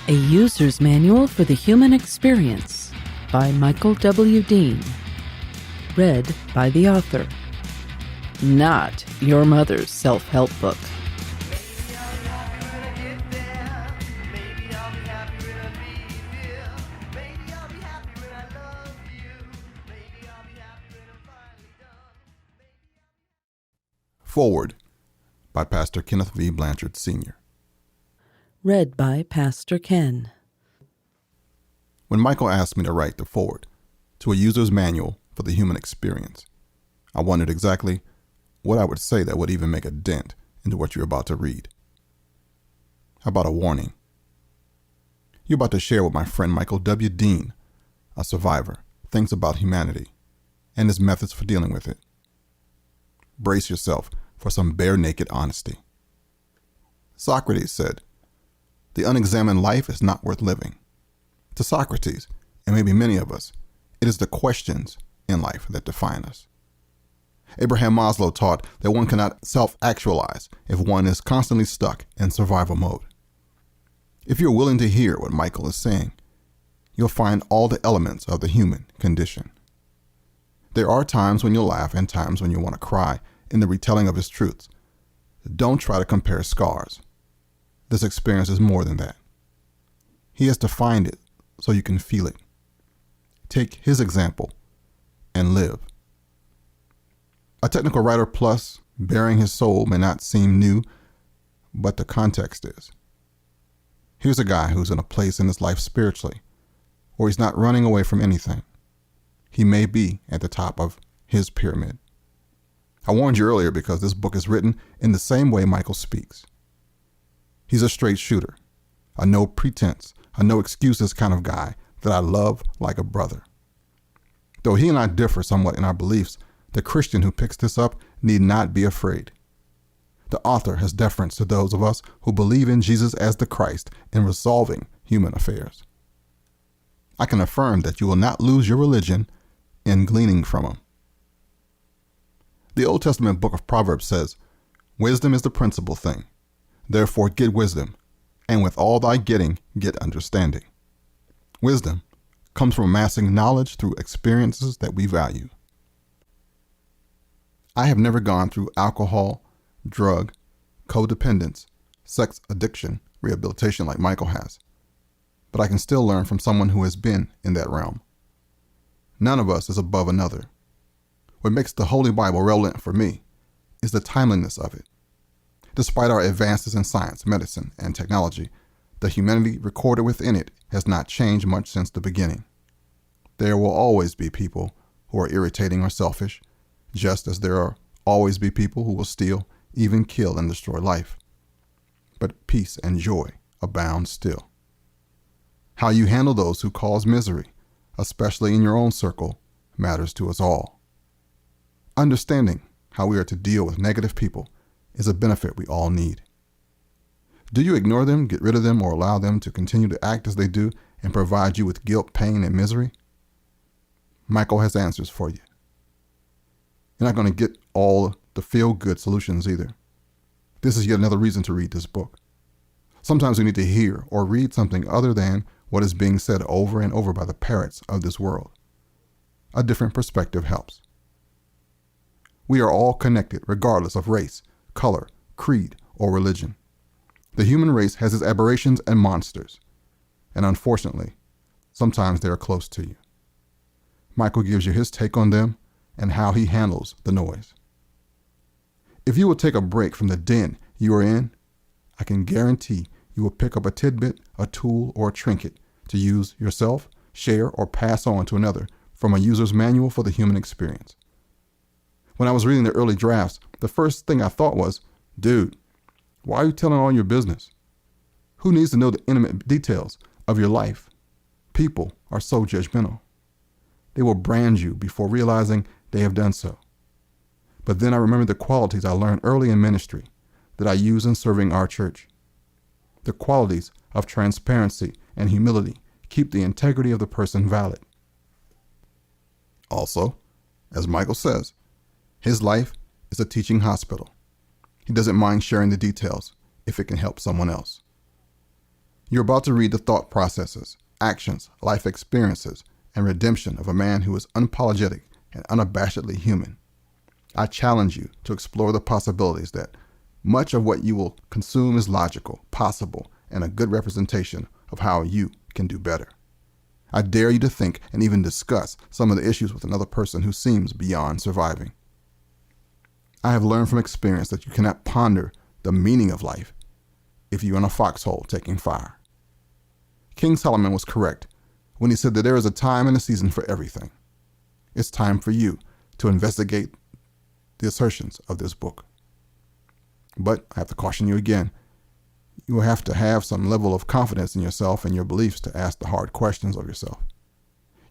A User's Manual for the Human Experience by Michael W. Dean. Read by the author. Not your mother's self-help book. Foreword by Pastor Kenneth V. Blanchard, Sr. Read by Pastor Ken. When Michael asked me to write the foreword to a user's manual for the human experience, I wondered exactly what I would say that would even make a dent into what you're about to read. How about a warning? You're about to share what my friend Michael W. Dean, a survivor, thinks about humanity and his methods for dealing with it. Brace yourself for some bare-naked honesty. Socrates said, "The unexamined life is not worth living." To Socrates, and maybe many of us, it is the questions in life that define us. Abraham Maslow taught that one cannot self-actualize if one is constantly stuck in survival mode. If you're willing to hear what Michael is saying, you'll find all the elements of the human condition. There are times when you'll laugh and times when you want to cry in the retelling of his truths. Don't try to compare scars. This experience is more than that. He has defined it so you can feel it. Take his example and live. A technical writer plus bearing his soul may not seem new, but the context is. Here's a guy who's in a place in his life spiritually where he's not running away from anything. He may be at the top of his pyramid. I warned you earlier because this book is written in the same way Michael speaks. He's a straight shooter, a no pretense, a no excuses kind of guy that I love like a brother. Though he and I differ somewhat in our beliefs, the Christian who picks this up need not be afraid. The author has deference to those of us who believe in Jesus as the Christ in resolving human affairs. I can affirm that you will not lose your religion in gleaning from him. The Old Testament book of Proverbs says, "Wisdom is the principal thing. Therefore get wisdom, and with all thy getting, get understanding." Wisdom comes from amassing knowledge through experiences that we value. I have never gone through alcohol, drug, codependence, sex addiction, rehabilitation like Michael has, but I can still learn from someone who has been in that realm. None of us is above another. What makes the Holy Bible relevant for me is the timeliness of it. Despite our advances in science, medicine, and technology, the humanity recorded within it has not changed much since the beginning. There will always be people who are irritating or selfish, just as there will always be people who will steal, even kill, and destroy life. But peace and joy abound still. How you handle those who cause misery, especially in your own circle, matters to us all. Understanding how we are to deal with negative people is a benefit we all need. Do you ignore them, get rid of them, or allow them to continue to act as they do and provide you with guilt, pain, and misery? Michael has answers for you. You're not going to get all the feel-good solutions either. This is yet another reason to read this book. Sometimes we need to hear or read something other than what is being said over and over by the parrots of this world. A different perspective helps. We are all connected regardless of race, color, creed, or religion. The human race has its aberrations and monsters, and unfortunately, sometimes they are close to you. Michael gives you his take on them and how he handles the noise. If you will take a break from the den you are in, I can guarantee you will pick up a tidbit, a tool, or a trinket to use yourself, share, or pass on to another from a user's manual for the human experience. When I was reading the early drafts, the first thing I thought was, dude, why are you telling all your business? Who needs to know the intimate details of your life? People are so judgmental. They will brand you before realizing they have done so. But then I remembered the qualities I learned early in ministry, that I use in serving our church. The qualities of transparency and humility keep the integrity of the person valid. Also, as Michael says, his life is a teaching hospital. He doesn't mind sharing the details if it can help someone else. You're about to read the thought processes, actions, life experiences, and redemption of a man who is unapologetic and unabashedly human. I challenge you to explore the possibilities that much of what you will consume is logical, possible, and a good representation of how you can do better. I dare you to think and even discuss some of the issues with another person who seems beyond surviving. I have learned from experience that you cannot ponder the meaning of life if you're in a foxhole taking fire. King Solomon was correct when he said that there is a time and a season for everything. It's time for you to investigate the assertions of this book. But I have to caution you again, you will have to have some level of confidence in yourself and your beliefs to ask the hard questions of yourself.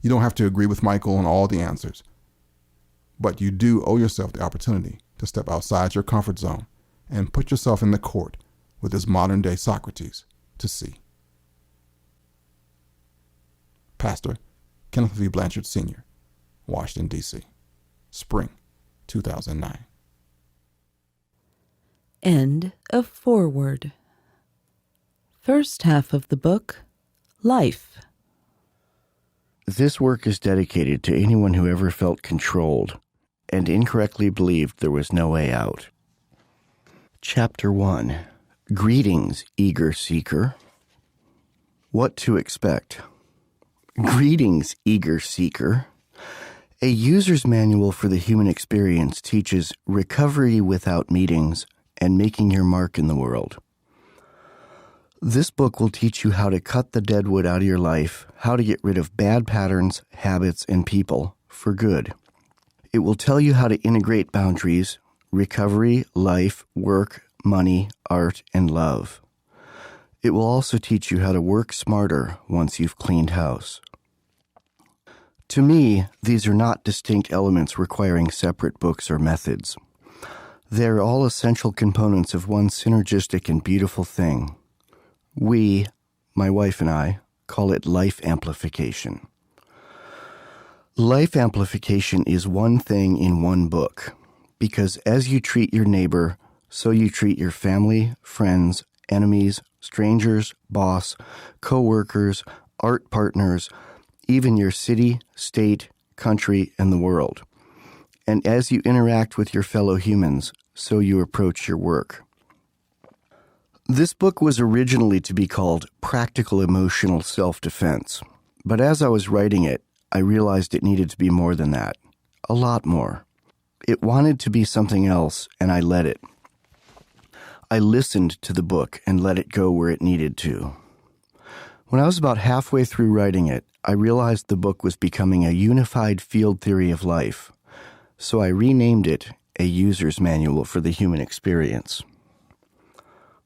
You don't have to agree with Michael on all the answers, but you do owe yourself the opportunity to step outside your comfort zone and put yourself in the court with this modern-day Socrates to see. Pastor Kenneth V. Blanchard Sr., Washington, D.C., Spring 2009. End of foreword. First half of the book, Life. This work is dedicated to anyone who ever felt controlled and incorrectly believed there was no way out. Chapter 1. Greetings, eager seeker. What to expect. Greetings, eager seeker. A user's manual for the human experience teaches recovery without meetings and making your mark in the world. This book will teach you how to cut the dead wood out of your life, how to get rid of bad patterns, habits, and people for good. It will tell you how to integrate boundaries, recovery, life, work, money, art, and love. It will also teach you how to work smarter once you've cleaned house. To me, these are not distinct elements requiring separate books or methods. They're all essential components of one synergistic and beautiful thing. We, my wife and I, call it life amplification. Life amplification is one thing in one book, because as you treat your neighbor, so you treat your family, friends, enemies, strangers, boss, co-workers, art partners, even your city, state, country, and the world. And as you interact with your fellow humans, so you approach your work. This book was originally to be called Practical Emotional Self-Defense, but as I was writing it, I realized it needed to be more than that, a lot more. It wanted to be something else, and I let it. I listened to the book and let it go where it needed to. When I was about halfway through writing it, I realized the book was becoming a unified field theory of life, so I renamed it A User's Manual for the Human Experience.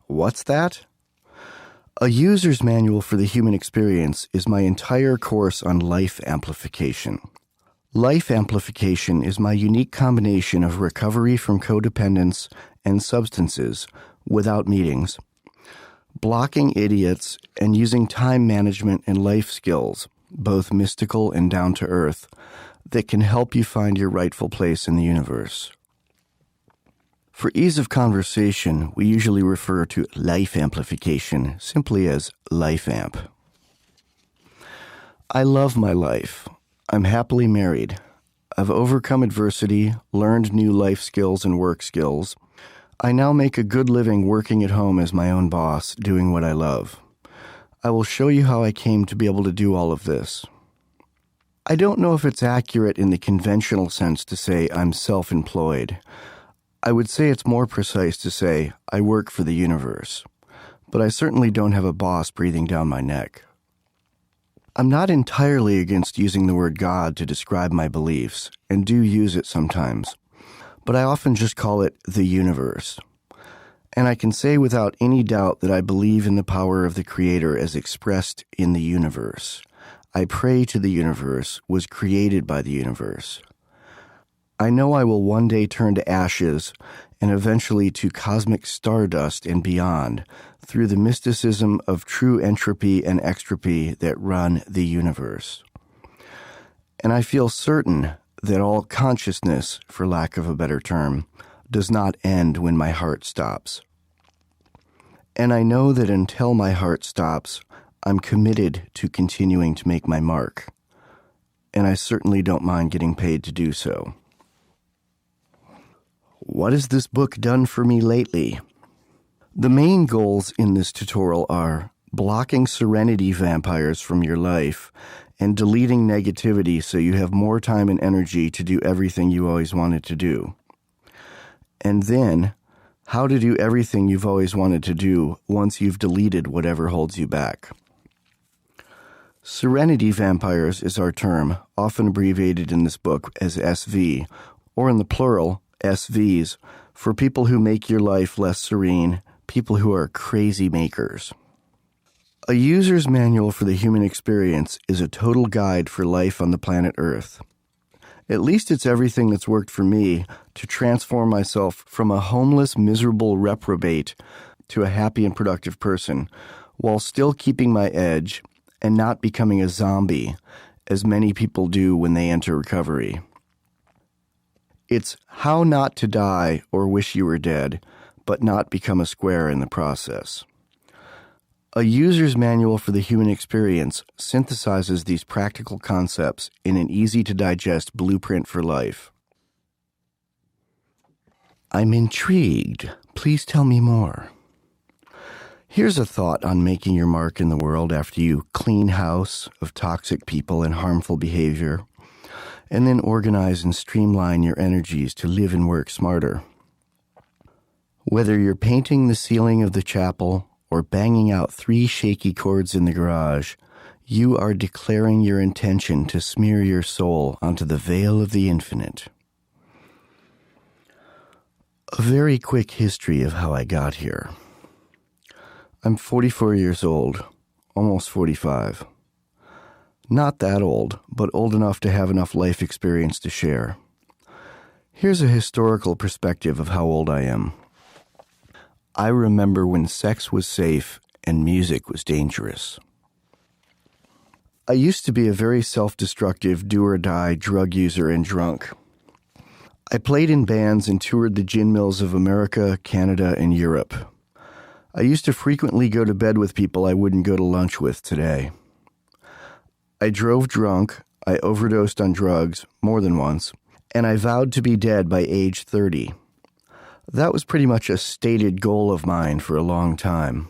What's that? A User's Manual for the Human Experience is my entire course on life amplification. Life amplification is my unique combination of recovery from codependence and substances without meetings, blocking idiots, and using time management and life skills, both mystical and down-to-earth, that can help you find your rightful place in the universe. For ease of conversation, we usually refer to life amplification simply as Life Amp. I love my life. I'm happily married. I've overcome adversity, learned new life skills and work skills. I now make a good living working at home as my own boss, doing what I love. I will show you how I came to be able to do all of this. I don't know if it's accurate in the conventional sense to say I'm self-employed. I would say it's more precise to say I work for the universe, but I certainly don't have a boss breathing down my neck. I'm not entirely against using the word God to describe my beliefs, and do use it sometimes, but I often just call it the universe. And I can say without any doubt that I believe in the power of the Creator as expressed in the universe. I pray to the universe, was created by the universe. I know I will one day turn to ashes and eventually to cosmic stardust and beyond through the mysticism of true entropy and extropy that run the universe. And I feel certain that all consciousness, for lack of a better term, does not end when my heart stops. And I know that until my heart stops, I'm committed to continuing to make my mark. And I certainly don't mind getting paid to do so. What has this book done for me lately? The main goals in this tutorial are blocking serenity vampires from your life and deleting negativity so you have more time and energy to do everything you always wanted to do. And then, how to do everything you've always wanted to do once you've deleted whatever holds you back. Serenity vampires is our term, often abbreviated in this book as SV, or in the plural, SVs, for people who make your life less serene, people who are crazy makers. A user's manual for the human experience is a total guide for life on the planet Earth. At least it's everything that's worked for me to transform myself from a homeless, miserable reprobate to a happy and productive person, while still keeping my edge and not becoming a zombie, as many people do when they enter recovery. It's how not to die or wish you were dead, but not become a square in the process. A user's manual for the human experience synthesizes these practical concepts in an easy-to-digest blueprint for life. I'm intrigued. Please tell me more. Here's a thought on making your mark in the world after you clean house of toxic people and harmful behavior, and then organize and streamline your energies to live and work smarter. Whether you're painting the ceiling of the chapel or banging out 3 shaky chords in the garage, you are declaring your intention to smear your soul onto the veil of the infinite. A very quick history of how I got here. I'm 44 years old, almost 45. Not that old, but old enough to have enough life experience to share. Here's a historical perspective of how old I am. I remember when sex was safe and music was dangerous. I used to be a very self-destructive, do-or-die drug user and drunk. I played in bands and toured the gin mills of America, Canada, and Europe. I used to frequently go to bed with people I wouldn't go to lunch with today. I drove drunk, I overdosed on drugs more than once, and I vowed to be dead by age 30. That was pretty much a stated goal of mine for a long time.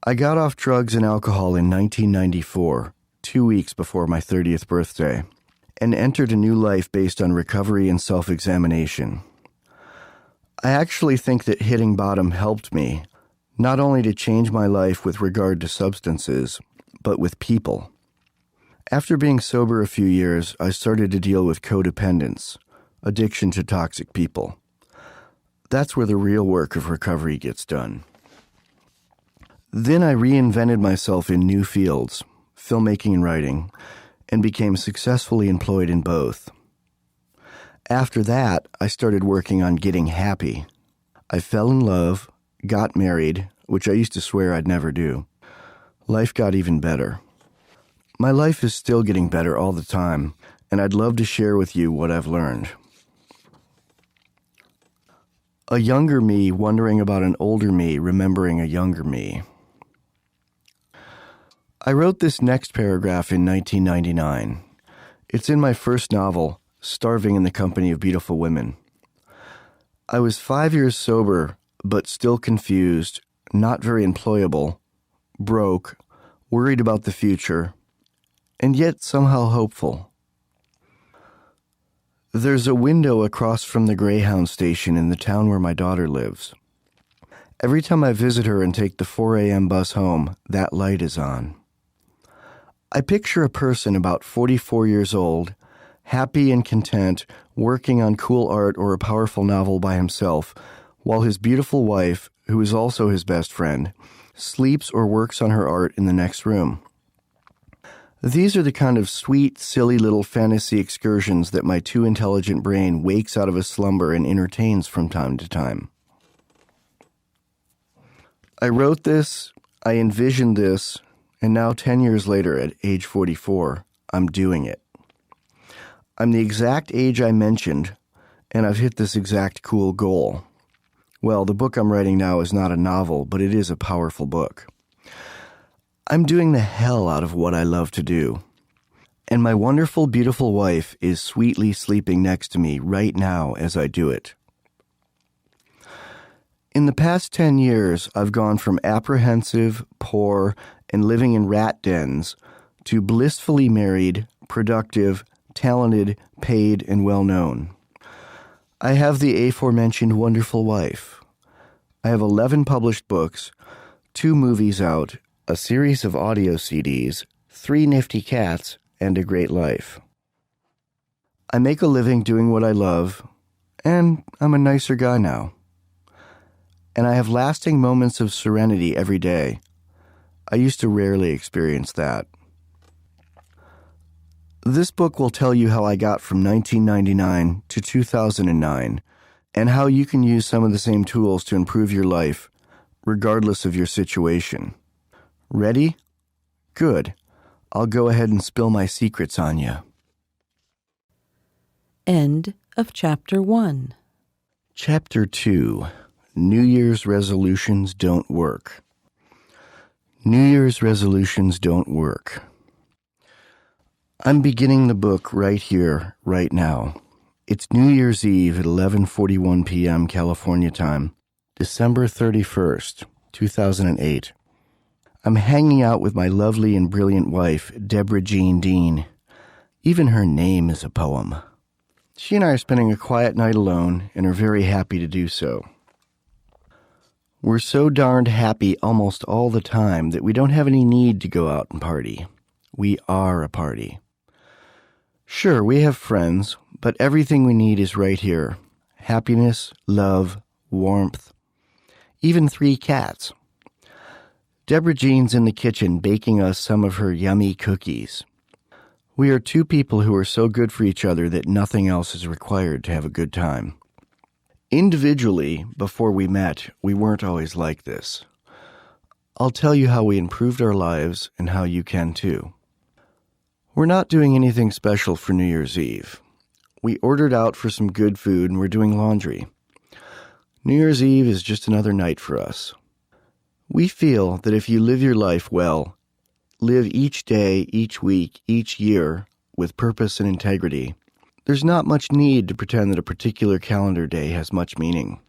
I got off drugs and alcohol in 1994, 2 weeks before my 30th birthday, and entered a new life based on recovery and self-examination. I actually think that hitting bottom helped me, not only to change my life with regard to substances, but with people. After being sober a few years, I started to deal with codependence, addiction to toxic people. That's where the real work of recovery gets done. Then I reinvented myself in new fields, filmmaking and writing, and became successfully employed in both. After that, I started working on getting happy. I fell in love, got married, which I used to swear I'd never do. Life got even better. My life is still getting better all the time, and I'd love to share with you what I've learned. A younger me wondering about an older me remembering a younger me. I wrote this next paragraph in 1999. It's in my first novel, Starving in the Company of Beautiful Women. I was 5 years sober, but still confused, not very employable, broke, worried about the future, and yet somehow hopeful. There's a window across from the Greyhound station in the town where my daughter lives. Every time I visit her and take the 4 a.m. bus home, that light is on. I picture a person about 44 years old, happy and content, working on cool art or a powerful novel by himself, while his beautiful wife, who is also his best friend, sleeps or works on her art in the next room. These are the kind of sweet, silly little fantasy excursions that my too intelligent brain wakes out of a slumber and entertains from time to time. I wrote this, I envisioned this, and now 10 years later, at age 44, I'm doing it. I'm the exact age I mentioned, and I've hit this exact cool goal. Well, the book I'm writing now is not a novel, but it is a powerful book. I'm doing the hell out of what I love to do. And my wonderful, beautiful wife is sweetly sleeping next to me right now as I do it. In the past 10 years, I've gone from apprehensive, poor, and living in rat dens to blissfully married, productive, talented, paid, and well-known. I have the aforementioned wonderful wife. I have 11 published books, 2 movies out, a series of audio CDs, 3 nifty cats, and a great life. I make a living doing what I love, and I'm a nicer guy now. And I have lasting moments of serenity every day. I used to rarely experience that. This book will tell you how I got from 1999 to 2009, and how you can use some of the same tools to improve your life, regardless of your situation. Ready? Good. I'll go ahead and spill my secrets on you. End of Chapter 1. Chapter 2. New Year's Resolutions Don't Work. New Year's Resolutions Don't Work. I'm beginning the book right here, right now. It's New Year's Eve at 11:41 p.m. California time, December 31st, 2008. I'm hanging out with my lovely and brilliant wife, Deborah Jean Dean. Even her name is a poem. She and I are spending a quiet night alone and are very happy to do so. We're so darned happy almost all the time that we don't have any need to go out and party. We are a party. Sure, we have friends, but everything we need is right here. Happiness, love, warmth, even 3 cats. Deborah Jean's in the kitchen baking us some of her yummy cookies. We are 2 people who are so good for each other that nothing else is required to have a good time. Individually, before we met, we weren't always like this. I'll tell you how we improved our lives and how you can too. We're not doing anything special for New Year's Eve. We ordered out for some good food and we're doing laundry. New Year's Eve is just another night for us. We feel that if you live your life well, live each day, each week, each year with purpose and integrity, there's not much need to pretend that a particular calendar day has much meaning.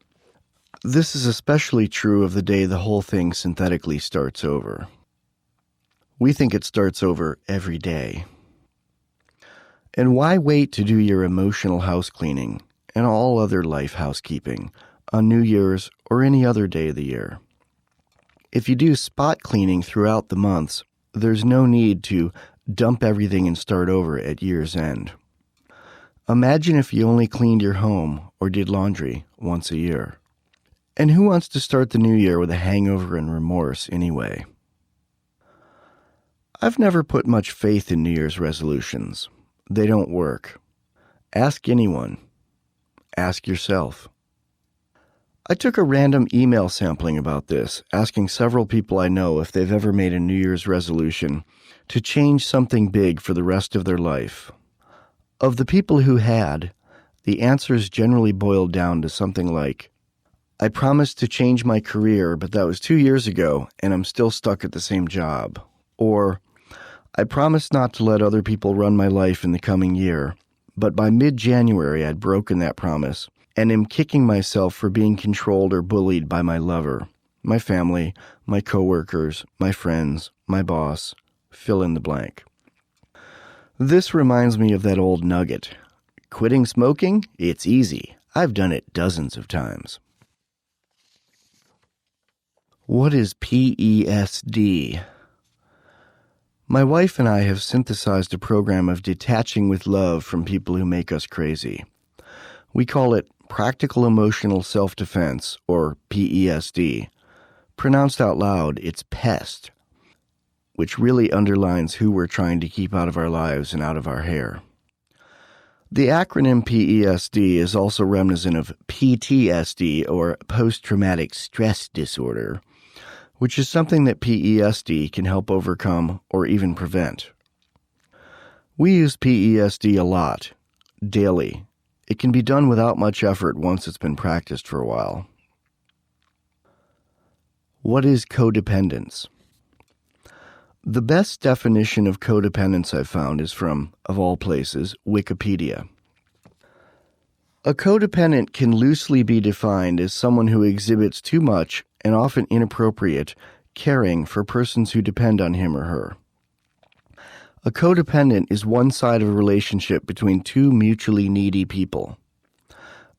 This is especially true of the day the whole thing synthetically starts over. We think it starts over every day. And why wait to do your emotional house cleaning and all other life housekeeping on New Year's or any other day of the year? If you do spot cleaning throughout the months, there's no need to dump everything and start over at year's end. Imagine if you only cleaned your home or did laundry once a year. And who wants to start the new year with a hangover and remorse anyway? I've never put much faith in New Year's resolutions. They don't work. Ask anyone. Ask yourself. I took a random email sampling about this, asking several people I know if they've ever made a New Year's resolution to change something big for the rest of their life. Of the people who had, the answers generally boiled down to something like, I promised to change my career, but that was 2 years ago, and I'm still stuck at the same job. Or, I promised not to let other people run my life in the coming year, but by mid-January I'd broken that promise, and am kicking myself for being controlled or bullied by my lover, my family, my coworkers, my friends, my boss, fill in the blank. This reminds me of that old nugget. Quitting smoking? It's easy. I've done it dozens of times. What is PESD? My wife and I have synthesized a program of detaching with love from people who make us crazy. We call it Practical Emotional Self-Defense, or PESD. Pronounced out loud, it's PESD. which really underlines who we're trying to keep out of our lives and out of our hair. The acronym PESD is also reminiscent of PTSD, or post-traumatic stress disorder, which is something that PESD can help overcome or even prevent. We use PESD a lot, daily. It can be done without much effort once it's been practiced for a while. What is codependence? The best definition of codependence I've found is from, of all places, Wikipedia. A codependent can loosely be defined as someone who exhibits too much, and often inappropriate, caring for persons who depend on him or her. A codependent is one side of a relationship between two mutually needy people.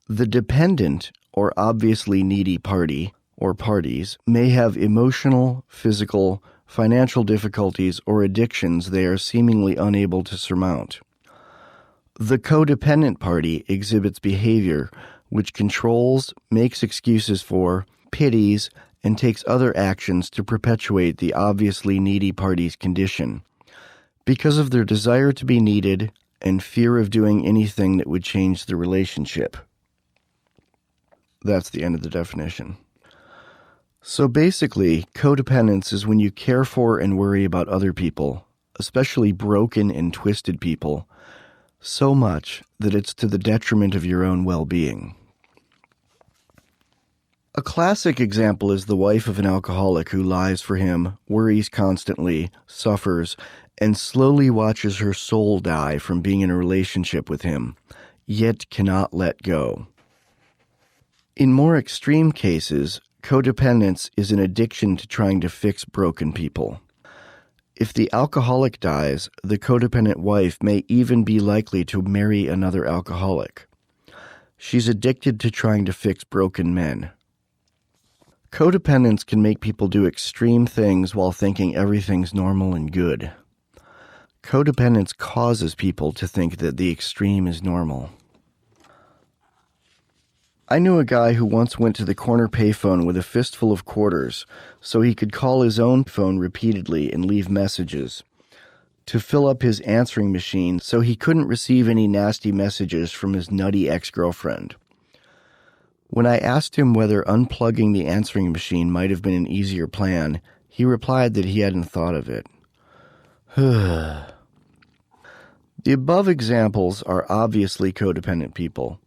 The dependent, or obviously needy party, or parties, may have emotional, physical, financial difficulties or addictions they are seemingly unable to surmount. The codependent party exhibits behavior which controls, makes excuses for, pities, and takes other actions to perpetuate the obviously needy party's condition, because of their desire to be needed and fear of doing anything that would change the relationship. That's the end of the definition. So basically, codependence is when you care for and worry about other people, especially broken and twisted people, so much that it's to the detriment of your own well-being. A classic example is the wife of an alcoholic who lies for him, worries constantly, suffers, and slowly watches her soul die from being in a relationship with him, yet cannot let go. In more extreme cases, codependence is an addiction to trying to fix broken people. If the alcoholic dies, the codependent wife may even be likely to marry another alcoholic. She's addicted to trying to fix broken men. Codependence can make people do extreme things while thinking everything's normal and good. Codependence causes people to think that the extreme is normal. I knew a guy who once went to the corner payphone with a fistful of quarters so he could call his own phone repeatedly and leave messages, to fill up his answering machine so he couldn't receive any nasty messages from his nutty ex-girlfriend. When I asked him whether unplugging the answering machine might have been an easier plan, he replied that he hadn't thought of it. The above examples are obviously codependent people.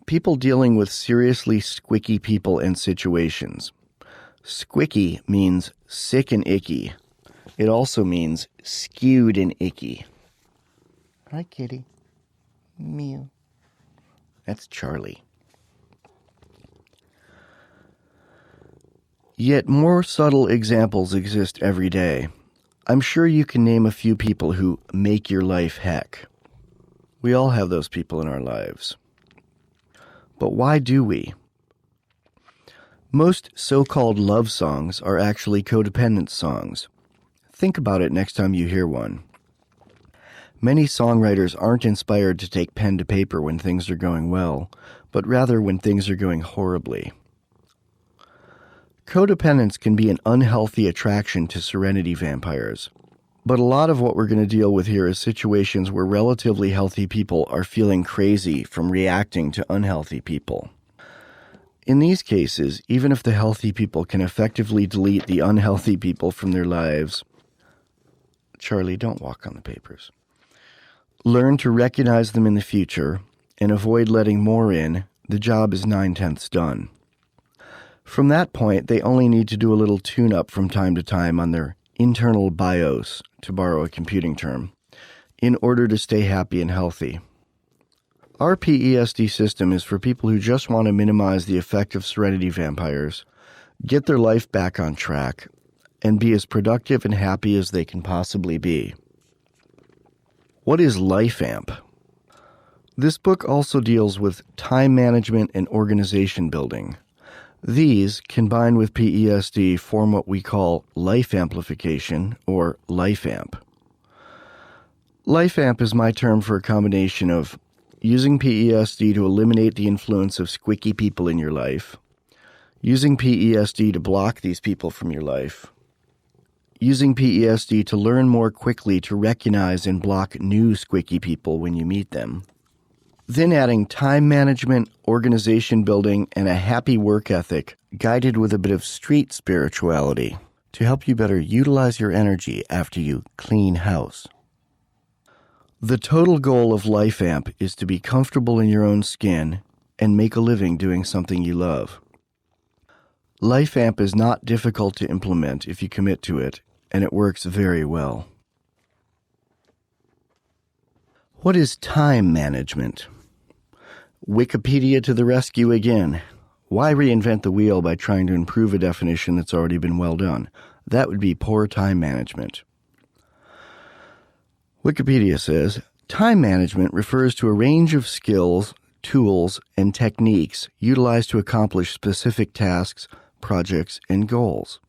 People dealing with seriously squicky people and situations. Squicky means sick and icky. It also means skewed and icky. Hi, kitty. Meow. That's Charlie. Yet more subtle examples exist every day. I'm sure you can name a few people who make your life heck. We all have those people in our lives. But why do we? Most so-called love songs are actually codependent songs. Think about it next time you hear one. Many songwriters aren't inspired to take pen to paper when things are going well, but rather when things are going horribly. Codependence can be an unhealthy attraction to serenity vampires. But a lot of what we're going to deal with here is situations where relatively healthy people are feeling crazy from reacting to unhealthy people. In these cases, even if the healthy people can effectively delete the unhealthy people from their lives, Charlie, don't walk on the papers. Learn to recognize them in the future and avoid letting more in, the job is 9/10 done. From that point, they only need to do a little tune-up from time to time on their internal BIOS, to borrow a computing term, in order to stay happy and healthy. Our PESD system is for people who just want to minimize the effect of serenity vampires, get their life back on track, and be as productive and happy as they can possibly be. What is LifeAmp? This book also deals with time management and organization building. These, combined with PESD, form what we call life amplification, or LifeAmp. LifeAmp is my term for a combination of using PESD to eliminate the influence of squicky people in your life, using PESD to block these people from your life, using PESD to learn more quickly to recognize and block new squicky people when you meet them. Then adding time management, organization building, and a happy work ethic guided with a bit of street spirituality to help you better utilize your energy after you clean house. The total goal of LifeAmp is to be comfortable in your own skin and make a living doing something you love. LifeAmp is not difficult to implement if you commit to it, and it works very well. What is time management? Wikipedia to the rescue again. Why reinvent the wheel by trying to improve a definition that's already been well done? That would be poor time management. Wikipedia says, time management refers to a range of skills, tools, and techniques utilized to accomplish specific tasks, projects, and goals.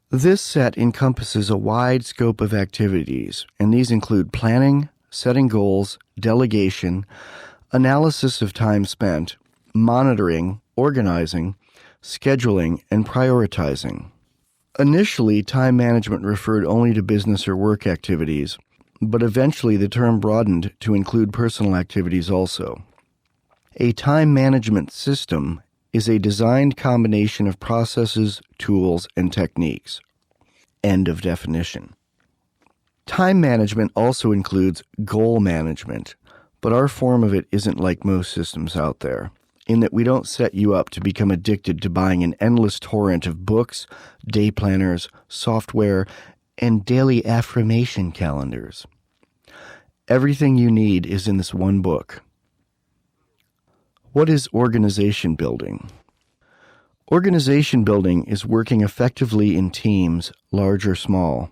This set encompasses a wide scope of activities, and these include planning, setting goals, delegation, analysis of time spent, monitoring, organizing, scheduling, and prioritizing. Initially, time management referred only to business or work activities, but eventually the term broadened to include personal activities also. A time management system is a designed combination of processes, tools, and techniques. End of definition. Time management also includes goal management, but our form of it isn't like most systems out there, in that we don't set you up to become addicted to buying an endless torrent of books, day planners, software, and daily affirmation calendars. Everything you need is in this one book. What is organization building? Organization building is working effectively in teams, large or small.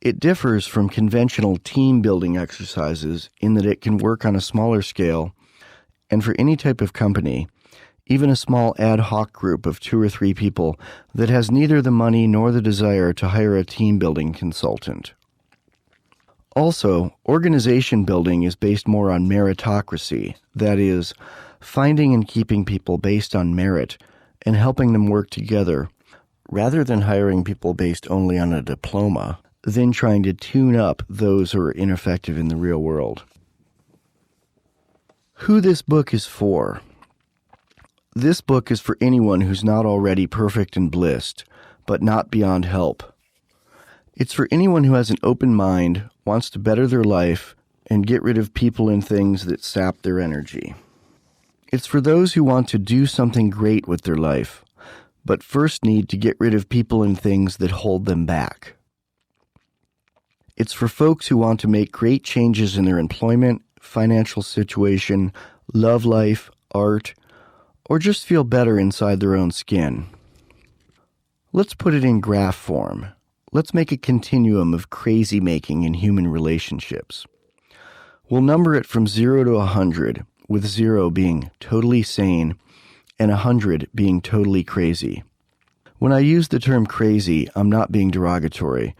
It differs from conventional team-building exercises in that it can work on a smaller scale, and for any type of company, even a small ad hoc group of 2 or 3 people that has neither the money nor the desire to hire a team-building consultant. Also, organization building is based more on meritocracy, that is, finding and keeping people based on merit and helping them work together, rather than hiring people based only on a diploma, then trying to tune up those who are ineffective in the real world. Who this book is for? This book is for anyone who's not already perfect and blissed, but not beyond help. It's for anyone who has an open mind, wants to better their life, and get rid of people and things that sap their energy. It's for those who want to do something great with their life, but first need to get rid of people and things that hold them back. It's for folks who want to make great changes in their employment, financial situation, love life, art, or just feel better inside their own skin. Let's put it in graph form. Let's make a continuum of crazy making in human relationships. We'll number it from 0 to 100, with 0 being totally sane and 100 being totally crazy. When I use the term crazy, I'm not being derogatory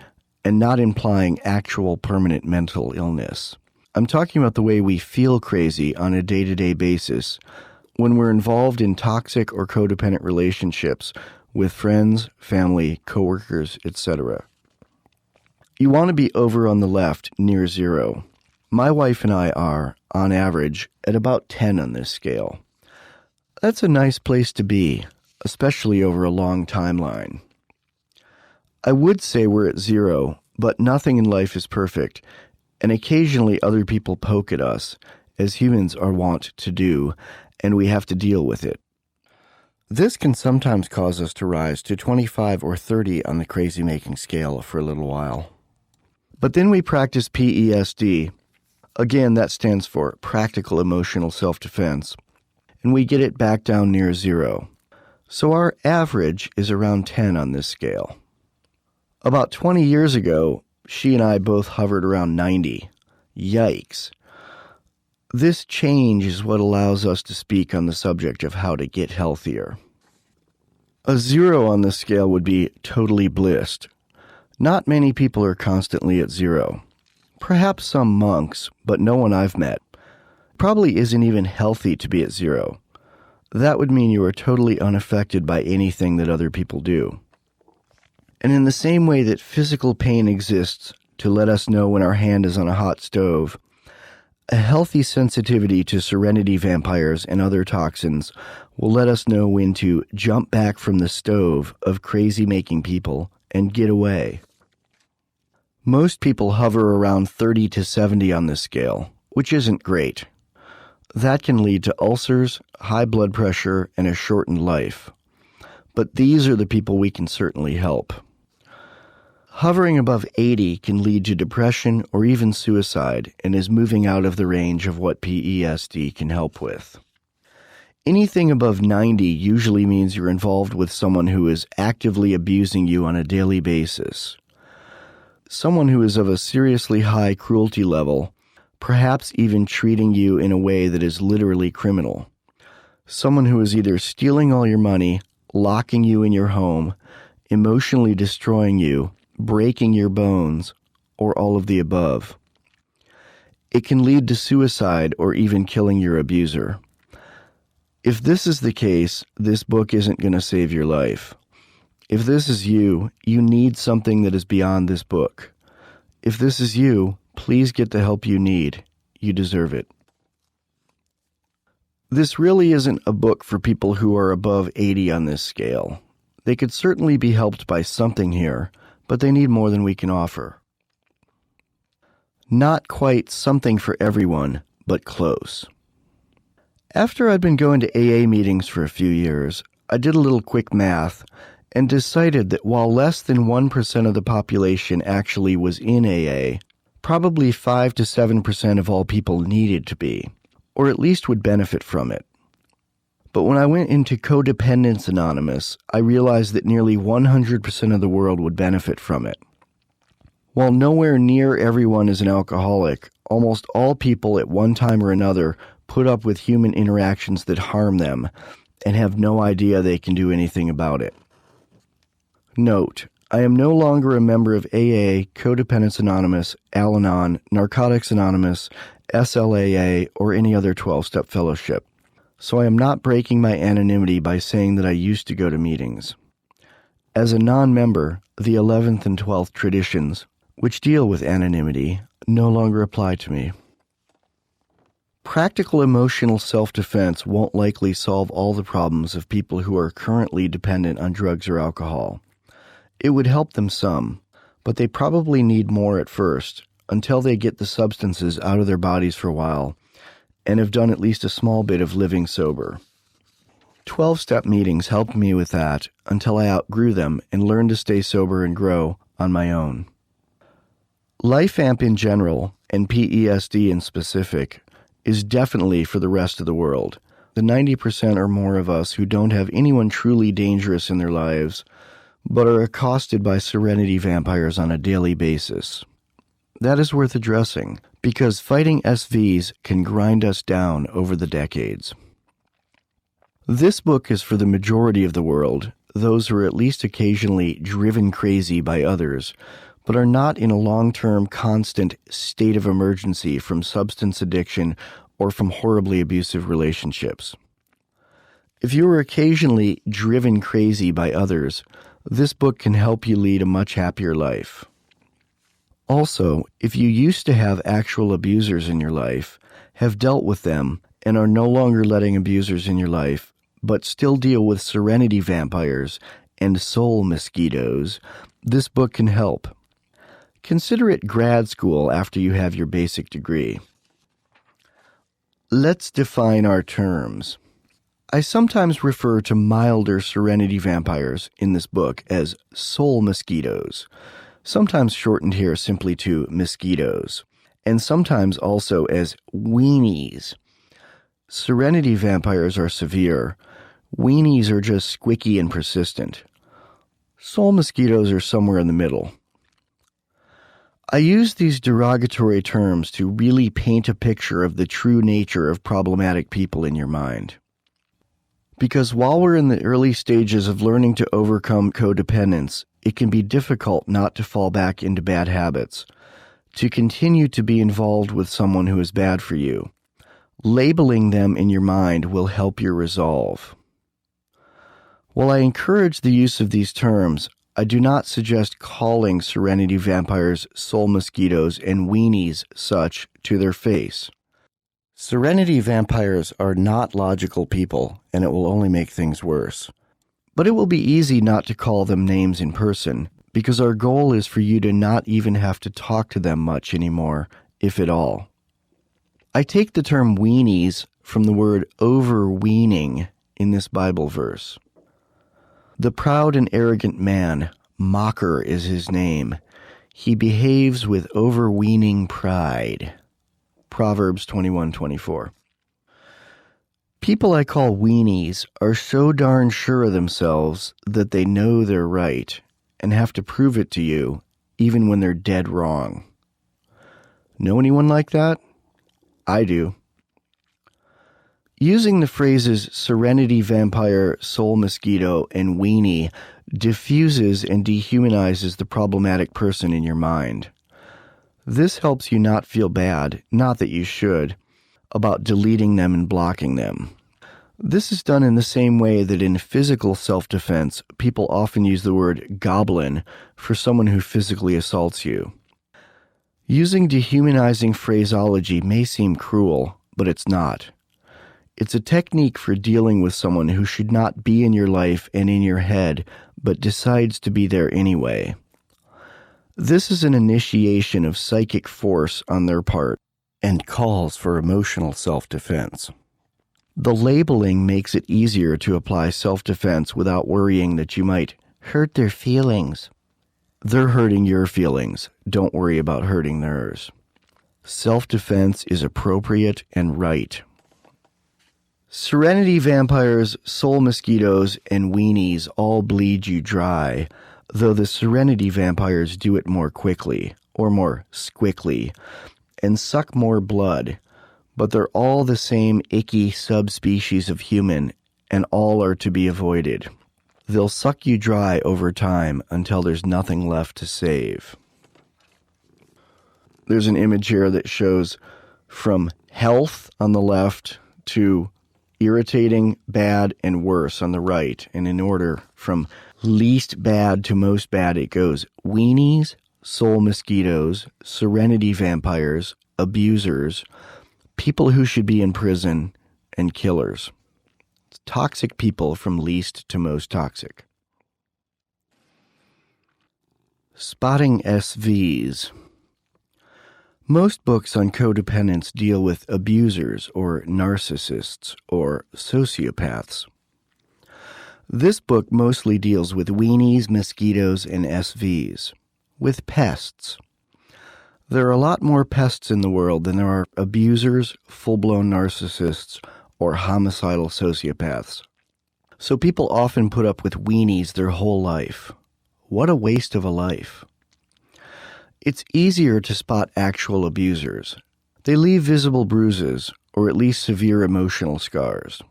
and not implying actual permanent mental illness. I'm talking about the way we feel crazy on a day-to-day basis when we're involved in toxic or codependent relationships with friends, family, coworkers, etc. You want to be over on the left near 0. My wife and I are, on average, at about 10 on this scale. That's a nice place to be, especially over a long timeline. I would say we're at 0, but nothing in life is perfect, and occasionally other people poke at us, as humans are wont to do, and we have to deal with it. This can sometimes cause us to rise to 25 or 30 on the crazy-making scale for a little while. But then we practice PESD. Again, that stands for Practical Emotional Self-Defense, and we get it back down near 0. So our average is around 10 on this scale. About 20 years ago, she and I both hovered around 90. Yikes. This change is what allows us to speak on the subject of how to get healthier. A 0 on this scale would be totally blissed. Not many people are constantly at 0. Perhaps some monks, but no one I've met. Probably isn't even healthy to be at 0. That would mean you are totally unaffected by anything that other people do. And in the same way that physical pain exists to let us know when our hand is on a hot stove, a healthy sensitivity to serenity vampires and other toxins will let us know when to jump back from the stove of crazy-making people and get away. Most people hover around 30 to 70 on this scale, which isn't great. That can lead to ulcers, high blood pressure, and a shortened life. But these are the people we can certainly help. Hovering above 80 can lead to depression or even suicide and is moving out of the range of what PESD can help with. Anything above 90 usually means you're involved with someone who is actively abusing you on a daily basis. Someone who is of a seriously high cruelty level, perhaps even treating you in a way that is literally criminal. Someone who is either stealing all your money, locking you in your home, emotionally destroying you, breaking your bones, or all of the above. It can lead to suicide or even killing your abuser. If this is the case, this book isn't going to save your life. If this is you, you need something that is beyond this book. If this is you, please get the help you need. You deserve it. This really isn't a book for people who are above 80 on this scale. They could certainly be helped by something here, but they need more than we can offer. Not quite something for everyone, but close. After I'd been going to AA meetings for a few years, I did a little quick math and decided that while less than 1% of the population actually was in AA, probably 5 to 7% of all people needed to be, or at least would benefit from it. But when I went into Codependence Anonymous, I realized that nearly 100% of the world would benefit from it. While nowhere near everyone is an alcoholic, almost all people at one time or another put up with human interactions that harm them and have no idea they can do anything about it. Note, I am no longer a member of AA, Codependence Anonymous, Al-Anon, Narcotics Anonymous, SLAA, or any other 12-step fellowship, so I am not breaking my anonymity by saying that I used to go to meetings. As a non-member, the 11th and 12th traditions, which deal with anonymity, no longer apply to me. Practical emotional self-defense won't likely solve all the problems of people who are currently dependent on drugs or alcohol. It would help them some, but they probably need more at first, until they get the substances out of their bodies for a while, and have done at least a small bit of living sober. 12-step meetings helped me with that until I outgrew them and learned to stay sober and grow on my own. LifeAmp in general, and PESD in specific, is definitely for the rest of the world, the 90% or more of us who don't have anyone truly dangerous in their lives, but are accosted by serenity vampires on a daily basis. That is worth addressing, because fighting SVs can grind us down over the decades. This book is for the majority of the world, those who are at least occasionally driven crazy by others, but are not in a long-term, constant state of emergency from substance addiction or from horribly abusive relationships. If you are occasionally driven crazy by others, this book can help you lead a much happier life. Also, if you used to have actual abusers in your life, have dealt with them, and are no longer letting abusers in your life, but still deal with serenity vampires and soul mosquitoes, this book can help. Consider it grad school after you have your basic degree. Let's define our terms. I sometimes refer to milder serenity vampires in this book as soul mosquitoes, sometimes shortened here simply to mosquitoes, and sometimes also as weenies. Serenity vampires are severe. Weenies are just squicky and persistent. Soul mosquitoes are somewhere in the middle. I use these derogatory terms to really paint a picture of the true nature of problematic people in your mind. Because while we're in the early stages of learning to overcome codependence, it can be difficult not to fall back into bad habits, to continue to be involved with someone who is bad for you. Labeling them in your mind will help your resolve. While I encourage the use of these terms, I do not suggest calling serenity vampires soul mosquitoes and weenies such to their face. Serenity vampires are not logical people, and it will only make things worse. But it will be easy not to call them names in person, because our goal is for you to not even have to talk to them much anymore, if at all. I take the term weenies from the word overweening in this Bible verse. The proud and arrogant man, mocker is his name. He behaves with overweening pride. Proverbs 21:24. People I call weenies are so darn sure of themselves that they know they're right and have to prove it to you even when they're dead wrong. Know anyone like that? I do. Using the phrases serenity vampire, soul mosquito, and weenie diffuses and dehumanizes the problematic person in your mind. This helps you not feel bad, not that you should, about deleting them and blocking them. This is done in the same way that in physical self-defense, people often use the word goblin for someone who physically assaults you. Using dehumanizing phraseology may seem cruel, but it's not. It's a technique for dealing with someone who should not be in your life and in your head, but decides to be there anyway. This is an initiation of psychic force on their part and calls for emotional self-defense. The labeling makes it easier to apply self-defense without worrying that you might hurt their feelings. They're hurting your feelings. Don't worry about hurting theirs. Self-defense is appropriate and right. Serenity vampires, soul mosquitoes, and weenies all bleed you dry, though the serenity vampires do it more quickly, or more squickly, and suck more blood, but they're all the same icky subspecies of human, and all are to be avoided. They'll suck you dry over time until there's nothing left to save. There's an image here that shows from health on the left to irritating, bad, and worse on the right. And in order from least bad to most bad, it goes weenies, soul mosquitoes, serenity vampires, abusers, people who should be in prison, and killers. It's toxic people from least to most toxic. Spotting SVs. Most books on codependence deal with abusers or narcissists or sociopaths. This book mostly deals with weenies, mosquitoes, and SVs, with pests. There are a lot more pests in the world than there are abusers, full-blown narcissists, or homicidal sociopaths. So people often put up with weenies their whole life. What a waste of a life. It's easier to spot actual abusers. They leave visible bruises, or at least severe emotional scars.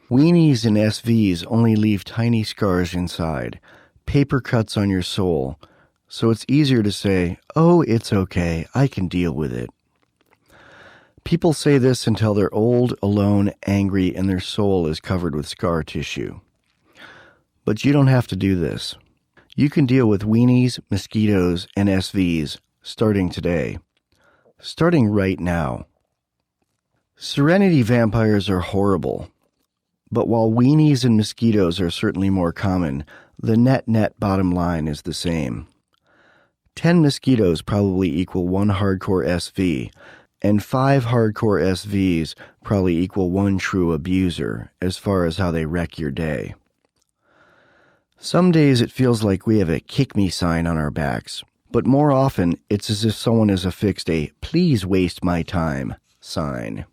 Weenies and SVs only leave tiny scars inside, paper cuts on your soul, so it's easier to say, "Oh, it's okay, I can deal with it." People say this until they're old, alone, angry, and their soul is covered with scar tissue. But you don't have to do this. You can deal with weenies, mosquitoes, and SVs starting today. Starting right now. Serenity vampires are horrible. But while weenies and mosquitoes are certainly more common, the net bottom line is the same. 10 mosquitoes probably equal 1 hardcore SV, and 5 hardcore SVs probably equal 1 true abuser, as far as how they wreck your day. Some days it feels like we have a kick me sign on our backs, but more often it's as if someone has affixed a "please waste my time" sign.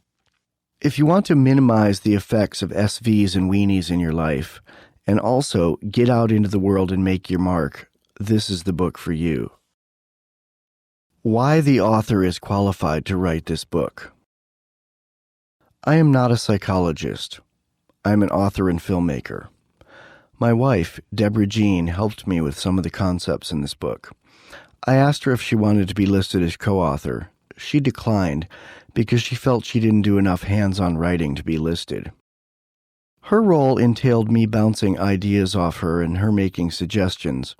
If you want to minimize the effects of SVs and weenies in your life, and also get out into the world and make your mark, this is the book for you. Why the author is qualified to write this book. I am not a psychologist. I am an author and filmmaker. My wife, Deborah Jean, helped me with some of the concepts in this book. I asked her if she wanted to be listed as co-author. She declined because she felt she didn't do enough hands-on writing to be listed. Her role entailed me bouncing ideas off her and her making suggestions,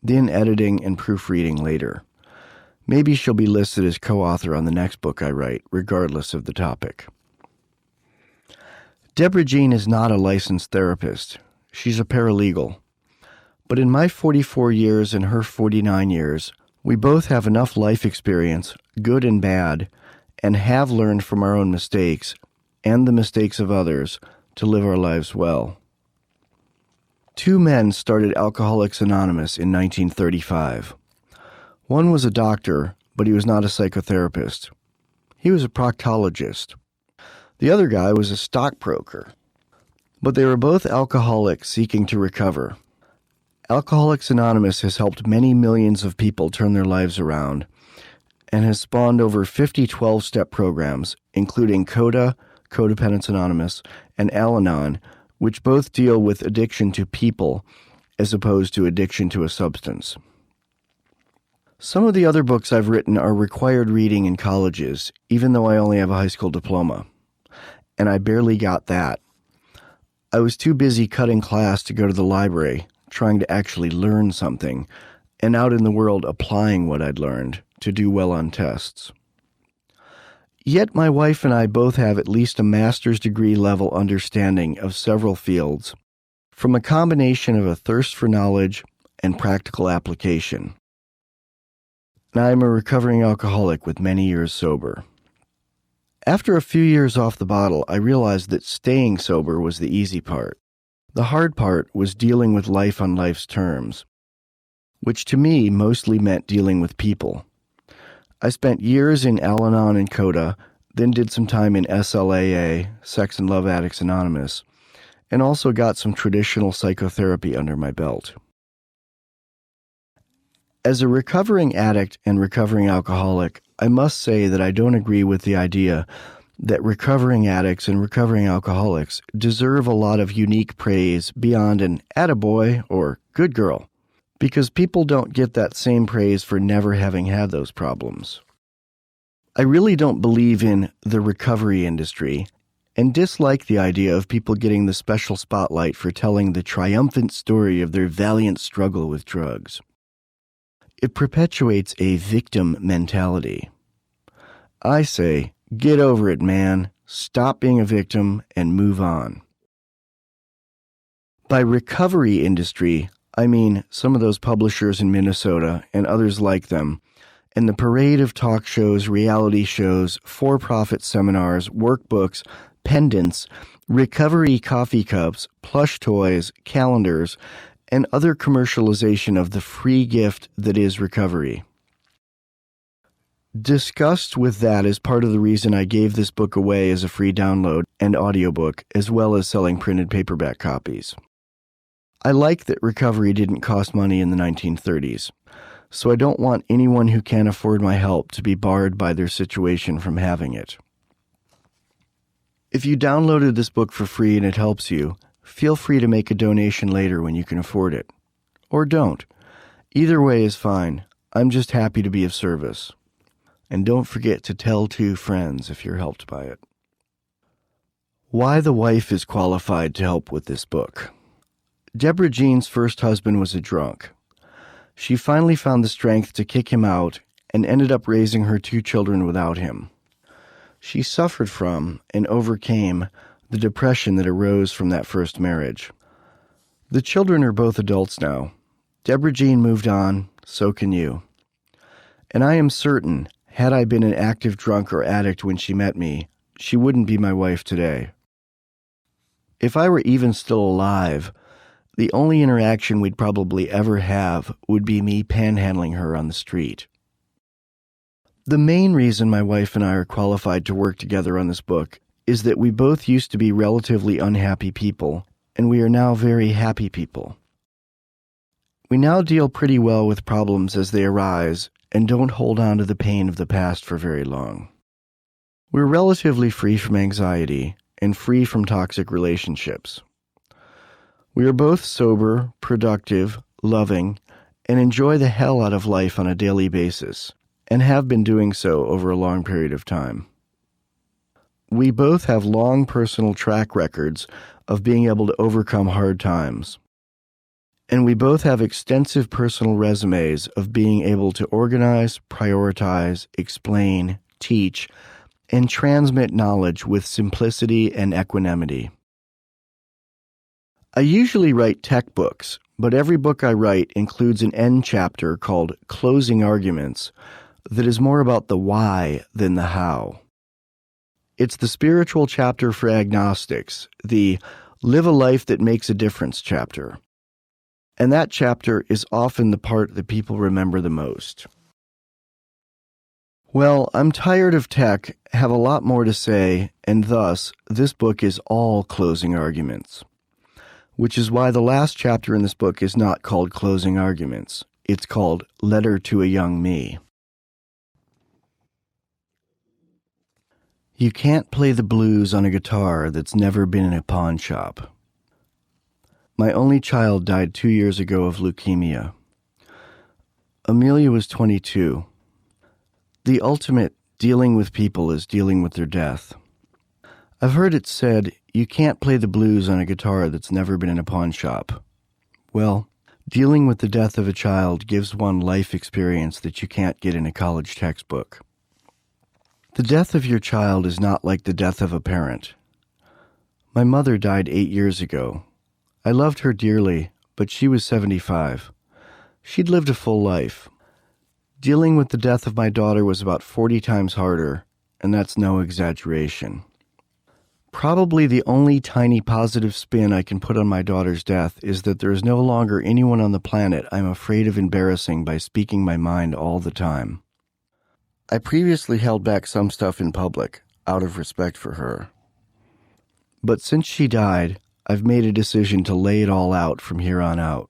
then editing and proofreading later. Maybe she'll be listed as co-author on the next book I write, regardless of the topic. Deborah Jean is not a licensed therapist. She's a paralegal. But in my 44 years and her 49 years, we both have enough life experience, good and bad, and have learned from our own mistakes and the mistakes of others to live our lives well. Two men started Alcoholics Anonymous in 1935. One was a doctor, but he was not a psychotherapist. He was a proctologist. The other guy was a stockbroker. But they were both alcoholics seeking to recover. Alcoholics Anonymous has helped many millions of people turn their lives around and has spawned over 50 12-step programs, including CODA, Codependence Anonymous, and Al-Anon, which both deal with addiction to people as opposed to addiction to a substance. Some of the other books I've written are required reading in colleges, even though I only have a high school diploma. And I barely got that. I was too busy cutting class to go to the library, trying to actually learn something, and out in the world applying what I'd learned to do well on tests. Yet my wife and I both have at least a master's degree level understanding of several fields, from a combination of a thirst for knowledge and practical application. I am a recovering alcoholic with many years sober. After a few years off the bottle, I realized that staying sober was the easy part. The hard part was dealing with life on life's terms, which to me mostly meant dealing with people. I spent years in Al-Anon and CODA, then did some time in SLAA, Sex and Love Addicts Anonymous, and also got some traditional psychotherapy under my belt. As a recovering addict and recovering alcoholic, I must say that I don't agree with the idea that recovering addicts and recovering alcoholics deserve a lot of unique praise beyond an attaboy or good girl, because people don't get that same praise for never having had those problems. I really don't believe in the recovery industry and dislike the idea of people getting the special spotlight for telling the triumphant story of their valiant struggle with drugs. It perpetuates a victim mentality. I say, get over it, man. Stop being a victim and move on. By recovery industry, I mean some of those publishers in Minnesota and others like them, and the parade of talk shows, reality shows, for-profit seminars, workbooks, pendants, recovery coffee cups, plush toys, calendars, and other commercialization of the free gift that is recovery. Disgust with that is part of the reason I gave this book away as a free download and audiobook, as well as selling printed paperback copies. I like that recovery didn't cost money in the 1930s, so I don't want anyone who can't afford my help to be barred by their situation from having it. If you downloaded this book for free and it helps you, feel free to make a donation later when you can afford it. Or don't. Either way is fine. I'm just happy to be of service. And don't forget to tell 2 friends if you're helped by it. Why the wife is qualified to help with this book. Deborah Jean's first husband was a drunk. She finally found the strength to kick him out and ended up raising her 2 children without him. She suffered from and overcame the depression that arose from that first marriage. The children are both adults now. Deborah Jean moved on, so can you. And I am certain, had I been an active drunk or addict when she met me, she wouldn't be my wife today. If I were even still alive, the only interaction we'd probably ever have would be me panhandling her on the street. The main reason my wife and I are qualified to work together on this book is that we both used to be relatively unhappy people, and we are now very happy people. We now deal pretty well with problems as they arise and don't hold on to the pain of the past for very long. We're relatively free from anxiety and free from toxic relationships. We are both sober, productive, loving, and enjoy the hell out of life on a daily basis, and have been doing so over a long period of time. We both have long personal track records of being able to overcome hard times. And we both have extensive personal resumes of being able to organize, prioritize, explain, teach, and transmit knowledge with simplicity and equanimity. I usually write tech books, but every book I write includes an end chapter called Closing Arguments that is more about the why than the how. It's the spiritual chapter for agnostics, the Live a Life That Makes a Difference chapter. And that chapter is often the part that people remember the most. Well, I'm tired of tech, have a lot more to say, and thus, this book is all closing arguments. Which is why the last chapter in this book is not called Closing Arguments. It's called Letter to a Young Me. You can't play the blues on a guitar that's never been in a pawn shop. My only child died 2 years ago of leukemia. Amelia was 22. The ultimate dealing with people is dealing with their death. I've heard it said, you can't play the blues on a guitar that's never been in a pawn shop. Well, dealing with the death of a child gives one life experience that you can't get in a college textbook. The death of your child is not like the death of a parent. My mother died 8 years ago. I loved her dearly, but she was 75. She'd lived a full life. Dealing with the death of my daughter was about 40 times harder, and that's no exaggeration. Probably the only tiny positive spin I can put on my daughter's death is that there is no longer anyone on the planet I'm afraid of embarrassing by speaking my mind all the time. I previously held back some stuff in public, out of respect for her. But since she died, I've made a decision to lay it all out from here on out.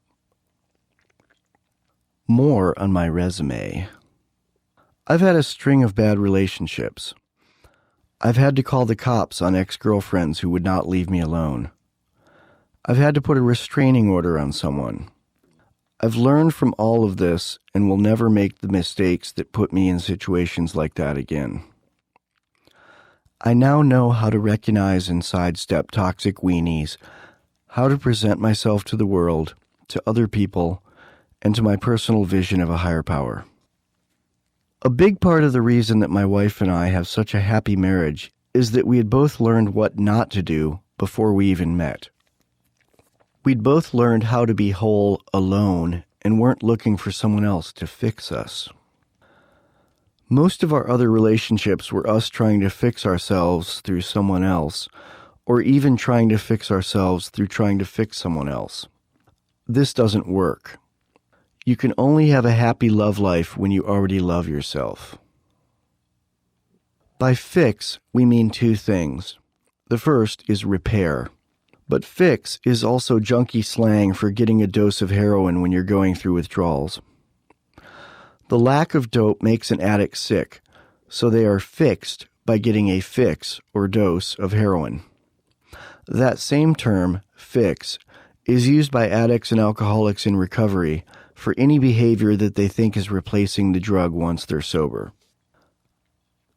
More on my resume. I've had a string of bad relationships. I've had to call the cops on ex-girlfriends who would not leave me alone. I've had to put a restraining order on someone. I've learned from all of this and will never make the mistakes that put me in situations like that again. I now know how to recognize and sidestep toxic weenies, how to present myself to the world, to other people, and to my personal vision of a higher power. A big part of the reason that my wife and I have such a happy marriage is that we had both learned what not to do before we even met. We'd both learned how to be whole alone and weren't looking for someone else to fix us. Most of our other relationships were us trying to fix ourselves through someone else, or even trying to fix ourselves through trying to fix someone else. This doesn't work. You can only have a happy love life when you already love yourself. By fix, we mean two things. The first is repair. But fix is also junkie slang for getting a dose of heroin when you're going through withdrawals. The lack of dope makes an addict sick, so they are fixed by getting a fix or dose of heroin. That same term, fix, is used by addicts and alcoholics in recovery for any behavior that they think is replacing the drug once they're sober.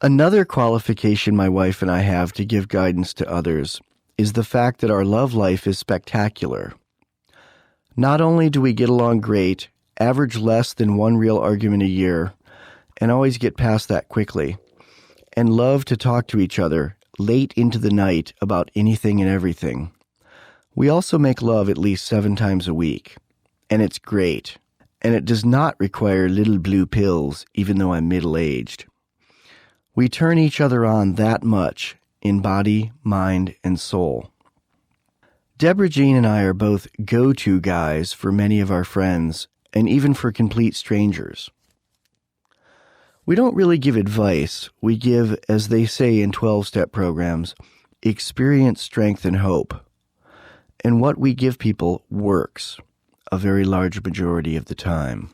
Another qualification my wife and I have to give guidance to others is the fact that our love life is spectacular. Not only do we get along great, average less than one real argument a year, and always get past that quickly, and love to talk to each other late into the night about anything and everything. We also make love at least 7 times a week, and it's great, and it does not require little blue pills, even though I'm middle-aged. We turn each other on that much in body, mind, and soul. Deborah Jean and I are both go-to guys for many of our friends, and even for complete strangers. We don't really give advice. We give, as they say in 12-step programs, experience, strength, and hope. And what we give people works a very large majority of the time.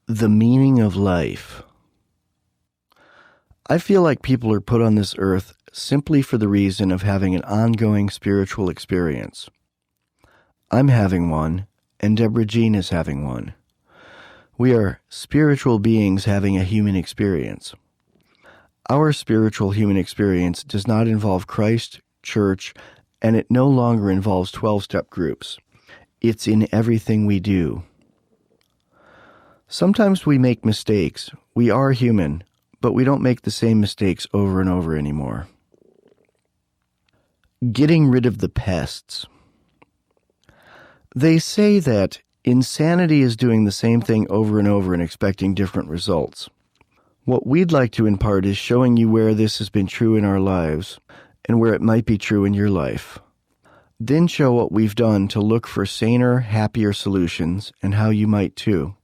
The meaning of life. I feel like people are put on this earth simply for the reason of having an ongoing spiritual experience. I'm having one, and Deborah Jean is having one. We are spiritual beings having a human experience. Our spiritual human experience does not involve Christ, church, and it no longer involves 12-step groups. It's in everything we do. Sometimes we make mistakes. We are human, but we don't make the same mistakes over and over anymore. Getting rid of the pests. They say that insanity is doing the same thing over and over and expecting different results. What we'd like to impart is showing you where this has been true in our lives and where it might be true in your life. Then show what we've done to look for saner, happier solutions and how you might too.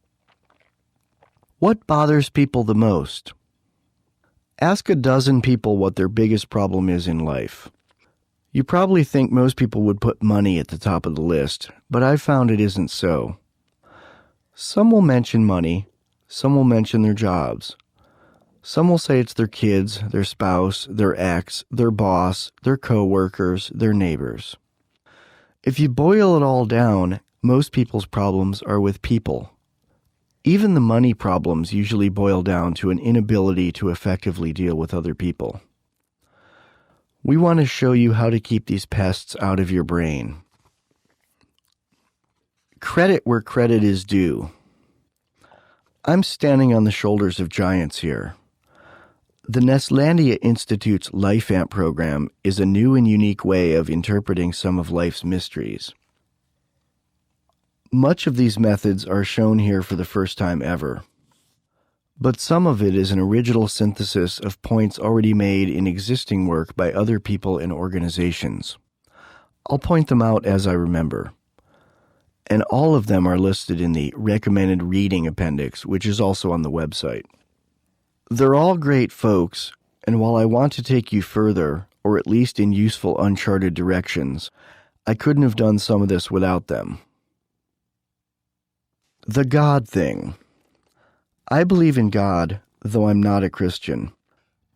What bothers people the most? Ask a dozen people what their biggest problem is in life. You probably think most people would put money at the top of the list, but I've found it isn't so. Some will mention money, some will mention their jobs. Some will say it's their kids, their spouse, their ex, their boss, their co-workers, their neighbors. If you boil it all down, most people's problems are with people. Even the money problems usually boil down to an inability to effectively deal with other people. We want to show you how to keep these pests out of your brain. Credit where credit is due. I'm standing on the shoulders of giants here. The Nestlandia Institute's LifeAmp program is a new and unique way of interpreting some of life's mysteries. Much of these methods are shown here for the first time ever, but some of it is an original synthesis of points already made in existing work by other people and organizations. I'll point them out as I remember, and all of them are listed in the recommended reading appendix, which is also on the website. They're all great folks, and while I want to take you further, or at least in useful uncharted directions, I couldn't have done some of this without them. The God thing. I believe in God, though I'm not a Christian,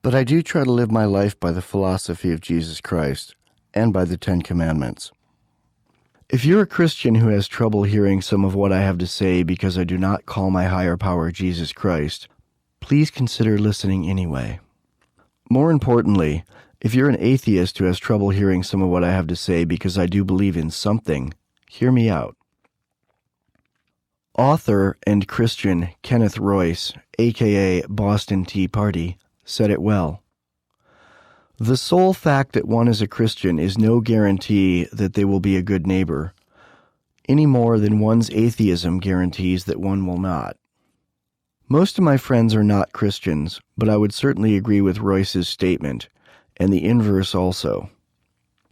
but I do try to live my life by the philosophy of Jesus Christ and by the 10 Commandments. If you're a Christian who has trouble hearing some of what I have to say because I do not call my higher power Jesus Christ, please consider listening anyway. More importantly, if you're an atheist who has trouble hearing some of what I have to say because I do believe in something, hear me out. Author and Christian Kenneth Royce, a.k.a. Boston Tea Party, said it well. The sole fact that one is a Christian is no guarantee that they will be a good neighbor, any more than one's atheism guarantees that one will not. Most of my friends are not Christians, but I would certainly agree with Royce's statement, and the inverse also.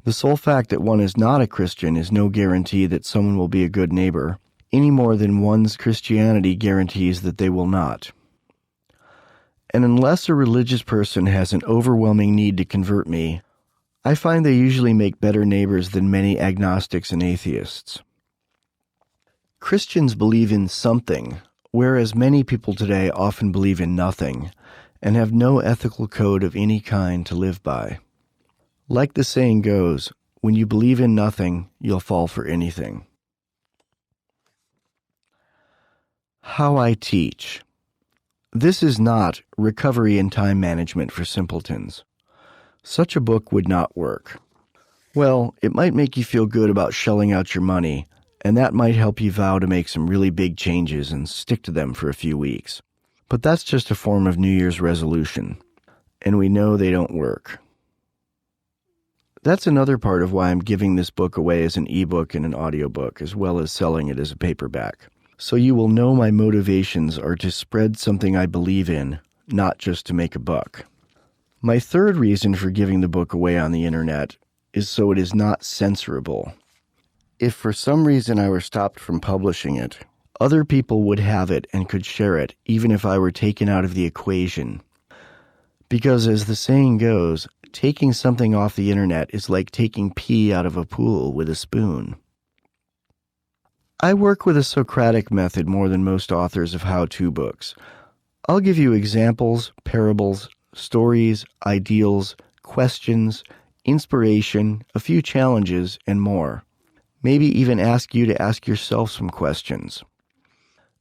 The sole fact that one is not a Christian is no guarantee that someone will be a good neighbor, any more than one's Christianity guarantees that they will not. And unless a religious person has an overwhelming need to convert me, I find they usually make better neighbors than many agnostics and atheists. Christians believe in something, whereas many people today often believe in nothing and have no ethical code of any kind to live by. Like the saying goes, when you believe in nothing, you'll fall for anything. How I teach. This is not Recovery and Time Management for Simpletons. Such a book would not work. Well, it might make you feel good about shelling out your money, and that might help you vow to make some really big changes and stick to them for a few weeks. But that's just a form of New Year's resolution, and we know they don't work. That's another part of why I'm giving this book away as an ebook and an audiobook, as well as selling it as a paperback. So you will know my motivations are to spread something I believe in, not just to make a buck. My third reason for giving the book away on the internet is so it is not censorable. If for some reason I were stopped from publishing it, other people would have it and could share it, even if I were taken out of the equation. Because as the saying goes, taking something off the internet is like taking pee out of a pool with a spoon. I work with a Socratic method more than most authors of how-to books. I'll give you examples, parables, stories, ideals, questions, inspiration, a few challenges, and more. Maybe even ask you to ask yourself some questions.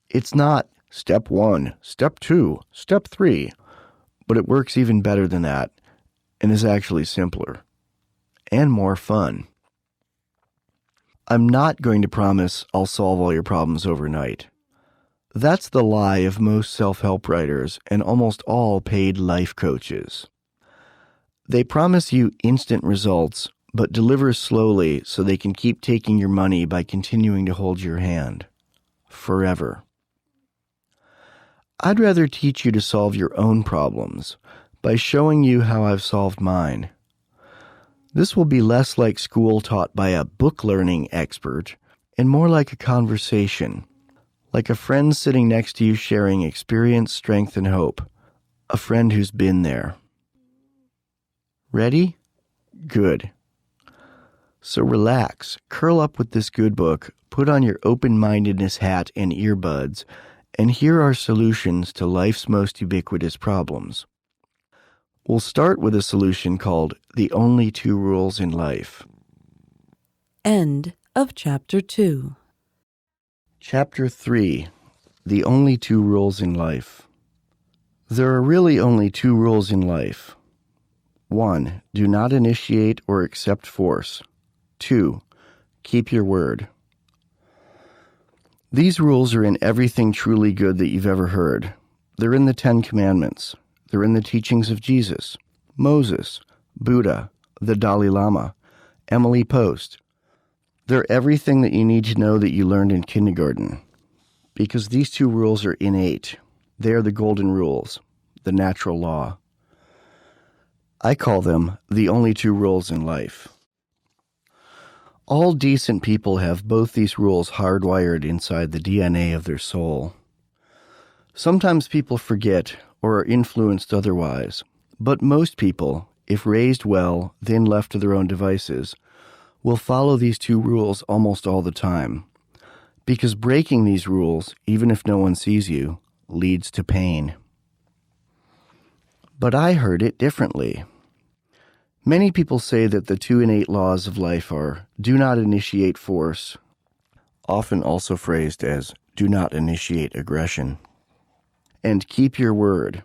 It's not step 1, step 2, step 3, but it works even better than that and is actually simpler and more fun. I'm not going to promise I'll solve all your problems overnight. That's the lie of most self-help writers and almost all paid life coaches. They promise you instant results, but deliver slowly so they can keep taking your money by continuing to hold your hand. Forever. I'd rather teach you to solve your own problems by showing you how I've solved mine. This will be less like school taught by a book-learning expert and more like a conversation, like a friend sitting next to you sharing experience, strength, and hope, a friend who's been there. Ready? Good. So relax, curl up with this good book, put on your open-mindedness hat and earbuds, and here are solutions to life's most ubiquitous problems. We'll start with a solution called The Only Two Rules in Life. End of Chapter 2. Chapter 3. The Only Two Rules in Life. There are really only two rules in life. 1. Do not initiate or accept force. 2. Keep your word. These rules are in everything truly good that you've ever heard. They're in the 10 Commandments. They're in the teachings of Jesus, Moses, Buddha, the Dalai Lama, Emily Post. They're everything that you need to know that you learned in kindergarten. Because these two rules are innate. They are the golden rules, the natural law. I call them the only two rules in life. All decent people have both these rules hardwired inside the DNA of their soul. Sometimes people forget or are influenced otherwise, but most people, if raised well, then left to their own devices, will follow these two rules almost all the time, because breaking these rules, even if no one sees you, leads to pain. But I heard it differently. Many people say that the two innate laws of life are, do not initiate force, often also phrased as, do not initiate aggression, and keep your word.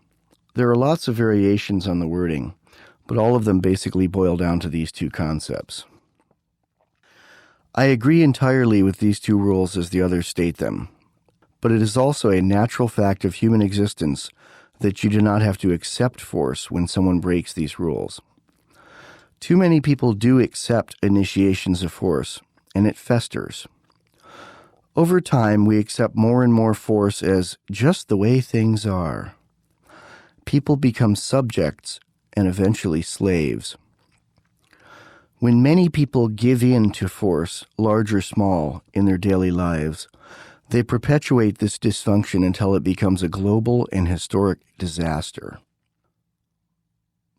There are lots of variations on the wording, but all of them basically boil down to these two concepts. I agree entirely with these two rules as the others state them, but it is also a natural fact of human existence that you do not have to accept force when someone breaks these rules. Too many people do accept initiations of force, and it festers. Over time, we accept more and more force as just the way things are. People become subjects and eventually slaves. When many people give in to force, large or small, in their daily lives, they perpetuate this dysfunction until it becomes a global and historic disaster.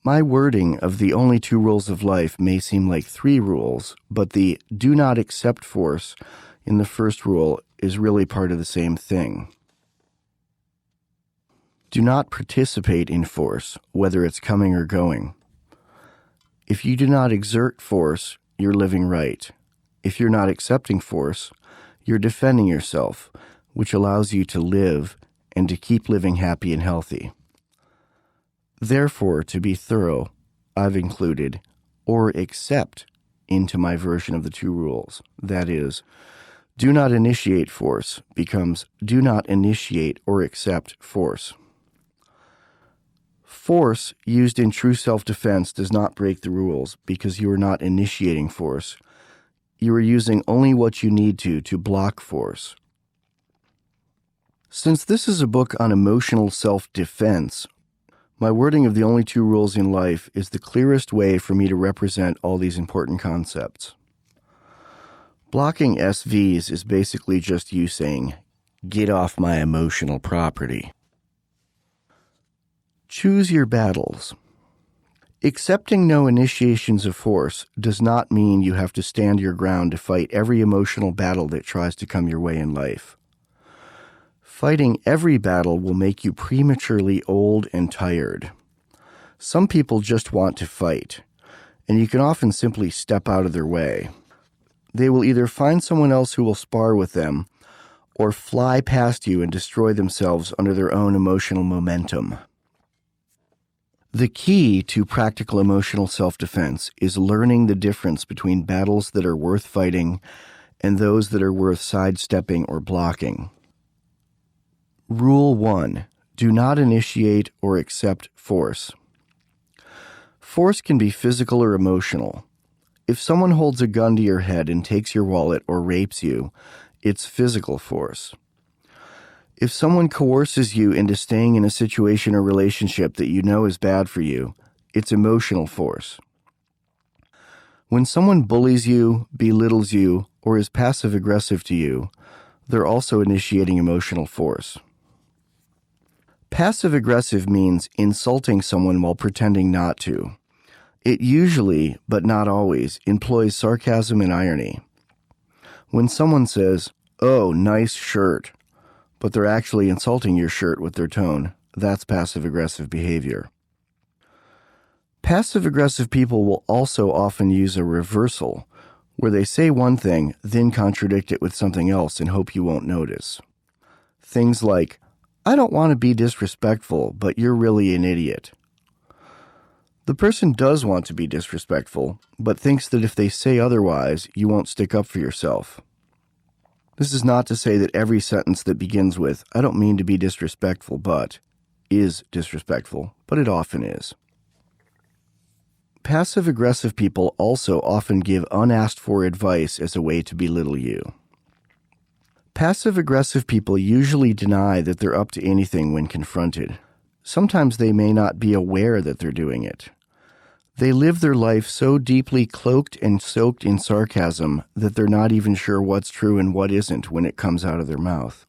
My wording of the only two rules of life may seem like 3 rules, but the do not accept force in the first rule is really part of the same thing. Do not participate in force, whether it's coming or going. If you do not exert force, you're living right. If you're not accepting force, you're defending yourself, which allows you to live and to keep living happy and healthy. Therefore, to be thorough, I've included, or accept, into my version of the 2 rules. That is, do not initiate force becomes do not initiate or accept force. Force used in true self-defense does not break the rules because you are not initiating force. You are using only what you need to block force. Since this is a book on emotional self-defense, my wording of the only 2 rules in life is the clearest way for me to represent all these important concepts. Blocking SVs is basically just you saying, get off my emotional property. Choose your battles. Accepting no initiations of force does not mean you have to stand your ground to fight every emotional battle that tries to come your way in life. Fighting every battle will make you prematurely old and tired. Some people just want to fight, and you can often simply step out of their way. They will either find someone else who will spar with them, or fly past you and destroy themselves under their own emotional momentum. The key to practical emotional self-defense is learning the difference between battles that are worth fighting and those that are worth sidestepping or blocking. Rule 1. Do not initiate or accept force. Force can be physical or emotional. If someone holds a gun to your head and takes your wallet or rapes you, it's physical force. If someone coerces you into staying in a situation or relationship that you know is bad for you, it's emotional force. When someone bullies you, belittles you, or is passive-aggressive to you, they're also initiating emotional force. Passive-aggressive means insulting someone while pretending not to. It usually, but not always, employs sarcasm and irony. When someone says, "Oh, nice shirt," but they're actually insulting your shirt with their tone, that's passive-aggressive behavior. Passive-aggressive people will also often use a reversal, where they say one thing, then contradict it with something else and hope you won't notice. Things like, "I don't want to be disrespectful, but you're really an idiot." The person does want to be disrespectful, but thinks that if they say otherwise, you won't stick up for yourself. This is not to say that every sentence that begins with, "I don't mean to be disrespectful, but," is disrespectful, but it often is. Passive-aggressive people also often give unasked-for advice as a way to belittle you. Passive-aggressive people usually deny that they're up to anything when confronted. Sometimes they may not be aware that they're doing it. They live their life so deeply cloaked and soaked in sarcasm that they're not even sure what's true and what isn't when it comes out of their mouth.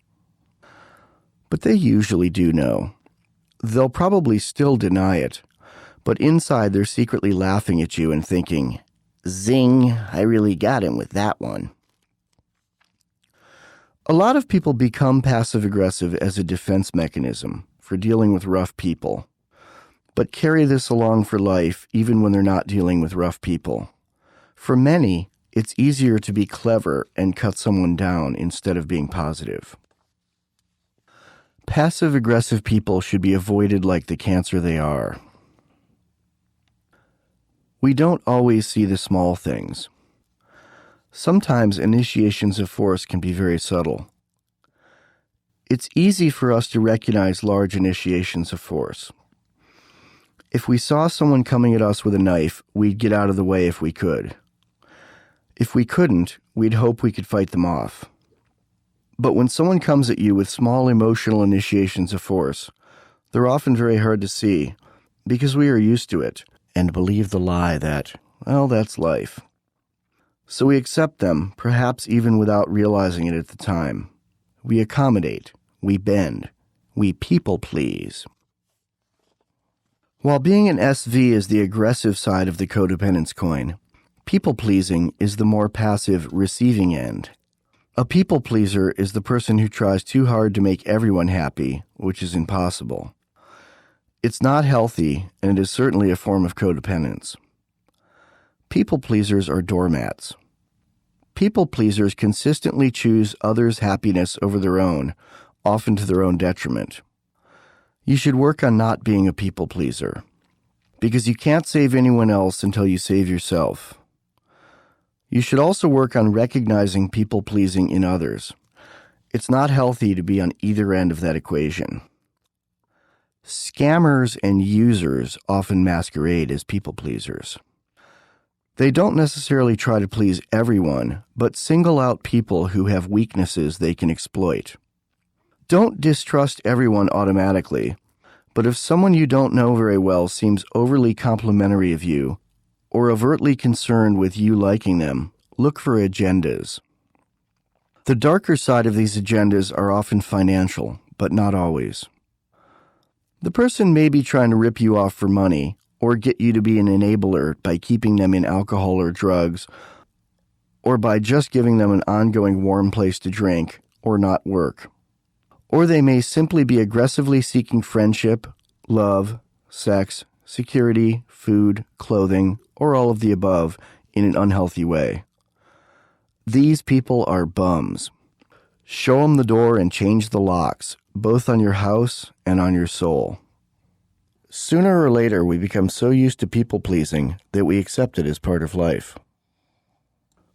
But they usually do know. They'll probably still deny it, but inside they're secretly laughing at you and thinking, "Zing, I really got him with that one." A lot of people become passive-aggressive as a defense mechanism for dealing with rough people, but carry this along for life even when they're not dealing with rough people. For many, it's easier to be clever and cut someone down instead of being positive. Passive-aggressive people should be avoided like the cancer they are. We don't always see the small things. Sometimes initiations of force can be very subtle. It's easy for us to recognize large initiations of force. If we saw someone coming at us with a knife, we'd get out of the way if we could. If we couldn't, we'd hope we could fight them off. But when someone comes at you with small emotional initiations of force, they're often very hard to see because we are used to it and believe the lie that, well, that's life. So we accept them, perhaps even without realizing it at the time. We accommodate, we bend, we people please. While being an SV is the aggressive side of the codependence coin, people-pleasing is the more passive receiving end. A people-pleaser is the person who tries too hard to make everyone happy, which is impossible. It's not healthy, and it is certainly a form of codependence. People-pleasers are doormats. People-pleasers consistently choose others' happiness over their own, often to their own detriment. You should work on not being a people-pleaser, because you can't save anyone else until you save yourself. You should also work on recognizing people-pleasing in others. It's not healthy to be on either end of that equation. Scammers and users often masquerade as people-pleasers. They don't necessarily try to please everyone, but single out people who have weaknesses they can exploit. Don't distrust everyone automatically, but if someone you don't know very well seems overly complimentary of you, or overtly concerned with you liking them, look for agendas. The darker side of these agendas are often financial, but not always. The person may be trying to rip you off for money, or get you to be an enabler by keeping them in alcohol or drugs, or by just giving them an ongoing warm place to drink, or not work. Or they may simply be aggressively seeking friendship, love, sex, security, food, clothing, or all of the above in an unhealthy way. These people are bums. Show them the door and change the locks, both on your house and on your soul. Sooner or later, we become so used to people-pleasing that we accept it as part of life.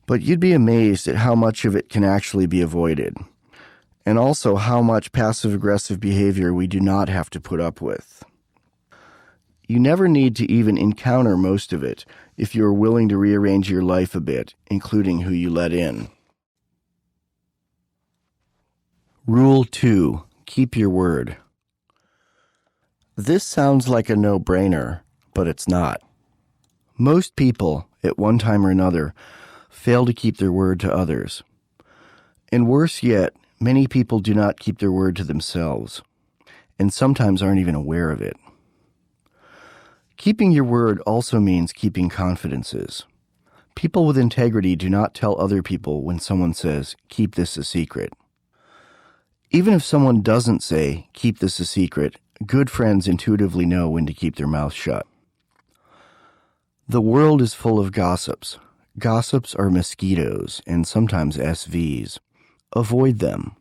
But you'd be amazed at how much of it can actually be avoided, and also how much passive-aggressive behavior we do not have to put up with. You never need to even encounter most of it if you are willing to rearrange your life a bit, including who you let in. Rule 2. Keep your word. This sounds like a no-brainer, but it's not. Most people, at one time or another, fail to keep their word to others. And worse yet, many people do not keep their word to themselves, and sometimes aren't even aware of it. Keeping your word also means keeping confidences. People with integrity do not tell other people when someone says, "Keep this a secret." Even if someone doesn't say, "Keep this a secret," good friends intuitively know when to keep their mouth shut. The world is full of gossips. Gossips are mosquitoes and sometimes SVs. Avoid them.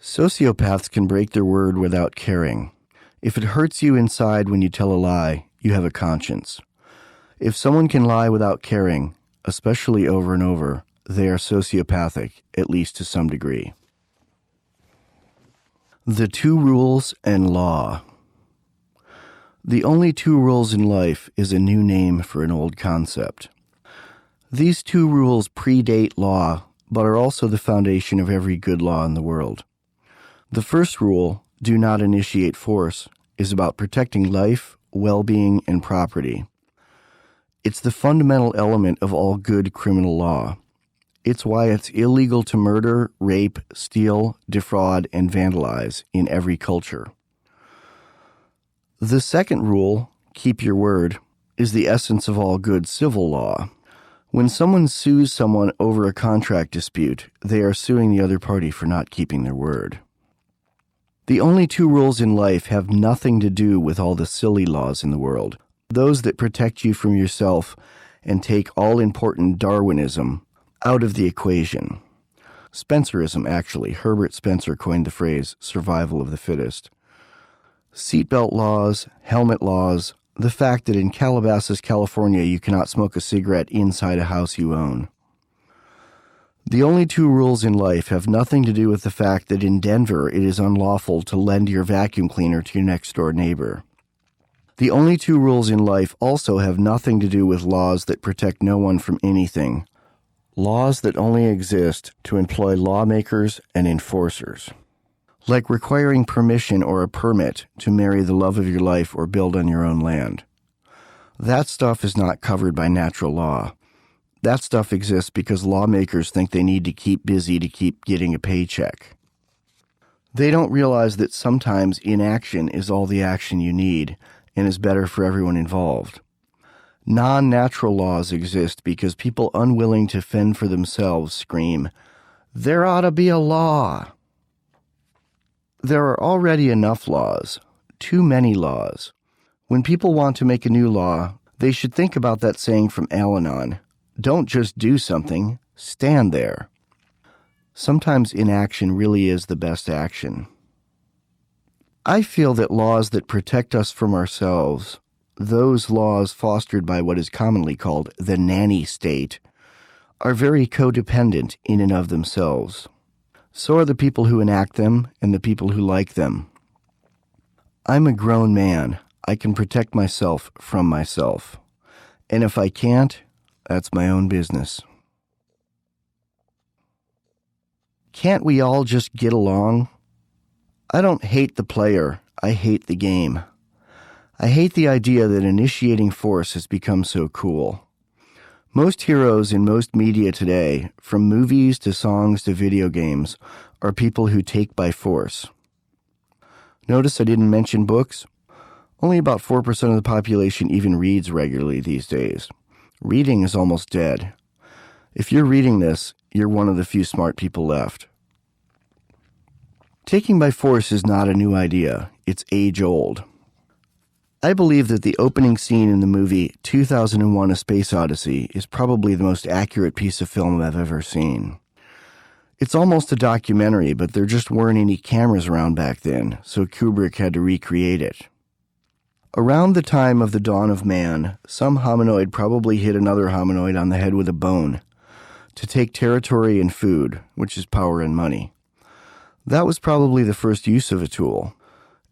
Sociopaths can break their word without caring. If it hurts you inside when you tell a lie, you have a conscience. If someone can lie without caring, especially over and over, they are sociopathic, at least to some degree. The 2 rules and law. The only 2 rules in life is a new name for an old concept. These 2 rules predate law, but are also the foundation of every good law in the world. The first rule, do not initiate force, is about protecting life, well-being, and property. It's the fundamental element of all good criminal law. It's why it's illegal to murder, rape, steal, defraud, and vandalize in every culture. The second rule, keep your word, is the essence of all good civil law. When someone sues someone over a contract dispute, they are suing the other party for not keeping their word. The only 2 rules in life have nothing to do with all the silly laws in the world, those that protect you from yourself and take all-important Darwinism out of the equation. Spencerism, actually. Herbert Spencer coined the phrase survival of the fittest. Seatbelt laws, helmet laws, the fact that in Calabasas, California, you cannot smoke a cigarette inside a house you own. The only 2 rules in life have nothing to do with the fact that in Denver it is unlawful to lend your vacuum cleaner to your next-door neighbor. The only 2 rules in life also have nothing to do with laws that protect no one from anything. Laws that only exist to employ lawmakers and enforcers. Like requiring permission or a permit to marry the love of your life or build on your own land. That stuff is not covered by natural law. That stuff exists because lawmakers think they need to keep busy to keep getting a paycheck. They don't realize that sometimes inaction is all the action you need and is better for everyone involved. Non-natural laws exist because people unwilling to fend for themselves scream, "There ought to be a law." There are already enough laws, too many laws. When people want to make a new law, they should think about that saying from Al-Anon, "Don't just do something, stand there." Sometimes inaction really is the best action. I feel that laws that protect us from ourselves, those laws fostered by what is commonly called the nanny state, are very codependent in and of themselves. So are the people who enact them and the people who like them. I'm a grown man. I can protect myself from myself. And if I can't, that's my own business. Can't we all just get along? I don't hate the player. I hate the game. I hate the idea that initiating force has become so cool. Most heroes in most media today, from movies to songs to video games, are people who take by force. Notice I didn't mention books? Only about 4% of the population even reads regularly these days. Reading is almost dead. If you're reading this, you're one of the few smart people left. Taking by force is not a new idea. It's age-old. I believe that the opening scene in the movie 2001: A Space Odyssey is probably the most accurate piece of film I've ever seen. It's almost a documentary, but there just weren't any cameras around back then, so Kubrick had to recreate it. Around the time of the dawn of man, some hominoid probably hit another hominoid on the head with a bone to take territory and food, which is power and money. That was probably the first use of a tool,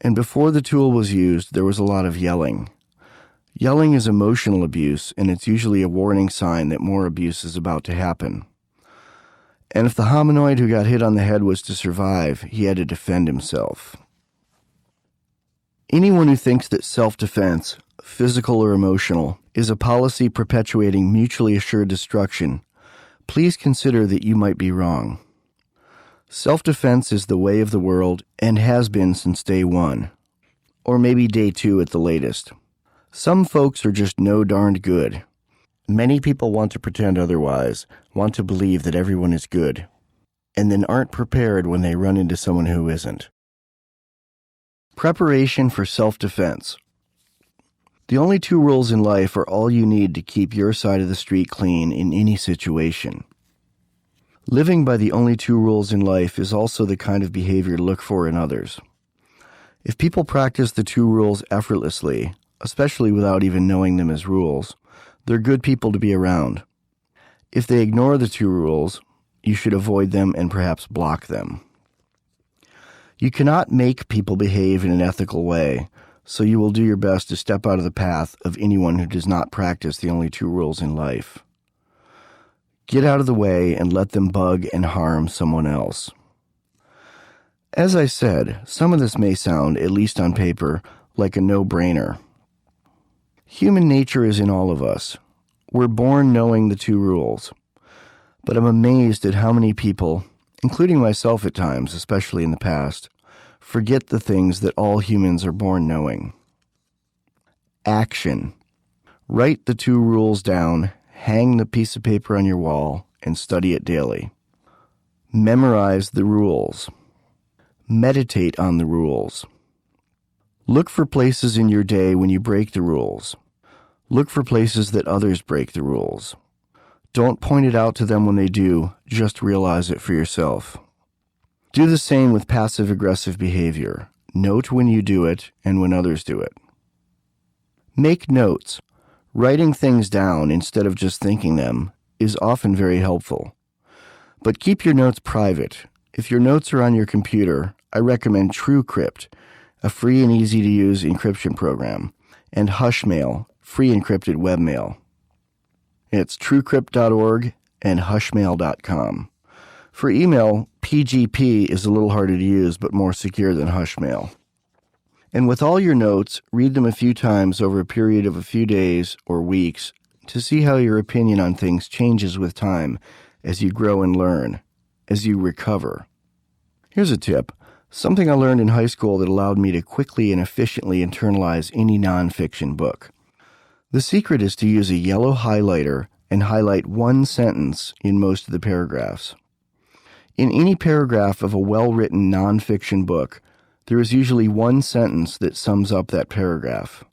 and before the tool was used, there was a lot of yelling. Yelling is emotional abuse, and it's usually a warning sign that more abuse is about to happen. And if the hominoid who got hit on the head was to survive, he had to defend himself. Anyone who thinks that self-defense, physical or emotional, is a policy perpetuating mutually assured destruction, please consider that you might be wrong. Self-defense is the way of the world and has been since day one, or maybe day 2 at the latest. Some folks are just no darned good. Many people want to pretend otherwise, want to believe that everyone is good, and then aren't prepared when they run into someone who isn't. Preparation for self-defense. The only 2 rules in life are all you need to keep your side of the street clean in any situation. Living by the only 2 rules in life is also the kind of behavior to look for in others. If people practice the 2 rules effortlessly, especially without even knowing them as rules, they're good people to be around. If they ignore the 2 rules, you should avoid them and perhaps block them. You cannot make people behave in an ethical way, so you will do your best to step out of the path of anyone who does not practice the only 2 rules in life. Get out of the way and let them bug and harm someone else. As I said, some of this may sound, at least on paper, like a no-brainer. Human nature is in all of us. We're born knowing the 2 rules. But I'm amazed at how many people, including myself at times, especially in the past, forget the things that all humans are born knowing. Action. Write the 2 rules down, hang the piece of paper on your wall, and study it daily. Memorize the rules. Meditate on the rules. Look for places in your day when you break the rules. Look for places that others break the rules. Don't point it out to them when they do, just realize it for yourself. Do the same with passive-aggressive behavior. Note when you do it and when others do it. Make notes. Writing things down instead of just thinking them is often very helpful. But keep your notes private. If your notes are on your computer, I recommend TrueCrypt, a free and easy-to-use encryption program, and Hushmail, free encrypted webmail. It's truecrypt.org and hushmail.com. For email, PGP is a little harder to use but more secure than Hushmail. And with all your notes, read them a few times over a period of a few days or weeks to see how your opinion on things changes with time as you grow and learn, as you recover. Here's a tip, something I learned in high school that allowed me to quickly and efficiently internalize any nonfiction book. The secret is to use a yellow highlighter and highlight 1 sentence in most of the paragraphs. In any paragraph of a well-written nonfiction book, there is usually 1 sentence that sums up that paragraph.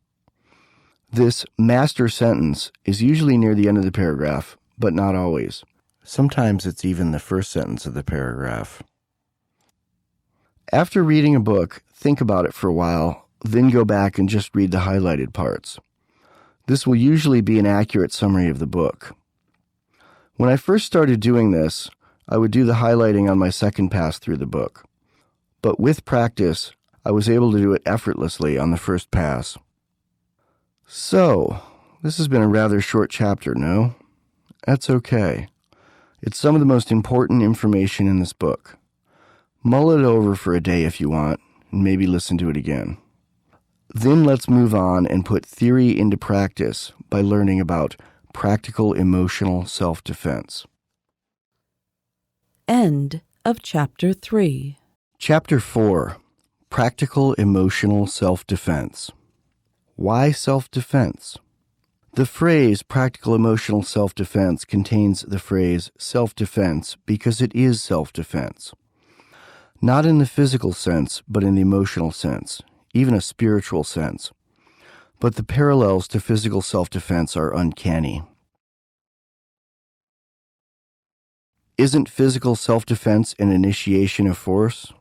This master sentence is usually near the end of the paragraph, but not always. Sometimes it's even the first sentence of the paragraph. After reading a book, think about it for a while, then go back and just read the highlighted parts. This will usually be an accurate summary of the book. When I first started doing this, I would do the highlighting on my second pass through the book. But with practice, I was able to do it effortlessly on the first pass. So, this has been a rather short chapter, no? That's okay. It's some of the most important information in this book. Mull it over for a day if you want, and maybe listen to it again. Then let's move on and put theory into practice by learning about practical emotional self-defense. End of Chapter 3. Chapter 4. Practical Emotional Self-Defense. Why self-defense? The phrase practical emotional self-defense contains the phrase self-defense because it is self-defense. Not in the physical sense, but in the emotional sense, even a spiritual sense. But the parallels to physical self-defense are uncanny. Isn't physical self-defense an initiation of force?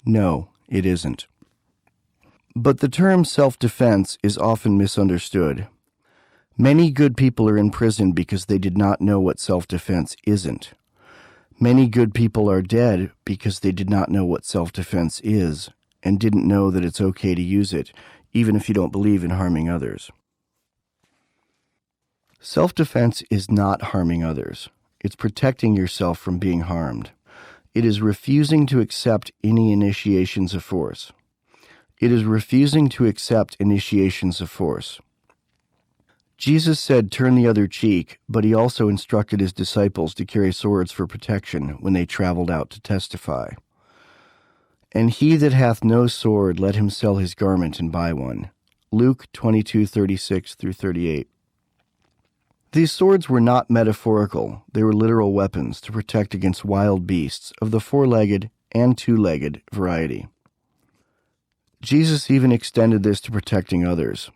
No, it isn't. But the term self-defense is often misunderstood. Many good people are in prison because they did not know what self-defense isn't. Many good people are dead because they did not know what self-defense is and didn't know that it's okay to use it, even if you don't believe in harming others. Self-defense is not harming others. It's protecting yourself from being harmed. It is refusing to accept any initiations of force. It is refusing to accept initiations of force. Jesus said, "Turn the other cheek," but he also instructed his disciples to carry swords for protection when they traveled out to testify. "And he that hath no sword, let him sell his garment and buy one." Luke 22:36-38. These swords were not metaphorical. They were literal weapons to protect against wild beasts of the four-legged and two-legged variety. Jesus even extended this to protecting others.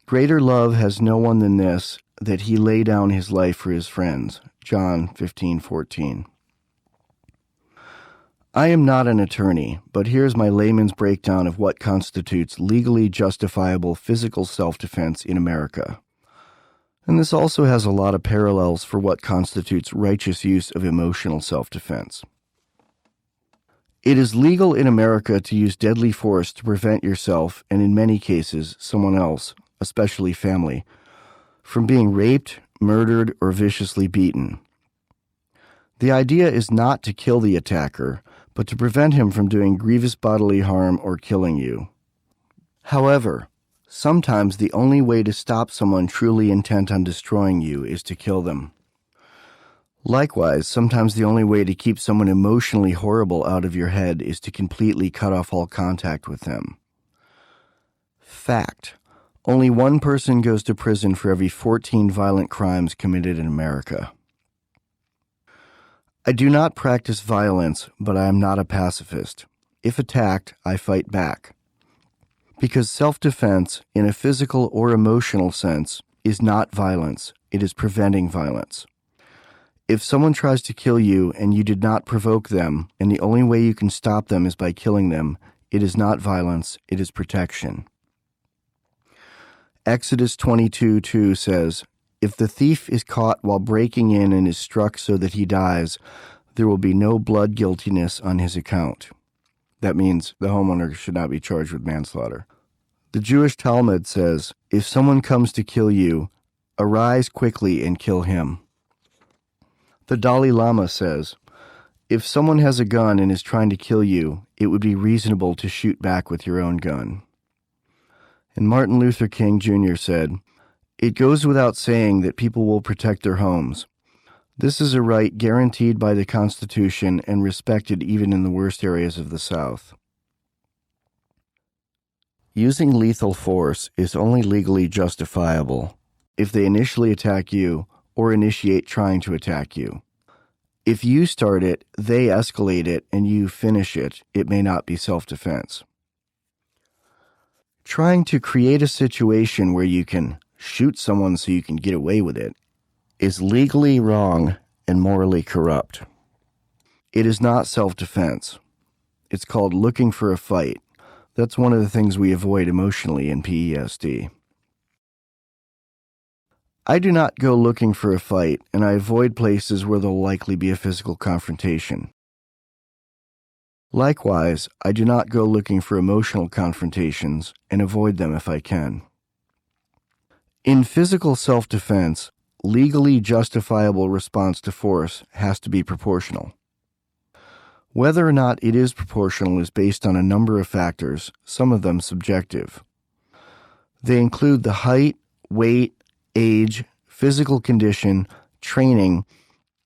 "Greater love has no one than this, that he lay down his life for his friends." John 15:14. I am not an attorney, but here's my layman's breakdown of what constitutes legally justifiable physical self-defense in America. And this also has a lot of parallels for what constitutes righteous use of emotional self-defense. It is legal in America to use deadly force to prevent yourself, and in many cases, someone else, especially family, from being raped, murdered, or viciously beaten. The idea is not to kill the attacker, but to prevent him from doing grievous bodily harm or killing you. However, sometimes the only way to stop someone truly intent on destroying you is to kill them. Likewise, sometimes the only way to keep someone emotionally horrible out of your head is to completely cut off all contact with them. Fact: only one person goes to prison for every 14 violent crimes committed in America. I do not practice violence, but I am not a pacifist. If attacked, I fight back. Because self-defense, in a physical or emotional sense, is not violence. It is preventing violence. If someone tries to kill you and you did not provoke them, and the only way you can stop them is by killing them, it is not violence, it is protection. Exodus 22:2 says, "If the thief is caught while breaking in and is struck so that he dies, there will be no blood guiltiness on his account." That means the homeowner should not be charged with manslaughter. The Jewish Talmud says, "If someone comes to kill you, arise quickly and kill him." The Dalai Lama says, "If someone has a gun and is trying to kill you, it would be reasonable to shoot back with your own gun." And Martin Luther King Jr. said, "It goes without saying that people will protect their homes. This is a right guaranteed by the Constitution and respected even in the worst areas of the South." Using lethal force is only legally justifiable if they initially attack you or initiate trying to attack you. If you start it, they escalate it, and you finish it, it may not be self-defense. Trying to create a situation where you can shoot someone so you can get away with it is legally wrong and morally corrupt. It is not self-defense. It's called looking for a fight. That's one of the things we avoid emotionally in PESD. I do not go looking for a fight, and I avoid places where there will likely be a physical confrontation. Likewise, I do not go looking for emotional confrontations and avoid them if I can. In physical self-defense, legally justifiable response to force has to be proportional. Whether or not it is proportional is based on a number of factors, some of them subjective. They include the height, weight, age, physical condition, training,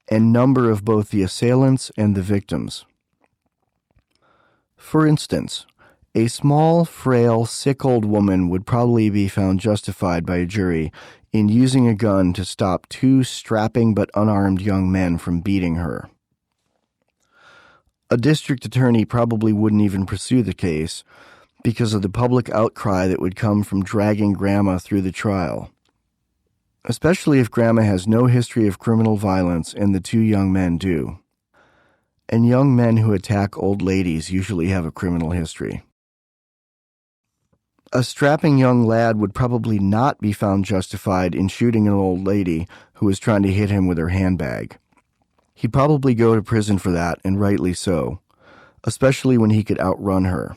and number of both the assailants and the victims. For instance, a small, frail, sick old woman would probably be found justified by a jury in using a gun to stop two strapping but unarmed young men from beating her. A district attorney probably wouldn't even pursue the case because of the public outcry that would come from dragging Grandma through the trial, especially if Grandma has no history of criminal violence and the two young men do. And young men who attack old ladies usually have a criminal history. A strapping young lad would probably not be found justified in shooting an old lady who was trying to hit him with her handbag. He'd probably go to prison for that, and rightly so, especially when he could outrun her.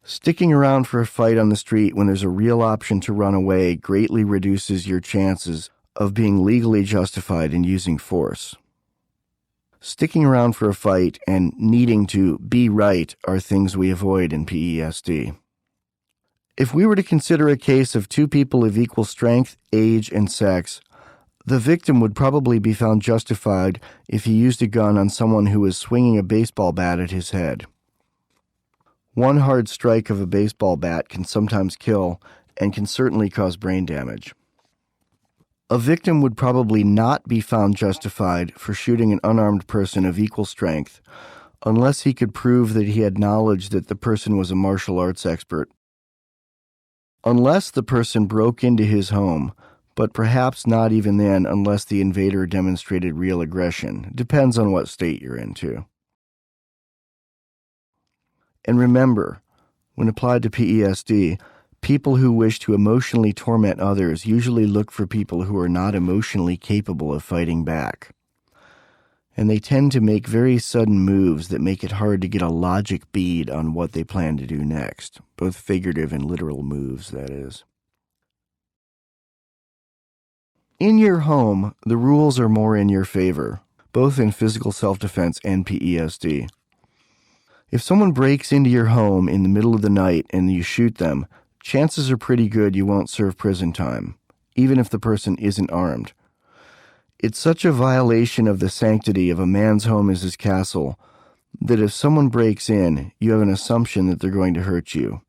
Sticking around for a fight on the street when there's a real option to run away greatly reduces your chances of being legally justified in using force. Sticking around for a fight and needing to be right are things we avoid in PESD. If we were to consider a case of two people of equal strength, age, and sex, the victim would probably be found justified if he used a gun on someone who was swinging a baseball bat at his head. One hard strike of a baseball bat can sometimes kill and can certainly cause brain damage. A victim would probably not be found justified for shooting an unarmed person of equal strength unless he could prove that he had knowledge that the person was a martial arts expert. Unless the person broke into his home, but perhaps not even then unless the invader demonstrated real aggression. Depends on what state you're into. And remember, when applied to PESD, people who wish to emotionally torment others usually look for people who are not emotionally capable of fighting back. And they tend to make very sudden moves that make it hard to get a logic bead on what they plan to do next, both figurative and literal moves, that is. In your home, the rules are more in your favor, both in physical self-defense and PESD. If someone breaks into your home in the middle of the night and you shoot them, chances are pretty good you won't serve prison time, even if the person isn't armed. It's such a violation of the sanctity of a man's home as his castle that if someone breaks in, you have an assumption that they're going to hurt you.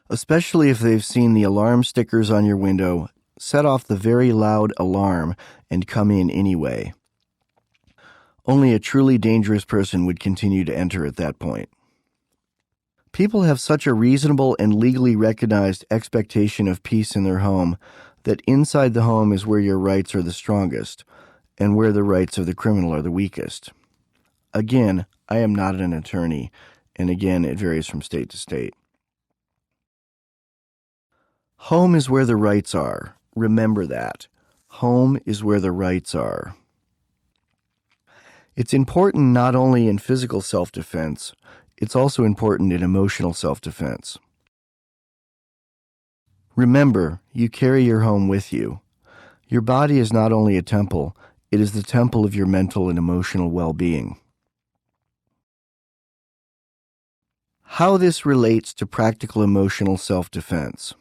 Especially if they've seen the alarm stickers on your window, set off the very loud alarm, and come in anyway. Only a truly dangerous person would continue to enter at that point. People have such a reasonable and legally recognized expectation of peace in their home that inside the home is where your rights are the strongest and where the rights of the criminal are the weakest. Again, I am not an attorney, and again, it varies from state to state. Home is where the rights are. Remember that. Home is where the rights are. It's important not only in physical self-defense, it's also important in emotional self-defense. Remember, you carry your home with you. Your body is not only a temple, it is the temple of your mental and emotional well-being. How this relates to practical emotional self-defense.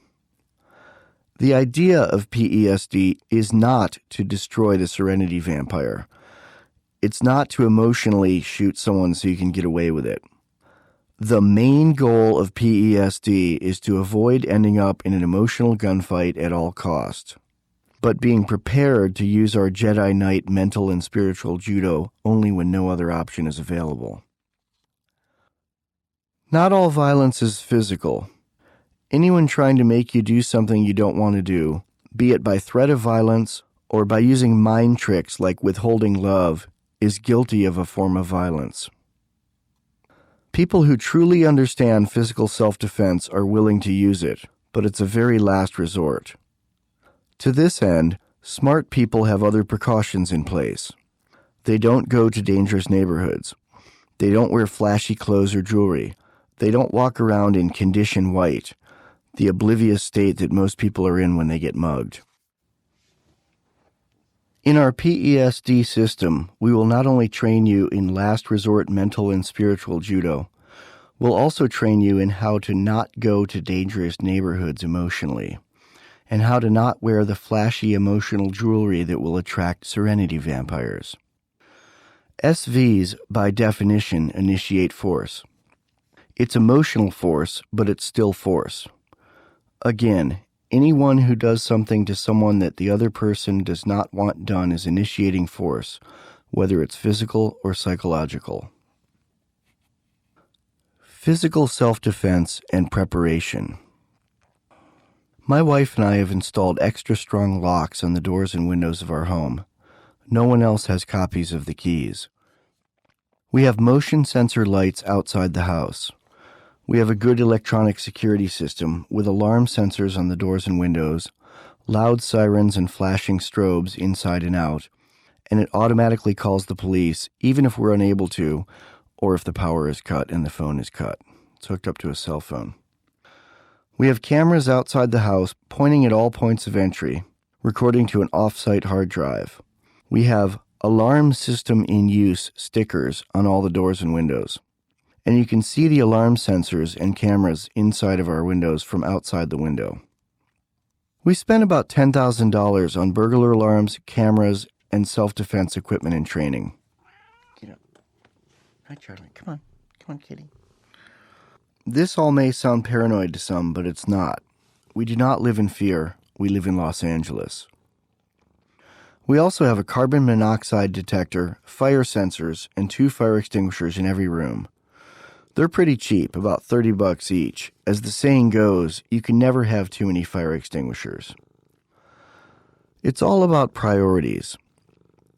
The idea of PESD is not to destroy the serenity vampire. It's not to emotionally shoot someone so you can get away with it. The main goal of PESD is to avoid ending up in an emotional gunfight at all costs, but being prepared to use our Jedi Knight mental and spiritual judo only when no other option is available. Not all violence is physical. Anyone trying to make you do something you don't want to do, be it by threat of violence or by using mind tricks like withholding love, is guilty of a form of violence. People who truly understand physical self-defense are willing to use it, but it's a very last resort. To this end, smart people have other precautions in place. They don't go to dangerous neighborhoods. They don't wear flashy clothes or jewelry. They don't walk around in condition white, the oblivious state that most people are in when they get mugged. In our PESD system, we will not only train you in last resort mental and spiritual judo, we'll also train you in how to not go to dangerous neighborhoods emotionally, and how to not wear the flashy emotional jewelry that will attract serenity vampires. SVs, by definition, initiate force. It's emotional force, but it's still force. Again, anyone who does something to someone that the other person does not want done is initiating force, whether it's physical or psychological. Physical self-defense and preparation. My wife and I have installed extra strong locks on the doors and windows of our home. No one else has copies of the keys. We have motion sensor lights outside the house. We have a good electronic security system with alarm sensors on the doors and windows, loud sirens and flashing strobes inside and out, and it automatically calls the police even if we're unable to, or if the power is cut and the phone is cut. It's hooked up to a cell phone. We have cameras outside the house pointing at all points of entry, recording to an off-site hard drive. We have alarm system in use stickers on all the doors and windows. And you can see the alarm sensors and cameras inside of our windows from outside the window. We spent about $10,000 on burglar alarms, cameras, and self-defense equipment and training. Get up. Hi, Charlie. Come on. Come on, kitty. This all may sound paranoid to some, but it's not. We do not live in fear. We live in Los Angeles. We also have a carbon monoxide detector, fire sensors, and 2 fire extinguishers in every room. They're pretty cheap, about $30 each. As the saying goes, you can never have too many fire extinguishers. It's all about priorities.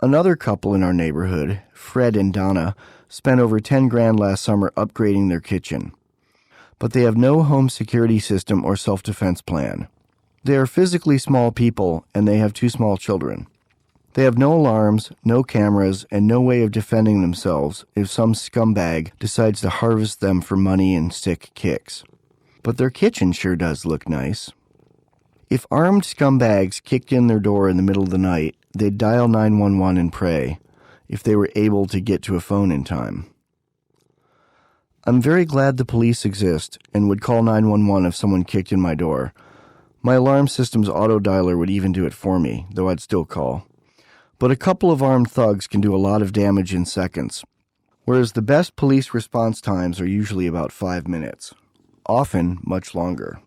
Another couple in our neighborhood, Fred and Donna, spent over $10,000 last summer upgrading their kitchen. But they have no home security system or self-defense plan. They are physically small people, and they have 2 small children. They have no alarms, no cameras, and no way of defending themselves if some scumbag decides to harvest them for money and sick kicks. But their kitchen sure does look nice. If armed scumbags kicked in their door in the middle of the night, they'd dial 911 and pray, if they were able to get to a phone in time. I'm very glad the police exist and would call 911 if someone kicked in my door. My alarm system's auto dialer would even do it for me, though I'd still call. But a couple of armed thugs can do a lot of damage in seconds, whereas the best police response times are usually about 5 minutes, often much longer.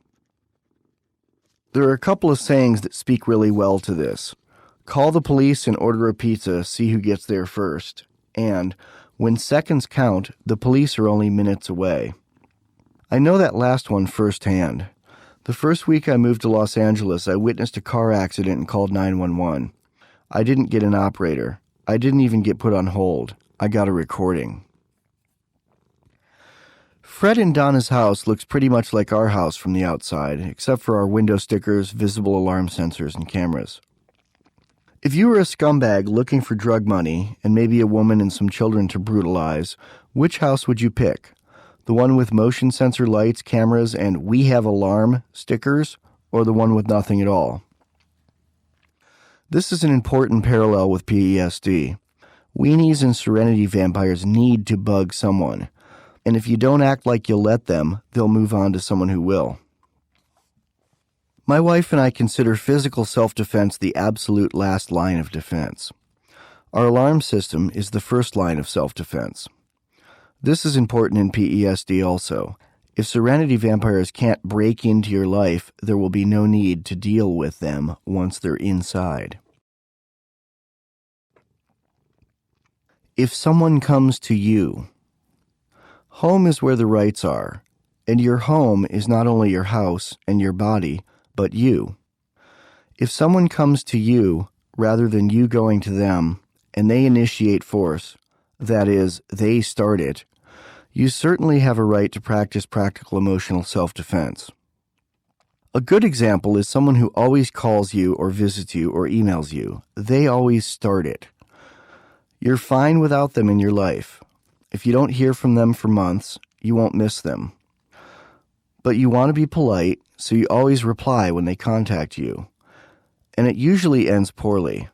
There are a couple of sayings that speak really well to this. Call the police and order a pizza, see who gets there first, and when seconds count, the police are only minutes away. I know that last one firsthand. The first week I moved to Los Angeles, I witnessed a car accident and called 911. I didn't get an operator. I didn't even get put on hold. I got a recording. Fred and Donna's house looks pretty much like our house from the outside, except for our window stickers, visible alarm sensors, and cameras. If you were a scumbag looking for drug money and maybe a woman and some children to brutalize, which house would you pick? The one with motion sensor lights, cameras, and "we have alarm" stickers, or the one with nothing at all? This is an important parallel with PESD. Weenies and serenity vampires need to bug someone, and if you don't act like you'll let them, they'll move on to someone who will. My wife and I consider physical self-defense the absolute last line of defense. Our alarm system is the first line of self-defense. This is important in PESD also. If serenity vampires can't break into your life, there will be no need to deal with them once they're inside. If someone comes to you, home is where the rights are, and your home is not only your house and your body, but you. If someone comes to you rather than you going to them, and they initiate force, that is, they start it, you certainly have a right to practice practical emotional self-defense. A good example is someone who always calls you or visits you or emails you. They always start it. You're fine without them in your life. If you don't hear from them for months, you won't miss them. But you want to be polite, so you always reply when they contact you. And it usually ends poorly.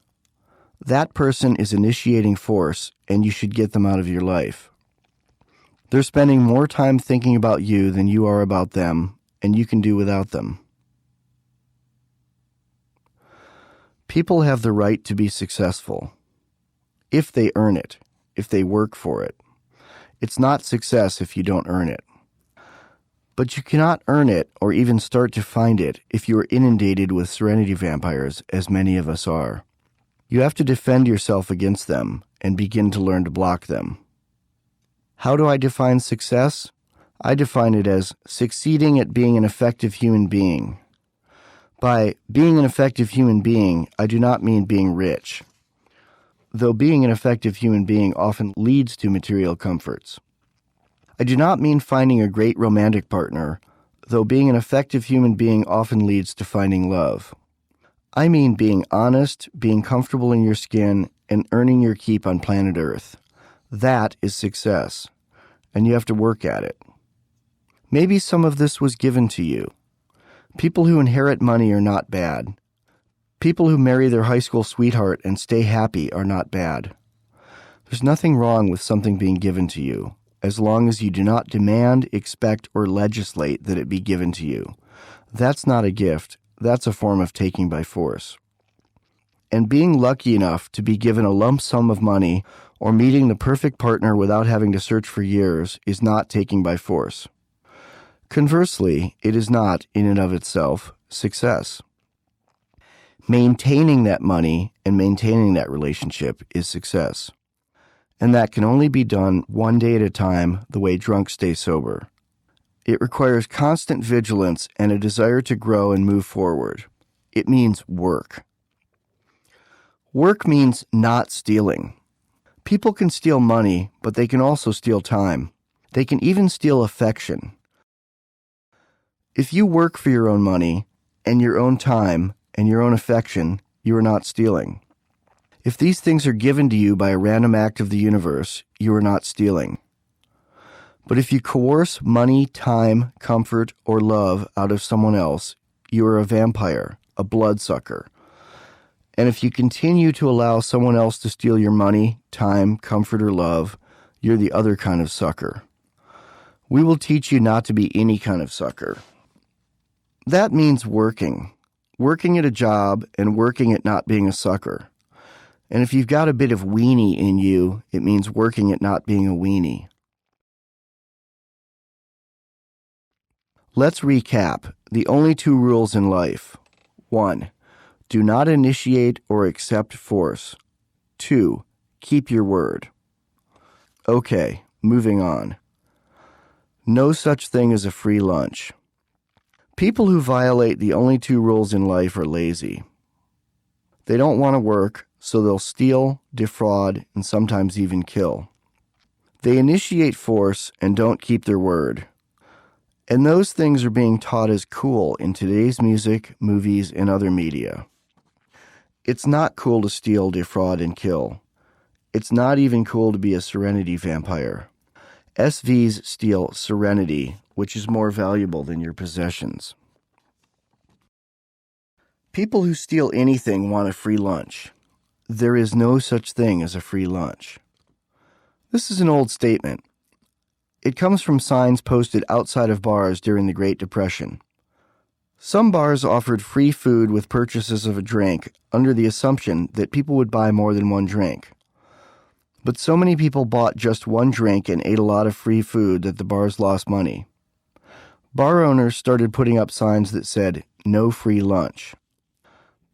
That person is initiating force, and you should get them out of your life. They're spending more time thinking about you than you are about them, and you can do without them. People have the right to be successful. If they earn it, if they work for it. It's not success if you don't earn it. But you cannot earn it or even start to find it if you are inundated with serenity vampires, as many of us are. You have to defend yourself against them and begin to learn to block them. How do I define success? I define it as succeeding at being an effective human being. By being an effective human being, I do not mean being rich, though being an effective human being often leads to material comforts. I do not mean finding a great romantic partner, though being an effective human being often leads to finding love. I mean being honest, being comfortable in your skin, and earning your keep on planet Earth. That is success, and you have to work at it. Maybe some of this was given to you. People who inherit money are not bad. People who marry their high school sweetheart and stay happy are not bad. There's nothing wrong with something being given to you, as long as you do not demand, expect, or legislate that it be given to you. That's not a gift. That's a form of taking by force. And being lucky enough to be given a lump sum of money or meeting the perfect partner without having to search for years is not taking by force. Conversely, it is not, in and of itself, success. Maintaining that money and maintaining that relationship is success. And that can only be done one day at a time, the way drunks stay sober. It requires constant vigilance and a desire to grow and move forward. It means work. Work means not stealing. People can steal money, but they can also steal time. They can even steal affection. If you work for your own money and your own time and your own affection, you are not stealing. If these things are given to you by a random act of the universe, you are not stealing. But if you coerce money, time, comfort, or love out of someone else, you are a vampire, a bloodsucker. And if you continue to allow someone else to steal your money, time, comfort, or love, you're the other kind of sucker. We will teach you not to be any kind of sucker. That means working at a job and working at not being a sucker. And if you've got a bit of weenie in you, it means working at not being a weenie. Let's recap the only two rules in life. 1. Do not initiate or accept force. 2. Keep your word. Okay, moving on. No such thing as a free lunch. People who violate the only two rules in life are lazy. They don't want to work, so they'll steal, defraud, and sometimes even kill. They initiate force and don't keep their word. And those things are being taught as cool in today's music, movies, and other media. It's not cool to steal, defraud, and kill. It's not even cool to be a serenity vampire. SVs steal serenity, which is more valuable than your possessions. People who steal anything want a free lunch. There is no such thing as a free lunch. This is an old statement. It comes from signs posted outside of bars during the Great Depression. Some bars offered free food with purchases of a drink under the assumption that people would buy more than one drink. But so many people bought just one drink and ate a lot of free food that the bars lost money. Bar owners started putting up signs that said, "No free lunch."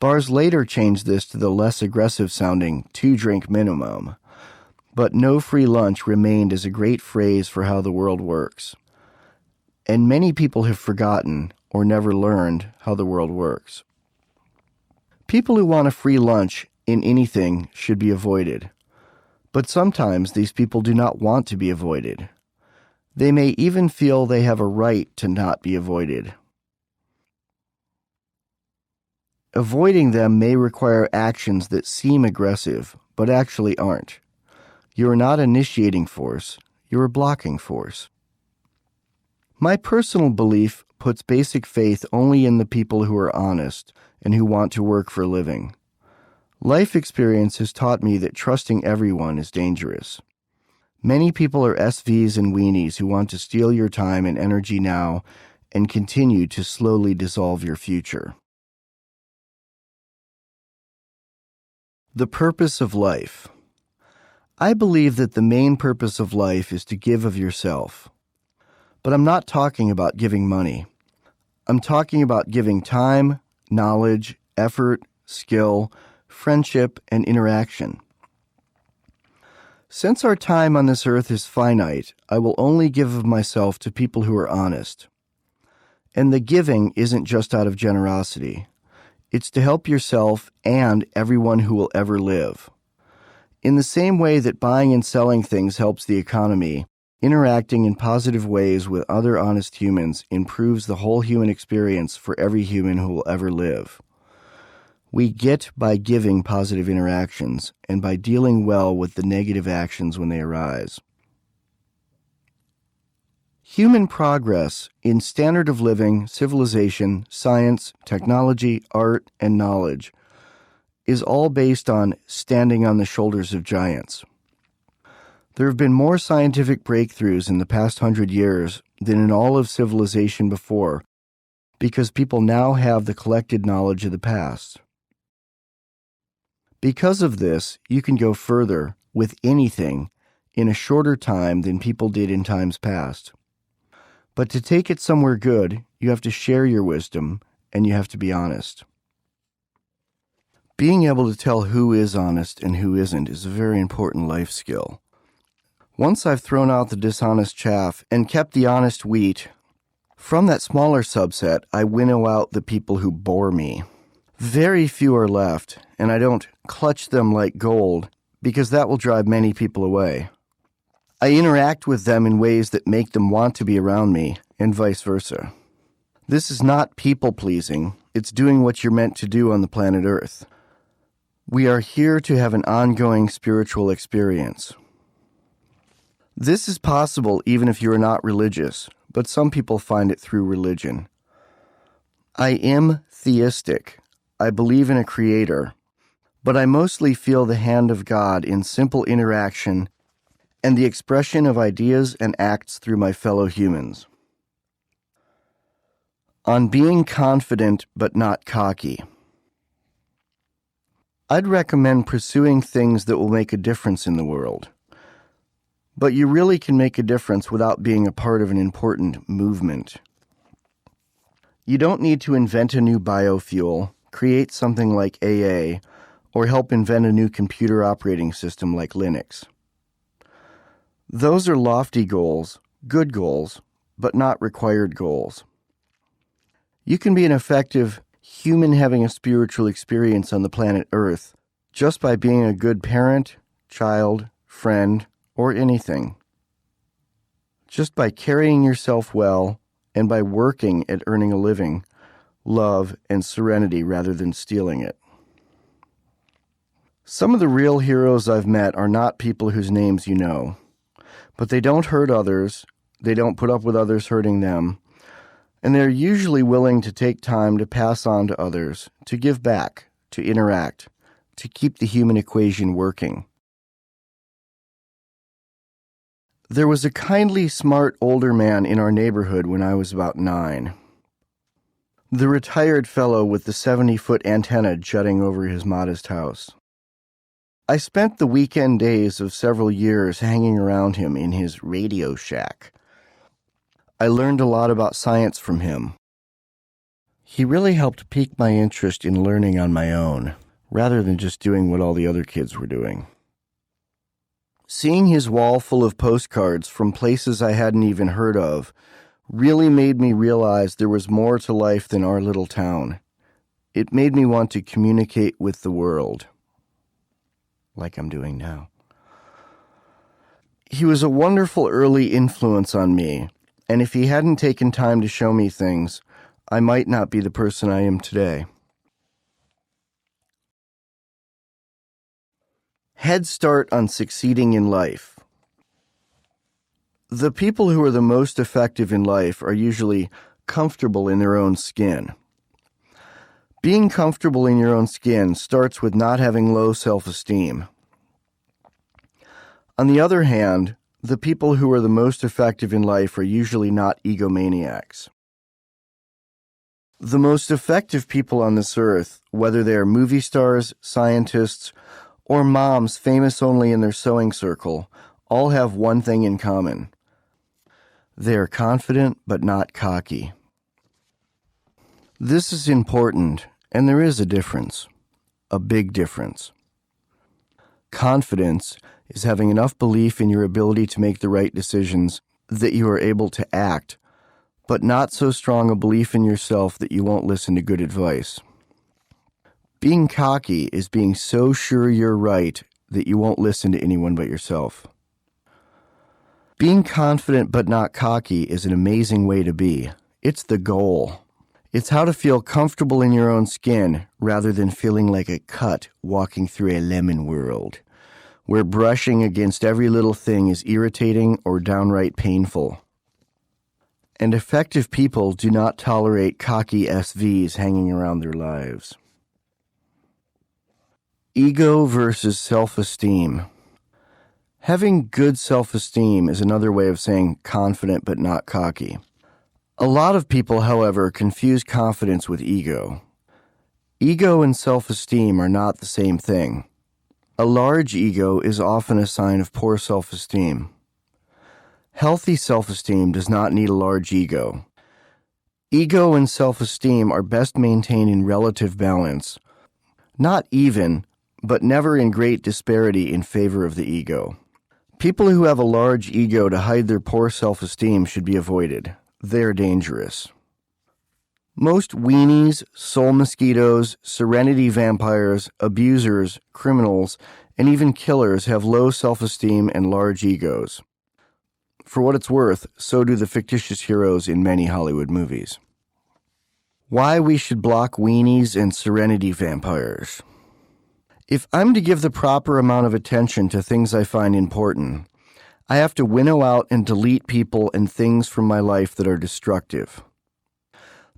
Bars later changed this to the less aggressive-sounding 2-drink minimum. But "no free lunch" remained as a great phrase for how the world works. And many people have forgotten or never learned how the world works. People who want a free lunch in anything should be avoided. But sometimes these people do not want to be avoided. They may even feel they have a right to not be avoided. Avoiding them may require actions that seem aggressive, but actually aren't. You are not initiating force, you are blocking force. My personal belief puts basic faith only in the people who are honest and who want to work for a living. Life experience has taught me that trusting everyone is dangerous. Many people are SVs and weenies who want to steal your time and energy now and continue to slowly dissolve your future. The purpose of life. I believe that the main purpose of life is to give of yourself. But I'm not talking about giving money. I'm talking about giving time, knowledge, effort, skill, friendship, and interaction. Since our time on this earth is finite, I will only give of myself to people who are honest. And the giving isn't just out of generosity. It's to help yourself and everyone who will ever live. In the same way that buying and selling things helps the economy, Interacting in positive ways with other honest humans improves the whole human experience for every human who will ever live. We get by giving positive interactions and by dealing well with the negative actions when they arise. Human progress in standard of living, civilization, science, technology, art, and knowledge is all based on standing on the shoulders of giants. There have been more scientific breakthroughs in the past 100 years than in all of civilization before, because people now have the collected knowledge of the past. Because of this, you can go further with anything in a shorter time than people did in times past. But to take it somewhere good, you have to share your wisdom, and you have to be honest. Being able to tell who is honest and who isn't is a very important life skill. Once I've thrown out the dishonest chaff and kept the honest wheat, from that smaller subset, I winnow out the people who bore me. Very few are left, and I don't clutch them like gold, because that will drive many people away. I interact with them in ways that make them want to be around me, and vice versa. This is not people-pleasing, it's doing what you're meant to do on the planet Earth. We are here to have an ongoing spiritual experience. This is possible even if you are not religious, but some people find it through religion. I am theistic. I believe in a creator, but I mostly feel the hand of God in simple interaction and the expression of ideas and acts through my fellow humans. On being confident but not cocky. I'd recommend pursuing things that will make a difference in the world. But you really can make a difference without being a part of an important movement. You don't need to invent a new biofuel, create something like AA, or help invent a new computer operating system like Linux. Those are lofty goals, good goals, but not required goals. You can be an effective human having a spiritual experience on the planet Earth just by being a good parent, child, friend, or anything. Just by carrying yourself well and by working at earning a living, love, and serenity rather than stealing it. Some of the real heroes I've met are not people whose names you know, but they don't hurt others, they don't put up with others hurting them, and they're usually willing to take time to pass on to others, to give back, to interact, to keep the human equation working. There was a kindly, smart older man in our neighborhood when I was about 9. The retired fellow with the 70-foot antenna jutting over his modest house. I spent the weekend days of several years hanging around him in his radio shack. I learned a lot about science from him. He really helped pique my interest in learning on my own, rather than just doing what all the other kids were doing. Seeing his wall full of postcards from places I hadn't even heard of really made me realize there was more to life than our little town. It made me want to communicate with the world, like I'm doing now. He was a wonderful early influence on me, and if he hadn't taken time to show me things, I might not be the person I am today. Head start on succeeding in life. The people who are the most effective in life are usually comfortable in their own skin. Being comfortable in your own skin starts with not having low self-esteem. On the other hand, the people who are the most effective in life are usually not egomaniacs. The most effective people on this earth, whether they are movie stars, scientists, or moms famous only in their sewing circle, all have one thing in common. They are confident but not cocky. This is important, and there is a difference, a big difference. Confidence is having enough belief in your ability to make the right decisions that you are able to act, but not so strong a belief in yourself that you won't listen to good advice. Being cocky is being so sure you're right that you won't listen to anyone but yourself. Being confident but not cocky is an amazing way to be. It's the goal. It's how to feel comfortable in your own skin rather than feeling like a cut walking through a lemon world, where brushing against every little thing is irritating or downright painful. And effective people do not tolerate cocky SVs hanging around their lives. Ego versus self-esteem. Having good self-esteem is another way of saying confident but not cocky. A lot of people, however, confuse confidence with ego. Ego and self-esteem are not the same thing. A large ego is often a sign of poor self-esteem. Healthy self-esteem does not need a large ego. Ego and self-esteem are best maintained in relative balance, not even, but never in great disparity in favor of the ego. People who have a large ego to hide their poor self-esteem should be avoided. They're dangerous. Most weenies, soul mosquitoes, serenity vampires, abusers, criminals, and even killers have low self-esteem and large egos. For what it's worth, so do the fictitious heroes in many Hollywood movies. Why we should block weenies and serenity vampires. If I'm to give the proper amount of attention to things I find important, I have to winnow out and delete people and things from my life that are destructive.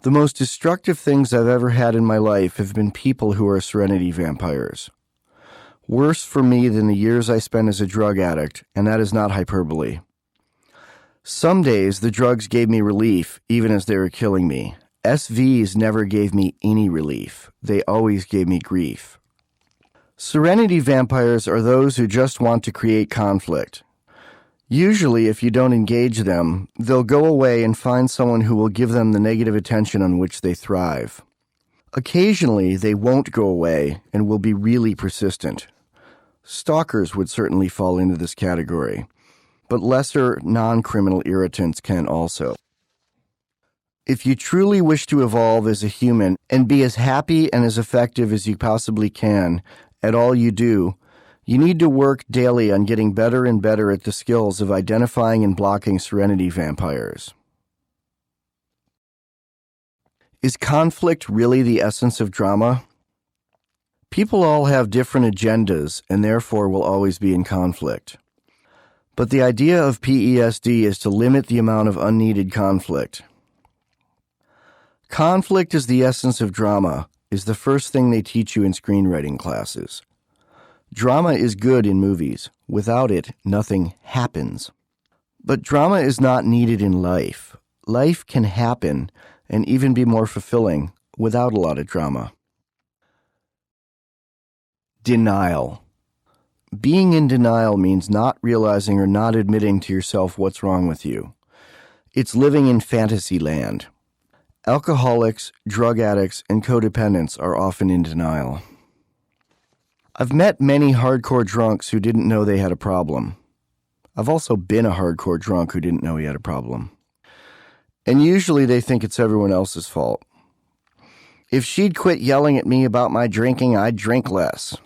The most destructive things I've ever had in my life have been people who are serenity vampires. Worse for me than the years I spent as a drug addict, and that is not hyperbole. Some days the drugs gave me relief, even as they were killing me. SVs never gave me any relief. They always gave me grief. Serenity vampires are those who just want to create conflict. Usually, if you don't engage them, they'll go away and find someone who will give them the negative attention on which they thrive. Occasionally, they won't go away and will be really persistent. Stalkers would certainly fall into this category, but lesser non-criminal irritants can also. If you truly wish to evolve as a human and be as happy and as effective as you possibly can at all you do, you need to work daily on getting better and better at the skills of identifying and blocking serenity vampires. Is conflict really the essence of drama? People all have different agendas and therefore will always be in conflict. But the idea of PESD is to limit the amount of unneeded conflict. Conflict is the essence of drama, is the first thing they teach you in screenwriting classes. Drama is good in movies. Without it, nothing happens. But drama is not needed in life. Life can happen and even be more fulfilling without a lot of drama. Denial. Being in denial means not realizing or not admitting to yourself what's wrong with you. It's living in fantasy land. Alcoholics, drug addicts, and codependents are often in denial. I've met many hardcore drunks who didn't know they had a problem. I've also been a hardcore drunk who didn't know he had a problem. And usually they think it's everyone else's fault. If she'd quit yelling at me about my drinking, I'd drink less.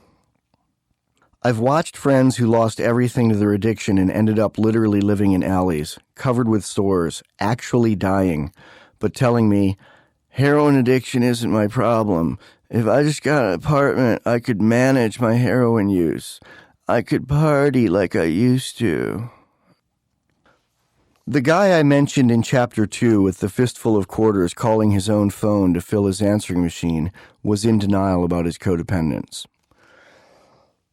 I've watched friends who lost everything to their addiction and ended up literally living in alleys, covered with sores, actually dying, but telling me, heroin addiction isn't my problem. If I just got an apartment, I could manage my heroin use. I could party like I used to. The guy I mentioned in Chapter 2 with the fistful of quarters calling his own phone to fill his answering machine was in denial about his codependence.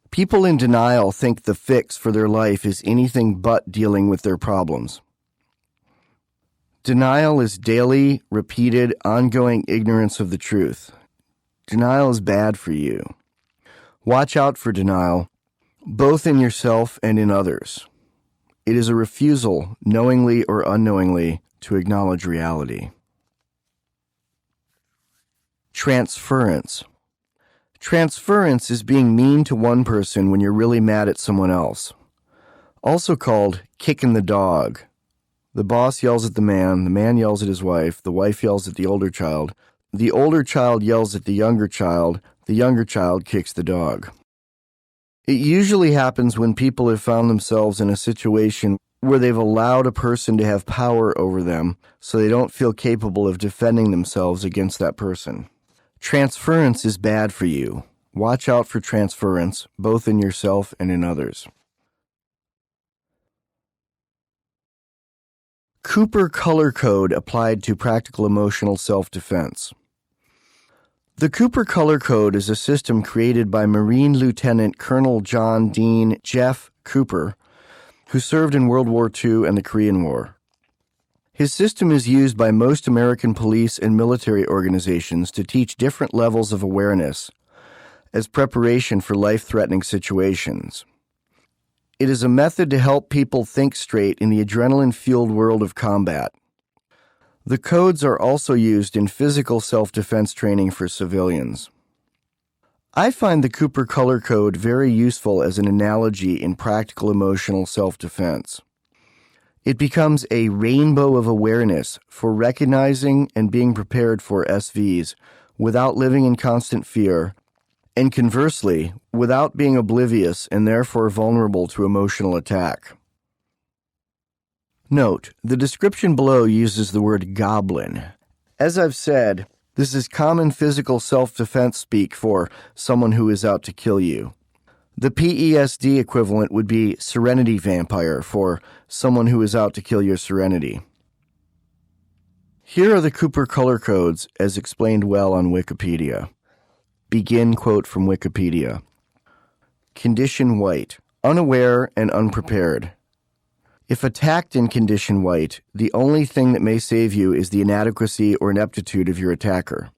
People in denial think the fix for their life is anything but dealing with their problems. Denial is daily, repeated, ongoing ignorance of the truth. Denial is bad for you. Watch out for denial, both in yourself and in others. It is a refusal, knowingly or unknowingly, to acknowledge reality. Transference. Transference is being mean to one person when you're really mad at someone else. Also called kicking the dog. The boss yells at the man yells at his wife, the wife yells at the older child yells at the younger child kicks the dog. It usually happens when people have found themselves in a situation where they've allowed a person to have power over them so they don't feel capable of defending themselves against that person. Transference is bad for you. Watch out for transference, both in yourself and in others. Cooper Color Code applied to practical emotional self-defense. The Cooper Color Code is a system created by Marine Lieutenant Colonel John Dean Jeff Cooper, who served in World War II and the Korean War. His system is used by most American police and military organizations to teach different levels of awareness as preparation for life-threatening situations. It is a method to help people think straight in the adrenaline-fueled world of combat. The codes are also used in physical self-defense training for civilians. I find the Cooper Color Code very useful as an analogy in practical emotional self-defense. It becomes a rainbow of awareness for recognizing and being prepared for SVs without living in constant fear, and conversely, without being oblivious and therefore vulnerable to emotional attack. Note, the description below uses the word goblin. As I've said, this is common physical self-defense speak for someone who is out to kill you. The PESD equivalent would be serenity vampire for someone who is out to kill your serenity. Here are the Cooper color codes as explained well on Wikipedia. Begin quote from Wikipedia. Condition white, unaware and unprepared. If attacked in condition white, the only thing that may save you is the inadequacy or ineptitude of your attacker.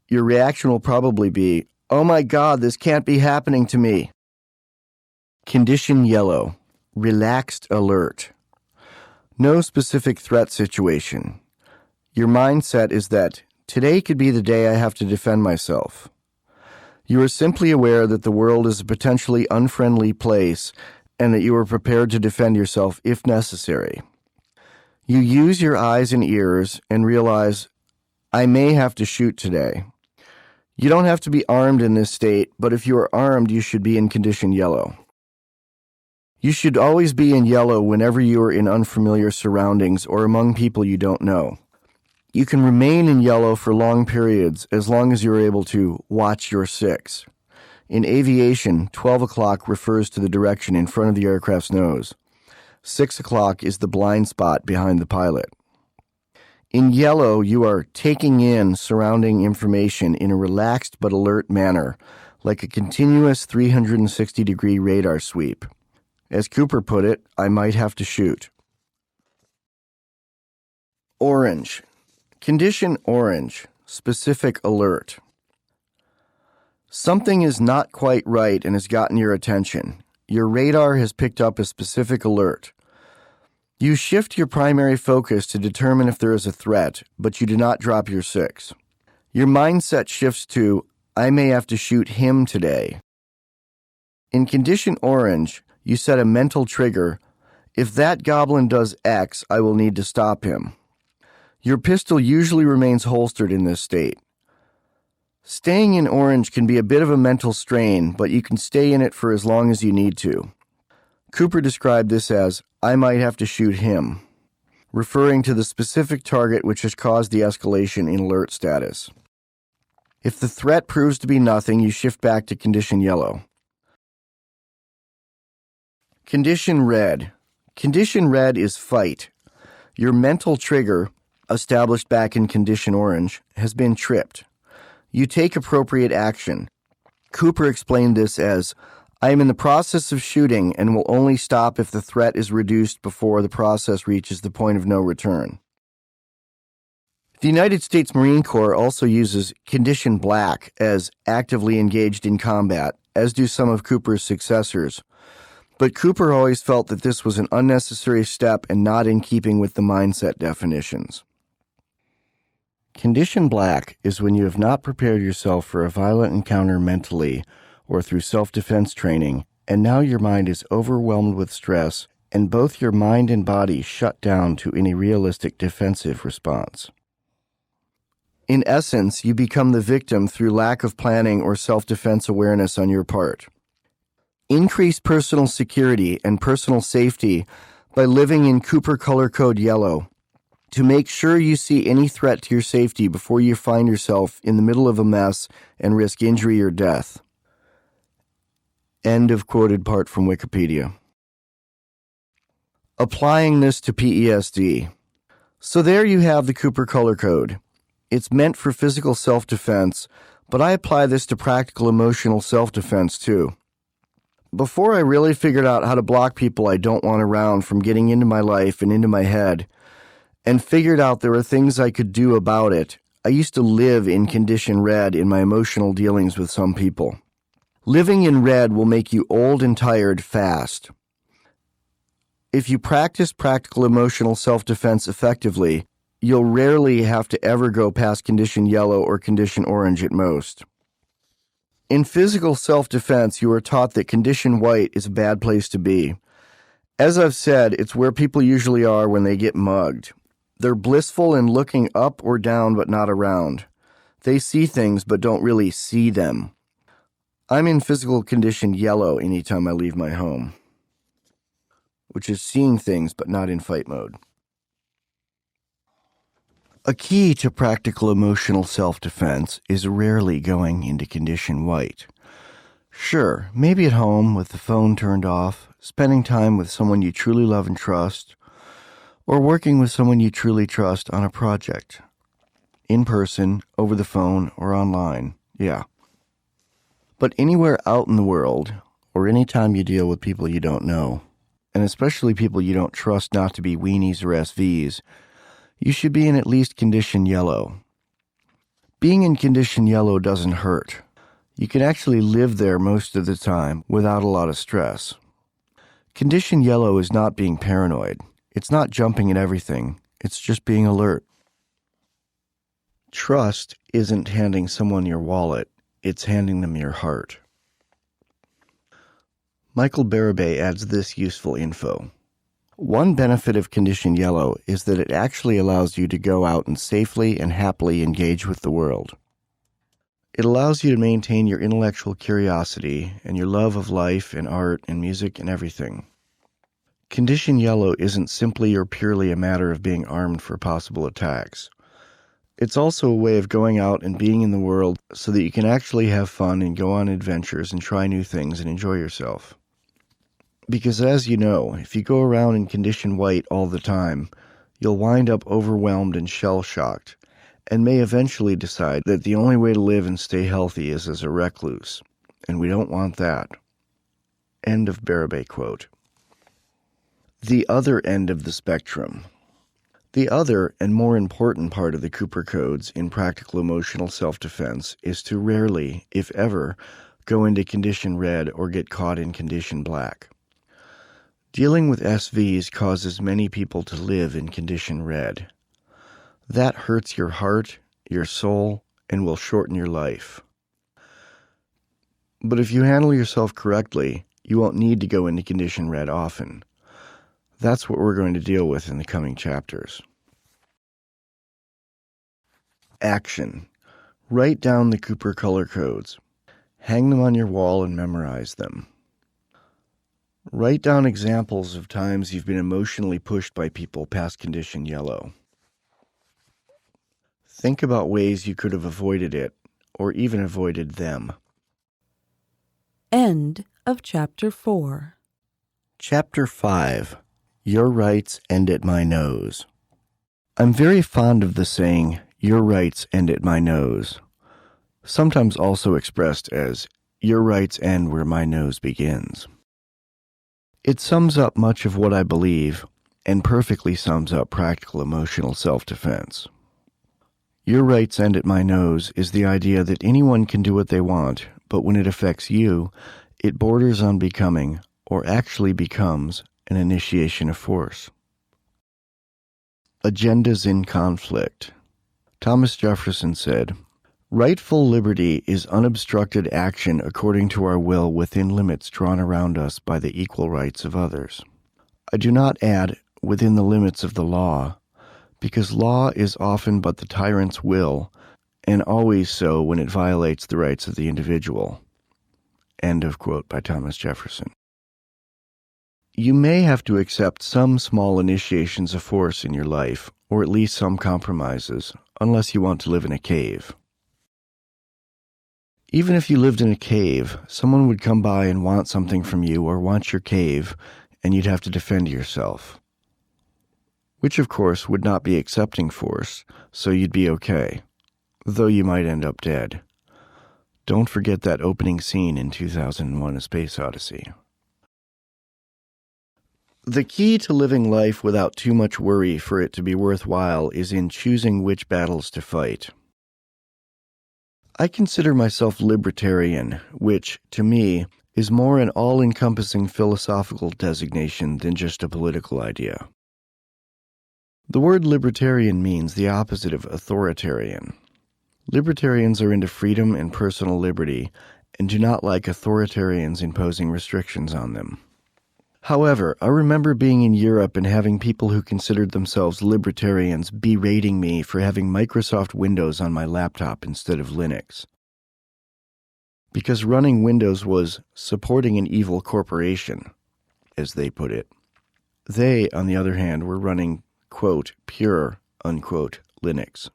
Your reaction will probably be, "Oh my God, this can't be happening to me." Condition yellow, relaxed alert. No specific threat situation. Your mindset is that today could be the day I have to defend myself. You are simply aware that the world is a potentially unfriendly place and that you are prepared to defend yourself if necessary. You use your eyes and ears and realize, I may have to shoot today. You don't have to be armed in this state, but if you are armed, you should be in condition yellow. You should always be in yellow whenever you are in unfamiliar surroundings or among people you don't know. You can remain in yellow for long periods as long as you are able to watch your six. In aviation, 12 o'clock refers to the direction in front of the aircraft's nose. 6 o'clock is the blind spot behind the pilot. In yellow, you are taking in surrounding information in a relaxed but alert manner, like a continuous 360-degree radar sweep. As Cooper put it, I might have to shoot. Orange. Condition orange, specific alert. Something is not quite right and has gotten your attention. Your radar has picked up a specific alert. You shift your primary focus to determine if there is a threat, but you do not drop your six. Your mindset shifts to, I may have to shoot him today. In condition orange, you set a mental trigger. If that goblin does X, I will need to stop him. Your pistol usually remains holstered in this state. Staying in orange can be a bit of a mental strain, but you can stay in it for as long as you need to. Cooper described this as, I might have to shoot him, referring to the specific target which has caused the escalation in alert status. If the threat proves to be nothing, you shift back to condition yellow. Condition red. Condition red is fight. Your mental trigger, established back in condition orange, has been tripped. You take appropriate action. Cooper explained this as, I am in the process of shooting and will only stop if the threat is reduced before the process reaches the point of no return. The United States Marine Corps also uses condition black as actively engaged in combat, as do some of Cooper's successors. But Cooper always felt that this was an unnecessary step and not in keeping with the mindset definitions. Condition black is when you have not prepared yourself for a violent encounter mentally or through self-defense training, and now your mind is overwhelmed with stress, and both your mind and body shut down to any realistic defensive response. In essence, you become the victim through lack of planning or self-defense awareness on your part. Increased personal security and personal safety by living in Cooper Color Code Yellow, to make sure you see any threat to your safety before you find yourself in the middle of a mess and risk injury or death. End of quoted part from Wikipedia. Applying this to PESD. So there you have the Cooper Color Code. It's meant for physical self-defense, but I apply this to practical emotional self-defense too. Before I really figured out how to block people I don't want around from getting into my life and into my head, and figured out there were things I could do about it, I used to live in condition red in my emotional dealings with some people. Living in red will make you old and tired fast. If you practice practical emotional self-defense effectively, you'll rarely have to ever go past condition yellow or condition orange at most. In physical self-defense, you are taught that condition white is a bad place to be. As I've said, it's where people usually are when they get mugged. They're blissful in looking up or down but not around. They see things but don't really see them. I'm in physical condition yellow anytime I leave my home, which is seeing things but not in fight mode. A key to practical emotional self-defense is rarely going into condition white. Sure, maybe at home with the phone turned off, spending time with someone you truly love and trust, or working with someone you truly trust on a project. In person, over the phone, or online, yeah. But anywhere out in the world, or anytime you deal with people you don't know, and especially people you don't trust not to be weenies or SVs, you should be in at least condition yellow. Being in condition yellow doesn't hurt. You can actually live there most of the time without a lot of stress. Condition yellow is not being paranoid. It's not jumping at everything. It's just being alert. Trust isn't handing someone your wallet. It's handing them your heart. Michael Barabay adds this useful info. One benefit of condition yellow is that it actually allows you to go out and safely and happily engage with the world. It allows you to maintain your intellectual curiosity and your love of life and art and music and everything. Condition yellow isn't simply or purely a matter of being armed for possible attacks. It's also a way of going out and being in the world so that you can actually have fun and go on adventures and try new things and enjoy yourself. Because as you know, if you go around in condition white all the time, you'll wind up overwhelmed and shell-shocked, and may eventually decide that the only way to live and stay healthy is as a recluse, and we don't want that. End of Barabay quote. The other end of the spectrum. The other and more important part of the Cooper Codes in practical emotional self-defense is to rarely, if ever, go into condition red or get caught in condition black. Dealing with SVs causes many people to live in condition red. That hurts your heart, your soul, and will shorten your life. But if you handle yourself correctly, you won't need to go into condition red often. That's what we're going to deal with in the coming chapters. Action. Write down the Cooper Color Codes. Hang them on your wall and memorize them. Write down examples of times you've been emotionally pushed by people past condition yellow. Think about ways you could have avoided it, or even avoided them. End of Chapter 4. Chapter 5. Your rights end at my nose. I'm very fond of the saying, your rights end at my nose, sometimes also expressed as, your rights end where my nose begins. It sums up much of what I believe, and perfectly sums up practical emotional self-defense. Your rights end at my nose is the idea that anyone can do what they want, but when it affects you, it borders on becoming, or actually becomes, an initiation of force. Agendas in conflict. Thomas Jefferson said, rightful liberty is unobstructed action according to our will within limits drawn around us by the equal rights of others. I do not add within the limits of the law, because law is often but the tyrant's will, and always so when it violates the rights of the individual. End of quote by Thomas Jefferson. You may have to accept some small initiations of force in your life, or at least some compromises, unless you want to live in a cave. Even if you lived in a cave, someone would come by and want something from you or want your cave, and you'd have to defend yourself. Which, of course, would not be accepting force, so you'd be okay, though you might end up dead. Don't forget that opening scene in 2001: A Space Odyssey. The key to living life without too much worry for it to be worthwhile is in choosing which battles to fight. I consider myself libertarian, which, to me, is more an all-encompassing philosophical designation than just a political idea. The word libertarian means the opposite of authoritarian. Libertarians are into freedom and personal liberty and do not like authoritarians imposing restrictions on them. However, I remember being in Europe and having people who considered themselves libertarians berating me for having Microsoft Windows on my laptop instead of Linux. Because running Windows was supporting an evil corporation, as they put it. They, on the other hand, were running, quote, pure, unquote, Linux.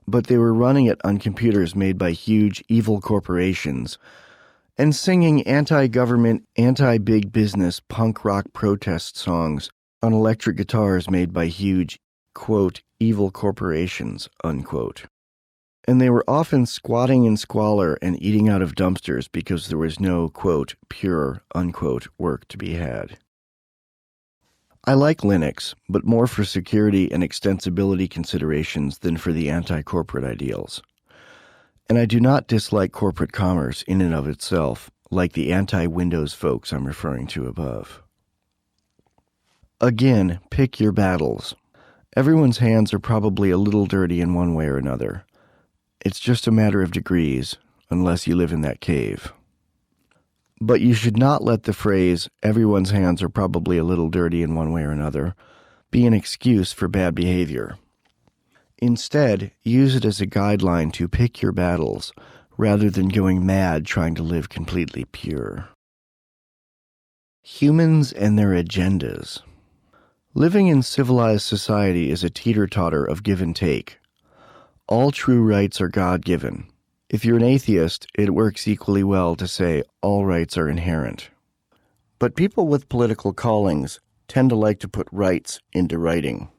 But they were running it on computers made by huge, evil corporations and singing anti-government, anti-big business punk rock protest songs on electric guitars made by huge, quote, evil corporations, unquote. And they were often squatting in squalor and eating out of dumpsters because there was no, quote, pure, unquote, work to be had. I like Linux, but more for security and extensibility considerations than for the anti-corporate ideals. And I do not dislike corporate commerce in and of itself, like the anti-Windows folks I'm referring to above. Again, pick your battles. Everyone's hands are probably a little dirty in one way or another. It's just a matter of degrees, unless you live in that cave. But you should not let the phrase, everyone's hands are probably a little dirty in one way or another, be an excuse for bad behavior. Instead, use it as a guideline to pick your battles, rather than going mad trying to live completely pure. Humans and their agendas. Living in civilized society is a teeter-totter of give and take. All true rights are God-given. If you're an atheist, it works equally well to say all rights are inherent. But people with political callings tend to like to put rights into writing.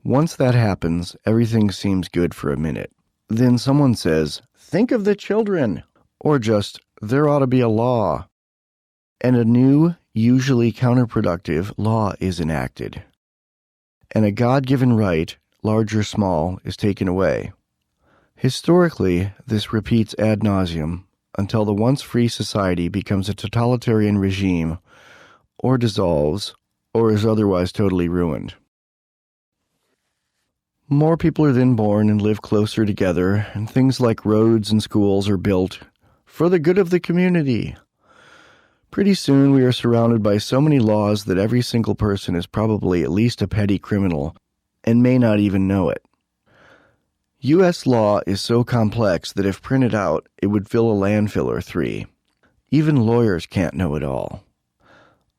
Once that happens, everything seems good for a minute. Then someone says, think of the children, or just, there ought to be a law. And a new, usually counterproductive, law is enacted. And a God-given right, large or small, is taken away. Historically, this repeats ad nauseum until the once free society becomes a totalitarian regime, or dissolves, or is otherwise totally ruined. More people are then born and live closer together, and things like roads and schools are built for the good of the community. Pretty soon we are surrounded by so many laws that every single person is probably at least a petty criminal and may not even know it. U.S. law is so complex that if printed out, it would fill a landfill or three. Even lawyers can't know it all.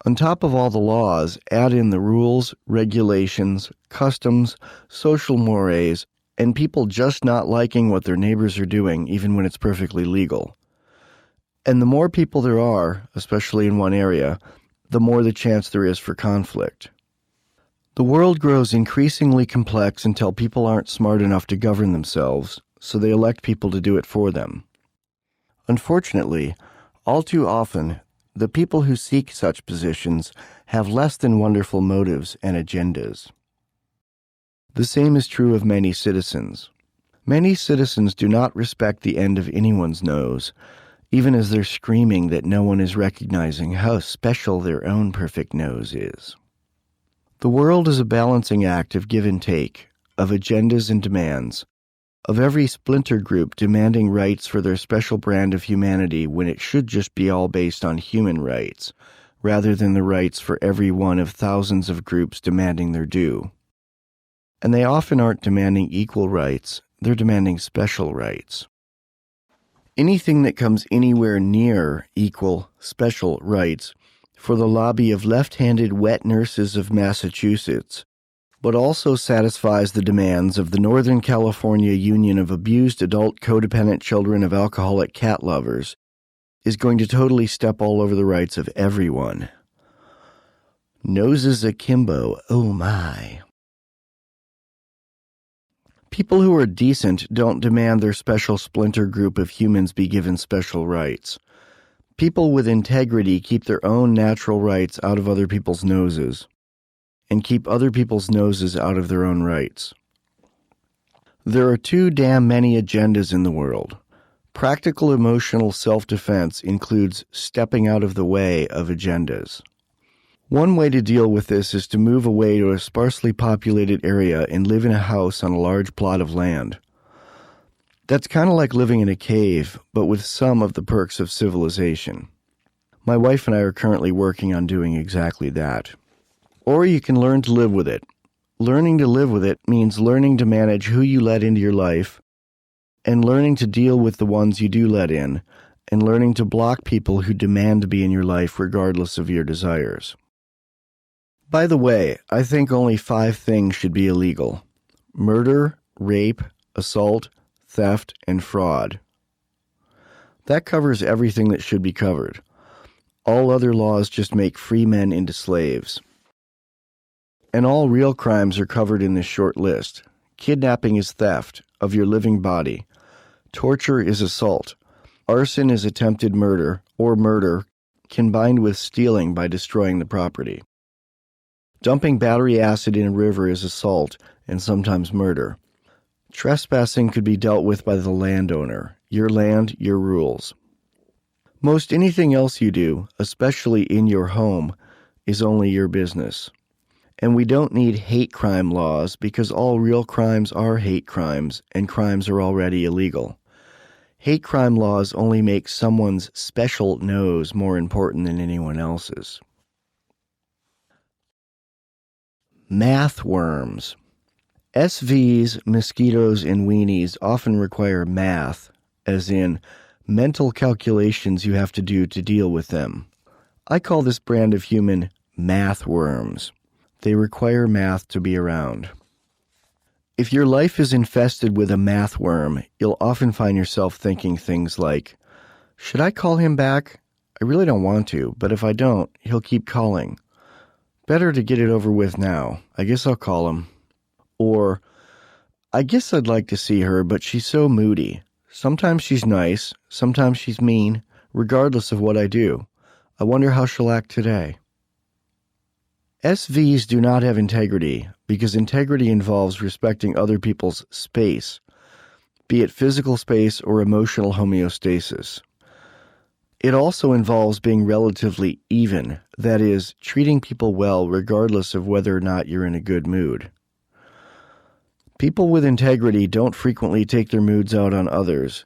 On top of all the laws, add in the rules, regulations, customs, social mores, and people just not liking what their neighbors are doing even when it's perfectly legal. And the more people there are, especially in one area, the more the chance there is for conflict. The world grows increasingly complex until people aren't smart enough to govern themselves, so they elect people to do it for them. Unfortunately, all too often, the people who seek such positions have less than wonderful motives and agendas. The same is true of many citizens. Many citizens do not respect the end of anyone's nose, even as they're screaming that no one is recognizing how special their own perfect nose is. The world is a balancing act of give and take, of agendas and demands, of every splinter group demanding rights for their special brand of humanity when it should just be all based on human rights, rather than the rights for every one of thousands of groups demanding their due. And they often aren't demanding equal rights, they're demanding special rights. Anything that comes anywhere near equal, special rights for the lobby of left-handed wet nurses of Massachusetts, but also satisfies the demands of the Northern California Union of Abused Adult Codependent Children of Alcoholic Cat Lovers, is going to totally step all over the rights of everyone. Noses akimbo, oh my. People who are decent don't demand their special splinter group of humans be given special rights. People with integrity keep their own natural rights out of other people's noses, and keep other people's noses out of their own rights. There are too damn many agendas in the world. Practical emotional self-defense includes stepping out of the way of agendas. One way to deal with this is to move away to a sparsely populated area and live in a house on a large plot of land. That's kind of like living in a cave, but with some of the perks of civilization. My wife and I are currently working on doing exactly that. Or you can learn to live with it. Learning to live with it means learning to manage who you let into your life, and learning to deal with the ones you do let in, and learning to block people who demand to be in your life regardless of your desires. By the way, I think only 5 things should be illegal: murder, rape, assault, theft, and fraud. That covers everything that should be covered. All other laws just make free men into slaves. And all real crimes are covered in this short list. Kidnapping is theft of your living body. Torture is assault. Arson is attempted murder, or murder, combined with stealing by destroying the property. Dumping battery acid in a river is assault, and sometimes murder. Trespassing could be dealt with by the landowner. Your land, your rules. Most anything else you do, especially in your home, is only your business. And we don't need hate crime laws because all real crimes are hate crimes, and crimes are already illegal. Hate crime laws only make someone's special nose more important than anyone else's. Math worms. SVs, mosquitoes, and weenies often require math, as in mental calculations you have to do to deal with them. I call this brand of human math worms. They require math to be around. If your life is infested with a math worm, you'll often find yourself thinking things like, should I call him back? I really don't want to, but if I don't, he'll keep calling. Better to get it over with now. I guess I'll call him. Or, I guess I'd like to see her, but she's so moody. Sometimes she's nice, sometimes she's mean, regardless of what I do. I wonder how she'll act today. SVs do not have integrity because integrity involves respecting other people's space, be it physical space or emotional homeostasis. It also involves being relatively even, that is, treating people well regardless of whether or not you're in a good mood. People with integrity don't frequently take their moods out on others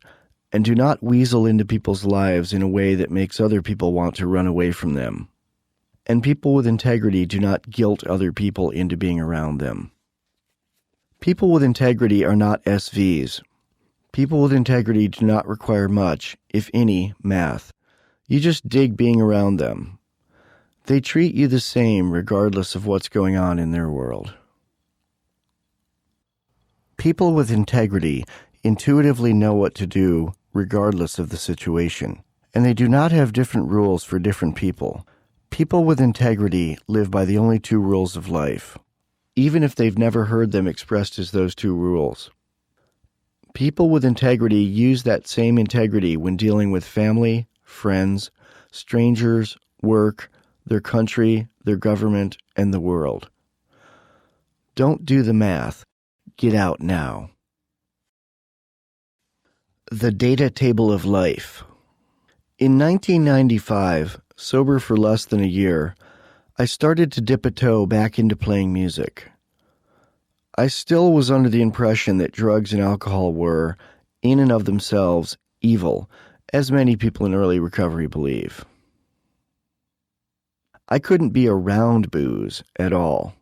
and do not weasel into people's lives in a way that makes other people want to run away from them. And people with integrity do not guilt other people into being around them. People with integrity are not SVs. People with integrity do not require much, if any, math. You just dig being around them. They treat you the same regardless of what's going on in their world. People with integrity intuitively know what to do regardless of the situation, and they do not have different rules for different people. People with integrity live by the only 2 rules of life, even if they've never heard them expressed as those 2 rules. People with integrity use that same integrity when dealing with family, friends, strangers, work, their country, their government, and the world. Don't do the math. Get out now. The Data Table of Life. In 1995, sober for less than a year, I started to dip a toe back into playing music. I still was under the impression that drugs and alcohol were, in and of themselves, evil, as many people in early recovery believe. I couldn't be around booze at all,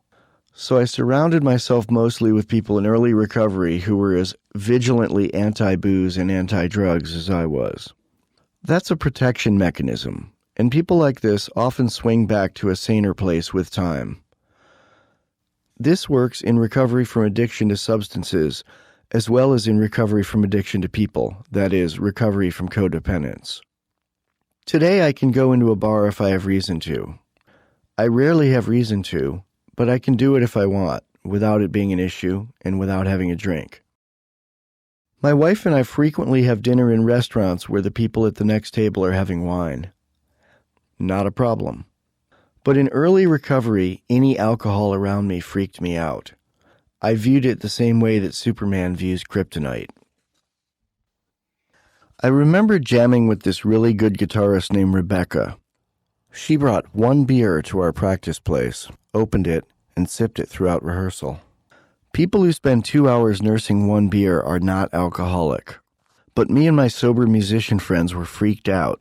so I surrounded myself mostly with people in early recovery who were as vigilantly anti-booze and anti-drugs as I was. That's a protection mechanism. and people like this often swing back to a saner place with time. This works in recovery from addiction to substances, as well as in recovery from addiction to people, that is, recovery from codependence. Today I can go into a bar if I have reason to. I rarely have reason to, but I can do it if I want, without it being an issue and without having a drink. My wife and I frequently have dinner in restaurants where the people at the next table are having wine. Not a problem. But in early recovery, any alcohol around me freaked me out. I viewed it the same way that Superman views kryptonite. I remember jamming with this really good guitarist named Rebecca. She brought one beer to our practice place, opened it, and sipped it throughout rehearsal. People who spend 2 hours nursing one beer are not alcoholic. But me and my sober musician friends were freaked out.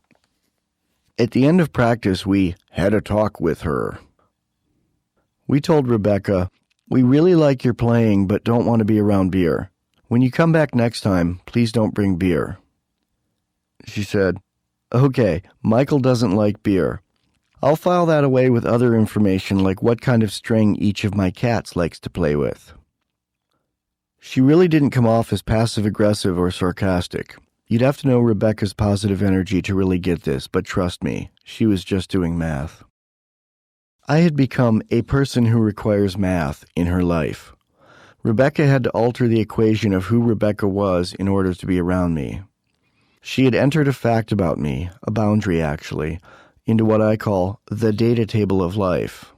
At the end of practice, we had a talk with her. We told Rebecca, "We really like your playing, but don't want to be around beer. When you come back next time, please don't bring beer." She said, "Okay, Michael doesn't like beer. I'll file that away with other information like what kind of string each of my cats likes to play with." She really didn't come off as passive-aggressive or sarcastic. You'd have to know Rebecca's positive energy to really get this, but trust me, she was just doing math. I had become a person who requires math in her life. Rebecca had to alter the equation of who Rebecca was in order to be around me. She had entered a fact about me, a boundary actually, into what I call the data table of life.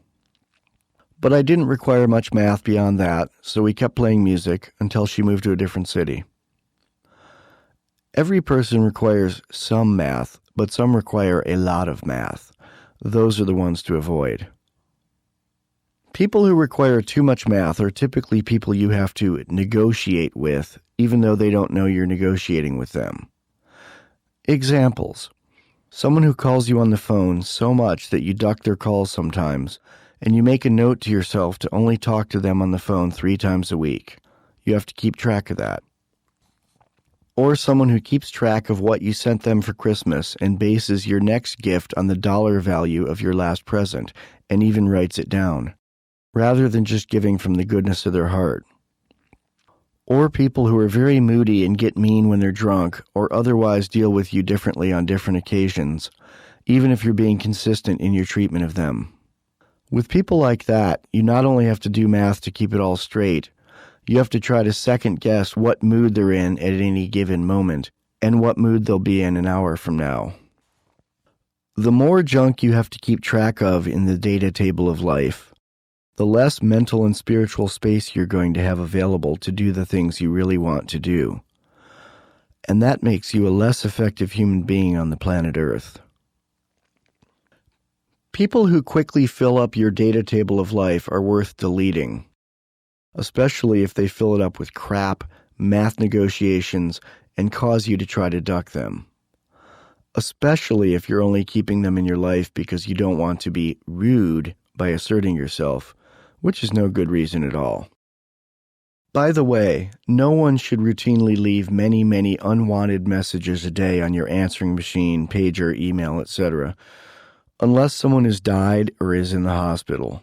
But I didn't require much math beyond that, so we kept playing music until she moved to a different city. Every person requires some math, but some require a lot of math. Those are the ones to avoid. People who require too much math are typically people you have to negotiate with, even though they don't know you're negotiating with them. Examples. Someone who calls you on the phone so much that you duck their calls sometimes, and you make a note to yourself to only talk to them on the phone 3 times a week. You have to keep track of that. Or someone who keeps track of what you sent them for Christmas and bases your next gift on the dollar value of your last present, and even writes it down, rather than just giving from the goodness of their heart. Or people who are very moody and get mean when they're drunk, or otherwise deal with you differently on different occasions, even if you're being consistent in your treatment of them. With people like that, you not only have to do math to keep it all straight, you have to try to second-guess what mood they're in at any given moment, and what mood they'll be in an hour from now. The more junk you have to keep track of in the data table of life, the less mental and spiritual space you're going to have available to do the things you really want to do. And that makes you a less effective human being on the planet Earth. People who quickly fill up your data table of life are worth deleting, especially if they fill it up with crap, math negotiations, and cause you to try to duck them. Especially if you're only keeping them in your life because you don't want to be rude by asserting yourself, which is no good reason at all. By the way, no one should routinely leave many unwanted messages a day on your answering machine, pager, email, etc., unless someone has died or is in the hospital.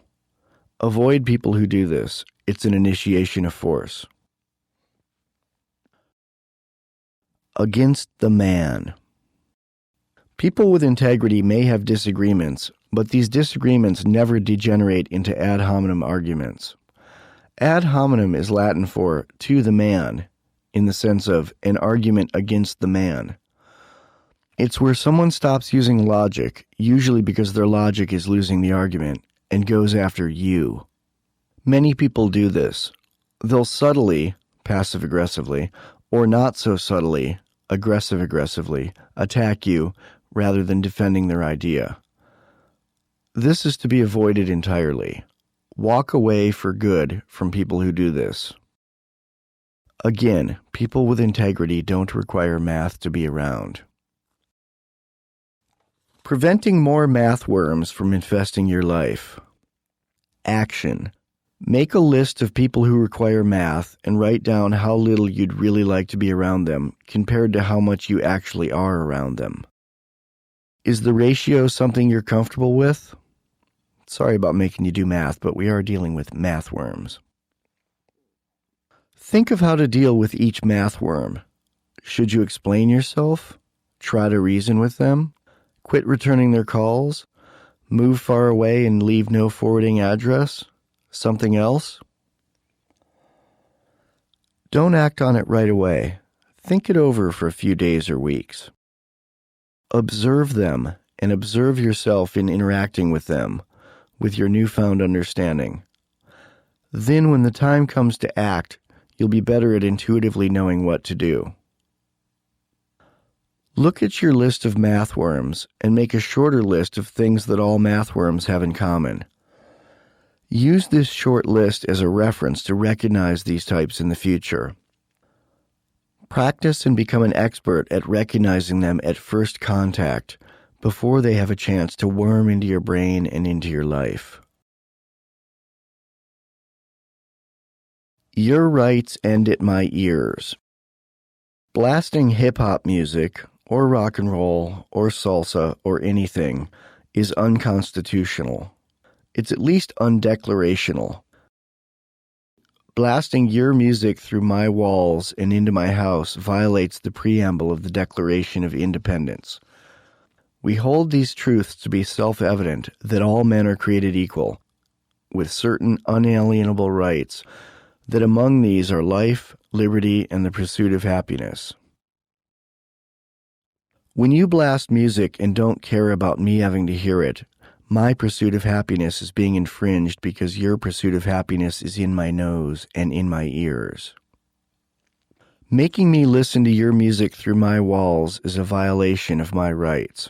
Avoid people who do this. It's an initiation of force. Against the man. People with integrity may have disagreements, but these disagreements never degenerate into ad hominem arguments. Ad hominem is Latin for to the man, in the sense of an argument against the man. It's where someone stops using logic, usually because their logic is losing the argument, and goes after you. Many people do this. They'll subtly, passive-aggressively, or not so subtly, aggressive-aggressively, attack you rather than defending their idea. This is to be avoided entirely. Walk away for good from people who do this. Again, people with integrity don't require math to be around. Preventing more math worms from infesting your life. Action. Make a list of people who require math and write down how little you'd really like to be around them compared to how much you actually are around them. Is the ratio something you're comfortable with? Sorry about making you do math, but we are dealing with math worms. Think of how to deal with each math worm. Should you explain yourself? Try to reason with them? Quit returning their calls? Move far away and leave no forwarding address? Something else? Don't act on it right away. Think it over for a few days or weeks. Observe them and observe yourself in interacting with them, with your newfound understanding. Then when the time comes to act, you'll be better at intuitively knowing what to do. Look at your list of math worms and make a shorter list of things that all math worms have in common. Use this short list as a reference to recognize these types in the future. Practice and become an expert at recognizing them at first contact before they have a chance to worm into your brain and into your life. Your rights end at my ears. Blasting hip-hop music, or rock and roll, or salsa, or anything is unconstitutional. It's at least undeclarational. Blasting your music through my walls and into my house violates the preamble of the Declaration of Independence. We hold these truths to be self-evident that all men are created equal, with certain unalienable rights, that among these are life, liberty, and the pursuit of happiness. When you blast music and don't care about me having to hear it, my pursuit of happiness is being infringed because your pursuit of happiness is in my nose and in my ears. Making me listen to your music through my walls is a violation of my rights.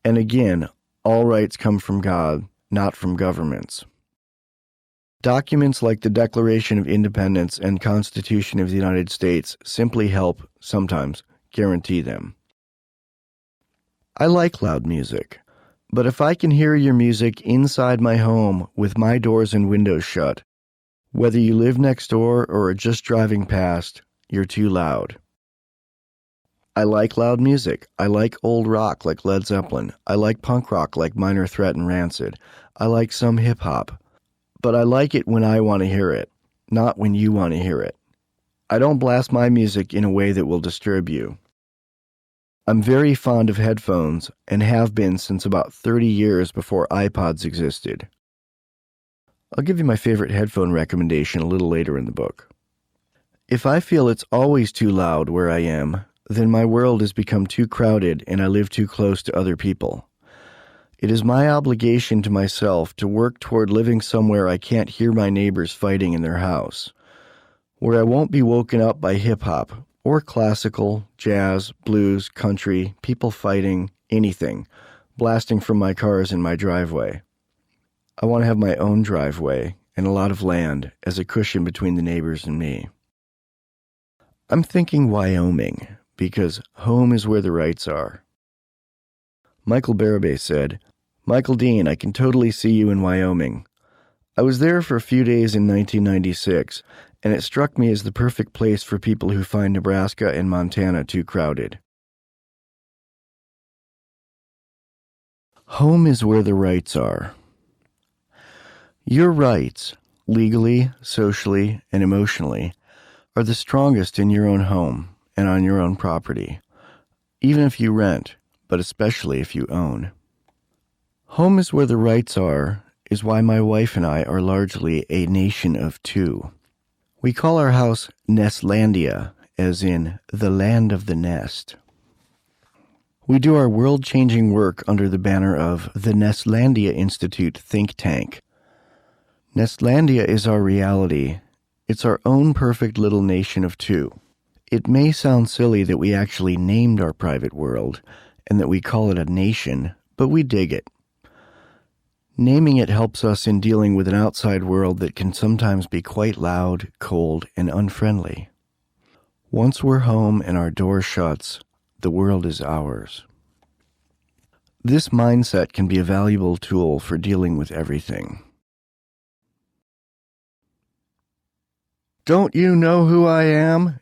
And again, all rights come from God, not from governments. Documents like the Declaration of Independence and Constitution of the United States simply help, sometimes, guarantee them. I like loud music. But if I can hear your music inside my home with my doors and windows shut, whether you live next door or are just driving past, you're too loud. I like loud music. I like old rock like Led Zeppelin. I like punk rock like Minor Threat and Rancid. I like some hip-hop. But I like it when I want to hear it, not when you want to hear it. I don't blast my music in a way that will disturb you. I'm very fond of headphones and have been since about 30 years before iPods existed. I'll give you my favorite headphone recommendation a little later in the book. If I feel it's always too loud where I am, then my world has become too crowded and I live too close to other people. It is my obligation to myself to work toward living somewhere I can't hear my neighbors fighting in their house, where I won't be woken up by hip-hop, or classical, jazz, blues, country, people fighting, anything, blasting from my cars in my driveway. I want to have my own driveway and a lot of land as a cushion between the neighbors and me. I'm thinking Wyoming, because home is where the rights are. Michael Barabé said, "Michael Dean, I can totally see you in Wyoming. I was there for a few days in 1996, and it struck me as the perfect place for people who find Nebraska and Montana too crowded." Home is where the rights are. Your rights, legally, socially, and emotionally, are the strongest in your own home and on your own property, even if you rent, but especially if you own. Home is where the rights are is why my wife and I are largely a nation of two. We call our house Nestlandia, as in the land of the nest. We do our world-changing work under the banner of the Nestlandia Institute think tank. Nestlandia is our reality. It's our own perfect little nation of two. It may sound silly that we actually named our private world and that we call it a nation, but we dig it. Naming it helps us in dealing with an outside world that can sometimes be quite loud, cold, and unfriendly. Once we're home and our door shuts, the world is ours. This mindset can be a valuable tool for dealing with everything. Don't you know who I am?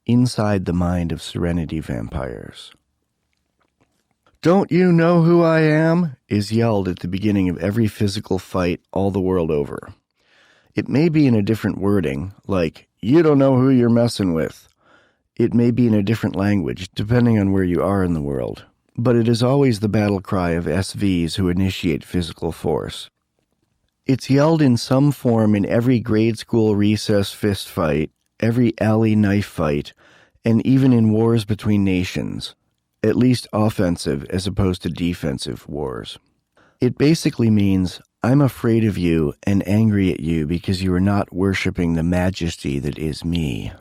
Inside the mind of Serenity vampires. "Don't you know who I am?" is yelled at the beginning of every physical fight all the world over. It may be in a different wording, like, "You don't know who you're messing with." It may be in a different language, depending on where you are in the world. But it is always the battle cry of SVs who initiate physical force. It's yelled in some form in every grade school recess fist fight, every alley knife fight, and even in wars between nations, at least offensive as opposed to defensive wars. It basically means, I'm afraid of you and angry at you because you are not worshiping the majesty that is me.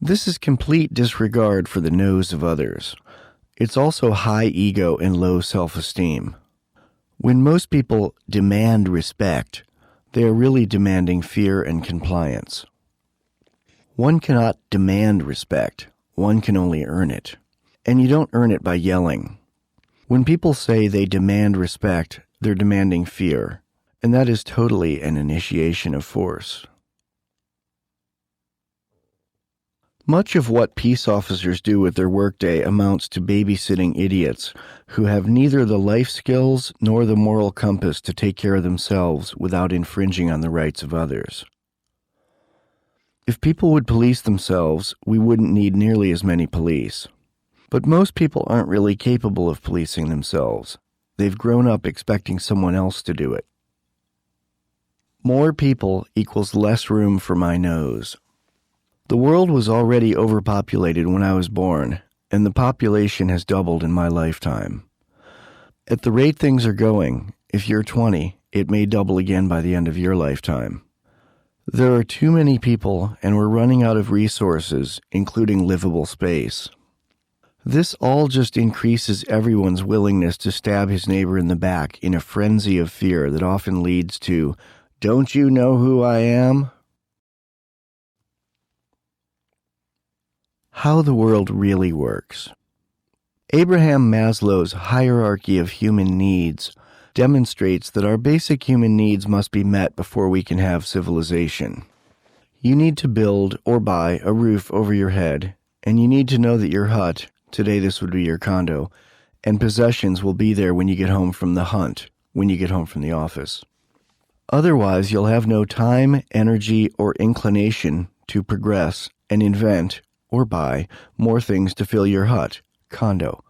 This is complete disregard for the no's of others. It's also high ego and low self-esteem. When most people demand respect, they are really demanding fear and compliance. One cannot demand respect. One can only earn it. And you don't earn it by yelling. When people say they demand respect, they're demanding fear, and that is totally an initiation of force. Much of what peace officers do with their workday amounts to babysitting idiots who have neither the life skills nor the moral compass to take care of themselves without infringing on the rights of others. If people would police themselves, we wouldn't need nearly as many police. But most people aren't really capable of policing themselves. They've grown up expecting someone else to do it. More people equals less room for my nose. The world was already overpopulated when I was born, and the population has doubled in my lifetime. At the rate things are going, if you're 20, it may double again by the end of your lifetime. There are too many people, and we're running out of resources, including livable space. This all just increases everyone's willingness to stab his neighbor in the back in a frenzy of fear that often leads to, "Don't you know who I am?" How the world really works. Abraham Maslow's hierarchy of human needs demonstrates that our basic human needs must be met before we can have civilization. You need to build or buy a roof over your head, and you need to know that your hut, today this would be your condo, and possessions will be there when you get home from the hunt, when you get home from the office. Otherwise, you'll have no time, energy, or inclination to progress and invent or buy more things to fill your hut, condo.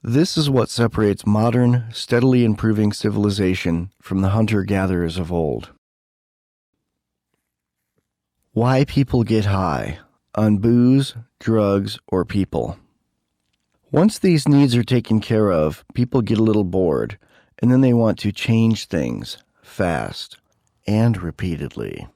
This is what separates modern, steadily improving civilization from the hunter-gatherers of old. Why people get high, on booze, drugs, or people. Once these needs are taken care of, people get a little bored, and then they want to change things, fast, and repeatedly.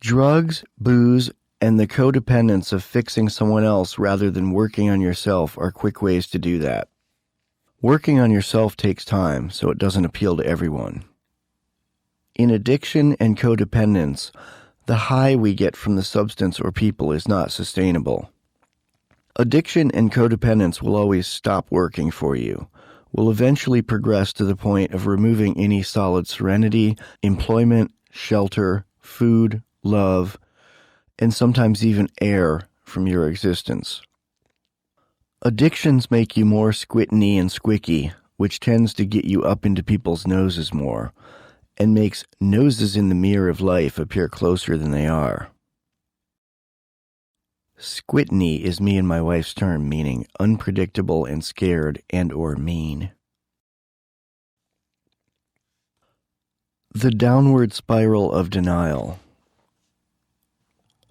Drugs, booze, and the codependence of fixing someone else rather than working on yourself are quick ways to do that. Working on yourself takes time, so it doesn't appeal to everyone. In addiction and codependence, the high we get from the substance or people is not sustainable. Addiction and codependence will always stop working for you, will eventually progress to the point of removing any solid serenity, employment, shelter, food, love, and sometimes even air from your existence. Addictions make you more squittiny and squicky, which tends to get you up into people's noses more, and makes noses in the mirror of life appear closer than they are. Squittiny is me and my wife's term meaning unpredictable and scared and or mean. The downward spiral of denial.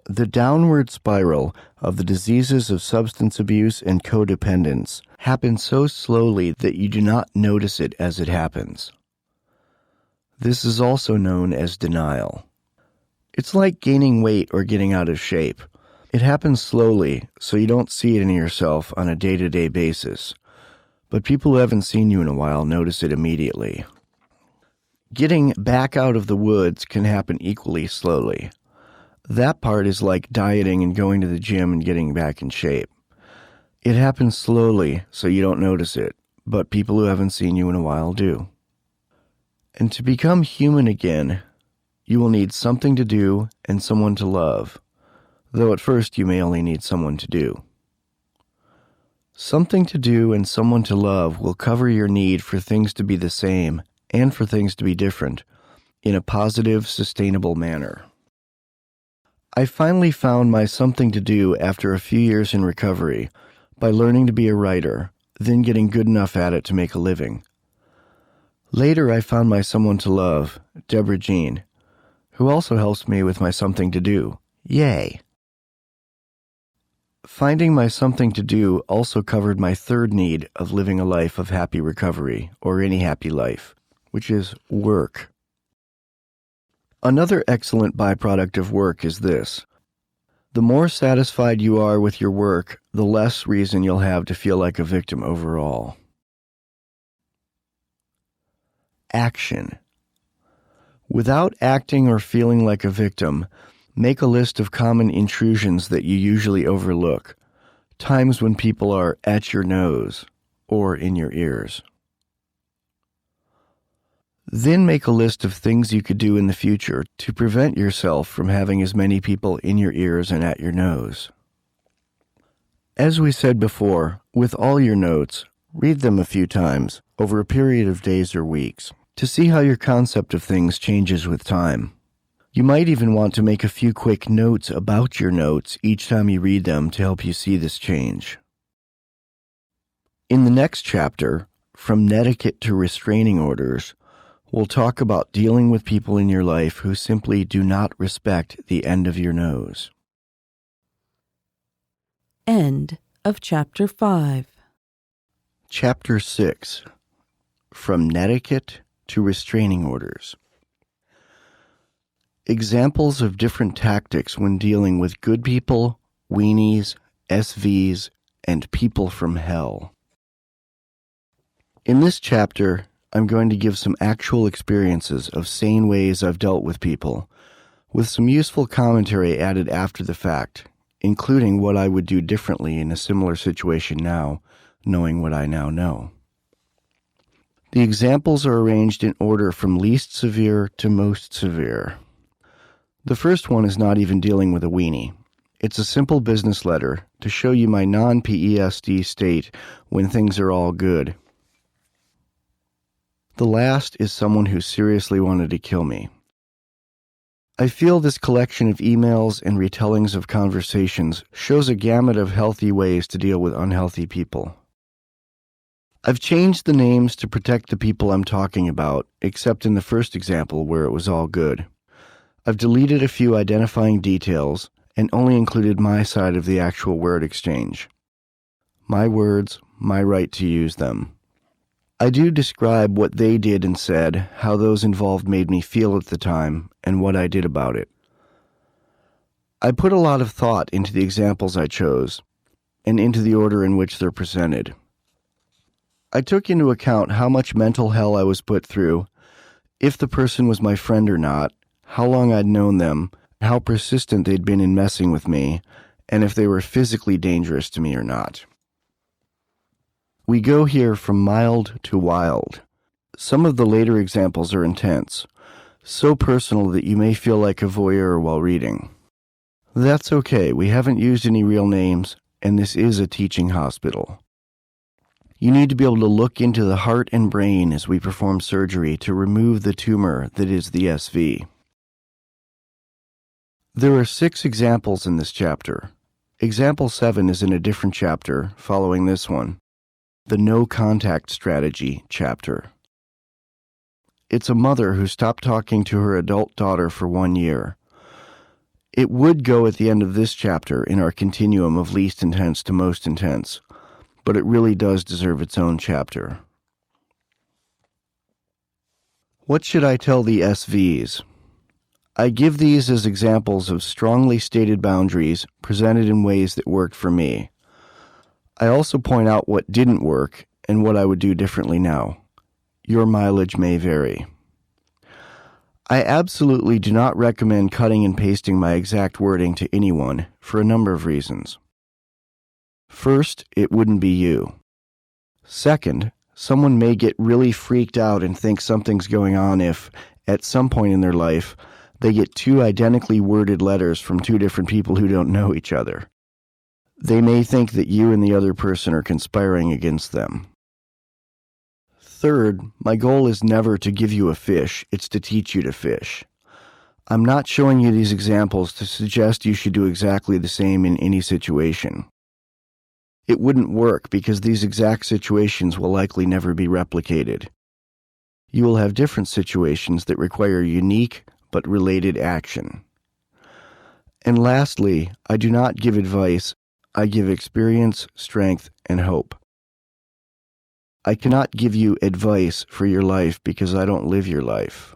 The downward spiral of the diseases of substance abuse and codependence happens so slowly that you do not notice it as it happens. This is also known as denial. It's like gaining weight or getting out of shape. It happens slowly, so you don't see it in yourself on a day-to-day basis. But people who haven't seen you in a while notice it immediately. Getting back out of the woods can happen equally slowly. That part is like dieting and going to the gym and getting back in shape. It happens slowly, so you don't notice it, but people who haven't seen you in a while do. And to become human again, you will need something to do and someone to love, though at first you may only need someone to do. Something to do and someone to love will cover your need for things to be the same and for things to be different in a positive, sustainable manner. I finally found my something to do after a few years in recovery by learning to be a writer, then getting good enough at it to make a living. Later, I found my someone to love, Deborah Jean, who also helps me with my something to do. Yay! Finding my something to do also covered my third need of living a life of happy recovery, or any happy life, which is work. Another excellent byproduct of work is this. The more satisfied you are with your work, the less reason you'll have to feel like a victim overall. Action. Without acting or feeling like a victim, make a list of common intrusions that you usually overlook, times when people are at your nose or in your ears. Then make a list of things you could do in the future to prevent yourself from having as many people in your ears and at your nose. As we said before, with all your notes, read them a few times over a period of days or weeks to see how your concept of things changes with time. You might even want to make a few quick notes about your notes each time you read them to help you see this change. In the next chapter, From Netiquette to Restraining Orders, we'll talk about dealing with people in your life who simply do not respect the end of your nose. End of Chapter 5. Chapter 6. From Netiquette to Restraining Orders. Examples of different tactics when dealing with good people, weenies, SVs, and people from hell. In this chapter, I'm going to give some actual experiences of sane ways I've dealt with people, with some useful commentary added after the fact, including what I would do differently in a similar situation now, knowing what I now know. The examples are arranged in order from least severe to most severe. The first one is not even dealing with a weenie. It's a simple business letter to show you my non-PESD state when things are all good. The last is someone who seriously wanted to kill me. I feel this collection of emails and retellings of conversations shows a gamut of healthy ways to deal with unhealthy people. I've changed the names to protect the people I'm talking about, except in the first example where it was all good. I've deleted a few identifying details and only included my side of the actual word exchange. My words, my right to use them. I do describe what they did and said, how those involved made me feel at the time, and what I did about it. I put a lot of thought into the examples I chose, and into the order in which they're presented. I took into account how much mental hell I was put through, if the person was my friend or not, how long I'd known them, how persistent they'd been in messing with me, and if they were physically dangerous to me or not. We go here from mild to wild. Some of the later examples are intense, so personal that you may feel like a voyeur while reading. That's okay, we haven't used any real names, and this is a teaching hospital. You need to be able to look into the heart and brain as we perform surgery to remove the tumor that is the SV. There are 6 examples in this chapter. Example 7 is in a different chapter following this one, the no contact strategy chapter. It's a mother who stopped talking to her adult daughter for 1 year. It would go at the end of this chapter in our continuum of least intense to most intense, but it really does deserve its own chapter. What should I tell the SVs? I give these as examples of strongly stated boundaries presented in ways that worked for me. I also point out what didn't work and what I would do differently now. Your mileage may vary. I absolutely do not recommend cutting and pasting my exact wording to anyone for a number of reasons. First, it wouldn't be you. Second, someone may get really freaked out and think something's going on if, at some point in their life, they get 2 identically worded letters from 2 different people who don't know each other. They may think that you and the other person are conspiring against them. Third, my goal is never to give you a fish, it's to teach you to fish. I'm not showing you these examples to suggest you should do exactly the same in any situation. It wouldn't work because these exact situations will likely never be replicated. You will have different situations that require unique but related action. And lastly, I do not give advice, I give experience, strength, and hope. I cannot give you advice for your life because I don't live your life.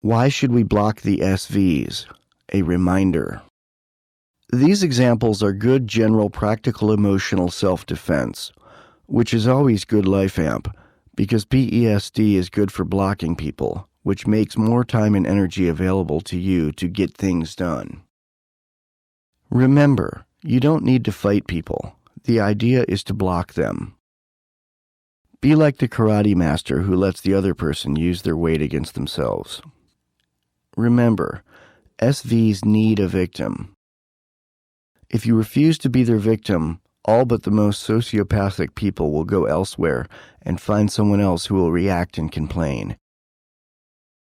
Why should we block the SVs? A reminder. These examples are good general practical emotional self-defense, which is always good life amp, because PESD is good for blocking people, which makes more time and energy available to you to get things done. Remember, you don't need to fight people. The idea is to block them. Be like the karate master who lets the other person use their weight against themselves. Remember, SVs need a victim. If you refuse to be their victim, all but the most sociopathic people will go elsewhere and find someone else who will react and complain.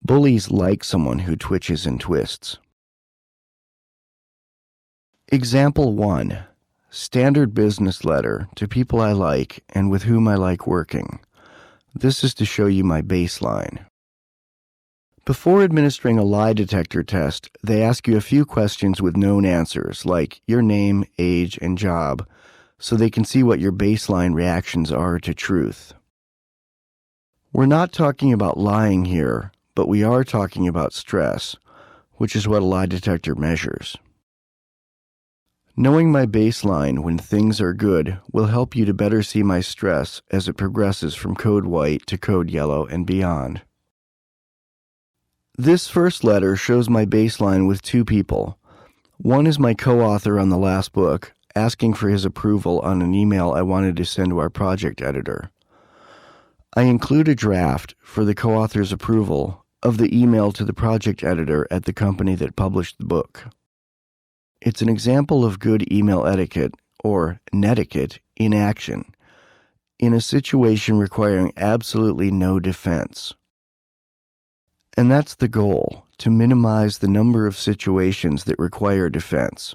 Bullies like someone who twitches and twists. Example 1. Standard business letter to people I like and with whom I like working. This is to show you my baseline. Before administering a lie detector test, they ask you a few questions with known answers, like your name, age, and job, so they can see what your baseline reactions are to truth. We're not talking about lying here, but we are talking about stress, which is what a lie detector measures. Knowing my baseline when things are good will help you to better see my stress as it progresses from code white to code yellow and beyond. This first letter shows my baseline with two people. One is my co-author on the last book, asking for his approval on an email I wanted to send to our project editor. I include a draft for the co-author's approval of the email to the project editor at the company that published the book. It's an example of good email etiquette, or netiquette, in action, in a situation requiring absolutely no defense. And that's the goal, to minimize the number of situations that require defense.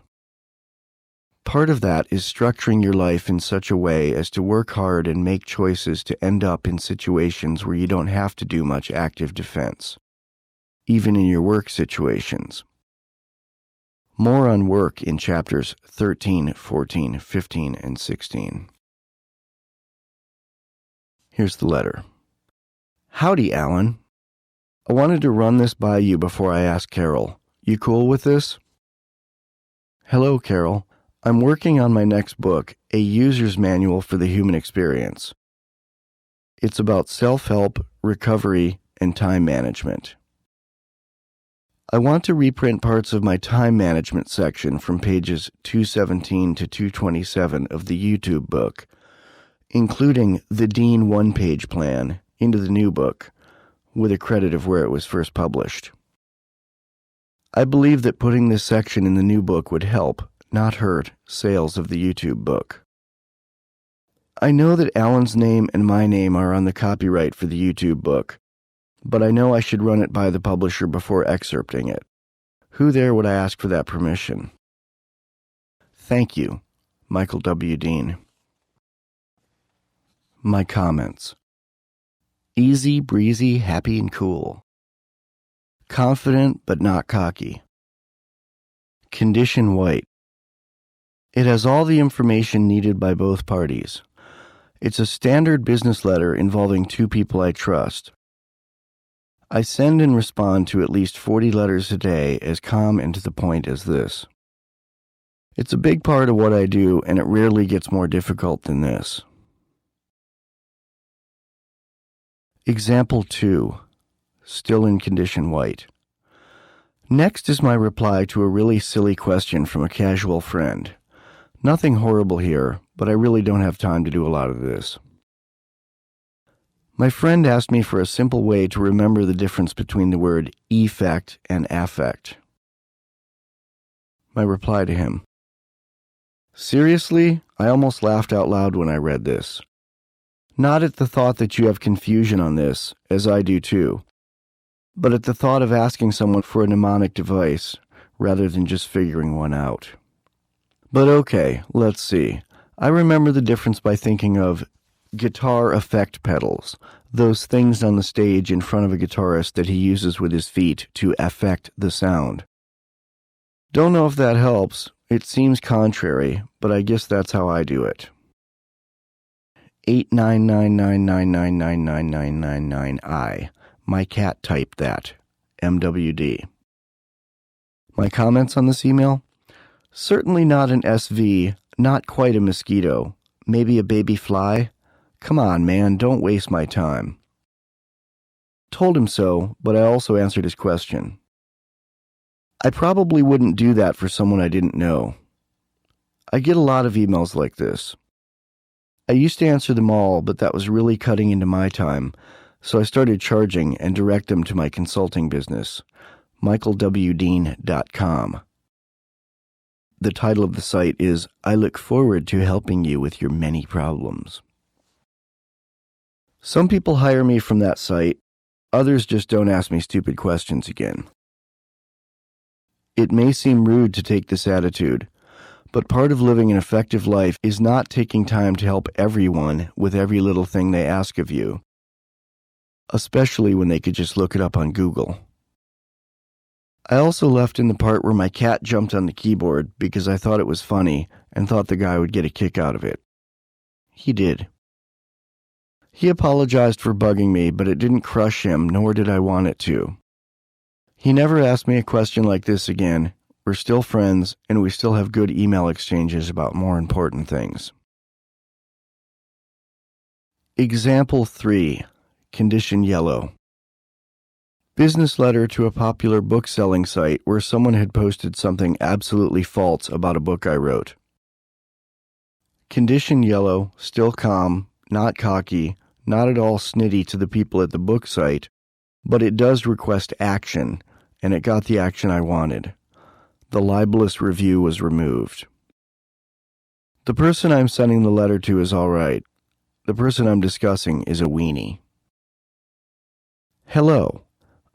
Part of that is structuring your life in such a way as to work hard and make choices to end up in situations where you don't have to do much active defense, even in your work situations. More on work in chapters 13, 14, 15, and 16. Here's the letter. Howdy, Alan. I wanted to run this by you before I ask Carol. You cool with this? Hello, Carol. I'm working on my next book, A User's Manual for the Human Experience. It's about self-help, recovery, and time management. I want to reprint parts of my time management section from pages 217 to 227 of the YouTube book, including the Dean one-page plan, into the new book, with a credit of where it was first published. I believe that putting this section in the new book would help, not hurt, sales of the YouTube book. I know that Alan's name and my name are on the copyright for the YouTube book, but I know I should run it by the publisher before excerpting it. Who there would I ask for that permission? Thank you, Michael W. Dean. My comments. Easy, breezy, happy, and cool. Confident, but not cocky. Condition white. It has all the information needed by both parties. It's a standard business letter involving two people I trust. I send and respond to at least 40 letters a day as calm and to the point as this. It's a big part of what I do, and it rarely gets more difficult than this. Example 2. Still in condition white. Next is my reply to a really silly question from a casual friend. Nothing horrible here, but I really don't have time to do a lot of this. My friend asked me for a simple way to remember the difference between the word effect and affect. my reply to him. Seriously, I almost laughed out loud when I read this. Not at the thought that you have confusion on this, as I do too, but at the thought of asking someone for a mnemonic device rather than just figuring one out. But okay, let's see. I remember the difference by thinking of guitar effect pedals, those things on the stage in front of a guitarist that he uses with his feet to affect the sound. Don't know if that helps. It seems contrary, but I guess that's how I do it. 89999999999I. My cat typed that. MWD. My comments on this email? Certainly not an SV, not quite a mosquito. Maybe a baby fly? Come on, man, don't waste my time. Told him so, but I also answered his question. I probably wouldn't do that for someone I didn't know. I get a lot of emails like this. I used to answer them all, but that was really cutting into my time, so I started charging and direct them to my consulting business, michaelwdean.com. The title of the site is, I look forward to helping you with your many problems. Some people hire me from that site, others just don't ask me stupid questions again. It may seem rude to take this attitude, but part of living an effective life is not taking time to help everyone with every little thing they ask of you, especially when they could just look it up on Google. I also left in the part where my cat jumped on the keyboard because I thought it was funny and thought the guy would get a kick out of it. He did. He apologized for bugging me, but it didn't crush him, nor did I want it to. He never asked me a question like this again. We're still friends, and we still have good email exchanges about more important things. Example 3. Condition yellow. Business letter to a popular book-selling site where someone had posted something absolutely false about a book I wrote. Condition yellow, still calm, not cocky, not at all snitty to the people at the book site, but it does request action, and it got the action I wanted. The libelous review was removed. The person I'm sending the letter to is all right. The person I'm discussing is a weenie. Hello.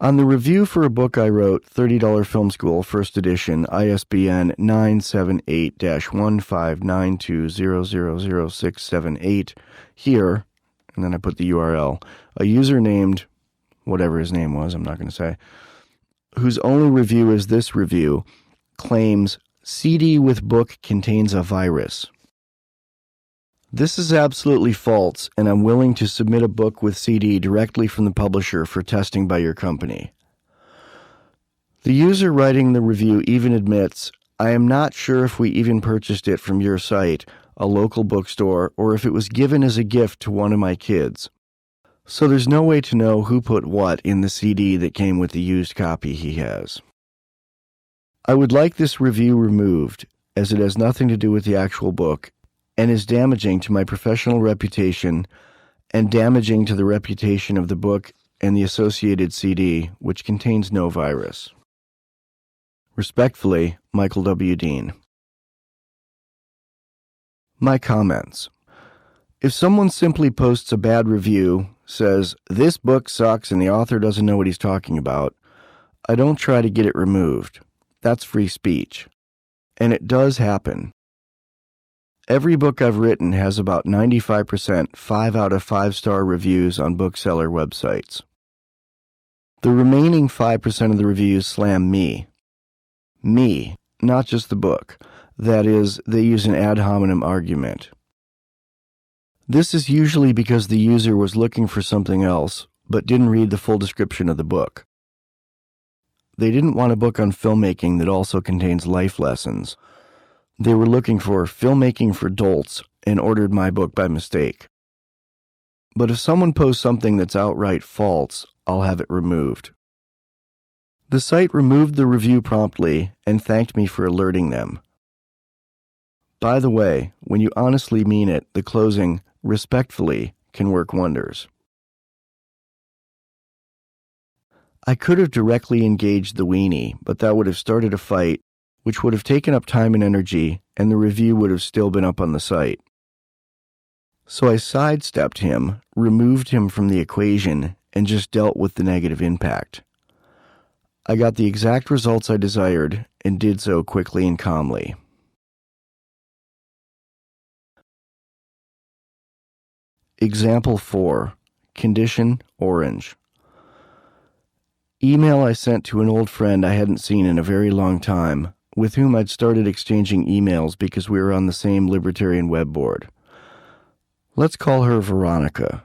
On the review for a book I wrote, $30 Film School, First Edition, ISBN 978-1592000678, here, and then I put the URL, a user named, whatever his name was, I'm not going to say, whose only review is this review, claims CD with book contains a virus. This is absolutely false, and I'm willing to submit a book with CD directly from the publisher for testing by your company. The user writing the review even admits, I am not sure if we even purchased it from your site, a local bookstore, or if it was given as a gift to one of my kids. So there's no way to know who put what in the CD that came with the used copy he has. I would like this review removed, as it has nothing to do with the actual book, and is damaging to my professional reputation and damaging to the reputation of the book and the associated CD, which contains no virus. Respectfully, Michael W. Dean. My comments. If someone simply posts a bad review, says, this book sucks and the author doesn't know what he's talking about, I don't try to get it removed. That's free speech. And it does happen. Every book I've written has about 95% 5 out of 5-star reviews on bookseller websites. The remaining 5% of the reviews slam me. Me, not just the book. That is, they use an ad hominem argument. This is usually because the user was looking for something else, but didn't read the full description of the book. They didn't want a book on filmmaking that also contains life lessons. They were looking for filmmaking for dolts and ordered my book by mistake. But if someone posts something that's outright false, I'll have it removed. The site removed the review promptly and thanked me for alerting them. By the way, when you honestly mean it, the closing, respectfully, can work wonders. I could have directly engaged the weenie, but that would have started a fight, which would have taken up time and energy, and the review would have still been up on the site. So I sidestepped him, removed him from the equation, and just dealt with the negative impact. I got the exact results I desired, and did so quickly and calmly. Example 4. Condition orange. Email I sent to an old friend I hadn't seen in a very long time, with whom I'd started exchanging emails because we were on the same libertarian web board. Let's call her Veronica.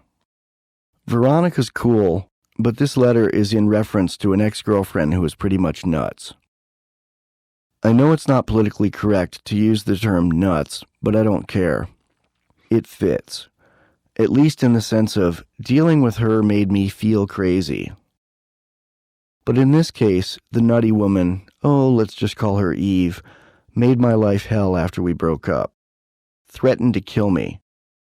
Veronica's cool, but this letter is in reference to an ex-girlfriend who was pretty much nuts. I know it's not politically correct to use the term nuts, but I don't care. It fits. At least in the sense of, dealing with her made me feel crazy. But in this case, the nutty woman, let's just call her Eve, made my life hell after we broke up. Threatened to kill me.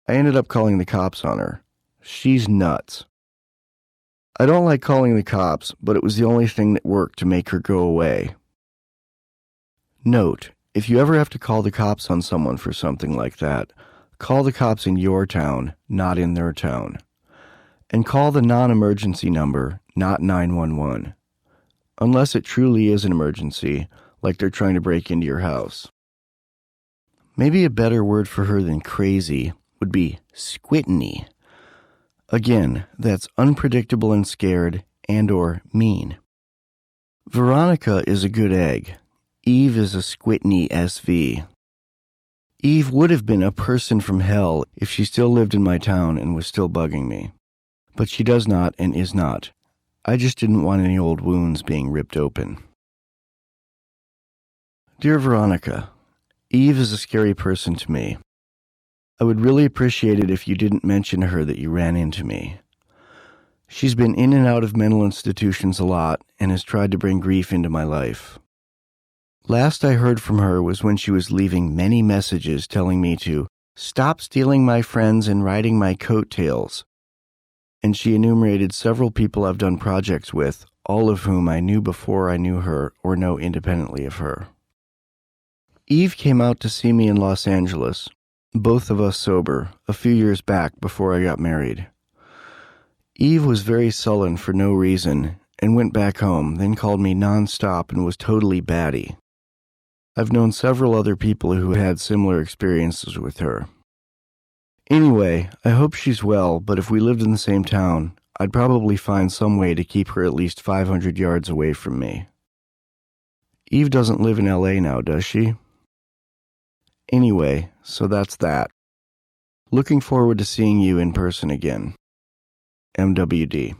I ended up calling the cops on her. She's nuts. I don't like calling the cops, but it was the only thing that worked to make her go away. Note, if you ever have to call the cops on someone for something like that, call the cops in your town, not in their town. And call the non-emergency number, not 911. Unless it truly is an emergency, like they're trying to break into your house. Maybe a better word for her than crazy would be squittiny. Again, that's unpredictable and scared and/or mean. Veronica is a good egg. Eve is a squittiny SV. Eve would have been a person from hell if she still lived in my town and was still bugging me. But she does not and is not. I just didn't want any old wounds being ripped open. Dear Veronica, Eve is a scary person to me. I would really appreciate it if you didn't mention to her that you ran into me. She's been in and out of mental institutions a lot and has tried to bring grief into my life. Last I heard from her was when she was leaving many messages telling me to stop stealing my friends and riding my coattails. And she enumerated several people I've done projects with, all of whom I knew before I knew her or know independently of her. Eve came out to see me in Los Angeles, both of us sober, a few years back before I got married. Eve was very sullen for no reason and went back home, then called me nonstop and was totally batty. I've known several other people who had similar experiences with her. Anyway, I hope she's well, but if we lived in the same town, I'd probably find some way to keep her at least 500 yards away from me. Eve doesn't live in LA now, does she? Anyway, so that's that. Looking forward to seeing you in person again. MWD.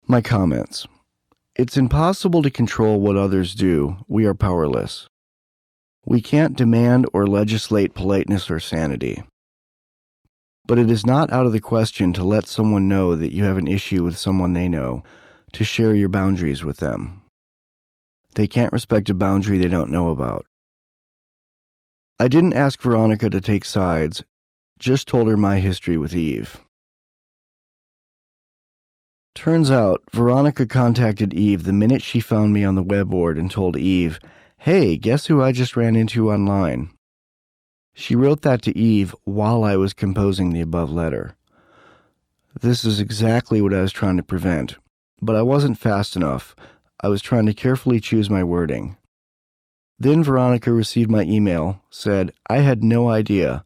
My comments. It's impossible to control what others do. We are powerless. We can't demand or legislate politeness or sanity. But it is not out of the question to let someone know that you have an issue with someone they know, to share your boundaries with them. They can't respect a boundary they don't know about. I didn't ask Veronica to take sides, just told her my history with Eve. Turns out, Veronica contacted Eve the minute she found me on the web board and told Eve, "Hey, guess who I just ran into online?" She wrote that to Eve while I was composing the above letter. This is exactly what I was trying to prevent, but I wasn't fast enough. I was trying to carefully choose my wording. Then Veronica received my email, said, "I had no idea.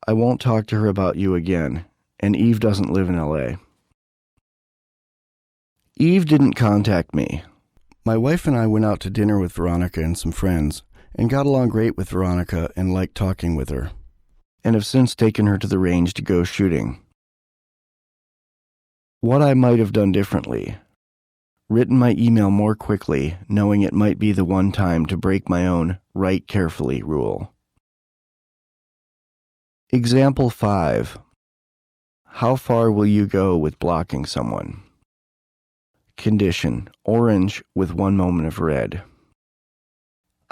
I won't talk to her about you again, and Eve doesn't live in LA." Eve didn't contact me. My wife and I went out to dinner with Veronica and some friends, and got along great with Veronica and liked talking with her, and have since taken her to the range to go shooting. What I might have done differently. Written my email more quickly, knowing it might be the one time to break my own write carefully rule. Example 5. How far will you go with blocking someone? Condition, orange with 1 moment of red.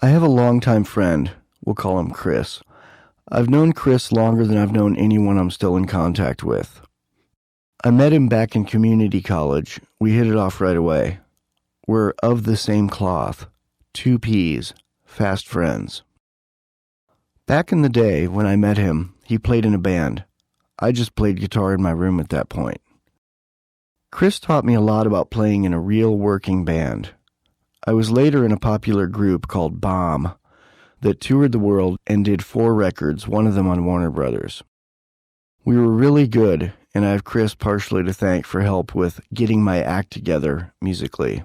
I have a longtime friend, we'll call him Chris. I've known Chris longer than I've known anyone I'm still in contact with. I met him back in community college. We hit it off right away. We're of the same cloth, 2 Ps, fast friends. Back in the day, when I met him, he played in a band. I just played guitar in my room at that point. Chris taught me a lot about playing in a real working band. I was later in a popular group called Bomb that toured the world and did 4 records, one of them on Warner Brothers. We were really good, and I have Chris partially to thank for help with getting my act together musically.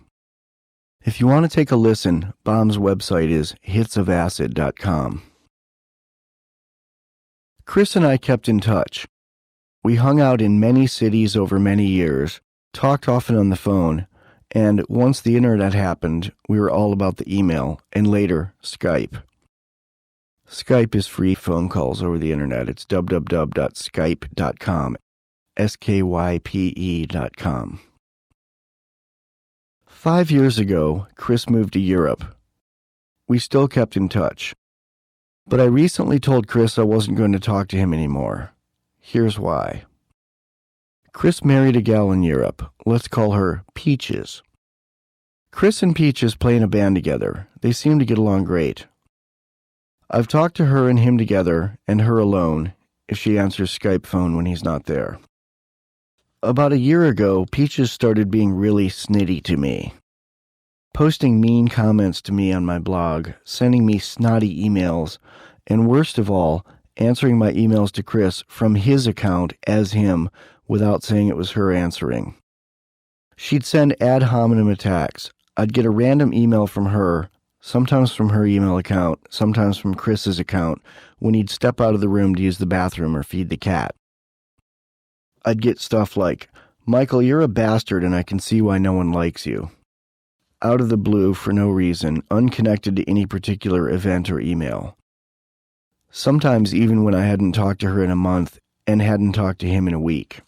If you want to take a listen, Bomb's website is hitsofacid.com. Chris and I kept in touch. We hung out in many cities over many years, talked often on the phone, and once the internet happened, we were all about the email, and later, Skype. Skype is free phone calls over the internet. It's www.skype.com, SKYPE.com. 5 years ago, Chris moved to Europe. We still kept in touch. But I recently told Chris I wasn't going to talk to him anymore. Here's why. Chris married a gal in Europe. Let's call her Peaches. Chris and Peaches play in a band together. They seem to get along great. I've talked to her and him together, and her alone, if she answers Skype phone when he's not there. About a year ago, Peaches started being really snitty to me, posting mean comments to me on my blog, sending me snotty emails, and worst of all, answering my emails to Chris from his account as him without saying it was her answering. She'd send ad hominem attacks. I'd get a random email from her, sometimes from her email account, sometimes from Chris's account, when he'd step out of the room to use the bathroom or feed the cat. I'd get stuff like, "Michael, you're a bastard and I can see why no one likes you." Out of the blue, for no reason, unconnected to any particular event or email. Sometimes even when I hadn't talked to her in a month and hadn't talked to him in a week.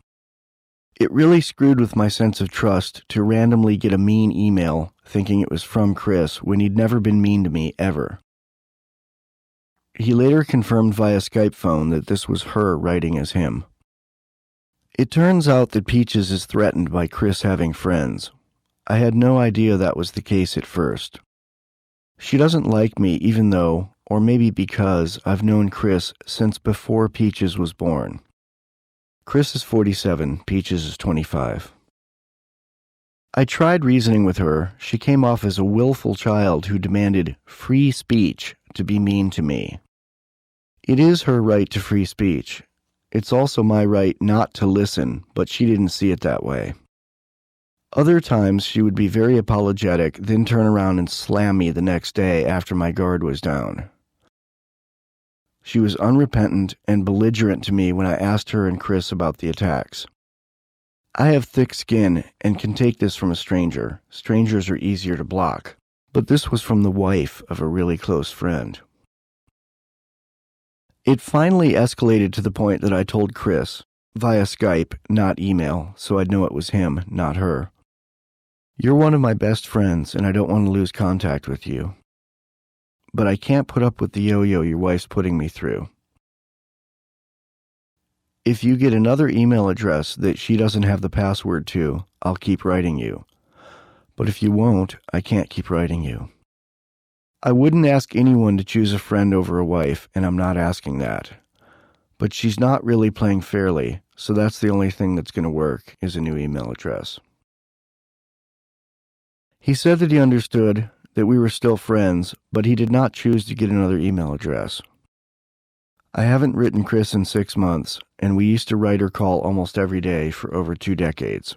It really screwed with my sense of trust to randomly get a mean email thinking it was from Chris when he'd never been mean to me ever. He later confirmed via Skype phone that this was her writing as him. It turns out that Peaches is threatened by Chris having friends. I had no idea that was the case at first. She doesn't like me even though, or maybe because, I've known Chris since before Peaches was born. Chris is 47, Peaches is 25. I tried reasoning with her. She came off as a willful child who demanded free speech to be mean to me. It is her right to free speech. It's also my right not to listen, but she didn't see it that way. Other times she would be very apologetic, then turn around and slam me the next day after my guard was down. She was unrepentant and belligerent to me when I asked her and Chris about the attacks. I have thick skin and can take this from a stranger. Strangers are easier to block. But this was from the wife of a really close friend. It finally escalated to the point that I told Chris, via Skype, not email, so I'd know it was him, not her. "You're one of my best friends, and I don't want to lose contact with you. But I can't put up with the yo-yo your wife's putting me through. If you get another email address that she doesn't have the password to, I'll keep writing you. But if you won't, I can't keep writing you." I wouldn't ask anyone to choose a friend over a wife, and I'm not asking that. But she's not really playing fairly, so that's the only thing that's going to work, is a new email address. He said that he understood, that we were still friends, but he did not choose to get another email address. I haven't written Chris in 6 months, and we used to write or call almost every day for over 2 decades.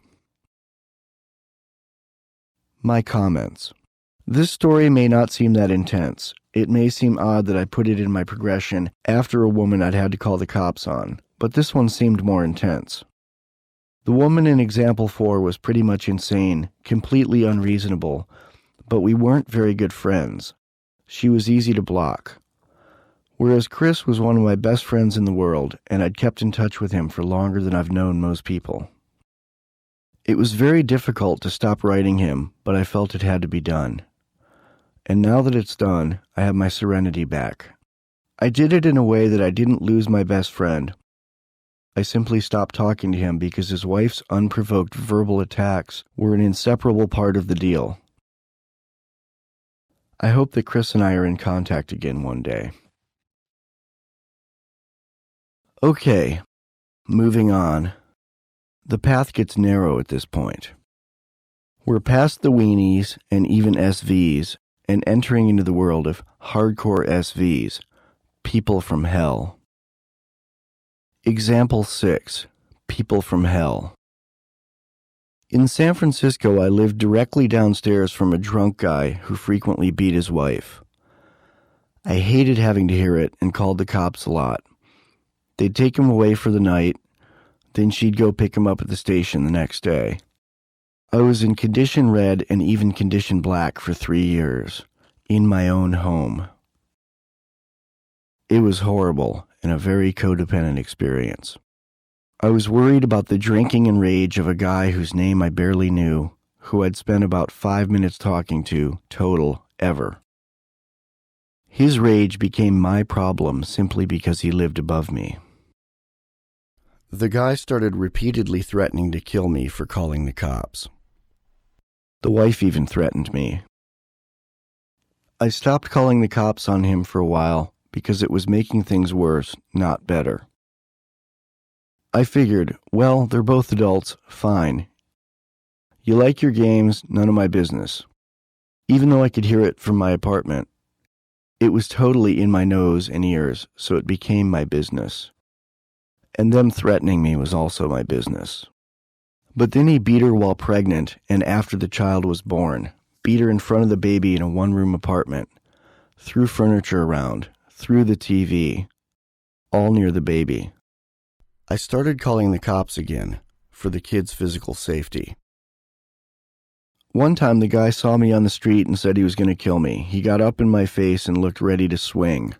My comments. This story may not seem that intense. It may seem odd that I put it in my progression after a woman I'd had to call the cops on, but this one seemed more intense. The woman in example 4 was pretty much insane, completely unreasonable, but we weren't very good friends. She was easy to block. Whereas Chris was one of my best friends in the world, and I'd kept in touch with him for longer than I've known most people. It was very difficult to stop writing him, but I felt it had to be done. And now that it's done, I have my serenity back. I did it in a way that I didn't lose my best friend. I simply stopped talking to him because his wife's unprovoked verbal attacks were an inseparable part of the deal. I hope that Chris and I are in contact again one day. Okay, moving on. The path gets narrow at this point. We're past the weenies and even SVs and entering into the world of hardcore SVs, people from hell. Example 6, people from hell. In San Francisco, I lived directly downstairs from a drunk guy who frequently beat his wife. I hated having to hear it and called the cops a lot. They'd take him away for the night, then she'd go pick him up at the station the next day. I was in condition red and even condition black for 3 years, in my own home. It was horrible and a very codependent experience. I was worried about the drinking and rage of a guy whose name I barely knew, who I'd spent about 5 minutes talking to, total, ever. His rage became my problem simply because he lived above me. The guy started repeatedly threatening to kill me for calling the cops. The wife even threatened me. I stopped calling the cops on him for a while because it was making things worse, not better. I figured, well, they're both adults, fine. You like your games, none of my business. Even though I could hear it from my apartment, it was totally in my nose and ears, so it became my business. And them threatening me was also my business. But then he beat her while pregnant and after the child was born, beat her in front of the baby in a one-room apartment, threw furniture around, threw the TV, all near the baby. I started calling the cops again for the kid's physical safety. One time the guy saw me on the street and said he was going to kill me. He got up in my face and looked ready to swing.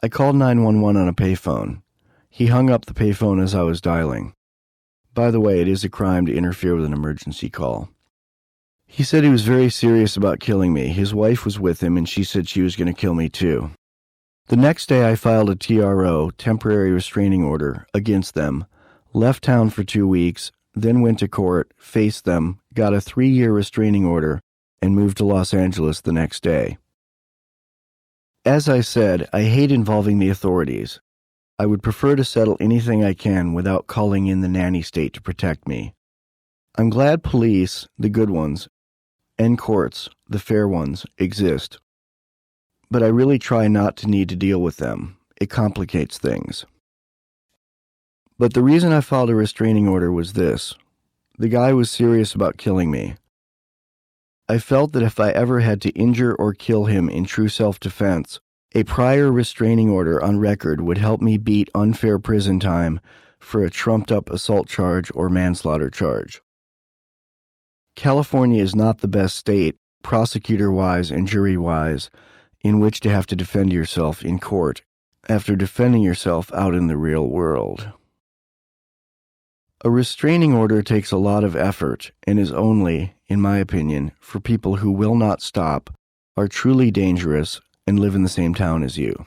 I called 911 on a payphone. He hung up the payphone as I was dialing. By the way, it is a crime to interfere with an emergency call. He said he was very serious about killing me. His wife was with him and she said she was going to kill me too. The next day I filed a TRO, temporary restraining order, against them, left town for 2 weeks, then went to court, faced them, got a 3-year restraining order, and moved to Los Angeles the next day. As I said, I hate involving the authorities. I would prefer to settle anything I can without calling in the nanny state to protect me. I'm glad police, the good ones, and courts, the fair ones, exist. But I really try not to need to deal with them. It complicates things. But the reason I filed a restraining order was this. The guy was serious about killing me. I felt that if I ever had to injure or kill him in true self-defense, a prior restraining order on record would help me beat unfair prison time for a trumped-up assault charge or manslaughter charge. California is not the best state, prosecutor-wise and jury-wise, in which to have to defend yourself in court after defending yourself out in the real world. A restraining order takes a lot of effort and is only, in my opinion, for people who will not stop, are truly dangerous, and live in the same town as you.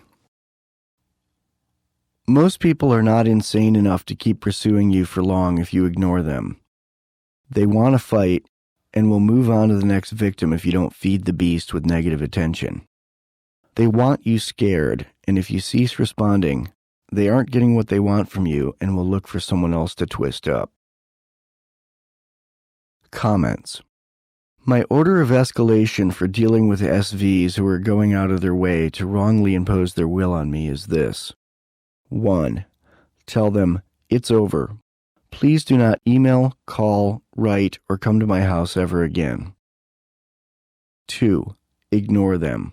Most people are not insane enough to keep pursuing you for long if you ignore them. They want to fight and will move on to the next victim if you don't feed the beast with negative attention. They want you scared, and if you cease responding, they aren't getting what they want from you and will look for someone else to twist up. Comments. My order of escalation for dealing with SVs who are going out of their way to wrongly impose their will on me is this. 1. Tell them, it's over. Please do not email, call, write, or come to my house ever again. 2. Ignore them.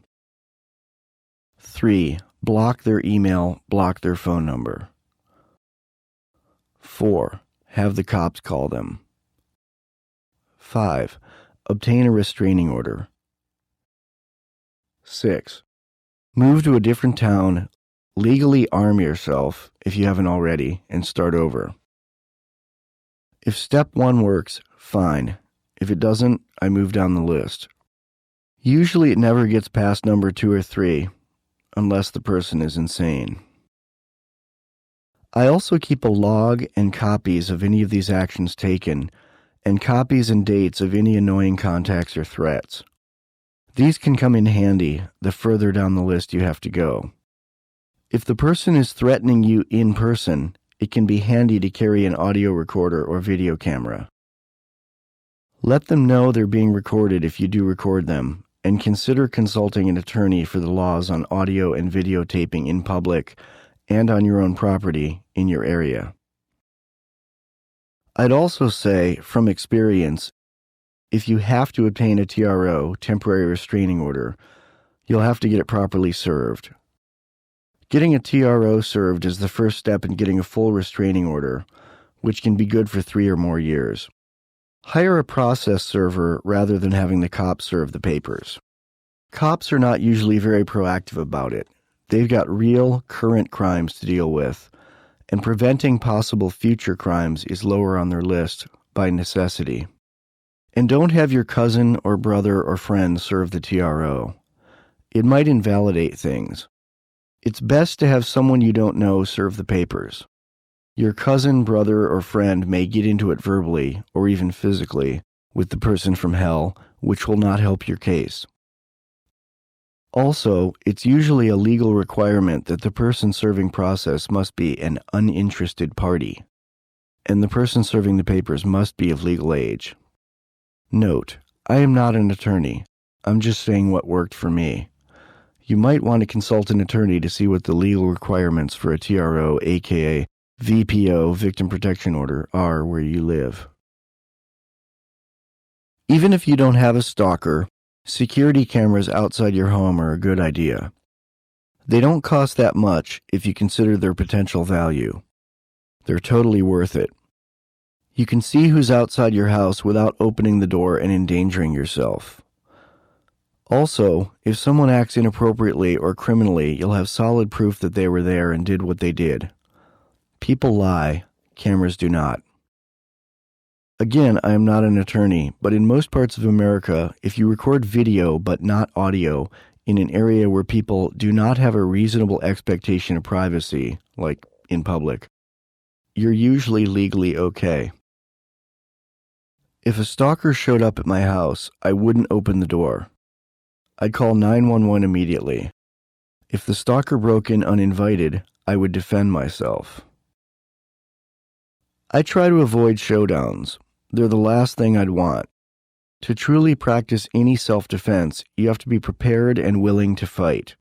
3. Block their email, block their phone number. 4. Have the cops call them. 5. Obtain a restraining order. 6. Move to a different town, legally arm yourself, if you haven't already, and start over. If step 1 works, fine. If it doesn't, I move down the list. Usually it never gets past number 2 or 3, unless the person is insane. I also keep a log and copies of any of these actions taken, and copies and dates of any annoying contacts or threats. These can come in handy the further down the list you have to go. If the person is threatening you in person, it can be handy to carry an audio recorder or video camera. Let them know they're being recorded if you do record them, and consider consulting an attorney for the laws on audio and videotaping in public and on your own property in your area. I'd also say, from experience, if you have to obtain a TRO, temporary restraining order, you'll have to get it properly served. Getting a TRO served is the first step in getting a full restraining order, which can be good for 3 or more years. Hire a process server rather than having the cops serve the papers. Cops are not usually very proactive about it. They've got real, current crimes to deal with, and preventing possible future crimes is lower on their list by necessity. And don't have your cousin or brother or friend serve the TRO. It might invalidate things. It's best to have someone you don't know serve the papers. Your cousin, brother, or friend may get into it verbally, or even physically, with the person from hell, which will not help your case. Also, it's usually a legal requirement that the person serving process must be an uninterested party, and the person serving the papers must be of legal age. Note, I am not an attorney. I'm just saying what worked for me. You might want to consult an attorney to see what the legal requirements for a TRO, aka VPO, Victim Protection Order, are where you live. Even if you don't have a stalker, security cameras outside your home are a good idea. They don't cost that much if you consider their potential value. They're totally worth it. You can see who's outside your house without opening the door and endangering yourself. Also, if someone acts inappropriately or criminally, you'll have solid proof that they were there and did what they did. People lie, cameras do not. Again, I am not an attorney, but in most parts of America, if you record video but not audio in an area where people do not have a reasonable expectation of privacy, like in public, you're usually legally okay. If a stalker showed up at my house, I wouldn't open the door. I'd call 911 immediately. If the stalker broke in uninvited, I would defend myself. I try to avoid showdowns. They're the last thing I'd want. To truly practice any self-defense, you have to be prepared and willing to fight.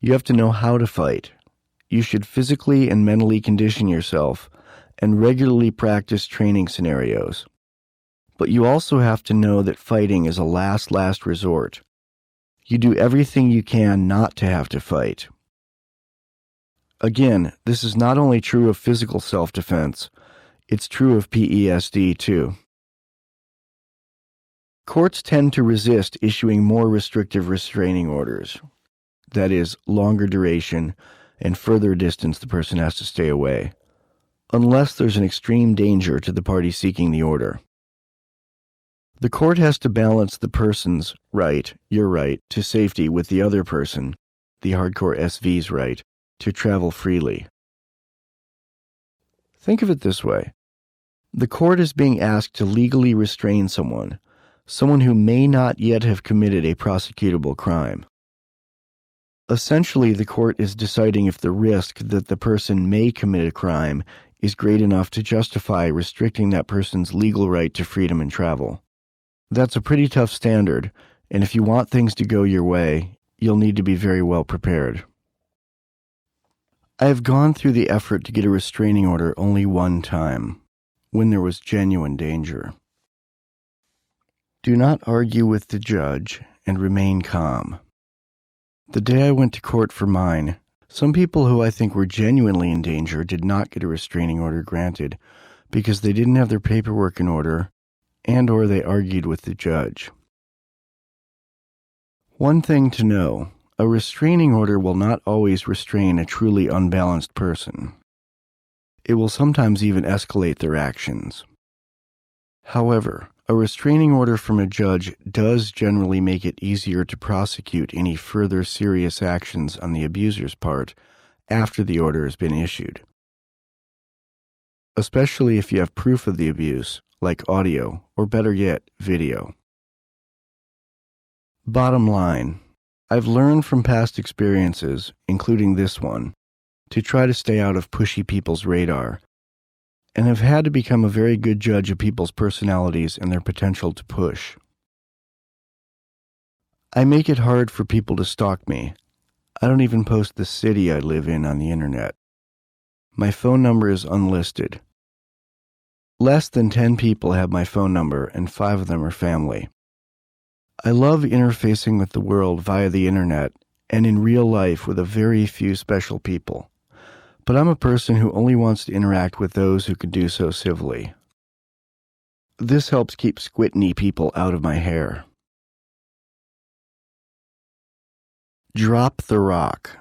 You have to know how to fight. You should physically and mentally condition yourself and regularly practice training scenarios. But you also have to know that fighting is a last resort. You do everything you can not to have to fight. Again, this is not only true of physical self-defense, it's true of PESD too. Courts tend to resist issuing more restrictive restraining orders, that is, longer duration and further distance the person has to stay away, unless there's an extreme danger to the party seeking the order. The court has to balance the person's right, your right, to safety with the other person, the hardcore SV's right, to travel freely. Think of it this way. The court is being asked to legally restrain someone who may not yet have committed a prosecutable crime. Essentially, the court is deciding if the risk that the person may commit a crime is great enough to justify restricting that person's legal right to freedom and travel. That's a pretty tough standard, and if you want things to go your way, you'll need to be very well prepared. I have gone through the effort to get a restraining order only one time, when there was genuine danger. Do not argue with the judge and remain calm. The day I went to court for mine, some people who I think were genuinely in danger did not get a restraining order granted because they didn't have their paperwork in order and/or they argued with the judge. One thing to know, a restraining order will not always restrain a truly unbalanced person. It will sometimes even escalate their actions. However, a restraining order from a judge does generally make it easier to prosecute any further serious actions on the abuser's part after the order has been issued. Especially if you have proof of the abuse, like audio, or better yet, video. Bottom line, I've learned from past experiences, including this one, to try to stay out of pushy people's radar, and have had to become a very good judge of people's personalities and their potential to push. I make it hard for people to stalk me. I don't even post the city I live in on the internet. My phone number is unlisted. Less than 10 people have my phone number, and 5 of them are family. I love interfacing with the world via the internet and in real life with a very few special people. But I'm a person who only wants to interact with those who can do so civilly. This helps keep squidny people out of my hair. Drop the rock.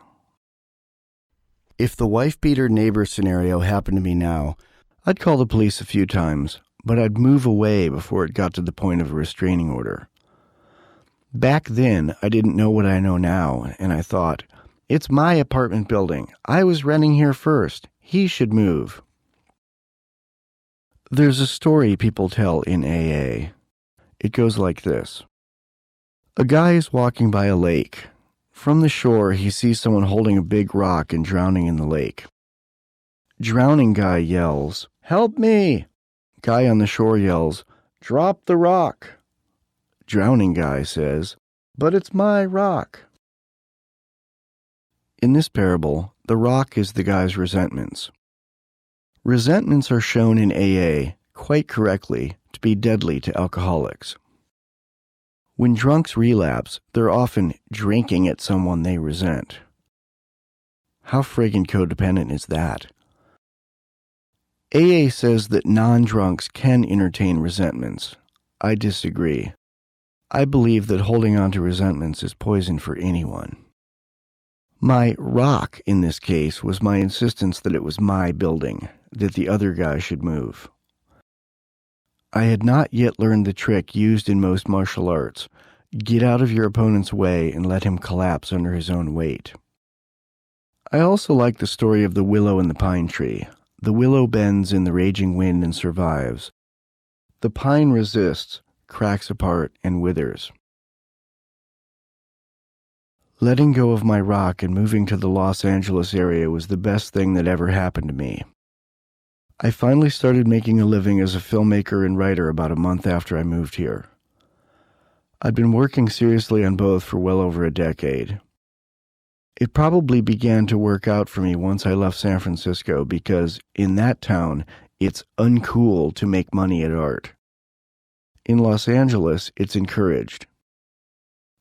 If the wife-beater neighbor scenario happened to me now, I'd call the police a few times, but I'd move away before it got to the point of a restraining order. Back then, I didn't know what I know now, and I thought, it's my apartment building. I was renting here first. He should move. There's a story people tell in AA. It goes like this. A guy is walking by a lake. From the shore, he sees someone holding a big rock and drowning in the lake. Drowning guy yells, "Help me!" Guy on the shore yells, "Drop the rock!" Drowning guy says, "But it's my rock." In this parable, the rock is the guy's resentments. Resentments are shown in AA, quite correctly, to be deadly to alcoholics. When drunks relapse, they're often drinking at someone they resent. How friggin' codependent is that? AA says that non-drunks can entertain resentments. I disagree. I believe that holding on to resentments is poison for anyone. My rock in this case was my insistence that it was my building, that the other guy should move. I had not yet learned the trick used in most martial arts. Get out of your opponent's way and let him collapse under his own weight. I also like the story of the willow and the pine tree. The willow bends in the raging wind and survives. The pine resists, cracks apart, and withers. Letting go of my rock and moving to the Los Angeles area was the best thing that ever happened to me. I finally started making a living as a filmmaker and writer about a month after I moved here. I'd been working seriously on both for well over a decade. It probably began to work out for me once I left San Francisco because, in that town, it's uncool to make money at art. In Los Angeles, it's encouraged.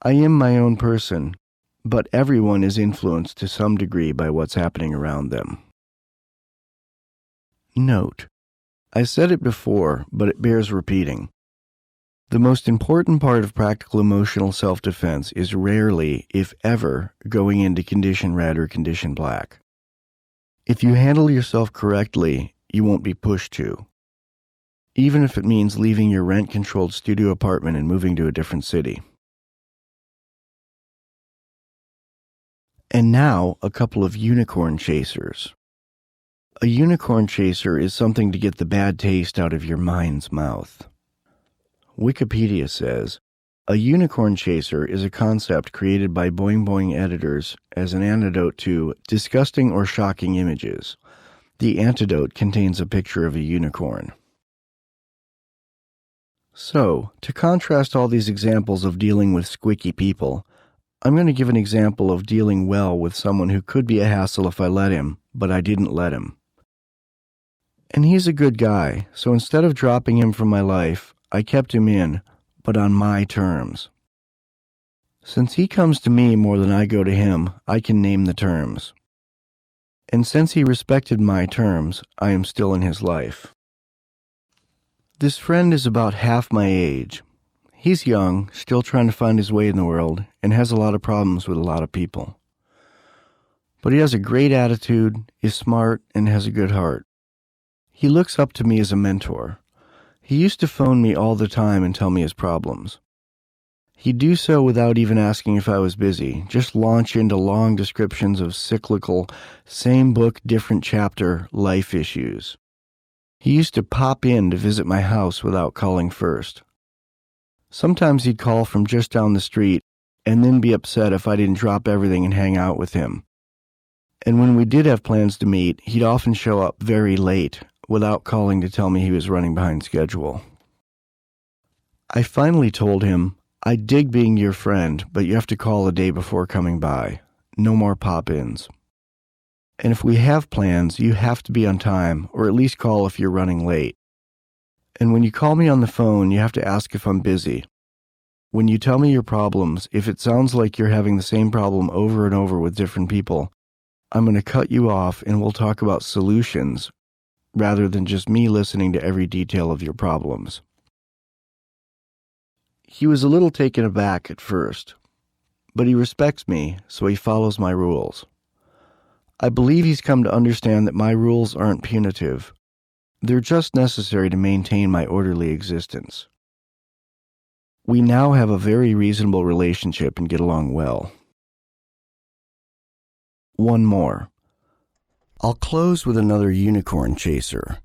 I am my own person, but everyone is influenced to some degree by what's happening around them. Note: I said it before, but it bears repeating. The most important part of practical emotional self-defense is rarely, if ever, going into condition red or condition black. If you handle yourself correctly, you won't be pushed to. Even if it means leaving your rent-controlled studio apartment and moving to a different city. And now, a couple of unicorn chasers. A unicorn chaser is something to get the bad taste out of your mind's mouth. Wikipedia says, a unicorn chaser is a concept created by Boing Boing editors as an antidote to disgusting or shocking images. The antidote contains a picture of a unicorn. So, to contrast all these examples of dealing with squicky people, I'm going to give an example of dealing well with someone who could be a hassle if I let him, but I didn't let him. And he's a good guy, so instead of dropping him from my life, I kept him in, but on my terms. Since he comes to me more than I go to him, I can name the terms. And since he respected my terms, I am still in his life. This friend is about half my age. He's young, still trying to find his way in the world, and has a lot of problems with a lot of people. But he has a great attitude, is smart, and has a good heart. He looks up to me as a mentor. He used to phone me all the time and tell me his problems. He'd do so without even asking if I was busy, just launch into long descriptions of cyclical, same book, different chapter, life issues. He used to pop in to visit my house without calling first. Sometimes he'd call from just down the street, and then be upset if I didn't drop everything and hang out with him. And when we did have plans to meet, he'd often show up very late without calling to tell me he was running behind schedule. I finally told him, I dig being your friend, but you have to call a day before coming by. No more pop-ins. And if we have plans, you have to be on time, or at least call if you're running late. And when you call me on the phone, you have to ask if I'm busy. When you tell me your problems, if it sounds like you're having the same problem over and over with different people, I'm going to cut you off and we'll talk about solutions rather than just me listening to every detail of your problems. He was a little taken aback at first, but he respects me, so he follows my rules. I believe he's come to understand that my rules aren't punitive. They're just necessary to maintain my orderly existence. We now have a very reasonable relationship and get along well. One more. I'll close with another unicorn chaser,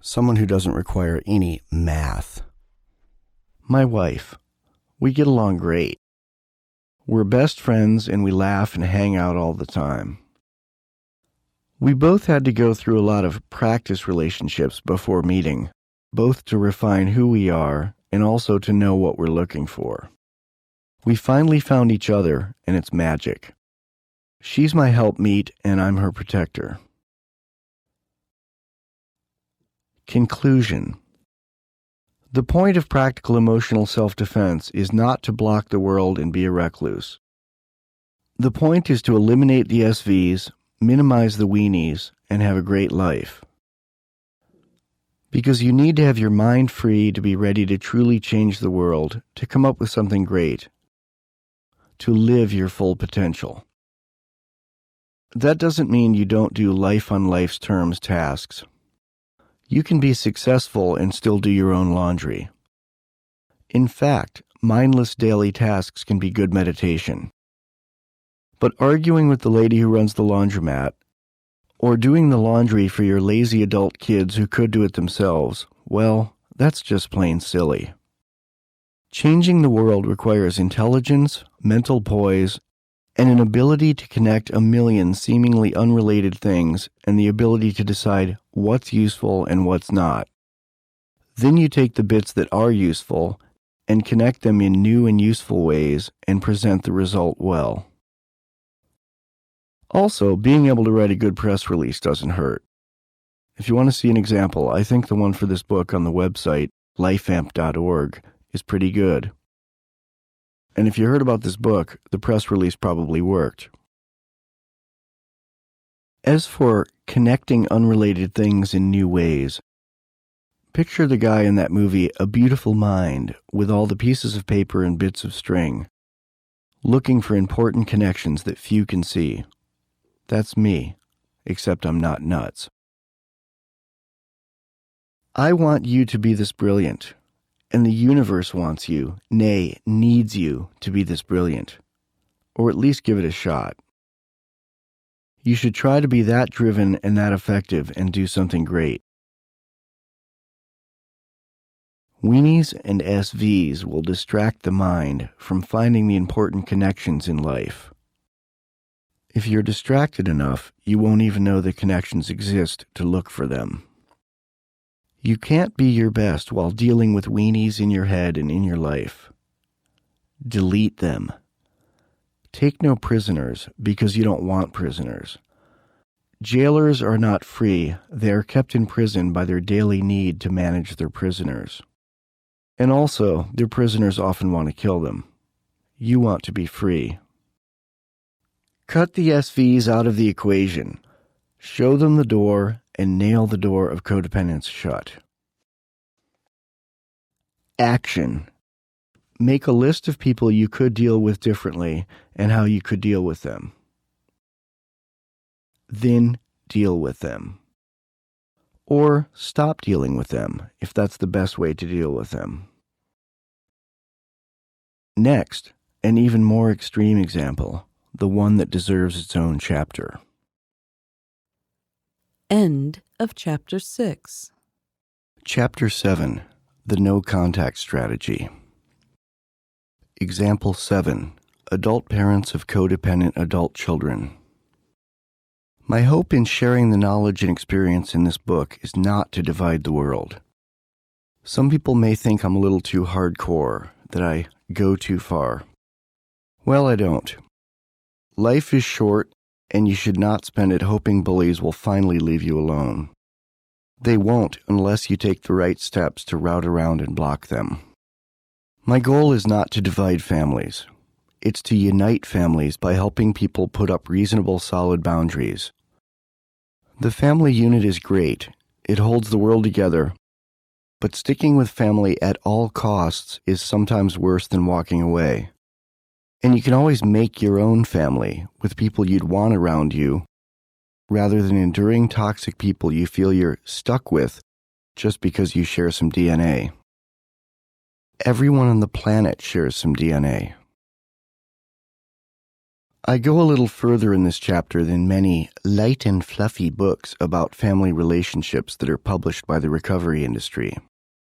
someone who doesn't require any math. My wife. We get along great. We're best friends and we laugh and hang out all the time. We both had to go through a lot of practice relationships before meeting, both to refine who we are and also to know what we're looking for. We finally found each other, and it's magic. She's my helpmeet, and I'm her protector. Conclusion. The point of practical emotional self-defense is not to block the world and be a recluse. The point is to eliminate the SVs, minimize the weenies, and have a great life. Because you need to have your mind free to be ready to truly change the world, to come up with something great, to live your full potential. That doesn't mean you don't do life on life's terms tasks. You can be successful and still do your own laundry. In fact, mindless daily tasks can be good meditation. But arguing with the lady who runs the laundromat, or doing the laundry for your lazy adult kids who could do it themselves, well, that's just plain silly. Changing the world requires intelligence, mental poise, and an ability to connect a million seemingly unrelated things and the ability to decide what's useful and what's not. Then you take the bits that are useful and connect them in new and useful ways and present the result well. Also, being able to write a good press release doesn't hurt. If you want to see an example, I think the one for this book on the website, lifeamp.org, is pretty good. And if you heard about this book, the press release probably worked. As for connecting unrelated things in new ways, picture the guy in that movie, A Beautiful Mind, with all the pieces of paper and bits of string, looking for important connections that few can see. That's me, except I'm not nuts. I want you to be this brilliant. And the universe wants you, nay, needs you to be this brilliant, or at least give it a shot. You should try to be that driven and that effective and do something great. Weenies and SVs will distract the mind from finding the important connections in life. If you're distracted enough, you won't even know the connections exist to look for them. You can't be your best while dealing with weenies in your head and in your life. Delete them. Take no prisoners because you don't want prisoners. Jailers are not free. They are kept in prison by their daily need to manage their prisoners. And also, their prisoners often want to kill them. You want to be free. Cut the SVs out of the equation. Show them the door and nail the door of codependence shut. Action. Make a list of people you could deal with differently and how you could deal with them. Then deal with them. Or stop dealing with them if that's the best way to deal with them. Next, an even more extreme example, the one that deserves its own chapter. End of Chapter 6. Chapter 7, The No Contact Strategy. Example 7, adult parents of codependent adult children. My hope in sharing the knowledge and experience in this book is not to divide the world. Some people may think I'm a little too hardcore, that I go too far. Well, I don't. Life is short, and you should not spend it hoping bullies will finally leave you alone. They won't unless you take the right steps to route around and block them. My goal is not to divide families. It's to unite families by helping people put up reasonable, solid boundaries. The family unit is great. It holds the world together. But sticking with family at all costs is sometimes worse than walking away. And you can always make your own family with people you'd want around you, rather than enduring toxic people you feel you're stuck with just because you share some DNA. Everyone on the planet shares some DNA. I go a little further in this chapter than many light and fluffy books about family relationships that are published by the recovery industry.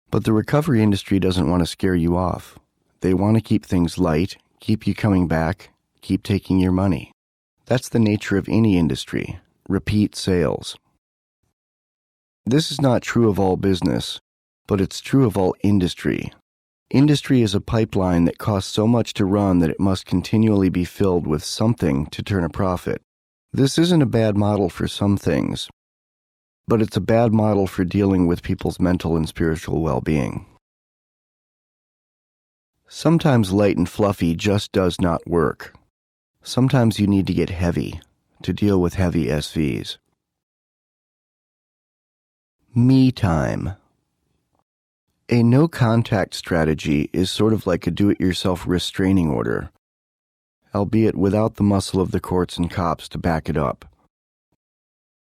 But the recovery industry doesn't want to scare you off. They want to keep things light, keep you coming back, keep taking your money. That's the nature of any industry. Repeat sales. This is not true of all business, but it's true of all industry. Industry is a pipeline that costs so much to run that it must continually be filled with something to turn a profit. This isn't a bad model for some things, but it's a bad model for dealing with people's mental and spiritual well-being. Sometimes light and fluffy just does not work. Sometimes you need to get heavy to deal with heavy SVs. Me time. A no-contact strategy is sort of like a do-it-yourself restraining order, albeit without the muscle of the courts and cops to back it up.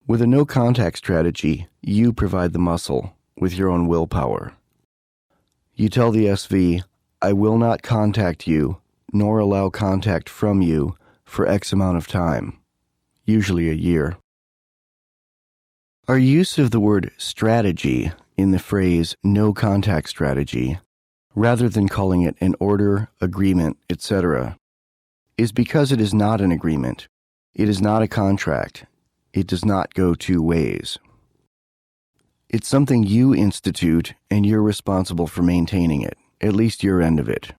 With a no-contact strategy, you provide the muscle with your own willpower. You tell the SV, I will not contact you, nor allow contact from you for X amount of time, usually a year. Our use of the word strategy in the phrase no-contact strategy, rather than calling it an order, agreement, etc., is because it is not an agreement. It is not a contract. It does not go two ways. It's something you institute, and you're responsible for maintaining it, at least your end of it,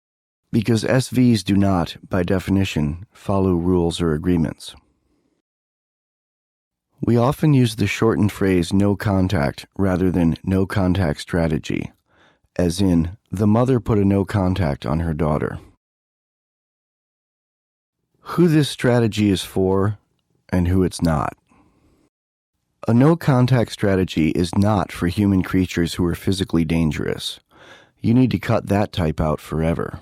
because SVs do not, by definition, follow rules or agreements. We often use the shortened phrase no contact rather than no contact strategy, as in, the mother put a no contact on her daughter. Who this strategy is for and who it's not. A no contact strategy is not for human creatures who are physically dangerous. You need to cut that type out forever.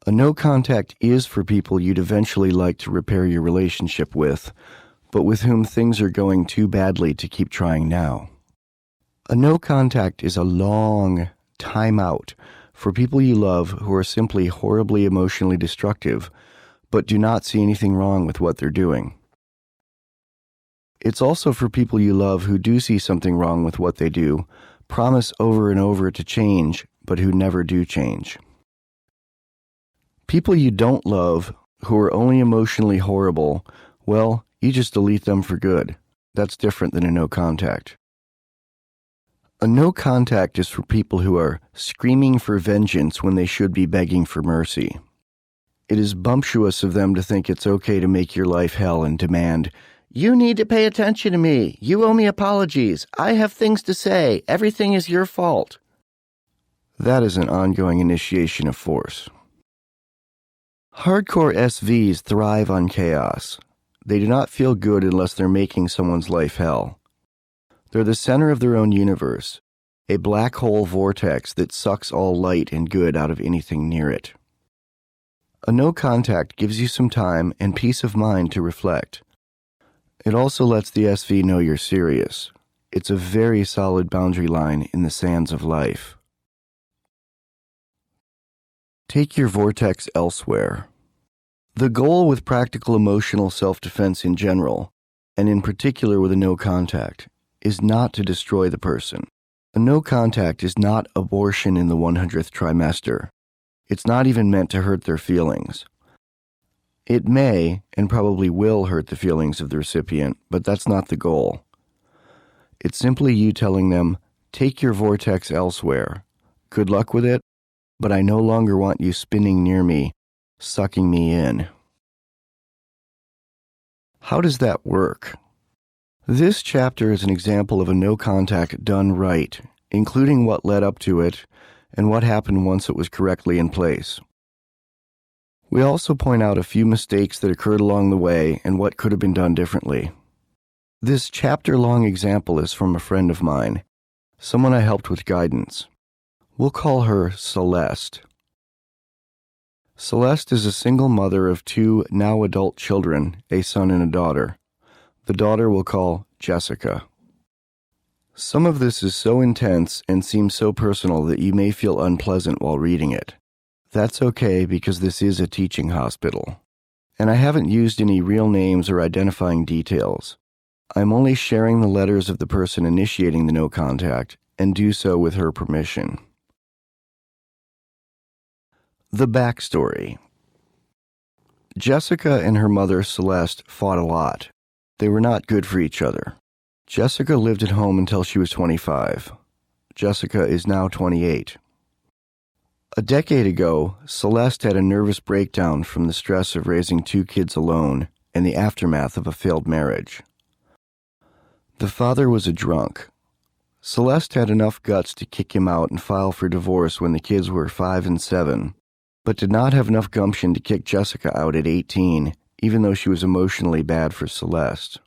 A no contact is for people you'd eventually like to repair your relationship with, but with whom things are going too badly to keep trying now. A no contact is a long time out for people you love who are simply horribly emotionally destructive, but do not see anything wrong with what they're doing. It's also for people you love who do see something wrong with what they do, promise over and over to change, but who never do change. People you don't love, who are only emotionally horrible, well, you just delete them for good. That's different than a no contact. A no contact is for people who are screaming for vengeance when they should be begging for mercy. It is bumptious of them to think it's okay to make your life hell and demand, you need to pay attention to me. You owe me apologies. I have things to say. Everything is your fault. That is an ongoing initiation of force. Hardcore SVs thrive on chaos. They do not feel good unless they're making someone's life hell. They're the center of their own universe, a black hole vortex that sucks all light and good out of anything near it. A no contact gives you some time and peace of mind to reflect. It also lets the SV know you're serious. It's a very solid boundary line in the sands of life. Take your vortex elsewhere. The goal with practical emotional self-defense in general, and in particular with a no contact, is not to destroy the person. A no contact is not abortion in the 100th trimester. It's not even meant to hurt their feelings. It may, and probably will, hurt the feelings of the recipient, but that's not the goal. It's simply you telling them, take your vortex elsewhere. Good luck with it, but I no longer want you spinning near me, sucking me in. How does that work? This chapter is an example of a no contact done right, including what led up to it and what happened once it was correctly in place. We also point out a few mistakes that occurred along the way and what could have been done differently. This chapter-long example is from a friend of mine, someone I helped with guidance. We'll call her Celeste. Celeste is a single mother of 2 now adult children, a son and a daughter. The daughter we'll call Jessica. Some of this is so intense and seems so personal that you may feel unpleasant while reading it. That's okay because this is a teaching hospital. And I haven't used any real names or identifying details. I'm only sharing the letters of the person initiating the no contact and do so with her permission. The backstory. Jessica and her mother Celeste fought a lot. They were not good for each other. Jessica lived at home until she was 25. Jessica is now 28. A decade ago, Celeste had a nervous breakdown from the stress of raising 2 kids alone and the aftermath of a failed marriage. The father was a drunk. Celeste had enough guts to kick him out and file for divorce when the kids were 5 and 7, but did not have enough gumption to kick Jessica out at 18, even though she was emotionally bad for Celeste.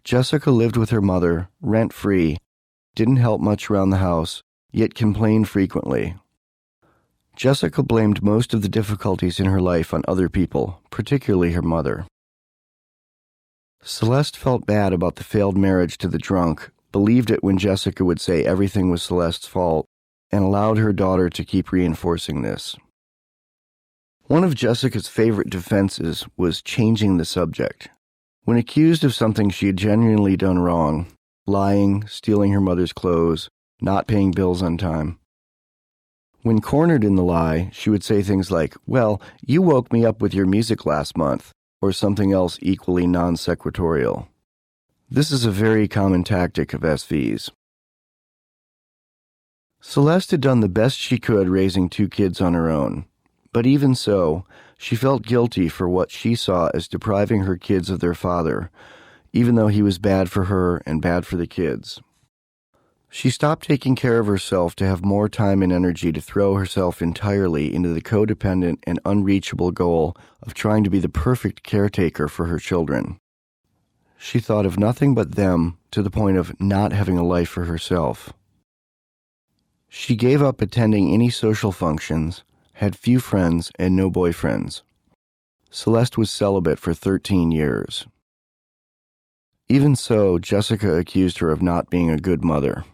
Jessica lived with her mother, rent-free, didn't help much around the house, yet complained frequently. Jessica blamed most of the difficulties in her life on other people, particularly her mother. Celeste felt bad about the failed marriage to the drunk, believed it when Jessica would say everything was Celeste's fault, and allowed her daughter to keep reinforcing this. One of Jessica's favorite defenses was changing the subject. When accused of something she had genuinely done wrong, lying, stealing her mother's clothes, not paying bills on time. When cornered in the lie, she would say things like, "Well, you woke me up with your music last month," or something else equally non-sequitorial. This is a very common tactic of SVs. Celeste had done the best she could raising 2 kids on her own, but even so, she felt guilty for what she saw as depriving her kids of their father, even though he was bad for her and bad for the kids. She stopped taking care of herself to have more time and energy to throw herself entirely into the codependent and unreachable goal of trying to be the perfect caretaker for her children. She thought of nothing but them to the point of not having a life for herself. She gave up attending any social functions, had few friends, and no boyfriends. Celeste was celibate for 13 years. Even so, Jessica accused her of not being a good mother.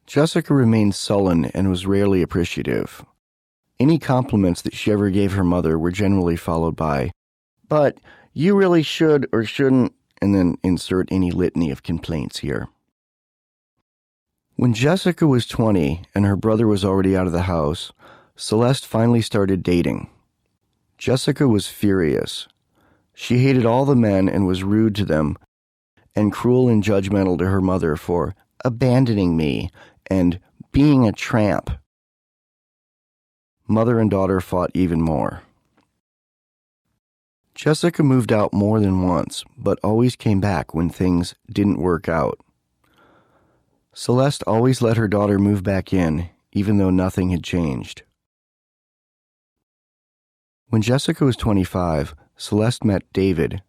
Jessica remained sullen and was rarely appreciative. Any compliments that she ever gave her mother were generally followed by, "But you really should or shouldn't," and then insert any litany of complaints here. When Jessica was 20 and her brother was already out of the house, Celeste finally started dating. Jessica was furious. She hated all the men and was rude to them, and cruel and judgmental to her mother for abandoning me and being a tramp. Mother and daughter fought even more. Jessica moved out more than once, but always came back when things didn't work out. Celeste always let her daughter move back in, even though nothing had changed. When Jessica was 25, Celeste met David,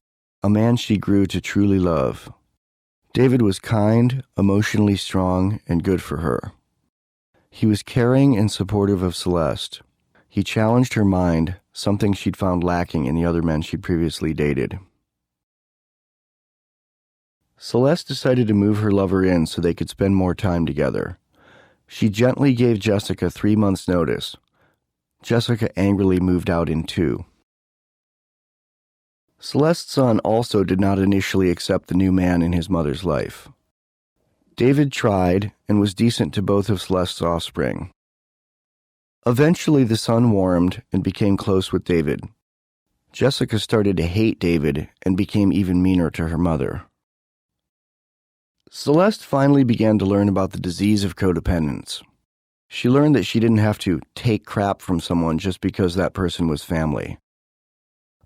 a man she grew to truly love. David was kind, emotionally strong, and good for her. He was caring and supportive of Celeste. He challenged her mind, something she'd found lacking in the other men she'd previously dated. Celeste decided to move her lover in so they could spend more time together. She gently gave Jessica 3 months' notice. Jessica angrily moved out in 2. Celeste's son also did not initially accept the new man in his mother's life. David tried and was decent to both of Celeste's offspring. Eventually, the son warmed and became close with David. Jessica started to hate David and became even meaner to her mother. Celeste finally began to learn about the disease of codependence. She learned that she didn't have to take crap from someone just because that person was family,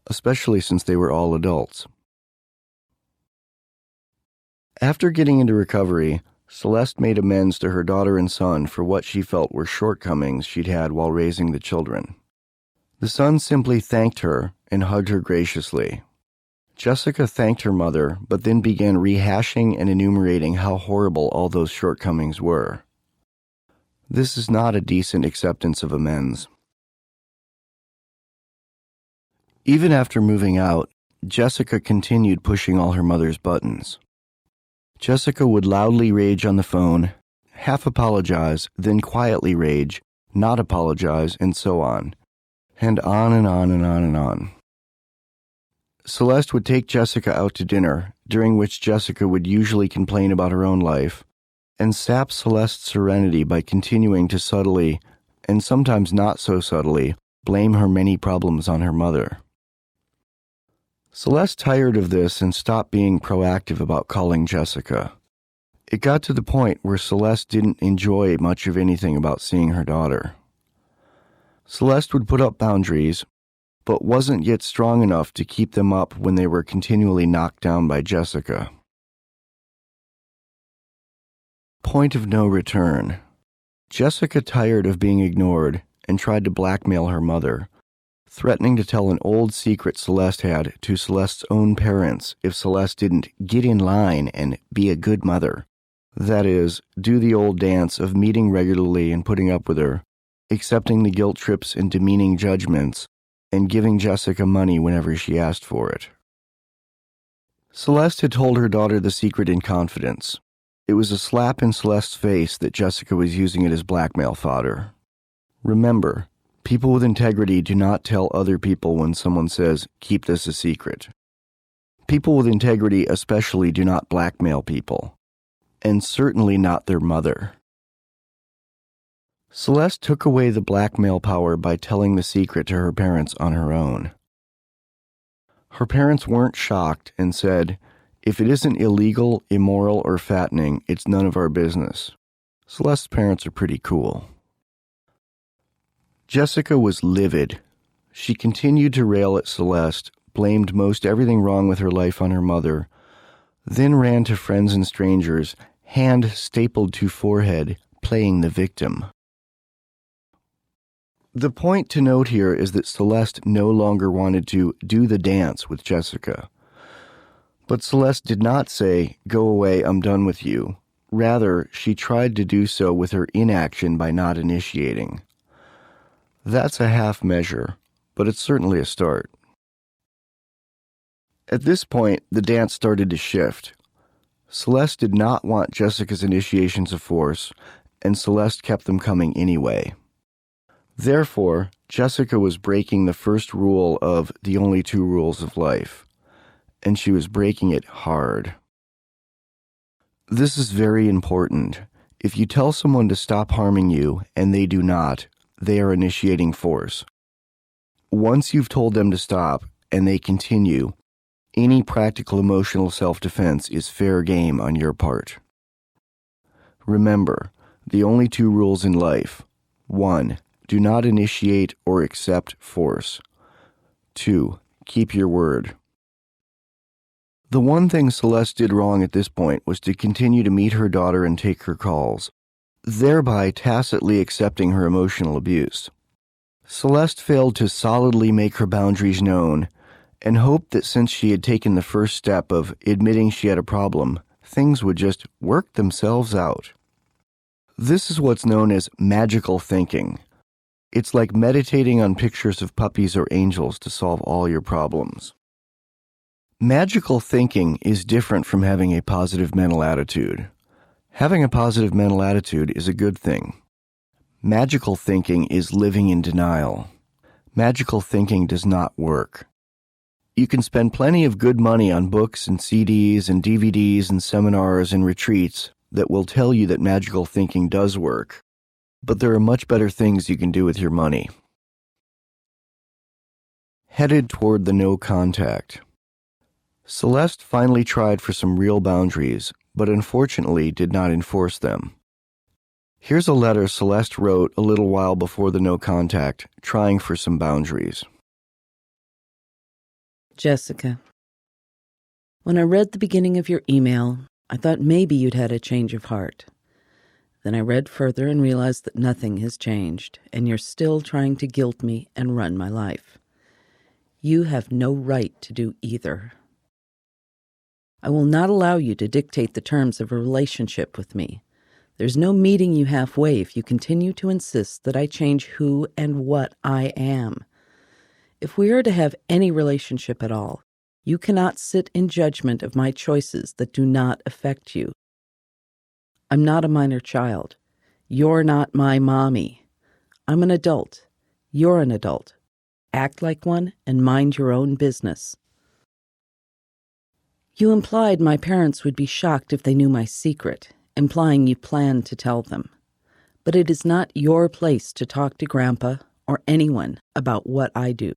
especially since they were all adults. After getting into recovery, Celeste made amends to her daughter and son for what she felt were shortcomings she'd had while raising the children. The son simply thanked her and hugged her graciously. Jessica thanked her mother, but then began rehashing and enumerating how horrible all those shortcomings were. This is not a decent acceptance of amends. Even after moving out, Jessica continued pushing all her mother's buttons. Jessica would loudly rage on the phone, half apologize, then quietly rage, not apologize, and so on. And on and on and on and on. Celeste would take Jessica out to dinner, during which Jessica would usually complain about her own life, and sap Celeste's serenity by continuing to subtly, and sometimes not so subtly, blame her many problems on her mother. Celeste tired of this and stopped being proactive about calling Jessica. It got to the point where Celeste didn't enjoy much of anything about seeing her daughter. Celeste would put up boundaries, but wasn't yet strong enough to keep them up when they were continually knocked down by Jessica. Point of no return. Jessica tired of being ignored and tried to blackmail her mother, threatening to tell an old secret Celeste had to Celeste's own parents if Celeste didn't get in line and be a good mother. That is, do the old dance of meeting regularly and putting up with her, accepting the guilt trips and demeaning judgments, and giving Jessica money whenever she asked for it. Celeste had told her daughter the secret in confidence. It was a slap in Celeste's face that Jessica was using it as blackmail fodder. Remember, people with integrity do not tell other people when someone says, "Keep this a secret." People with integrity especially do not blackmail people, and certainly not their mother. Celeste took away the blackmail power by telling the secret to her parents on her own. Her parents weren't shocked and said, "If it isn't illegal, immoral, or fattening, it's none of our business." Celeste's parents are pretty cool. Jessica was livid. She continued to rail at Celeste, blamed most everything wrong with her life on her mother, then ran to friends and strangers, hand stapled to forehead, playing the victim. The point to note here is that Celeste no longer wanted to do the dance with Jessica. But Celeste did not say, "Go away, I'm done with you." Rather, she tried to do so with her inaction by not initiating. That's a half measure, but it's certainly a start. At this point, the dance started to shift. Celeste did not want Jessica's initiations of force, and Celeste kept them coming anyway. Therefore, Jessica was breaking the first rule of the only two rules of life, and she was breaking it hard. This is very important. If you tell someone to stop harming you, and they do not, they are initiating force. Once you've told them to stop, and they continue, any practical emotional self-defense is fair game on your part. Remember, the only two rules in life. 1. Do not initiate or accept force. 2. Keep your word. The one thing Celeste did wrong at this point was to continue to meet her daughter and take her calls, thereby tacitly accepting her emotional abuse. Celeste failed to solidly make her boundaries known and hoped that since she had taken the first step of admitting she had a problem, things would just work themselves out. This is what's known as magical thinking. It's like meditating on pictures of puppies or angels to solve all your problems. Magical thinking is different from having a positive mental attitude. Having a positive mental attitude is a good thing. Magical thinking is living in denial. Magical thinking does not work. You can spend plenty of good money on books and CDs and DVDs and seminars and retreats that will tell you that magical thinking does work. but there are much better things you can do with your money. Headed toward the no contact. Celeste finally tried for some real boundaries, but unfortunately did not enforce them. Here's a letter Celeste wrote a little while before the no contact, trying for some boundaries. Jessica, when I read the beginning of your email, I thought maybe you'd had a change of heart. Then I read further and realized that nothing has changed, and you're still trying to guilt me and run my life. You have no right to do either. I will not allow you to dictate the terms of a relationship with me. There's no meeting you halfway if you continue to insist that I change who and what I am. If we are to have any relationship at all, you cannot sit in judgment of my choices that do not affect you. I'm not a minor child. You're not my mommy. I'm an adult. You're an adult. Act like one and mind your own business. You implied my parents would be shocked if they knew my secret, implying you planned to tell them. But it is not your place to talk to Grandpa or anyone about what I do.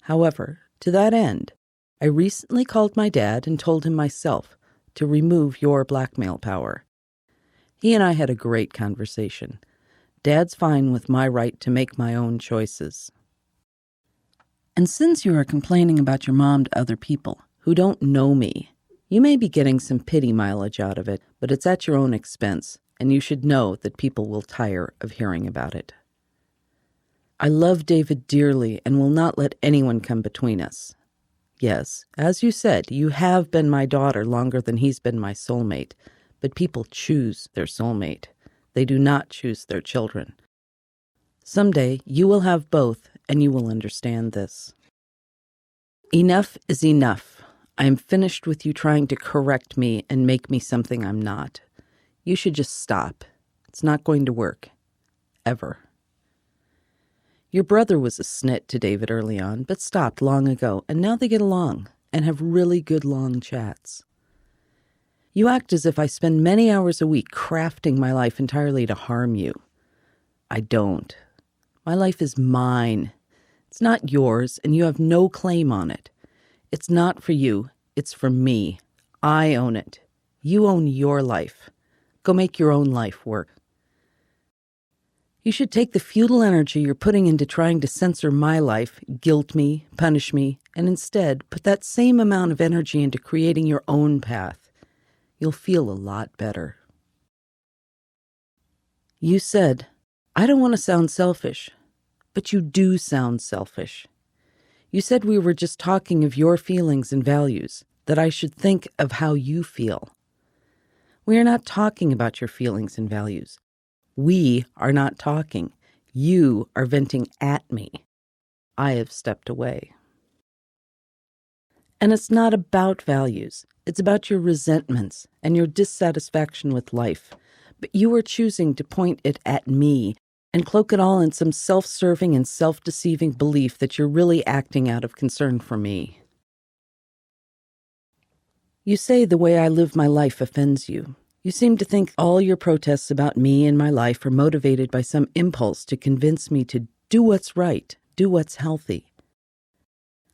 However, to that end, I recently called my dad and told him myself to remove your blackmail power. He and I had a great conversation. Dad's fine with my right to make my own choices. And since you are complaining about your mom to other people who don't know me, you may be getting some pity mileage out of it, but it's at your own expense, and you should know that people will tire of hearing about it. I love David dearly and will not let anyone come between us. Yes, as you said, you have been my daughter longer than he's been my soulmate, but people choose their soulmate. They do not choose their children. Someday you will have both, and you will understand this. Enough is enough. I am finished with you trying to correct me and make me something I'm not. You should just stop. It's not going to work. Ever. Your brother was a snit to David early on, but stopped long ago, and now they get along and have really good long chats. You act as if I spend many hours a week crafting my life entirely to harm you. I don't. My life is mine. It's not yours, and you have no claim on it. It's not for you. It's for me. I own it. You own your life. Go make your own life work. You should take the futile energy you're putting into trying to censor my life, guilt me, punish me, and instead put that same amount of energy into creating your own path. You'll feel a lot better. You said, I don't want to sound selfish, but you do sound selfish. You said we were just talking of your feelings and values, that I should think of how you feel. We are not talking about your feelings and values. We are not talking. You are venting at me. I have stepped away. And it's not about values. It's about your resentments and your dissatisfaction with life. But you are choosing to point it at me and cloak it all in some self-serving and self-deceiving belief that you're really acting out of concern for me. You say the way I live my life offends you. You seem to think all your protests about me and my life are motivated by some impulse to convince me to do what's right, do what's healthy.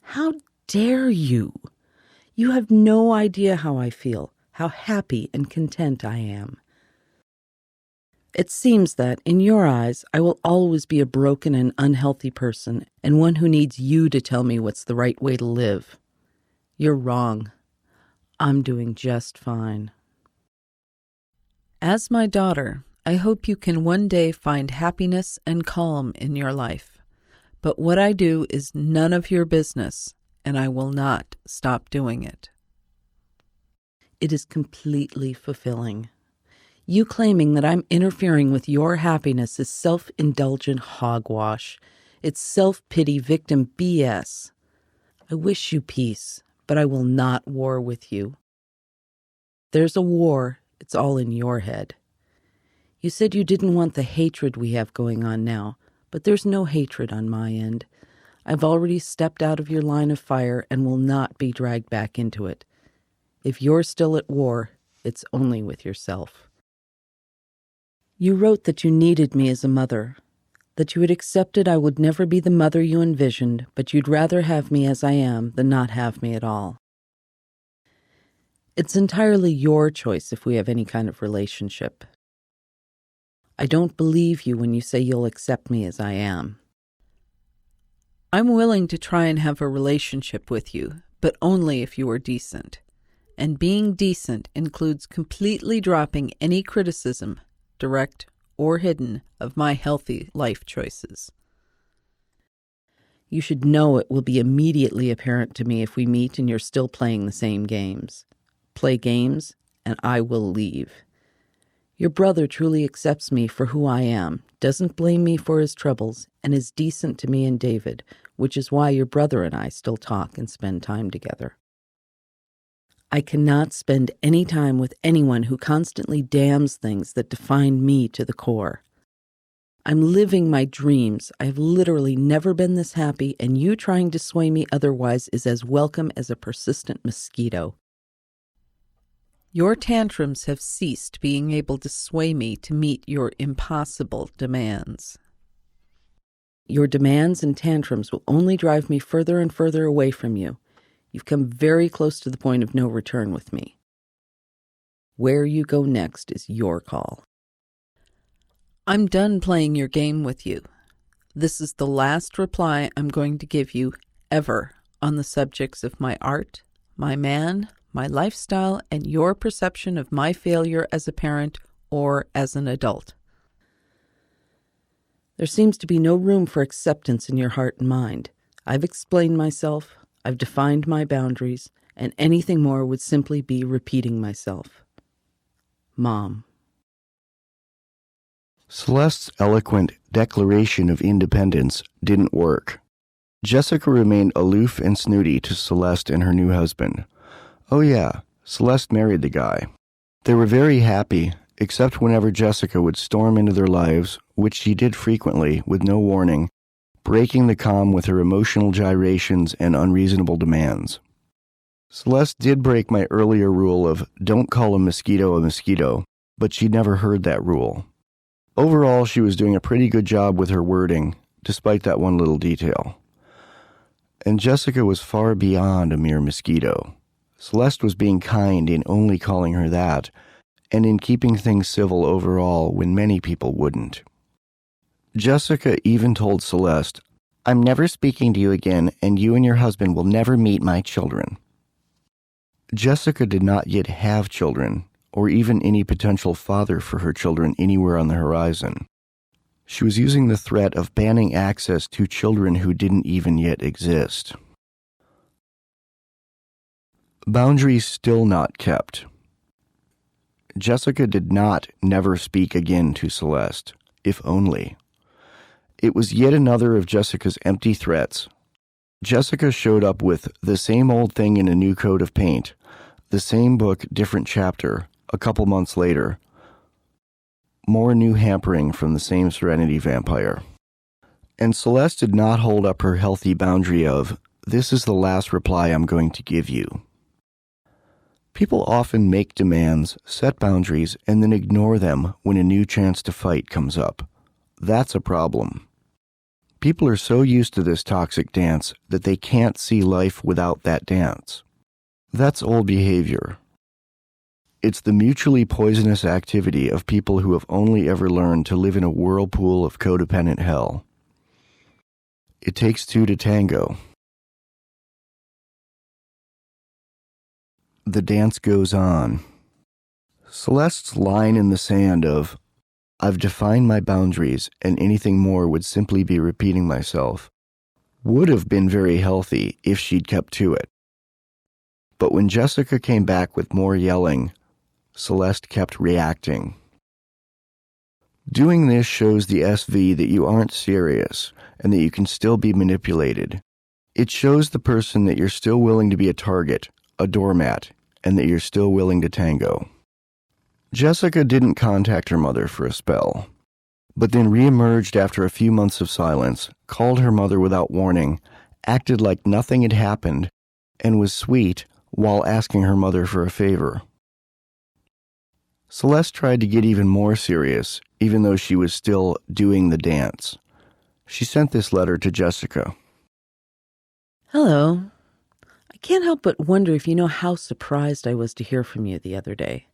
How dare you? You have no idea how I feel, how happy and content I am. It seems that, in your eyes, I will always be a broken and unhealthy person, and one who needs you to tell me what's the right way to live. You're wrong. I'm doing just fine. As my daughter, I hope you can one day find happiness and calm in your life. But what I do is none of your business, and I will not stop doing it. It is completely fulfilling. You claiming that I'm interfering with your happiness is self-indulgent hogwash. It's self-pity victim BS. I wish you peace, but I will not war with you. There's a war, it's all in your head. You said you didn't want the hatred we have going on now, but there's no hatred on my end. I've already stepped out of your line of fire and will not be dragged back into it. If you're still at war, it's only with yourself. You wrote that you needed me as a mother, that you had accepted I would never be the mother you envisioned, but you'd rather have me as I am than not have me at all. It's entirely your choice if we have any kind of relationship. I don't believe you when you say you'll accept me as I am. I'm willing to try and have a relationship with you, but only if you are decent. And being decent includes completely dropping any criticism, direct or hidden, of my healthy life choices. You should know it will be immediately apparent to me if we meet and you're still playing the same games. Play games, and I will leave. Your brother truly accepts me for who I am, doesn't blame me for his troubles, and is decent to me and David, which is why your brother and I still talk and spend time together. I cannot spend any time with anyone who constantly damns things that define me to the core. I'm living my dreams. I've literally never been this happy, and you trying to sway me otherwise is as welcome as a persistent mosquito. Your tantrums have ceased being able to sway me to meet your impossible demands. Your demands and tantrums will only drive me further and further away from you. You've come very close to the point of no return with me. Where you go next is your call. I'm done playing your game with you. This is the last reply I'm going to give you ever on the subjects of my art, my man, my lifestyle, and your perception of my failure as a parent or as an adult. There seems to be no room for acceptance in your heart and mind. I've explained myself, I've defined my boundaries, and anything more would simply be repeating myself. Mom. Celeste's eloquent declaration of independence didn't work. Jessica remained aloof and snooty to Celeste and her new husband. Oh yeah, Celeste married the guy. They were very happy, except whenever Jessica would storm into their lives, which she did frequently, with no warning, breaking the calm with her emotional gyrations and unreasonable demands. Celeste did break my earlier rule of don't call a mosquito, but she never heard that rule. Overall, she was doing a pretty good job with her wording, despite that one little detail. And Jessica was far beyond a mere mosquito. Celeste was being kind in only calling her that, and in keeping things civil overall when many people wouldn't. Jessica even told Celeste, "I'm never speaking to you again, and you and your husband will never meet my children." Jessica did not yet have children, or even any potential father for her children anywhere on the horizon. She was using the threat of banning access to children who didn't even yet exist. Boundaries still not kept. Jessica did not never speak again to Celeste, if only. It was yet another of Jessica's empty threats. Jessica showed up with the same old thing in a new coat of paint, the same book, different chapter, a couple months later. More new hampering from the same serenity vampire. And Celeste did not hold up her healthy boundary of, this is the last reply I'm going to give you. People often make demands, set boundaries, and then ignore them when a new chance to fight comes up. That's a problem. People are so used to this toxic dance that they can't see life without that dance. That's old behavior. It's the mutually poisonous activity of people who have only ever learned to live in a whirlpool of codependent hell. It takes two to tango. The dance goes on. Celeste's line in the sand of, I've defined my boundaries and anything more would simply be repeating myself, would have been very healthy if she'd kept to it. But when Jessica came back with more yelling, Celeste kept reacting. Doing this shows the SV that you aren't serious and that you can still be manipulated. It shows the person that you're still willing to be a target, a doormat, and that you're still willing to tango. Jessica didn't contact her mother for a spell, but then reemerged after a few months of silence, called her mother without warning, acted like nothing had happened, and was sweet while asking her mother for a favor. Celeste tried to get even more serious, even though she was still doing the dance. She sent this letter to Jessica. Hello. I can't help but wonder if you know how surprised I was to hear from you the other day.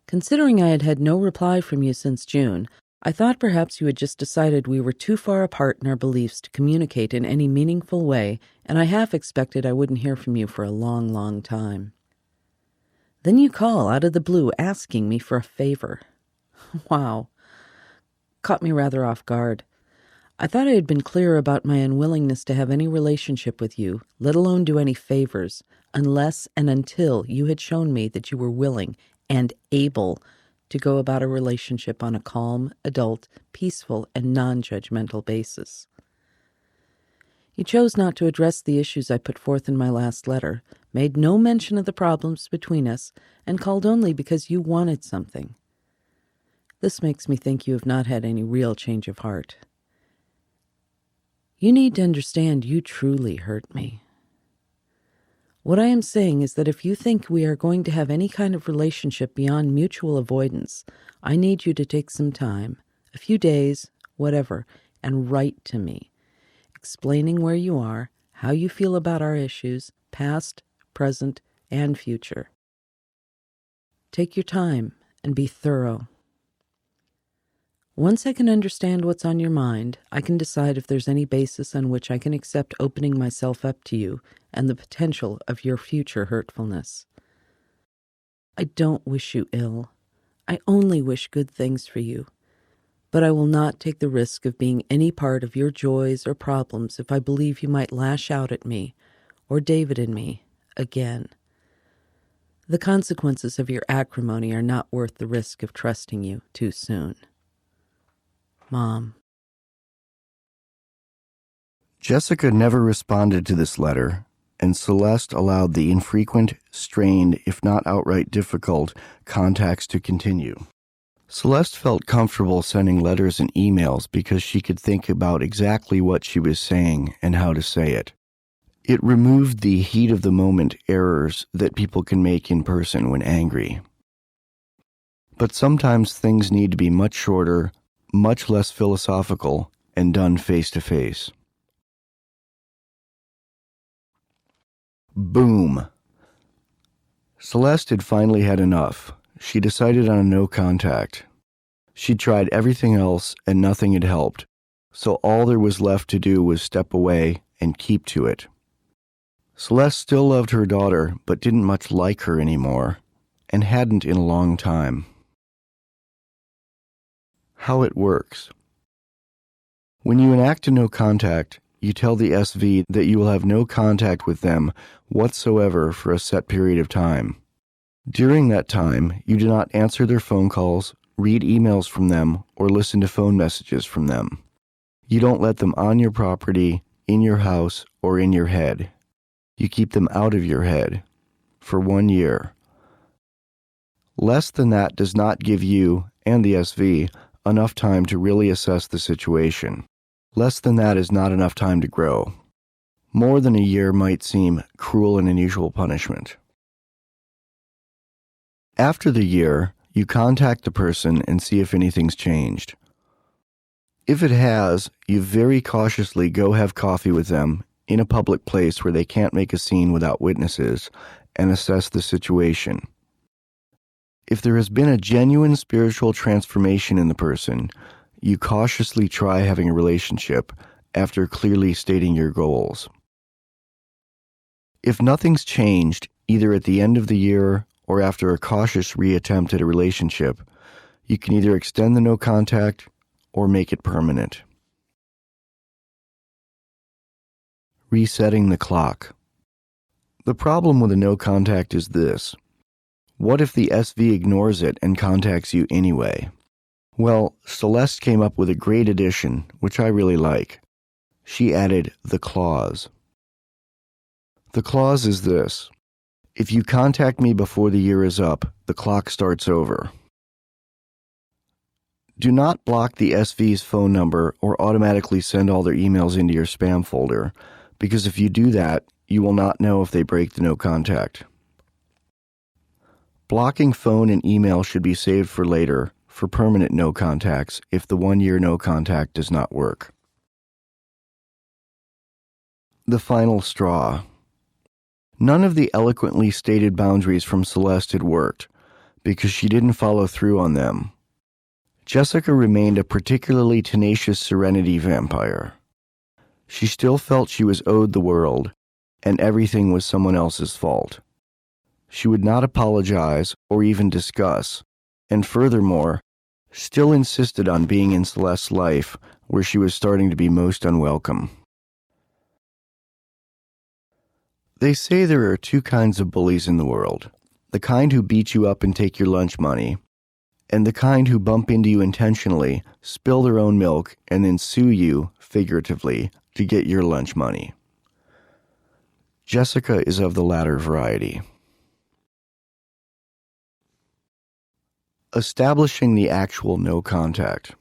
Considering I had had no reply from you since June, I thought perhaps you had just decided we were too far apart in our beliefs to communicate in any meaningful way, and I half expected I wouldn't hear from you for a long, long time. Then you call out of the blue asking me for a favor. Wow. Caught me rather off guard. I thought I had been clear about my unwillingness to have any relationship with you, let alone do any favors, unless and until you had shown me that you were willing and able to go about a relationship on a calm, adult, peaceful, and non-judgmental basis. You chose not to address the issues I put forth in my last letter, made no mention of the problems between us, and called only because you wanted something. This makes me think you have not had any real change of heart. You need to understand you truly hurt me. What I am saying is that if you think we are going to have any kind of relationship beyond mutual avoidance, I need you to take some time, a few days, whatever, and write to me, explaining where you are, how you feel about our issues, past, present, and future. Take your time and be thorough. Once I can understand what's on your mind, I can decide if there's any basis on which I can accept opening myself up to you and the potential of your future hurtfulness. I don't wish you ill. I only wish good things for you. But I will not take the risk of being any part of your joys or problems if I believe you might lash out at me, or David and me, again. The consequences of your acrimony are not worth the risk of trusting you too soon. Mom. Jessica never responded to this letter, and Celeste allowed the infrequent, strained, if not outright difficult, contacts to continue. Celeste felt comfortable sending letters and emails because she could think about exactly what she was saying and how to say it. It removed the heat-of-the-moment errors that people can make in person when angry. But sometimes things need to be much shorter, much less philosophical, and done face-to-face. Boom. Celeste had finally had enough. She decided on a no contact. She'd tried everything else and nothing had helped, so all there was left to do was step away and keep to it. Celeste still loved her daughter, but didn't much like her anymore, and hadn't in a long time. How it works. When you enact a no contact, you tell the SV that you will have no contact with them whatsoever for a set period of time. During that time, you do not answer their phone calls, read emails from them, or listen to phone messages from them. You don't let them on your property, in your house, or in your head. You keep them out of your head for 1 year. Less than that does not give you and the SV enough time to really assess the situation. Less than that is not enough time to grow. More than a year might seem cruel and unusual punishment. After the year, you contact the person and see if anything's changed. If it has, you very cautiously go have coffee with them in a public place where they can't make a scene without witnesses and assess the situation. If there has been a genuine spiritual transformation in the person, you cautiously try having a relationship after clearly stating your goals. If nothing's changed, either at the end of the year or after a cautious reattempt at a relationship, you can either extend the no contact or make it permanent. Resetting the clock. The problem with a no contact is this. What if the SV ignores it and contacts you anyway? Well, Celeste came up with a great addition, which I really like. She added the clause. The clause is this. If you contact me before the year is up, the clock starts over. Do not block the SV's phone number or automatically send all their emails into your spam folder, because if you do that, you will not know if they break the no contact. Blocking phone and email should be saved for later, for permanent no contacts, if the 1-year no contact does not work. The final straw. None of the eloquently stated boundaries from Celeste had worked, because she didn't follow through on them. Jessica remained a particularly tenacious serenity vampire. She still felt she was owed the world, and everything was someone else's fault. She would not apologize or even discuss, and furthermore, still insisted on being in Celeste's life, where she was starting to be most unwelcome. They say there are 2 kinds of bullies in the world: the kind who beat you up and take your lunch money, and the kind who bump into you intentionally, spill their own milk, and then sue you, figuratively, to get your lunch money. Jessica is of the latter variety. Establishing the actual no contact.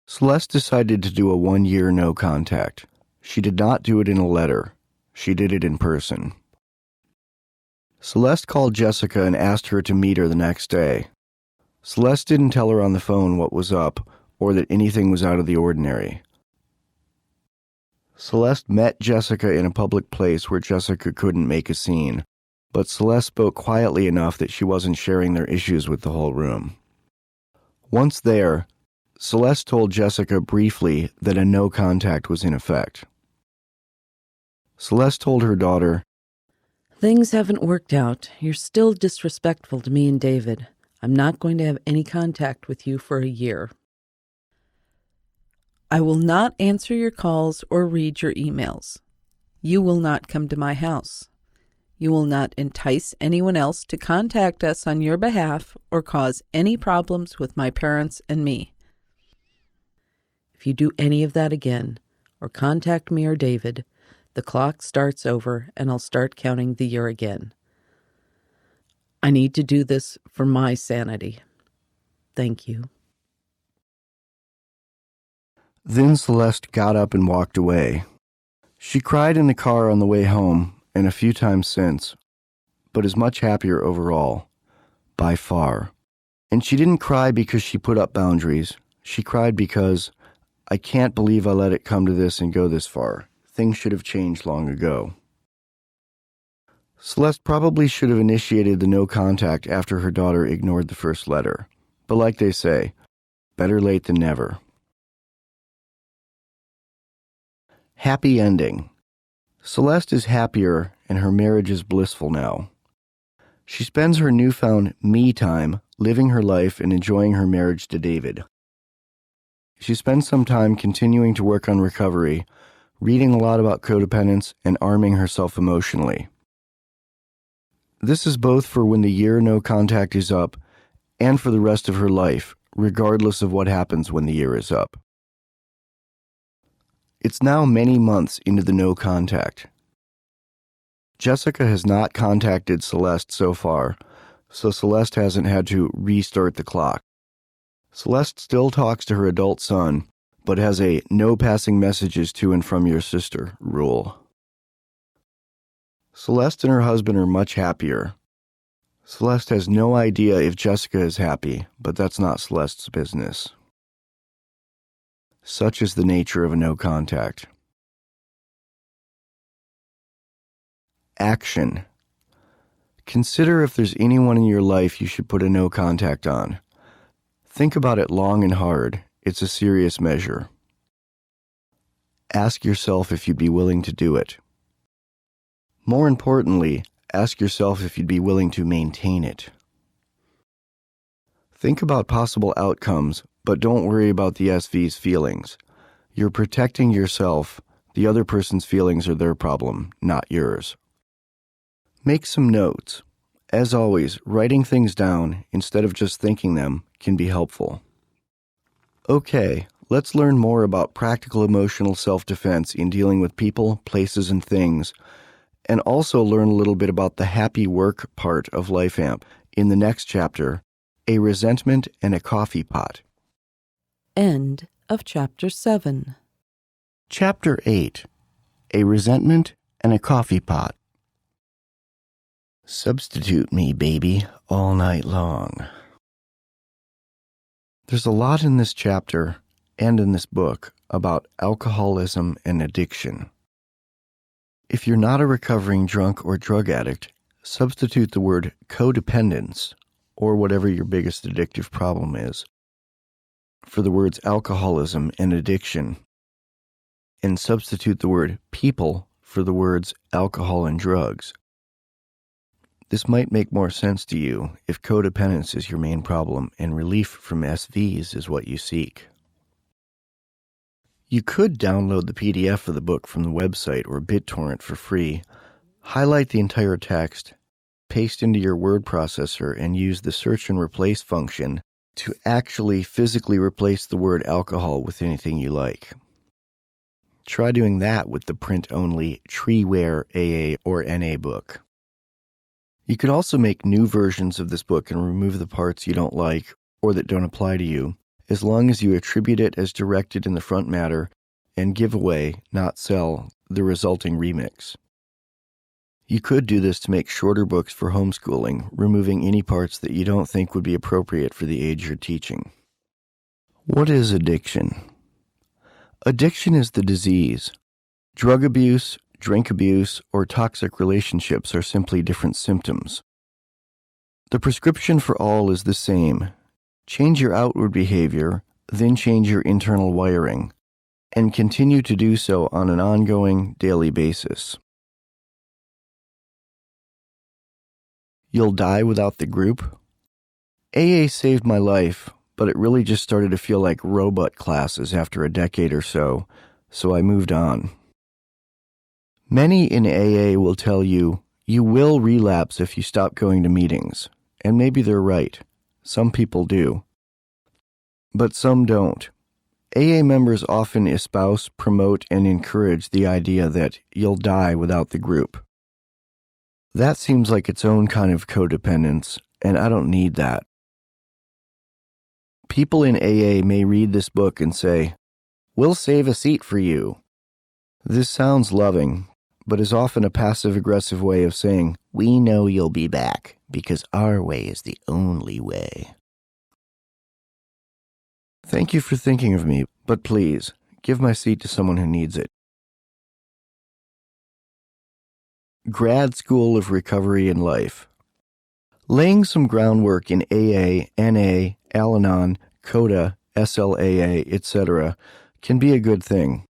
Celeste decided to do a 1-year no contact. She did not do it in a letter. She did it in person. Celeste called Jessica and asked her to meet her the next day. Celeste didn't tell her on the phone what was up or that anything was out of the ordinary. Celeste met Jessica in a public place where Jessica couldn't make a scene, but Celeste spoke quietly enough that she wasn't sharing their issues with the whole room. Once there, Celeste told Jessica briefly that a no contact was in effect. Celeste told her daughter, "Things haven't worked out. You're still disrespectful to me and David. I'm not going to have any contact with you for a year. I will not answer your calls or read your emails. You will not come to my house. You will not entice anyone else to contact us on your behalf or cause any problems with my parents and me. If you do any of that again, or contact me or David, the clock starts over and I'll start counting the year again. I need to do this for my sanity. Thank you." Then Celeste got up and walked away. She cried in the car on the way home and a few times since, but is much happier overall, by far. And she didn't cry because she put up boundaries. She cried because, "I can't believe I let it come to this and go this far. Things should have changed long ago." Celeste probably should have initiated the no contact after her daughter ignored the first letter. But like they say, better late than never. Happy ending. Celeste is happier and her marriage is blissful now. She spends her newfound me time living her life and enjoying her marriage to David. She spends some time continuing to work on recovery, reading a lot about codependence, and arming herself emotionally. This is both for when the year no contact is up and for the rest of her life, regardless of what happens when the year is up. It's now many months into the no contact. Jessica has not contacted Celeste so far, so Celeste hasn't had to restart the clock. Celeste still talks to her adult son, but has a no passing messages to and from your sister rule. Celeste and her husband are much happier. Celeste has no idea if Jessica is happy, but that's not Celeste's business. Such is the nature of a no contact. Action. Consider if there's anyone in your life you should put a no contact on. Think about it long and hard. It's a serious measure. Ask yourself if you'd be willing to do it. More importantly, ask yourself if you'd be willing to maintain it. Think about possible outcomes, but don't worry about the SV's feelings. You're protecting yourself. The other person's feelings are their problem, not yours. Make some notes. As always, writing things down instead of just thinking them can be helpful. Okay, let's learn more about practical emotional self-defense in dealing with people, places, and things, and also learn a little bit about the happy work part of LifeAmp in the next chapter, A Resentment and a Coffee Pot. End of Chapter 7. Chapter 8, A Resentment and a Coffee Pot. Substitute me, baby, all night long. There's a lot in this chapter and in this book about alcoholism and addiction. If you're not a recovering drunk or drug addict, substitute the word codependence, or whatever your biggest addictive problem is, for the words alcoholism and addiction, and substitute the word people for the words alcohol and drugs. This might make more sense to you if codependence is your main problem and relief from SVs is what you seek. You could download the PDF of the book from the website or BitTorrent for free, highlight the entire text, paste into your word processor, and use the search and replace function to actually physically replace the word alcohol with anything you like. Try doing that with the print-only Treeware AA or NA book. You could also make new versions of this book and remove the parts you don't like or that don't apply to you, as long as you attribute it as directed in the front matter and give away, not sell, the resulting remix. You could do this to make shorter books for homeschooling, removing any parts that you don't think would be appropriate for the age you're teaching. What is addiction? Addiction is the disease. Drug abuse, drink abuse, or toxic relationships are simply different symptoms. The prescription for all is the same. Change your outward behavior, then change your internal wiring, and continue to do so on an ongoing, daily basis. You'll die without the group? AA saved my life, but it really just started to feel like robot classes after a decade or so I moved on. Many in AA will tell you, you will relapse if you stop going to meetings, and maybe they're right. Some people do. But some don't. AA members often espouse, promote, and encourage the idea that you'll die without the group. That seems like its own kind of codependence, and I don't need that. People in AA may read this book and say, "We'll save a seat for you." This sounds loving, but is often a passive-aggressive way of saying, "We know you'll be back, because our way is the only way." Thank you for thinking of me, but please, give my seat to someone who needs it. Grad School of Recovery and Life. Laying some groundwork in AA, NA, Al-Anon, CODA, SLAA, etc. can be a good thing,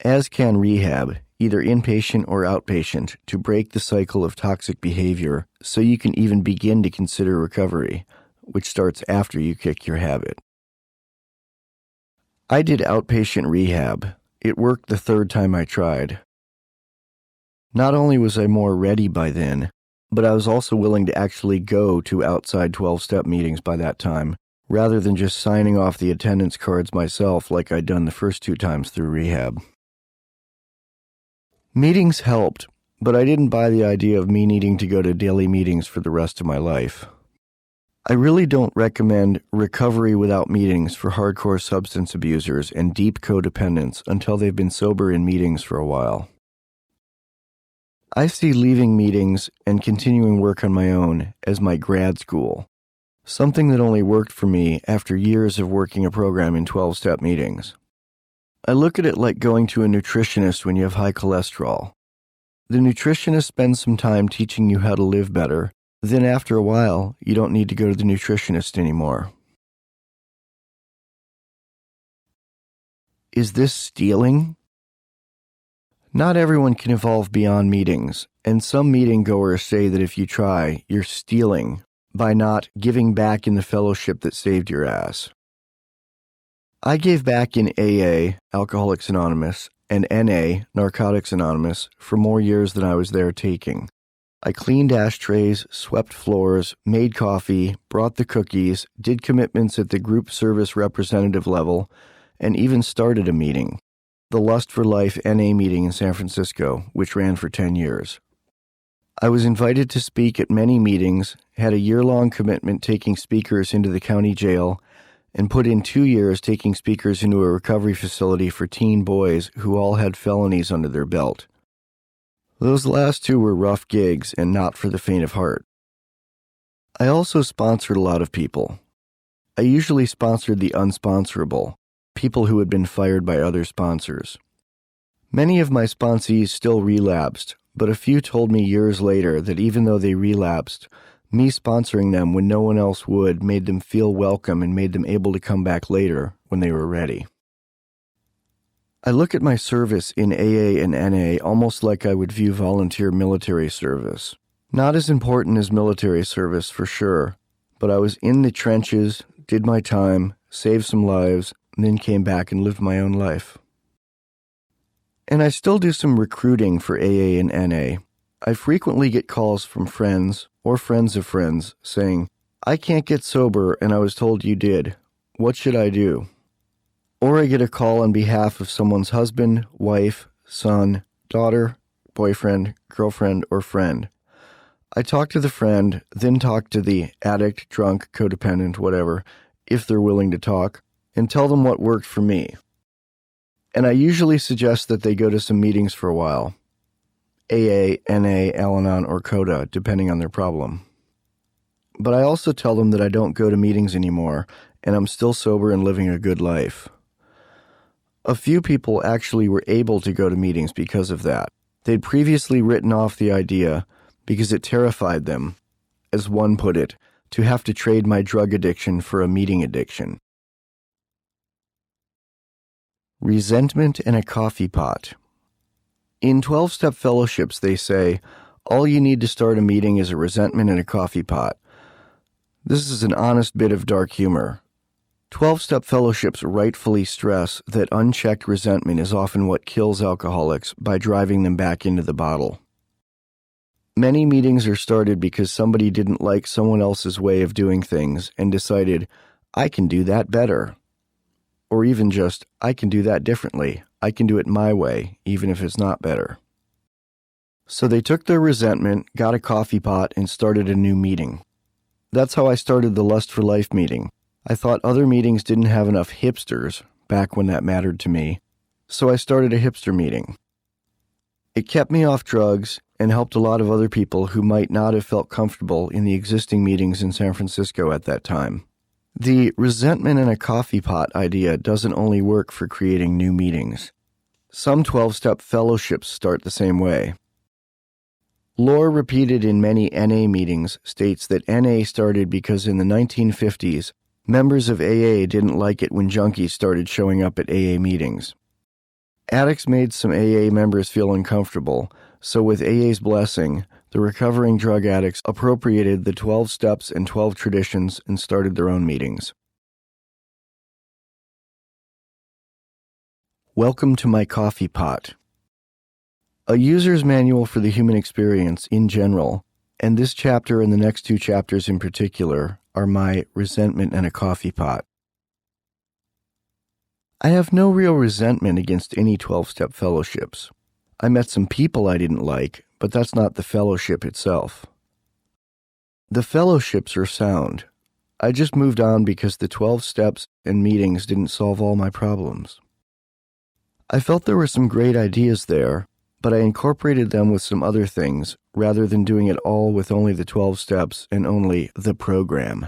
as can rehab, either inpatient or outpatient, to break the cycle of toxic behavior so you can even begin to consider recovery, which starts after you kick your habit. I did outpatient rehab. It worked the third time I tried. Not only was I more ready by then, but I was also willing to actually go to outside 12-step meetings by that time, rather than just signing off the attendance cards myself like I'd done the first 2 times through rehab. Meetings helped, but I didn't buy the idea of me needing to go to daily meetings for the rest of my life. I really don't recommend recovery without meetings for hardcore substance abusers and deep codependents until they've been sober in meetings for a while. I see leaving meetings and continuing work on my own as my grad school, something that only worked for me after years of working a program in 12-step meetings. I look at it like going to a nutritionist when you have high cholesterol. The nutritionist spends some time teaching you how to live better, then after a while, you don't need to go to the nutritionist anymore. Is this stealing? Not everyone can evolve beyond meetings, and some meeting goers say that if you try, you're stealing by not giving back in the fellowship that saved your ass. I gave back in AA, Alcoholics Anonymous, and NA, Narcotics Anonymous, for more years than I was there taking. I cleaned ashtrays, swept floors, made coffee, brought the cookies, did commitments at the group service representative level, and even started a meeting, the Lust for Life NA meeting in San Francisco, which ran for 10 years. I was invited to speak at many meetings, had a year-long commitment taking speakers into the county jail, and put in 2 years taking speakers into a recovery facility for teen boys who all had felonies under their belt. Those last two were rough gigs and not for the faint of heart. I also sponsored a lot of people. I usually sponsored the unsponsorable, people who had been fired by other sponsors. Many of my sponsees still relapsed, but a few told me years later that even though they relapsed, me sponsoring them when no one else would made them feel welcome and made them able to come back later when they were ready. I look at my service in AA and NA almost like I would view volunteer military service. Not as important as military service for sure, but I was in the trenches, did my time, saved some lives, and then came back and lived my own life. And I still do some recruiting for AA and NA. I frequently get calls from friends or friends of friends saying, "I can't get sober and I was told you did. What should I do?" Or I get a call on behalf of someone's husband, wife, son, daughter, boyfriend, girlfriend, or friend. I talk to the friend, then talk to the addict, drunk, codependent, whatever, if they're willing to talk, and tell them what worked for me. And I usually suggest that they go to some meetings for a while. AA, NA, Al-Anon, or Coda, depending on their problem. But I also tell them that I don't go to meetings anymore, and I'm still sober and living a good life. A few people actually were able to go to meetings because of that. They'd previously written off the idea because it terrified them, as one put it, to have to trade my drug addiction for a meeting addiction. Resentment and a coffee pot. In 12-step fellowships, they say, all you need to start a meeting is a resentment and a coffee pot. This is an honest bit of dark humor. 12-step fellowships rightfully stress that unchecked resentment is often what kills alcoholics by driving them back into the bottle. Many meetings are started because somebody didn't like someone else's way of doing things and decided, I can do that better. Or even just, I can do that differently. I can do it my way, even if it's not better. So they took their resentment, got a coffee pot, and started a new meeting. That's how I started the Lust for Life meeting. I thought other meetings didn't have enough hipsters, back when that mattered to me, so I started a hipster meeting. It kept me off drugs and helped a lot of other people who might not have felt comfortable in the existing meetings in San Francisco at that time. The resentment in a coffee pot idea doesn't only work for creating new meetings. Some 12-step fellowships start the same way. Lore repeated in many NA meetings states that NA started because in the 1950s, members of AA didn't like it when junkies started showing up at AA meetings. Addicts made some AA members feel uncomfortable, so with AA's blessing, the recovering drug addicts appropriated the 12 steps and 12 traditions and started their own meetings. Welcome to my coffee pot. A user's manual for the human experience in general, and this chapter and the next two chapters in particular, are my resentment and a coffee pot. I have no real resentment against any 12-step fellowships. I met some people I didn't like, but that's not the fellowship itself. The fellowships are sound. I just moved on because the 12 steps and meetings didn't solve all my problems. I felt there were some great ideas there, but I incorporated them with some other things rather than doing it all with only the 12 steps and only the program.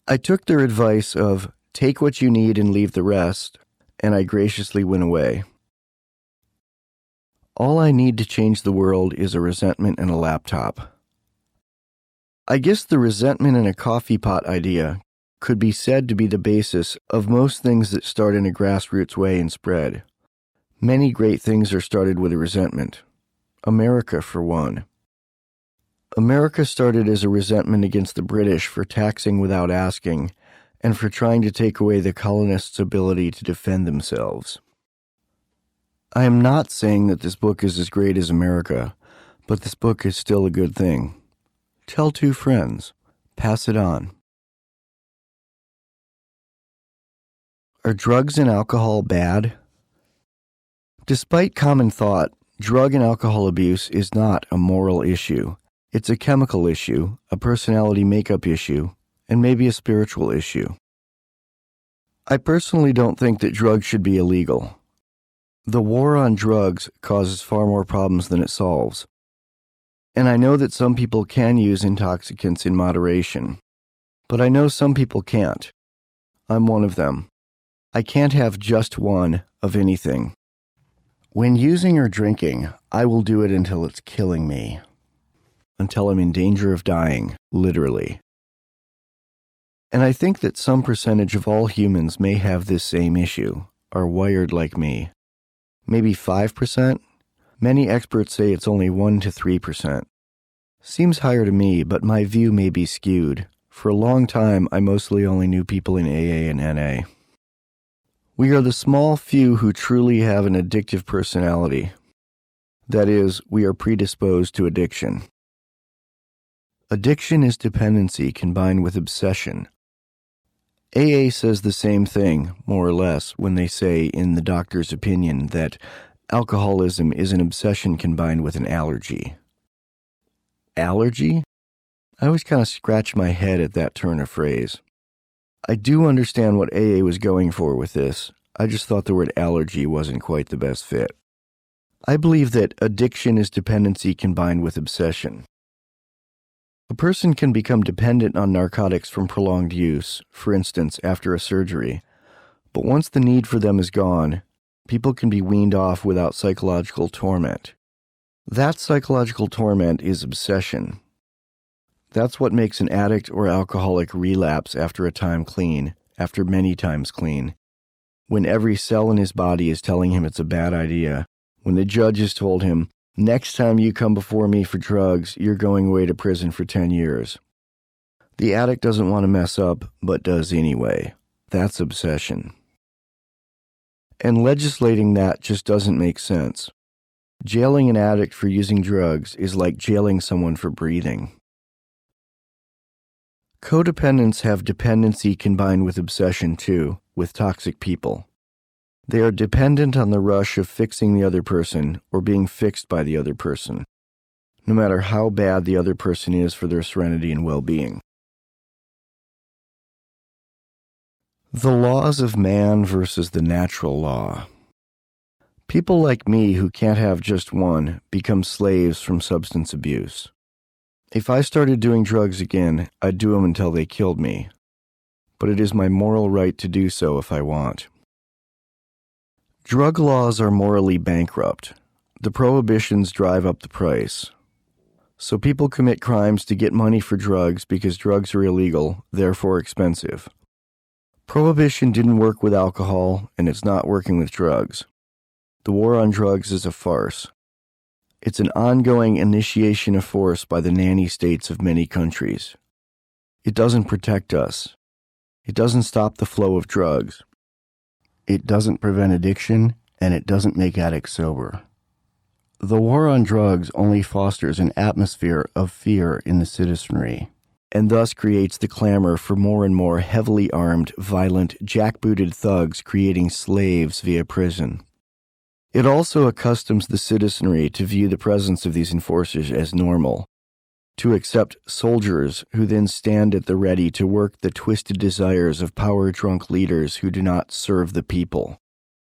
I took their advice of take what you need and leave the rest, and I graciously went away. All I need to change the world is a resentment and a laptop. I guess the resentment and a coffee pot idea could be said to be the basis of most things that start in a grassroots way and spread. Many great things are started with a resentment. America, for one. America started as a resentment against the British for taxing without asking and for trying to take away the colonists' ability to defend themselves. I am not saying that this book is as great as America, but this book is still a good thing. Tell two friends. Pass it on. Are drugs and alcohol bad? Despite common thought, drug and alcohol abuse is not a moral issue. It's a chemical issue, a personality makeup issue, and maybe a spiritual issue. I personally don't think that drugs should be illegal. The war on drugs causes far more problems than it solves. And I know that some people can use intoxicants in moderation, but I know some people can't. I'm one of them. I can't have just one of anything. When using or drinking, I will do it until it's killing me. Until I'm in danger of dying, literally. And I think that some percentage of all humans may have this same issue, are wired like me. Maybe 5%? Many experts say it's only 1 to 3%. Seems higher to me, but my view may be skewed. For a long time, I mostly only knew people in AA and NA. We are the small few who truly have an addictive personality. That is, we are predisposed to addiction. Addiction is dependency combined with obsession. AA says the same thing, more or less, when they say, in the doctor's opinion, that alcoholism is an obsession combined with an allergy. Allergy? I always kind of scratch my head at that turn of phrase. I do understand what AA was going for with this. I just thought the word allergy wasn't quite the best fit. I believe that addiction is dependency combined with obsession. A person can become dependent on narcotics from prolonged use, for instance, after a surgery. But once the need for them is gone, people can be weaned off without psychological torment. That psychological torment is obsession. That's what makes an addict or alcoholic relapse after a time clean, after many times clean. When every cell in his body is telling him it's a bad idea, when the judge has told him, next time you come before me for drugs, you're going away to prison for 10 years. The addict doesn't want to mess up, but does anyway. That's obsession. And legislating that just doesn't make sense. Jailing an addict for using drugs is like jailing someone for breathing. Codependents have dependency combined with obsession too, with toxic people. They are dependent on the rush of fixing the other person or being fixed by the other person, no matter how bad the other person is for their serenity and well-being. The laws of man versus the natural law. People like me who can't have just one become slaves from substance abuse. If I started doing drugs again, I'd do them until they killed me. But it is my moral right to do so if I want. Drug laws are morally bankrupt. The prohibitions drive up the price. So people commit crimes to get money for drugs because drugs are illegal, therefore expensive. Prohibition didn't work with alcohol, and it's not working with drugs. The war on drugs is a farce. It's an ongoing initiation of force by the nanny states of many countries. It doesn't protect us. It doesn't stop the flow of drugs. It doesn't prevent addiction, and it doesn't make addicts sober. The war on drugs only fosters an atmosphere of fear in the citizenry, and thus creates the clamor for more and more heavily armed, violent, jackbooted thugs creating slaves via prison. It also accustoms the citizenry to view the presence of these enforcers as normal, to accept soldiers who then stand at the ready to work the twisted desires of power-drunk leaders who do not serve the people,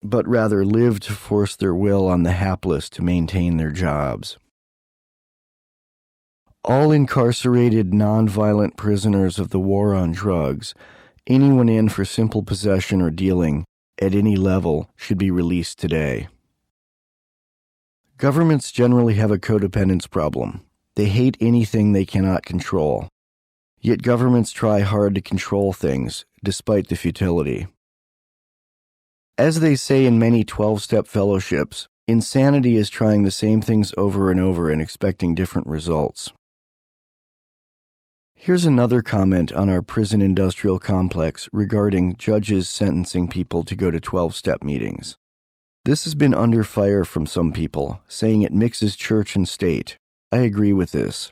but rather live to force their will on the hapless to maintain their jobs. All incarcerated, non-violent prisoners of the war on drugs, anyone in for simple possession or dealing, at any level, should be released today. Governments generally have a codependence problem. They hate anything they cannot control. Yet governments try hard to control things, despite the futility. As they say in many 12-step fellowships, insanity is trying the same things over and over and expecting different results. Here's another comment on our prison industrial complex regarding judges sentencing people to go to 12-step meetings. This has been under fire from some people, saying it mixes church and state. I agree with this.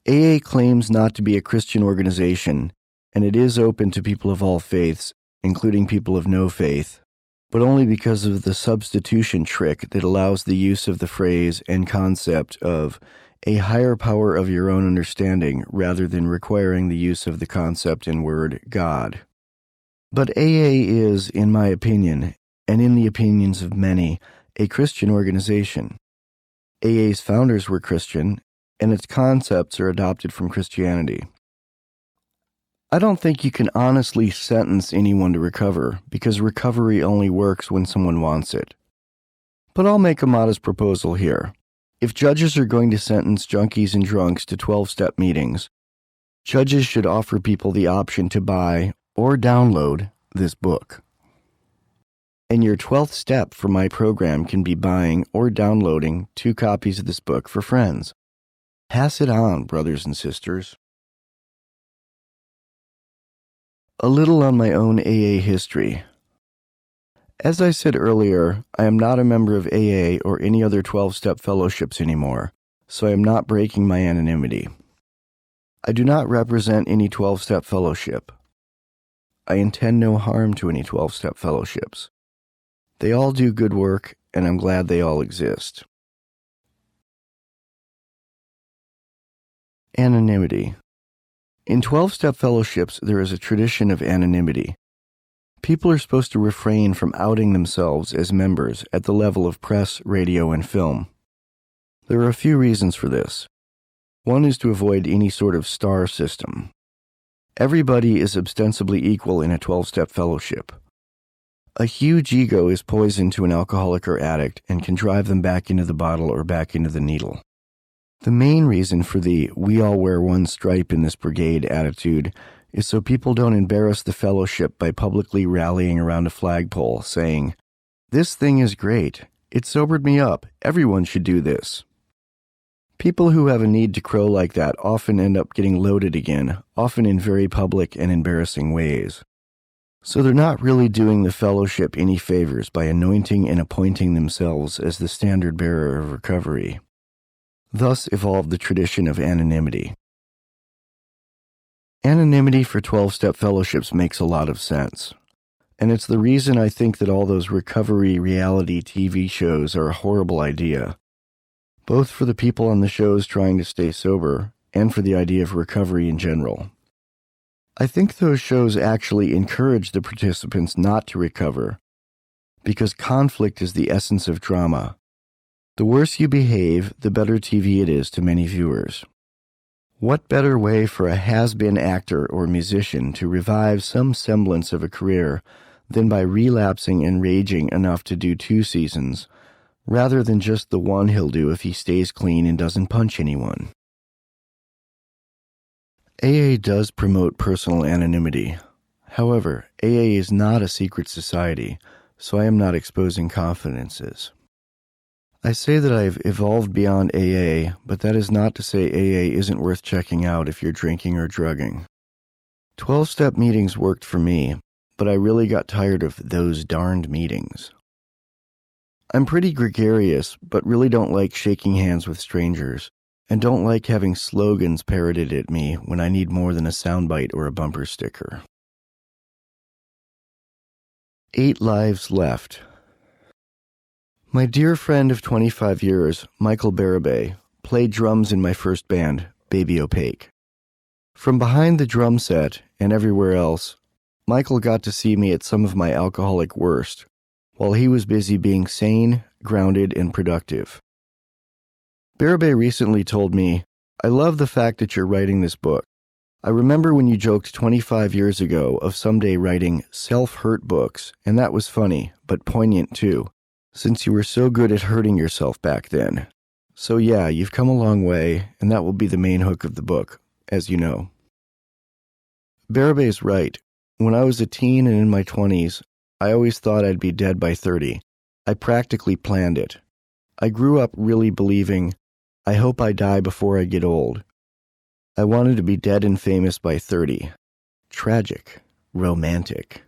AA claims not to be a Christian organization, and it is open to people of all faiths, including people of no faith, but only because of the substitution trick that allows the use of the phrase and concept of a higher power of your own understanding rather than requiring the use of the concept and word God. But AA is, in my opinion, and in the opinions of many, a Christian organization. AA's founders were Christian, and its concepts are adopted from Christianity. I don't think you can honestly sentence anyone to recover, because recovery only works when someone wants it. But I'll make a modest proposal here. If judges are going to sentence junkies and drunks to 12-step meetings, judges should offer people the option to buy or download this book. And your 12th step for my program can be buying or downloading 2 copies of this book for friends. Pass it on, brothers and sisters. A little on my own AA history. As I said earlier, I am not a member of AA or any other 12-step fellowships anymore, so I am not breaking my anonymity. I do not represent any 12-step fellowship. I intend no harm to any 12-step fellowships. They all do good work, and I'm glad they all exist. Anonymity. In 12-step fellowships, there is a tradition of anonymity. People are supposed to refrain from outing themselves as members at the level of press, radio, and film. There are a few reasons for this. One is to avoid any sort of star system. Everybody is ostensibly equal in a 12-step fellowship. A huge ego is poison to an alcoholic or addict and can drive them back into the bottle or back into the needle. The main reason for the "we all wear one stripe in this brigade" attitude is so people don't embarrass the fellowship by publicly rallying around a flagpole saying, "This thing is great. It sobered me up. Everyone should do this." People who have a need to crow like that often end up getting loaded again, often in very public and embarrassing ways. So they're not really doing the fellowship any favors by anointing and appointing themselves as the standard bearer of recovery. Thus evolved the tradition of anonymity. Anonymity for 12-step fellowships makes a lot of sense. And it's the reason I think that all those recovery reality TV shows are a horrible idea, both for the people on the shows trying to stay sober and for the idea of recovery in general. I think those shows actually encourage the participants not to recover, because conflict is the essence of drama. The worse you behave, the better TV it is to many viewers. What better way for a has-been actor or musician to revive some semblance of a career than by relapsing and raging enough to do 2 seasons, rather than just the one he'll do if he stays clean and doesn't punch anyone? AA does promote personal anonymity. However, AA is not a secret society, so I am not exposing confidences. I say that I've evolved beyond AA, but that is not to say AA isn't worth checking out if you're drinking or drugging. 12-step meetings worked for me, but I really got tired of those darned meetings. I'm pretty gregarious, but really don't like shaking hands with strangers, and don't like having slogans parroted at me when I need more than a soundbite or a bumper sticker. 8 lives left. My dear friend of 25 years, Michael Barabay, played drums in my first band, Baby Opaque. From behind the drum set and everywhere else, Michael got to see me at some of my alcoholic worst, while he was busy being sane, grounded, and productive. Barabay recently told me, "I love the fact that you're writing this book. I remember when you joked 25 years ago of someday writing self-hurt books, and that was funny, but poignant too, since you were so good at hurting yourself back then. So yeah, you've come a long way, and that will be the main hook of the book, as you know." Barabay's right. When I was a teen and in my 20s, I always thought I'd be dead by 30. I practically planned it. I grew up really believing, I hope I die before I get old. I wanted to be dead and famous by 30. Tragic. Romantic.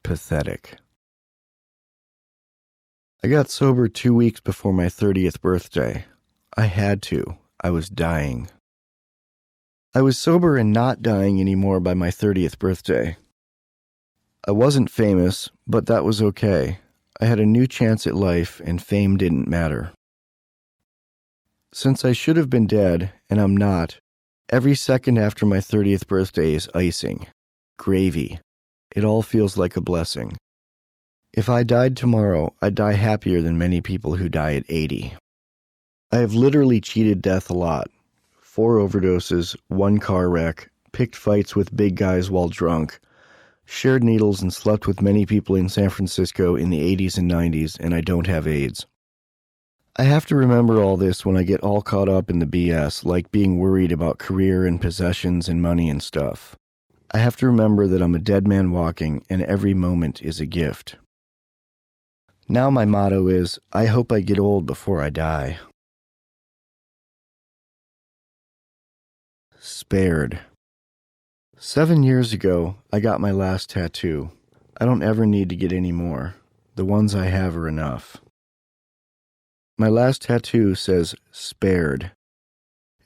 Pathetic. I got sober 2 weeks before my 30th birthday. I had to. I was dying. I was sober and not dying anymore by my 30th birthday. I wasn't famous, but that was okay. I had a new chance at life, and fame didn't matter. Since I should have been dead, and I'm not, every second after my 30th birthday is icing. Gravy. It all feels like a blessing. If I died tomorrow, I'd die happier than many people who die at 80. I have literally cheated death a lot. 4 overdoses, 1 car wreck, picked fights with big guys while drunk, shared needles and slept with many people in San Francisco in the 80s and 90s, and I don't have AIDS. I have to remember all this when I get all caught up in the BS, like being worried about career and possessions and money and stuff. I have to remember that I'm a dead man walking, and every moment is a gift. Now my motto is, I hope I get old before I die. Spared. 7 years ago, I got my last tattoo. I don't ever need to get any more. The ones I have are enough. My last tattoo says, spared.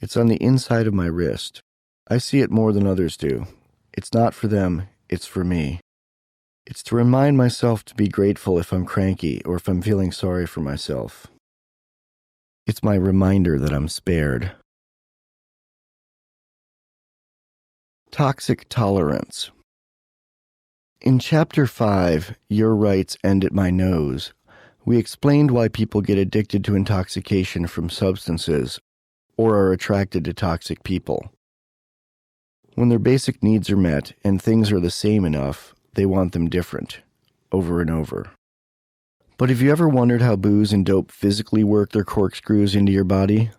It's on the inside of my wrist. I see it more than others do. It's not for them, it's for me. It's to remind myself to be grateful if I'm cranky or if I'm feeling sorry for myself. It's my reminder that I'm spared. Toxic tolerance. In Chapter 5, Your Rights End at My Nose, we explained why people get addicted to intoxication from substances or are attracted to toxic people. When their basic needs are met and things are the same enough, they want them different, over and over. But have you ever wondered how booze and dope physically work their corkscrews into your body?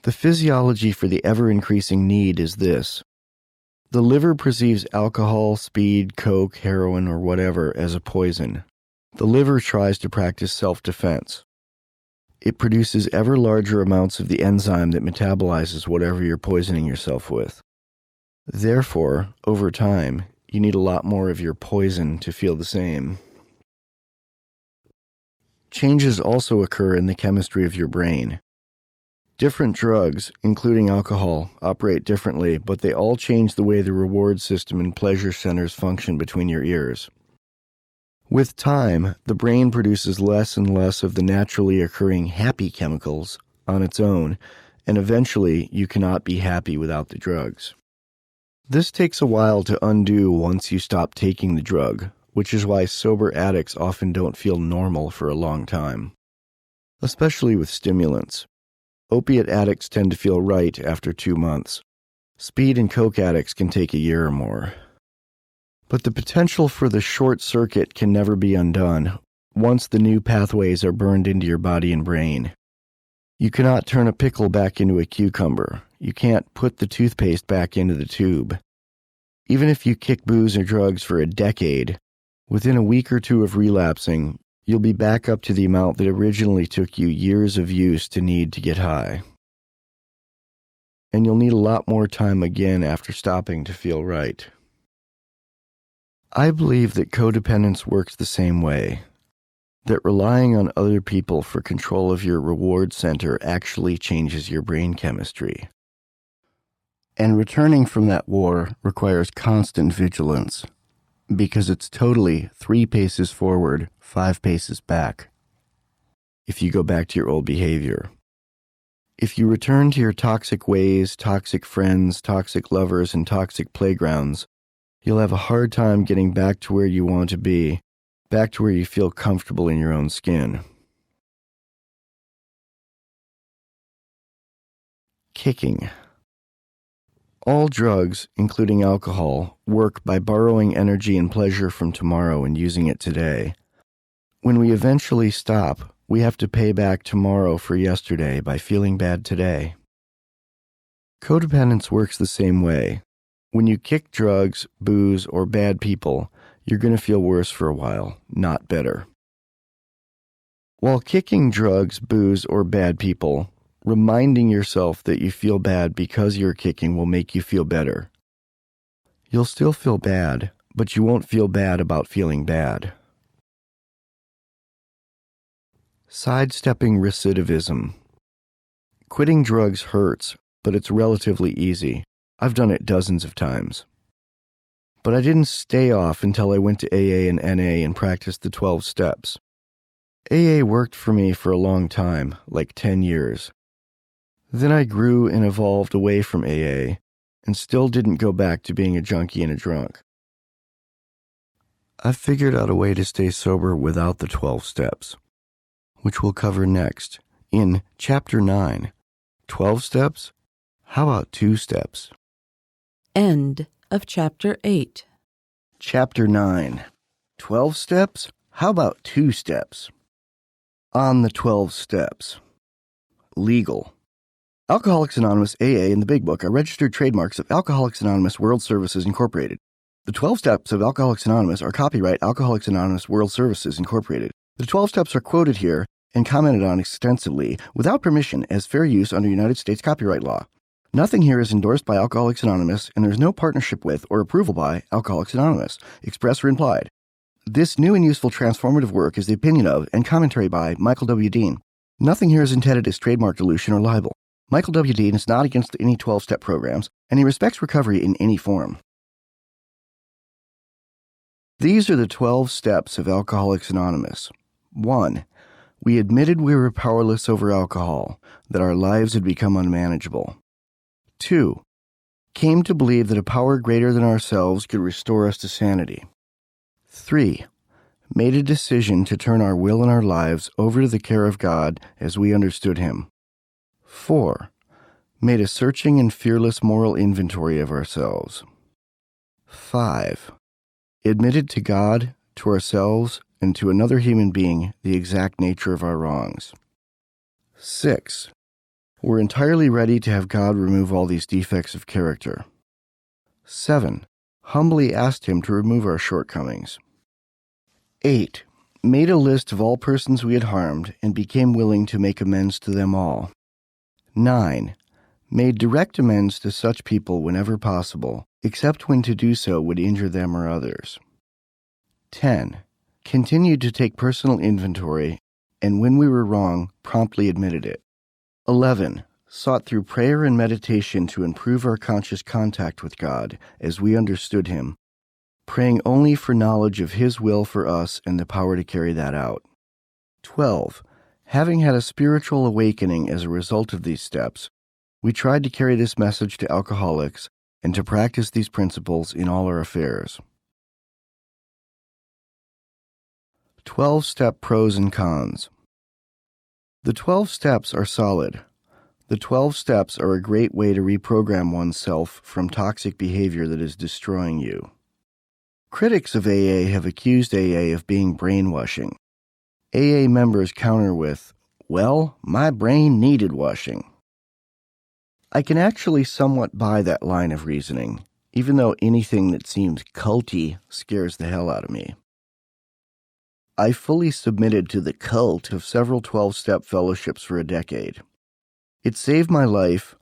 The physiology for the ever-increasing need is this. The liver perceives alcohol, speed, coke, heroin, or whatever as a poison. The liver tries to practice self-defense. It produces ever larger amounts of the enzyme that metabolizes whatever you're poisoning yourself with. Therefore, over time, you need a lot more of your poison to feel the same. Changes also occur in the chemistry of your brain. Different drugs, including alcohol, operate differently, but they all change the way the reward system and pleasure centers function between your ears. With time, the brain produces less and less of the naturally occurring happy chemicals on its own, and eventually you cannot be happy without the drugs. This takes a while to undo once you stop taking the drug, which is why sober addicts often don't feel normal for a long time, especially with stimulants. Opiate addicts tend to feel right after 2 months. Speed and coke addicts can take a year or more. But the potential for the short circuit can never be undone once the new pathways are burned into your body and brain. You cannot turn a pickle back into a cucumber. You can't put the toothpaste back into the tube. Even if you kick booze or drugs for a decade, within a week or 2 of relapsing, you'll be back up to the amount that originally took you years of use to need to get high. And you'll need a lot more time again after stopping to feel right. I believe that codependence works the same way, that relying on other people for control of your reward center actually changes your brain chemistry. And returning from that war requires constant vigilance, because it's totally 3 paces forward, 5 paces back. If you go back to your old behavior. If you return to your toxic ways, toxic friends, toxic lovers, and toxic playgrounds, you'll have a hard time getting back to where you want to be, back to where you feel comfortable in your own skin. Kicking. All drugs, including alcohol, work by borrowing energy and pleasure from tomorrow and using it today. When we eventually stop, we have to pay back tomorrow for yesterday by feeling bad today. Codependence works the same way. When you kick drugs, booze, or bad people, you're going to feel worse for a while, not better. While kicking drugs, booze, or bad people, reminding yourself that you feel bad because you're kicking will make you feel better. You'll still feel bad, but you won't feel bad about feeling bad. Sidestepping recidivism. Quitting drugs hurts, but it's relatively easy. I've done it dozens of times. But I didn't stay off until I went to AA and NA and practiced the 12 steps. AA worked for me for a long time, like 10 years. Then I grew and evolved away from AA and still didn't go back to being a junkie and a drunk. I've figured out a way to stay sober without the 12 steps, which we'll cover next in Chapter 9. 12 steps? How about 2 steps? End of Chapter 8. Chapter 9. 12 steps? How about 2 steps? On the 12 steps. Legal. Alcoholics Anonymous, AA, and the Big Book are registered trademarks of Alcoholics Anonymous World Services, Incorporated. The 12 steps of Alcoholics Anonymous are copyright Alcoholics Anonymous World Services, Incorporated. The 12 steps are quoted here and commented on extensively without permission as fair use under United States copyright law. Nothing here is endorsed by Alcoholics Anonymous, and there is no partnership with or approval by Alcoholics Anonymous, express or implied. This new and useful transformative work is the opinion of and commentary by Michael W. Dean. Nothing here is intended as trademark dilution or libel. Michael W. Dean is not against any 12-step programs, and he respects recovery in any form. These are the 12 steps of Alcoholics Anonymous. 1. We admitted we were powerless over alcohol, that our lives had become unmanageable. 2. Came to believe that a power greater than ourselves could restore us to sanity. 3. Made a decision to turn our will and our lives over to the care of God as we understood Him. 4. Made a searching and fearless moral inventory of ourselves. 5. Admitted to God, to ourselves, and to another human being the exact nature of our wrongs. 6. We're entirely ready to have God remove all these defects of character. 7. Humbly asked Him to remove our shortcomings. 8. Made a list of all persons we had harmed and became willing to make amends to them all. 9. Made direct amends to such people whenever possible, except when to do so would injure them or others. 10. Continued to take personal inventory, and when we were wrong, promptly admitted it. 11. Sought through prayer and meditation to improve our conscious contact with God as we understood Him, praying only for knowledge of His will for us and the power to carry that out. 12. Having had a spiritual awakening as a result of these steps, we tried to carry this message to alcoholics and to practice these principles in all our affairs. 12-step pros and cons. The 12 steps are solid. The 12 steps are a great way to reprogram oneself from toxic behavior that is destroying you. Critics of AA have accused AA of being brainwashing. AA members counter with, "Well, my brain needed washing." I can actually somewhat buy that line of reasoning, even though anything that seems culty scares the hell out of me. I fully submitted to the cult of several 12-step fellowships for a decade. It saved my life,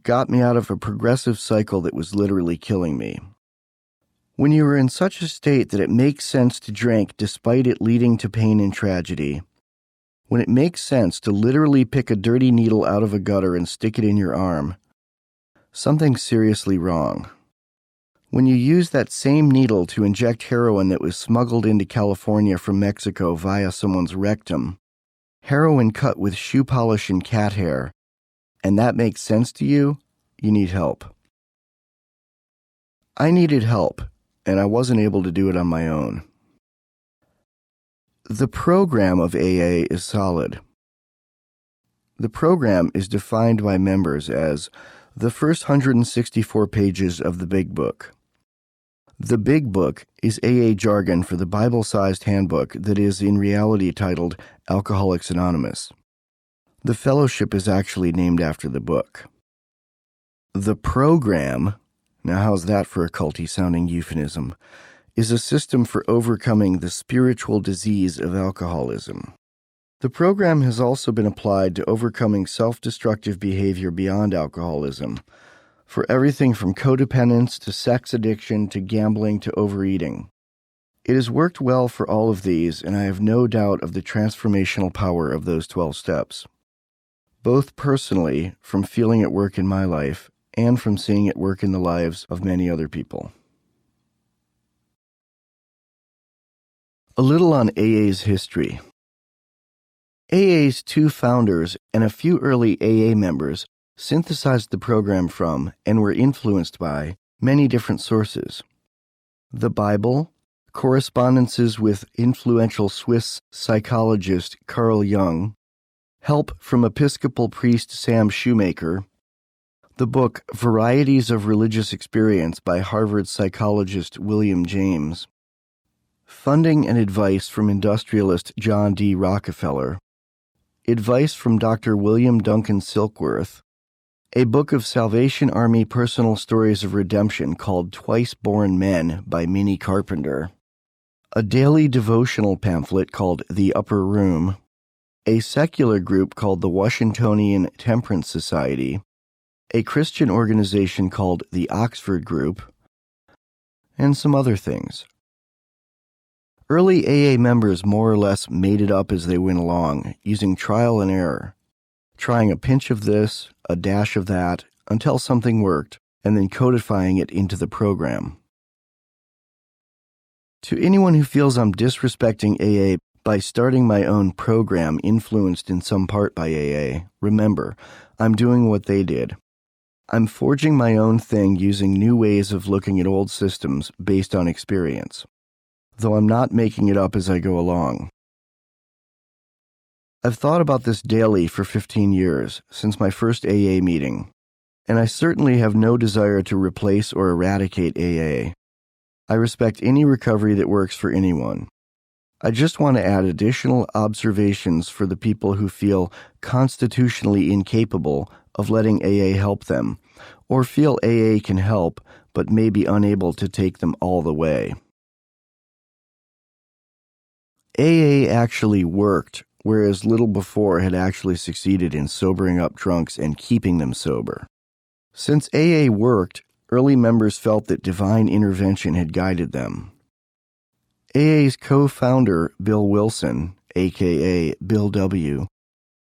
got me out of a progressive cycle that was literally killing me. When you are in such a state that it makes sense to drink despite it leading to pain and tragedy, when it makes sense to literally pick a dirty needle out of a gutter and stick it in your arm, something's seriously wrong. When you use that same needle to inject heroin that was smuggled into California from Mexico via someone's rectum, heroin cut with shoe polish and cat hair, and that makes sense to you, you need help. I needed help, and I wasn't able to do it on my own. The program of AA is solid. The program is defined by members as the first 164 pages of the Big Book. The Big Book is AA jargon for the Bible-sized handbook that is in reality titled Alcoholics Anonymous. The fellowship is actually named after the book. The program, now how's that for a culty-sounding euphemism, is a system for overcoming the spiritual disease of alcoholism. The program has also been applied to overcoming self-destructive behavior beyond alcoholism, for everything from codependence to sex addiction to gambling to overeating. It has worked well for all of these, and I have no doubt of the transformational power of those 12 steps, both personally from feeling it work in my life and from seeing it work in the lives of many other people. A little on AA's history. AA's 2 founders and a few early AA members synthesized the program from and were influenced by many different sources: the Bible, correspondences with influential Swiss psychologist Carl Jung, help from Episcopal priest Sam Shoemaker, the book Varieties of Religious Experience by Harvard psychologist William James, funding and advice from industrialist John D. Rockefeller, advice from Dr. William Duncan Silkworth, a book of Salvation Army personal stories of redemption called Twice Born Men by Minnie Carpenter, a daily devotional pamphlet called The Upper Room, a secular group called the Washingtonian Temperance Society, a Christian organization called the Oxford Group, and some other things. Early AA members more or less made it up as they went along, using trial and error, trying a pinch of this, a dash of that, until something worked, and then codifying it into the program. To anyone who feels I'm disrespecting AA by starting my own program influenced in some part by AA, remember, I'm doing what they did. I'm forging my own thing using new ways of looking at old systems based on experience, though I'm not making it up as I go along. I've thought about this daily for 15 years, since my first AA meeting, and I certainly have no desire to replace or eradicate AA. I respect any recovery that works for anyone. I just want to add additional observations for the people who feel constitutionally incapable of letting AA help them, or feel AA can help but may be unable to take them all the way. AA actually worked, whereas little before had actually succeeded in sobering up drunks and keeping them sober. Since AA worked, early members felt that divine intervention had guided them. AA's co-founder, Bill Wilson, a.k.a. Bill W.,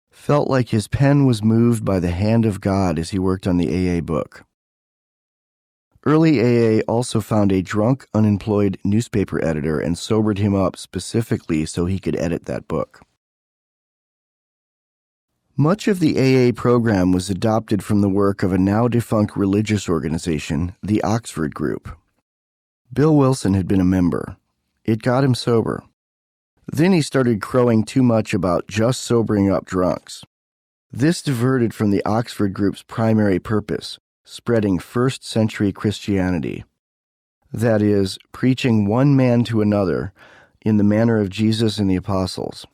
felt like his pen was moved by the hand of God as he worked on the AA book. Early AA also found a drunk, unemployed newspaper editor and sobered him up specifically so he could edit that book. Much of the AA program was adopted from the work of a now-defunct religious organization, the Oxford Group. Bill Wilson had been a member. It got him sober. Then he started crowing too much about just sobering up drunks. This diverted from the Oxford Group's primary purpose, spreading first-century Christianity. That is, preaching one man to another in the manner of Jesus and the apostles.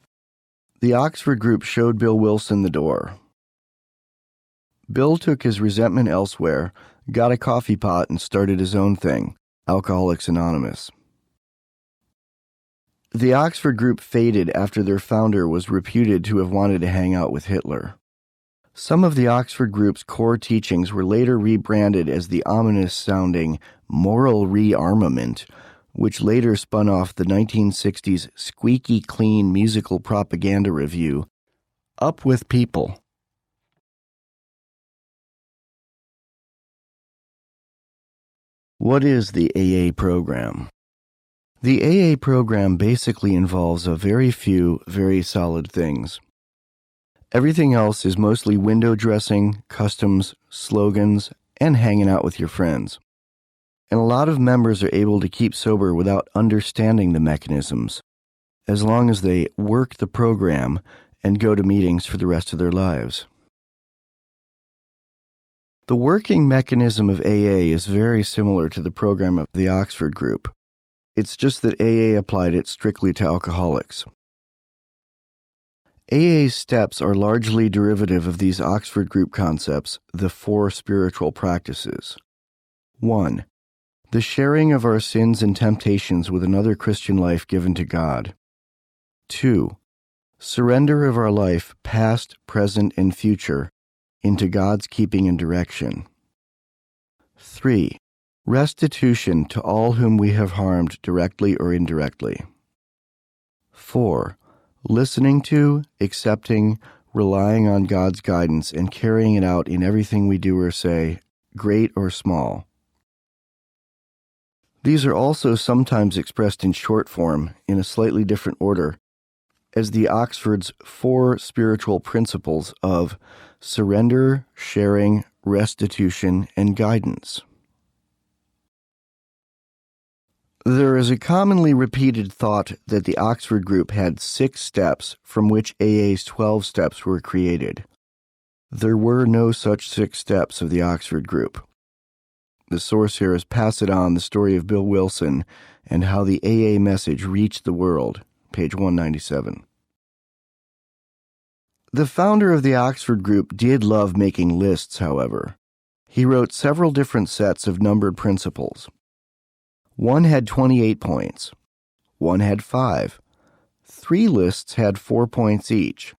The Oxford Group showed Bill Wilson the door. Bill took his resentment elsewhere, got a coffee pot, and started his own thing, Alcoholics Anonymous. The Oxford Group faded after their founder was reputed to have wanted to hang out with Hitler. Some of the Oxford Group's core teachings were later rebranded as the ominous-sounding moral rearmament, which later spun off the 1960s squeaky clean musical propaganda review, Up With People. What is the AA program? The AA program basically involves a very few, very solid things. Everything else is mostly window dressing, customs, slogans, and hanging out with your friends. And a lot of members are able to keep sober without understanding the mechanisms, as long as they work the program and go to meetings for the rest of their lives. The working mechanism of AA is very similar to the program of the Oxford Group. It's just that AA applied it strictly to alcoholics. AA's steps are largely derivative of these Oxford Group concepts, the 4 spiritual practices. 1. The sharing of our sins and temptations with another Christian life given to God. 2. Surrender of our life, past, present, and future, into God's keeping and direction. 3. Restitution to all whom we have harmed directly or indirectly. 4. Listening to, accepting, relying on God's guidance, and carrying it out in everything we do or say, great or small. These are also sometimes expressed in short form, in a slightly different order, as the Oxford's 4 spiritual principles of surrender, sharing, restitution, and guidance. There is a commonly repeated thought that the Oxford group had 6 steps from which AA's 12 steps were created. There were no such 6 steps of the Oxford group. The source here is Pass It On, the story of Bill Wilson and how the AA message reached the world, page 197. The founder of the Oxford group did love making lists, however. He wrote several different sets of numbered principles. One had 28 points. One had 5. 3 lists had 4 points each.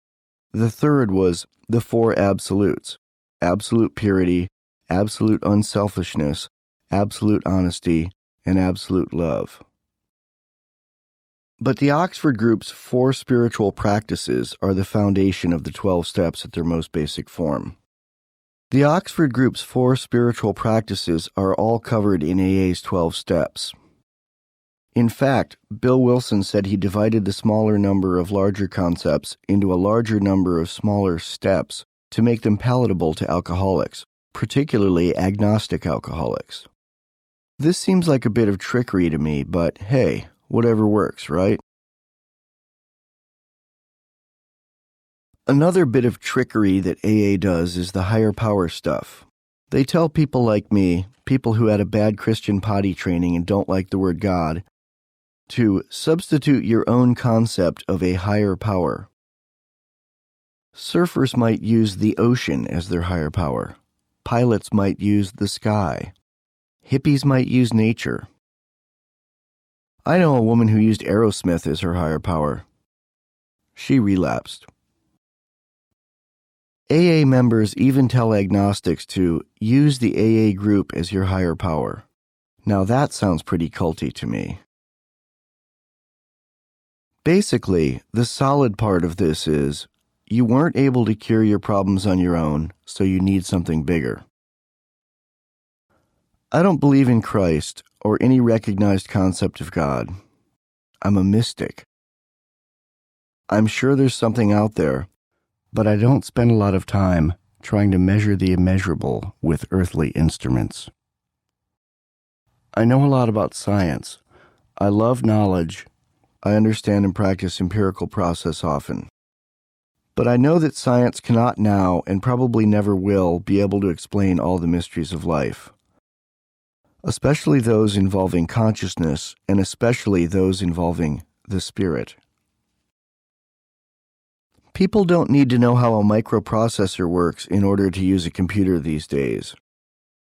The third was the 4 absolutes: absolute purity, absolute unselfishness, absolute honesty, and absolute love. But the Oxford group's 4 spiritual practices are the foundation of the 12 steps at their most basic form. The Oxford group's 4 spiritual practices are all covered in AA's 12 steps. In fact, Bill Wilson said he divided the smaller number of larger concepts into a larger number of smaller steps to make them palatable to alcoholics, particularly agnostic alcoholics. This seems like a bit of trickery to me, but hey, whatever works, right? Another bit of trickery that AA does is the higher power stuff. They tell people like me, people who had a bad Christian potty training and don't like the word God, to substitute your own concept of a higher power. Surfers might use the ocean as their higher power. Pilots might use the sky. Hippies might use nature. I know a woman who used Aerosmith as her higher power. She relapsed. AA members even tell agnostics to use the AA group as your higher power. Now that sounds pretty culty to me. Basically, the solid part of this is you weren't able to cure your problems on your own, so you need something bigger. I don't believe in Christ or any recognized concept of God. I'm a mystic. I'm sure there's something out there, but I don't spend a lot of time trying to measure the immeasurable with earthly instruments. I know a lot about science. I love knowledge. I understand and practice empirical process often. But I know that science cannot now, and probably never will, be able to explain all the mysteries of life, especially those involving consciousness, and especially those involving the spirit. People don't need to know how a microprocessor works in order to use a computer these days,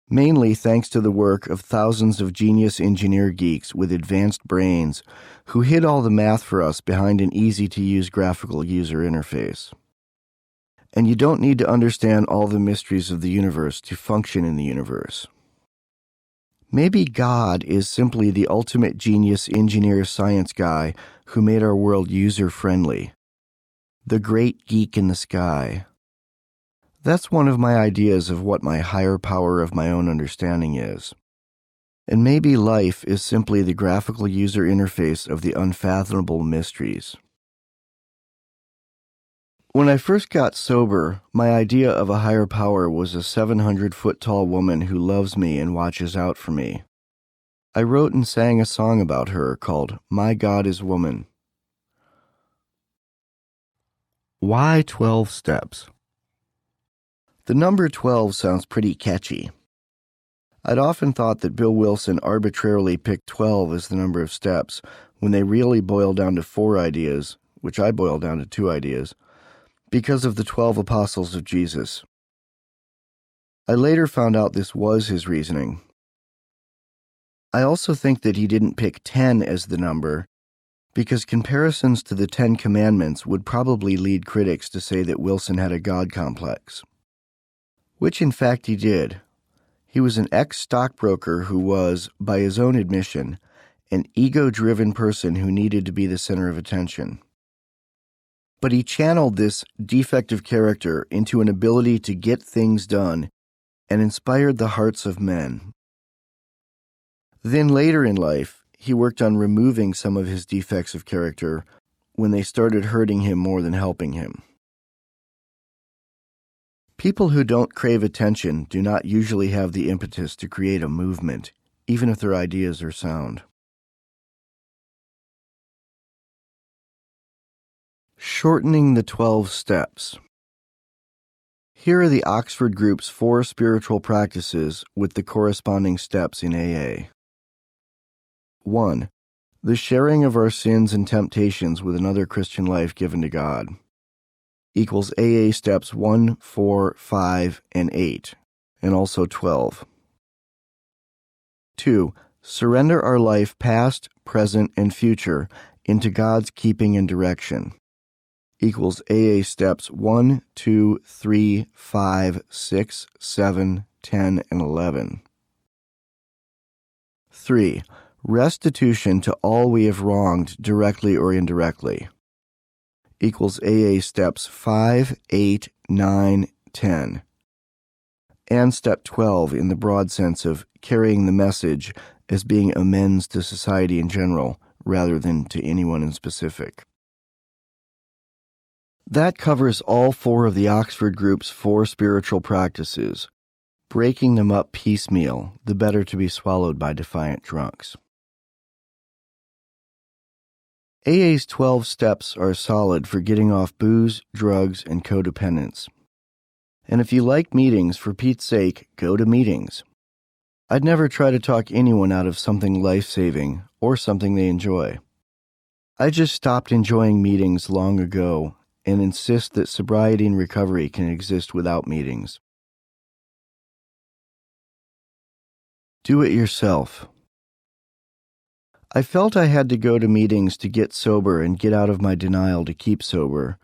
mainly thanks to the work of thousands of genius engineer geeks with advanced brains who hid all the math for us behind an easy-to-use graphical user interface. And you don't need to understand all the mysteries of the universe to function in the universe. Maybe God is simply the ultimate genius engineer science guy who made our world user-friendly. The great geek in the sky. That's one of my ideas of what my higher power of my own understanding is. And maybe life is simply the graphical user interface of the unfathomable mysteries. When I first got sober, my idea of a higher power was a 700-foot-tall woman who loves me and watches out for me. I wrote and sang a song about her called My God is Woman. Why 12 steps? The number 12 sounds pretty catchy. I'd often thought that Bill Wilson arbitrarily picked 12 as the number of steps when they really boil down to 4 ideas, which I boil down to 2 ideas, because of the 12 apostles of Jesus. I later found out this was his reasoning. I also think that he didn't pick 10 as the number because comparisons to the 10 Commandments would probably lead critics to say that Wilson had a God complex. Which in fact he did. He was an ex-stockbroker who was, by his own admission, an ego-driven person who needed to be the center of attention. But he channeled this defective character into an ability to get things done and inspired the hearts of men. Then later in life, he worked on removing some of his defects of character when they started hurting him more than helping him. People who don't crave attention do not usually have the impetus to create a movement, even if their ideas are sound. Shortening the 12 Steps. Here are the Oxford Group's 4 spiritual practices with the corresponding steps in AA. 1. The sharing of our sins and temptations with another Christian life given to God equals AA steps 1, 4, 5, and 8, and also 12. 2. Surrender our life past, present, and future into God's keeping and direction equals AA steps 1, 2, 3, 5, 6, 7, 10, and 11. 3. Restitution to all we have wronged directly or indirectly equals AA steps 5, 8, 9, 10. And step 12 in the broad sense of carrying the message as being amends to society in general rather than to anyone in specific. That covers all 4 of the Oxford Group's 4 spiritual practices, breaking them up piecemeal, the better to be swallowed by defiant drunks. AA's 12 steps are solid for getting off booze, drugs, and codependence. And if you like meetings, for Pete's sake, go to meetings. I'd never try to talk anyone out of something life-saving or something they enjoy. I just stopped enjoying meetings long ago and insist that sobriety and recovery can exist without meetings. Do it yourself. I felt I had to go to meetings to get sober and get out of my denial to keep sober,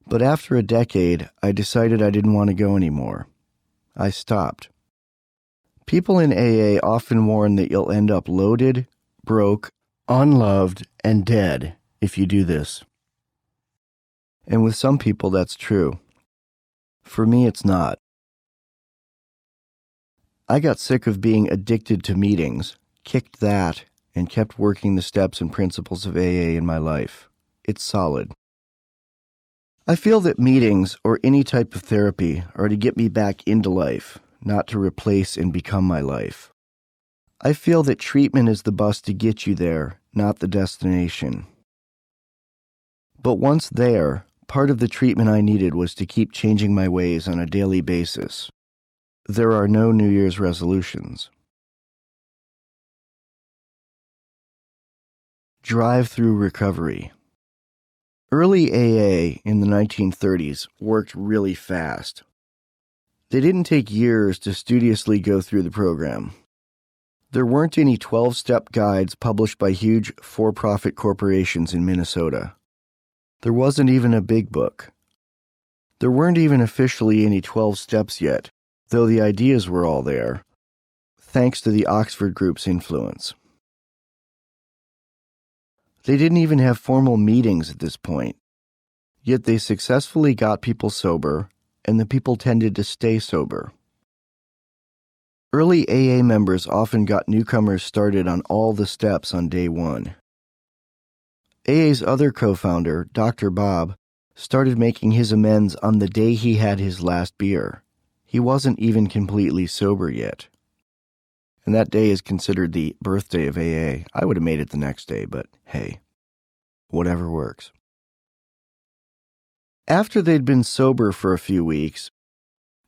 but after a decade, I decided I didn't want to go anymore. I stopped. People in AA often warn that you'll end up loaded, broke, unloved, and dead if you do this. And with some people, that's true. For me, it's not. I got sick of being addicted to meetings, kicked that, and kept working the steps and principles of AA in my life. It's solid. I feel that meetings, or any type of therapy, are to get me back into life, not to replace and become my life. I feel that treatment is the bus to get you there, not the destination. But once there, part of the treatment I needed was to keep changing my ways on a daily basis. There are no New Year's resolutions. Drive-through recovery. Early AA in the 1930s worked really fast. They didn't take years to studiously go through the program. There weren't any 12-step guides published by huge for-profit corporations in Minnesota. There wasn't even a big book. There weren't even officially any 12 steps yet, though the ideas were all there, thanks to the Oxford Group's influence. They didn't even have formal meetings at this point, yet they successfully got people sober, and the people tended to stay sober. Early AA members often got newcomers started on all the steps on day 1. AA's other co-founder, Dr. Bob, started making his amends on the day he had his last beer. He wasn't even completely sober yet. And that day is considered the birthday of AA. I would have made it the next day, but hey, whatever works. After they'd been sober for a few weeks,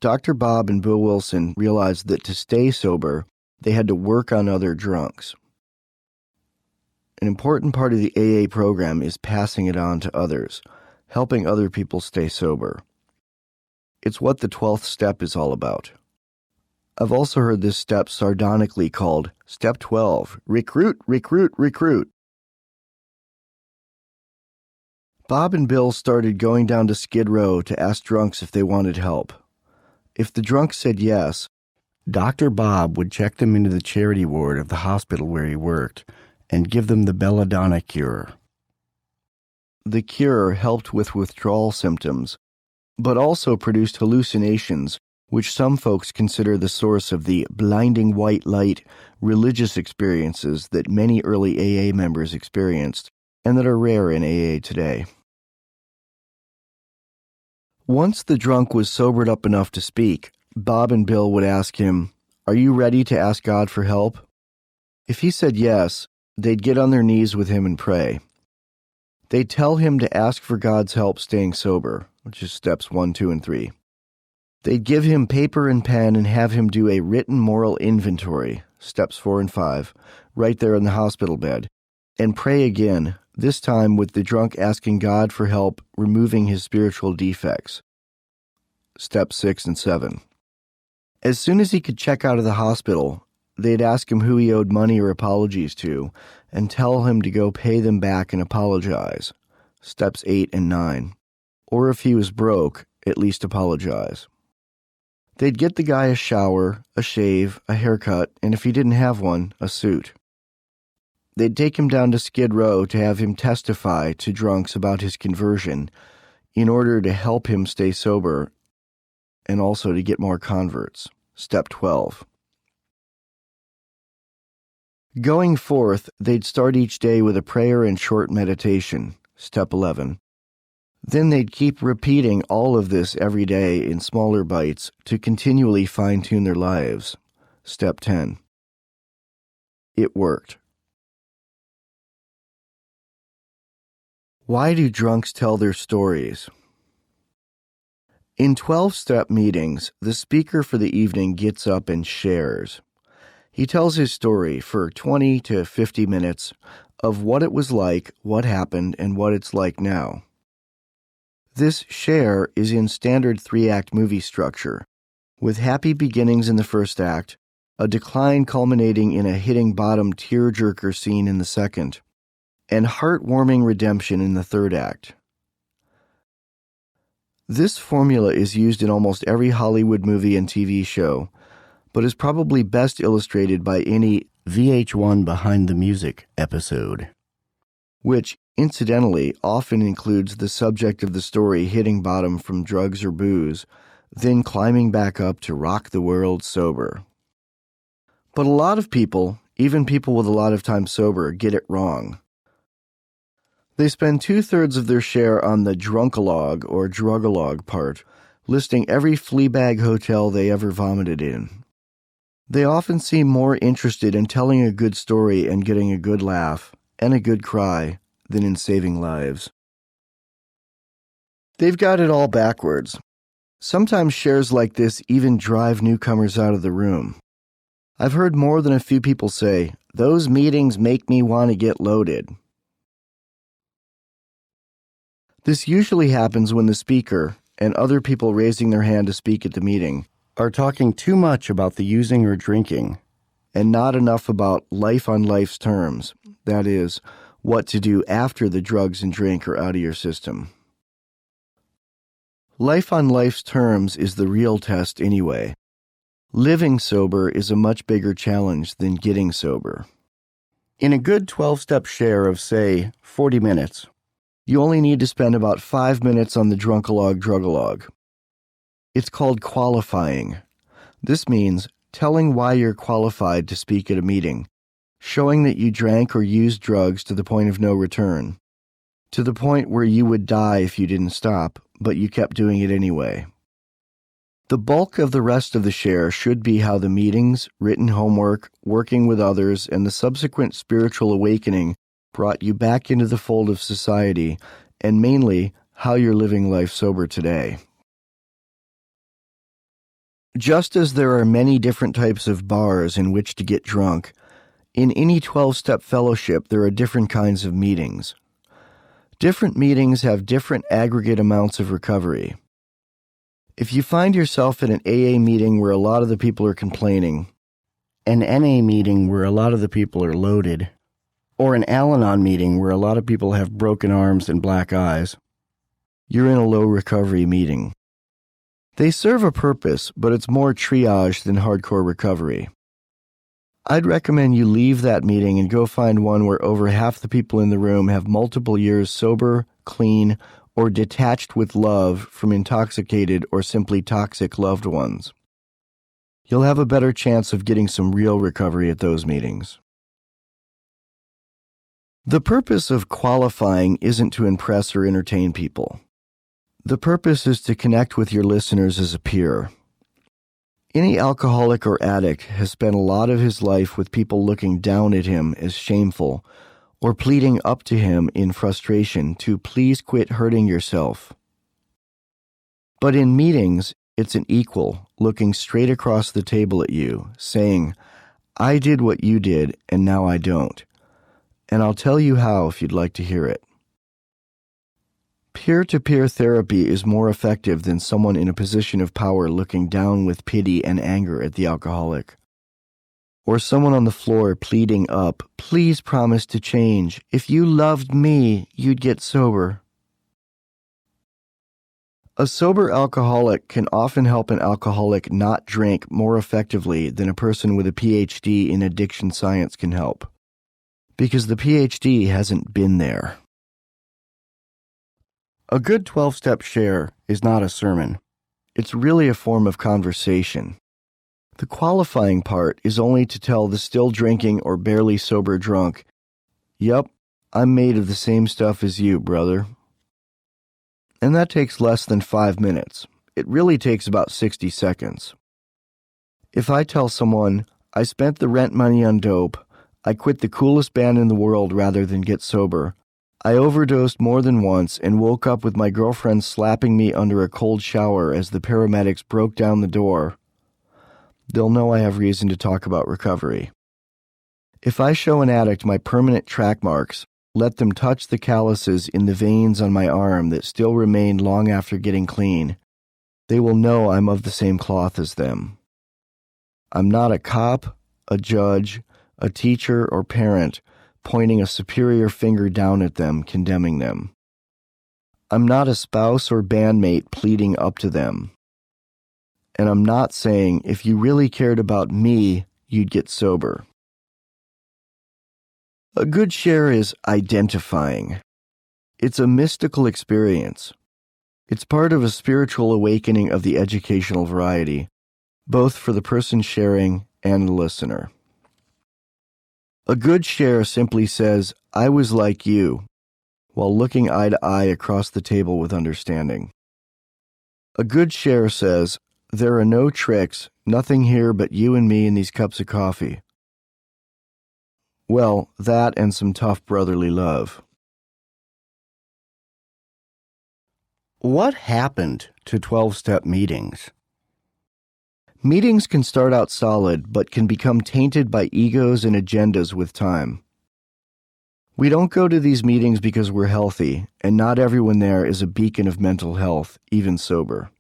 Dr. Bob and Bill Wilson realized that to stay sober, they had to work on other drunks. An important part of the AA program is passing it on to others, helping other people stay sober. It's what the 12th step is all about. I've also heard this step sardonically called Step 12, Recruit, Recruit, Recruit. Bob and Bill started going down to Skid Row to ask drunks if they wanted help. If the drunks said yes, Dr. Bob would check them into the charity ward of the hospital where he worked and give them the belladonna cure. The cure helped with withdrawal symptoms, but also produced hallucinations, which some folks consider the source of the blinding white light religious experiences that many early AA members experienced and that are rare in AA today. Once the drunk was sobered up enough to speak, Bob and Bill would ask him, "Are you ready to ask God for help?" If he said yes, they'd get on their knees with him and pray. They tell him to ask for God's help staying sober, which is steps 1, 2, and 3. They'd give him paper and pen and have him do a written moral inventory, steps 4 and 5, right there in the hospital bed, and pray again, this time with the drunk asking God for help removing his spiritual defects, steps 6 and 7. As soon as he could check out of the hospital, they'd ask him who he owed money or apologies to and tell him to go pay them back and apologize, steps 8 and 9. Or if he was broke, at least apologize. They'd get the guy a shower, a shave, a haircut, and if he didn't have one, a suit. They'd take him down to Skid Row to have him testify to drunks about his conversion in order to help him stay sober and also to get more converts. Step 12. Going forth, they'd start each day with a prayer and short meditation. Step 11. Then they'd keep repeating all of this every day in smaller bites to continually fine-tune their lives. Step 10. It worked. Why do drunks tell their stories? In 12-step meetings, the speaker for the evening gets up and shares. He tells his story for 20 to 50 minutes of what it was like, what happened, and what it's like now. This share is in standard 3-act movie structure, with happy beginnings in the first act, a decline culminating in a hitting bottom tearjerker scene in the second, and heartwarming redemption in the third act. This formula is used in almost every Hollywood movie and TV show, but is probably best illustrated by any VH1 Behind the Music episode, which, incidentally, often includes the subject of the story hitting bottom from drugs or booze, then climbing back up to rock the world sober. But a lot of people, even people with a lot of time sober, get it wrong. They spend 2/3 of their share on the drunkalogue or drugalogue part, listing every fleabag hotel they ever vomited in. They often seem more interested in telling a good story and getting a good laugh and a good cry than in saving lives. They've got it all backwards. Sometimes shares like this even drive newcomers out of the room. I've heard more than a few people say, "Those meetings make me want to get loaded." This usually happens when the speaker, and other people raising their hand to speak at the meeting, are talking too much about the using or drinking, and not enough about life on life's terms, that is, what to do after the drugs and drink are out of your system. Life on life's terms is the real test anyway. Living sober is a much bigger challenge than getting sober. In a good 12-step share of, say, 40 minutes, you only need to spend about 5 minutes on the drunkalogue-drugalogue. It's called qualifying. This means telling why you're qualified to speak at a meeting, showing that you drank or used drugs to the point of no return, to the point where you would die if you didn't stop, but you kept doing it anyway. The bulk of the rest of the share should be how the meetings, written homework, working with others, and the subsequent spiritual awakening brought you back into the fold of society, and mainly how you're living life sober today. Just as there are many different types of bars in which to get drunk, in any 12-step fellowship there are different kinds of meetings. Different meetings have different aggregate amounts of recovery. If you find yourself at an AA meeting where a lot of the people are complaining, an NA meeting where a lot of the people are loaded, or an Al-Anon meeting where a lot of people have broken arms and black eyes, you're in a low recovery meeting. They serve a purpose, but it's more triage than hardcore recovery. I'd recommend you leave that meeting and go find one where over half the people in the room have multiple years sober, clean, or detached with love from intoxicated or simply toxic loved ones. You'll have a better chance of getting some real recovery at those meetings. The purpose of qualifying isn't to impress or entertain people. The purpose is to connect with your listeners as a peer. Any alcoholic or addict has spent a lot of his life with people looking down at him as shameful, or pleading up to him in frustration to please quit hurting yourself. But in meetings, it's an equal looking straight across the table at you, saying, I did what you did, and now I don't. And I'll tell you how if you'd like to hear it. Peer-to-peer therapy is more effective than someone in a position of power looking down with pity and anger at the alcoholic. Or someone on the floor pleading up, please promise to change. If you loved me, you'd get sober. A sober alcoholic can often help an alcoholic not drink more effectively than a person with a PhD in addiction science can help, because the PhD hasn't been there. A good 12-step share is not a sermon. It's really a form of conversation. The qualifying part is only to tell the still drinking or barely sober drunk, "Yup, I'm made of the same stuff as you, brother." And that takes less than 5 minutes. It really takes about 60 seconds. If I tell someone, I spent the rent money on dope, I quit the coolest band in the world rather than get sober, I overdosed more than once and woke up with my girlfriend slapping me under a cold shower as the paramedics broke down the door, they'll know I have reason to talk about recovery. If I show an addict my permanent track marks, let them touch the calluses in the veins on my arm that still remain long after getting clean, they will know I'm of the same cloth as them. I'm not a cop, a judge, a teacher, or parent pointing a superior finger down at them, condemning them. I'm not a spouse or bandmate pleading up to them. And I'm not saying, if you really cared about me, you'd get sober. A good share is identifying. It's a mystical experience. It's part of a spiritual awakening of the educational variety, both for the person sharing and the listener. A good share simply says, I was like you, while looking eye to eye across the table with understanding. A good share says, there are no tricks, nothing here but you and me and these cups of coffee. Well, that and some tough brotherly love. What happened to 12-step meetings? Meetings can start out solid, but can become tainted by egos and agendas with time. We don't go to these meetings because we're healthy, and not everyone there is a beacon of mental health, even sober.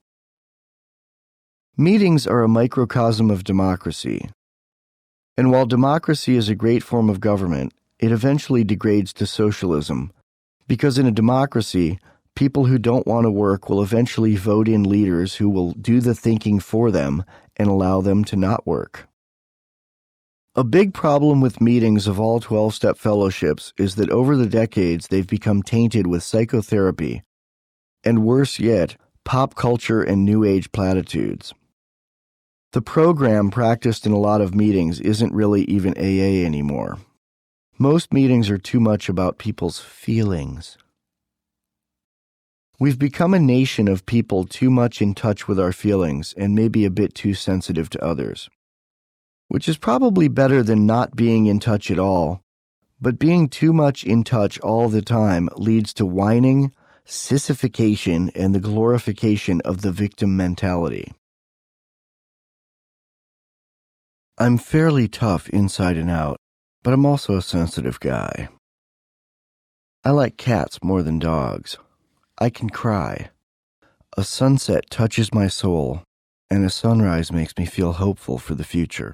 Meetings are a microcosm of democracy. And while democracy is a great form of government, it eventually degrades to socialism, because in a democracy, people who don't want to work will eventually vote in leaders who will do the thinking for them and allow them to not work. A big problem with meetings of all 12-step fellowships is that over the decades they've become tainted with psychotherapy, and worse yet, pop culture and New Age platitudes. The program practiced in a lot of meetings isn't really even AA anymore. Most meetings are too much about people's feelings. We've become a nation of people too much in touch with our feelings and maybe a bit too sensitive to others, which is probably better than not being in touch at all, but being too much in touch all the time leads to whining, sissification, and the glorification of the victim mentality. I'm fairly tough inside and out, but I'm also a sensitive guy. I like cats more than dogs. I can cry. A sunset touches my soul, and a sunrise makes me feel hopeful for the future.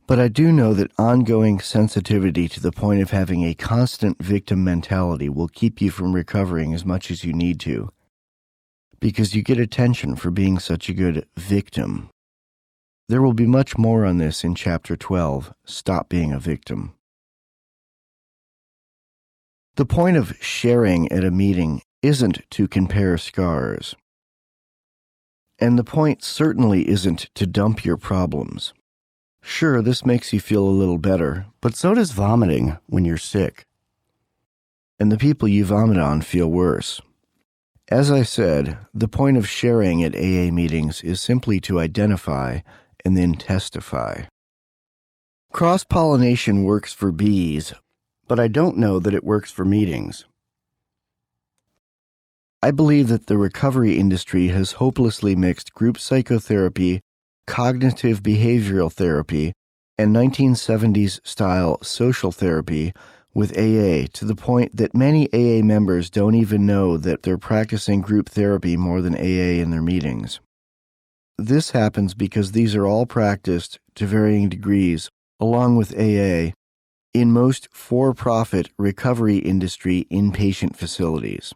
But I do know that ongoing sensitivity to the point of having a constant victim mentality will keep you from recovering as much as you need to, because you get attention for being such a good victim. There will be much more on this in Chapter 12, Stop Being a Victim. The point of sharing at a meeting isn't to compare scars. And the point certainly isn't to dump your problems. Sure, this makes you feel a little better, but so does vomiting when you're sick. And the people you vomit on feel worse. As I said, the point of sharing at AA meetings is simply to identify and then testify. Cross-pollination works for bees, but I don't know that it works for meetings. I believe that the recovery industry has hopelessly mixed group psychotherapy, cognitive behavioral therapy, and 1970s-style social therapy with AA to the point that many AA members don't even know that they're practicing group therapy more than AA in their meetings. This happens because these are all practiced to varying degrees, along with AA, in most for-profit recovery industry inpatient facilities.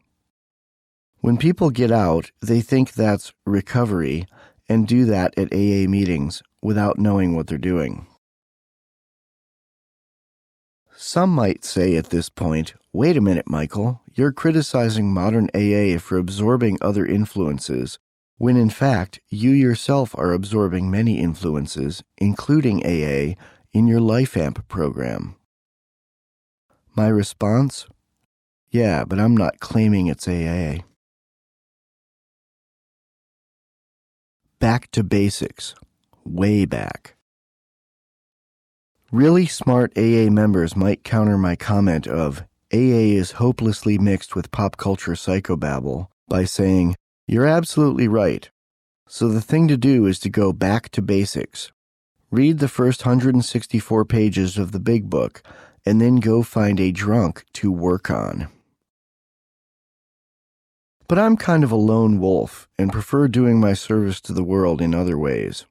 When people get out, they think that's recovery and do that at AA meetings without knowing what they're doing. Some might say at this point, wait a minute, Michael, you're criticizing modern AA for absorbing other influences, when in fact you yourself are absorbing many influences, including AA, in your LifeAmp program. My response? Yeah, but I'm not claiming it's AA. Back to basics. Way back. Really smart AA members might counter my comment of AA is hopelessly mixed with pop culture psychobabble by saying, you're absolutely right. So the thing to do is to go back to basics. Read the first 164 pages of the big book and then go find a drunk to work on. But I'm kind of a lone wolf and prefer doing my service to the world in other ways.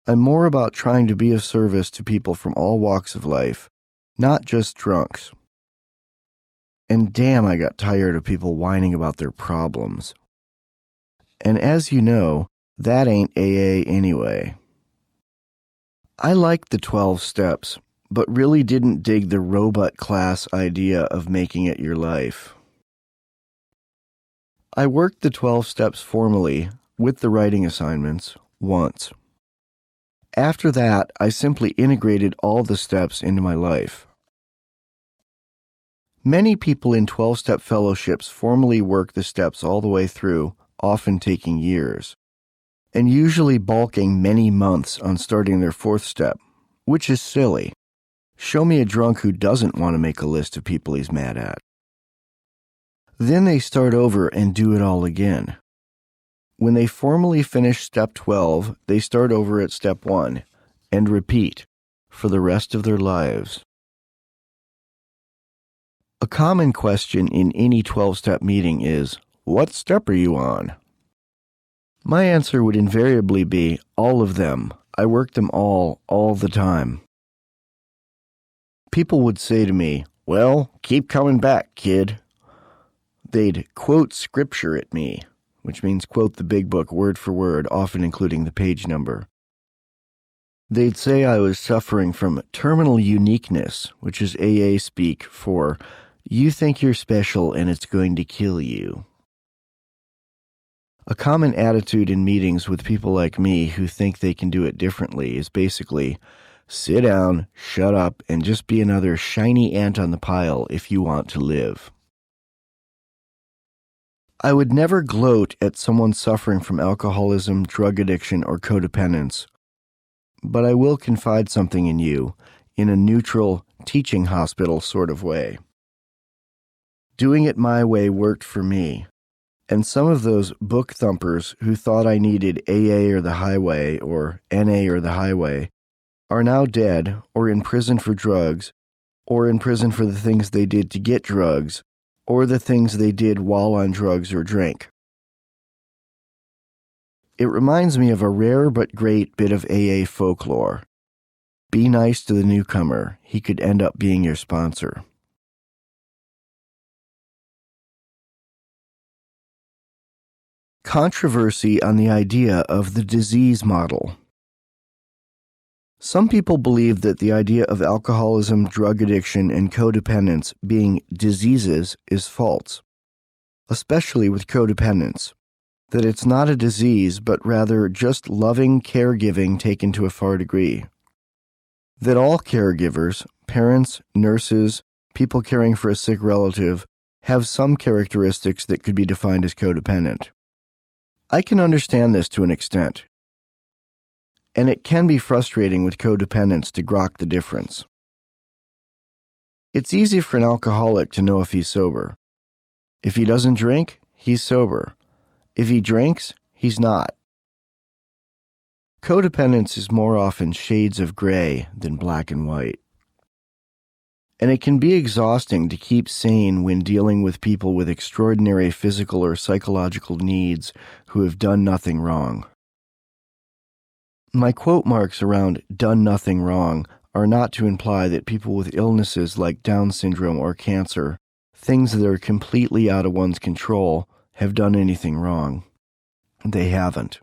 I'm more about trying to be of service to people from all walks of life, not just drunks. And damn, I got tired of people whining about their problems. And as you know, that ain't AA anyway. I liked the 12 steps, but really didn't dig the robot class idea of making it your life. I worked the 12 steps formally, with the writing assignments, once. After that, I simply integrated all the steps into my life. Many people in 12-step fellowships formally work the steps all the way through, often taking years, and usually balking many months on starting their 4th step, which is silly. Show me a drunk who doesn't want to make a list of people he's mad at. Then they start over and do it all again. When they formally finish step 12, they start over at step 1 and repeat for the rest of their lives. A common question in any 12-step meeting is, what step are you on? My answer would invariably be, all of them. I work them all the time. People would say to me, well, keep coming back, kid. They'd quote scripture at me, which means quote the big book word for word, often including the page number. They'd say I was suffering from terminal uniqueness, which is AA speak for you think you're special and it's going to kill you. A common attitude in meetings with people like me who think they can do it differently is basically, sit down, shut up, and just be another shiny ant on the pile if you want to live. I would never gloat at someone suffering from alcoholism, drug addiction, or codependence, but I will confide something in you in a neutral, teaching hospital sort of way. Doing it my way worked for me, and some of those book thumpers who thought I needed AA or the highway or NA or the highway are now dead or in prison for drugs or in prison for the things they did to get drugs or the things they did while on drugs or drank. It reminds me of a rare but great bit of AA folklore. Be nice to the newcomer. He could end up being your sponsor. Controversy on the idea of the disease model. Some people believe that the idea of alcoholism, drug addiction, and codependence being diseases is false, especially with codependence, that it's not a disease but rather just loving caregiving taken to a far degree. That all caregivers, parents, nurses, people caring for a sick relative, have some characteristics that could be defined as codependent. I can understand this to an extent, and it can be frustrating with codependence to grok the difference. It's easy for an alcoholic to know if he's sober. If he doesn't drink, he's sober. If he drinks, he's not. Codependence is more often shades of gray than black and white. And it can be exhausting to keep sane when dealing with people with extraordinary physical or psychological needs who have done nothing wrong. My quote marks around "done nothing wrong" are not to imply that people with illnesses like Down syndrome or cancer, things that are completely out of one's control, have done anything wrong. They haven't.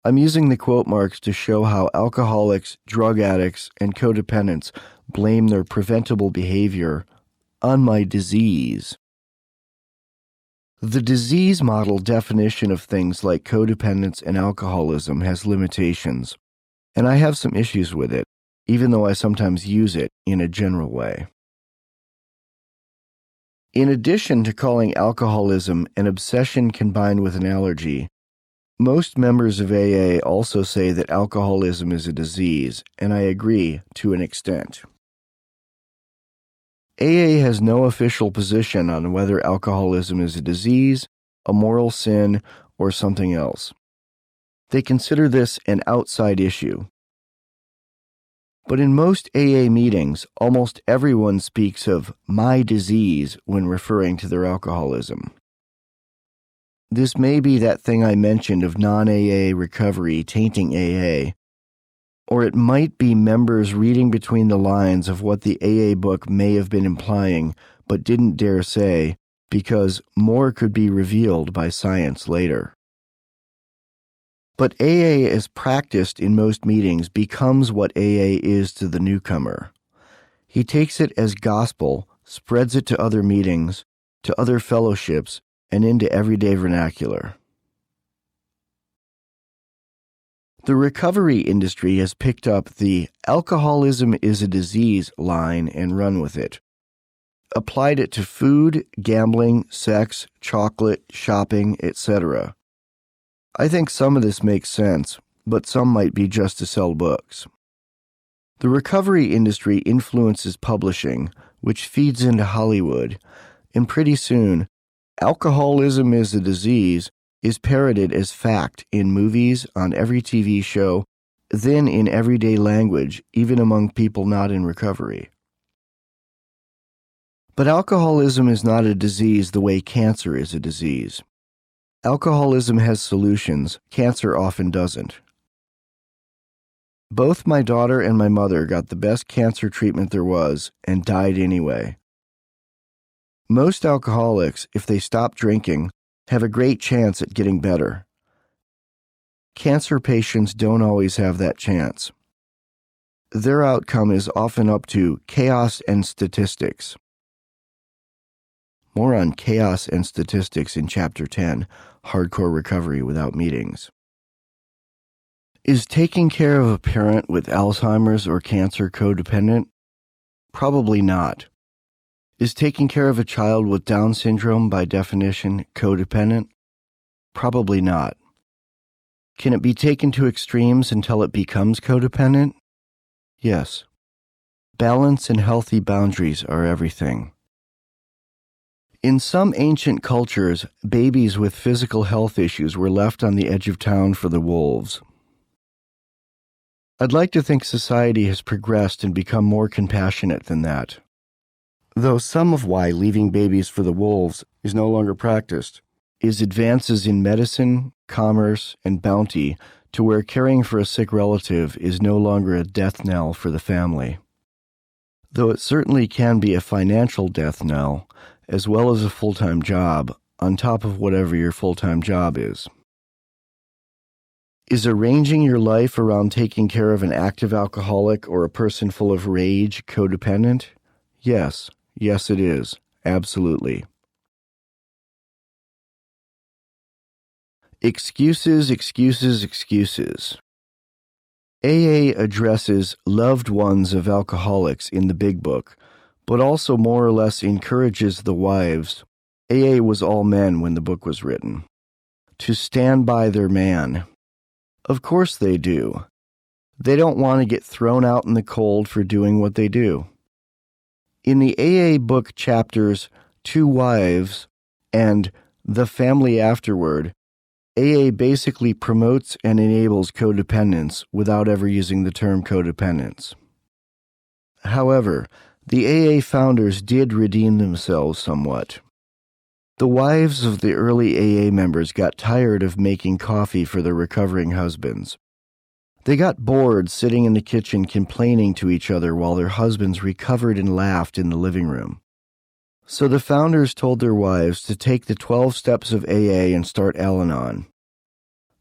I'm using the quote marks to show how alcoholics, drug addicts, and codependents blame their preventable behavior on my disease. The disease model definition of things like codependence and alcoholism has limitations, and I have some issues with it, even though I sometimes use it in a general way. In addition to calling alcoholism an obsession combined with an allergy, most members of AA also say that alcoholism is a disease, and I agree to an extent. AA has no official position on whether alcoholism is a disease, a moral sin, or something else. They consider this an outside issue. But in most AA meetings, almost everyone speaks of my disease when referring to their alcoholism. This may be that thing I mentioned of non-AA recovery tainting AA, or it might be members reading between the lines of what the AA book may have been implying but didn't dare say because more could be revealed by science later. But AA as practiced in most meetings becomes what AA is to the newcomer. He takes it as gospel, spreads it to other meetings, to other fellowships, and into everyday vernacular. The recovery industry has picked up the "alcoholism is a disease" line and run with it. Applied it to food, gambling, sex, chocolate, shopping, etc. I think some of this makes sense, but some might be just to sell books. The recovery industry influences publishing, which feeds into Hollywood, and pretty soon, alcoholism is a disease is parroted as fact in movies, on every TV show, then in everyday language, even among people not in recovery. But alcoholism is not a disease the way cancer is a disease. Alcoholism has solutions, cancer often doesn't. Both my daughter and my mother got the best cancer treatment there was and died anyway. Most alcoholics, if they stop drinking, have a great chance at getting better. Cancer patients don't always have that chance. Their outcome is often up to chaos and statistics. More on chaos and statistics in Chapter 10, Hardcore Recovery Without Meetings. Is taking care of a parent with Alzheimer's or cancer codependent? Probably not. Is taking care of a child with Down syndrome, by definition, codependent? Probably not. Can it be taken to extremes until it becomes codependent? Yes. Balance and healthy boundaries are everything. In some ancient cultures, babies with physical health issues were left on the edge of town for the wolves. I'd like to think society has progressed and become more compassionate than that. Though some of why leaving babies for the wolves is no longer practiced is advances in medicine, commerce, and bounty to where caring for a sick relative is no longer a death knell for the family. Though it certainly can be a financial death knell, as well as a full-time job, on top of whatever your full-time job is. Is arranging your life around taking care of an active alcoholic or a person full of rage codependent? Yes. Yes, it is. Absolutely. Excuses, excuses, excuses. AA addresses loved ones of alcoholics in the Big Book, but also more or less encourages the wives. AA was all men when the book was written. To stand by their man. Of course they do. They don't want to get thrown out in the cold for doing what they do. In the AA book chapters Two Wives and The Family Afterward, AA basically promotes and enables codependence without ever using the term codependence. However, the AA founders did redeem themselves somewhat. The wives of the early AA members got tired of making coffee for their recovering husbands. They got bored sitting in the kitchen complaining to each other while their husbands recovered and laughed in the living room. So the founders told their wives to take the 12 steps of AA and start Al-Anon.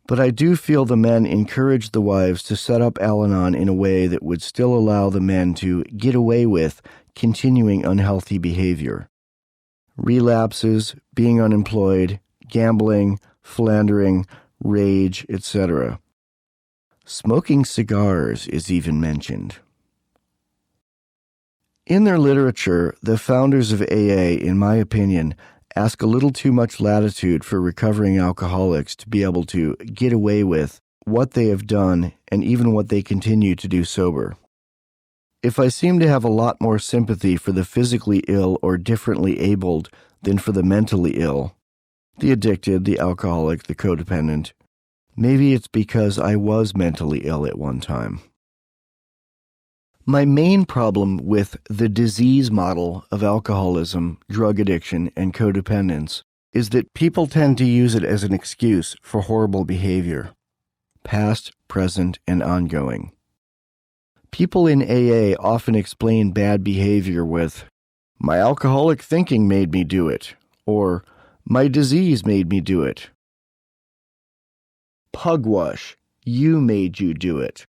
But I do feel the men encouraged the wives to set up Al-Anon in a way that would still allow the men to get away with continuing unhealthy behavior. Relapses, being unemployed, gambling, philandering, rage, etc. Smoking cigars is even mentioned. In their literature, the founders of AA, in my opinion, ask a little too much latitude for recovering alcoholics to be able to get away with what they have done and even what they continue to do sober. If I seem to have a lot more sympathy for the physically ill or differently abled than for the mentally ill, the addicted, the alcoholic, the codependent, maybe it's because I was mentally ill at one time. My main problem with the disease model of alcoholism, drug addiction, and codependence is that people tend to use it as an excuse for horrible behavior, past, present, and ongoing. People in AA often explain bad behavior with, "My alcoholic thinking made me do it," or "My disease made me do it." Pugwash, you made you do it.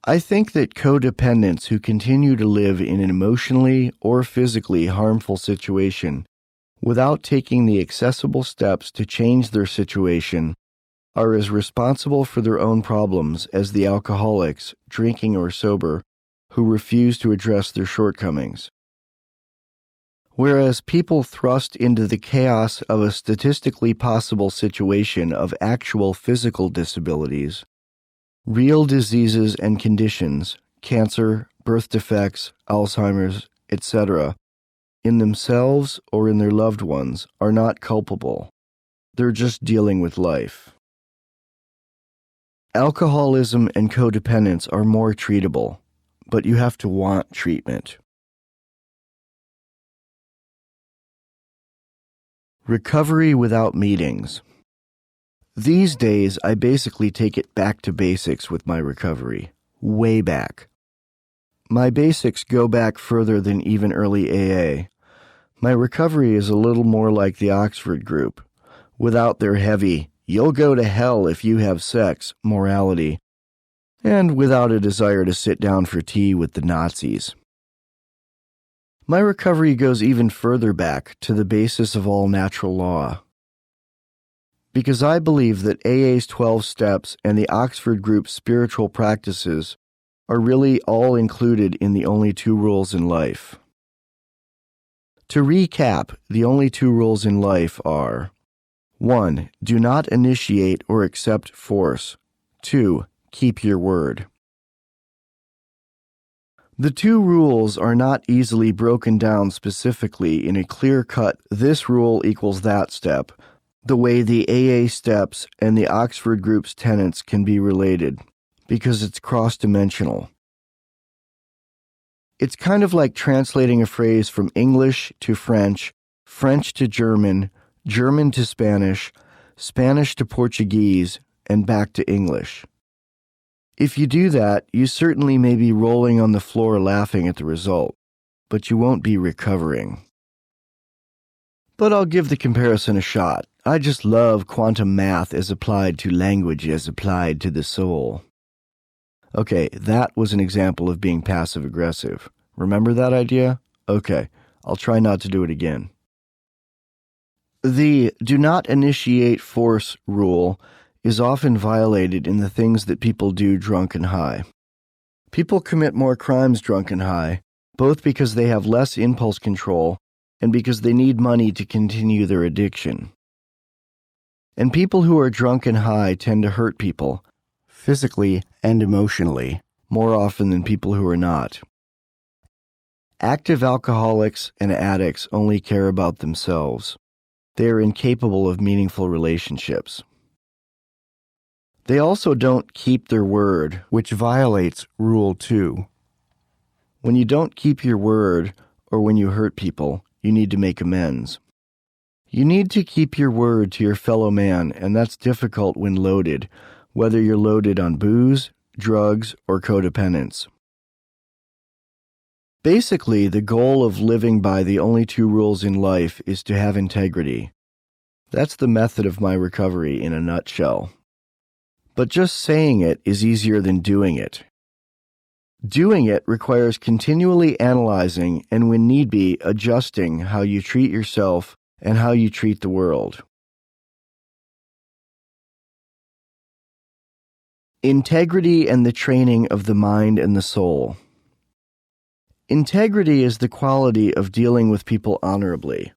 I think that codependents who continue to live in an emotionally or physically harmful situation without taking the accessible steps to change their situation are as responsible for their own problems as the alcoholics, drinking or sober, who refuse to address their shortcomings. Whereas people thrust into the chaos of a statistically possible situation of actual physical disabilities, real diseases and conditions, cancer, birth defects, Alzheimer's, etc., in themselves or in their loved ones are not culpable. They're just dealing with life. Alcoholism and codependence are more treatable, but you have to want treatment. Recovery without meetings. These days, I basically take it back to basics with my recovery. Way back. My basics go back further than even early AA. My recovery is a little more like the Oxford group, without their heavy, "you'll go to hell if you have sex" morality, and without a desire to sit down for tea with the Nazis. My recovery goes even further back to the basis of all natural law. Because I believe that AA's 12 steps and the Oxford group's spiritual practices are really all included in the only two rules in life. To recap, the only two rules in life are: 1. Do not initiate or accept force. 2. Keep your word. The two rules are not easily broken down specifically in a clear-cut "this rule equals that" step, the way the AA steps and the Oxford group's tenets can be related, because it's cross-dimensional. It's kind of like translating a phrase from English to French, French to German, German to Spanish, Spanish to Portuguese, and back to English. If you do that, you certainly may be rolling on the floor laughing at the result, but you won't be recovering. But I'll give the comparison a shot. I just love quantum math as applied to language as applied to the soul. Okay, that was an example of being passive-aggressive. Remember that idea? Okay, I'll try not to do it again. The "do not initiate force" rule is often violated in the things that people do drunk and high. People commit more crimes drunk and high, both because they have less impulse control and because they need money to continue their addiction. And people who are drunk and high tend to hurt people, physically and emotionally, more often than people who are not. Active alcoholics and addicts only care about themselves. They are incapable of meaningful relationships. They also don't keep their word, which violates Rule 2. When you don't keep your word, or when you hurt people, you need to make amends. You need to keep your word to your fellow man, and that's difficult when loaded, whether you're loaded on booze, drugs, or codependence. Basically, the goal of living by the only 2 rules in life is to have integrity. That's the method of my recovery in a nutshell. But just saying it is easier than doing it. Doing it requires continually analyzing and, when need be, adjusting how you treat yourself and how you treat the world. Integrity and the training of the mind and the soul. Integrity is the quality of dealing with people honorably.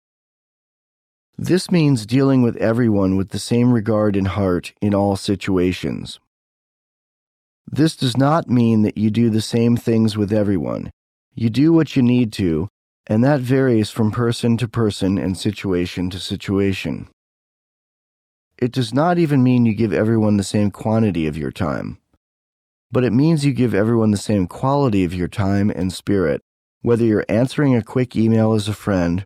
This means dealing with everyone with the same regard and heart in all situations. This does not mean that you do the same things with everyone. You do what you need to, and that varies from person to person and situation to situation. It does not even mean you give everyone the same quantity of your time, but it means you give everyone the same quality of your time and spirit, whether you're answering a quick email as a friend,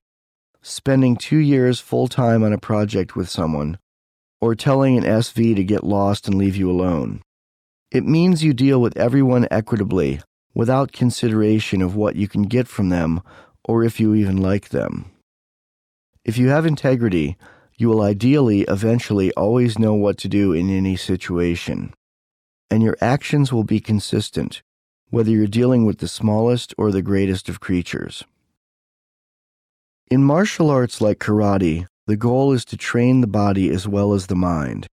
spending 2 years full-time on a project with someone, or telling an SV to get lost and leave you alone. It means you deal with everyone equitably, without consideration of what you can get from them or if you even like them. If you have integrity, you will ideally, eventually, always know what to do in any situation, and your actions will be consistent, whether you're dealing with the smallest or the greatest of creatures. In martial arts like karate, the goal is to train the body as well as the mind.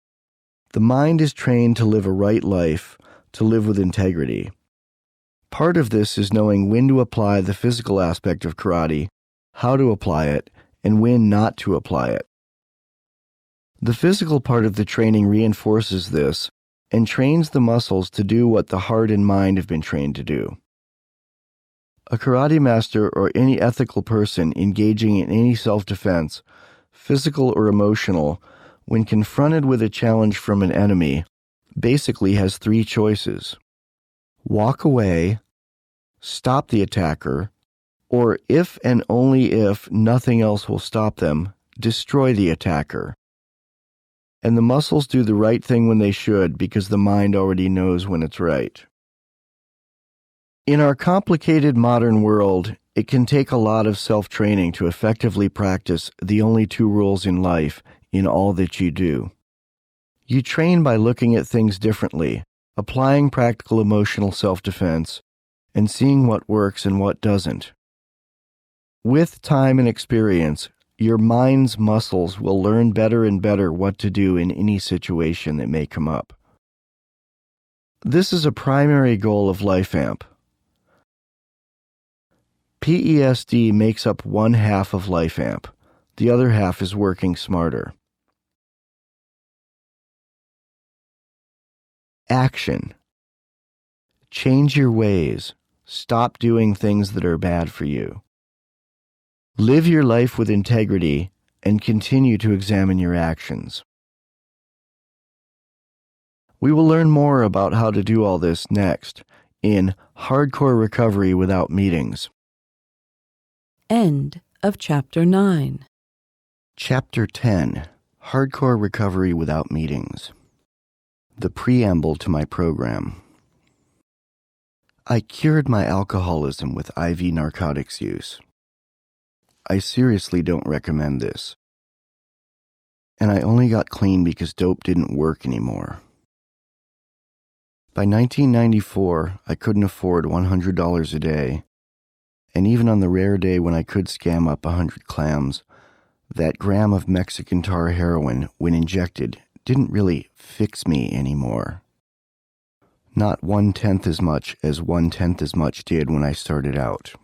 The mind is trained to live a right life, to live with integrity. Part of this is knowing when to apply the physical aspect of karate, how to apply it, and when not to apply it. The physical part of the training reinforces this and trains the muscles to do what the heart and mind have been trained to do. A karate master or any ethical person engaging in any self-defense, physical or emotional, when confronted with a challenge from an enemy, basically has 3 choices: walk away, stop the attacker, or if and only if nothing else will stop them, destroy the attacker. And the muscles do the right thing when they should because the mind already knows when it's right. In our complicated modern world, it can take a lot of self-training to effectively practice the only 2 rules in life in all that you do. You train by looking at things differently, applying practical emotional self-defense, and seeing what works and what doesn't. With time and experience, your mind's muscles will learn better and better what to do in any situation that may come up. This is a primary goal of LifeAmp. PESD makes up 1/2 of LifeAmp. The other half is working smarter. Action. Change your ways. Stop doing things that are bad for you. Live your life with integrity and continue to examine your actions. We will learn more about how to do all this next in Hardcore Recovery Without Meetings. End of Chapter 9. Chapter 10. Hardcore Recovery Without Meetings. The preamble to my program. I cured my alcoholism with IV narcotics use. I seriously don't recommend this. And I only got clean because dope didn't work anymore. By 1994, I couldn't afford $100 a day, and even on the rare day when I could scam up 100 clams, that gram of Mexican tar heroin, when injected, didn't really fix me anymore. Not 1/10 as much as 1/10 as much did when I started out.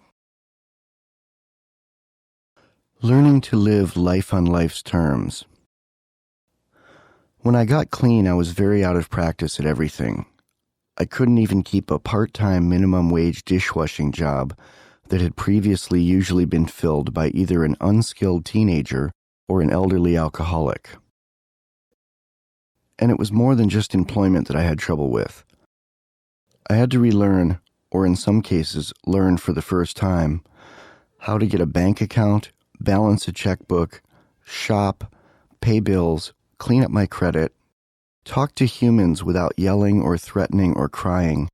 Learning to live life on life's terms. When I got clean, I was very out of practice at everything. I couldn't even keep a part-time minimum wage dishwashing job, that had previously usually been filled by either an unskilled teenager or an elderly alcoholic. And it was more than just employment that I had trouble with. I had to relearn, or in some cases learn for the first time, how to get a bank account, balance a checkbook, shop, pay bills, clean up my credit, talk to humans without yelling or threatening or crying,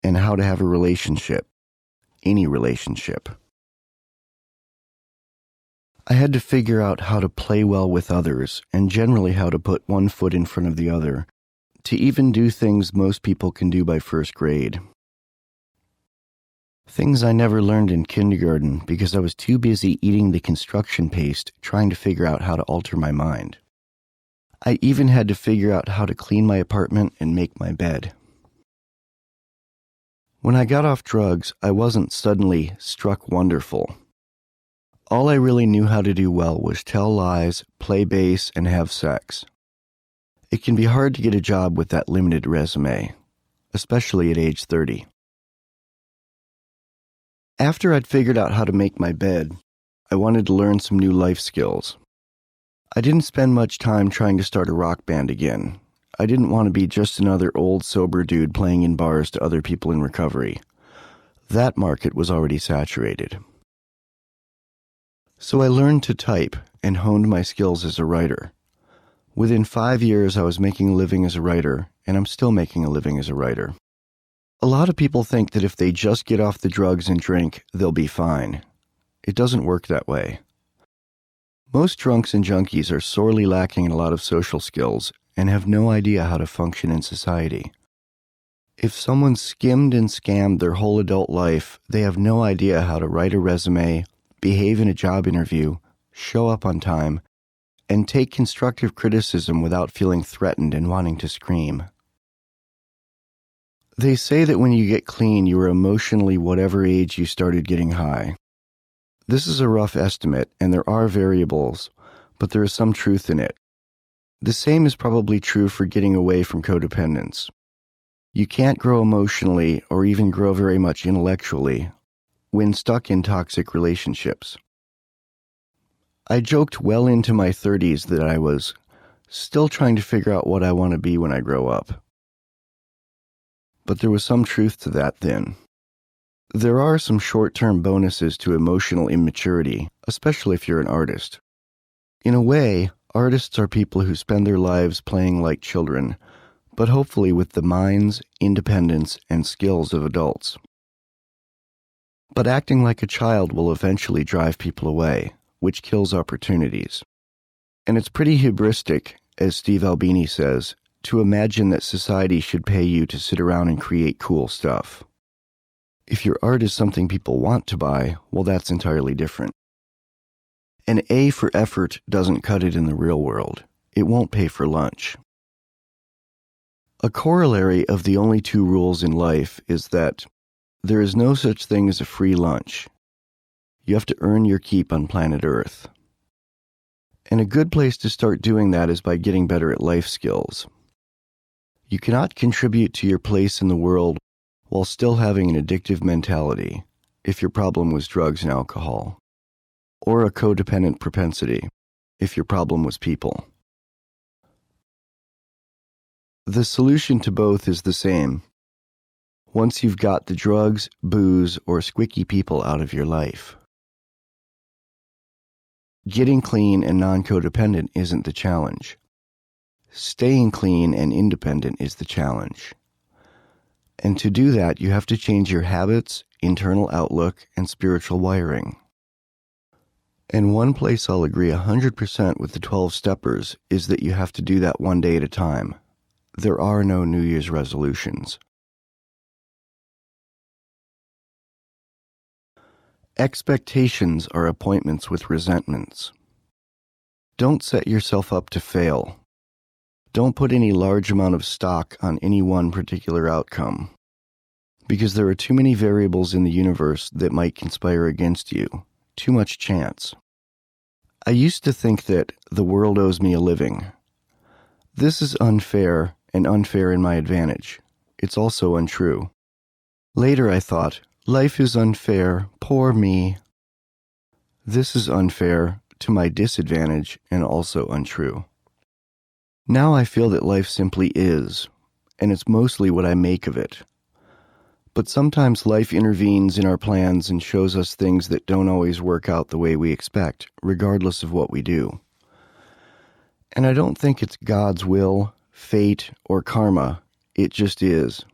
and how to have a relationship, any relationship. I had to figure out how to play well with others and generally how to put one foot in front of the other, to even do things most people can do by first grade. Things I never learned in kindergarten because I was too busy eating the construction paste trying to figure out how to alter my mind. I even had to figure out how to clean my apartment and make my bed. When I got off drugs, I wasn't suddenly struck wonderful. All I really knew how to do well was tell lies, play bass, and have sex. It can be hard to get a job with that limited resume, especially at age 30. After I'd figured out how to make my bed, I wanted to learn some new life skills. I didn't spend much time trying to start a rock band again. I didn't want to be just another old sober dude playing in bars to other people in recovery. That market was already saturated. So I learned to type and honed my skills as a writer. Within 5 years, I was making a living as a writer, and I'm still making a living as a writer. A lot of people think that if they just get off the drugs and drink, they'll be fine. It doesn't work that way. Most drunks and junkies are sorely lacking in a lot of social skills and have no idea how to function in society. If someone skimmed and scammed their whole adult life, they have no idea how to write a resume, behave in a job interview, show up on time, and take constructive criticism without feeling threatened and wanting to scream. They say that when you get clean, you are emotionally whatever age you started getting high. This is a rough estimate, and there are variables, but there is some truth in it. The same is probably true for getting away from codependence. You can't grow emotionally or even grow very much intellectually when stuck in toxic relationships. I joked well into my 30s that I was still trying to figure out what I want to be when I grow up. But there was some truth to that then. There are some short-term bonuses to emotional immaturity, especially if you're an artist. In a way, artists are people who spend their lives playing like children, but hopefully with the minds, independence, and skills of adults. But acting like a child will eventually drive people away, which kills opportunities. And it's pretty hubristic, as Steve Albini says, to imagine that society should pay you to sit around and create cool stuff. If your art is something people want to buy, well, that's entirely different. An A for effort doesn't cut it in the real world. It won't pay for lunch. A corollary of the only two rules in life is that there is no such thing as a free lunch. You have to earn your keep on planet Earth. And a good place to start doing that is by getting better at life skills. You cannot contribute to your place in the world while still having an addictive mentality, if your problem was drugs and alcohol, or a codependent propensity, if your problem was people. The solution to both is the same. Once you've got the drugs, booze, or squicky people out of your life. Getting clean and non-codependent isn't the challenge. Staying clean and independent is the challenge. And to do that, you have to change your habits, internal outlook, and spiritual wiring. And one place I'll agree 100% with the 12-steppers is that you have to do that one day at a time. There are no New Year's resolutions. Expectations are appointments with resentments. Don't set yourself up to fail. Don't put any large amount of stock on any one particular outcome, because there are too many variables in the universe that might conspire against you. Too much chance. I used to think that the world owes me a living. This is unfair, and unfair in my advantage. It's also untrue. Later I thought, Life is unfair, poor me. This is unfair, to my disadvantage, and also untrue. Now I feel that life simply is, and it's mostly what I make of it. But sometimes life intervenes in our plans and shows us things that don't always work out the way we expect, regardless of what we do. And I don't think it's God's will, fate, or karma. It just is.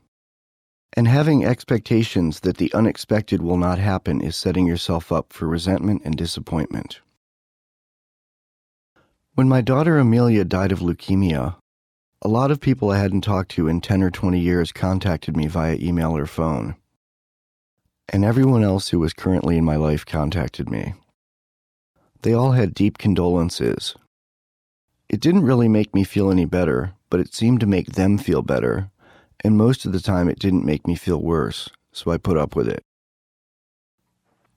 And having expectations that the unexpected will not happen is setting yourself up for resentment and disappointment. When my daughter Amelia died of leukemia, a lot of people I hadn't talked to in 10 or 20 years contacted me via email or phone. And everyone else who was currently in my life contacted me. They all had deep condolences. It didn't really make me feel any better, but it seemed to make them feel better, and most of the time it didn't make me feel worse, so I put up with it.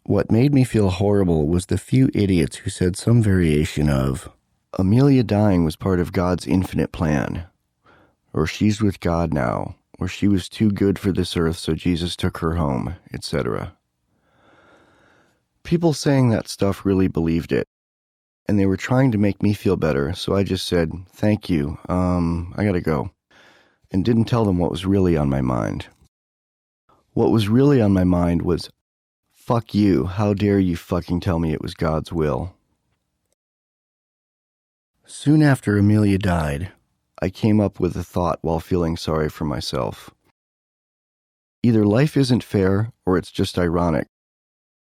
What made me feel horrible was the few idiots who said some variation of, Amelia dying was part of God's infinite plan, or she's with God now, or she was too good for this earth so Jesus took her home, etc. People saying that stuff really believed it, and they were trying to make me feel better, so I just said, thank you, I gotta go, and didn't tell them what was really on my mind. What was really on my mind was, fuck you, how dare you fucking tell me it was God's will. Soon after Amelia died, I came up with a thought while feeling sorry for myself. Either life isn't fair, or it's just ironic.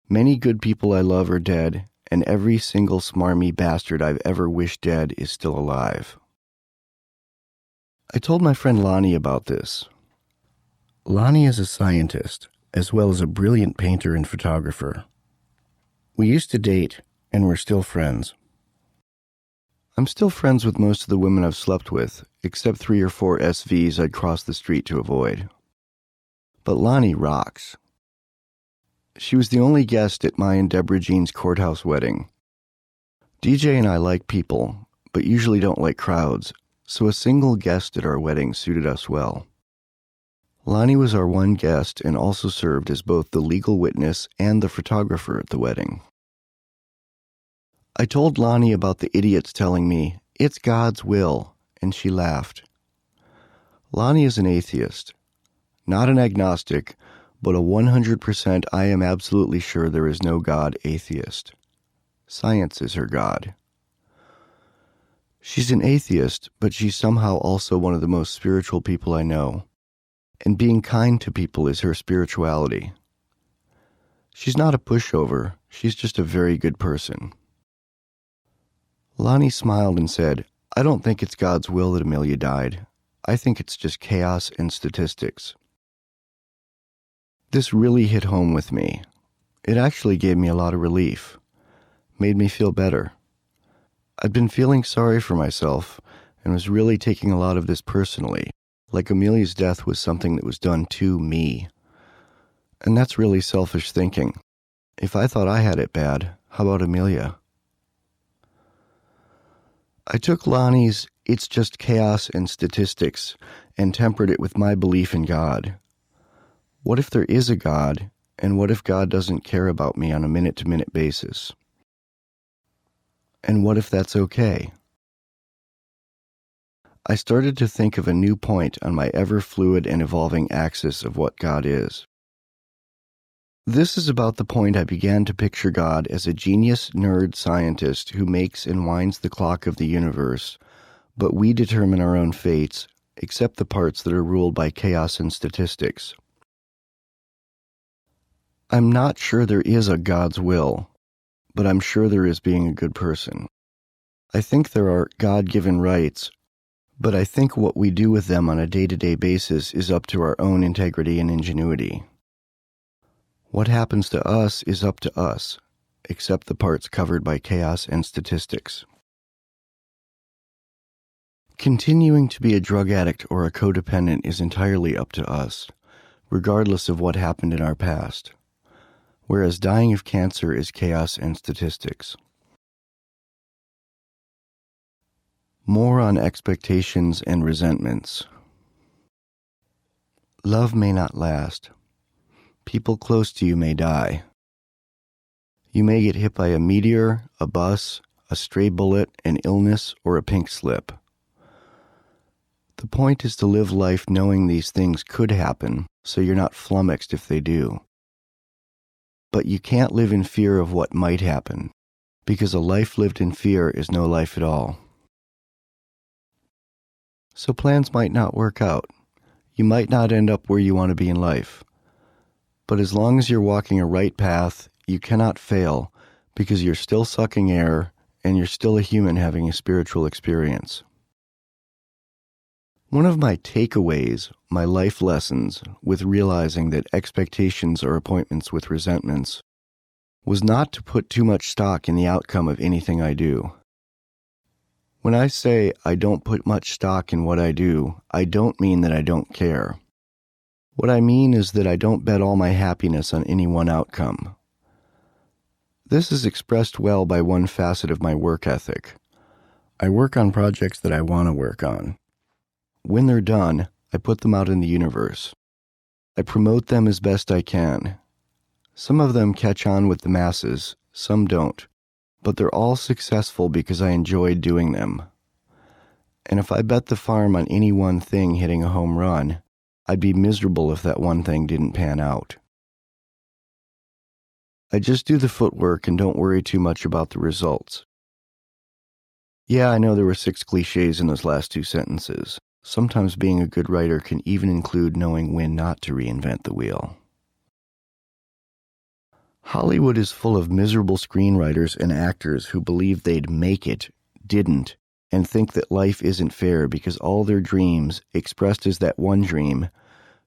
Many good people I love are dead, and every single smarmy bastard I've ever wished dead is still alive. I told my friend Lonnie about this. Lonnie is a scientist, as well as a brilliant painter and photographer. We used to date, and we're still friends. I'm still friends with most of the women I've slept with, except 3 or 4 SVs I'd cross the street to avoid. But Lonnie rocks. She was the only guest at my and Deborah Jean's courthouse wedding. DJ and I like people, but usually don't like crowds, so a single guest at our wedding suited us well. Lonnie was our one guest and also served as both the legal witness and the photographer at the wedding. I told Lonnie about the idiots telling me, it's God's will, and she laughed. Lonnie is an atheist, not an agnostic, but a 100% I am absolutely sure there is no God atheist. Science is her God. She's an atheist, but she's somehow also one of the most spiritual people I know, and being kind to people is her spirituality. She's not a pushover, she's just a very good person. Lonnie smiled and said, I don't think it's God's will that Amelia died. I think it's just chaos and statistics. This really hit home with me. It actually gave me a lot of relief. Made me feel better. I'd been feeling sorry for myself and was really taking a lot of this personally, like Amelia's death was something that was done to me. And that's really selfish thinking. If I thought I had it bad, how about Amelia? I took Lonnie's "it's just chaos and statistics" and tempered it with my belief in God. What if there is a God, and what if God doesn't care about me on a minute-to-minute basis? And what if that's okay? I started to think of a new point on my ever-fluid and evolving axis of what God is. This is about the point I began to picture God as a genius nerd scientist who makes and winds the clock of the universe, but we determine our own fates, except the parts that are ruled by chaos and statistics. I'm not sure there is a God's will, but I'm sure there is being a good person. I think there are God-given rights, but I think what we do with them on a day-to-day basis is up to our own integrity and ingenuity. What happens to us is up to us, except the parts covered by chaos and statistics. Continuing to be a drug addict or a codependent is entirely up to us, regardless of what happened in our past, whereas dying of cancer is chaos and statistics. More on expectations and resentments. Love may not last. People close to you may die. You may get hit by a meteor, a bus, a stray bullet, an illness, or a pink slip. The point is to live life knowing these things could happen, so you're not flummoxed if they do. But you can't live in fear of what might happen, because a life lived in fear is no life at all. So plans might not work out. You might not end up where you want to be in life. But as long as you're walking a right path, you cannot fail, because you're still sucking air, and you're still a human having a spiritual experience. One of my takeaways, my life lessons, with realizing that expectations are appointments with resentments, was not to put too much stock in the outcome of anything I do. When I say I don't put much stock in what I do, I don't mean that I don't care. What I mean is that I don't bet all my happiness on any one outcome. This is expressed well by one facet of my work ethic. I work on projects that I want to work on. When they're done, I put them out in the universe. I promote them as best I can. Some of them catch on with the masses, some don't, but they're all successful because I enjoyed doing them. And if I bet the farm on any one thing hitting a home run, I'd be miserable if that one thing didn't pan out. I just do the footwork and don't worry too much about the results. Yeah, I know there were 6 cliches in those last 2 sentences. Sometimes being a good writer can even include knowing when not to reinvent the wheel. Hollywood is full of miserable screenwriters and actors who believe they'd make it, didn't, and think that life isn't fair because all their dreams, expressed as that one dream,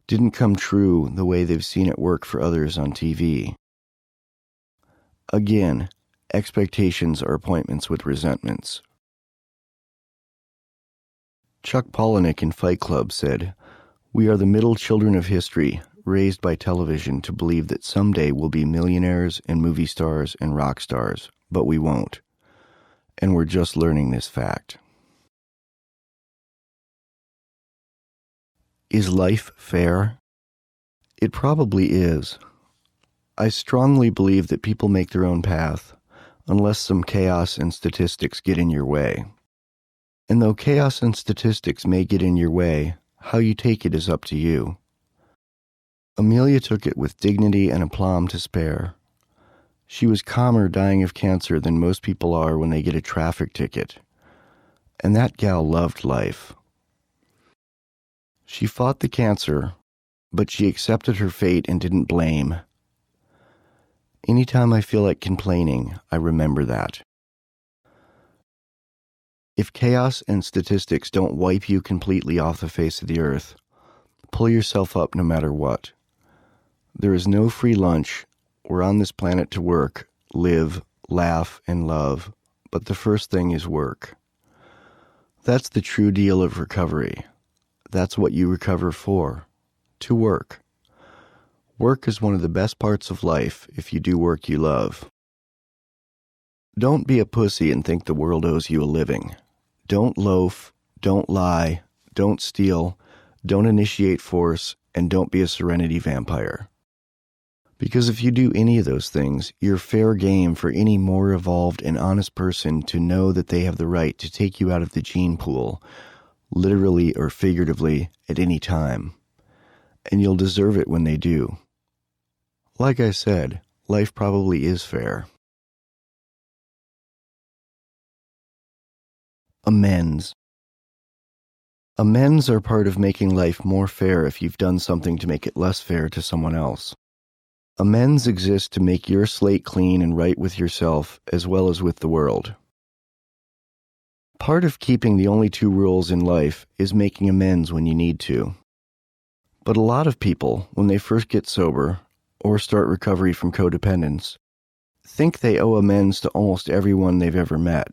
didn't come true the way they've seen it work for others on TV. Again, expectations are appointments with resentments. Chuck Palahniuk in Fight Club said, "We are the middle children of history, raised by television to believe that someday we'll be millionaires and movie stars and rock stars, but we won't. And we're just learning this fact." Is life fair? It probably is. I strongly believe that people make their own path, unless some chaos and statistics get in your way. And though chaos and statistics may get in your way, how you take it is up to you. Amelia took it with dignity and aplomb to spare. She was calmer dying of cancer than most people are when they get a traffic ticket. And that gal loved life. She fought the cancer, but she accepted her fate and didn't blame. Anytime I feel like complaining, I remember that. If chaos and statistics don't wipe you completely off the face of the earth, pull yourself up no matter what. There is no free lunch. We're on this planet to work, live, laugh, and love, but the first thing is work. That's the true deal of recovery. That's what you recover for, to work. Work is one of the best parts of life if you do work you love. Don't be a pussy and think the world owes you a living. Don't loaf, don't lie, don't steal, don't initiate force, and don't be a serenity vampire. Because if you do any of those things, you're fair game for any more evolved and honest person to know that they have the right to take you out of the gene pool, literally or figuratively, at any time. And you'll deserve it when they do. Like I said, life probably is fair. Amends. Amends are part of making life more fair if you've done something to make it less fair to someone else. Amends exist to make your slate clean and right with yourself as well as with the world. Part of keeping the only 2 rules in life is making amends when you need to. But a lot of people, when they first get sober or start recovery from codependence, think they owe amends to almost everyone they've ever met.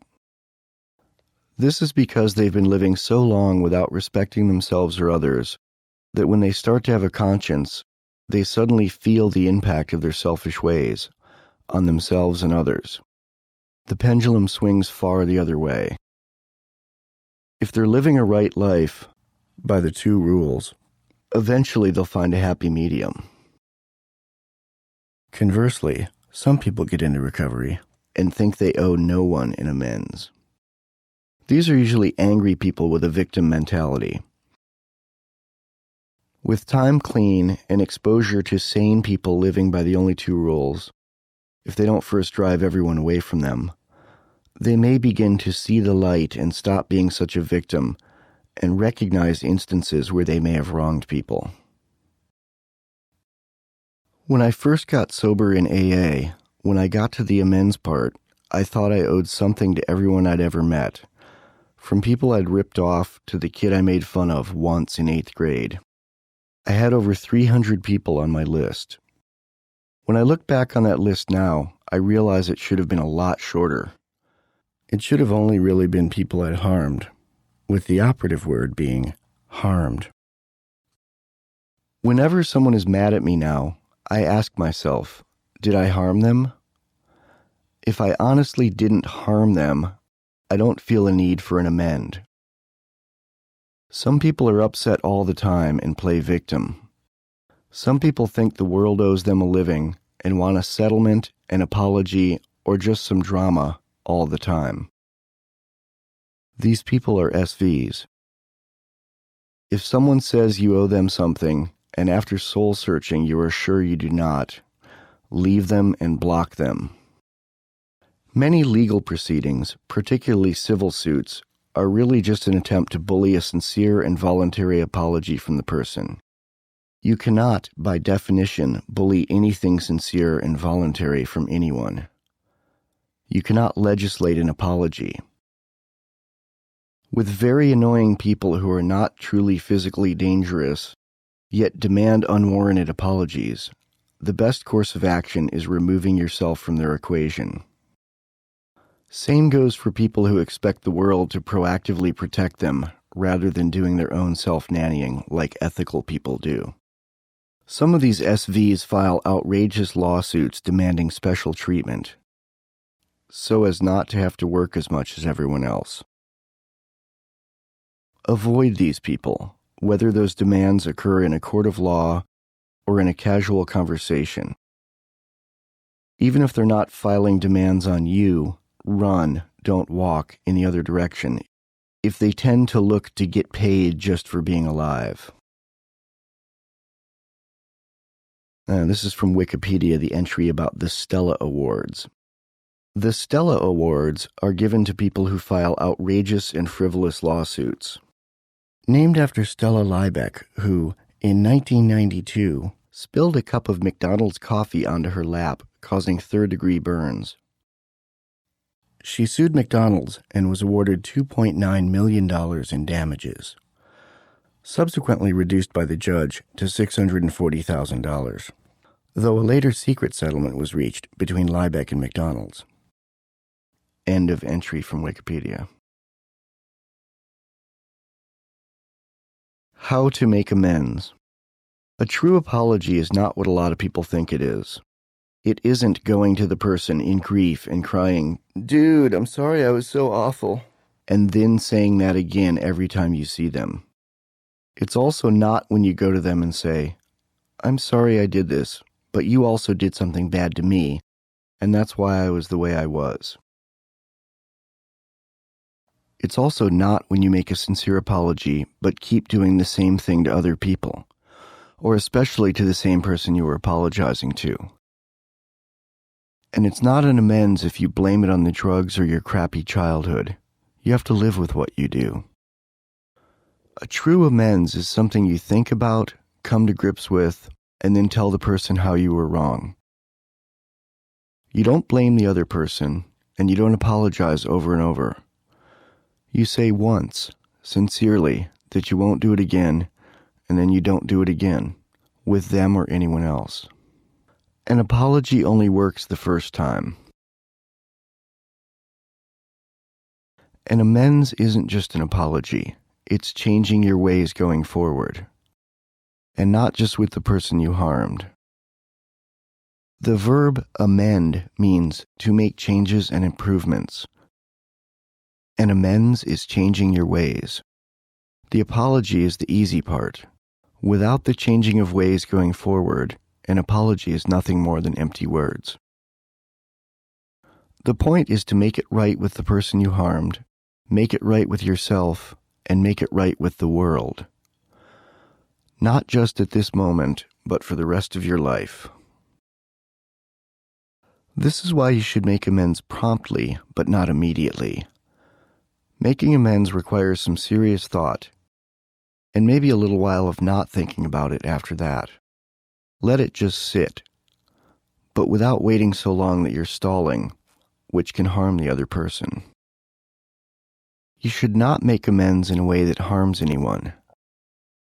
This is because they've been living so long without respecting themselves or others that when they start to have a conscience, they suddenly feel the impact of their selfish ways on themselves and others. The pendulum swings far the other way. If they're living a right life by the 2 rules, eventually they'll find a happy medium. Conversely, some people get into recovery and think they owe no one an amends. These are usually angry people with a victim mentality. With time clean and exposure to sane people living by the only two rules, if they don't first drive everyone away from them, they may begin to see the light and stop being such a victim and recognize instances where they may have wronged people. When I first got sober in AA, when I got to the amends part, I thought I owed something to everyone I'd ever met, from people I'd ripped off to the kid I made fun of once in 8th grade. I had over 300 people on my list. When I look back on that list now, I realize it should have been a lot shorter. It should have only really been people I'd harmed, with the operative word being harmed. Whenever someone is mad at me now, I ask myself, did I harm them? If I honestly didn't harm them, I don't feel a need for an amend. Some people are upset all the time and play victim. Some people think the world owes them a living and want a settlement, an apology, or just some drama all the time. These people are SVs. If someone says you owe them something, and after soul-searching you are sure you do not, leave them and block them. Many legal proceedings, particularly civil suits, are really just an attempt to bully a sincere and voluntary apology from the person. You cannot, by definition, bully anything sincere and voluntary from anyone. You cannot legislate an apology. With very annoying people who are not truly physically dangerous, yet demand unwarranted apologies, the best course of action is removing yourself from their equation. Same goes for people who expect the world to proactively protect them rather than doing their own self-nannying like ethical people do. Some of these SVs file outrageous lawsuits demanding special treatment, so as not to have to work as much as everyone else. Avoid these people, whether those demands occur in a court of law or in a casual conversation. Even if they're not filing demands on you, run, don't walk in the other direction, if they tend to look to get paid just for being alive. This is from Wikipedia, the entry about the Stella Awards. The Stella Awards are given to people who file outrageous and frivolous lawsuits. Named after Stella Liebeck, who, in 1992, spilled a cup of McDonald's coffee onto her lap, causing third-degree burns. She sued McDonald's and was awarded $2.9 million in damages, subsequently reduced by the judge to $640,000, though a later secret settlement was reached between Liebeck and McDonald's. End of entry from Wikipedia. How to make amends. A true apology is not what a lot of people think it is. It isn't going to the person in grief and crying, "Dude, I'm sorry I was so awful," and then saying that again every time you see them. It's also not when you go to them and say, "I'm sorry I did this, but you also did something bad to me, and that's why I was the way I was." It's also not when you make a sincere apology, but keep doing the same thing to other people, or especially to the same person you were apologizing to. And it's not an amends if you blame it on the drugs or your crappy childhood. You have to live with what you do. A true amends is something you think about, come to grips with, and then tell the person how you were wrong. You don't blame the other person, and you don't apologize over and over. You say once, sincerely, that you won't do it again, and then you don't do it again, with them or anyone else. An apology only works the first time. An amends isn't just an apology, it's changing your ways going forward. And not just with the person you harmed. The verb amend means to make changes and improvements. An amends is changing your ways. The apology is the easy part. Without the changing of ways going forward, an apology is nothing more than empty words. The point is to make it right with the person you harmed, make it right with yourself, and make it right with the world. Not just at this moment, but for the rest of your life. This is why you should make amends promptly, but not immediately. Making amends requires some serious thought, and maybe a little while of not thinking about it after that. Let it just sit, but without waiting so long that you're stalling, which can harm the other person. You should not make amends in a way that harms anyone.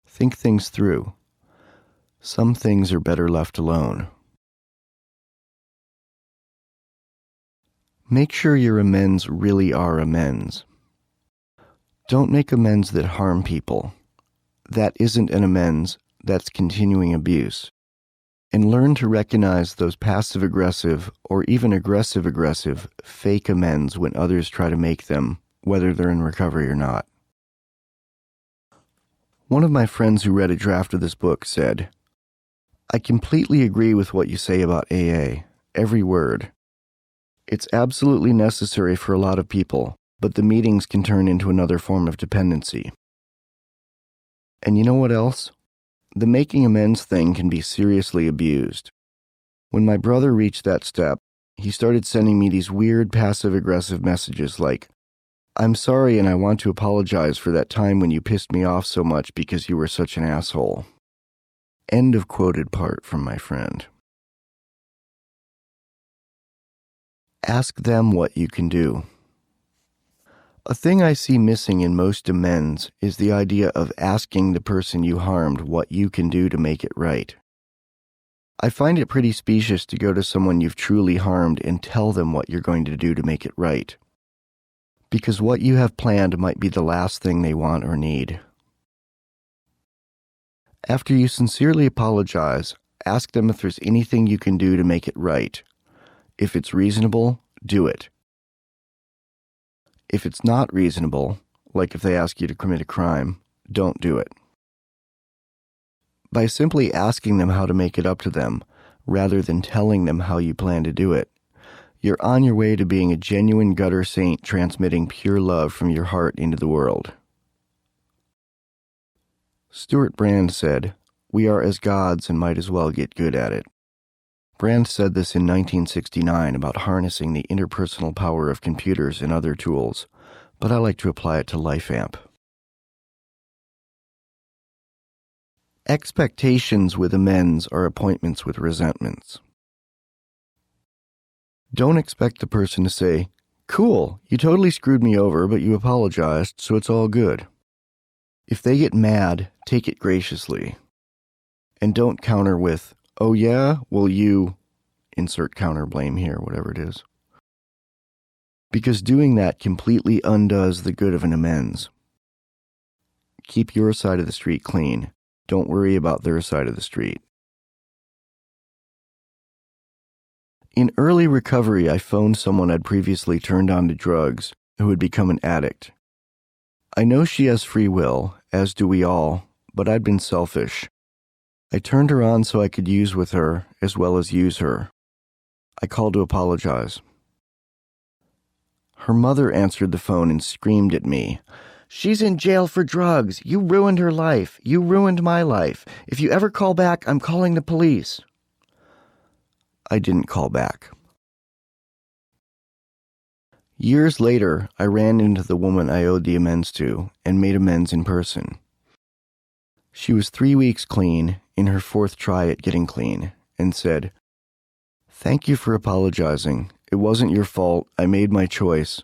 Think things through. Some things are better left alone. Make sure your amends really are amends. Don't make amends that harm people. That isn't an amends, that's continuing abuse. And learn to recognize those passive-aggressive or even aggressive-aggressive fake amends when others try to make them, whether they're in recovery or not. One of my friends who read a draft of this book said, "I completely agree with what you say about AA, every word. It's absolutely necessary for a lot of people, but the meetings can turn into another form of dependency." And you know what else? The making amends thing can be seriously abused. When my brother reached that step, he started sending me these weird passive-aggressive messages like, "I'm sorry and I want to apologize for that time when you pissed me off so much because you were such an asshole." End of quoted part from my friend. Ask them what you can do. A thing I see missing in most amends is the idea of asking the person you harmed what you can do to make it right. I find it pretty specious to go to someone you've truly harmed and tell them what you're going to do to make it right. Because what you have planned might be the last thing they want or need. After you sincerely apologize, ask them if there's anything you can do to make it right. If it's reasonable, do it. If it's not reasonable, like if they ask you to commit a crime, don't do it. By simply asking them how to make it up to them, rather than telling them how you plan to do it, you're on your way to being a genuine gutter saint transmitting pure love from your heart into the world. Stuart Brand said, "We are as gods and might as well get good at it." Brand said this in 1969 about harnessing the interpersonal power of computers and other tools, but I like to apply it to LifeAmp. Expectations with amends are appointments with resentments. Don't expect the person to say, "Cool, you totally screwed me over, but you apologized, so it's all good." If they get mad, take it graciously. And don't counter with, "Oh yeah, well you," insert counter blame here, whatever it is. Because doing that completely undoes the good of an amends. Keep your side of the street clean. Don't worry about their side of the street. In early recovery, I phoned someone I'd previously turned on to drugs who had become an addict. I know she has free will, as do we all, but I'd been selfish. I turned her on so I could use with her as well as use her. I called to apologize. Her mother answered the phone and screamed at me, "She's in jail for drugs. You ruined her life. You ruined my life. If you ever call back, I'm calling the police." I didn't call back. Years later, I ran into the woman I owed the amends to and made amends in person. She was 3 weeks clean, in her 4th try at getting clean, and said, "Thank you for apologizing. It wasn't your fault. I made my choice.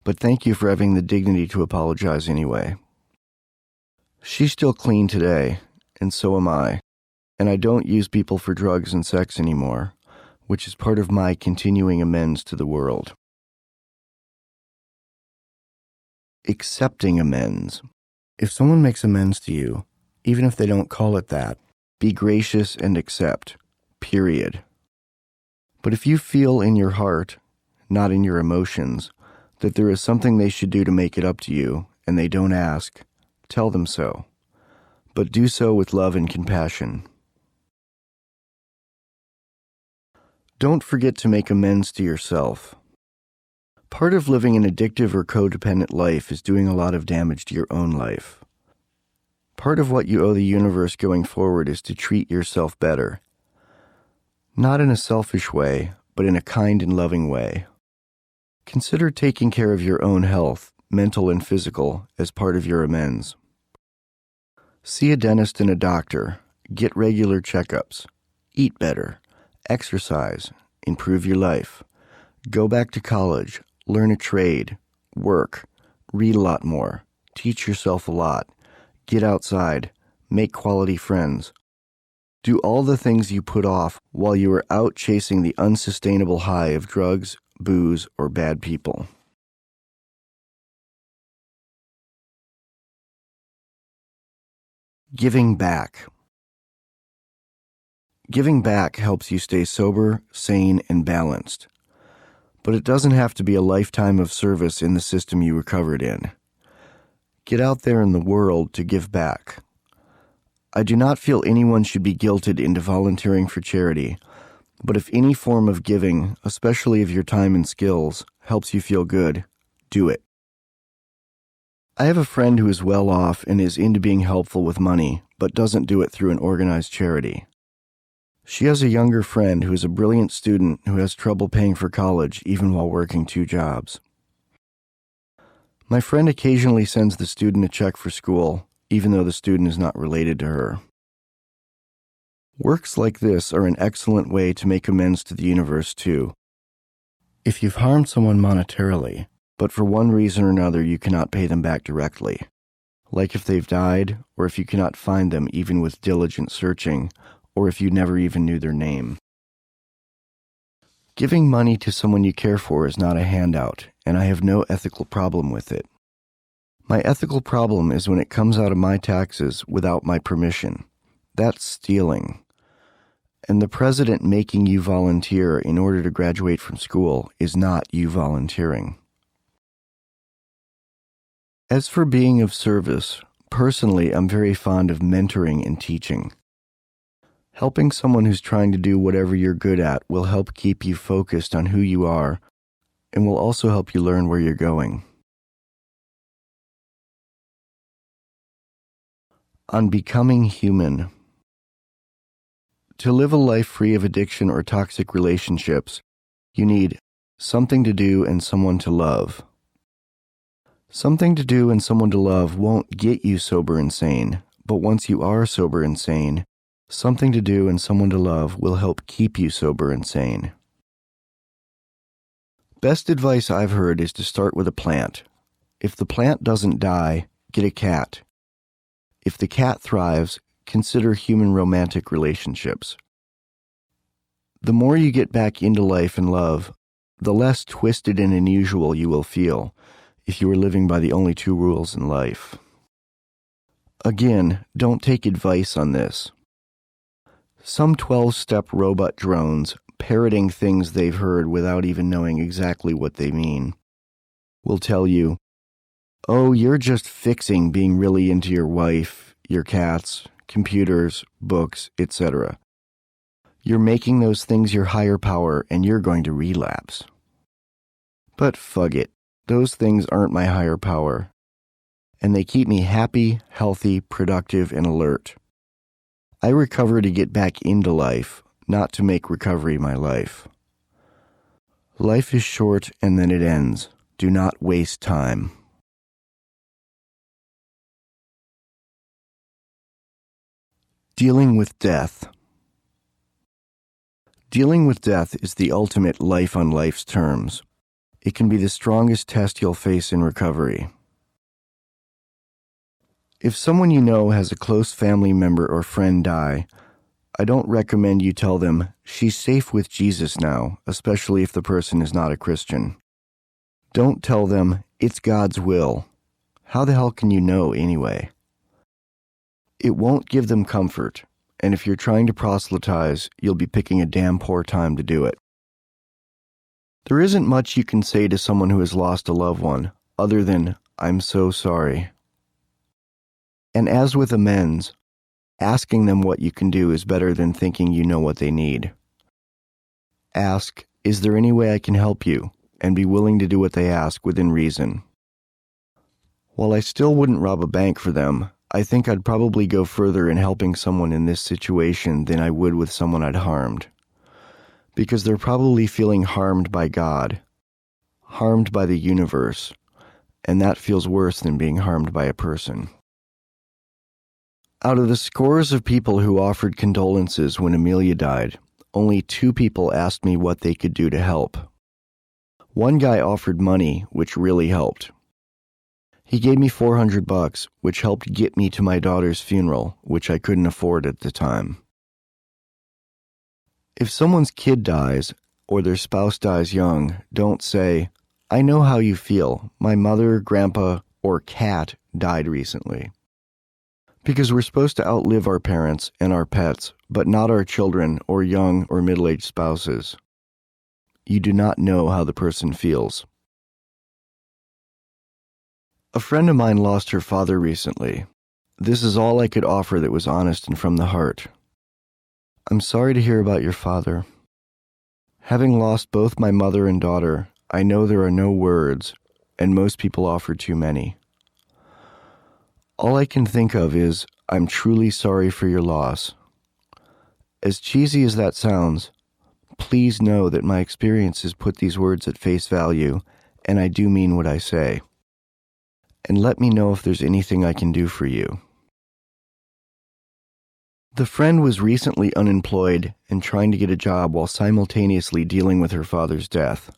But thank you for having the dignity to apologize anyway." She's still clean today, and so am I. And I don't use people for drugs and sex anymore, which is part of my continuing amends to the world. Accepting amends. If someone makes amends to you, even if they don't call it that, be gracious and accept, period. But if you feel in your heart, not in your emotions, that there is something they should do to make it up to you, and they don't ask, tell them so. But do so with love and compassion. Don't forget to make amends to yourself. Part of living an addictive or codependent life is doing a lot of damage to your own life. Part of what you owe the universe going forward is to treat yourself better. Not in a selfish way, but in a kind and loving way. Consider taking care of your own health, mental and physical, as part of your amends. See a dentist and a doctor, get regular checkups, eat better, exercise, improve your life, go back to college, learn a trade, work, read a lot more, teach yourself a lot, get outside, make quality friends. Do all the things you put off while you are out chasing the unsustainable high of drugs, booze, or bad people. Giving back. Giving back helps you stay sober, sane, and balanced. But it doesn't have to be a lifetime of service in the system you recovered in. Get out there in the world to give back. I do not feel anyone should be guilted into volunteering for charity, but if any form of giving, especially of your time and skills, helps you feel good, do it. I have a friend who is well off and is into being helpful with money, but doesn't do it through an organized charity. She has a younger friend who is a brilliant student who has trouble paying for college even while working 2 jobs. My friend occasionally sends the student a check for school, even though the student is not related to her. Works like this are an excellent way to make amends to the universe, too. If you've harmed someone monetarily, but for one reason or another you cannot pay them back directly, like if they've died, or if you cannot find them even with diligent searching, or if you never even knew their name. Giving money to someone you care for is not a handout, and I have no ethical problem with it. My ethical problem is when it comes out of my taxes without my permission. That's stealing. And the president making you volunteer in order to graduate from school is not you volunteering. As for being of service, personally, I'm very fond of mentoring and teaching. Helping someone who's trying to do whatever you're good at will help keep you focused on who you are and will also help you learn where you're going. On becoming human. To live a life free of addiction or toxic relationships, you need something to do and someone to love. Something to do and someone to love won't get you sober and sane, but once you are sober and sane, something to do and someone to love will help keep you sober and sane. Best advice I've heard is to start with a plant. If the plant doesn't die, get a cat. If the cat thrives, consider human romantic relationships. The more you get back into life and love, the less twisted and unusual you will feel if you were living by the only 2 rules in life. Again, don't take advice on this. Some 12-step robot drones, parroting things they've heard without even knowing exactly what they mean, will tell you, "Oh, you're just fixing being really into your wife, your cats, computers, books, etc. You're making those things your higher power and you're going to relapse." But fug it, those things aren't my higher power, and they keep me happy, healthy, productive, and alert. I recover to get back into life, not to make recovery my life. Life is short and then it ends. Do not waste time. Dealing with death. Dealing with death is the ultimate life on life's terms. It can be the strongest test you'll face in recovery. If someone you know has a close family member or friend die, I don't recommend you tell them, "She's safe with Jesus now," especially if the person is not a Christian. Don't tell them, "It's God's will." How the hell can you know anyway? It won't give them comfort, and if you're trying to proselytize, you'll be picking a damn poor time to do it. There isn't much you can say to someone who has lost a loved one, other than, "I'm so sorry." And as with amends, asking them what you can do is better than thinking you know what they need. ask, "Is there any way I can help you?" and be willing to do what they ask within reason. While I still wouldn't rob a bank for them, I think I'd probably go further in helping someone in this situation than I would with someone I'd harmed. Because they're probably feeling harmed by God, harmed by the universe, and that feels worse than being harmed by a person. Out of the scores of people who offered condolences when Amelia died, only 2 people asked me what they could do to help. One guy offered money, which really helped. He gave me $400, which helped get me to my daughter's funeral, which I couldn't afford at the time. If someone's kid dies, or their spouse dies young, don't say, "I know how you feel. My mother, grandpa, or cat died recently." Because we're supposed to outlive our parents and our pets, but not our children or young or middle-aged spouses. You do not know how the person feels. A friend of mine lost her father recently. This is all I could offer that was honest and from the heart. "I'm sorry to hear about your father. Having lost both my mother and daughter, I know there are no words, and most people offer too many. All I can think of is, I'm truly sorry for your loss. As cheesy as that sounds, please know that my experiences put these words at face value, and I do mean what I say. And let me know if there's anything I can do for you." The friend was recently unemployed and trying to get a job while simultaneously dealing with her father's death.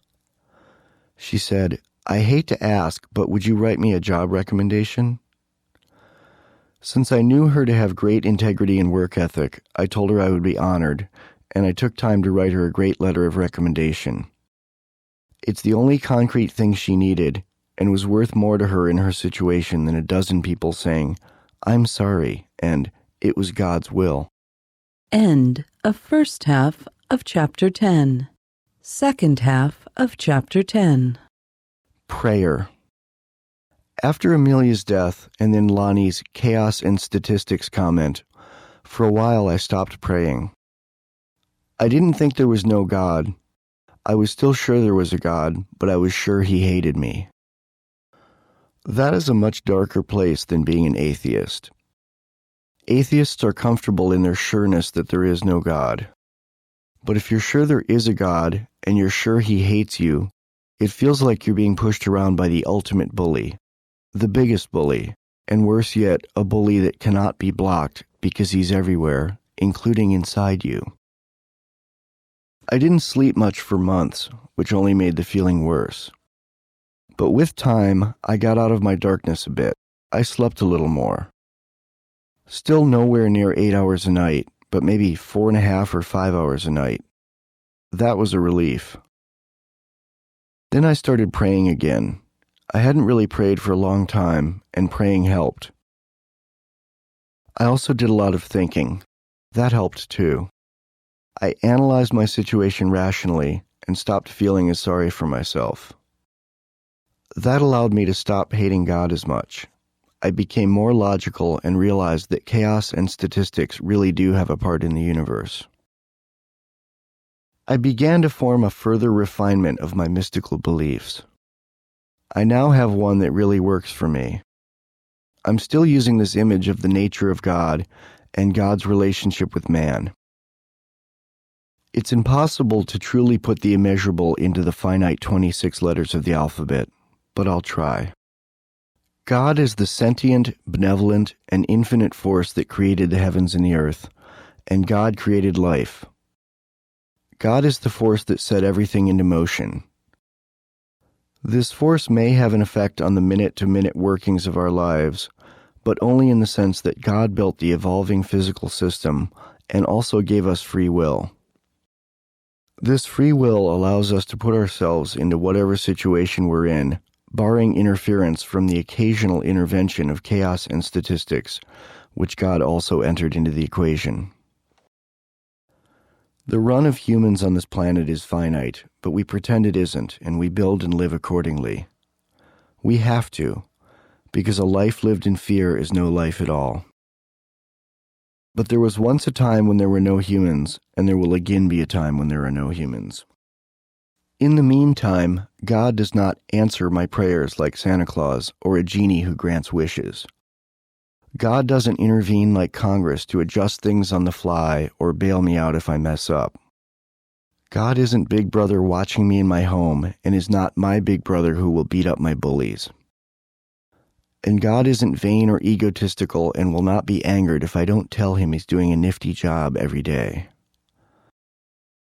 She said, "I hate to ask, but would you write me a job recommendation?" Since I knew her to have great integrity and work ethic, I told her I would be honored, and I took time to write her a great letter of recommendation. It's the only concrete thing she needed, and was worth more to her in her situation than a dozen people saying, "I'm sorry," and "It was God's will." End of first half of Chapter 10. Second half of Chapter 10. Prayer. After Amelia's death and then Lonnie's chaos and statistics comment, for a while I stopped praying. I didn't think there was no God. I was still sure there was a God, but I was sure he hated me. That is a much darker place than being an atheist. Atheists are comfortable in their sureness that there is no God. But if you're sure there is a God, and you're sure he hates you, it feels like you're being pushed around by the ultimate bully, the biggest bully, and worse yet, a bully that cannot be blocked because he's everywhere, including inside you. I didn't sleep much for months, which only made the feeling worse. But with time, I got out of my darkness a bit. I slept a little more. Still nowhere near 8 hours a night, but maybe 4.5 or 5 hours a night. That was a relief. Then I started praying again. I hadn't really prayed for a long time, and praying helped. I also did a lot of thinking. That helped too. I analyzed my situation rationally and stopped feeling as sorry for myself. That allowed me to stop hating God as much. I became more logical and realized that chaos and statistics really do have a part in the universe. I began to form a further refinement of my mystical beliefs. I now have one that really works for me. I'm still using this image of the nature of God and God's relationship with man. It's impossible to truly put the immeasurable into the finite 26 letters of the alphabet, but I'll try. God is the sentient, benevolent, and infinite force that created the heavens and the earth, and God created life. God is the force that set everything into motion. This force may have an effect on the minute-to-minute workings of our lives, but only in the sense that God built the evolving physical system and also gave us free will. This free will allows us to put ourselves into whatever situation we're in, barring interference from the occasional intervention of chaos and statistics, which God also entered into the equation. The run of humans on this planet is finite, but we pretend it isn't, and we build and live accordingly. We have to, because a life lived in fear is no life at all. But there was once a time when there were no humans, and there will again be a time when there are no humans. In the meantime, God does not answer my prayers like Santa Claus or a genie who grants wishes. God doesn't intervene like Congress to adjust things on the fly or bail me out if I mess up. God isn't Big Brother watching me in my home and is not my big brother who will beat up my bullies. And God isn't vain or egotistical and will not be angered if I don't tell him he's doing a nifty job every day.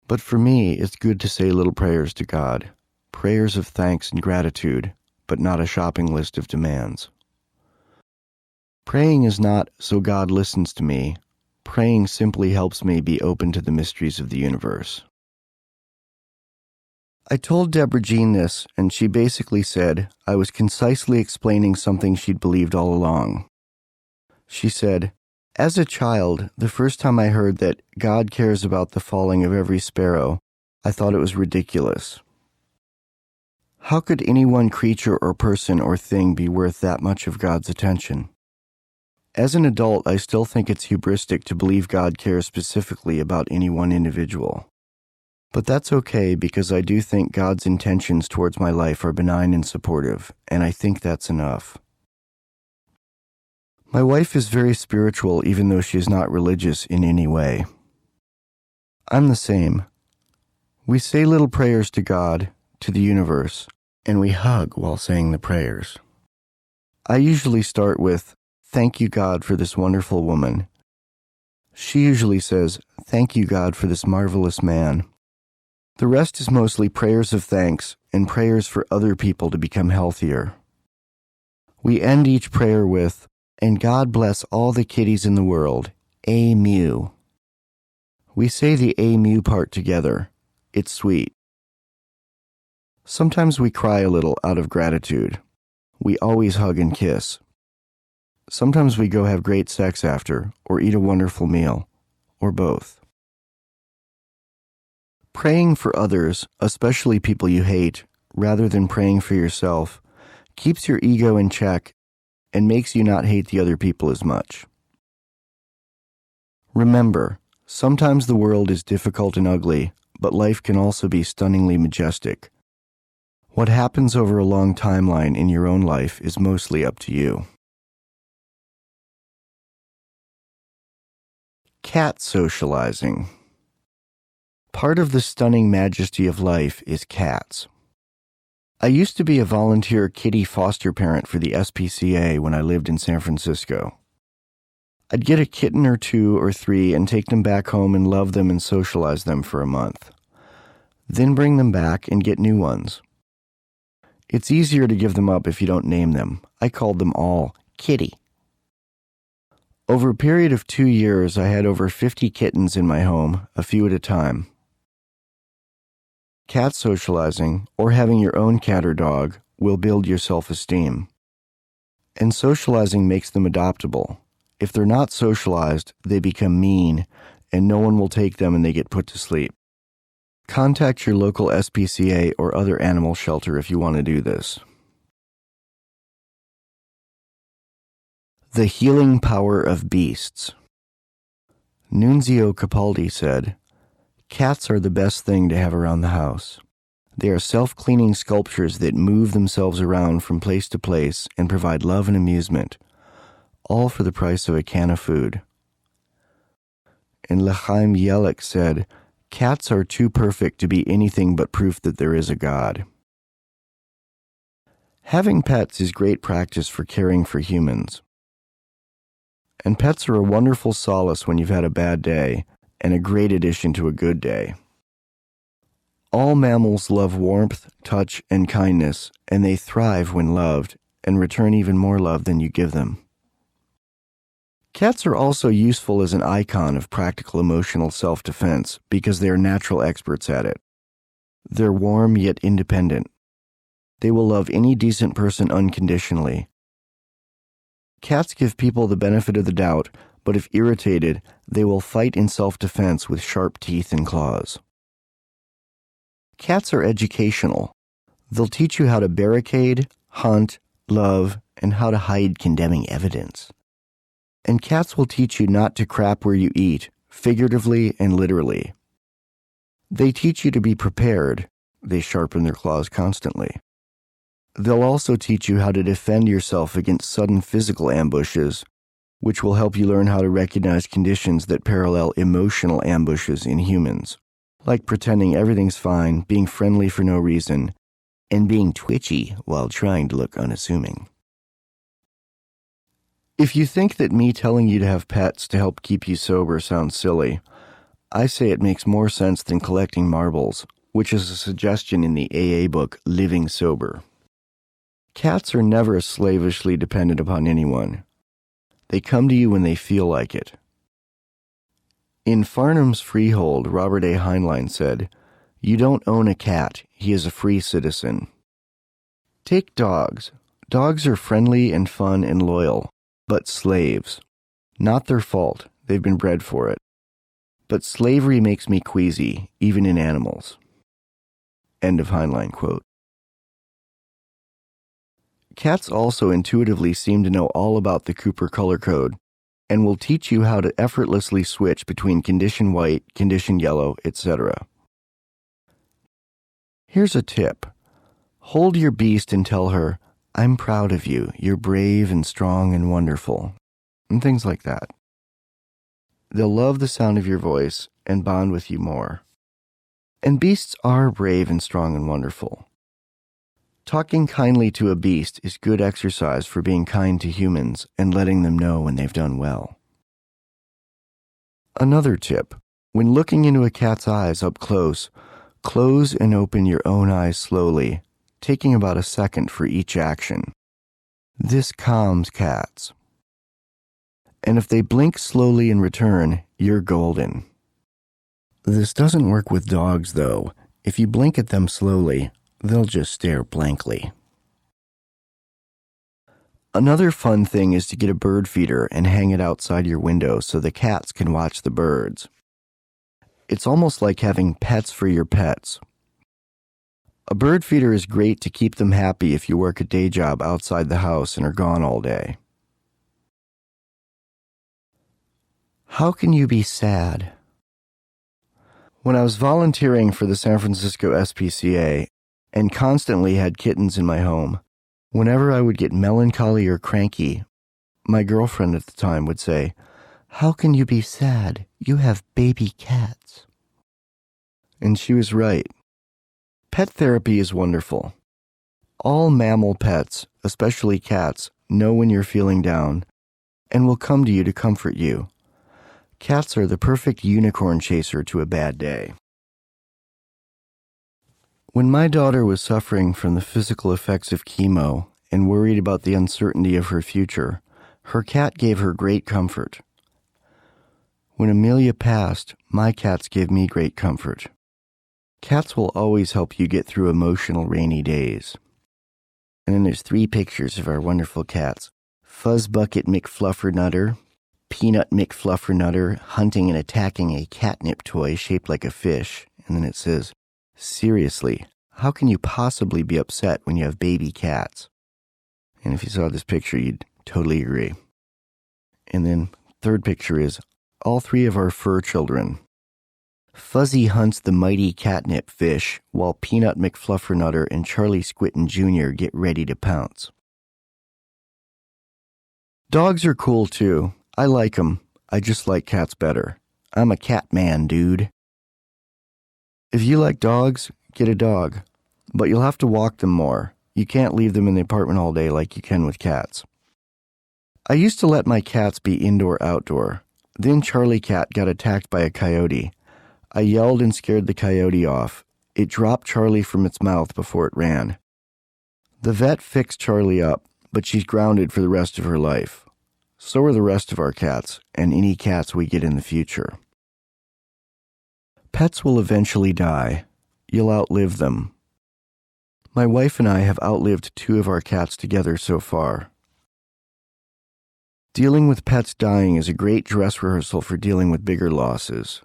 But for me, it's good to say little prayers to God, prayers of thanks and gratitude, but not a shopping list of demands. Praying is not so God listens to me. Praying simply helps me be open to the mysteries of the universe. I told Deborah Jean this, and she basically said I was concisely explaining something she'd believed all along. She said, "As a child, the first time I heard that God cares about the falling of every sparrow, I thought it was ridiculous. How could any one creature or person or thing be worth that much of God's attention? As an adult, I still think it's hubristic to believe God cares specifically about any one individual. But that's okay because I do think God's intentions towards my life are benign and supportive, and I think that's enough." My wife is very spiritual even though she is not religious in any way. I'm the same. We say little prayers to God, to the universe, and we hug while saying the prayers. I usually start with, "Thank you, God, for this wonderful woman." She usually says, "Thank you, God, for this marvelous man." The rest is mostly prayers of thanks and prayers for other people to become healthier. We end each prayer with, "And God bless all the kitties in the world. A-mew." We say the A-mew part together. It's sweet. Sometimes we cry a little out of gratitude. We always hug and kiss. Sometimes we go have great sex after, or eat a wonderful meal, or both. Praying for others, especially people you hate, rather than praying for yourself, keeps your ego in check and makes you not hate the other people as much. Remember, sometimes the world is difficult and ugly, but life can also be stunningly majestic. What happens over a long timeline in your own life is mostly up to you. Cat socializing. Part of the stunning majesty of life is cats. I used to be a volunteer kitty foster parent for the SPCA when I lived in San Francisco. I'd get a kitten or two or three and take them back home and love them and socialize them for a month. Then bring them back and get new ones. It's easier to give them up if you don't name them. I called them all Kitty. Over a period of 2 years, I had over 50 kittens in my home, a few at a time. Cat socializing, or having your own cat or dog, will build your self-esteem. And socializing makes them adoptable. If they're not socialized, they become mean, and no one will take them and they get put to sleep. Contact your local SPCA or other animal shelter if you want to do this. The healing power of beasts. Nunzio Capaldi said, "Cats are the best thing to have around the house. They are self-cleaning sculptures that move themselves around from place to place and provide love and amusement, all for the price of a can of food." And L'Chaim Yelik said, "Cats are too perfect to be anything but proof that there is a God." Having pets is great practice for caring for humans. And pets are a wonderful solace when you've had a bad day, and a great addition to a good day. All mammals love warmth, touch, and kindness, and they thrive when loved, and return even more love than you give them. Cats are also useful as an icon of practical emotional self-defense because they are natural experts at it. They're warm yet independent. They will love any decent person unconditionally. Cats give people the benefit of the doubt, but if irritated, they will fight in self-defense with sharp teeth and claws. Cats are educational. They'll teach you how to barricade, hunt, love, and how to hide condemning evidence. And cats will teach you not to crap where you eat, figuratively and literally. They teach you to be prepared. They sharpen their claws constantly. They'll also teach you how to defend yourself against sudden physical ambushes, which will help you learn how to recognize conditions that parallel emotional ambushes in humans, like pretending everything's fine, being friendly for no reason, and being twitchy while trying to look unassuming. If you think that me telling you to have pets to help keep you sober sounds silly, I say it makes more sense than collecting marbles, which is a suggestion in the AA book Living Sober. Cats are never slavishly dependent upon anyone. They come to you when they feel like it. In Farnham's Freehold, Robert A. Heinlein said, "You don't own a cat, he is a free citizen." Take dogs. Dogs are friendly and fun and loyal, but slaves. Not their fault, they've been bred for it. But slavery makes me queasy, even in animals. End of Heinlein quote. Cats also intuitively seem to know all about the Cooper color code and will teach you how to effortlessly switch between condition white, condition yellow, etc. Here's a tip. Hold your beast and tell her, "I'm proud of you, you're brave and strong and wonderful," and things like that. They'll love the sound of your voice and bond with you more. And beasts are brave and strong and wonderful. Talking kindly to a beast is good exercise for being kind to humans and letting them know when they've done well. Another tip, when looking into a cat's eyes up close, close and open your own eyes slowly, taking about a second for each action. This calms cats. And if they blink slowly in return, you're golden. This doesn't work with dogs, though. If you blink at them slowly, they'll just stare blankly. Another fun thing is to get a bird feeder and hang it outside your window so the cats can watch the birds. It's almost like having pets for your pets. A bird feeder is great to keep them happy if you work a day job outside the house and are gone all day. How can you be sad? When I was volunteering for the San Francisco SPCA and constantly had kittens in my home, whenever I would get melancholy or cranky, my girlfriend at the time would say, "How can you be sad? You have baby cats." And she was right. Pet therapy is wonderful. All mammal pets, especially cats, know when you're feeling down and will come to you to comfort you. Cats are the perfect unicorn chaser to a bad day. When my daughter was suffering from the physical effects of chemo and worried about the uncertainty of her future, her cat gave her great comfort. When Amelia passed, my cats gave me great comfort. Cats will always help you get through emotional rainy days. And then there's 3 pictures of our wonderful cats. Fuzzbucket McFluffernutter, Peanut McFluffernutter hunting and attacking a catnip toy shaped like a fish. And then it says, "Seriously, how can you possibly be upset when you have baby cats?" And if you saw this picture, you'd totally agree. And then 3rd picture is all 3 of our fur children. Fuzzy hunts the mighty catnip fish while Peanut McFluffernutter and Charlie Squinton Jr. get ready to pounce. Dogs are cool too. I like them. I just like cats better. I'm a cat man, dude. If you like dogs, get a dog. But you'll have to walk them more. You can't leave them in the apartment all day like you can with cats. I used to let my cats be indoor-outdoor. Then Charlie Cat got attacked by a coyote. I yelled and scared the coyote off. It dropped Charlie from its mouth before it ran. The vet fixed Charlie up, but she's grounded for the rest of her life. So are the rest of our cats, and any cats we get in the future. Pets will eventually die. You'll outlive them. My wife and I have outlived 2 of our cats together so far. Dealing with pets dying is a great dress rehearsal for dealing with bigger losses.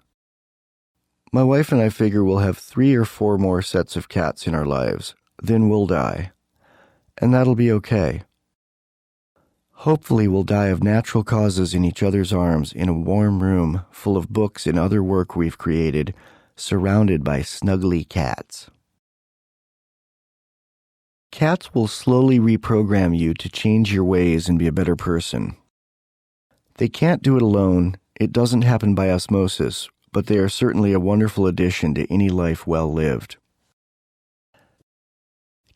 My wife and I figure we'll have 3 or 4 more sets of cats in our lives, then we'll die. And that'll be okay. Hopefully we'll die of natural causes in each other's arms in a warm room full of books and other work we've created, surrounded by snuggly cats. Cats will slowly reprogram you to change your ways and be a better person. They can't do it alone. It doesn't happen by osmosis, but they are certainly a wonderful addition to any life well lived.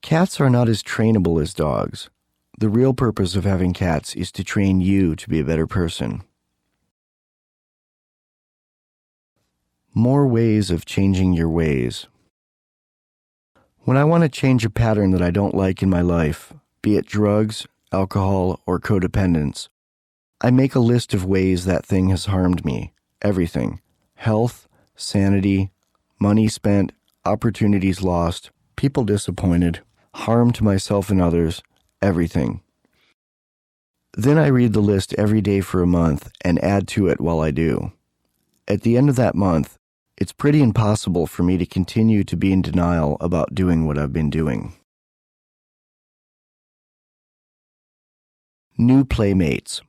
Cats are not as trainable as dogs. The real purpose of having cats is to train you to be a better person. More ways of changing your ways. When I want to change a pattern that I don't like in my life, be it drugs, alcohol, or codependence, I make a list of ways that thing has harmed me. Everything. Health, sanity, money spent, opportunities lost, people disappointed, harm to myself and others, everything. Then I read the list every day for a month and add to it while I do. At the end of that month, it's pretty impossible for me to continue to be in denial about doing what I've been doing. New playmates.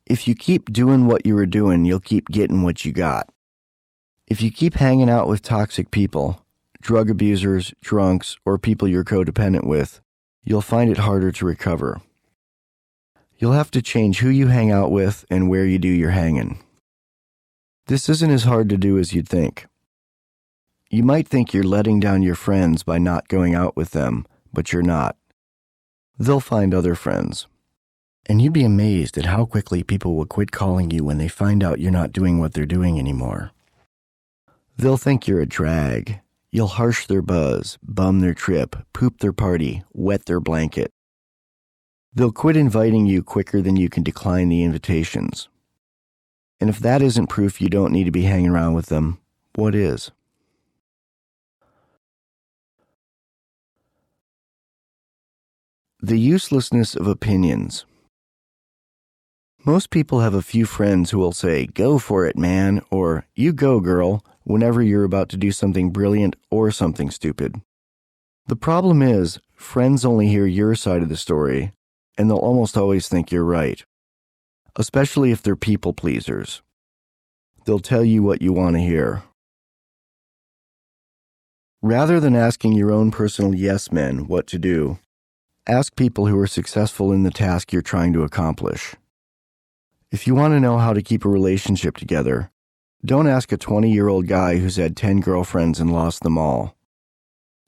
If you keep doing what you were doing, you'll keep getting what you got. If you keep hanging out with toxic people, drug abusers, drunks, or people you're codependent with, you'll find it harder to recover. You'll have to change who you hang out with and where you do your hanging. This isn't as hard to do as you'd think. You might think you're letting down your friends by not going out with them, but you're not. They'll find other friends. And you'd be amazed at how quickly people will quit calling you when they find out you're not doing what they're doing anymore. They'll think you're a drag. You'll harsh their buzz, bum their trip, poop their party, wet their blanket. They'll quit inviting you quicker than you can decline the invitations. And if that isn't proof you don't need to be hanging around with them, what is? The uselessness of opinions. Most people have a few friends who will say, "Go for it, man," or "You go, girl," whenever you're about to do something brilliant or something stupid. The problem is, friends only hear your side of the story, and they'll almost always think you're right, especially if they're people pleasers. They'll tell you what you want to hear. Rather than asking your own personal yes men what to do, ask people who are successful in the task you're trying to accomplish. If you want to know how to keep a relationship together, don't ask a 20-year-old guy who's had 10 girlfriends and lost them all.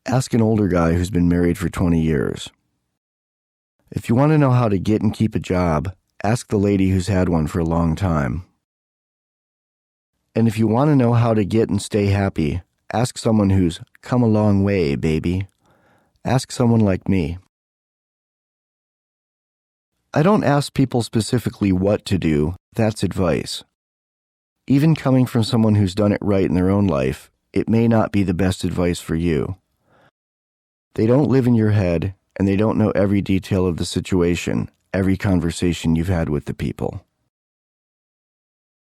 Ask an older guy who's been married for 20 years. If you want to know how to get and keep a job, ask the lady who's had one for a long time. And if you want to know how to get and stay happy, ask someone who's come a long way, baby. Ask someone like me. I don't ask people specifically what to do. That's advice. Even coming from someone who's done it right in their own life, it may not be the best advice for you. They don't live in your head, and they don't know every detail of the situation, every conversation you've had with the people.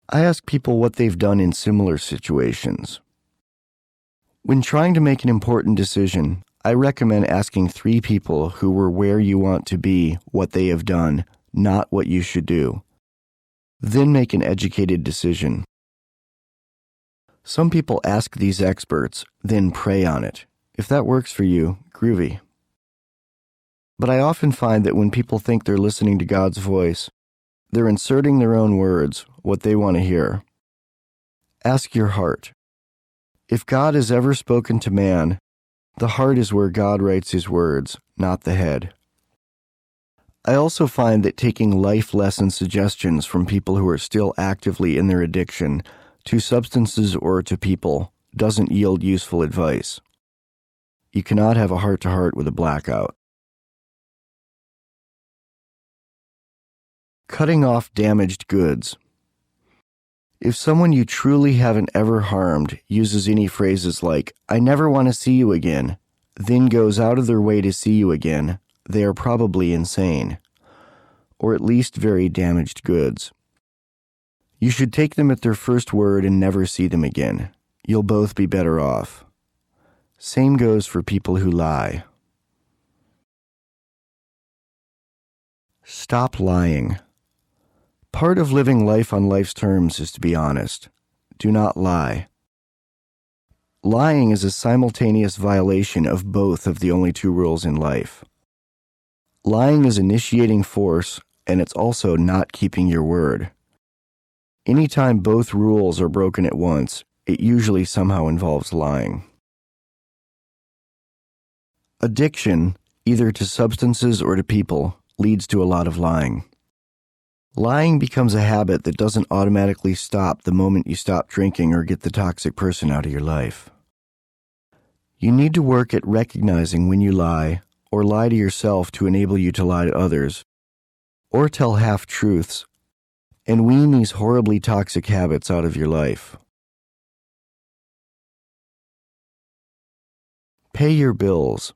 I ask people what they've done in similar situations. When trying to make an important decision, I recommend asking 3 people who were where you want to be what they have done, not what you should do. Then make an educated decision. Some people ask these experts, then pray on it. If that works for you, groovy. But I often find that when people think they're listening to God's voice, they're inserting their own words, what they want to hear. Ask your heart. If God has ever spoken to man, the heart is where God writes his words, not the head. I also find that taking life lesson suggestions from people who are still actively in their addiction to substances or to people doesn't yield useful advice. You cannot have a heart-to-heart with a blackout. Cutting off damaged goods. If someone you truly haven't ever harmed uses any phrases like, "I never want to see you again," then goes out of their way to see you again, they are probably insane, or at least very damaged goods. You should take them at their first word and never see them again. You'll both be better off. Same goes for people who lie. Stop lying. Part of living life on life's terms is to be honest. Do not lie. Lying is a simultaneous violation of both of the only two rules in life. Lying is initiating force, and it's also not keeping your word. Anytime both rules are broken at once, it usually somehow involves lying. Addiction, either to substances or to people, leads to a lot of lying. Lying becomes a habit that doesn't automatically stop the moment you stop drinking or get the toxic person out of your life. You need to work at recognizing when you lie, or lie to yourself to enable you to lie to others, or tell half-truths, and wean these horribly toxic habits out of your life. Pay your bills.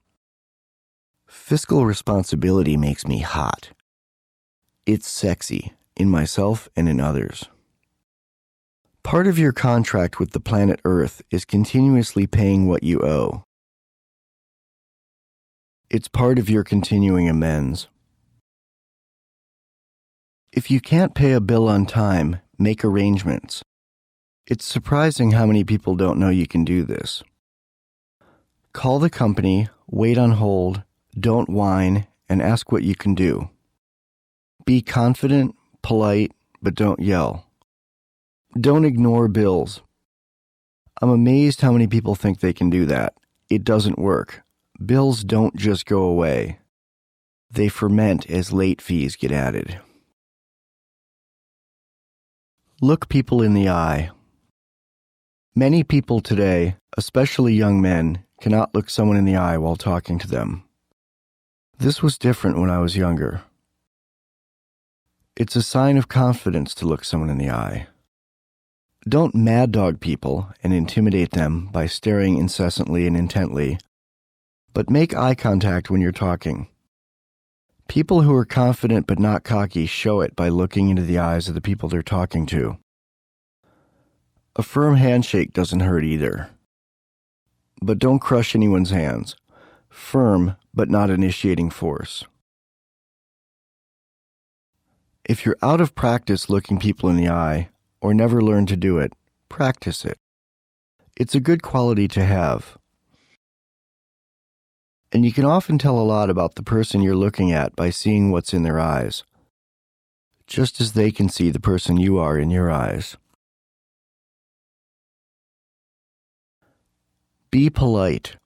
Fiscal responsibility makes me hot. It's sexy, in myself and in others. Part of your contract with the planet Earth is continuously paying what you owe. It's part of your continuing amends. If you can't pay a bill on time, make arrangements. It's surprising how many people don't know you can do this. Call the company, wait on hold, don't whine, and ask what you can do. Be confident, polite, but don't yell. Don't ignore bills. I'm amazed how many people think they can do that. It doesn't work. Bills don't just go away. They ferment as late fees get added. Look people in the eye. Many people today, especially young men, cannot look someone in the eye while talking to them. This was different when I was younger. It's a sign of confidence to look someone in the eye. Don't mad dog people and intimidate them by staring incessantly and intently, but make eye contact when you're talking. People who are confident but not cocky show it by looking into the eyes of the people they're talking to. A firm handshake doesn't hurt either. But don't crush anyone's hands. Firm, but not initiating force. If you're out of practice looking people in the eye, or never learn to do it, practice it. It's a good quality to have. And you can often tell a lot about the person you're looking at by seeing what's in their eyes, just as they can see the person you are in your eyes. Be polite.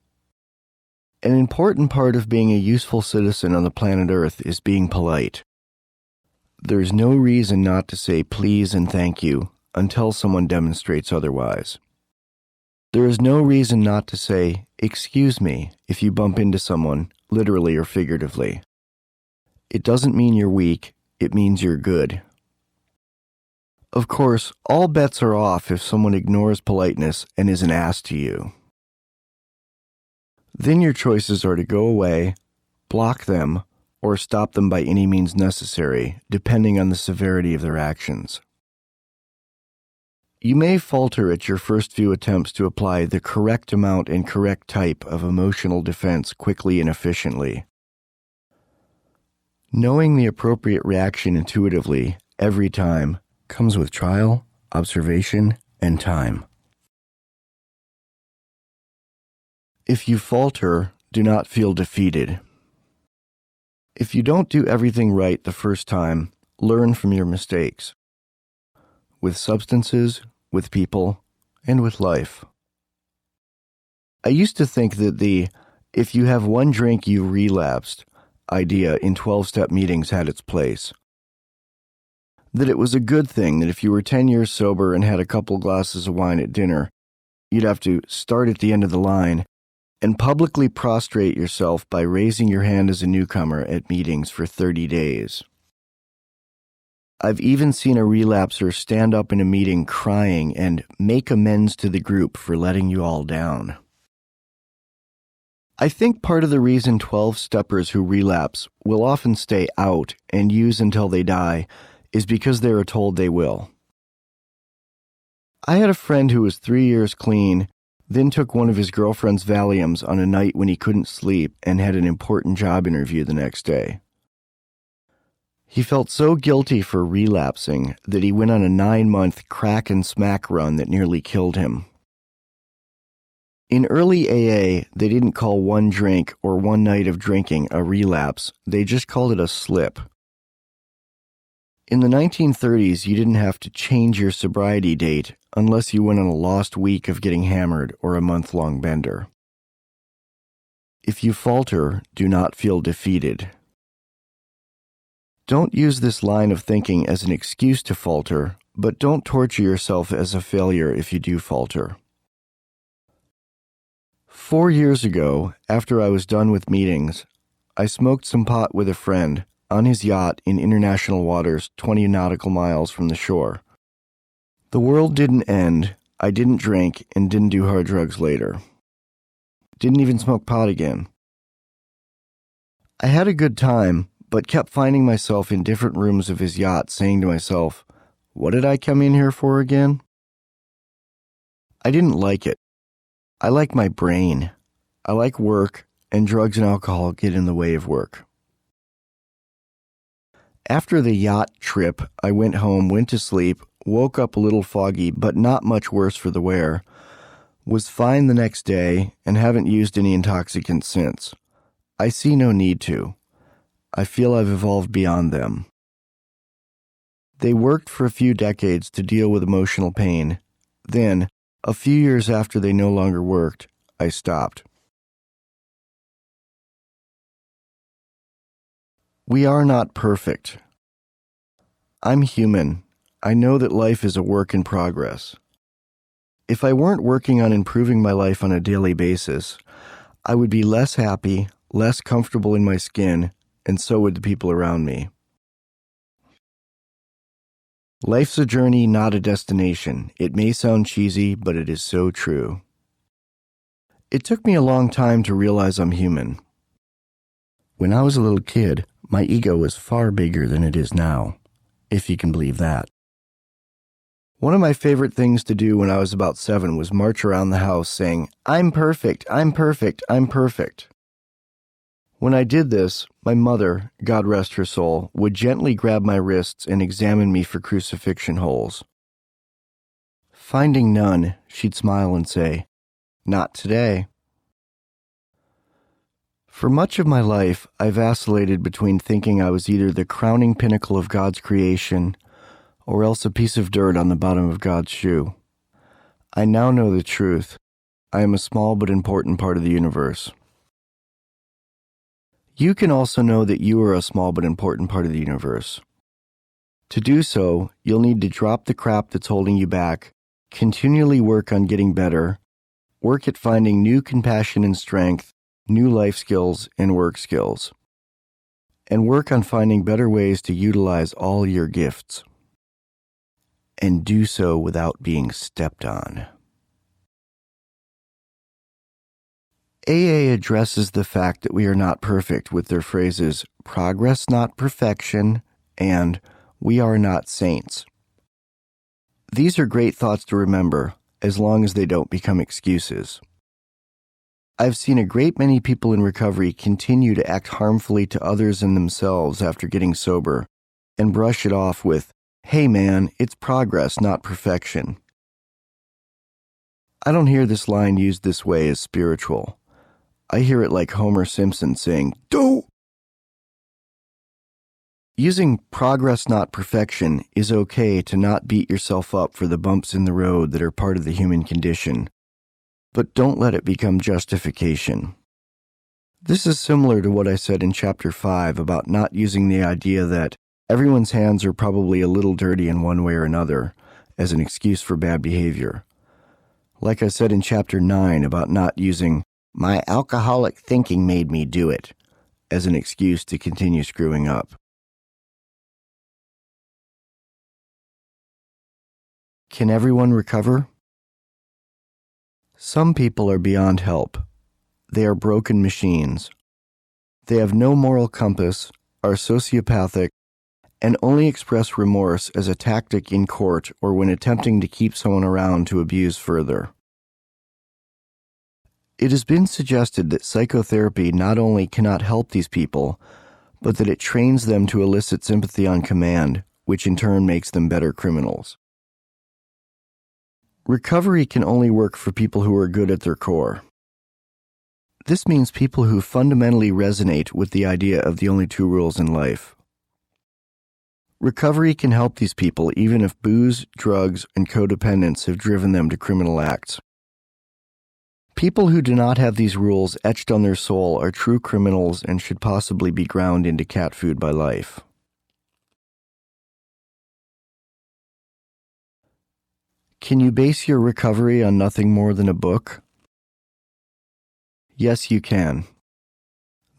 An important part of being a useful citizen on the planet Earth is being polite. There's no reason not to say please and thank you until someone demonstrates otherwise. There is no reason not to say excuse me if you bump into someone, literally or figuratively. It doesn't mean you're weak, it means you're good. Of course, all bets are off if someone ignores politeness and is an ass to you. Then your choices are to go away, block them, or stop them by any means necessary, depending on the severity of their actions. You may falter at your first few attempts to apply the correct amount and correct type of emotional defense quickly and efficiently. Knowing the appropriate reaction intuitively, every time, comes with trial, observation, and time. If you falter, do not feel defeated. If you don't do everything right the first time, learn from your mistakes. With substances, with people, and with life. I used to think that the "if you have one drink you relapsed" idea in 12-step meetings had its place. That it was a good thing that if you were 10 years sober and had a couple glasses of wine at dinner, you'd have to start at the end of the line and publicly prostrate yourself by raising your hand as a newcomer at meetings for 30 days. I've even seen a relapser stand up in a meeting crying and make amends to the group for letting you all down. I think part of the reason 12-steppers who relapse will often stay out and use until they die is because they are told they will. I had a friend who was 3 years clean, then took one of his girlfriend's Valiums on a night when he couldn't sleep and had an important job interview the next day. He felt so guilty for relapsing that he went on a 9-month crack and smack run that nearly killed him. In early AA, they didn't call one drink or one night of drinking a relapse. They just called it a slip. In the 1930s, you didn't have to change your sobriety date unless you went on a lost week of getting hammered or a month-long bender. If you falter, do not feel defeated. Don't use this line of thinking as an excuse to falter, but don't torture yourself as a failure if you do falter. 4 years ago, after I was done with meetings, I smoked some pot with a friend on his yacht in international waters 20 nautical miles from the shore. The world didn't end, I didn't drink, and didn't do hard drugs later. Didn't even smoke pot again. I had a good time, but kept finding myself in different rooms of his yacht saying to myself, what did I come in here for again? I didn't like it. I like my brain. I like work, and drugs and alcohol get in the way of work. After the yacht trip, I went home, went to sleep, woke up a little foggy, but not much worse for the wear, was fine the next day, and haven't used any intoxicants since. I see no need to. I feel I've evolved beyond them. They worked for a few decades to deal with emotional pain. Then, a few years after they no longer worked, I stopped. We are not perfect. I'm human. I know that life is a work in progress. If I weren't working on improving my life on a daily basis, I would be less happy, less comfortable in my skin, and so would the people around me. Life's a journey, not a destination. It may sound cheesy, but it is so true. It took me a long time to realize I'm human. When I was a little kid, my ego was far bigger than it is now, if you can believe that. One of my favorite things to do when I was about 7 was march around the house saying, I'm perfect, I'm perfect, I'm perfect. When I did this, my mother, God rest her soul, would gently grab my wrists and examine me for crucifixion holes. Finding none, she'd smile and say, not today. For much of my life, I vacillated between thinking I was either the crowning pinnacle of God's creation or else a piece of dirt on the bottom of God's shoe. I now know the truth. I am a small but important part of the universe. You can also know that you are a small but important part of the universe. To do so, you'll need to drop the crap that's holding you back, continually work on getting better, work at finding new compassion and strength, new life skills and work skills, and work on finding better ways to utilize all your gifts, and do so without being stepped on. AA addresses the fact that we are not perfect with their phrases, progress not perfection, and we are not saints. These are great thoughts to remember, as long as they don't become excuses. I've seen a great many people in recovery continue to act harmfully to others and themselves after getting sober, and brush it off with, hey man, it's progress, not perfection. I don't hear this line used this way as spiritual. I hear it like Homer Simpson saying, do! Using progress not perfection is okay to not beat yourself up for the bumps in the road that are part of the human condition, but don't let it become justification. This is similar to what I said in Chapter 5 about not using the idea that everyone's hands are probably a little dirty in one way or another as an excuse for bad behavior. Like I said in Chapter 9 about not using my alcoholic thinking made me do it as an excuse to continue screwing up. Can everyone recover? Some people are beyond help. They are broken machines. They have no moral compass, are sociopathic, and only express remorse as a tactic in court or when attempting to keep someone around to abuse further. It has been suggested that psychotherapy not only cannot help these people, but that it trains them to elicit sympathy on command, which in turn makes them better criminals. Recovery can only work for people who are good at their core. This means people who fundamentally resonate with the idea of the only two rules in life. Recovery can help these people even if booze, drugs, and codependence have driven them to criminal acts. People who do not have these rules etched on their soul are true criminals and should possibly be ground into cat food by life. Can you base your recovery on nothing more than a book? Yes, you can.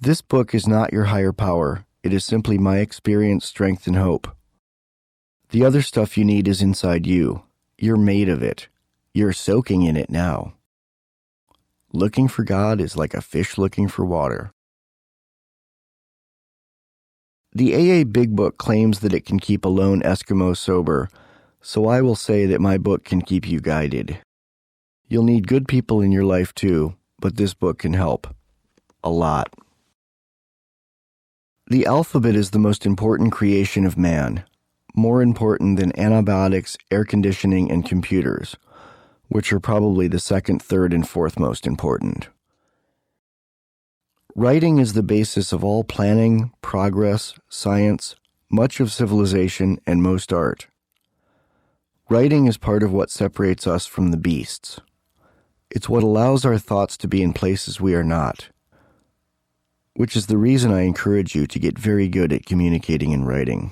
This book is not your higher power. It is simply my experience, strength, and hope. The other stuff you need is inside you. You're made of it. You're soaking in it now. Looking for God is like a fish looking for water. The AA Big Book claims that it can keep a lone Eskimo sober, so I will say that my book can keep you guided. You'll need good people in your life too, but this book can help. A lot. The alphabet is the most important creation of man, more important than antibiotics, air conditioning, and computers, which are probably the second, third, and fourth most important. Writing is the basis of all planning, progress, science, much of civilization, and most art. Writing is part of what separates us from the beasts. It's what allows our thoughts to be in places we are not, which is the reason I encourage you to get very good at communicating and writing.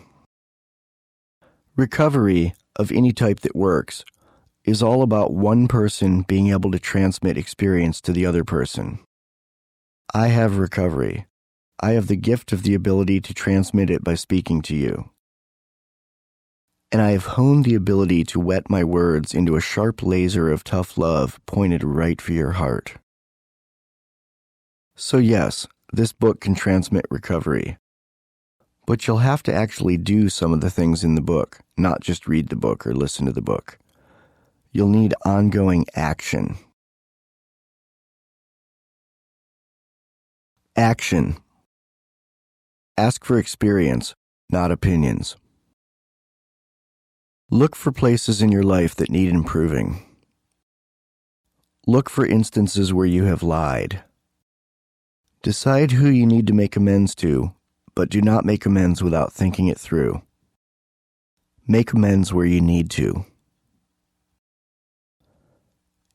Recovery, of any type that works, is all about one person being able to transmit experience to the other person. I have recovery. I have the gift of the ability to transmit it by speaking to you. And I have honed the ability to wet my words into a sharp laser of tough love pointed right for your heart. So yes, this book can transmit recovery. But you'll have to actually do some of the things in the book, not just read the book or listen to the book. You'll need ongoing action. Action. Ask for experience, not opinions. Look for places in your life that need improving. Look for instances where you have lied. Decide who you need to make amends to, but do not make amends without thinking it through. Make amends where you need to.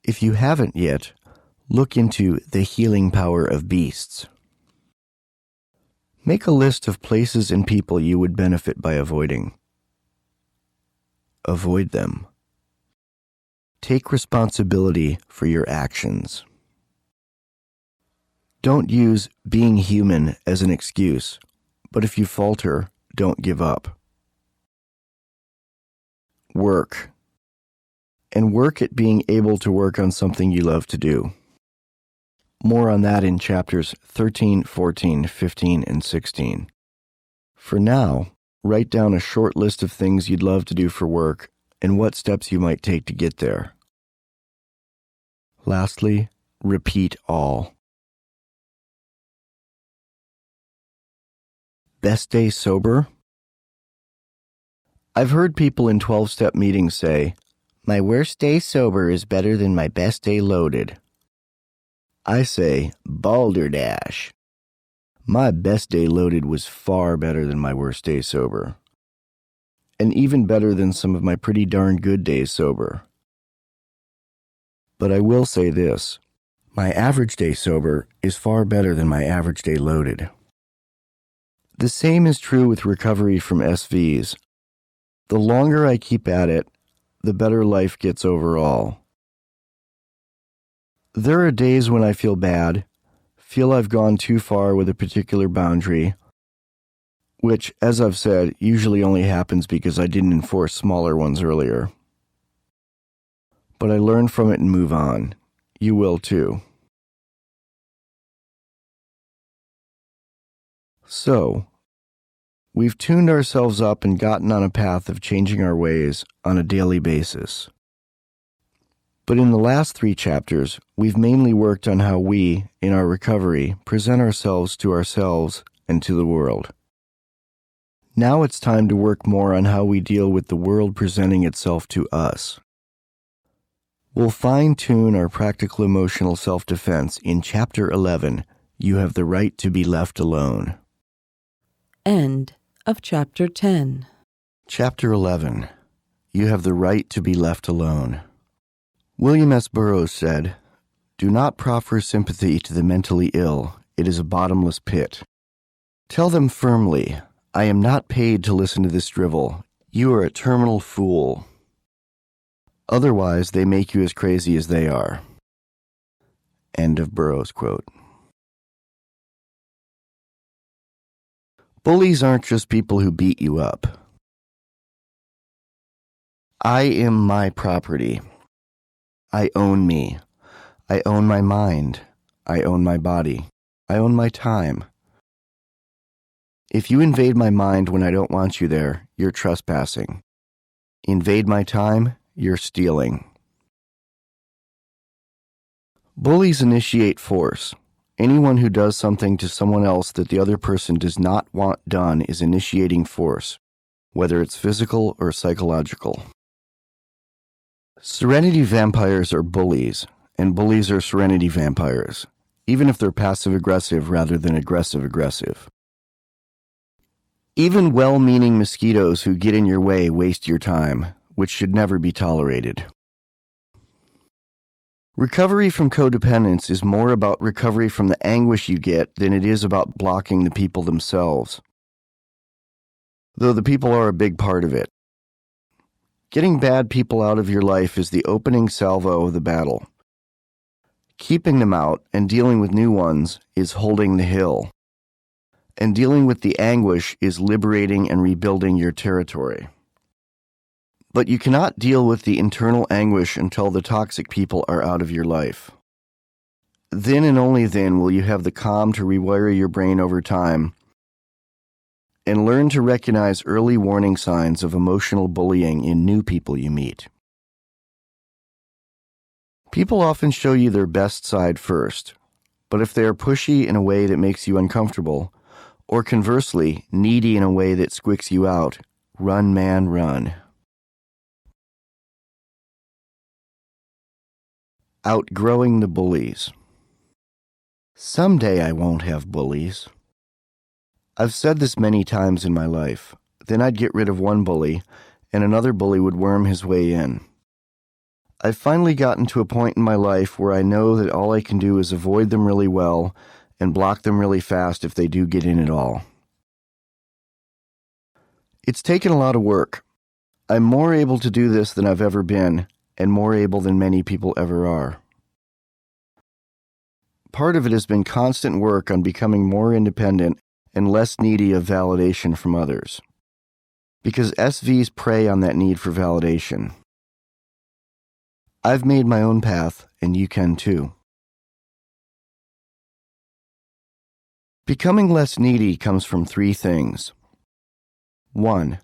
If you haven't yet, look into the healing power of beasts. Make a list of places and people you would benefit by avoiding. Avoid them. Take responsibility for your actions. Don't use being human as an excuse, but if you falter, don't give up. Work. And work at being able to work on something you love to do. More on that in chapters 13, 14, 15, and 16. For now, write down a short list of things you'd love to do for work and what steps you might take to get there. Lastly, repeat all. Best day sober? I've heard people in 12-step meetings say, "My worst day sober is better than my best day loaded." I say, balderdash. My best day loaded was far better than my worst day sober. And even better than some of my pretty darn good days sober. But I will say this, my average day sober is far better than my average day loaded. The same is true with recovery from SVs. The longer I keep at it, the better life gets overall. There are days when I feel bad, feel I've gone too far with a particular boundary, which, as I've said, usually only happens because I didn't enforce smaller ones earlier. But I learn from it and move on. You will too. So, we've tuned ourselves up and gotten on a path of changing our ways on a daily basis. But in the last 3 chapters, we've mainly worked on how we, in our recovery, present ourselves to ourselves and to the world. Now it's time to work more on how we deal with the world presenting itself to us. We'll fine-tune our practical emotional self-defense in Chapter 11, You Have the Right to Be Left Alone. End of Chapter 10. Chapter 11, You Have the Right to Be Left Alone. William S. Burroughs said, "Do not proffer sympathy to the mentally ill. It is a bottomless pit. Tell them firmly, I am not paid to listen to this drivel. You are a terminal fool. Otherwise, they make you as crazy as they are." End of Burroughs quote. Bullies aren't just people who beat you up. I am my property. I own me. I own my mind. I own my body. I own my time. If you invade my mind when I don't want you there, you're trespassing. Invade my time, you're stealing. Bullies initiate force. Anyone who does something to someone else that the other person does not want done is initiating force, whether it's physical or psychological. Serenity vampires are bullies, and bullies are serenity vampires, even if they're passive-aggressive rather than aggressive-aggressive. Even well-meaning mosquitoes who get in your way waste your time, which should never be tolerated. Recovery from codependence is more about recovery from the anguish you get than it is about blocking the people themselves, though the people are a big part of it. Getting bad people out of your life is the opening salvo of the battle. Keeping them out and dealing with new ones is holding the hill. And dealing with the anguish is liberating and rebuilding your territory. But you cannot deal with the internal anguish until the toxic people are out of your life. Then and only then will you have the calm to rewire your brain over time and learn to recognize early warning signs of emotional bullying in new people you meet. People often show you their best side first, but if they are pushy in a way that makes you uncomfortable, or conversely, needy in a way that squicks you out, run, man, run. Outgrowing the bullies. Someday I won't have bullies. I've said this many times in my life. Then I'd get rid of one bully, and another bully would worm his way in. I've finally gotten to a point in my life where I know that all I can do is avoid them really well and block them really fast if they do get in at all. It's taken a lot of work. I'm more able to do this than I've ever been, and more able than many people ever are. Part of it has been constant work on becoming more independent and less needy of validation from others, because SVs prey on that need for validation. I've made my own path, and you can too. Becoming less needy comes from three things. 1.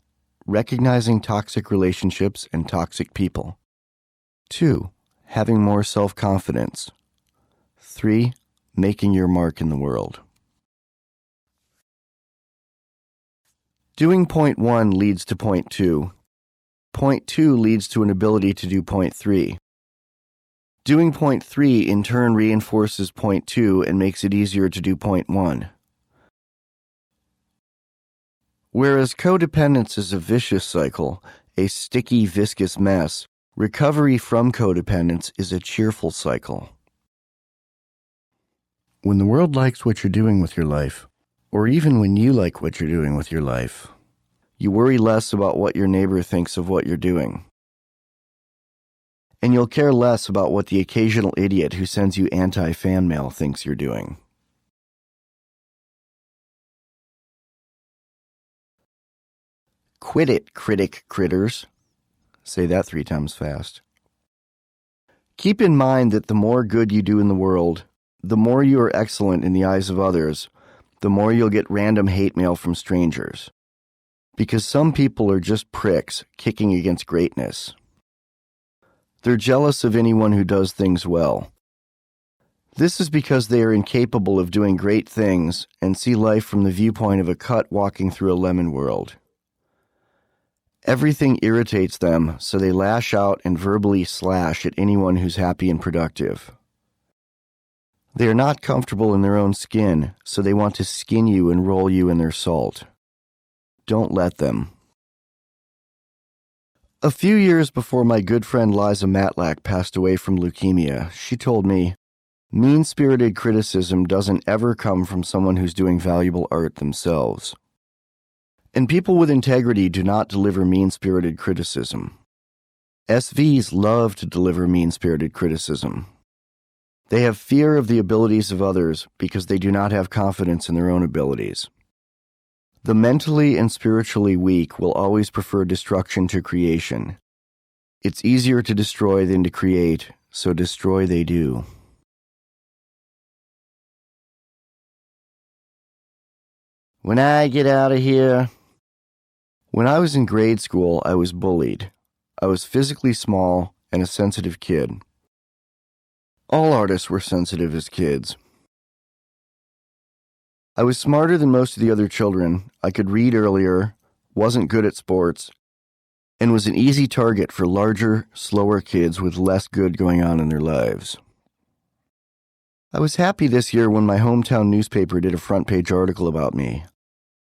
Recognizing toxic relationships and toxic people. 2. Having more self-confidence. 3. Making your mark in the world. Doing point 1 leads to point 2. Point 2 leads to an ability to do point 3. Doing point 3 in turn reinforces point 2 and makes it easier to do point 1. Whereas codependence is a vicious cycle, a sticky, viscous mess, recovery from codependence is a cheerful cycle. When the world likes what you're doing with your life, or even when you like what you're doing with your life, you worry less about what your neighbor thinks of what you're doing. And you'll care less about what the occasional idiot who sends you anti-fan mail thinks you're doing. Quit it, critic critters. Say that 3 times fast. Keep in mind that the more good you do in the world, the more you are excellent in the eyes of others, the more you'll get random hate mail from strangers. Because some people are just pricks kicking against greatness. They're jealous of anyone who does things well. This is because they are incapable of doing great things and see life from the viewpoint of a cut walking through a lemon world. Everything irritates them, so they lash out and verbally slash at anyone who's happy and productive. They are not comfortable in their own skin, so they want to skin you and roll you in their salt. Don't let them. A few years before my good friend Liza Matlack passed away from leukemia, she told me, "Mean-spirited criticism doesn't ever come from someone who's doing valuable art themselves. And people with integrity do not deliver mean-spirited criticism. SVs love to deliver mean-spirited criticism. They have fear of the abilities of others because they do not have confidence in their own abilities. The mentally and spiritually weak will always prefer destruction to creation. It's easier to destroy than to create, so destroy they do." When I get out of here... When I was in grade school, I was bullied. I was physically small and a sensitive kid. All artists were sensitive as kids. I was smarter than most of the other children. I could read earlier, wasn't good at sports, and was an easy target for larger, slower kids with less good going on in their lives. I was happy this year when my hometown newspaper did a front-page article about me,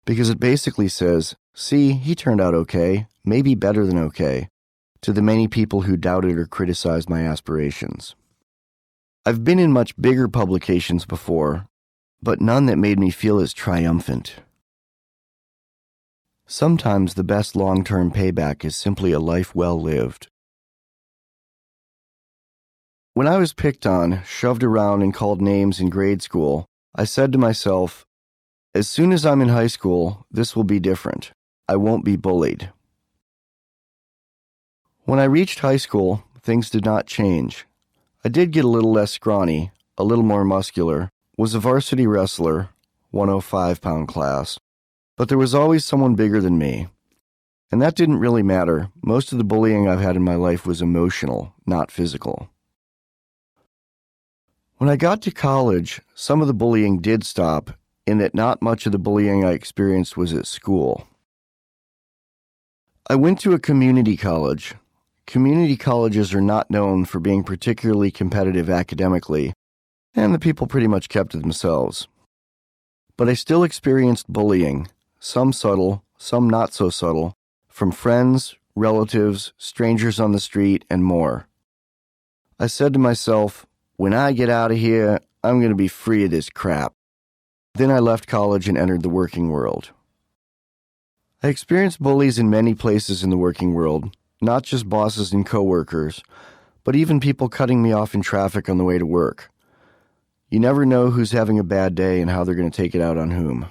because it basically says, "See, he turned out okay, maybe better than okay," to the many people who doubted or criticized my aspirations. I've been in much bigger publications before, but none that made me feel as triumphant. Sometimes the best long-term payback is simply a life well lived. When I was picked on, shoved around, and called names in grade school, I said to myself, as soon as I'm in high school, this will be different. I won't be bullied. When I reached high school, things did not change. I did get a little less scrawny, a little more muscular, was a varsity wrestler, 105-pound class, but there was always someone bigger than me. And that didn't really matter. Most of the bullying I've had in my life was emotional, not physical. When I got to college, some of the bullying did stop, in that not much of the bullying I experienced was at school. I went to a community college. Community colleges are not known for being particularly competitive academically, and the people pretty much kept to themselves. But I still experienced bullying, some subtle, some not so subtle, from friends, relatives, strangers on the street, and more. I said to myself, when I get out of here, I'm going to be free of this crap. Then I left college and entered the working world. I experienced bullies in many places in the working world, not just bosses and coworkers, but even people cutting me off in traffic on the way to work. You never know who's having a bad day and how they're going to take it out on whom.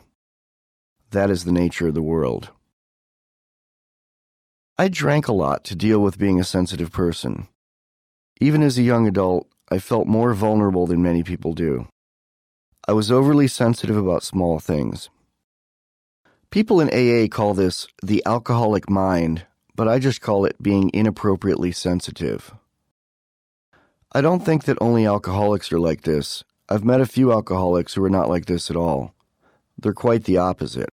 That is the nature of the world. I drank a lot to deal with being a sensitive person. Even as a young adult, I felt more vulnerable than many people do. I was overly sensitive about small things. People in AA call this the alcoholic mind, but I just call it being inappropriately sensitive. I don't think that only alcoholics are like this. I've met a few alcoholics who are not like this at all. They're quite the opposite.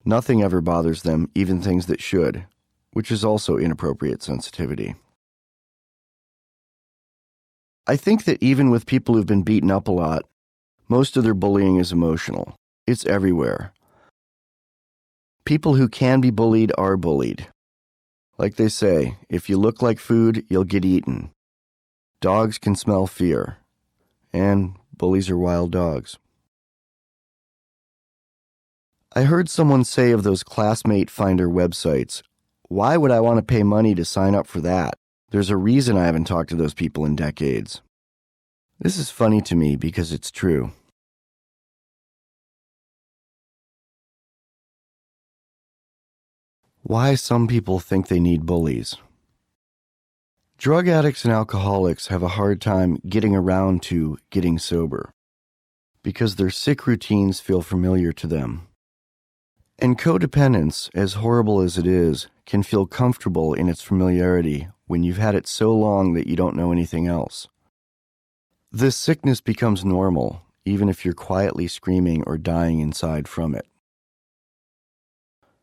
Nothing ever bothers them, even things that should, which is also inappropriate sensitivity. I think that even with people who've been beaten up a lot, most of their bullying is emotional. It's everywhere. People who can be bullied are bullied. Like they say, if you look like food, you'll get eaten. Dogs can smell fear. And bullies are wild dogs. I heard someone say of those classmate finder websites, why would I want to pay money to sign up for that? There's a reason I haven't talked to those people in decades. This is funny to me because it's true. Why some people think they need bullies. Drug addicts and alcoholics have a hard time getting around to getting sober because their sick routines feel familiar to them. And codependence, as horrible as it is, can feel comfortable in its familiarity when you've had it so long that you don't know anything else. This sickness becomes normal, even if you're quietly screaming or dying inside from it.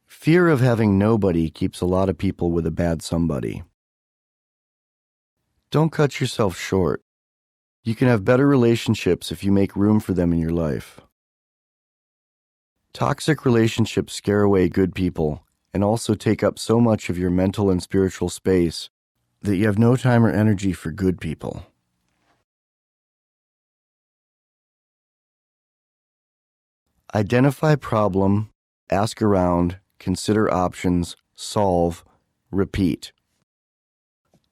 Fear of having nobody keeps a lot of people with a bad somebody. Don't cut yourself short. You can have better relationships if you make room for them in your life. Toxic relationships scare away good people and also take up so much of your mental and spiritual space that you have no time or energy for good people. Identify problem, ask around, consider options, solve, repeat.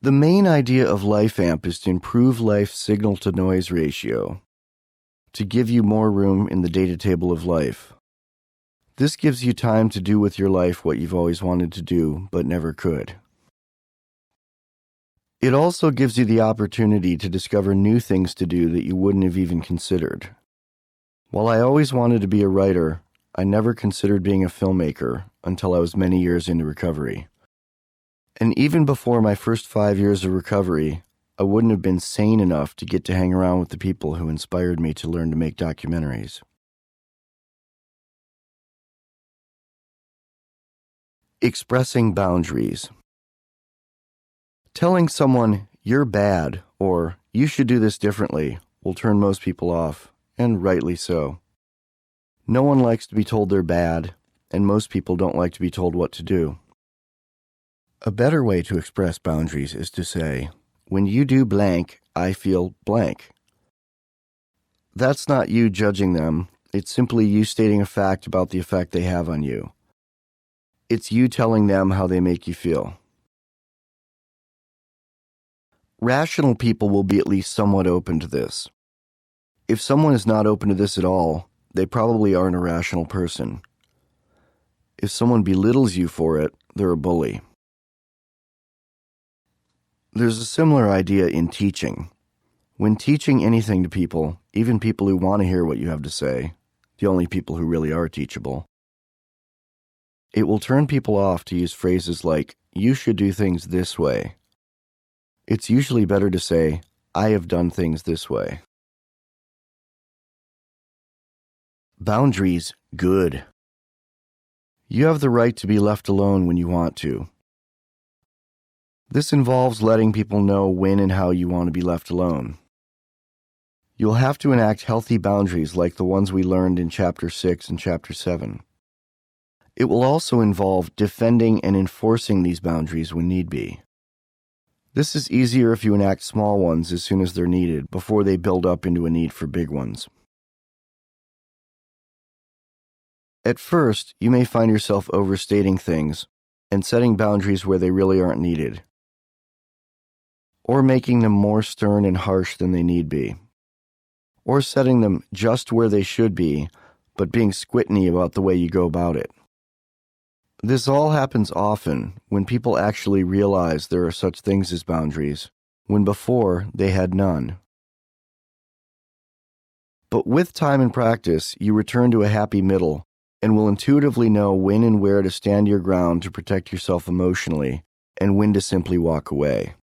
The main idea of LifeAmp is to improve life's signal-to-noise ratio, to give you more room in the data table of life. This gives you time to do with your life what you've always wanted to do but never could. It also gives you the opportunity to discover new things to do that you wouldn't have even considered. While I always wanted to be a writer, I never considered being a filmmaker until I was many years into recovery. And even before my first 5 years of recovery, I wouldn't have been sane enough to get to hang around with the people who inspired me to learn to make documentaries. Expressing boundaries. Telling someone, "You're bad," or "You should do this differently," will turn most people off, and rightly so. No one likes to be told they're bad, and most people don't like to be told what to do. A better way to express boundaries is to say, "When you do blank, I feel blank." That's not you judging them, it's simply you stating a fact about the effect they have on you. It's you telling them how they make you feel. Rational people will be at least somewhat open to this. If someone is not open to this at all, they probably aren't a rational person. If someone belittles you for it, they're a bully. There's a similar idea in teaching. When teaching anything to people, even people who want to hear what you have to say, the only people who really are teachable, it will turn people off to use phrases like, "You should do things this way." It's usually better to say, "I have done things this way." Boundaries, good. You have the right to be left alone when you want to. This involves letting people know when and how you want to be left alone. You'll have to enact healthy boundaries like the ones we learned in Chapter 6 and Chapter 7. It will also involve defending and enforcing these boundaries when need be. This is easier if you enact small ones as soon as they're needed, before they build up into a need for big ones. At first, you may find yourself overstating things and setting boundaries where they really aren't needed, or making them more stern and harsh than they need be, or setting them just where they should be, but being squitny about the way you go about it. This all happens often when people actually realize there are such things as boundaries, when before they had none. But with time and practice, you return to a happy middle and will intuitively know when and where to stand your ground to protect yourself emotionally and when to simply walk away.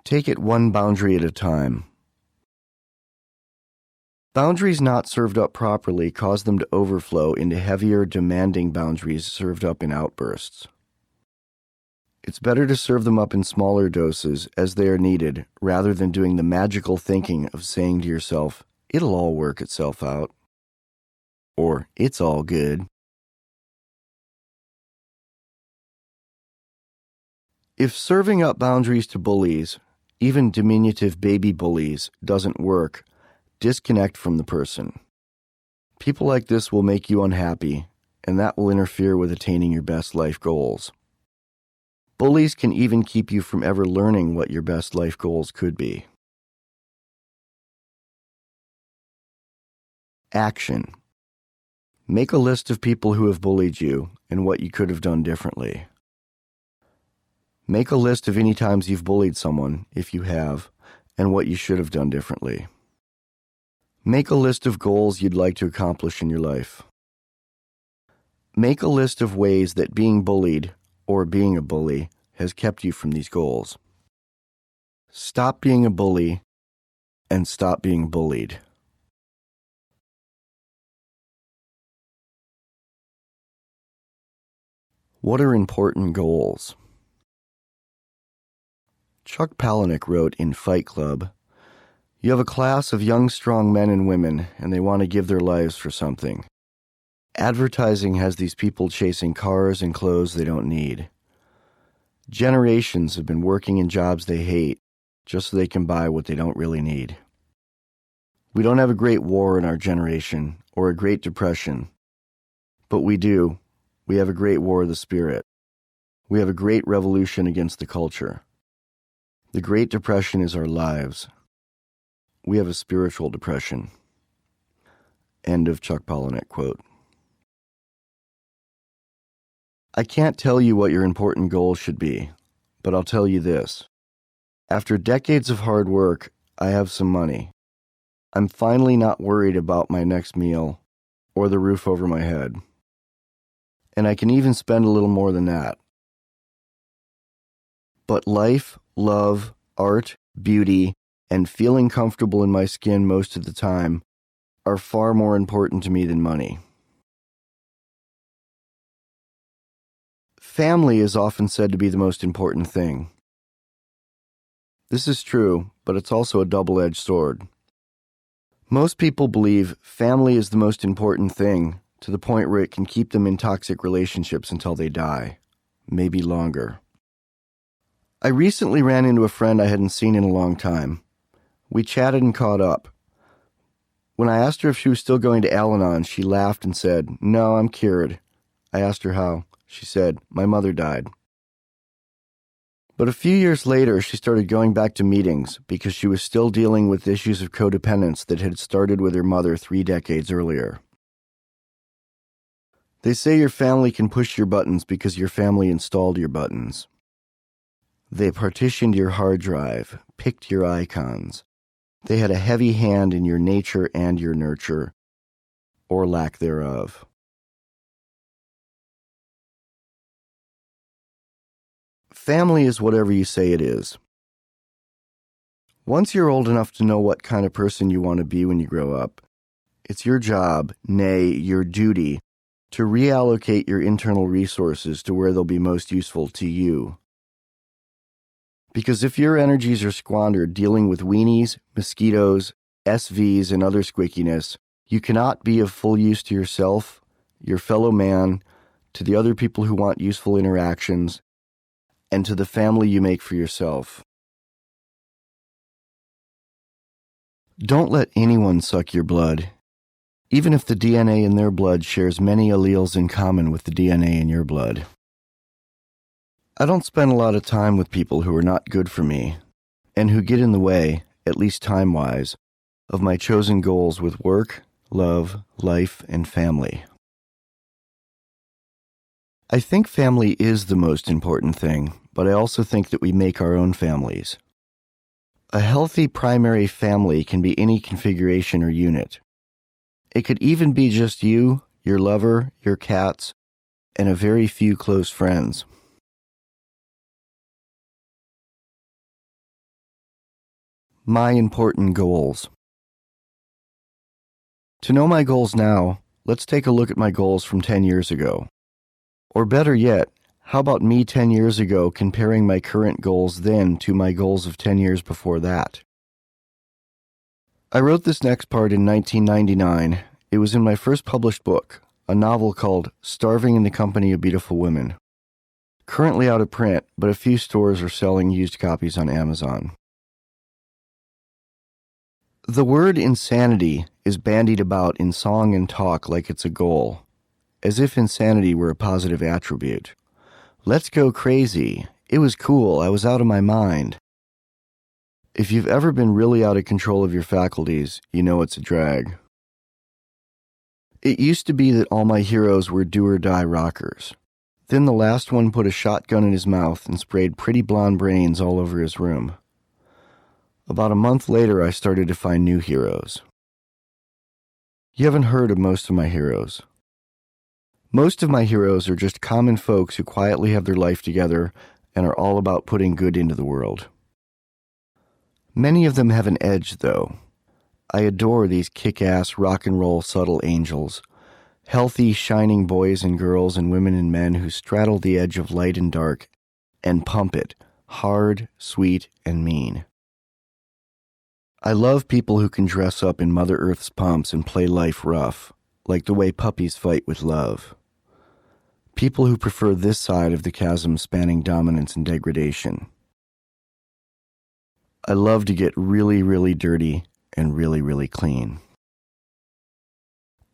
Take it one boundary at a time. Boundaries not served up properly cause them to overflow into heavier, demanding boundaries served up in outbursts. It's better to serve them up in smaller doses as they are needed, rather than doing the magical thinking of saying to yourself, "It'll all work itself out," or "It's all good." If serving up boundaries to bullies, even diminutive baby bullies, doesn't work, disconnect from the person. People like this will make you unhappy, and that will interfere with attaining your best life goals. Bullies can even keep you from ever learning what your best life goals could be. Action. Make a list of people who have bullied you and what you could have done differently. Make a list of any times you've bullied someone, if you have, and what you should have done differently. Make a list of goals you'd like to accomplish in your life. Make a list of ways that being bullied, or being a bully, has kept you from these goals. Stop being a bully and stop being bullied. What are important goals? Chuck Palahniuk wrote in Fight Club, "You have a class of young, strong men and women, and they want to give their lives for something. Advertising has these people chasing cars and clothes they don't need. Generations have been working in jobs they hate just so they can buy what they don't really need. We don't have a great war in our generation or a Great Depression, but we do. We have a great war of the spirit. We have a great revolution against the culture. The Great Depression is our lives. We have a spiritual depression." End of Chuck Palahniuk quote. I can't tell you what your important goals should be, but I'll tell you this. After decades of hard work, I have some money. I'm finally not worried about my next meal or the roof over my head. And I can even spend a little more than that. But life, love, art, beauty, and feeling comfortable in my skin most of the time are far more important to me than money. Family is often said to be the most important thing. This is true, but it's also a double-edged sword. Most people believe family is the most important thing to the point where it can keep them in toxic relationships until they die, maybe longer. I recently ran into a friend I hadn't seen in a long time. We chatted and caught up. When I asked her if she was still going to Al-Anon, she laughed and said, "No, I'm cured." I asked her how. She said, "My mother died." But a few years later, she started going back to meetings because she was still dealing with issues of codependence that had started with her mother 3 decades earlier. They say your family can push your buttons because your family installed your buttons. They partitioned your hard drive, picked your icons. They had a heavy hand in your nature and your nurture, or lack thereof. Family is whatever you say it is. Once you're old enough to know what kind of person you want to be when you grow up, it's your job, nay, your duty, to reallocate your internal resources to where they'll be most useful to you. Because if your energies are squandered dealing with weenies, mosquitoes, SVs, and other squickiness, you cannot be of full use to yourself, your fellow man, to the other people who want useful interactions, and to the family you make for yourself. Don't let anyone suck your blood, even if the DNA in their blood shares many alleles in common with the DNA in your blood. I don't spend a lot of time with people who are not good for me, and who get in the way, at least time-wise, of my chosen goals with work, love, life, and family. I think family is the most important thing, but I also think that we make our own families. A healthy primary family can be any configuration or unit. It could even be just you, your lover, your cats, and a very few close friends. My important goals. To know my goals now, let's take a look at my goals from 10 years ago. Or better yet, how about me 10 years ago comparing my current goals then to my goals of 10 years before that? I wrote this next part in 1999. It was in my first published book, a novel called Starving in the Company of Beautiful Women. Currently out of print, but a few stores are selling used copies on Amazon. The word insanity is bandied about in song and talk like it's a goal, as if insanity were a positive attribute. Let's go crazy. It was cool. I was out of my mind. If you've ever been really out of control of your faculties, you know it's a drag. It used to be that all my heroes were do-or-die rockers. Then the last one put a shotgun in his mouth and sprayed pretty blonde brains all over his room. About a month later, I started to find new heroes. You haven't heard of most of my heroes. Most of my heroes are just common folks who quietly have their life together and are all about putting good into the world. Many of them have an edge, though. I adore these kick-ass rock and roll subtle angels, healthy, shining boys and girls and women and men who straddle the edge of light and dark and pump it, hard, sweet, and mean. I love people who can dress up in Mother Earth's pumps and play life rough, like the way puppies fight with love. People who prefer this side of the chasm spanning dominance and degradation. I love to get really, really dirty and really, really clean.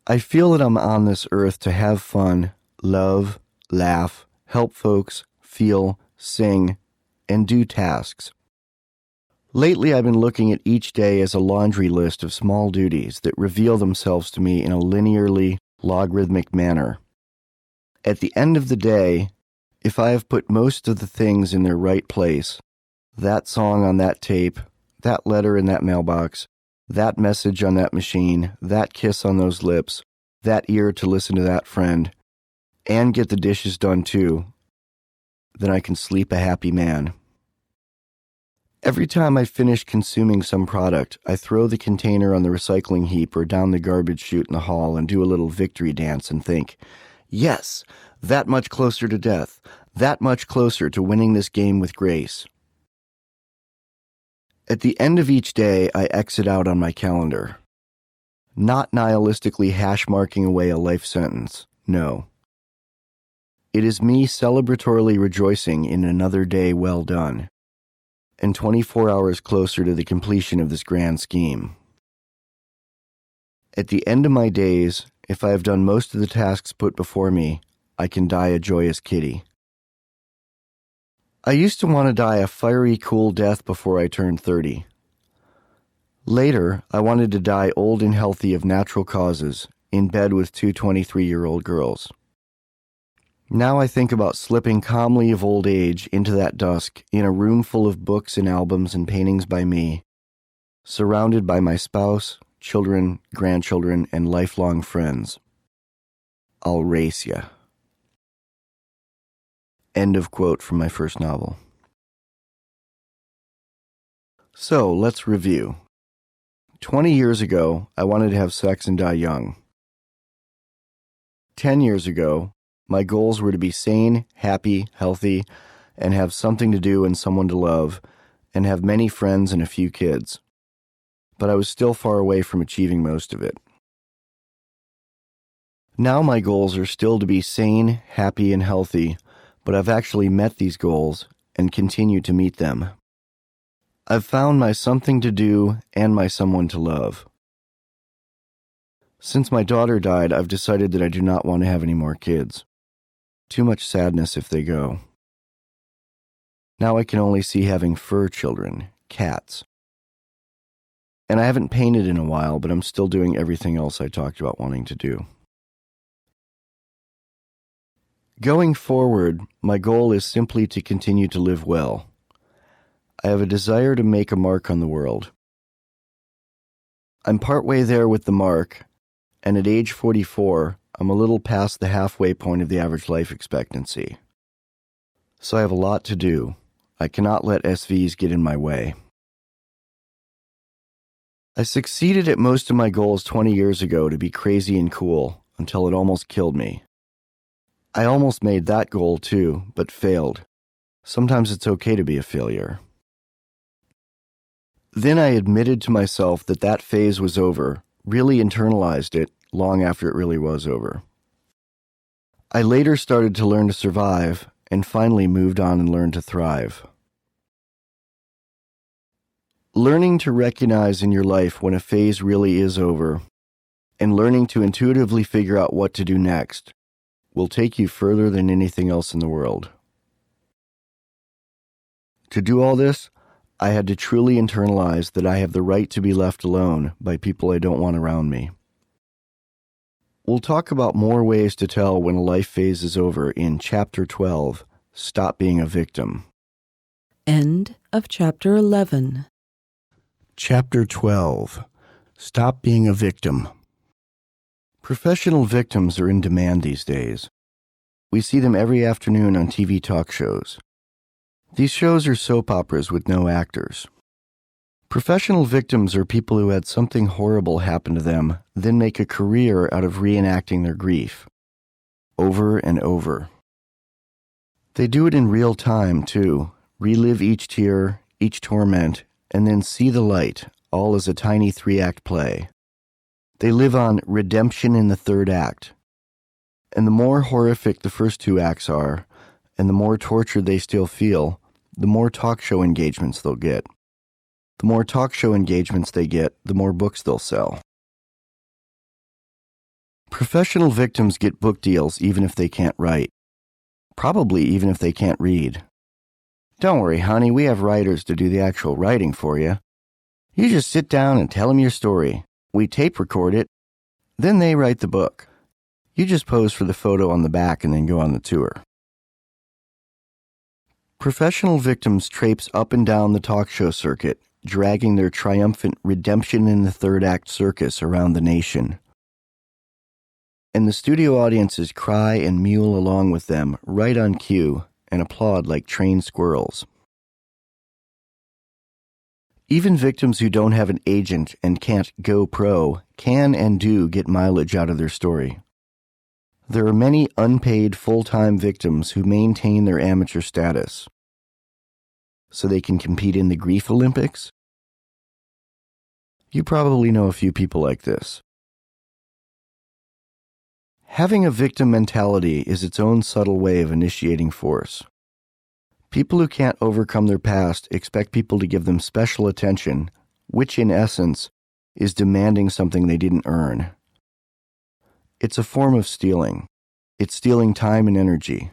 I feel that I'm on this earth to have fun, love, laugh, help folks, feel, sing, and do tasks. Lately, I've been looking at each day as a laundry list of small duties that reveal themselves to me in a linearly, logarithmic manner. At the end of the day, if I have put most of the things in their right place, that song on that tape, that letter in that mailbox, that message on that machine, that kiss on those lips, that ear to listen to that friend, and get the dishes done too, then I can sleep a happy man. Every time I finish consuming some product, I throw the container on the recycling heap or down the garbage chute in the hall and do a little victory dance and think, yes, that much closer to death, that much closer to winning this game with grace. At the end of each day, I exit out on my calendar. Not nihilistically hash-marking away a life sentence, no. It is me celebratorily rejoicing in another day well done, and 24 hours closer to the completion of this grand scheme. At the end of my days, if I have done most of the tasks put before me, I can die a joyous kitty. I used to want to die a fiery, cool death before I turned 30. Later, I wanted to die old and healthy of natural causes, in bed with two 23-year-old girls. Now I think about slipping calmly of old age into that dusk in a room full of books and albums and paintings by me, surrounded by my spouse, children, grandchildren, and lifelong friends. I'll race ya. End of quote from my first novel. So, let's review. 20 years ago, I wanted to have sex and die young. 10 years ago, my goals were to be sane, happy, healthy, and have something to do and someone to love, and have many friends and a few kids. But I was still far away from achieving most of it. Now my goals are still to be sane, happy, and healthy, but I've actually met these goals and continue to meet them. I've found my something to do and my someone to love. Since my daughter died, I've decided that I do not want to have any more kids. Too much sadness if they go. Now I can only see having fur children, cats. And I haven't painted in a while, but I'm still doing everything else I talked about wanting to do. Going forward, my goal is simply to continue to live well. I have a desire to make a mark on the world. I'm partway there with the mark, and at age 44, I'm a little past the halfway point of the average life expectancy. So I have a lot to do. I cannot let SVs get in my way. I succeeded at most of my goals 20 years ago to be crazy and cool, until it almost killed me. I almost made that goal too, but failed. Sometimes it's okay to be a failure. Then I admitted to myself that that phase was over, really internalized it long after it really was over. I later started to learn to survive, and finally moved on and learned to thrive. Learning to recognize in your life when a phase really is over, and learning to intuitively figure out what to do next, will take you further than anything else in the world. To do all this, I had to truly internalize that I have the right to be left alone by people I don't want around me. We'll talk about more ways to tell when a life phase is over in Chapter 12, Stop Being a Victim. End of Chapter 11. Chapter 12, Stop Being a Victim. Professional victims are in demand these days. We see them every afternoon on TV talk shows. These shows are soap operas with no actors. Professional victims are people who had something horrible happen to them, then make a career out of reenacting their grief, over and over. They do it in real time, too, relive each tear, each torment, and then see the light, all as a tiny 3-act play. They live on redemption in the 3rd act. And the more horrific the first 2 acts are, and the more tortured they still feel, the more talk show engagements they'll get. The more talk show engagements they get, the more books they'll sell. Professional victims get book deals even if they can't write. Probably even if they can't read. Don't worry, honey, we have writers to do the actual writing for you. You just sit down and tell them your story. We tape record it, then they write the book. You just pose for the photo on the back and then go on the tour. Professional victims traipse up and down the talk show circuit, dragging their triumphant redemption in the 3rd act circus around the nation. And the studio audiences cry and mewl along with them right on cue and applaud like trained squirrels. Even victims who don't have an agent and can't go pro can and do get mileage out of their story. There are many unpaid full-time victims who maintain their amateur status so they can compete in the Grief Olympics. You probably know a few people like this. Having a victim mentality is its own subtle way of initiating force. People who can't overcome their past expect people to give them special attention, which in essence is demanding something they didn't earn. It's a form of stealing. It's stealing time and energy.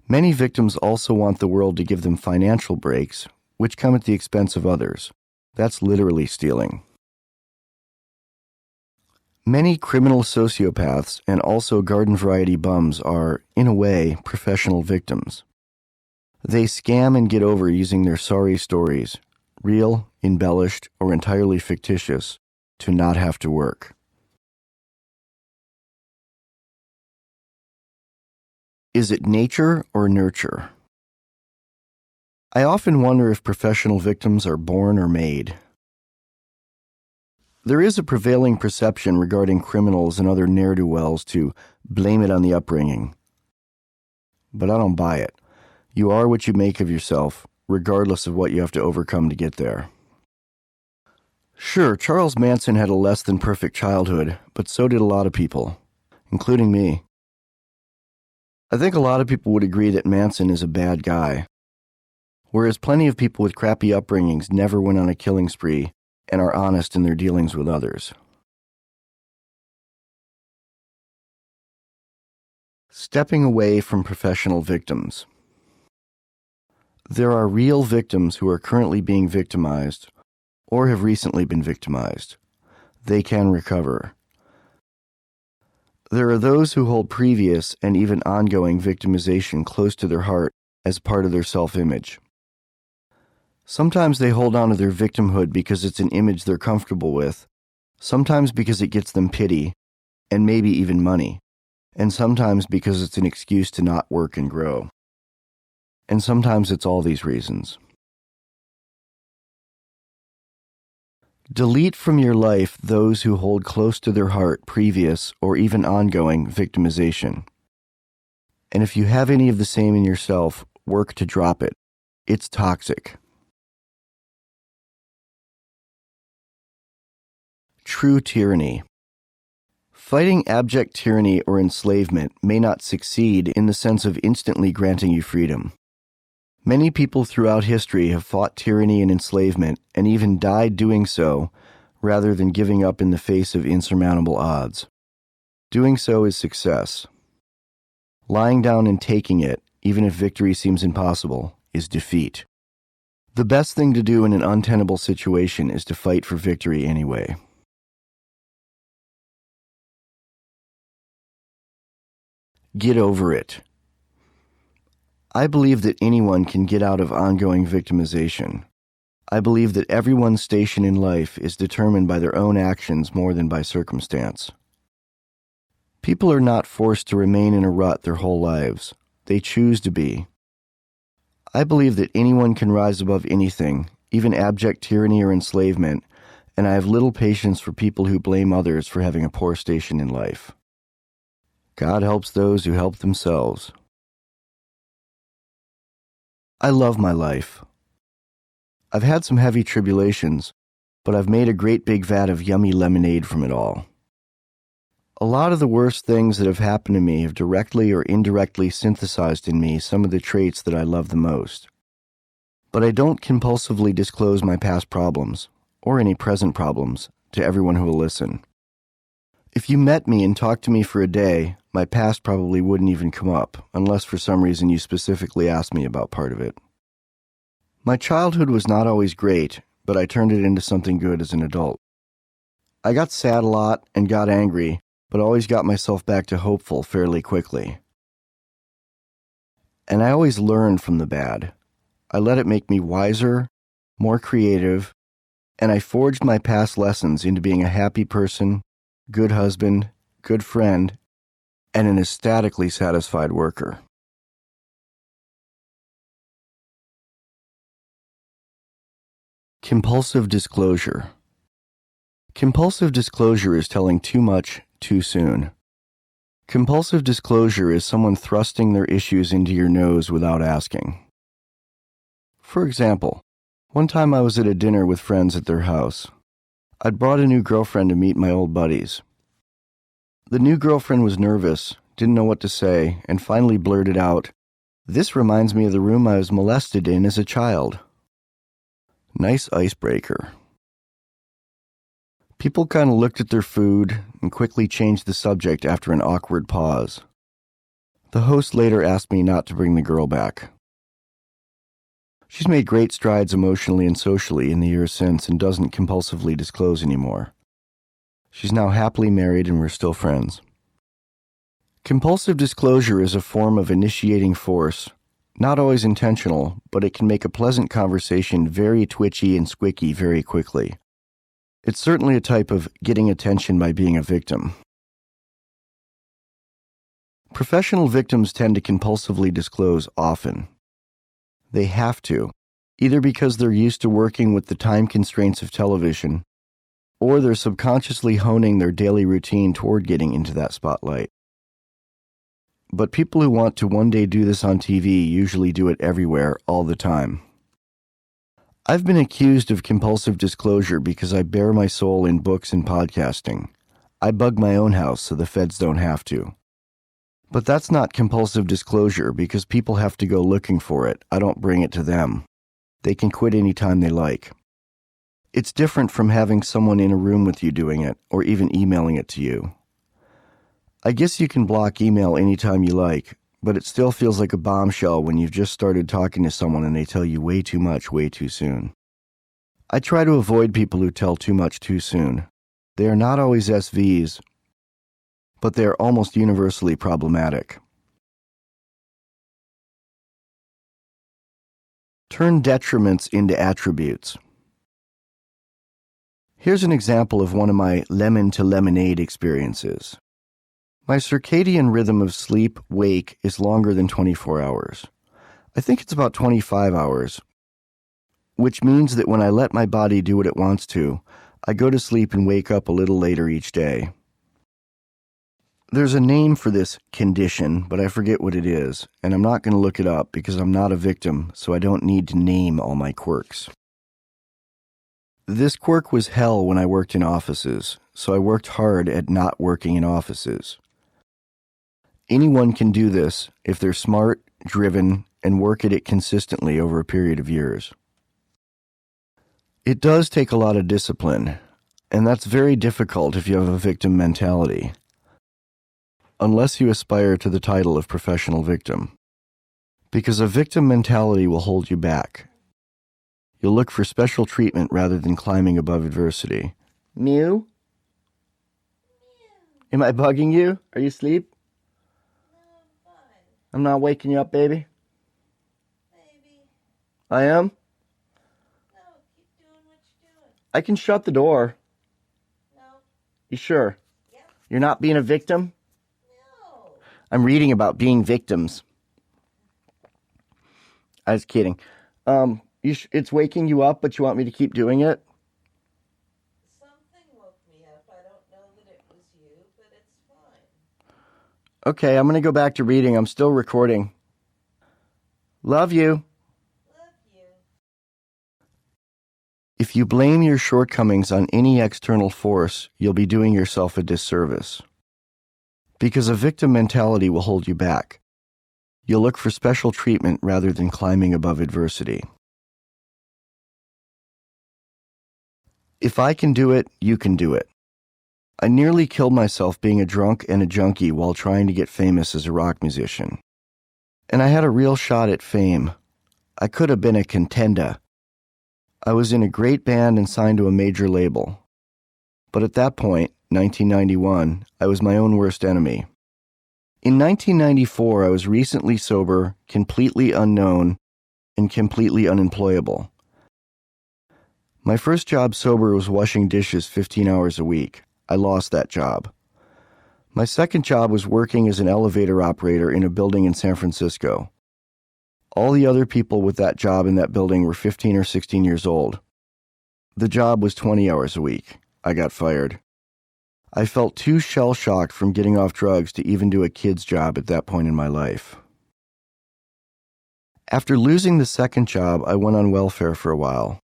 Many victims also want the world to give them financial breaks, which come at the expense of others. That's literally stealing. Many criminal sociopaths and also garden variety bums are, in a way, professional victims. They scam and get over using their sorry stories, real, embellished, or entirely fictitious, to not have to work. Is it nature or nurture? I often wonder if professional victims are born or made. There is a prevailing perception regarding criminals and other ne'er-do-wells to blame it on the upbringing. But I don't buy it. You are what you make of yourself, regardless of what you have to overcome to get there. Sure, Charles Manson had a less than perfect childhood, but so did a lot of people, including me. I think a lot of people would agree that Manson is a bad guy, whereas plenty of people with crappy upbringings never went on a killing spree and are honest in their dealings with others. Stepping away from professional victims. There are real victims who are currently being victimized or have recently been victimized. They can recover. There are those who hold previous and even ongoing victimization close to their heart as part of their self-image. Sometimes they hold on to their victimhood because it's an image they're comfortable with, sometimes because it gets them pity, and maybe even money, and sometimes because it's an excuse to not work and grow. And sometimes it's all these reasons. Delete from your life those who hold close to their heart previous or even ongoing victimization. And if you have any of the same in yourself, work to drop it. It's toxic. True tyranny. Fighting abject tyranny or enslavement may not succeed in the sense of instantly granting you freedom. Many people throughout history have fought tyranny and enslavement and even died doing so rather than giving up in the face of insurmountable odds. Doing so is success. Lying down and taking it, even if victory seems impossible, is defeat. The best thing to do in an untenable situation is to fight for victory anyway. Get over it. I believe that anyone can get out of ongoing victimization. I believe that everyone's station in life is determined by their own actions more than by circumstance. People are not forced to remain in a rut their whole lives. They choose to be. I believe that anyone can rise above anything, even abject tyranny or enslavement, and I have little patience for people who blame others for having a poor station in life. God helps those who help themselves. I love my life. I've had some heavy tribulations, but I've made a great big vat of yummy lemonade from it all. A lot of the worst things that have happened to me have directly or indirectly synthesized in me some of the traits that I love the most. But I don't compulsively disclose my past problems, or any present problems, to everyone who will listen. If you met me and talked to me for a day, my past probably wouldn't even come up, unless for some reason you specifically asked me about part of it. My childhood was not always great, but I turned it into something good as an adult. I got sad a lot and got angry, but always got myself back to hopeful fairly quickly. And I always learned from the bad. I let it make me wiser, more creative, and I forged my past lessons into being a happy person, good husband, good friend, and an ecstatically satisfied worker. Compulsive disclosure. Compulsive disclosure is telling too much too soon. Compulsive disclosure is someone thrusting their issues into your nose without asking. For example, one time I was at a dinner with friends at their house. I'd brought a new girlfriend to meet my old buddies. The new girlfriend was nervous, didn't know what to say, and finally blurted out, "This reminds me of the room I was molested in as a child." Nice icebreaker. People kind of looked at their food and quickly changed the subject after an awkward pause. The host later asked me not to bring the girl back. She's made great strides emotionally and socially in the years since and doesn't compulsively disclose anymore. She's now happily married and we're still friends. Compulsive disclosure is a form of initiating force, not always intentional, but it can make a pleasant conversation very twitchy and squicky very quickly. It's certainly a type of getting attention by being a victim. Professional victims tend to compulsively disclose often. They have to, either because they're used to working with the time constraints of television, or they're subconsciously honing their daily routine toward getting into that spotlight. But people who want to one day do this on TV usually do it everywhere, all the time. I've been accused of compulsive disclosure because I bare my soul in books and podcasting. I bug my own house so the feds don't have to. But that's not compulsive disclosure because people have to go looking for it. I don't bring it to them. They can quit anytime they like. It's different from having someone in a room with you doing it, or even emailing it to you. I guess you can block email anytime you like, but it still feels like a bombshell when you've just started talking to someone and they tell you way too much way too soon. I try to avoid people who tell too much too soon. They are not always SVs, but they are almost universally problematic. Turn detriments into attributes. Here's an example of one of my lemon to lemonade experiences. My circadian rhythm of sleep-wake is longer than 24 hours. I think it's about 25 hours, which means that when I let my body do what it wants to, I go to sleep and wake up a little later each day. There's a name for this condition, but I forget what it is, and I'm not going to look it up because I'm not a victim, so I don't need to name all my quirks. This quirk was hell when I worked in offices, so I worked hard at not working in offices. Anyone can do this if they're smart, driven, and work at it consistently over a period of years. It does take a lot of discipline, and that's very difficult if you have a victim mentality, unless you aspire to the title of professional victim, because a victim mentality will hold you back. You'll look for special treatment rather than climbing above adversity. Mew? Am I bugging you? Are you asleep? No, I'm fine. I'm not waking you up, baby? Maybe. I am? No, keep doing what you're doing. I can shut the door. No. You sure? Yep. You're not being a victim? No. I'm reading about being victims. I was kidding. It's waking you up, but you want me to keep doing it? Something woke me up. I don't know that it was you, but it's fine. Okay, I'm going to go back to reading. I'm still recording. Love you. Love you. If you blame your shortcomings on any external force, you'll be doing yourself a disservice. Because a victim mentality will hold you back. You'll look for special treatment rather than climbing above adversity. If I can do it, you can do it. I nearly killed myself being a drunk and a junkie while trying to get famous as a rock musician. And I had a real shot at fame. I could have been a contender. I was in a great band and signed to a major label. But at that point, 1991, I was my own worst enemy. In 1994, I was recently sober, completely unknown, and completely unemployable. My first job sober was washing dishes 15 hours a week. I lost that job. My second job was working as an elevator operator in a building in San Francisco. All the other people with that job in that building were 15 or 16 years old. The job was 20 hours a week. I got fired. I felt too shell-shocked from getting off drugs to even do a kid's job at that point in my life. After losing the second job, I went on welfare for a while.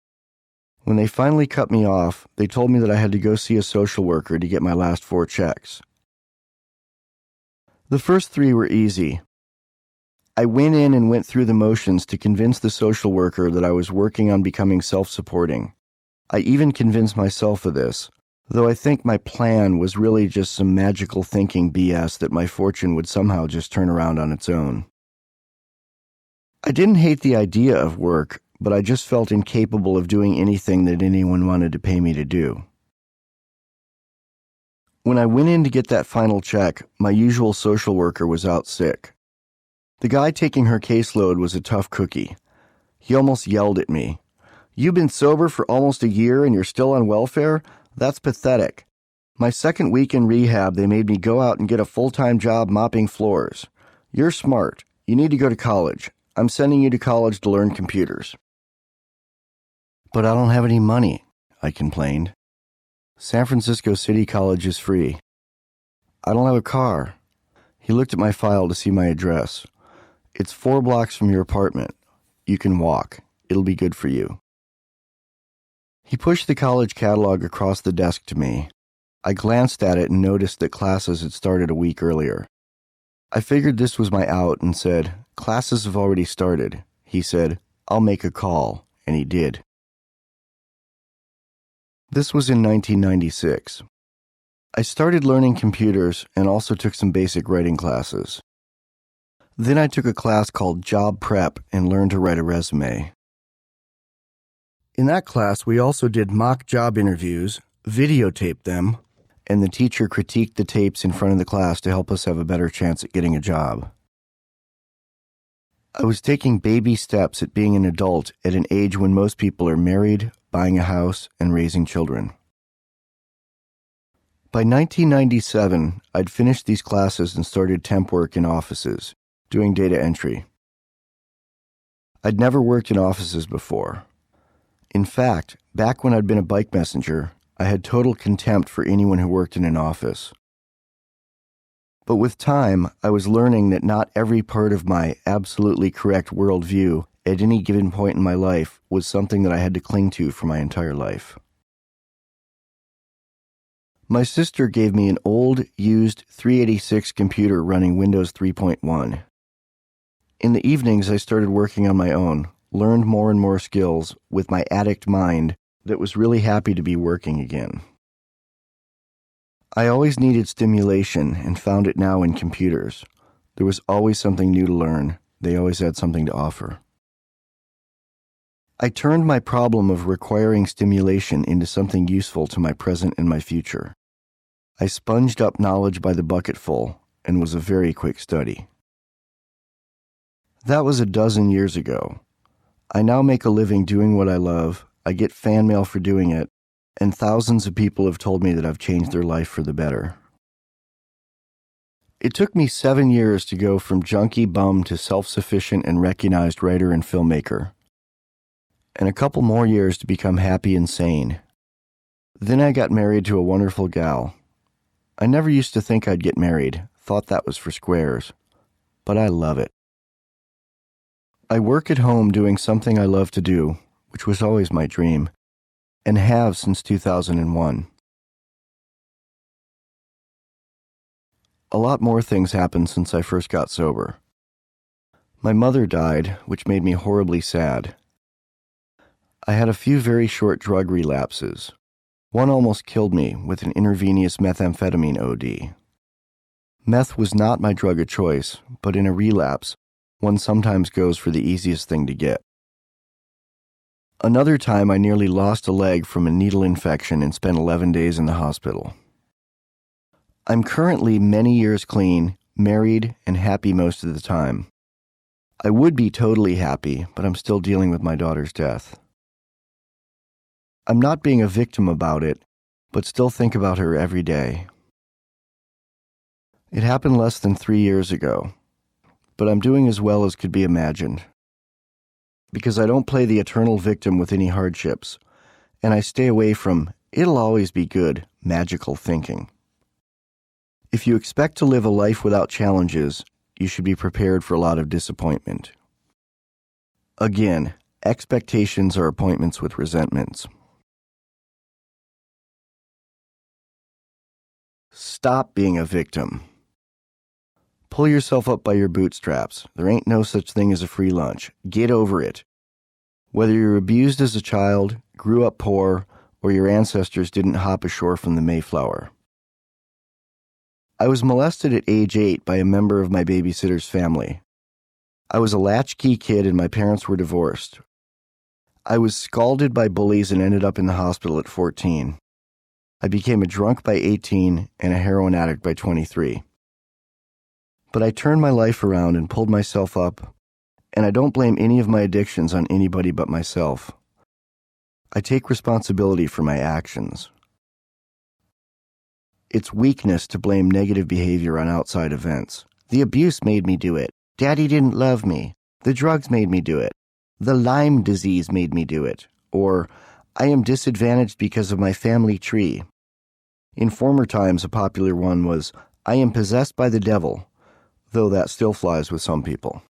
When they finally cut me off, they told me that I had to go see a social worker to get my last 4 checks. The first 3 were easy. I went in and went through the motions to convince the social worker that I was working on becoming self-supporting. I even convinced myself of this, though I think my plan was really just some magical thinking BS that my fortune would somehow just turn around on its own. I didn't hate the idea of work, but I just felt incapable of doing anything that anyone wanted to pay me to do. When I went in to get that final check, my usual social worker was out sick. The guy taking her caseload was a tough cookie. He almost yelled at me. "You've been sober for almost a year and you're still on welfare? That's pathetic. My second week in rehab, they made me go out and get a full-time job mopping floors. You're smart. You need to go to college. I'm sending you to college to learn computers." "But I don't have any money," I complained. "San Francisco City College is free." "I don't have a car." He looked at my file to see my address. "It's 4 blocks from your apartment. You can walk. It'll be good for you." He pushed the college catalog across the desk to me. I glanced at it and noticed that classes had started a week earlier. I figured this was my out and said, "Classes have already started." He said, "I'll make a call," and he did. This was in 1996. I started learning computers and also took some basic writing classes. Then I took a class called Job Prep and learned to write a resume. In that class, we also did mock job interviews, videotaped them, and the teacher critiqued the tapes in front of the class to help us have a better chance at getting a job. I was taking baby steps at being an adult at an age when most people are married, buying a house, and raising children. By 1997, I'd finished these classes and started temp work in offices, doing data entry. I'd never worked in offices before. In fact, back when I'd been a bike messenger, I had total contempt for anyone who worked in an office. But with time, I was learning that not every part of my absolutely correct worldview at any given point in my life was something that I had to cling to for my entire life. My sister gave me an old, used 386 computer running Windows 3.1. In the evenings, I started working on my own, learned more and more skills with my addict mind that was really happy to be working again. I always needed stimulation and found it now in computers. There was always something new to learn. They always had something to offer. I turned my problem of requiring stimulation into something useful to my present and my future. I sponged up knowledge by the bucketful and was a very quick study. That was 12 years ago. I now make a living doing what I love. I get fan mail for doing it, and thousands of people have told me that I've changed their life for the better. It took me 7 years to go from junkie bum to self-sufficient and recognized writer and filmmaker, and a couple more years to become happy and sane. Then I got married to a wonderful gal. I never used to think I'd get married, thought that was for squares, but I love it. I work at home doing something I love to do, which was always my dream, and have since 2001. A lot more things happened since I first got sober. My mother died, which made me horribly sad. I had a few very short drug relapses. One almost killed me with an intravenous methamphetamine OD. Meth was not my drug of choice, but in a relapse, one sometimes goes for the easiest thing to get. Another time I nearly lost a leg from a needle infection and spent 11 days in the hospital. I'm currently many years clean, married, and happy most of the time. I would be totally happy, but I'm still dealing with my daughter's death. I'm not being a victim about it, but still think about her every day. It happened less than 3 years ago, but I'm doing as well as could be imagined. Because I don't play the eternal victim with any hardships, and I stay away from "it'll always be good" magical thinking. If you expect to live a life without challenges, you should be prepared for a lot of disappointment. Again, expectations are appointments with resentments. Stop being a victim. Pull yourself up by your bootstraps. There ain't no such thing as a free lunch. Get over it. Whether you're abused as a child, grew up poor, or your ancestors didn't hop ashore from the Mayflower. I was molested at age 8 by a member of my babysitter's family. I was a latchkey kid and my parents were divorced. I was scalded by bullies and ended up in the hospital at 14. I became a drunk by 18 and a heroin addict by 23. But I turned my life around and pulled myself up, and I don't blame any of my addictions on anybody but myself. I take responsibility for my actions. It's weakness to blame negative behavior on outside events. The abuse made me do it. Daddy didn't love me. The drugs made me do it. The Lyme disease made me do it. Or, I am disadvantaged because of my family tree. In former times, a popular one was, I am possessed by the devil, though that still flies with some people.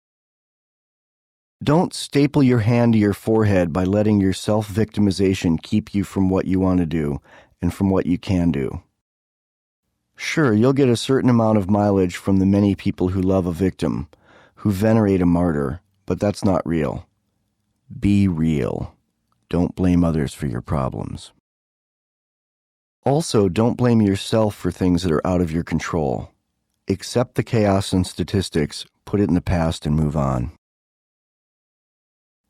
Don't staple your hand to your forehead by letting your self-victimization keep you from what you want to do and from what you can do. Sure, you'll get a certain amount of mileage from the many people who love a victim, who venerate a martyr, but that's not real. Be real. Don't blame others for your problems. Also, don't blame yourself for things that are out of your control. Accept the chaos and statistics, put it in the past, and move on.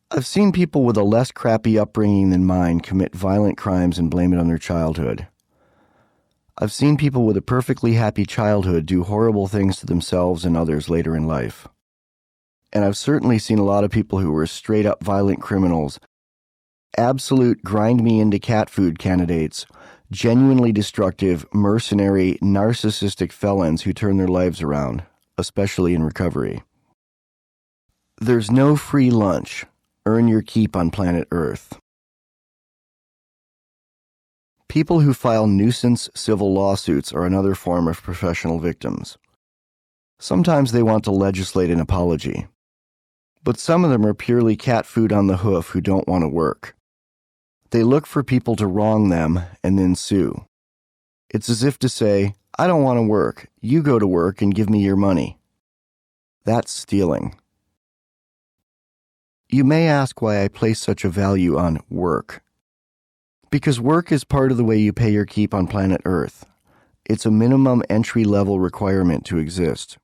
I've seen people with a less crappy upbringing than mine commit violent crimes and blame it on their childhood. I've seen people with a perfectly happy childhood do horrible things to themselves and others later in life. And I've certainly seen a lot of people who were straight-up violent criminals, absolute grind-me-into-cat food candidates, genuinely destructive, mercenary, narcissistic felons who turn their lives around, especially in recovery. There's no free lunch. Earn your keep on planet Earth. People who file nuisance civil lawsuits are another form of professional victims. Sometimes they want to legislate an apology, but some of them are purely cat food on the hoof who don't want to work. They look for people to wrong them and then sue. It's as if to say, I don't want to work, you go to work and give me your money. That's stealing. You may ask why I place such a value on work. Because work is part of the way you pay your keep on planet Earth. It's a minimum entry-level requirement to exist.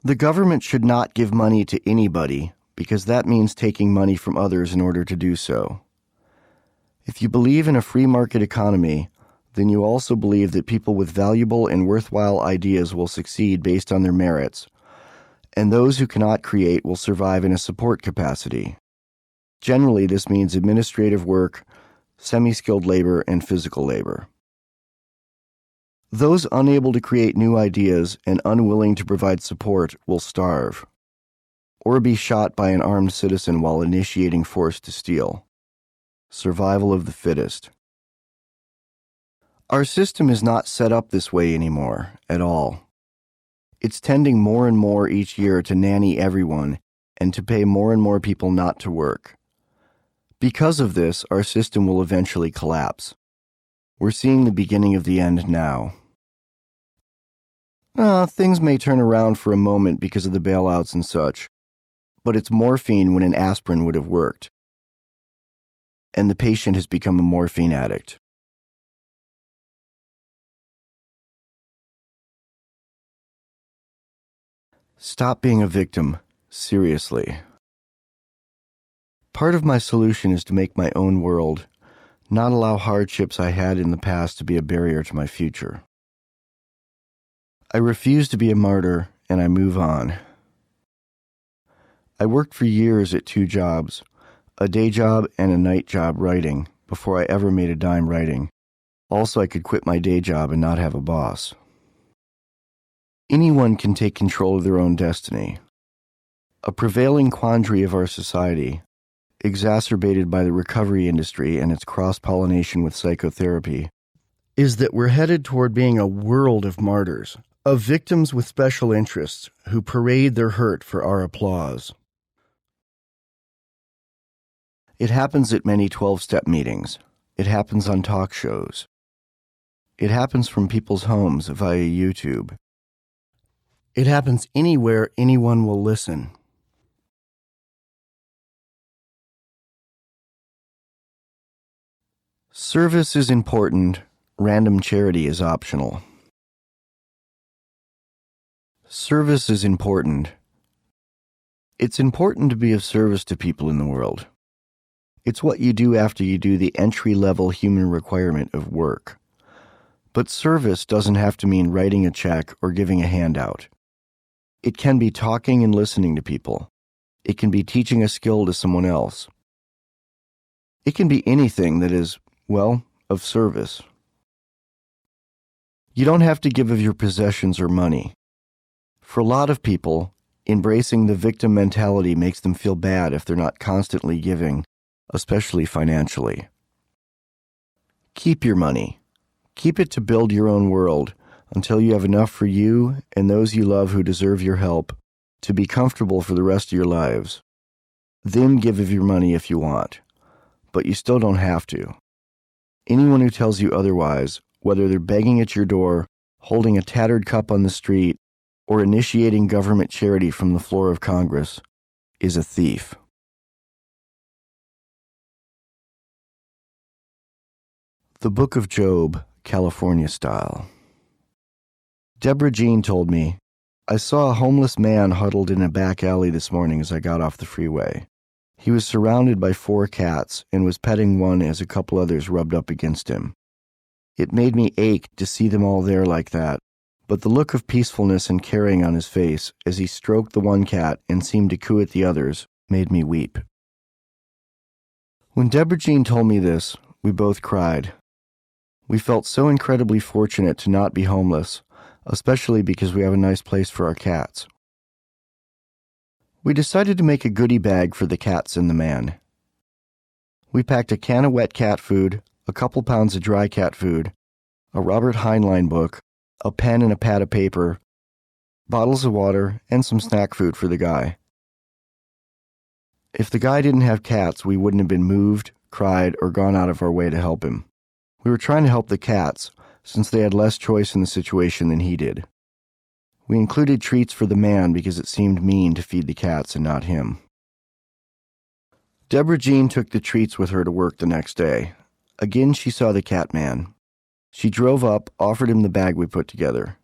The government should not give money to anybody because that means taking money from others in order to do so. If you believe in a free market economy, then you also believe that people with valuable and worthwhile ideas will succeed based on their merits, and those who cannot create will survive in a support capacity. Generally, this means administrative work, semi-skilled labor, and physical labor. Those unable to create new ideas and unwilling to provide support will starve, or be shot by an armed citizen while initiating force to steal. Survival of the fittest. Our system is not set up this way anymore, at all. It's tending more and more each year to nanny everyone and to pay more and more people not to work. Because of this, our system will eventually collapse. We're seeing the beginning of the end now. Things may turn around for a moment because of the bailouts and such, but it's morphine when an aspirin would have worked. And the patient has become a morphine addict. Stop being a victim, seriously. Part of my solution is to make my own world, not allow hardships I had in the past to be a barrier to my future. I refuse to be a martyr, and I move on. I worked for years at 2 jobs, a day job and a night job writing, before I ever made a dime writing. Also, I could quit my day job and not have a boss. Anyone can take control of their own destiny. A prevailing quandary of our society, exacerbated by the recovery industry and its cross-pollination with psychotherapy, is that we're headed toward being a world of martyrs, of victims with special interests who parade their hurt for our applause. It happens at many 12-step meetings. It happens on talk shows. It happens from people's homes via YouTube. It happens anywhere anyone will listen. Service is important. Random charity is optional. Service is important. It's important to be of service to people in the world. It's what you do after you do the entry-level human requirement of work. But service doesn't have to mean writing a check or giving a handout. It can be talking and listening to people. It can be teaching a skill to someone else. It can be anything that is, well, of service. You don't have to give of your possessions or money. For a lot of people, embracing the victim mentality makes them feel bad if they're not constantly giving, especially financially. Keep your money. Keep it to build your own world until you have enough for you and those you love who deserve your help to be comfortable for the rest of your lives. Then give of your money if you want, but you still don't have to. Anyone who tells you otherwise, whether they're begging at your door, holding a tattered cup on the street, or initiating government charity from the floor of Congress, is a thief. The Book of Job, California style. Deborah Jean told me, I saw a homeless man huddled in a back alley this morning as I got off the freeway. He was surrounded by 4 cats and was petting one as a couple others rubbed up against him. It made me ache to see them all there like that, but the look of peacefulness and caring on his face as he stroked the one cat and seemed to coo at the others made me weep. When Deborah Jean told me this, we both cried. We felt so incredibly fortunate to not be homeless, especially because we have a nice place for our cats. We decided to make a goodie bag for the cats and the man. We packed a can of wet cat food, a couple pounds of dry cat food, a Robert Heinlein book, a pen and a pad of paper, bottles of water, and some snack food for the guy. If the guy didn't have cats, we wouldn't have been moved, cried, or gone out of our way to help him. We were trying to help the cats, since they had less choice in the situation than he did. We included treats for the man because it seemed mean to feed the cats and not him. Deborah Jean took the treats with her to work the next day. Again, she saw the cat man. She drove up, offered him the bag we put together.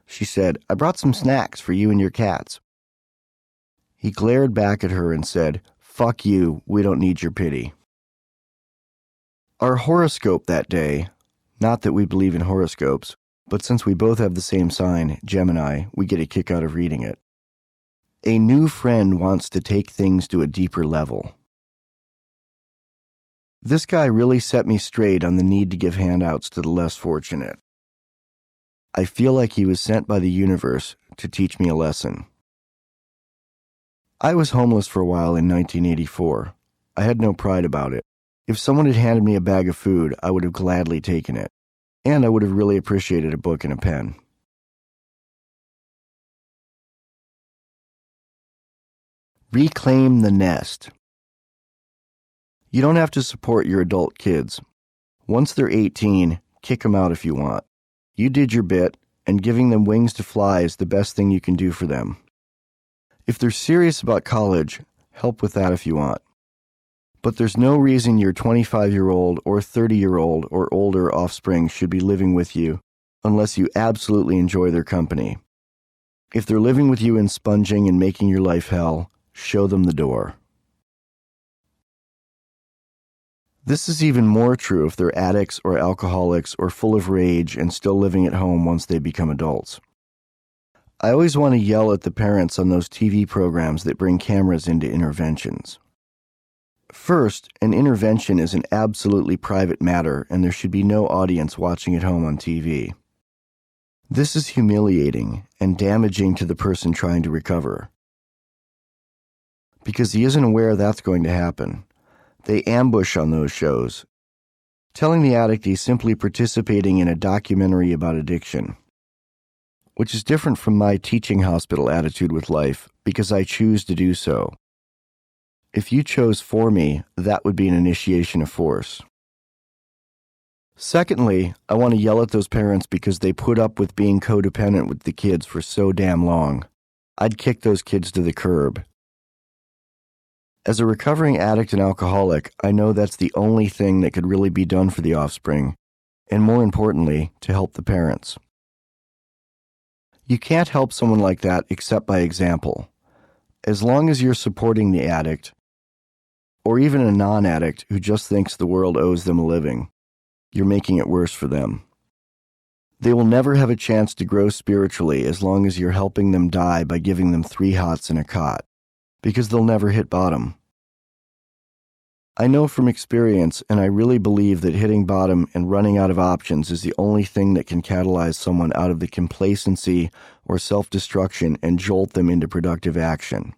She said, I brought some snacks for you and your cats. He glared back at her and said, Fuck you, we don't need your pity. Our horoscope that day, not that we believe in horoscopes, but since we both have the same sign, Gemini, we get a kick out of reading it. A new friend wants to take things to a deeper level. This guy really set me straight on the need to give handouts to the less fortunate. I feel like he was sent by the universe to teach me a lesson. I was homeless for a while in 1984. I had no pride about it. If someone had handed me a bag of food, I would have gladly taken it, and I would have really appreciated a book and a pen. Reclaim the nest. You don't have to support your adult kids. Once they're 18, kick them out if you want. You did your bit, and giving them wings to fly is the best thing you can do for them. If they're serious about college, help with that if you want. But there's no reason your 25-year-old or 30-year-old or older offspring should be living with you unless you absolutely enjoy their company. If they're living with you and sponging and making your life hell, show them the door. This is even more true if they're addicts or alcoholics or full of rage and still living at home once they become adults. I always want to yell at the parents on those TV programs that bring cameras into interventions. First, an intervention is an absolutely private matter, and there should be no audience watching at home on TV. This is humiliating and damaging to the person trying to recover, because he isn't aware that's going to happen. They ambush on those shows, telling the addict he's simply participating in a documentary about addiction, which is different from my teaching hospital attitude with life, because I choose to do so. If you chose for me, that would be an initiation of force. Secondly, I want to yell at those parents because they put up with being codependent with the kids for so damn long. I'd kick those kids to the curb. As a recovering addict and alcoholic, I know that's the only thing that could really be done for the offspring, and more importantly, to help the parents. You can't help someone like that except by example. As long as you're supporting the addict, or even a non-addict who just thinks the world owes them a living, you're making it worse for them. They will never have a chance to grow spiritually as long as you're helping them die by giving them 3 hots and a cot, because they'll never hit bottom. I know from experience, and I really believe that hitting bottom and running out of options is the only thing that can catalyze someone out of the complacency or self-destruction and jolt them into productive action.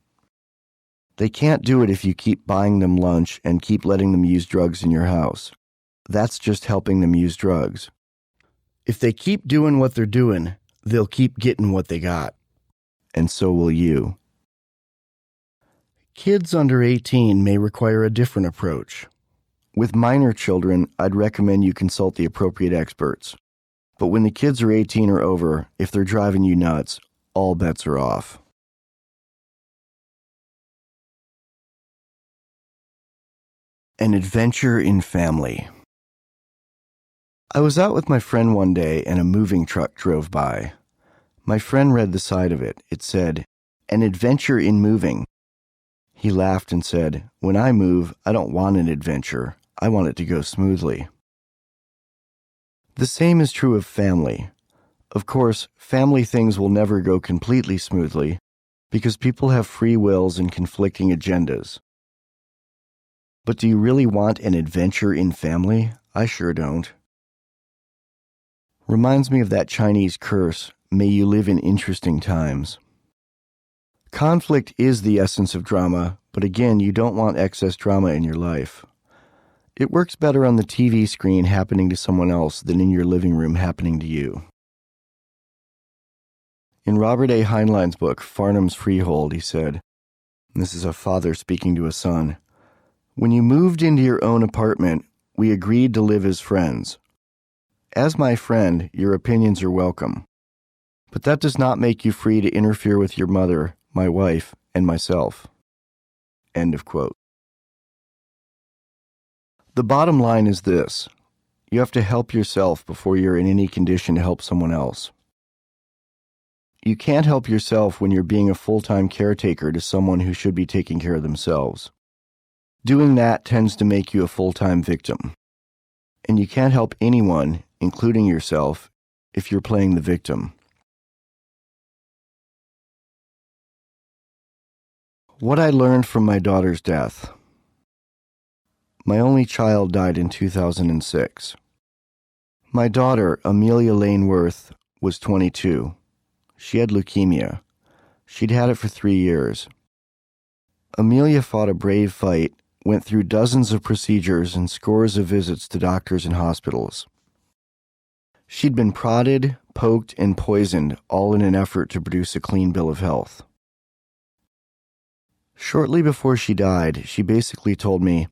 They can't do it if you keep buying them lunch and keep letting them use drugs in your house. That's just helping them use drugs. If they keep doing what they're doing, they'll keep getting what they got. And so will you. Kids under 18 may require a different approach. With minor children, I'd recommend you consult the appropriate experts. But when the kids are 18 or over, if they're driving you nuts, all bets are off. An adventure in family. I was out with my friend one day and a moving truck drove by. My friend read the side of it. It said, "An adventure in moving." He laughed and said, "When I move, I don't want an adventure. I want it to go smoothly." The same is true of family. Of course, family things will never go completely smoothly because people have free wills and conflicting agendas. But do you really want an adventure in family? I sure don't. Reminds me of that Chinese curse, "May you live in interesting times." Conflict is the essence of drama, but again, you don't want excess drama in your life. It works better on the TV screen happening to someone else than in your living room happening to you. In Robert A. Heinlein's book, Farnham's Freehold, he said, and this is a father speaking to a son, "When you moved into your own apartment, we agreed to live as friends. As my friend, your opinions are welcome. But that does not make you free to interfere with your mother, my wife, and myself." End of quote. The bottom line is this: you have to help yourself before you're in any condition to help someone else. You can't help yourself when you're being a full-time caretaker to someone who should be taking care of themselves. Doing that tends to make you a full-time victim. And you can't help anyone, including yourself, if you're playing the victim. What I learned from my daughter's death. My only child died in 2006. My daughter, Amelia Lane Worth, was 22. She had leukemia. She'd had it for 3 years. Amelia fought a brave fight, went through dozens of procedures and scores of visits to doctors and hospitals. She'd been prodded, poked, and poisoned, all in an effort to produce a clean bill of health. Shortly before she died, she basically told me,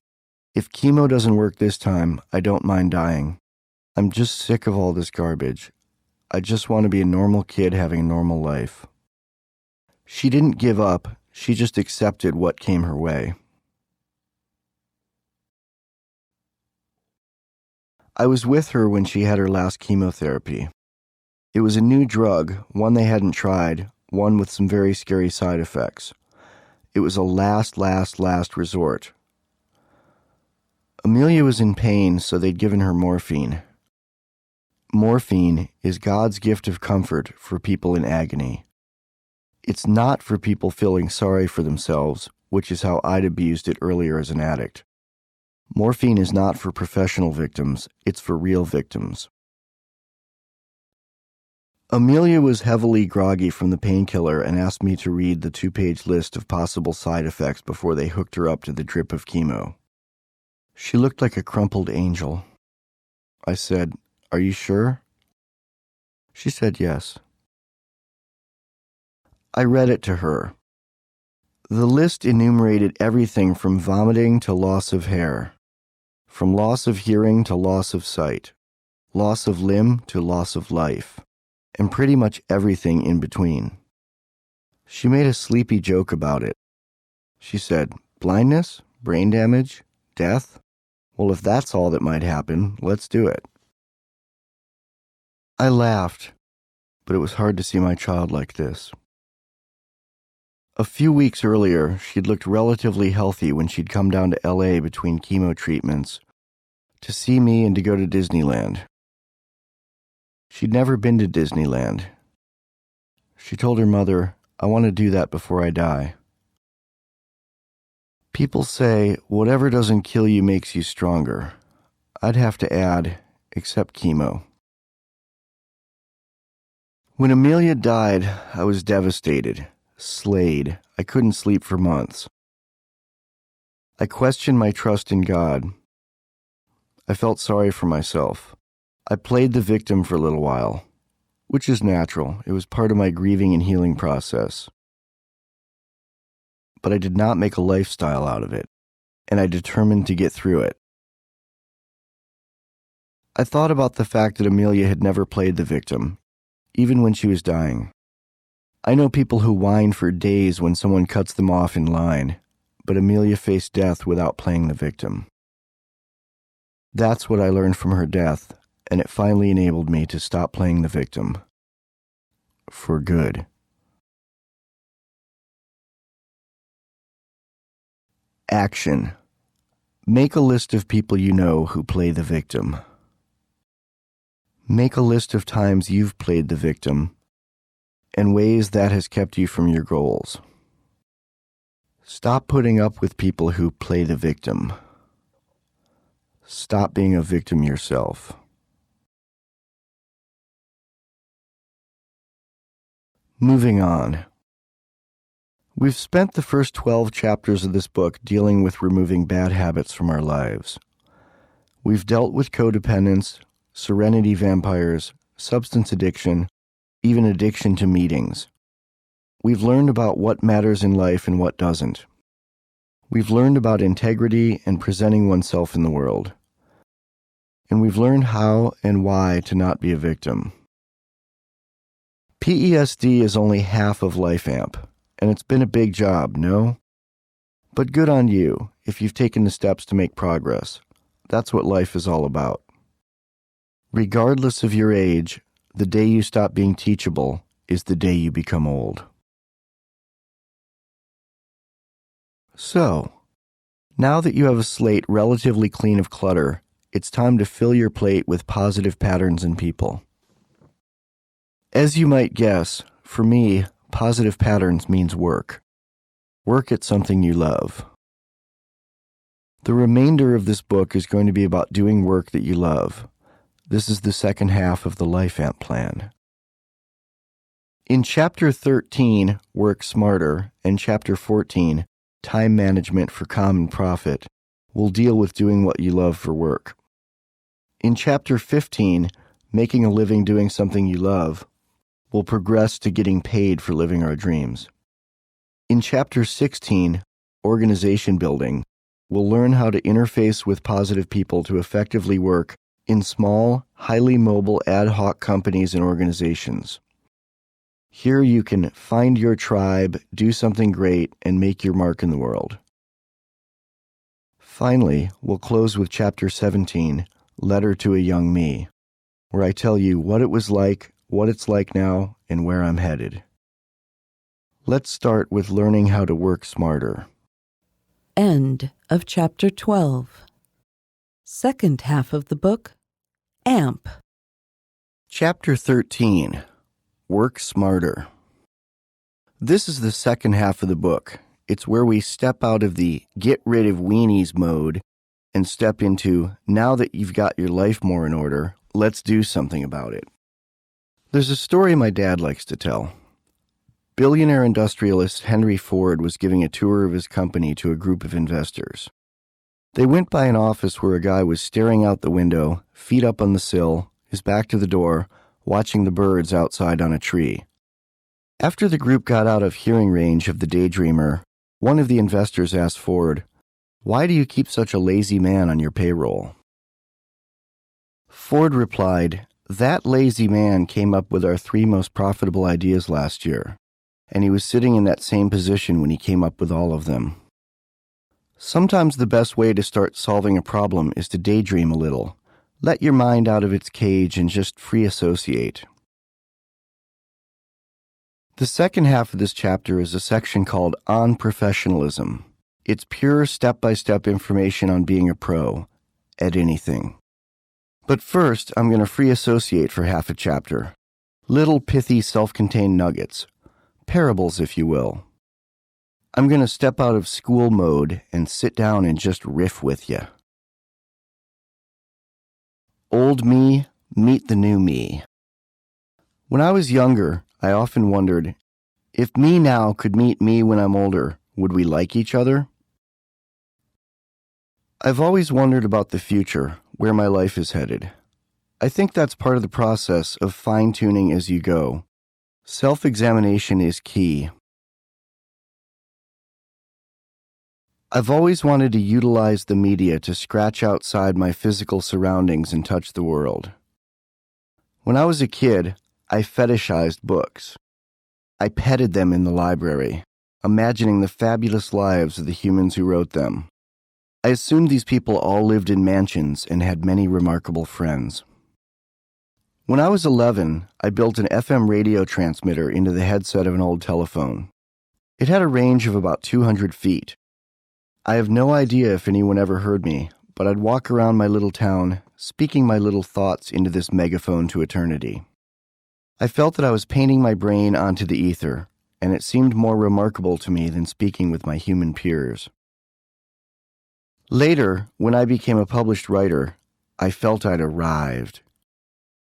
"If chemo doesn't work this time, I don't mind dying. I'm just sick of all this garbage. I just want to be a normal kid having a normal life." She didn't give up, she just accepted what came her way. I was with her when she had her last chemotherapy. It was a new drug, one they hadn't tried, one with some very scary side effects. It was a last resort. Amelia was in pain, so they'd given her morphine. Morphine is God's gift of comfort for people in agony. It's not for people feeling sorry for themselves, which is how I'd abused it earlier as an addict. Morphine is not for professional victims, it's for real victims. Amelia was heavily groggy from the painkiller and asked me to read the 2-page list of possible side effects before they hooked her up to the drip of chemo. She looked like a crumpled angel. I said, "Are you sure?" She said yes. I read it to her. The list enumerated everything from vomiting to loss of hair, from loss of hearing to loss of sight, loss of limb to loss of life, and pretty much everything in between. She made a sleepy joke about it. She said, "Blindness? Brain damage? Death? Well, if that's all that might happen, let's do it." I laughed, but it was hard to see my child like this. A few weeks earlier, she'd looked relatively healthy when she'd come down to LA between chemo treatments to see me and to go to Disneyland. She'd never been to Disneyland. She told her mother, "I want to do that before I die." People say, whatever doesn't kill you makes you stronger. I'd have to add, except chemo. When Amelia died, I was devastated, slayed. I couldn't sleep for months. I questioned my trust in God. I felt sorry for myself. I played the victim for a little while, which is natural. It was part of my grieving and healing process. But I did not make a lifestyle out of it, and I determined to get through it. I thought about the fact that Amelia had never played the victim, even when she was dying. I know people who whine for days when someone cuts them off in line, but Amelia faced death without playing the victim. That's what I learned from her death, and it finally enabled me to stop playing the victim. For good. Action. Make a list of people you know who play the victim. Make a list of times you've played the victim and ways that has kept you from your goals. Stop putting up with people who play the victim. Stop being a victim yourself. Moving on. We've spent the first 12 chapters of this book dealing with removing bad habits from our lives. We've dealt with codependence, serenity vampires, substance addiction, even addiction to meetings. We've learned about what matters in life and what doesn't. We've learned about integrity and presenting oneself in the world. And we've learned how and why to not be a victim. PESD is only half of LifeAmp, and it's been a big job, no? But good on you if you've taken the steps to make progress. That's what life is all about. Regardless of your age, the day you stop being teachable is the day you become old. So, now that you have a slate relatively clean of clutter, it's time to fill your plate with positive patterns and people. As you might guess, for me, positive patterns means work. Work at something you love. The remainder of this book is going to be about doing work that you love. This is the second half of the LifeAmp plan. In Chapter 13, Work Smarter, and Chapter 14, Time Management for Common Profit, we'll deal with doing what you love for work. In Chapter 15, Making a Living Doing Something You Love, we'll progress to getting paid for living our dreams. In Chapter 16, Organization Building, we'll learn how to interface with positive people to effectively work in small, highly mobile ad hoc companies and organizations. Here you can find your tribe, do something great, and make your mark in the world. Finally, we'll close with Chapter 17, Letter to a Young Me, where I tell you what it was like, what it's like now, and where I'm headed. Let's start with learning how to work smarter. End of Chapter 12. Second half of the book, AMP. Chapter 13, Work Smarter. This is the second half of the book. It's where we step out of the get rid of weenies mode and step into, now that you've got your life more in order, let's do something about it. There's a story my dad likes to tell. Billionaire industrialist Henry Ford was giving a tour of his company to a group of investors. They went by an office where a guy was staring out the window, feet up on the sill, his back to the door, watching the birds outside on a tree. After the group got out of hearing range of the daydreamer, one of the investors asked Ford, "Why do you keep such a lazy man on your payroll?" Ford replied, "That lazy man came up with our 3 most profitable ideas last year, and he was sitting in that same position when he came up with all of them." Sometimes the best way to start solving a problem is to daydream a little. Let your mind out of its cage and just free associate. The second half of this chapter is a section called On Professionalism. It's pure step-by-step information on being a pro at anything. But first, I'm going to free associate for half a chapter. Little pithy self-contained nuggets. Parables, if you will. I'm going to step out of school mode and sit down and just riff with you. Old me, meet the new me. When I was younger, I often wondered, if me now could meet me when I'm older, would we like each other? I've always wondered about the future, where my life is headed. I think that's part of the process of fine-tuning as you go. Self-examination is key. I've always wanted to utilize the media to scratch outside my physical surroundings and touch the world. When I was a kid, I fetishized books. I petted them in the library, imagining the fabulous lives of the humans who wrote them. I assumed these people all lived in mansions and had many remarkable friends. When I was 11, I built an FM radio transmitter into the headset of an old telephone. It had a range of about 200 feet. I have no idea if anyone ever heard me, but I'd walk around my little town, speaking my little thoughts into this megaphone to eternity. I felt that I was painting my brain onto the ether, and it seemed more remarkable to me than speaking with my human peers. Later, when I became a published writer, I felt I'd arrived.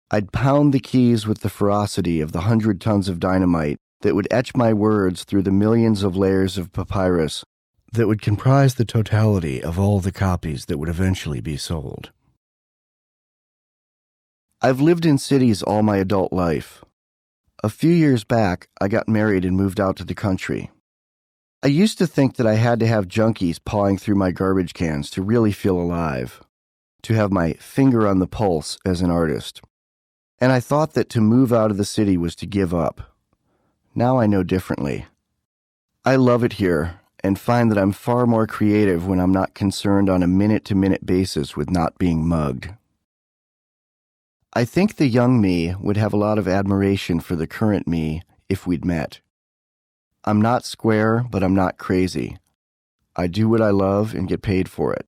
I'd pound the keys with the ferocity of the 100 tons of dynamite that would etch my words through the millions of layers of papyrus that would comprise the totality of all the copies that would eventually be sold. I've lived in cities all my adult life. A few years back, I got married and moved out to the country. I used to think that I had to have junkies pawing through my garbage cans to really feel alive, to have my finger on the pulse as an artist. And I thought that to move out of the city was to give up. Now I know differently. I love it here and find that I'm far more creative when I'm not concerned on a minute-to-minute basis with not being mugged. I think the young me would have a lot of admiration for the current me if we'd met. I'm not square, but I'm not crazy. I do what I love and get paid for it.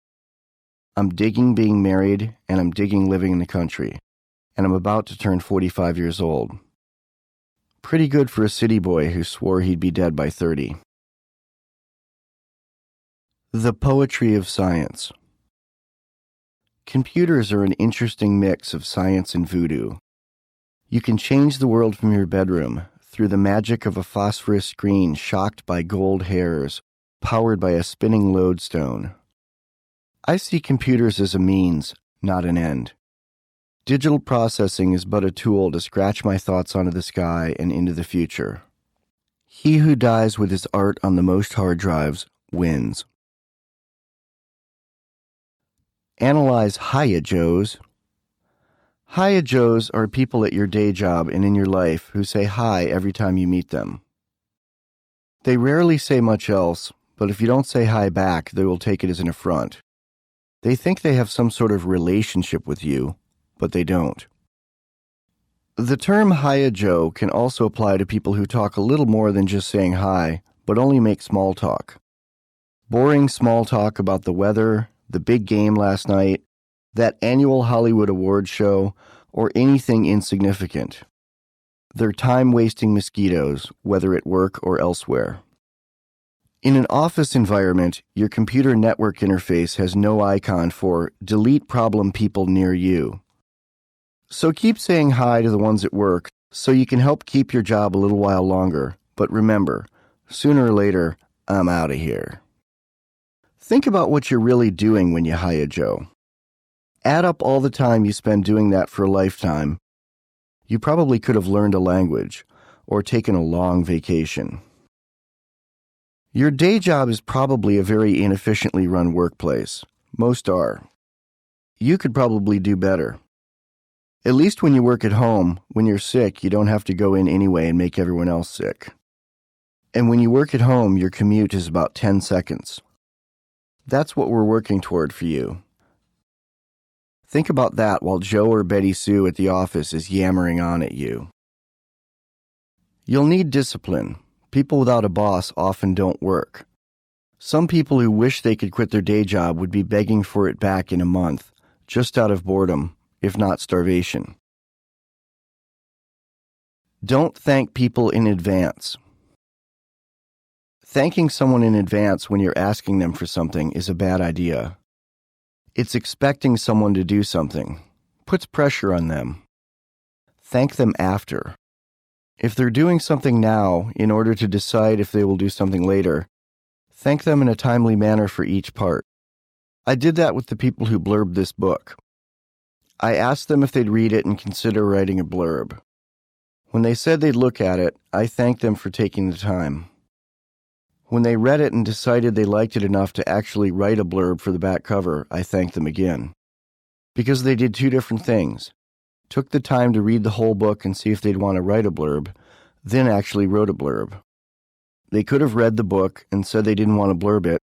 I'm digging being married, and I'm digging living in the country, and I'm about to turn 45 years old. Pretty good for a city boy who swore he'd be dead by 30. The poetry of science. Computers are an interesting mix of science and voodoo. You can change the world from your bedroom, through the magic of a phosphorus screen shocked by gold hairs, powered by a spinning lodestone. I see computers as a means, not an end. Digital processing is but a tool to scratch my thoughts onto the sky and into the future. He who dies with his art on the most hard drives wins. Analyze Hiya Joes. Hiya Joes are people at your day job and in your life who say hi every time you meet them. They rarely say much else, but if you don't say hi back, they will take it as an affront. They think they have some sort of relationship with you, but they don't. The term Hiya Joe can also apply to people who talk a little more than just saying hi, but only make small talk. Boring small talk about the weather, the big game last night, that annual Hollywood Awards show, or anything insignificant. They're time-wasting mosquitoes, whether at work or elsewhere. In an office environment, your computer network interface has no icon for delete problem people near you. So keep saying hi to the ones at work so you can help keep your job a little while longer. But remember, sooner or later, I'm out of here. Think about what you're really doing when you Hiya Joe. Add up all the time you spend doing that for a lifetime. You probably could have learned a language or taken a long vacation. Your day job is probably a very inefficiently run workplace. Most are. You could probably do better. At least when you work at home, when you're sick, you don't have to go in anyway and make everyone else sick. And when you work at home, your commute is about 10 seconds. That's what we're working toward for you. Think about that while Joe or Betty Sue at the office is yammering on at you. You'll need discipline. People without a boss often don't work. Some people who wish they could quit their day job would be begging for it back in a month, just out of boredom, if not starvation. Don't thank people in advance. Thanking someone in advance when you're asking them for something is a bad idea. It's expecting someone to do something. Puts pressure on them. Thank them after. If they're doing something now in order to decide if they will do something later, thank them in a timely manner for each part. I did that with the people who blurbed this book. I asked them if they'd read it and consider writing a blurb. When they said they'd look at it, I thanked them for taking the time. When they read it and decided they liked it enough to actually write a blurb for the back cover, I thanked them again. Because they did two different things. Took the time to read the whole book and see if they'd want to write a blurb, then actually wrote a blurb. They could have read the book and said they didn't want to blurb it,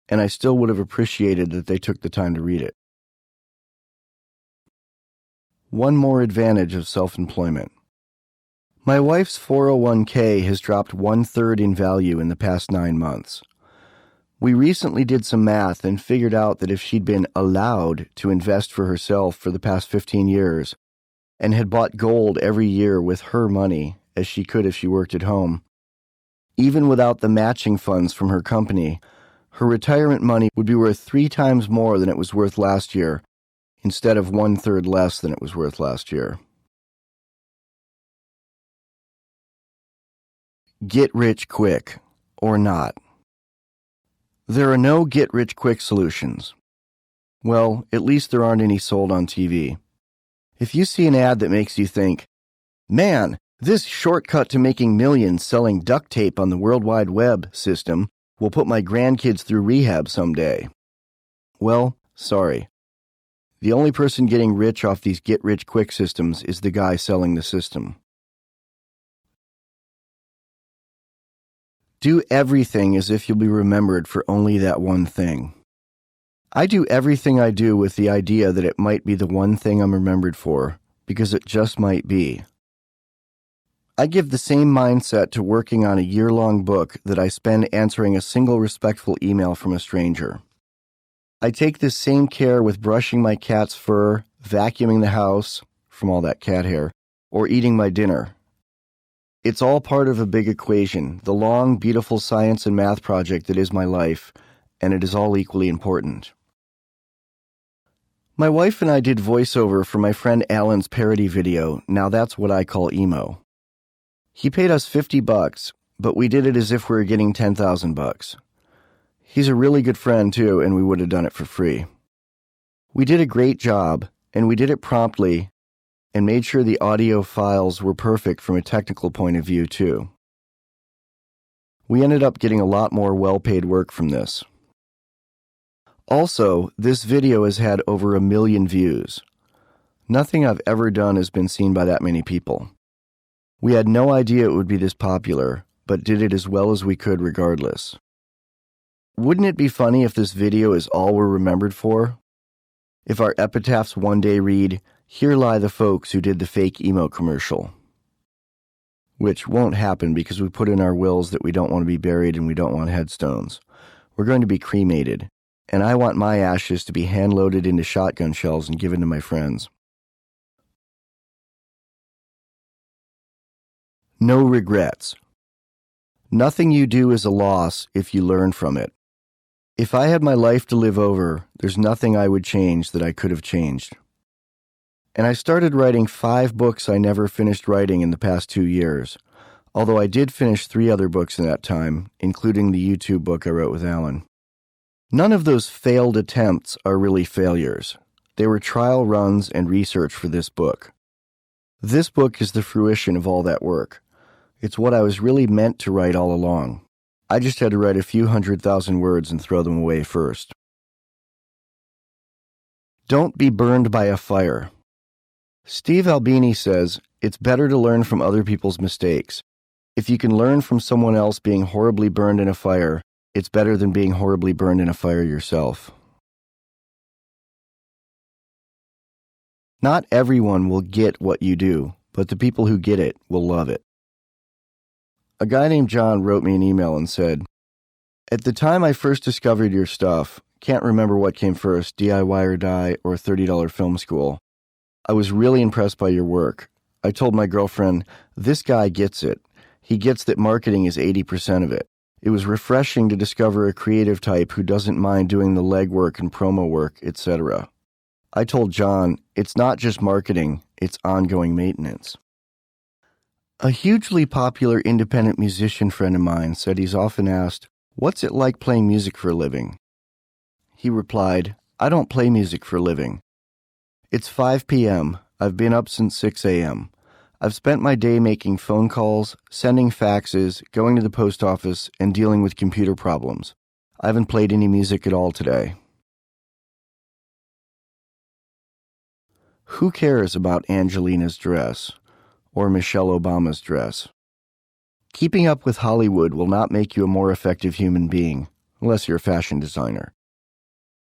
and I still would have appreciated that they took the time to read it. One more advantage of self-employment. My wife's 401k has dropped 1/3 in value in the past 9 months. We recently did some math and figured out that if she'd been allowed to invest for herself for the past 15 years and had bought gold every year with her money, as she could if she worked at home, even without the matching funds from her company, her retirement money would be worth 3 times more than it was worth last year, instead of 1/3 less than it was worth last year. Get rich quick, or not. There are no get-rich-quick solutions. Well, at least there aren't any sold on TV. If you see an ad that makes you think, man, this shortcut to making millions selling duct tape on the World Wide Web system will put my grandkids through rehab someday. Well, sorry. The only person getting rich off these get-rich-quick systems is the guy selling the system. Do everything as if you'll be remembered for only that one thing. I do everything I do with the idea that it might be the one thing I'm remembered for, because it just might be. I give the same mindset to working on a year-long book that I spend answering a single respectful email from a stranger. I take this same care with brushing my cat's fur, vacuuming the house, from all that cat hair, or eating my dinner. It's all part of a big equation, the long, beautiful science and math project that is my life, and it is all equally important. My wife and I did voiceover for my friend Alan's parody video, Now That's What I Call Emo. He paid us $50, but we did it as if we were getting $10,000. He's a really good friend, too, and we would have done it for free. We did a great job, and we did it promptly and made sure the audio files were perfect from a technical point of view, too. We ended up getting a lot more well-paid work from this. Also, this video has had over 1 million views. Nothing I've ever done has been seen by that many people. We had no idea it would be this popular, but did it as well as we could regardless. Wouldn't it be funny if this video is all we're remembered for? If our epitaphs one day read, "Here lie the folks who did the fake emo commercial." Which won't happen because we put in our wills that we don't want to be buried and we don't want headstones. We're going to be cremated, and I want my ashes to be hand-loaded into shotgun shells and given to my friends. No regrets. Nothing you do is a loss if you learn from it. If I had my life to live over, there's nothing I would change that I could have changed. And I started writing 5 books I never finished writing in the past 2 years, although I did finish 3 other books in that time, including the YouTube book I wrote with Alan. None of those failed attempts are really failures. They were trial runs and research for this book. This book is the fruition of all that work. It's what I was really meant to write all along. I just had to write a few 100,000 words and throw them away first. Don't be burned by a fire. Steve Albini says, it's better to learn from other people's mistakes. If you can learn from someone else being horribly burned in a fire, it's better than being horribly burned in a fire yourself. Not everyone will get what you do, but the people who get it will love it. A guy named John wrote me an email and said, "At the time I first discovered your stuff, can't remember what came first, DIY or Die or $30 film school, I was really impressed by your work. I told my girlfriend, this guy gets it. He gets that marketing is 80% of it. It was refreshing to discover a creative type who doesn't mind doing the legwork and promo work, etc. I told John, it's not just marketing, it's ongoing maintenance." A hugely popular independent musician friend of mine said he's often asked, "What's it like playing music for a living?" He replied, "I don't play music for a living. It's 5 p.m. I've been up since 6 a.m. I've spent my day making phone calls, sending faxes, going to the post office, and dealing with computer problems. I haven't played any music at all today." Who cares about Angelina's dress? Or Michelle Obama's dress? Keeping up with Hollywood will not make you a more effective human being, unless you're a fashion designer.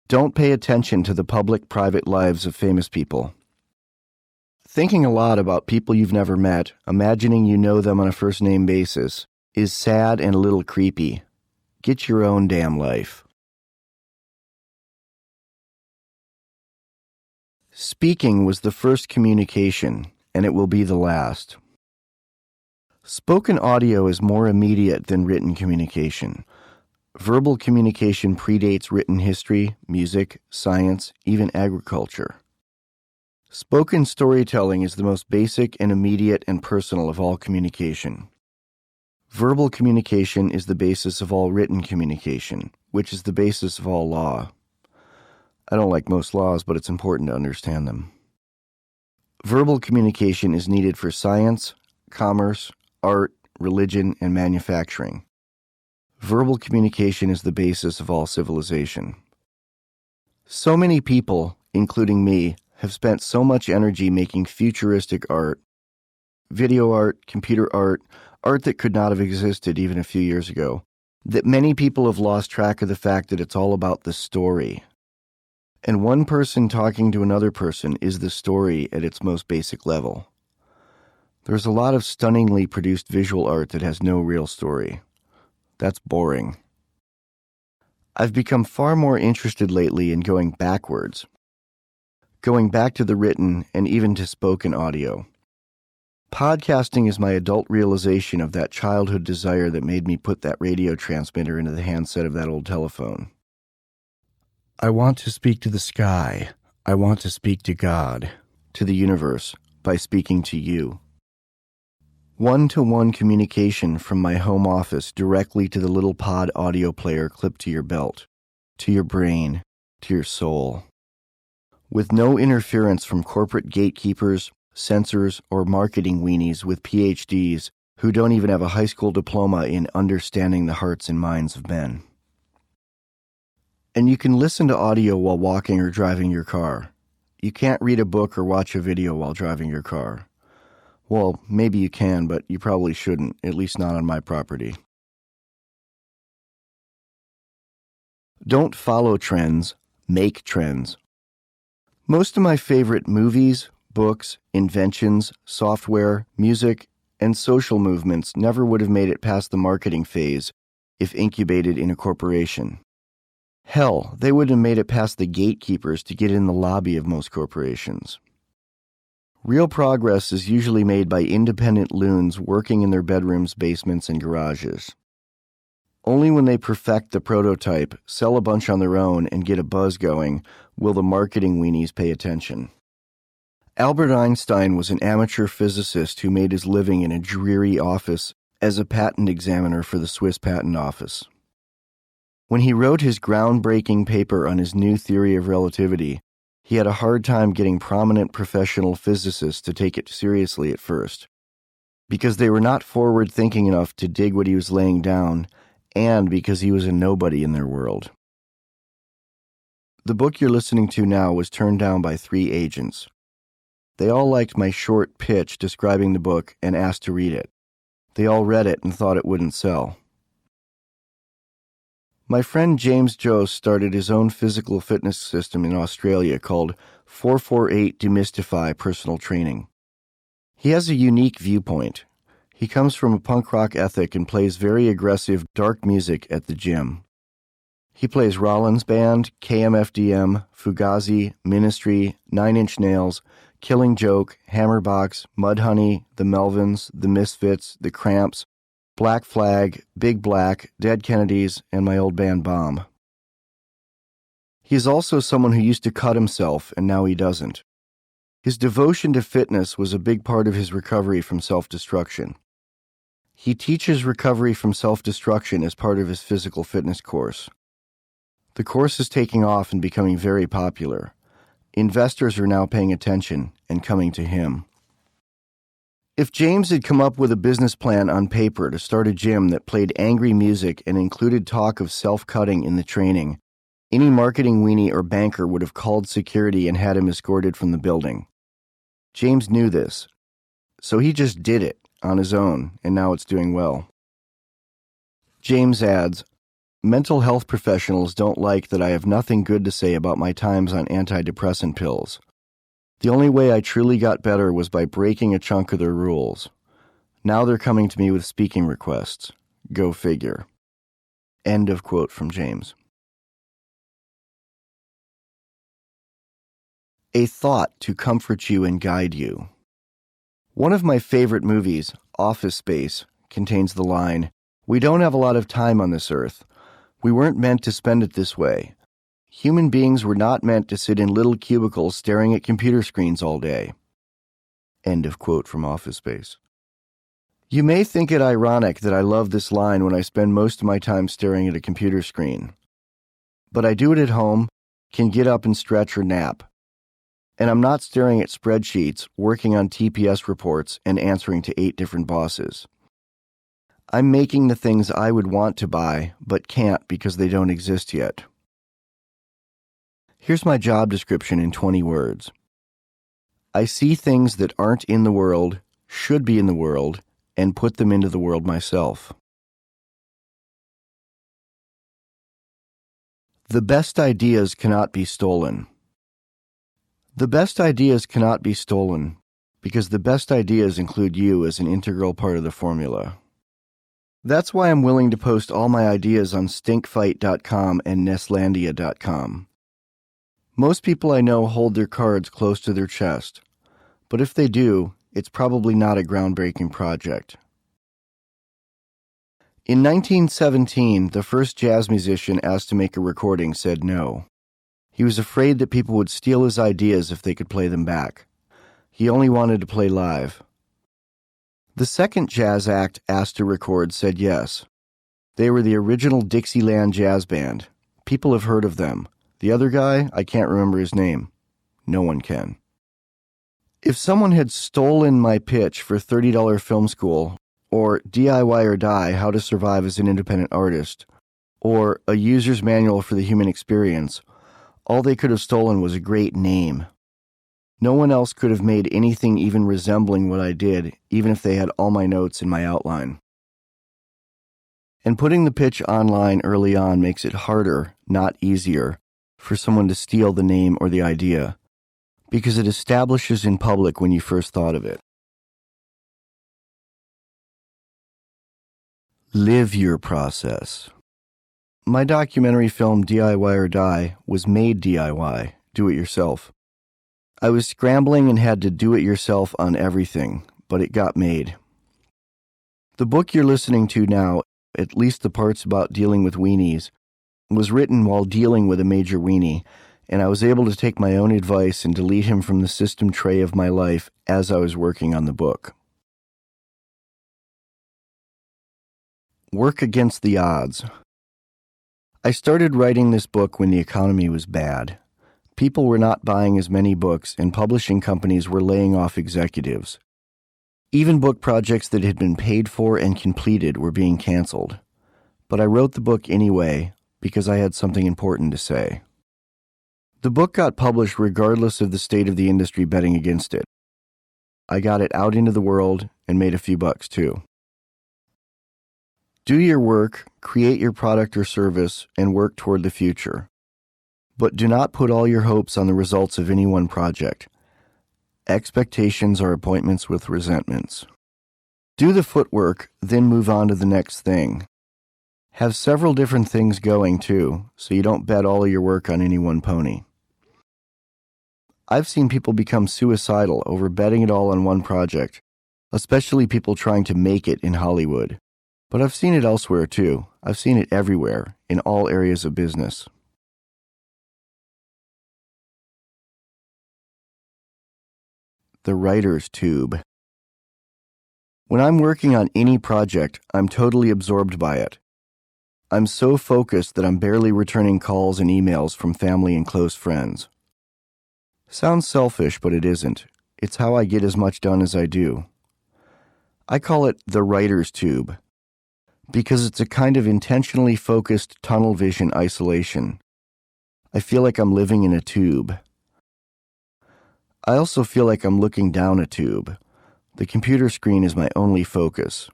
Don't pay attention to the public-private lives of famous people. Thinking a lot about people you've never met, imagining you know them on a first-name basis, is sad and a little creepy. Get your own damn life. Speaking was the first communication, and it will be the last. Spoken audio is more immediate than written communication. Verbal communication predates written history, music, science, even agriculture. Spoken storytelling is the most basic and immediate and personal of all communication. Verbal communication is the basis of all written communication, which is the basis of all law. I don't like most laws, but it's important to understand them. Verbal communication is needed for science, commerce, art, religion, and manufacturing. Verbal communication is the basis of all civilization. So many people, including me, have spent so much energy making futuristic art, video art, computer art that could not have existed even a few years ago, that many people have lost track of the fact that it's all about the story. And one person talking to another person is the story at its most basic level. There's a lot of stunningly produced visual art that has no real story. That's boring. I've become far more interested lately in going backwards, going back to the written and even to spoken audio. Podcasting is my adult realization of that childhood desire that made me put that radio transmitter into the handset of that old telephone. I want to speak to the sky. I want to speak to God, to the universe, by speaking to you. One-to-one communication from my home office directly to the little pod audio player clipped to your belt, to your brain, to your soul. With no interference from corporate gatekeepers, censors, or marketing weenies with PhDs who don't even have a high school diploma in understanding the hearts and minds of men. And you can listen to audio while walking or driving your car. You can't read a book or watch a video while driving your car. Well, maybe you can, but you probably shouldn't, at least not on my property. Don't follow trends, make trends. Most of my favorite movies, books, inventions, software, music, and social movements never would have made it past the marketing phase if incubated in a corporation. Hell, they wouldn't have made it past the gatekeepers to get in the lobby of most corporations. Real progress is usually made by independent loons working in their bedrooms, basements, and garages. Only when they perfect the prototype, sell a bunch on their own, and get a buzz going will the marketing weenies pay attention. Albert Einstein was an amateur physicist who made his living in a dreary office as a patent examiner for the Swiss Patent Office. When he wrote his groundbreaking paper on his new theory of relativity, he had a hard time getting prominent professional physicists to take it seriously at first, because they were not forward-thinking enough to dig what he was laying down, and because he was a nobody in their world. The book you're listening to now was turned down by 3 agents. They all liked my short pitch describing the book and asked to read it. They all read it and thought it wouldn't sell. My friend James Jost started his own physical fitness system in Australia called 448 Demystify Personal Training. He has a unique viewpoint. He comes from a punk rock ethic and plays very aggressive, dark music at the gym. He plays Rollins Band, KMFDM, Fugazi, Ministry, Nine Inch Nails, Killing Joke, Hammerbox, Mudhoney, The Melvins, The Misfits, The Cramps, Black Flag, Big Black, Dead Kennedys, and my old band Bomb. He is also someone who used to cut himself, and now he doesn't. His devotion to fitness was a big part of his recovery from self-destruction. He teaches recovery from self-destruction as part of his physical fitness course. The course is taking off and becoming very popular. Investors are now paying attention and coming to him. If James had come up with a business plan on paper to start a gym that played angry music and included talk of self-cutting in the training, any marketing weenie or banker would have called security and had him escorted from the building. James knew this, so he just did it on his own, and now it's doing well. James adds, "Mental health professionals don't like that I have nothing good to say about my times on antidepressant pills. The only way I truly got better was by breaking a chunk of their rules. Now they're coming to me with speaking requests. Go figure." End of quote from James. A thought to comfort you and guide you. One of my favorite movies, Office Space, contains the line, "We don't have a lot of time on this earth. We weren't meant to spend it this way. Human beings were not meant to sit in little cubicles staring at computer screens all day." End of quote from Office Space. You may think it ironic that I love this line when I spend most of my time staring at a computer screen. But I do it at home, can get up and stretch or nap. And I'm not staring at spreadsheets, working on TPS reports, and answering to 8 different bosses. I'm making the things I would want to buy, but can't because they don't exist yet. Here's my job description in 20 words. I see things that aren't in the world, should be in the world, and put them into the world myself. The best ideas cannot be stolen. The best ideas cannot be stolen because the best ideas include you as an integral part of the formula. That's why I'm willing to post all my ideas on stinkfight.com and Nestlandia.com. Most people I know hold their cards close to their chest, but if they do, it's probably not a groundbreaking project. In 1917, the first jazz musician asked to make a recording said no. He was afraid that people would steal his ideas if they could play them back. He only wanted to play live. The second jazz act asked to record said yes. They were the original Dixieland Jazz Band. People have heard of them. The other guy, I can't remember his name. No one can. If someone had stolen my pitch for $30 film school, or DIY or Die, How to Survive as an Independent Artist, or A User's Manual for the Human Experience, all they could have stolen was a great name. No one else could have made anything even resembling what I did, even if they had all my notes in my outline. And putting the pitch online early on makes it harder, not easier, for someone to steal the name or the idea, because it establishes in public when you first thought of it. Live your process. My documentary film DIY or Die was made DIY, do it yourself. I was scrambling and had to do it yourself on everything, but it got made. The book you're listening to now, at least the parts about dealing with weenies, was written while dealing with a major weenie, and I was able to take my own advice and delete him from the system tray of my life as I was working on the book. Work against the odds. I started writing this book when the economy was bad. People were not buying as many books, and publishing companies were laying off executives. Even book projects that had been paid for and completed were being canceled. But I wrote the book anyway because I had something important to say. The book got published regardless of the state of the industry betting against it. I got it out into the world and made a few bucks too. Do your work, create your product or service, and work toward the future. But do not put all your hopes on the results of any one project. Expectations are appointments with resentments. Do the footwork, then move on to the next thing. Have several different things going, too, so you don't bet all of your work on any one pony. I've seen people become suicidal over betting it all on one project, especially people trying to make it in Hollywood. But I've seen it elsewhere, too. I've seen it everywhere, in all areas of business. The writer's tube. When I'm working on any project, I'm totally absorbed by it. I'm so focused that I'm barely returning calls and emails from family and close friends. Sounds selfish, but it isn't. It's how I get as much done as I do. I call it the writer's tube, because it's a kind of intentionally focused tunnel vision isolation. I feel like I'm living in a tube. I also feel like I'm looking down a tube. The computer screen is my only focus.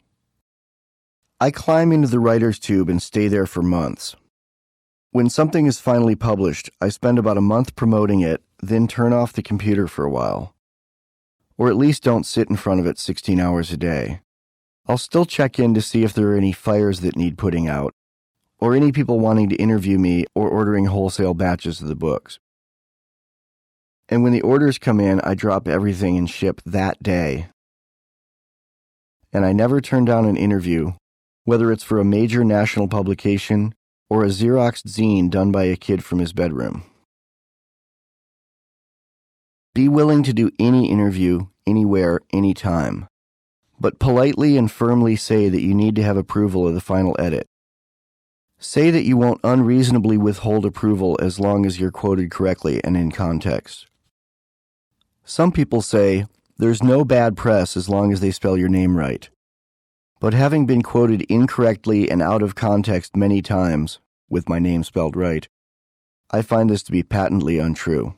I climb into the writer's tube and stay there for months. When something is finally published, I spend about a month promoting it, then turn off the computer for a while. Or at least don't sit in front of it 16 hours a day. I'll still check in to see if there are any fires that need putting out, or any people wanting to interview me or ordering wholesale batches of the books. And when the orders come in, I drop everything and ship that day. And I never turn down an interview, whether it's for a major national publication or a Xeroxed zine done by a kid from his bedroom. Be willing to do any interview, anywhere, anytime. But politely and firmly say that you need to have approval of the final edit. Say that you won't unreasonably withhold approval as long as you're quoted correctly and in context. Some people say, there's no bad press as long as they spell your name right. But having been quoted incorrectly and out of context many times, with my name spelled right, I find this to be patently untrue.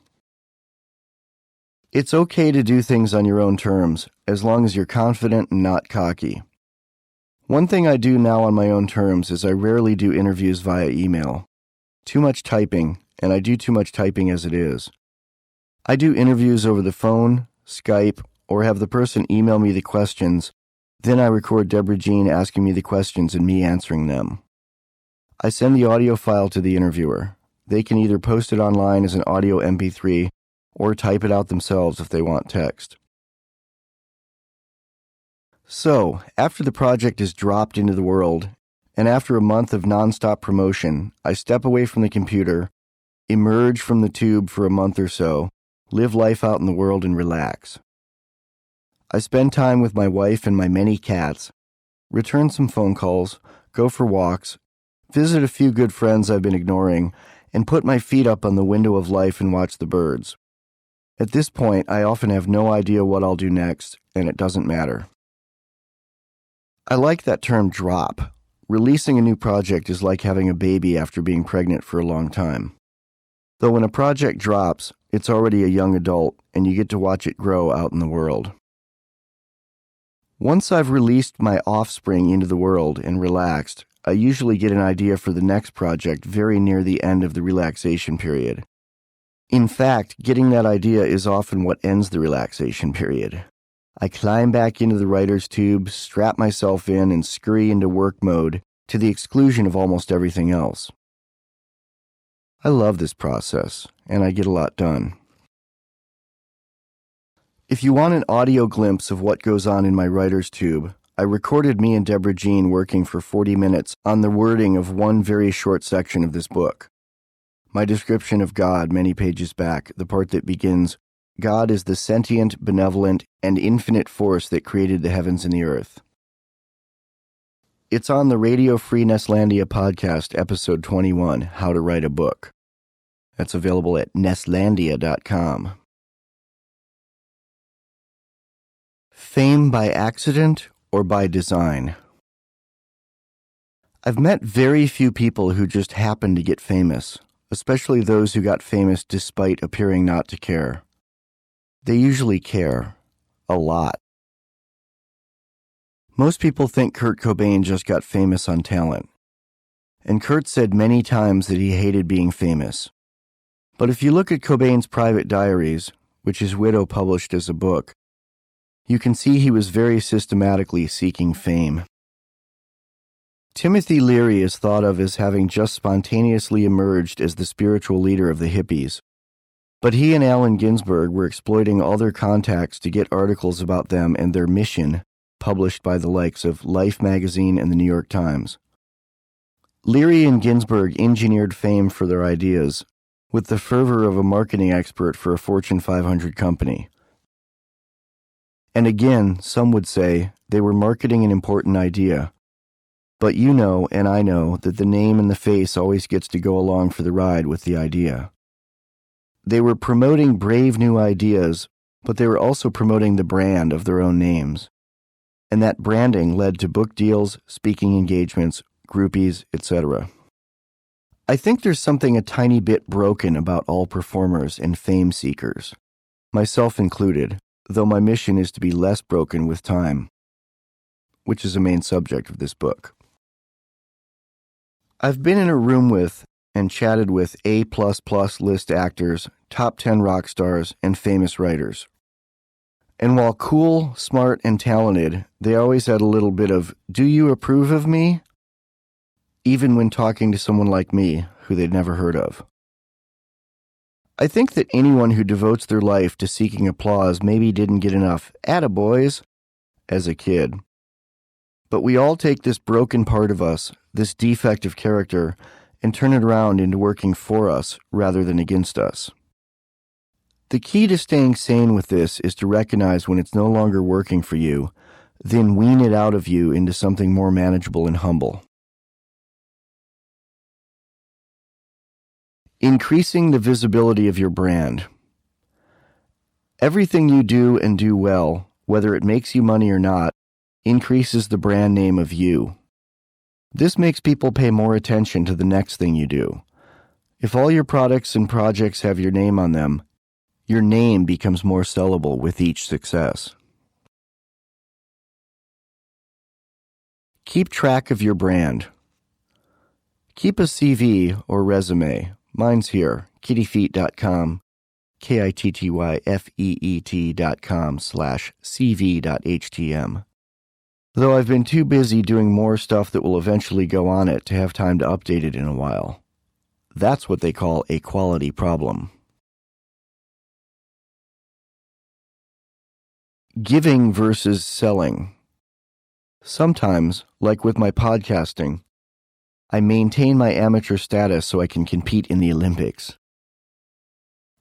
It's okay to do things on your own terms, as long as you're confident and not cocky. One thing I do now on my own terms is I rarely do interviews via email. Too much typing, and I do too much typing as it is. I do interviews over the phone, Skype, or have the person email me the questions, then I record Deborah Jean asking me the questions and me answering them. I send the audio file to the interviewer. They can either post it online as an audio MP3 or type it out themselves if they want text. So, after the project is dropped into the world, and after a month of nonstop promotion, I step away from the computer, emerge from the tube for a month or so, live life out in the world and relax. I spend time with my wife and my many cats, return some phone calls, go for walks, visit a few good friends I've been ignoring, and put my feet up on the window of life and watch the birds. At this point, I often have no idea what I'll do next, and it doesn't matter. I like that term drop. Releasing a new project is like having a baby after being pregnant for a long time. Though when a project drops, it's already a young adult, and you get to watch it grow out in the world. Once I've released my offspring into the world and relaxed, I usually get an idea for the next project very near the end of the relaxation period. In fact, getting that idea is often what ends the relaxation period. I climb back into the writer's tube, strap myself in, and scurry into work mode to the exclusion of almost everything else. I love this process, and I get a lot done. If you want an audio glimpse of what goes on in my writer's tube, I recorded me and Deborah Jean working for 40 minutes on the wording of one very short section of this book. My description of God many pages back, the part that begins, God is the sentient, benevolent, and infinite force that created the heavens and the earth. It's on the Radio Free Nestlandia podcast, episode 21, How to Write a Book. That's available at nestlandia.com. Fame by accident or by design? I've met very few people who just happen to get famous, especially those who got famous despite appearing not to care. They usually care. A lot. Most people think Kurt Cobain just got famous on talent. And Kurt said many times that he hated being famous. But if you look at Cobain's private diaries, which his widow published as a book, you can see he was very systematically seeking fame. Timothy Leary is thought of as having just spontaneously emerged as the spiritual leader of the hippies. But he and Allen Ginsberg were exploiting all their contacts to get articles about them and their mission published by the likes of Life magazine and the New York Times. Leary and Ginsberg engineered fame for their ideas with the fervor of a marketing expert for a Fortune 500 company. And again, some would say they were marketing an important idea. But you know and I know that the name and the face always gets to go along for the ride with the idea. They were promoting brave new ideas, but they were also promoting the brand of their own names. And that branding led to book deals, speaking engagements, groupies, etc. I think there's something a tiny bit broken about all performers and fame seekers, myself included, though my mission is to be less broken with time, which is a main subject of this book. I've been in a room with and chatted with A++ list actors, top 10 rock stars, and famous writers. And while cool, smart, and talented, they always had a little bit of, "Do you approve of me?" even when talking to someone like me, who they'd never heard of. I think that anyone who devotes their life to seeking applause maybe didn't get enough "attaboys" as a kid. But we all take this broken part of us, this defect of character, and turn it around into working for us rather than against us. The key to staying sane with this is to recognize when it's no longer working for you, then wean it out of you into something more manageable and humble. Increasing the visibility of your brand. Everything you do and do well, whether it makes you money or not, increases the brand name of you. This makes people pay more attention to the next thing you do. If all your products and projects have your name on them, your name becomes more sellable with each success. Keep track of your brand. Keep a CV or resume. Mine's here, kittyfeet.com, kittyfeet.com/cv.htm. Though I've been too busy doing more stuff that will eventually go on it to have time to update it in a while. That's what they call a quality problem. Giving versus selling. Sometimes, like with my podcasting, I maintain my amateur status so I can compete in the Olympics.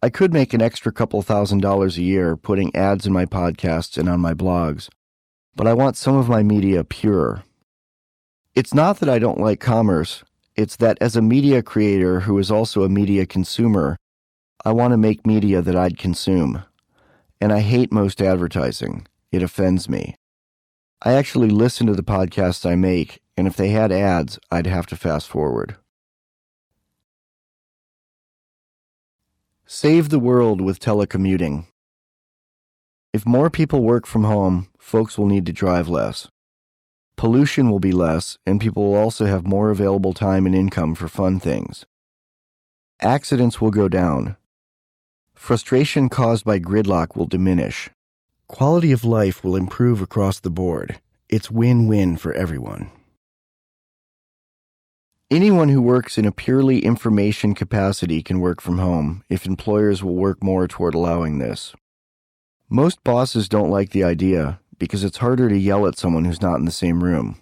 I could make an extra couple $1,000s a year putting ads in my podcasts and on my blogs, but I want some of my media pure. It's not that I don't like commerce, it's that as a media creator who is also a media consumer, I want to make media that I'd consume. And I hate most advertising. It offends me. I actually listen to the podcasts I make, and if they had ads, I'd have to fast forward. Save the world with telecommuting. If more people work from home, folks will need to drive less. Pollution will be less, and people will also have more available time and income for fun things. Accidents will go down. Frustration caused by gridlock will diminish. Quality of life will improve across the board. It's win-win for everyone. Anyone who works in a purely information capacity can work from home if employers will work more toward allowing this. Most bosses don't like the idea because it's harder to yell at someone who's not in the same room.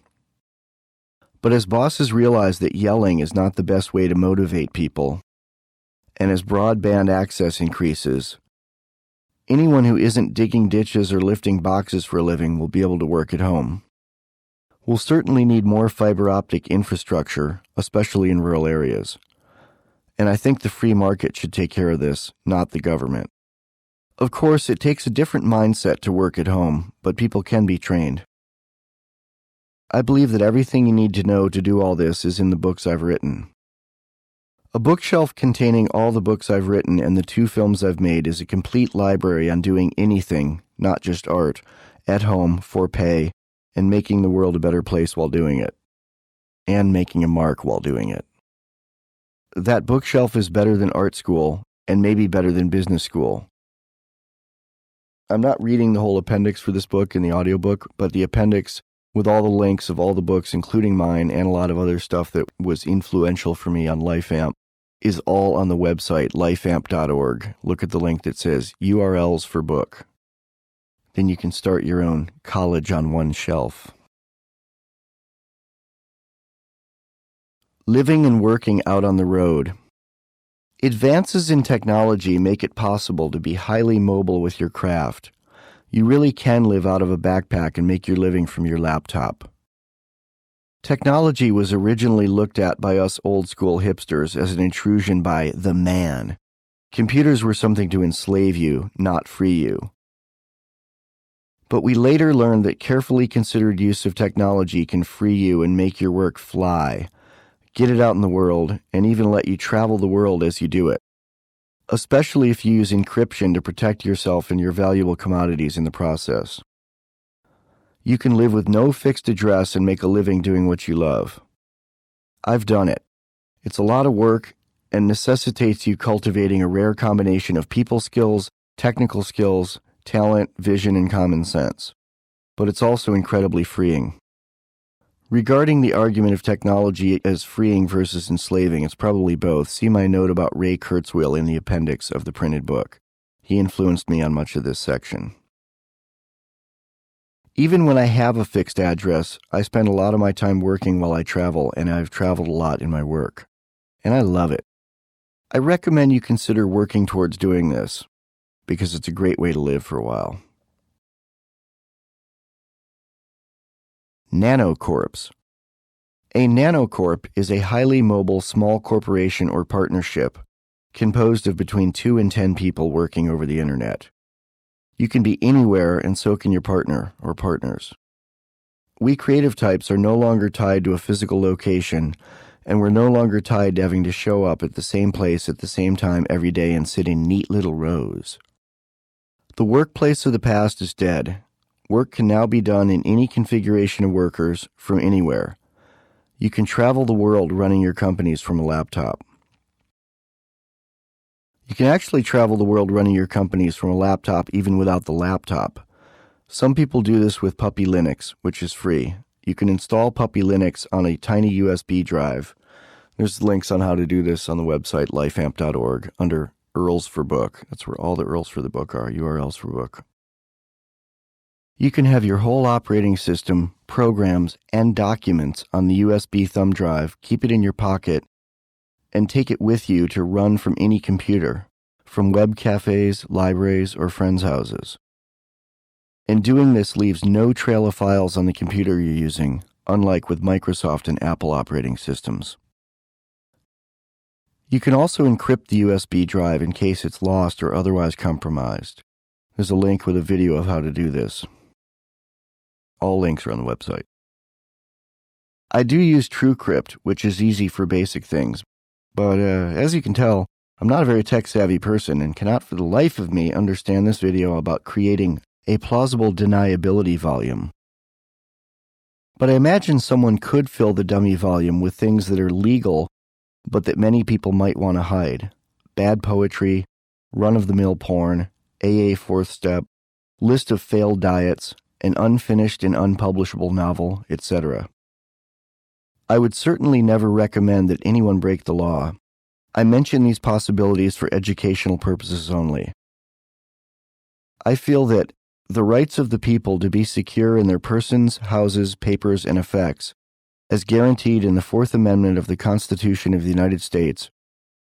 But as bosses realize that yelling is not the best way to motivate people, and as broadband access increases, anyone who isn't digging ditches or lifting boxes for a living will be able to work at home. We'll certainly need more fiber optic infrastructure, especially in rural areas. And I think the free market should take care of this, not the government. Of course, it takes a different mindset to work at home, but people can be trained. I believe that everything you need to know to do all this is in the books I've written. A bookshelf containing all the books I've written and the 2 films I've made is a complete library on doing anything, not just art, at home, for pay, and making the world a better place while doing it. And making a mark while doing it. That bookshelf is better than art school, and maybe better than business school. I'm not reading the whole appendix for this book in the audiobook, but the appendix, with all the links of all the books, including mine, and a lot of other stuff that was influential for me on LifeAmp, is all on the website, lifeamp.org. Look at the link that says URLs for book. Then you can start your own college on one shelf. Living and working out on the road. Advances in technology make it possible to be highly mobile with your craft. You really can live out of a backpack and make your living from your laptop. Technology was originally looked at by us old-school hipsters as an intrusion by the man. Computers were something to enslave you, not free you. But we later learned that carefully considered use of technology can free you and make your work fly, get it out in the world, and even let you travel the world as you do it, especially if you use encryption to protect yourself and your valuable commodities in the process. You can live with no fixed address and make a living doing what you love. I've done it. It's a lot of work and necessitates you cultivating a rare combination of people skills, technical skills, talent, vision, and common sense. But it's also incredibly freeing. Regarding the argument of technology as freeing versus enslaving, it's probably both. See my note about Ray Kurzweil in the appendix of the printed book. He influenced me on much of this section. Even when I have a fixed address, I spend a lot of my time working while I travel, and I've traveled a lot in my work. And I love it. I recommend you consider working towards doing this, because it's a great way to live for a while. Nanocorps. A nanocorp is a highly mobile small corporation or partnership composed of between 2 and 10 people working over the internet. You can be anywhere, and so can your partner or partners. We creative types are no longer tied to a physical location, and we're no longer tied to having to show up at the same place at the same time every day and sit in neat little rows. The workplace of the past is dead. Work can now be done in any configuration of workers from anywhere. You can travel the world running your companies from a laptop. You can actually travel the world running your companies from a laptop even without the laptop. Some people do this with Puppy Linux, which is free. You can install Puppy Linux on a tiny USB drive. There's links on how to do this on the website lifeamp.org under URLs for book. That's where all the URLs for the book are, URLs for book. You can have your whole operating system, programs, and documents on the USB thumb drive, keep it in your pocket, and take it with you to run from any computer. from web cafes, libraries, or friends' houses. And doing this leaves no trail of files on the computer you're using, unlike with Microsoft and Apple operating systems. You can also encrypt the USB drive in case it's lost or otherwise compromised. There's a link with a video of how to do this. All links are on the website. I do use TrueCrypt, which is easy for basic things, but as you can tell, I'm not a very tech-savvy person and cannot for the life of me understand this video about creating a plausible deniability volume. But I imagine someone could fill the dummy volume with things that are legal but that many people might want to hide. Bad poetry, run-of-the-mill porn, AA fourth step, list of failed diets, an unfinished and unpublishable novel, etc. I would certainly never recommend that anyone break the law. I mention these possibilities for educational purposes only. I feel that the rights of the people to be secure in their persons, houses, papers, and effects, as guaranteed in the Fourth Amendment of the Constitution of the United States,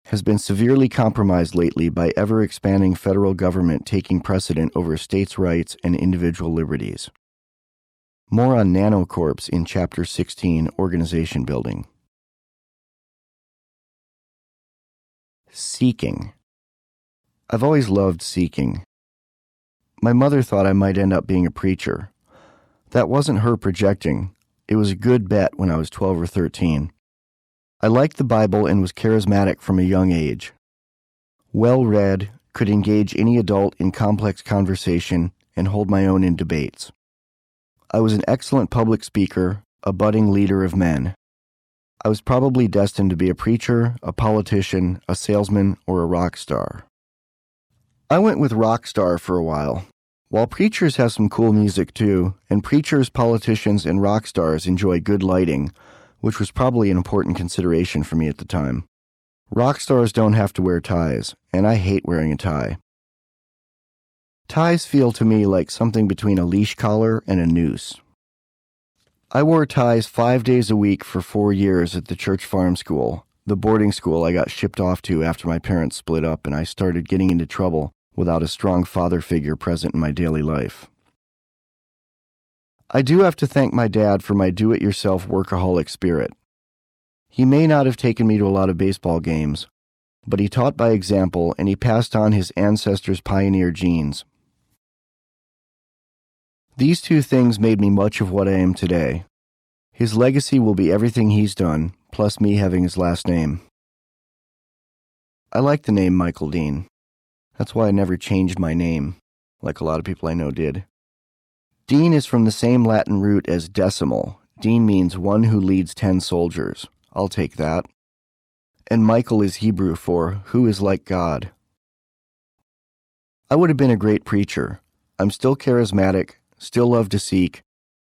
has been severely compromised lately by ever-expanding federal government taking precedent over states' rights and individual liberties. More on nanocorps in Chapter 16, Organization Building. Seeking. I've always loved seeking. My mother thought I might end up being a preacher. That wasn't her projecting. It was a good bet when I was 12 or 13. I liked the Bible and was charismatic from a young age. Well-read, could engage any adult in complex conversation, and hold my own in debates. I was an excellent public speaker, a budding leader of men. I was probably destined to be a preacher, a politician, a salesman, or a rock star. I went with rock star for a while. While preachers have some cool music too, and preachers, politicians, and rock stars enjoy good lighting, which was probably an important consideration for me at the time, rock stars don't have to wear ties, and I hate wearing a tie. Ties feel to me like something between a leash collar and a noose. I wore ties 5 days a week for 4 years at the church farm school, the boarding school I got shipped off to after my parents split up and I started getting into trouble without a strong father figure present in my daily life. I do have to thank my dad for my do-it-yourself workaholic spirit. He may not have taken me to a lot of baseball games, but he taught by example and he passed on his ancestors' pioneer genes. These two things made me much of what I am today. His legacy will be everything he's done, plus me having his last name. I like the name Michael Dean. That's why I never changed my name, like a lot of people I know did. Dean is from the same Latin root as decimal. Dean means one who leads 10 soldiers. I'll take that. And Michael is Hebrew for who is like God. I would have been a great preacher. I'm still charismatic, still love to seek,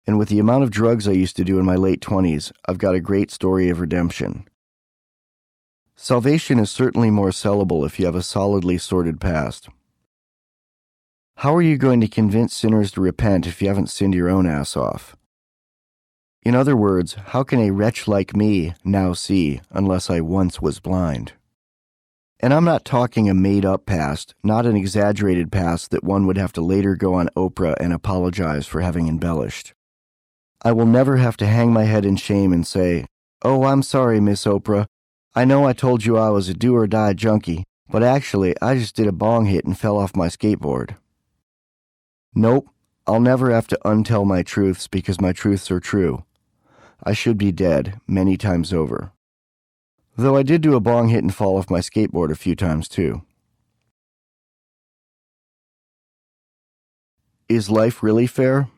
and with the amount of drugs I used to do in my late 20s, I've got a great story of redemption. Salvation is certainly more sellable if you have a solidly sorted past. How are you going to convince sinners to repent if you haven't sinned your own ass off? In other words, how can a wretch like me now see unless I once was blind? And I'm not talking a made-up past, not an exaggerated past that one would have to later go on Oprah and apologize for having embellished. I will never have to hang my head in shame and say, "Oh, I'm sorry, Miss Oprah. I know I told you I was a do-or-die junkie, but actually I just did a bong hit and fell off my skateboard." Nope, I'll never have to untell my truths because my truths are true. I should be dead many times over. Though I did do a bong hit and fall off my skateboard a few times too. Is life really fair?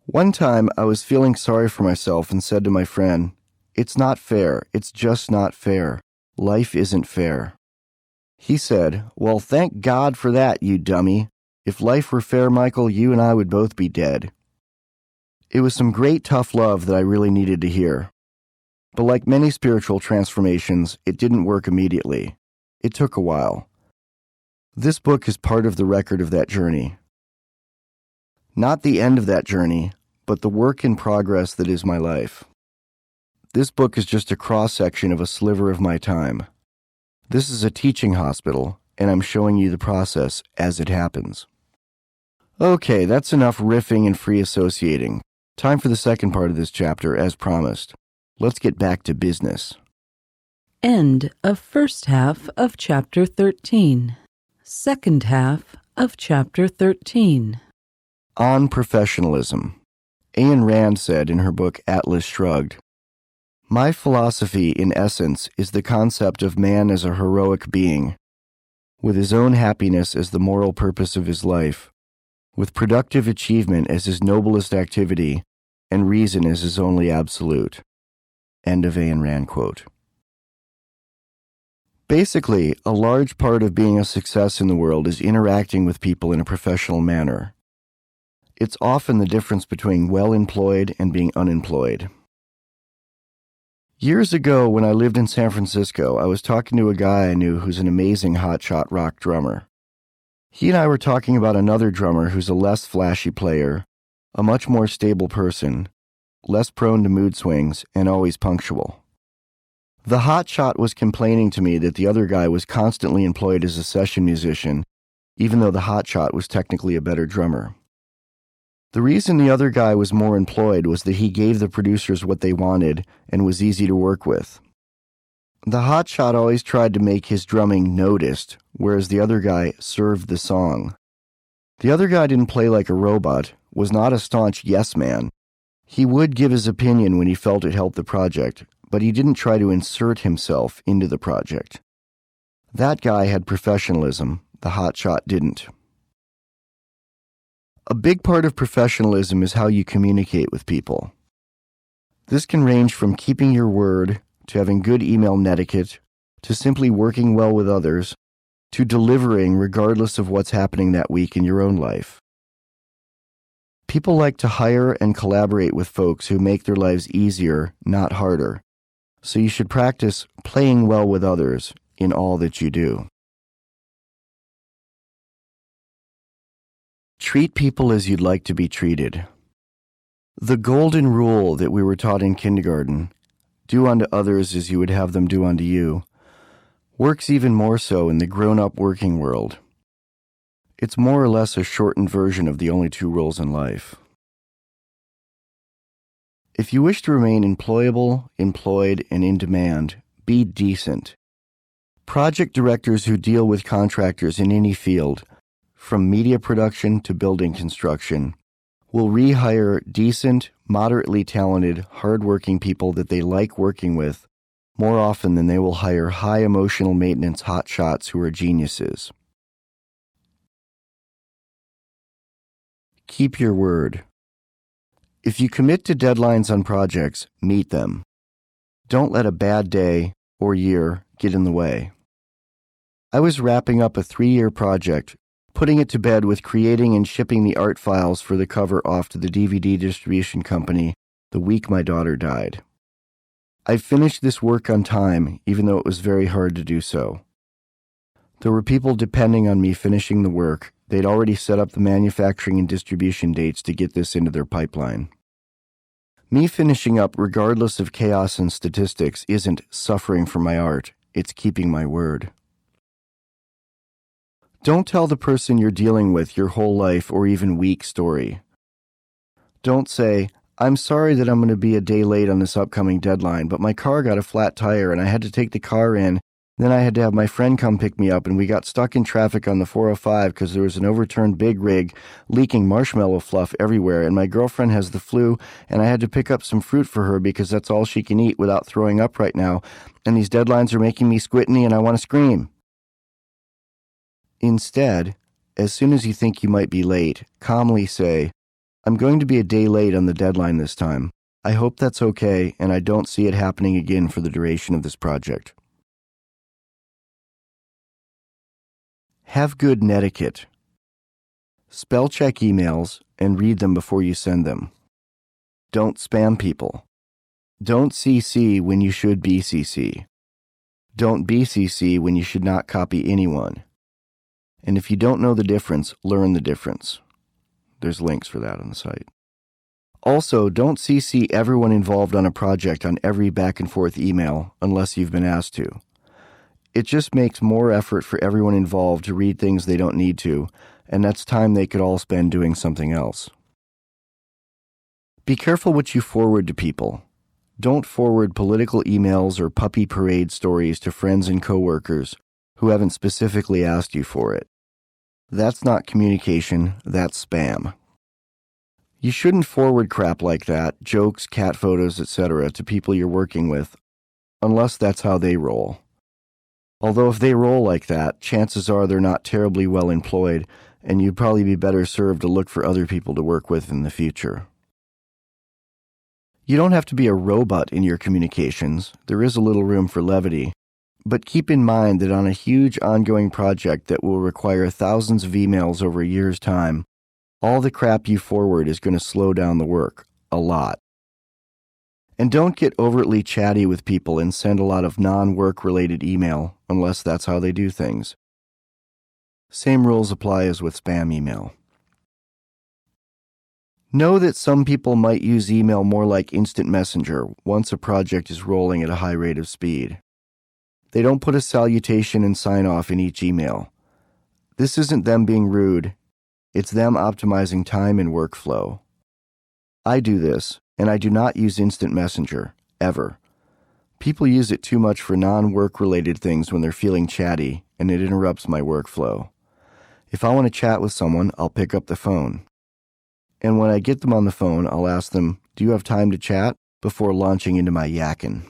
One time I was feeling sorry for myself and said to my friend, "It's not fair. It's just not fair. Life isn't fair." He said, "Well, thank God for that, you dummy. If life were fair, Michael, you and I would both be dead." It was some great tough love that I really needed to hear. But like many spiritual transformations, it didn't work immediately. It took a while. This book is part of the record of that journey. Not the end of that journey, but the work in progress that is my life. This book is just a cross-section of a sliver of my time. This is a teaching hospital, and I'm showing you the process as it happens. Okay, that's enough riffing and free associating. Time for the second part of this chapter, as promised. Let's get back to business. End of first half of Chapter 13. Second half of Chapter 13. On professionalism. Ayn Rand said in her book Atlas Shrugged, "My philosophy, in essence, is the concept of man as a heroic being, with his own happiness as the moral purpose of his life, with productive achievement as his noblest activity, and reason as his only absolute." End of Ayn Rand quote. Basically, a large part of being a success in the world is interacting with people in a professional manner. It's often the difference between well-employed and being unemployed. Years ago, when I lived in San Francisco, I was talking to a guy I knew who's an amazing hotshot rock drummer. He and I were talking about another drummer who's a less flashy player, a much more stable person, less prone to mood swings, and always punctual. The hotshot was complaining to me that the other guy was constantly employed as a session musician, even though the hotshot was technically a better drummer. The reason the other guy was more employed was that he gave the producers what they wanted and was easy to work with. The hotshot always tried to make his drumming noticed, whereas the other guy served the song. The other guy didn't play like a robot, was not a staunch yes man. He would give his opinion when he felt it helped the project, but he didn't try to insert himself into the project. That guy had professionalism, the hotshot didn't. A big part of professionalism is how you communicate with people. This can range from keeping your word, to having good email netiquette, to simply working well with others, to delivering regardless of what's happening that week in your own life. People like to hire and collaborate with folks who make their lives easier, not harder, so you should practice playing well with others in all that you do. Treat people as you'd like to be treated. The golden rule that we were taught in kindergarten, do unto others as you would have them do unto you, works even more so in the grown-up working world. It's more or less a shortened version of the only two rules in life. If you wish to remain employable, employed, and in demand, be decent. Project directors who deal with contractors in any field, from media production to building construction, will rehire decent, moderately talented, hard-working people that they like working with more often than they will hire high emotional maintenance hotshots who are geniuses. Keep your word. If you commit to deadlines on projects, meet them. Don't let a bad day or year get in the way. I was wrapping up a 3-year project, putting it to bed with creating and shipping the art files for the cover off to the DVD distribution company the week my daughter died. I finished this work on time, even though it was very hard to do so. There were people depending on me finishing the work. They'd already set up the manufacturing and distribution dates to get this into their pipeline. Me finishing up regardless of chaos and statistics isn't suffering for my art, it's keeping my word. Don't tell the person you're dealing with your whole life or even week story. Don't say, "I'm sorry that I'm going to be a day late on this upcoming deadline, but my car got a flat tire and I had to take the car in. Then I had to have my friend come pick me up and we got stuck in traffic on the 405 because there was an overturned big rig leaking marshmallow fluff everywhere and my girlfriend has the flu and I had to pick up some fruit for her because that's all she can eat without throwing up right now. And these deadlines are making me squittiny and I want to scream." Instead, as soon as you think you might be late, calmly say, "I'm going to be a day late on the deadline this time. I hope that's okay and I don't see it happening again for the duration of this project." Have good netiquette. Spell check emails and read them before you send them. Don't spam people. Don't CC when you should BCC. Don't BCC when you should not copy anyone. And if you don't know the difference, learn the difference. There's links for that on the site. Also, don't CC everyone involved on a project on every back and forth email unless you've been asked to. It just makes more effort for everyone involved to read things they don't need to, and that's time they could all spend doing something else. Be careful what you forward to people. Don't forward political emails or puppy parade stories to friends and coworkers who haven't specifically asked you for it. That's not communication, that's spam. You shouldn't forward crap like that, jokes, cat photos, etc., to people you're working with, unless that's how they roll. Although if they roll like that, chances are they're not terribly well employed, and you'd probably be better served to look for other people to work with in the future. You don't have to be a robot in your communications. There is a little room for levity. But keep in mind that on a huge ongoing project that will require thousands of emails over a year's time, all the crap you forward is going to slow down the work a lot. And don't get overtly chatty with people and send a lot of non-work related email unless that's how they do things. Same rules apply as with spam email. Know that some people might use email more like instant messenger once a project is rolling at a high rate of speed. They don't put a salutation and sign off in each email. This isn't them being rude, it's them optimizing time and workflow. I do this, and I do not use instant messenger, ever. People use it too much for non-work related things when they're feeling chatty, and it interrupts my workflow. If I want to chat with someone, I'll pick up the phone. And when I get them on the phone, I'll ask them, "Do you have time to chat?" before launching into my yakking.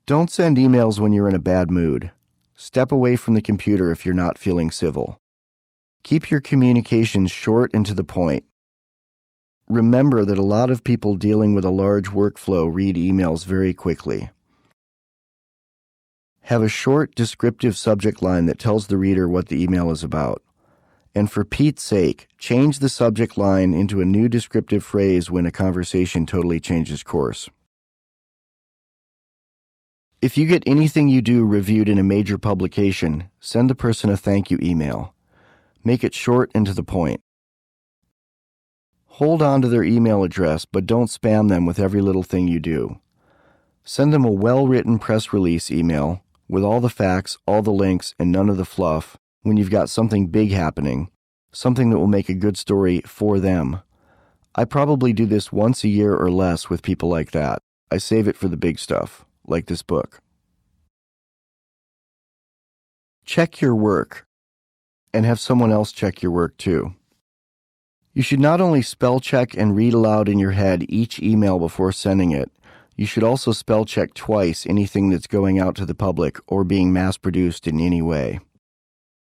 Don't send emails when you're in a bad mood. Step away from the computer if you're not feeling civil. Keep your communications short and to the point. Remember that a lot of people dealing with a large workflow read emails very quickly. Have a short, descriptive subject line that tells the reader what the email is about. And for Pete's sake, change the subject line into a new descriptive phrase when a conversation totally changes course. If you get anything you do reviewed in a major publication, send the person a thank you email. Make it short and to the point. Hold on to their email address, but don't spam them with every little thing you do. Send them a well-written press release email with all the facts, all the links, and none of the fluff when you've got something big happening, something that will make a good story for them. I probably do this once a year or less with people like that. I save it for the big stuff, like this book. Check your work, and have someone else check your work too. You should not only spell check and read aloud in your head each email before sending it, you should also spell check twice anything that's going out to the public or being mass-produced in any way.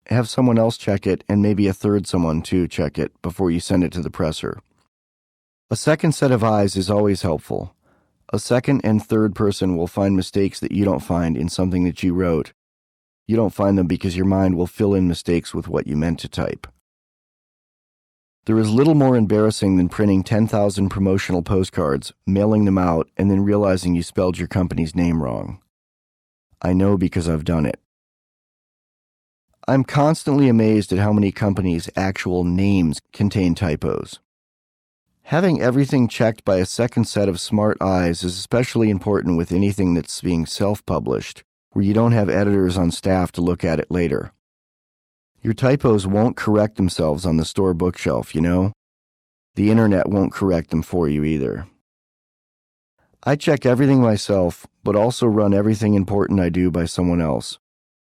Have someone else check it, and maybe a third someone too check it before you send it to the presser. A second set of eyes is always helpful. A second and third person will find mistakes that you don't find in something that you wrote. You don't find them because your mind will fill in mistakes with what you meant to type. There is little more embarrassing than printing 10,000 promotional postcards, mailing them out, and then realizing you spelled your company's name wrong. I know because I've done it. I'm constantly amazed at how many companies' actual names contain typos. Having everything checked by a second set of smart eyes is especially important with anything that's being self-published, where you don't have editors on staff to look at it later. Your typos won't correct themselves on the store bookshelf, you know? The internet won't correct them for you either. I check everything myself, but also run everything important I do by someone else.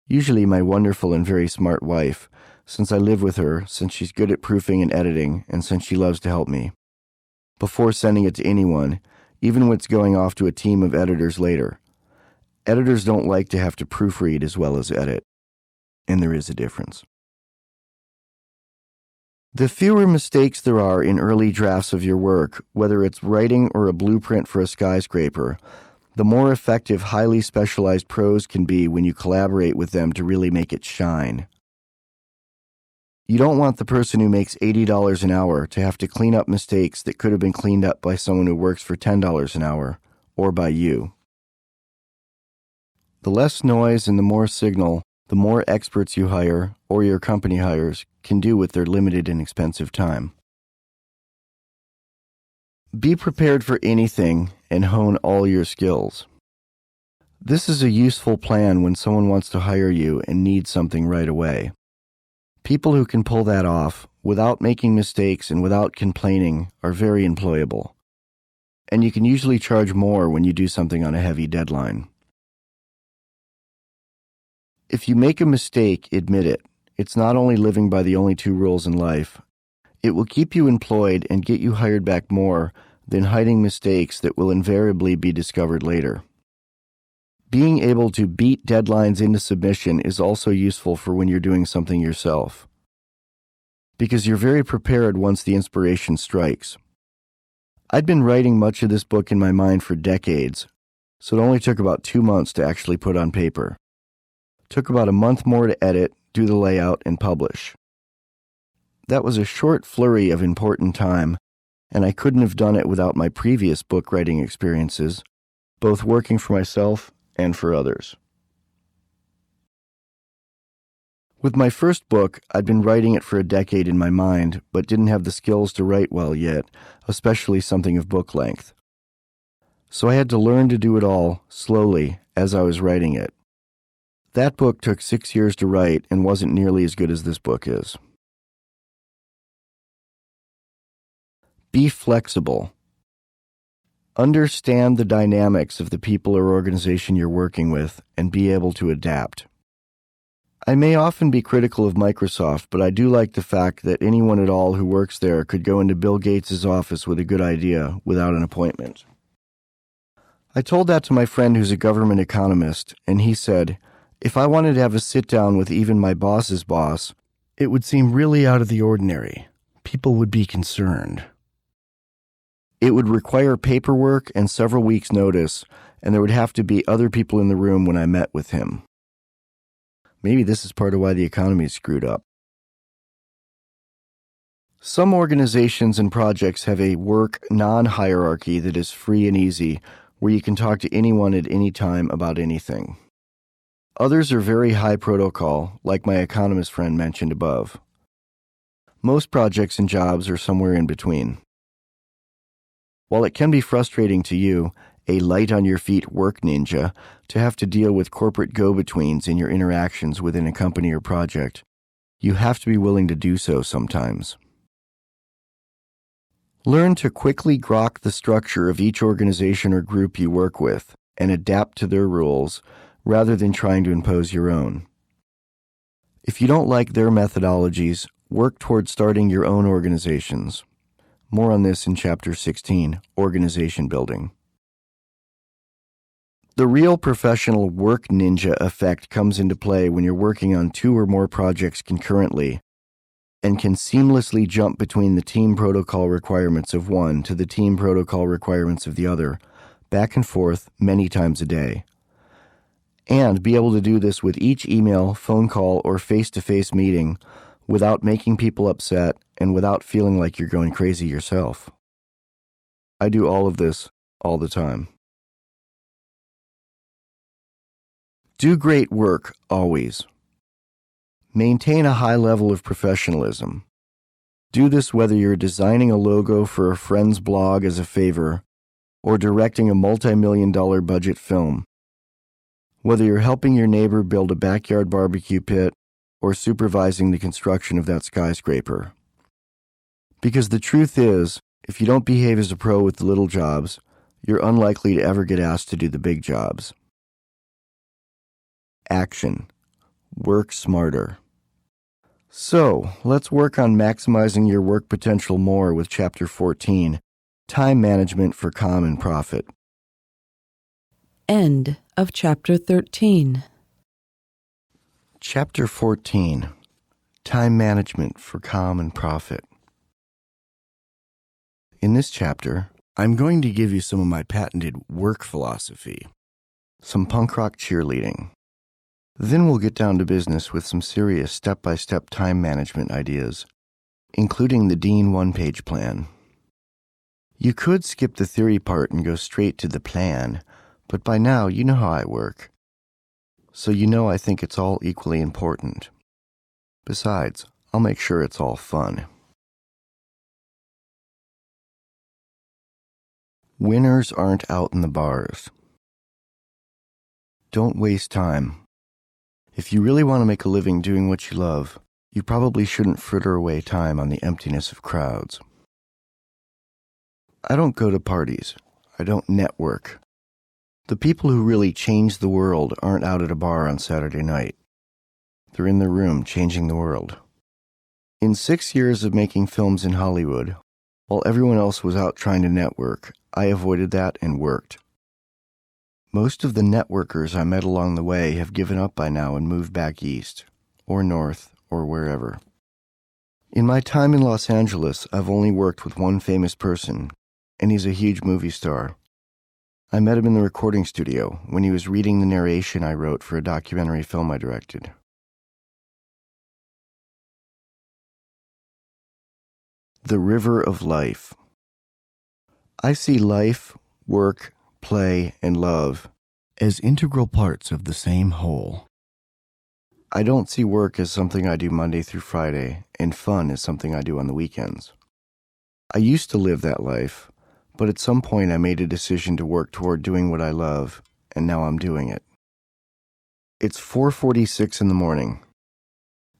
Usually my wonderful and very smart wife, since I live with her, since she's good at proofing and editing, and since she loves to help me. Before sending it to anyone, even when it's going off to a team of editors later. Editors don't like to have to proofread as well as edit, and there is a difference. The fewer mistakes there are in early drafts of your work, whether it's writing or a blueprint for a skyscraper, the more effective highly specialized pros can be when you collaborate with them to really make it shine. You don't want the person who makes $80 an hour to have to clean up mistakes that could have been cleaned up by someone who works for $10 an hour, or by you. The less noise and the more signal, the more experts you hire, or your company hires, can do with their limited and expensive time. Be prepared for anything and hone all your skills. This is a useful plan when someone wants to hire you and needs something right away. People who can pull that off without making mistakes and without complaining are very employable. And you can usually charge more when you do something on a heavy deadline. If you make a mistake, admit it. It's not only living by the only two rules in life. It will keep you employed and get you hired back more than hiding mistakes that will invariably be discovered later. Being able to beat deadlines into submission is also useful for when you're doing something yourself, because you're very prepared once the inspiration strikes. I'd been writing much of this book in my mind for decades, so it only took about 2 months to actually put on paper. It took about a month more to edit, do the layout, and publish. That was a short flurry of important time, and I couldn't have done it without my previous book writing experiences, both working for myself and for others. With my first book, I'd been writing it for a decade in my mind, but didn't have the skills to write well yet, especially something of book length. So I had to learn to do it all, slowly, as I was writing it. That book took 6 years to write and wasn't nearly as good as this book is. Be flexible. Understand the dynamics of the people or organization you're working with and be able to adapt. I may often be critical of Microsoft, but I do like the fact that anyone at all who works there could go into Bill Gates' office with a good idea without an appointment. I told that to my friend who's a government economist, and he said, if I wanted to have a sit-down with even my boss's boss, it would seem really out of the ordinary. People would be concerned. It would require paperwork and several weeks' notice, and there would have to be other people in the room when I met with him. Maybe this is part of why the economy is screwed up. Some organizations and projects have a work non-hierarchy that is free and easy, where you can talk to anyone at any time about anything. Others are very high protocol, like my economist friend mentioned above. Most projects and jobs are somewhere in between. While it can be frustrating to you, a light-on-your-feet work ninja, to have to deal with corporate go-betweens in your interactions within a company or project, you have to be willing to do so sometimes. Learn to quickly grok the structure of each organization or group you work with and adapt to their rules rather than trying to impose your own. If you don't like their methodologies, work toward starting your own organizations. More on this in Chapter 16, Organization Building. The real professional work ninja effect comes into play when you're working on 2 or more projects concurrently and can seamlessly jump between the team protocol requirements of one to the team protocol requirements of the other, back and forth many times a day. And be able to do this with each email, phone call, or face-to-face meeting without making people upset and without feeling like you're going crazy yourself. I do all of this all the time. Do great work, always. Maintain a high level of professionalism. Do this whether you're designing a logo for a friend's blog as a favor or directing a multi-million-dollar budget film. Whether you're helping your neighbor build a backyard barbecue pit or supervising the construction of that skyscraper. Because the truth is, if you don't behave as a pro with the little jobs, you're unlikely to ever get asked to do the big jobs. Action. Work smarter. So, let's work on maximizing your work potential more with Chapter 14, Time Management for Common Profit. End of Chapter 13. Chapter 14, Time Management for Common Profit. In this chapter, I'm going to give you some of my patented work philosophy, some punk rock cheerleading. Then we'll get down to business with some serious step-by-step time management ideas, including the Dean one-page plan. You could skip the theory part and go straight to the plan, but by now you know how I work. So you know I think it's all equally important. Besides, I'll make sure it's all fun. Winners aren't out in the bars. Don't waste time. If you really want to make a living doing what you love, you probably shouldn't fritter away time on the emptiness of crowds. I don't go to parties. I don't network. The people who really change the world aren't out at a bar on Saturday night. They're in their room changing the world. In 6 years of making films in Hollywood, while everyone else was out trying to network, I avoided that and worked. Most of the networkers I met along the way have given up by now and moved back east, or north, or wherever. In my time in Los Angeles, I've only worked with one famous person, and he's a huge movie star. I met him in the recording studio when he was reading the narration I wrote for a documentary film I directed. The River of Life. I see life, work, play, and love as integral parts of the same whole. I don't see work as something I do Monday through Friday, and fun as something I do on the weekends. I used to live that life, but at some point I made a decision to work toward doing what I love, and now I'm doing it. It's 4:46 in the morning.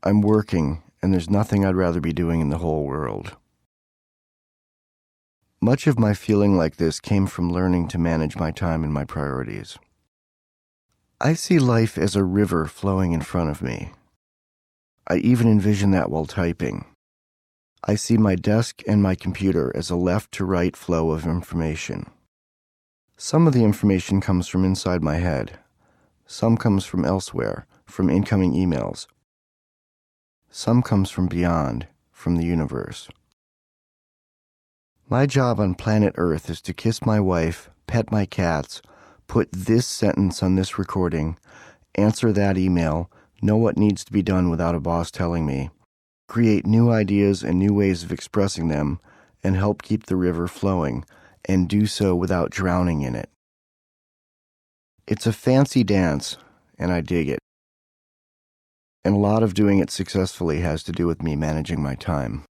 I'm working, and there's nothing I'd rather be doing in the whole world. Much of my feeling like this came from learning to manage my time and my priorities. I see life as a river flowing in front of me. I even envision that while typing. I see my desk and my computer as a left-to-right flow of information. Some of the information comes from inside my head. Some comes from elsewhere, from incoming emails. Some comes from beyond, from the universe. My job on planet Earth is to kiss my wife, pet my cats, put this sentence on this recording, answer that email, know what needs to be done without a boss telling me, create new ideas and new ways of expressing them, and help keep the river flowing, and do so without drowning in it. It's a fancy dance, and I dig it. And a lot of doing it successfully has to do with me managing my time.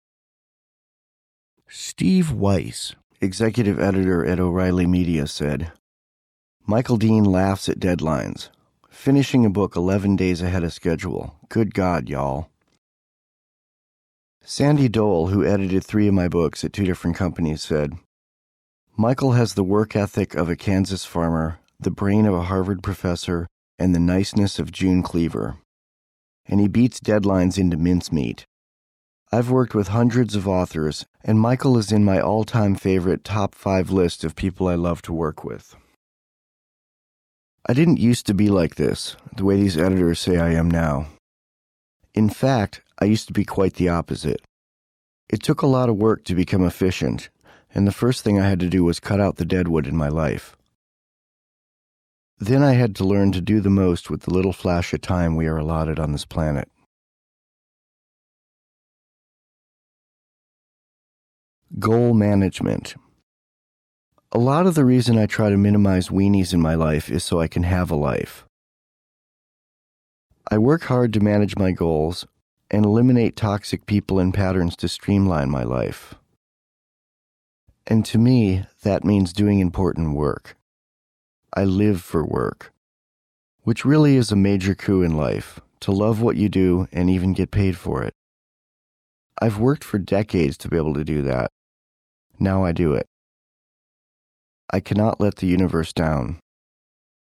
Steve Weiss, executive editor at O'Reilly Media, said, "Michael Dean laughs at deadlines. Finishing a book 11 days ahead of schedule. Good God, y'all." Sandy Dole, who edited 3 of my books at 2 different companies, said, "Michael has the work ethic of a Kansas farmer, the brain of a Harvard professor, and the niceness of June Cleaver. And he beats deadlines into mincemeat. I've worked with hundreds of authors, and Michael is in my all-time favorite top 5 list of people I love to work with." I didn't used to be like this, the way these editors say I am now. In fact, I used to be quite the opposite. It took a lot of work to become efficient, and the first thing I had to do was cut out the deadwood in my life. Then I had to learn to do the most with the little flash of time we are allotted on this planet. Goal management. A lot of the reason I try to minimize weenies in my life is so I can have a life. I work hard to manage my goals and eliminate toxic people and patterns to streamline my life. And to me, that means doing important work. I live for work, which really is a major coup in life, to love what you do and even get paid for it. I've worked for decades to be able to do that. Now I do it. I cannot let the universe down.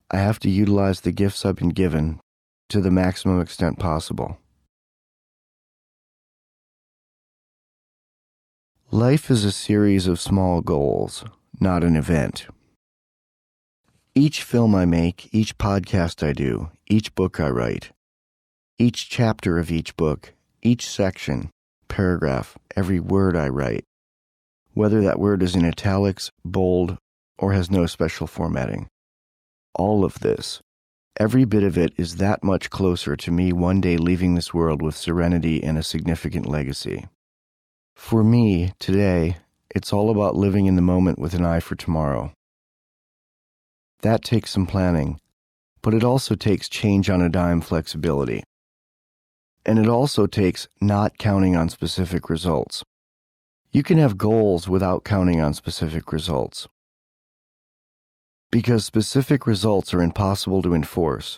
I have to utilize the gifts I've been given to the maximum extent possible. Life is a series of small goals, not an event. Each film I make, each podcast I do, each book I write, each chapter of each book, each section, paragraph, every word I write, whether that word is in italics, bold, or has no special formatting. All of this, every bit of it, is that much closer to me one day leaving this world with serenity and a significant legacy. For me, today, it's all about living in the moment with an eye for tomorrow. That takes some planning, but it also takes change on a dime flexibility. And it also takes not counting on specific results. You can have goals without counting on specific results. because specific results are impossible to enforce,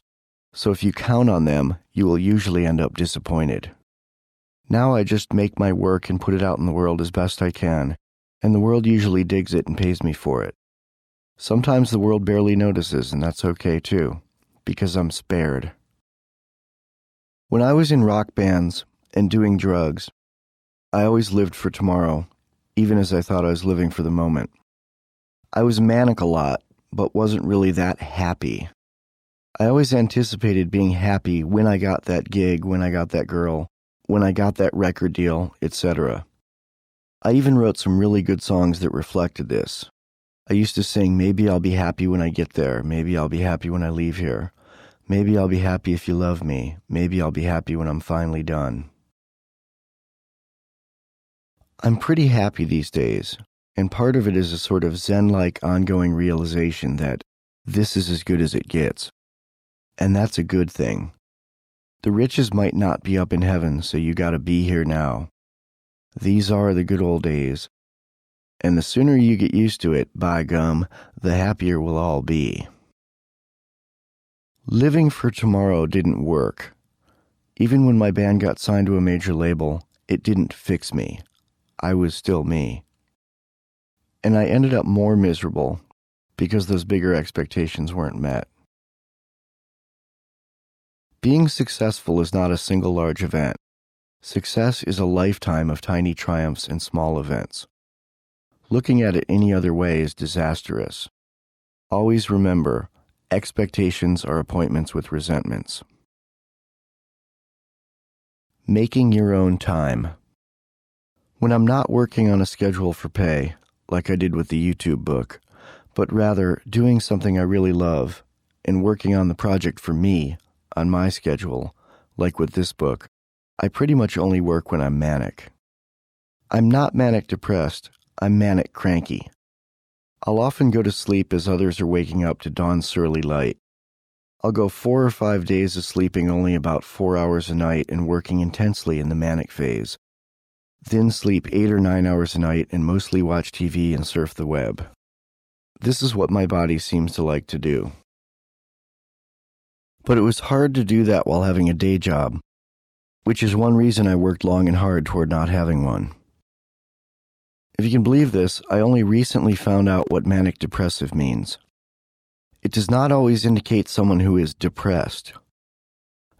so if you count on them, you will usually end up disappointed. Now I just make my work and put it out in the world as best I can, and the world usually digs it and pays me for it. Sometimes the world barely notices, and that's okay too, because I'm spared. When I was in rock bands and doing drugs, I always lived for tomorrow, even as I thought I was living for the moment. I was manic a lot, but wasn't really that happy. I always anticipated being happy when I got that gig, when I got that girl, when I got that record deal, etc. I even wrote some really good songs that reflected this. I used to sing, maybe I'll be happy when I get there, maybe I'll be happy when I leave here, maybe I'll be happy if you love me, maybe I'll be happy when I'm finally done. I'm pretty happy these days, and part of it is a sort of Zen-like ongoing realization that this is as good as it gets. And that's a good thing. The riches might not be up in heaven, so you gotta be here now. These are the good old days. And the sooner you get used to it, by gum, the happier we'll all be. Living for tomorrow didn't work. Even when my band got signed to a major label, it didn't fix me. I was still me. And I ended up more miserable because those bigger expectations weren't met. Being successful is not a single large event. Success is a lifetime of tiny triumphs and small events. Looking at it any other way is disastrous. Always remember, expectations are appointments with resentments. Making your own time. When I'm not working on a schedule for pay, like I did with the YouTube book, but rather doing something I really love and working on the project for me, on my schedule, like with this book, I pretty much only work when I'm manic. I'm not manic depressed, I'm manic cranky. I'll often go to sleep as others are waking up to dawn's surly light. I'll go 4 or 5 days of sleeping only about 4 hours a night and working intensely in the manic phase. Then sleep 8 or 9 hours a night and mostly watch TV and surf the web. This is what my body seems to like to do. But it was hard to do that while having a day job, which is one reason I worked long and hard toward not having one. If you can believe this, I only recently found out what manic depressive means. It does not always indicate someone who is depressed.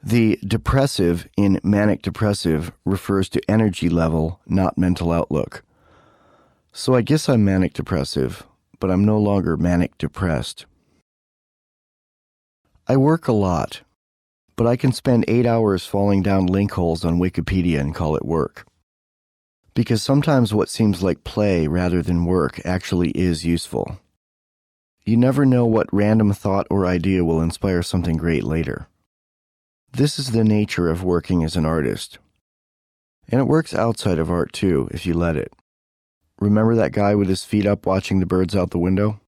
The depressive in manic depressive refers to energy level, not mental outlook. So I guess I'm manic depressive, but I'm no longer manic depressed. I work a lot, but I can spend 8 hours falling down link holes on Wikipedia and call it work. Because sometimes what seems like play rather than work actually is useful. You never know what random thought or idea will inspire something great later. This is the nature of working as an artist. And it works outside of art too, if you let it. Remember that guy with his feet up watching the birds out the window?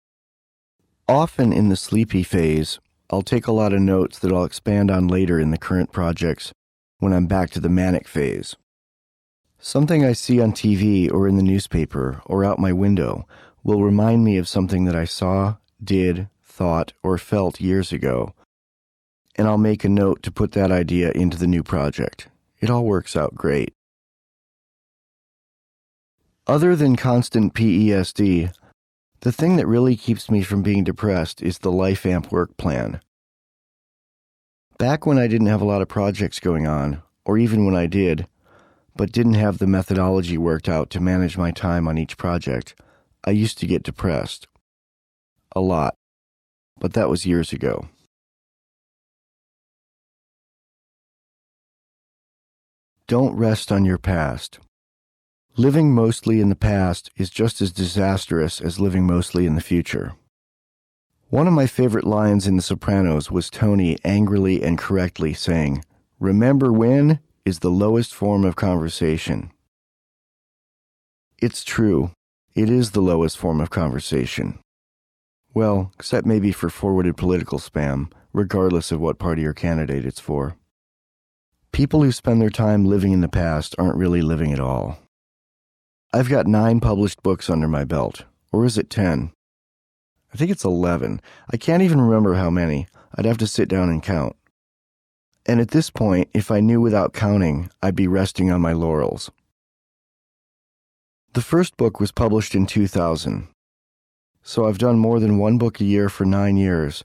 Often in the sleepy phase, I'll take a lot of notes that I'll expand on later in the current projects when I'm back to the manic phase. Something I see on TV or in the newspaper or out my window will remind me of something that I saw, did, thought, or felt years ago, and I'll make a note to put that idea into the new project. It all works out great. Other than constant PESD, the thing that really keeps me from being depressed is the LifeAmp work plan. Back when I didn't have a lot of projects going on, or even when I did, but didn't have the methodology worked out to manage my time on each project, I used to get depressed. A lot. But that was years ago. Don't rest on your past. Living mostly in the past is just as disastrous as living mostly in the future. One of my favorite lines in The Sopranos was Tony angrily and correctly saying, "Remember when is the lowest form of conversation." It's true. It is the lowest form of conversation. Well, except maybe for forwarded political spam, regardless of what party or candidate it's for. People who spend their time living in the past aren't really living at all. I've got 9 published books under my belt, or is it 10? I think it's 11. I can't even remember how many. I'd have to sit down and count. And at this point, if I knew without counting, I'd be resting on my laurels. The first book was published in 2000. So I've done more than one book a year for 9 years,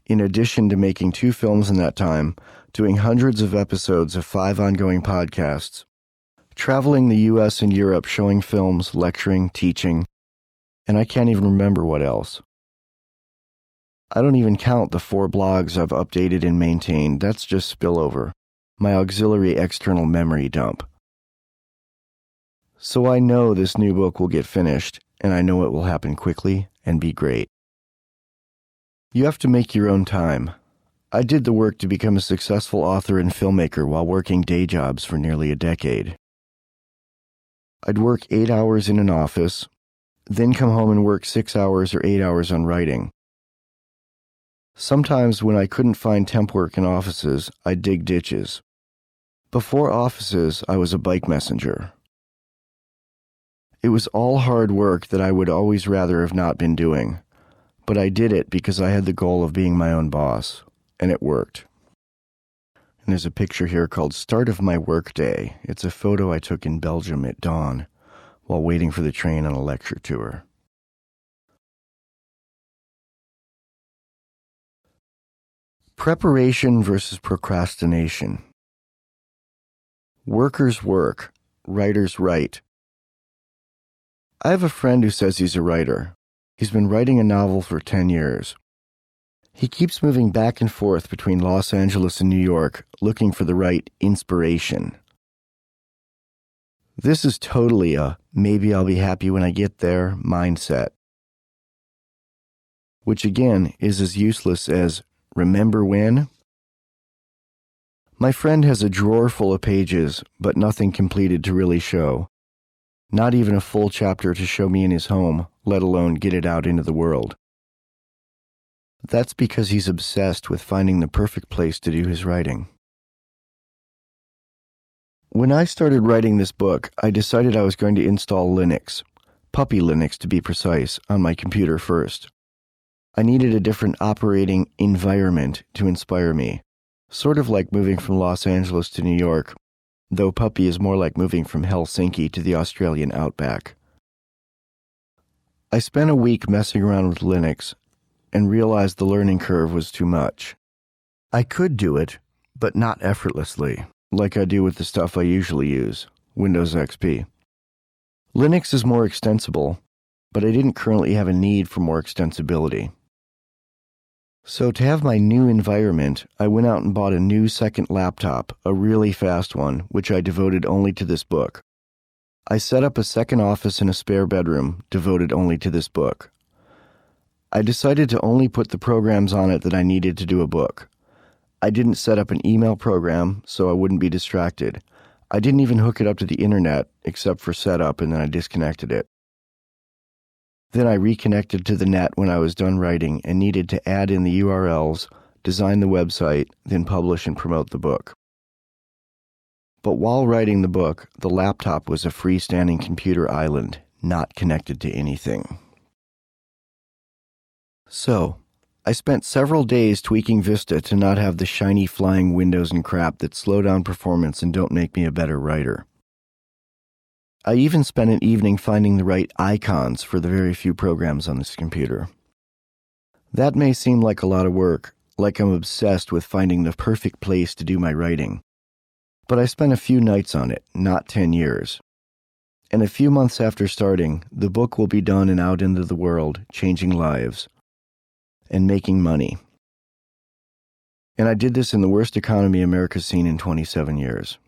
in addition to making 2 films in that time, doing hundreds of episodes of 5 ongoing podcasts, traveling the US and Europe showing films, lecturing, teaching, and I can't even remember what else. I don't even count the 4 blogs I've updated and maintained. That's just spillover, my auxiliary external memory dump. So I know this new book will get finished, and I know it will happen quickly and be great. You have to make your own time. I did the work to become a successful author and filmmaker while working day jobs for nearly a decade. I'd work 8 hours in an office, then come home and work 6 hours or 8 hours on writing. Sometimes when I couldn't find temp work in offices, I'd dig ditches. Before offices, I was a bike messenger. It was all hard work that I would always rather have not been doing, but I did it because I had the goal of being my own boss, and it worked. And there's a picture here called Start of My Workday. It's a photo I took in Belgium at dawn while waiting for the train on a lecture tour. Preparation versus procrastination. Workers work, writers write. I have a friend who says he's a writer. He's been writing a novel for 10 years. He keeps moving back and forth between Los Angeles and New York, looking for the right inspiration. This is totally a maybe I'll be happy when I get there mindset, which again is as useless as remember when? My friend has a drawer full of pages, but nothing completed to really show. Not even a full chapter to show me in his home, let alone get it out into the world. That's because he's obsessed with finding the perfect place to do his writing. When I started writing this book, I decided I was going to install Linux, Puppy Linux to be precise, on my computer first. I needed a different operating environment to inspire me, sort of like moving from Los Angeles to New York, though Puppy is more like moving from Helsinki to the Australian outback. I spent a week messing around with Linux and realized the learning curve was too much. I could do it, but not effortlessly, like I do with the stuff I usually use, Windows XP. Linux is more extensible, but I didn't currently have a need for more extensibility. So to have my new environment, I went out and bought a new second laptop, a really fast one, which I devoted only to this book. I set up a second office and a spare bedroom, devoted only to this book. I decided to only put the programs on it that I needed to do a book. I didn't set up an email program, so I wouldn't be distracted. I didn't even hook it up to the internet, except for setup, and then I disconnected it. Then I reconnected to the net when I was done writing and needed to add in the URLs, design the website, then publish and promote the book. But while writing the book, the laptop was a freestanding computer island, not connected to anything. So, I spent several days tweaking Vista to not have the shiny flying windows and crap that slow down performance and don't make me a better writer. I even spent an evening finding the right icons for the very few programs on this computer. That may seem like a lot of work, like I'm obsessed with finding the perfect place to do my writing. But I spent a few nights on it, not 10 years. And a few months after starting, the book will be done and out into the world, changing lives and making money. And I did this in the worst economy America's seen in 27 years.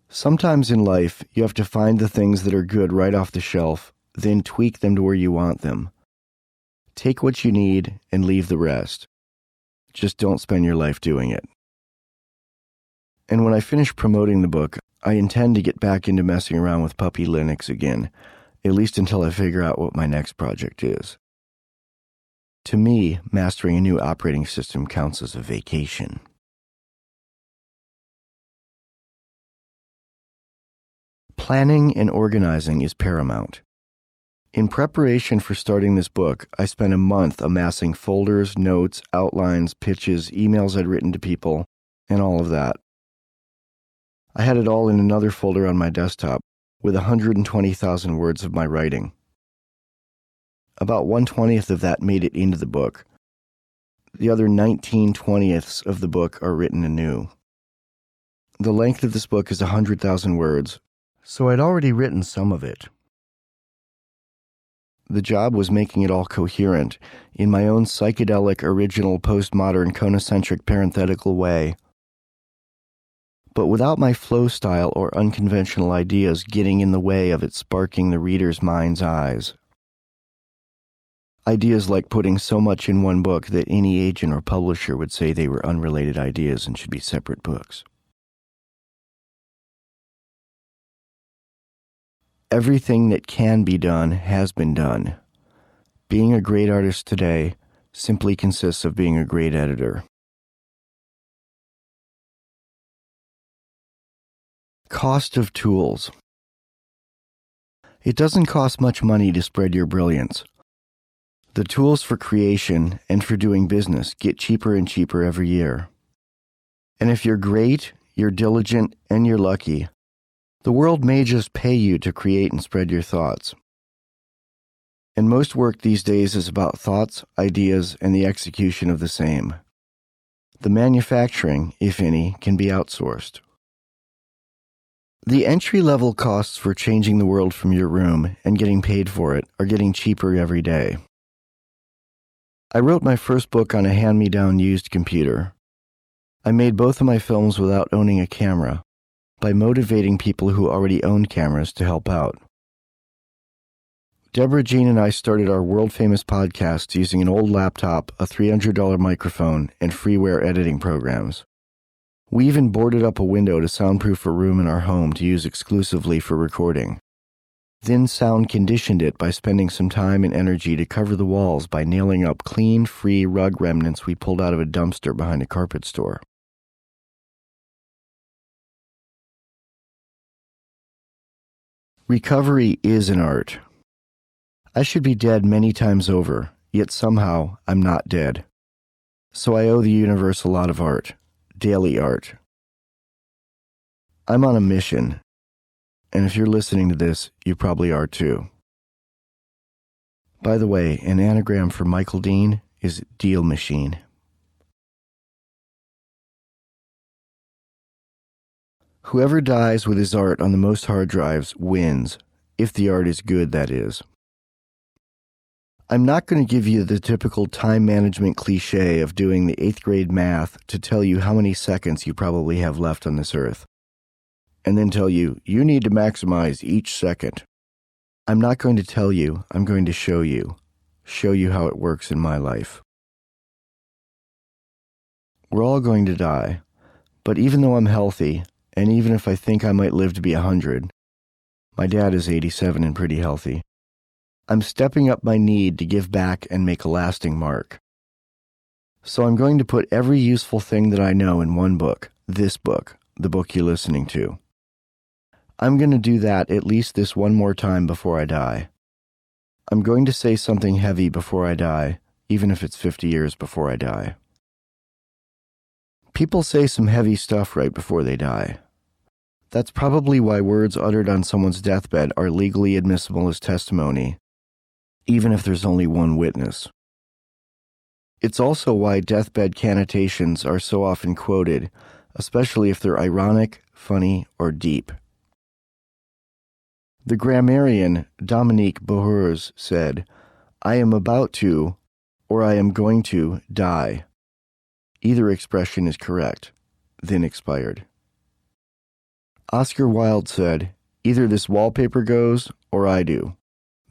Sometimes in life, you have to find the things that are good right off the shelf, then tweak them to where you want them. Take what you need and leave the rest. Just don't spend your life doing it. And when I finish promoting the book, I intend to get back into messing around with Puppy Linux again, at least until I figure out what my next project is. To me, mastering a new operating system counts as a vacation. Planning and organizing is paramount. In preparation for starting this book, I spent a month amassing folders, notes, outlines, pitches, emails I'd written to people, and all of that. I had it all in another folder on my desktop, with 120,000 words of my writing. About 1/20th of that made it into the book. The other 19/20ths of the book are written anew. The length of this book is 100,000 words, so I'd already written some of it. The job was making it all coherent, in my own psychedelic, original, postmodern, conocentric, parenthetical way. But without my flow style or unconventional ideas getting in the way of it sparking the reader's mind's eyes. Ideas like putting so much in one book that any agent or publisher would say they were unrelated ideas and should be separate books. Everything that can be done has been done. Being a great artist today simply consists of being a great editor. Cost of tools. It doesn't cost much money to spread your brilliance. The tools for creation and for doing business get cheaper and cheaper every year. And if you're great, you're diligent, and you're lucky, the world may just pay you to create and spread your thoughts. And most work these days is about thoughts, ideas, and the execution of the same. The manufacturing, if any, can be outsourced. The entry-level costs for changing the world from your room and getting paid for it are getting cheaper every day. I wrote my first book on a hand-me-down used computer. I made both of my films without owning a camera, by motivating people who already owned cameras to help out. Deborah Jean and I started our world-famous podcast using an old laptop, a $300 microphone, and freeware editing programs. We even boarded up a window to soundproof a room in our home to use exclusively for recording. Then sound conditioned it by spending some time and energy to cover the walls by nailing up clean, free rug remnants we pulled out of a dumpster behind a carpet store. Recovery is an art. I should be dead many times over, yet somehow I'm not dead. So I owe the universe a lot of art, daily art. I'm on a mission, and if you're listening to this, you probably are too. By the way, an anagram for Michael Dean is Deal Machine. Whoever dies with his art on the most hard drives wins, if the art is good, that is. I'm not going to give you the typical time management cliche of doing the 8th grade math to tell you how many seconds you probably have left on this earth, and then tell you, you need to maximize each second. I'm not going to tell you, I'm going to show you how it works in my life. We're all going to die, but even though I'm healthy, and even if I think I might live to be 100, my dad is 87 and pretty healthy, I'm stepping up my need to give back and make a lasting mark. So I'm going to put every useful thing that I know in one book, this book, the book you're listening to. I'm going to do that at least this one more time before I die. I'm going to say something heavy before I die, even if it's 50 years before I die. People say some heavy stuff right before they die. That's probably why words uttered on someone's deathbed are legally admissible as testimony, even if there's only one witness. It's also why deathbed cantations are so often quoted, especially if they're ironic, funny, or deep. The grammarian Dominique Bohurs said, "I am about to, or I am going to, die." Either expression is correct, then expired. Oscar Wilde said, "Either this wallpaper goes, or I do,"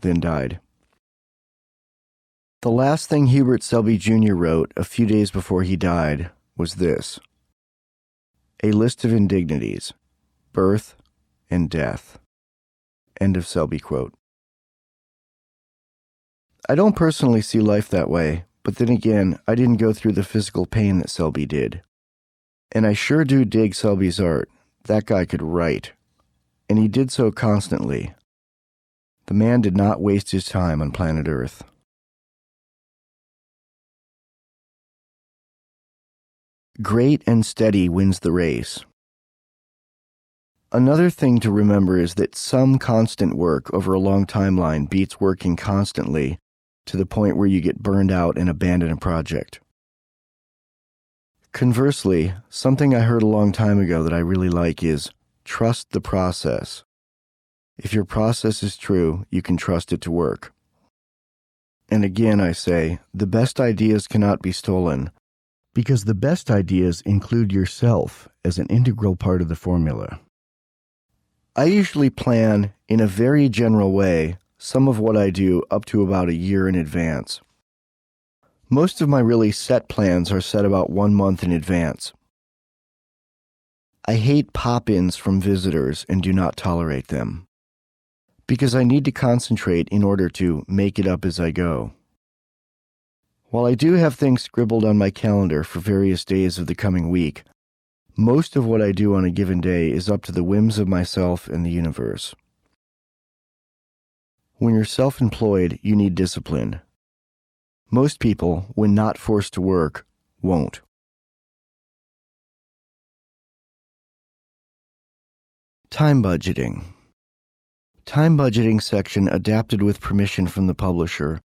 then died. The last thing Hubert Selby Jr. wrote a few days before he died was this: "A list of indignities, birth and death." End of Selby quote. I don't personally see life that way, but then again, I didn't go through the physical pain that Selby did. And I sure do dig Selby's art. That guy could write. And he did so constantly. The man did not waste his time on planet Earth. Great and steady wins the race. Another thing to remember is that some constant work over a long timeline beats working constantly to the point where you get burned out and abandon a project. Conversely, something I heard a long time ago that I really like is trust the process. If your process is true, you can trust it to work. And again, I say, the best ideas cannot be stolen, because the best ideas include yourself as an integral part of the formula. I usually plan, in a very general way, some of what I do up to about a year in advance. Most of my really set plans are set about 1 month in advance. I hate pop-ins from visitors and do not tolerate them, because I need to concentrate in order to make it up as I go. While I do have things scribbled on my calendar for various days of the coming week, most of what I do on a given day is up to the whims of myself and the universe. When you're self-employed, you need discipline. Most people, when not forced to work, won't. Time budgeting. Time budgeting section adapted with permission from the publisher,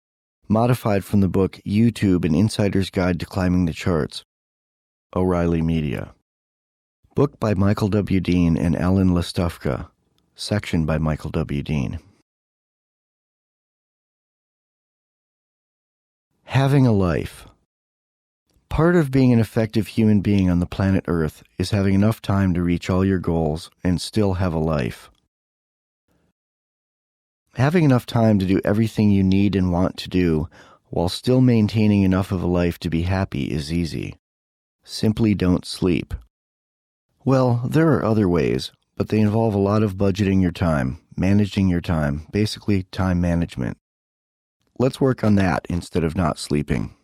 modified from the book YouTube: An Insider's Guide to Climbing the Charts, O'Reilly Media. Book by Michael W. Dean and Alan Listufka. Section by Michael W. Dean. Having a life. Part of being an effective human being on the planet Earth is having enough time to reach all your goals and still have a life. Having enough time to do everything you need and want to do while still maintaining enough of a life to be happy is easy. Simply don't sleep. Well, there are other ways, but they involve a lot of budgeting your time, managing your time, basically time management. Let's work on that instead of not sleeping.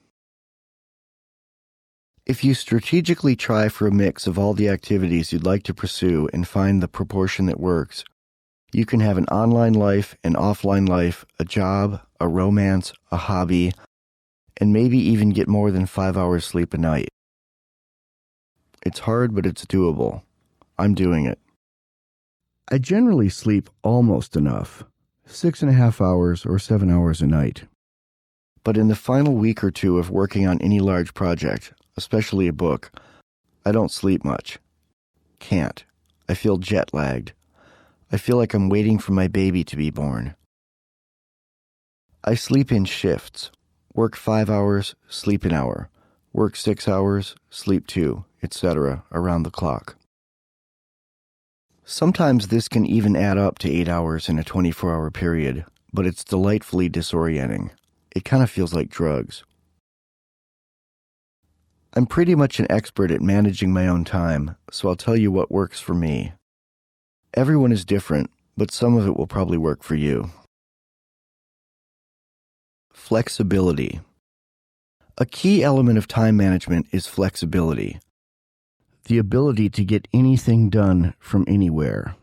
If you strategically try for a mix of all the activities you'd like to pursue and find the proportion that works, you can have an online life, an offline life, a job, a romance, a hobby, and maybe even get more than 5 hours sleep a night. It's hard, but it's doable. I'm doing it. I generally sleep almost enough, 6.5 hours or 7 hours a night. But in the final week or two of working on any large project, especially a book, I don't sleep much. Can't. I feel jet-lagged. I feel like I'm waiting for my baby to be born. I sleep in shifts. Work 5 hours, sleep an hour. Work 6 hours, sleep 2, etc., around the clock. Sometimes this can even add up to 8 hours in a 24-hour period, but it's delightfully disorienting. It kind of feels like drugs. I'm pretty much an expert at managing my own time, so I'll tell you what works for me. Everyone is different, but some of it will probably work for you. Flexibility. A key element of time management is flexibility. The ability to get anything done from anywhere.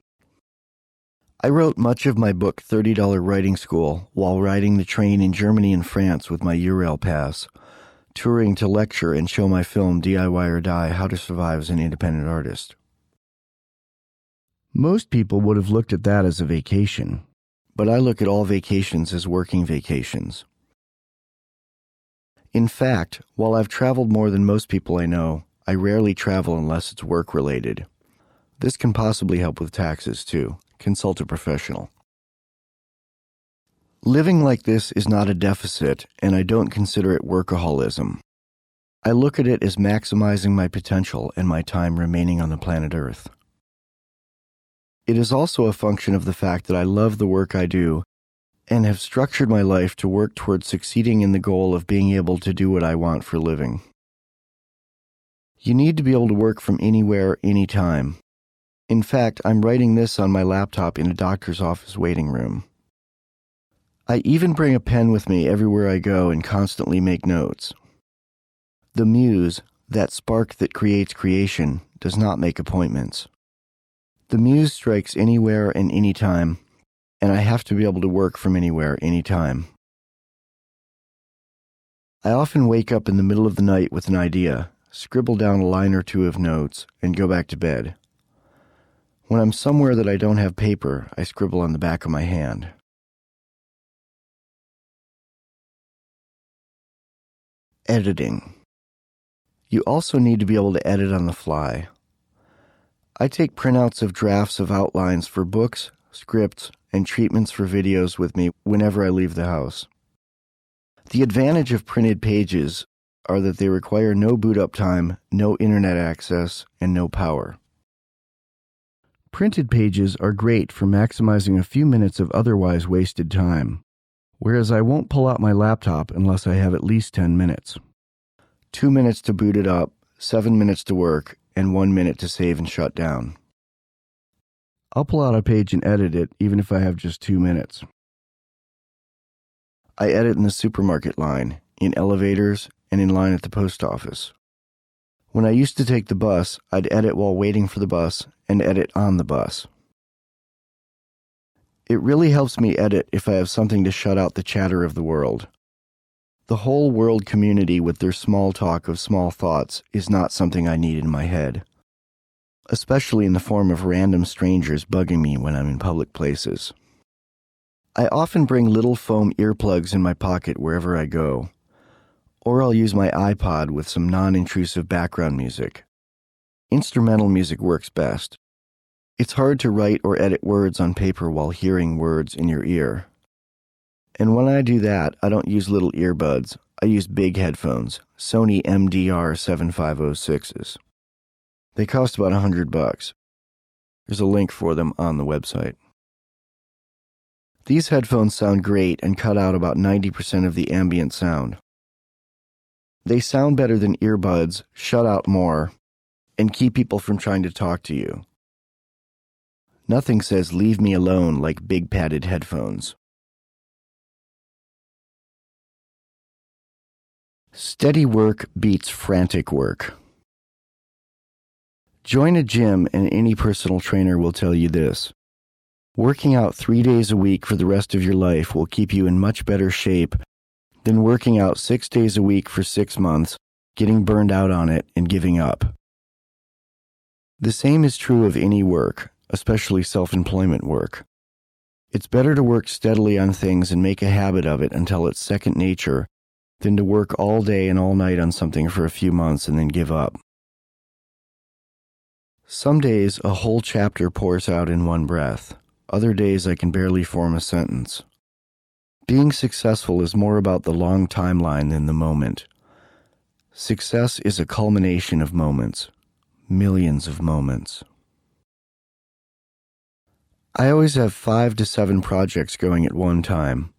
I wrote much of my book $30 Writing School while riding the train in Germany and France with my Eurail pass, touring to lecture and show my film DIY or Die: How to Survive as an Independent Artist. Most people would have looked at that as a vacation, but I look at all vacations as working vacations. In fact, while I've traveled more than most people I know, I rarely travel unless it's work-related. This can possibly help with taxes, too. Consult a professional. Living like this is not a deficit, and I don't consider it workaholism. I look at it as maximizing my potential and my time remaining on the planet Earth. It is also a function of the fact that I love the work I do and have structured my life to work towards succeeding in the goal of being able to do what I want for a living. You need to be able to work from anywhere, anytime. In fact, I'm writing this on my laptop in a doctor's office waiting room. I even bring a pen with me everywhere I go and constantly make notes. The muse, that spark that creates creation, does not make appointments. The muse strikes anywhere and anytime, and I have to be able to work from anywhere, anytime. I often wake up in the middle of the night with an idea, scribble down a line or two of notes, and go back to bed. When I'm somewhere that I don't have paper, I scribble on the back of my hand. Editing. You also need to be able to edit on the fly. I take printouts of drafts of outlines for books, scripts, and treatments for videos with me whenever I leave the house. The advantage of printed pages are that they require no boot-up time, no internet access, and no power. Printed pages are great for maximizing a few minutes of otherwise wasted time, whereas I won't pull out my laptop unless I have at least 10 minutes. 2 minutes to boot it up, 7 minutes to work, and 1 minute to save and shut down. I'll pull out a page and edit it even if I have just 2 minutes. I edit in the supermarket line, in elevators, and in line at the post office. When I used to take the bus, I'd edit while waiting for the bus and edit on the bus. It really helps me edit if I have something to shut out the chatter of the world. The whole world community with their small talk of small thoughts is not something I need in my head, especially in the form of random strangers bugging me when I'm in public places. I often bring little foam earplugs in my pocket wherever I go, or I'll use my iPod with some non-intrusive background music. Instrumental music works best. It's hard to write or edit words on paper while hearing words in your ear. And when I do that, I don't use little earbuds. I use big headphones, Sony MDR 7506s. They cost about $100. There's a link for them on the website. These headphones sound great and cut out about 90% of the ambient sound. They sound better than earbuds, shut out more, and keep people from trying to talk to you. Nothing says leave me alone like big padded headphones. Steady work beats frantic work. Join a gym and any personal trainer will tell you this. Working out 3 days a week for the rest of your life will keep you in much better shape than working out 6 days a week for 6 months, getting burned out on it, and giving up. The same is true of any work, especially self-employment work. It's better to work steadily on things and make a habit of it until it's second nature than to work all day and all night on something for a few months and then give up. Some days a whole chapter pours out in one breath. Other days I can barely form a sentence. Being successful is more about the long timeline than the moment. Success is a culmination of moments, millions of moments. I always have 5 to 7 projects going at one time.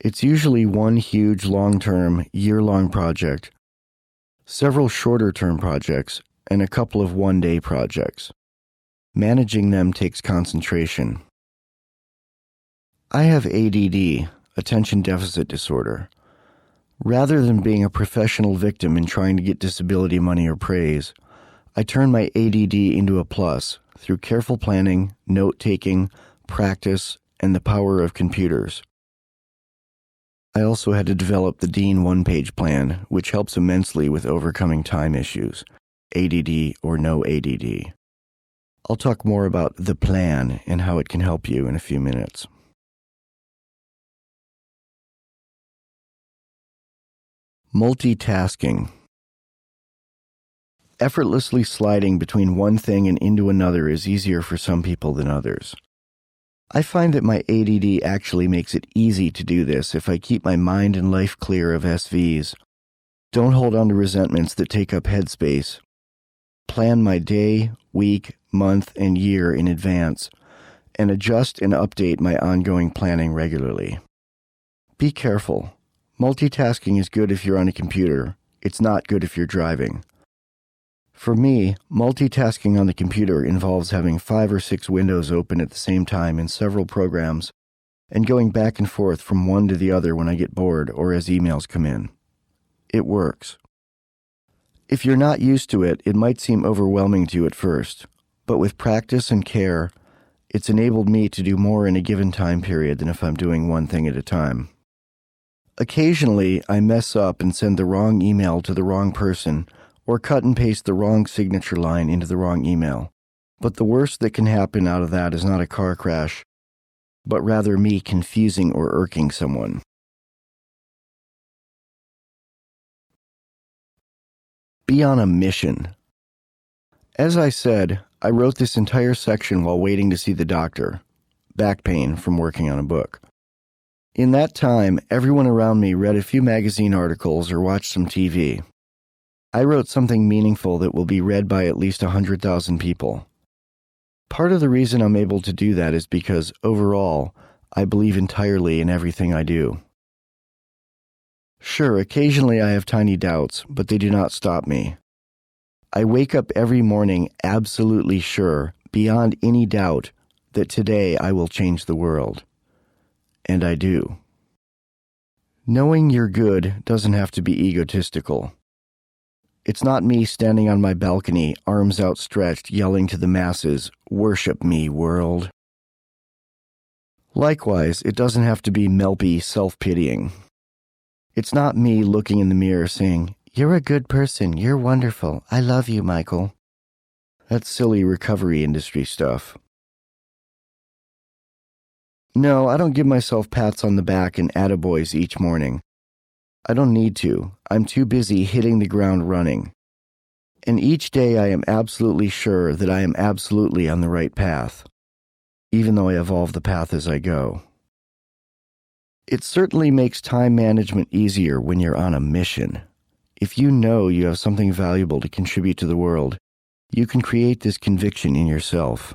It's usually one huge long-term, year-long project, several shorter-term projects, and a couple of one-day projects. Managing them takes concentration. I have ADD, attention deficit disorder. Rather than being a professional victim in trying to get disability money or praise, I turn my ADD into a plus through careful planning, note-taking, practice, and the power of computers. I also had to develop the Dean one-page plan, which helps immensely with overcoming time issues, ADD or no ADD. I'll talk more about the plan and how it can help you in a few minutes. Multitasking. Effortlessly sliding between one thing and into another is easier for some people than others. I find that my ADD actually makes it easy to do this if I keep my mind and life clear of SVs, don't hold on to resentments that take up headspace, plan my day, week, month, and year in advance, and adjust and update my ongoing planning regularly. Be careful. Multitasking is good if you're on a computer. It's not good if you're driving. For me, multitasking on the computer involves having 5 or 6 windows open at the same time in several programs and going back and forth from one to the other when I get bored or as emails come in. It works. If you're not used to it, it might seem overwhelming to you at first, but with practice and care, It's enabled me to do more in a given time period than if I'm doing one thing at a time. Occasionally, I mess up and send the wrong email to the wrong person or cut and paste the wrong signature line into the wrong email. But the worst that can happen out of that is not a car crash, but rather me confusing or irking someone. Be on a mission. As I said, I wrote this entire section while waiting to see the doctor. Back pain from working on a book. In that time, everyone around me read a few magazine articles or watched some TV. I wrote something meaningful that will be read by at least 100,000 people. Part of the reason I'm able to do that is because, overall, I believe entirely in everything I do. Sure, occasionally I have tiny doubts, but they do not stop me. I wake up every morning absolutely sure, beyond any doubt, that today I will change the world. And I do. Knowing you're good doesn't have to be egotistical. It's not me standing on my balcony, arms outstretched, yelling to the masses, "Worship me, world." Likewise, it doesn't have to be melpy, self-pitying. It's not me looking in the mirror saying, "You're a good person, you're wonderful, I love you, Michael." That's silly recovery industry stuff. No, I don't give myself pats on the back and attaboys each morning. I don't need to. I'm too busy hitting the ground running. And each day I am absolutely sure that I am absolutely on the right path, even though I evolve the path as I go. It certainly makes time management easier when you're on a mission. If you know you have something valuable to contribute to the world, you can create this conviction in yourself.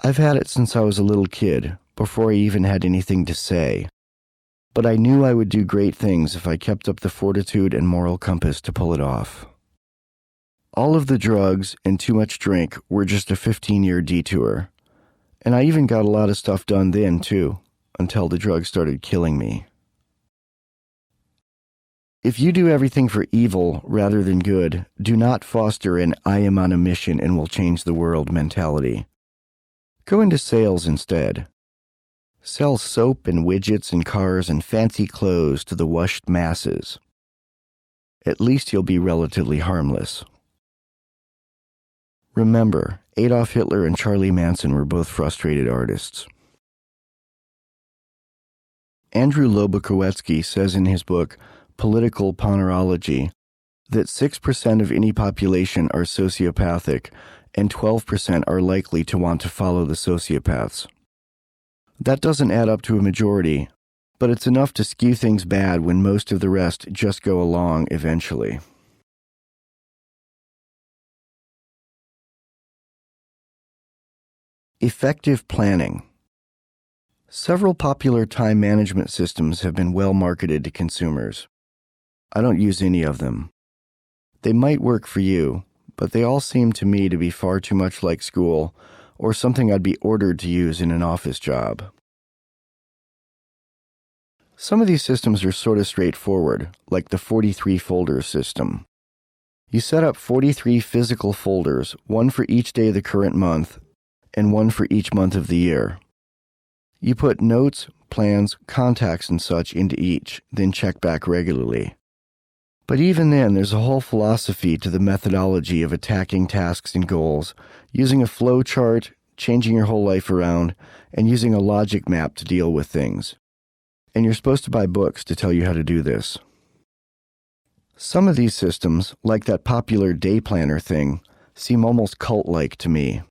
I've had it since I was a little kid, before I even had anything to say. But I knew I would do great things if I kept up the fortitude and moral compass to pull it off. All of the drugs and too much drink were just a 15-year detour. And I even got a lot of stuff done then, too, until the drugs started killing me. If you do everything for evil rather than good, do not foster an "I am on a mission and will change the world" mentality. Go into sales instead. Sell soap and widgets and cars and fancy clothes to the wushed masses. At least you'll be relatively harmless. Remember, Adolf Hitler and Charlie Manson were both frustrated artists. Andrew Lobachowski says in his book, Political Ponerology, that 6% of any population are sociopathic and 12% are likely to want to follow the sociopaths. That doesn't add up to a majority, but it's enough to skew things bad when most of the rest just go along eventually. Effective planning. Several popular time management systems have been well marketed to consumers. I don't use any of them. They might work for you, but they all seem to me to be far too much like school or something I'd be ordered to use in an office job. Some of these systems are sort of straightforward, like the 43 folders system. You set up 43 physical folders, one for each day of the current month, and one for each month of the year. You put notes, plans, contacts, and such into each, then check back regularly. But even then, there's a whole philosophy to the methodology of attacking tasks and goals, using a flow chart, changing your whole life around, and using a logic map to deal with things. And you're supposed to buy books to tell you how to do this. Some of these systems, like that popular day planner thing, seem almost cult-like to me.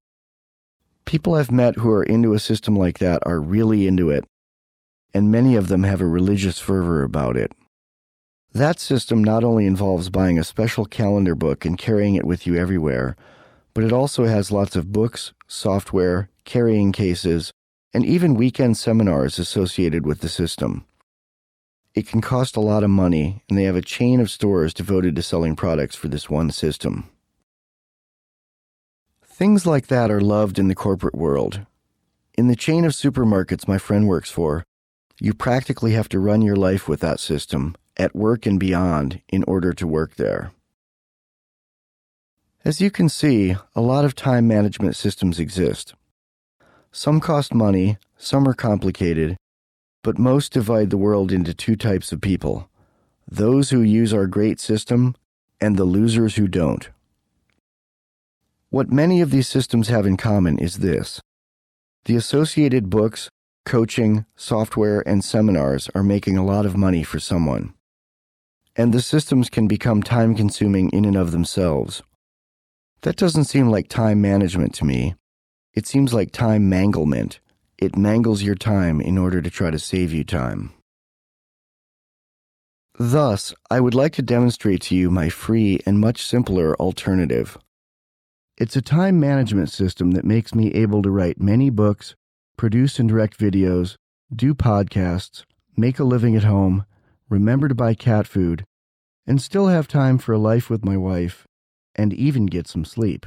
People I've met who are into a system like that are really into it, and many of them have a religious fervor about it. That system not only involves buying a special calendar book and carrying it with you everywhere, but it also has lots of books, software, carrying cases, and even weekend seminars associated with the system. It can cost a lot of money, and they have a chain of stores devoted to selling products for this one system. Things like that are loved in the corporate world. In the chain of supermarkets my friend works for, you practically have to run your life with that system, at work and beyond, in order to work there. As you can see, a lot of time management systems exist. Some cost money, some are complicated, but most divide the world into two types of people: those who use our great system and the losers who don't. What many of these systems have in common is this: the associated books, coaching, software, and seminars are making a lot of money for someone. And the systems can become time-consuming in and of themselves. That doesn't seem like time management to me. It seems like time manglement. It mangles your time in order to try to save you time. Thus, I would like to demonstrate to you my free and much simpler alternative. It's a time management system that makes me able to write many books, produce and direct videos, do podcasts, make a living at home, remember to buy cat food, and still have time for a life with my wife, and even get some sleep.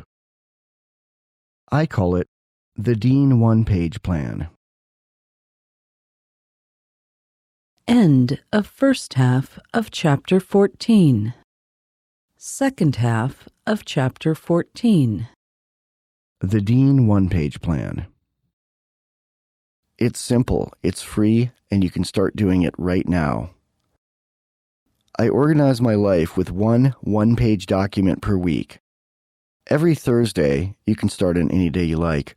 I call it the Dean one-page plan. End of first half of Chapter 14. Second half of Chapter 14. The Dean one-page plan. It's simple, it's free, and you can start doing it right now. I organize my life with one-page document per week. Every Thursday, you can start on any day you like,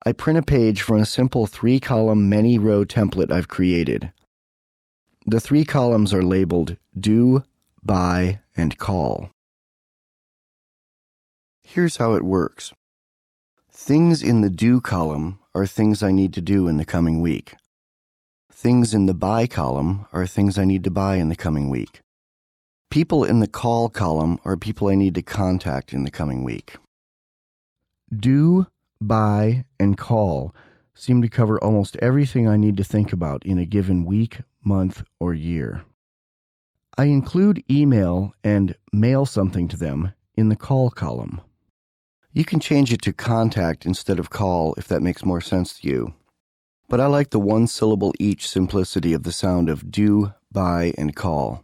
I print a page from a simple 3-column many-row template I've created. The 3 columns are labeled Do, Buy, and Call. Here's how it works. Things in the Do column are things I need to do in the coming week. Things in the Buy column are things I need to buy in the coming week. People in the Call column are people I need to contact in the coming week. Do, Buy, and Call seem to cover almost everything I need to think about in a given week, month, or year. I include email and mail something to them in the Call column. You can change it to contact instead of call if that makes more sense to you. But I like the one-syllable each simplicity of the sound of do, buy, and call.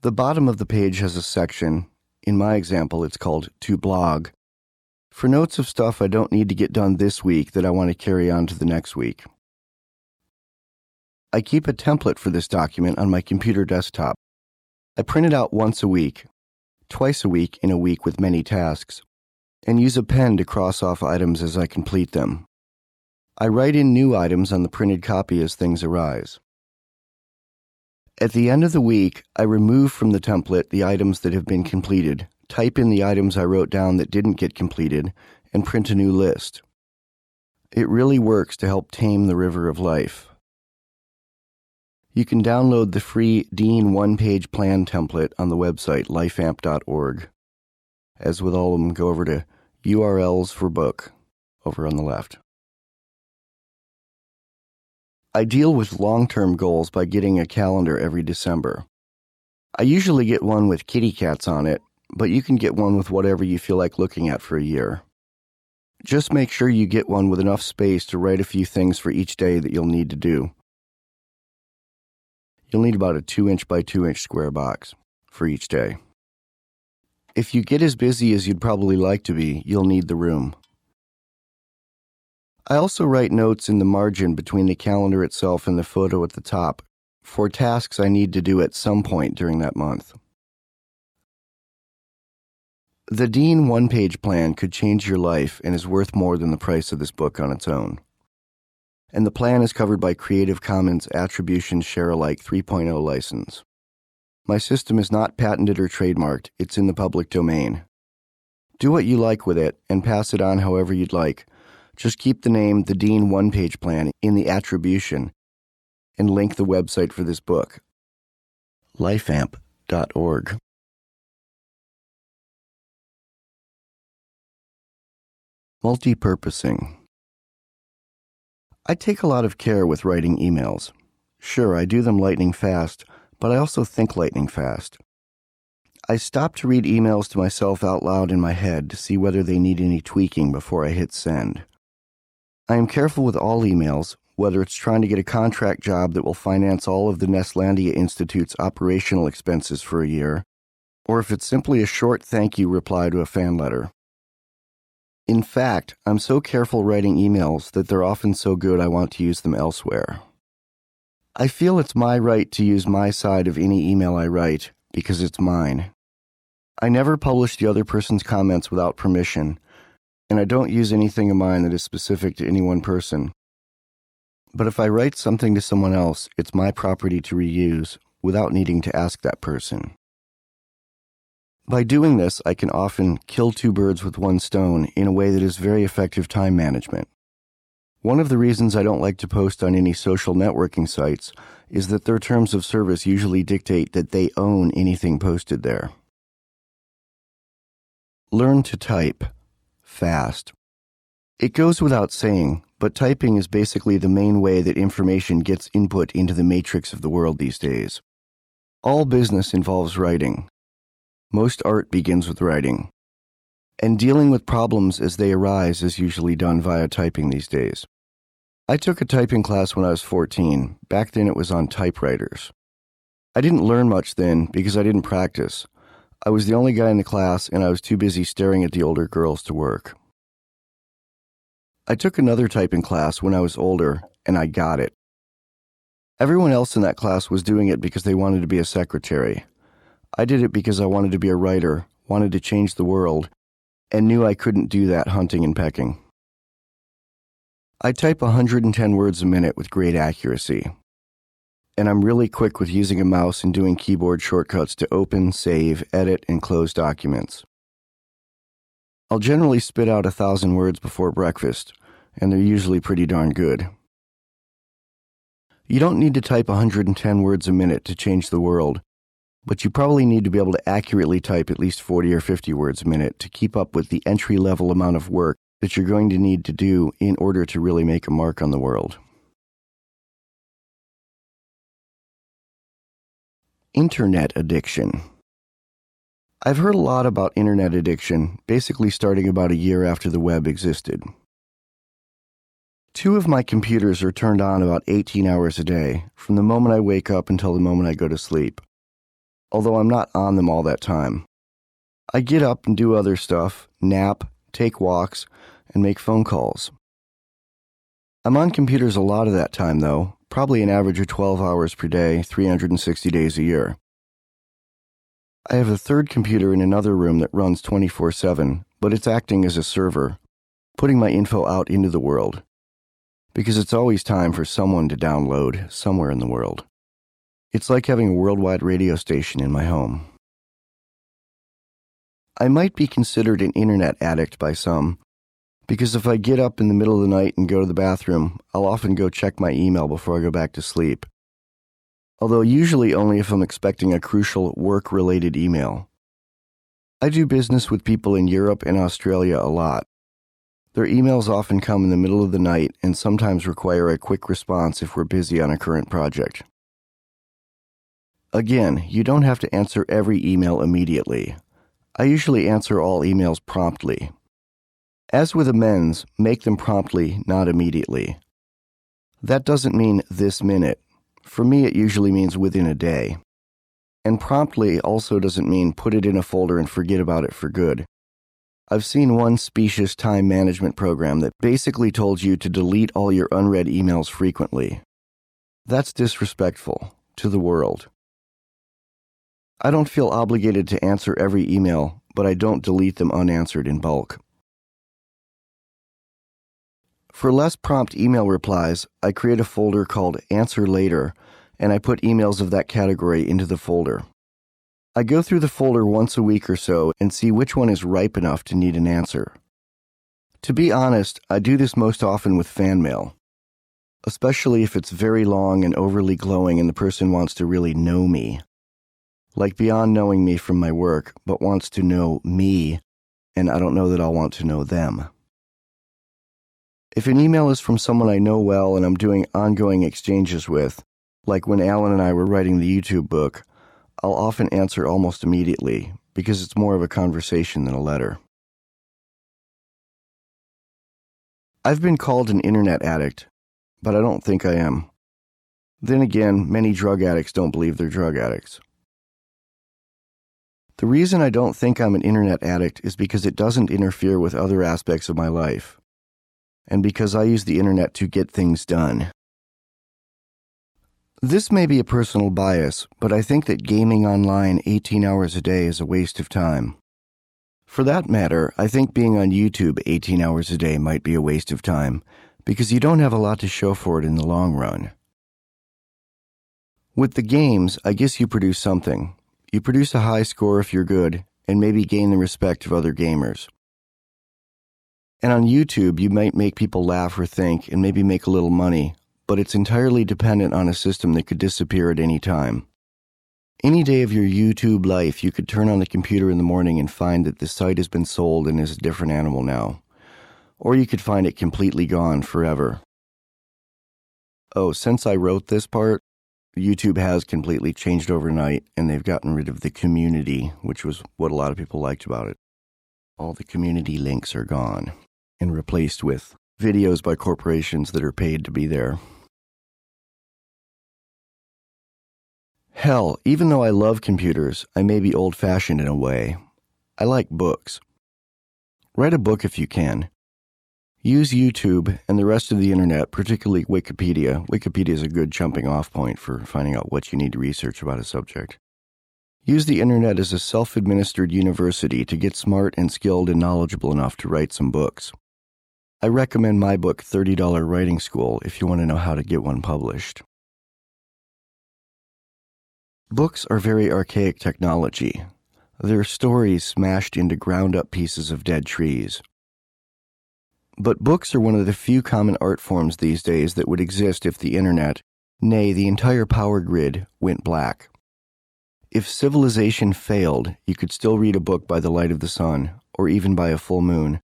The bottom of the page has a section, in my example it's called To Blog, for notes of stuff I don't need to get done this week that I want to carry on to the next week. I keep a template for this document on my computer desktop. I print it out once a week, twice a week in a week with many tasks, and use a pen to cross off items as I complete them. I write in new items on the printed copy as things arise. At the end of the week, I remove from the template the items that have been completed, type in the items I wrote down that didn't get completed, and print a new list. It really works to help tame the river of life. You can download the free Dean one-page plan template on the website lifeamp.org. As with all of them, go over to URLs for book over on the left. I deal with long-term goals by getting a calendar every December. I usually get one with kitty cats on it, but you can get one with whatever you feel like looking at for a year. Just make sure you get one with enough space to write a few things for each day that you'll need to do. You'll need about a 2-inch by 2-inch square box for each day. If you get as busy as you'd probably like to be, you'll need the room. I also write notes in the margin between the calendar itself and the photo at the top for tasks I need to do at some point during that month. The Dean one-page plan could change your life and is worth more than the price of this book on its own. And the plan is covered by Creative Commons Attribution Share-alike 3.0 license. My system is not patented or trademarked, it's in the public domain. Do what you like with it and pass it on however you'd like. Just keep the name The Dean one-page plan in the attribution and link the website for this book, lifeamp.org. Multipurposing. I take a lot of care with writing emails. Sure, I do them lightning fast, but I also think lightning fast. I stop to read emails to myself out loud in my head to see whether they need any tweaking before I hit send. I am careful with all emails, whether it's trying to get a contract job that will finance all of the Nestlandia Institute's operational expenses for a year, or if it's simply a short thank you reply to a fan letter. In fact, I'm so careful writing emails that they're often so good I want to use them elsewhere. I feel it's my right to use my side of any email I write because it's mine. I never publish the other person's comments without permission, and I don't use anything of mine that is specific to any one person. But if I write something to someone else, it's my property to reuse without needing to ask that person. By doing this, I can often kill two birds with one stone in a way that is very effective time management. One of the reasons I don't like to post on any social networking sites is that their terms of service usually dictate that they own anything posted there. Learn to type fast. It goes without saying, but typing is basically the main way that information gets input into the matrix of the world these days. All business involves writing. Most art begins with writing. And dealing with problems as they arise is usually done via typing these days. I took a typing class when I was 14. Back then it was on typewriters. I didn't learn much then because I didn't practice. I was the only guy in the class and I was too busy staring at the older girls to work. I took another typing class when I was older and I got it. Everyone else in that class was doing it because they wanted to be a secretary. I did it because I wanted to be a writer, wanted to change the world, and knew I couldn't do that hunting and pecking. I type 110 words a minute with great accuracy. And I'm really quick with using a mouse and doing keyboard shortcuts to open, save, edit, and close documents. I'll generally spit out 1,000 words before breakfast, and they're usually pretty darn good. You don't need to type 110 words a minute to change the world, but you probably need to be able to accurately type at least 40 or 50 words a minute to keep up with the entry-level amount of work that you're going to need to do in order to really make a mark on the world. Internet addiction. I've heard a lot about internet addiction, basically starting about a year after the web existed. 2 of my computers are turned on about 18 hours a day, from the moment I wake up until the moment I go to sleep. Although I'm not on them all that time. I get up and do other stuff, nap, take walks, and make phone calls. I'm on computers a lot of that time, though, probably an average of 12 hours per day, 360 days a year. I have a third computer in another room that runs 24/7, but it's acting as a server, putting my info out into the world, because it's always time for someone to download somewhere in the world. It's like having a worldwide radio station in my home. I might be considered an internet addict by some, because if I get up in the middle of the night and go to the bathroom, I'll often go check my email before I go back to sleep. Although usually only if I'm expecting a crucial work-related email. I do business with people in Europe and Australia a lot. Their emails often come in the middle of the night and sometimes require a quick response if we're busy on a current project. Again, you don't have to answer every email immediately. I usually answer all emails promptly. As with amends, make them promptly, not immediately. That doesn't mean this minute. For me, it usually means within a day. And promptly also doesn't mean put it in a folder and forget about it for good. I've seen one specious time management program that basically told you to delete all your unread emails frequently. That's disrespectful to the world. I don't feel obligated to answer every email, but I don't delete them unanswered in bulk. For less prompt email replies, I create a folder called Answer Later, and I put emails of that category into the folder. I go through the folder once a week or so and see which one is ripe enough to need an answer. To be honest, I do this most often with fan mail, especially if it's very long and overly glowing and the person wants to really know me. Like beyond knowing me from my work, but wants to know me, and I don't know that I'll want to know them. If an email is from someone I know well and I'm doing ongoing exchanges with, like when Alan and I were writing the YouTube book, I'll often answer almost immediately because it's more of a conversation than a letter. I've been called an internet addict, but I don't think I am. Then again, many drug addicts don't believe they're drug addicts. The reason I don't think I'm an internet addict is because it doesn't interfere with other aspects of my life, and because I use the internet to get things done. This may be a personal bias, but I think that gaming online 18 hours a day is a waste of time. For that matter, I think being on YouTube 18 hours a day might be a waste of time, because you don't have a lot to show for it in the long run. With the games, I guess you produce something. You produce a high score if you're good, and maybe gain the respect of other gamers. And on YouTube, you might make people laugh or think, and maybe make a little money, but it's entirely dependent on a system that could disappear at any time. Any day of your YouTube life, you could turn on the computer in the morning and find that the site has been sold and is a different animal now. Or you could find it completely gone forever. Oh, since I wrote this part, YouTube has completely changed overnight, and they've gotten rid of the community, which was what a lot of people liked about it. All the community links are gone and replaced with videos by corporations that are paid to be there. Hell, even though I love computers, I may be old-fashioned in a way. I like books. Write a book if you can. Use YouTube and the rest of the internet, particularly Wikipedia. Wikipedia is a good jumping-off point for finding out what you need to research about a subject. Use the internet as a self-administered university to get smart and skilled and knowledgeable enough to write some books. I recommend my book, $30 Writing School, if you want to know how to get one published. Books are very archaic technology. They're stories smashed into ground-up pieces of dead trees. But books are one of the few common art forms these days that would exist if the internet, nay, the entire power grid, went black. If civilization failed, you could still read a book by the light of the sun, or even by a full moon,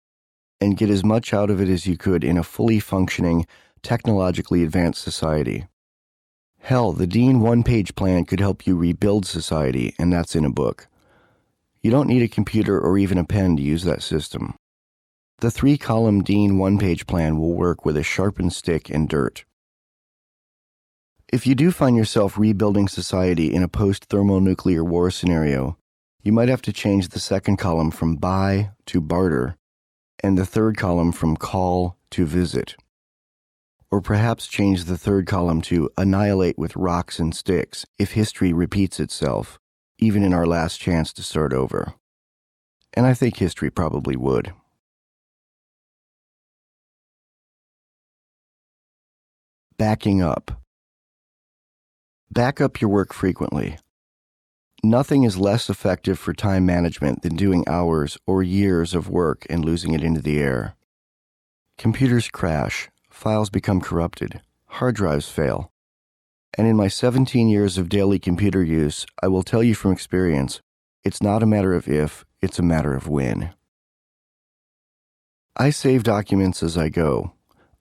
and get as much out of it as you could in a fully functioning, technologically advanced society. Hell, the Dean one-page plan could help you rebuild society, and that's in a book. You don't need a computer or even a pen to use that system. The 3-column Dean one-page plan will work with a sharpened stick and dirt. If you do find yourself rebuilding society in a post-thermonuclear war scenario, you might have to change the second column from buy to barter, and the third column from call to visit. Or perhaps change the third column to annihilate with rocks and sticks if history repeats itself, even in our last chance to start over. And I think history probably would. Backing up. Back up your work frequently. Nothing is less effective for time management than doing hours or years of work and losing it into the air. Computers crash. Files become corrupted, hard drives fail. And in my 17 years of daily computer use, I will tell you from experience, it's not a matter of if, it's a matter of when. I save documents as I go.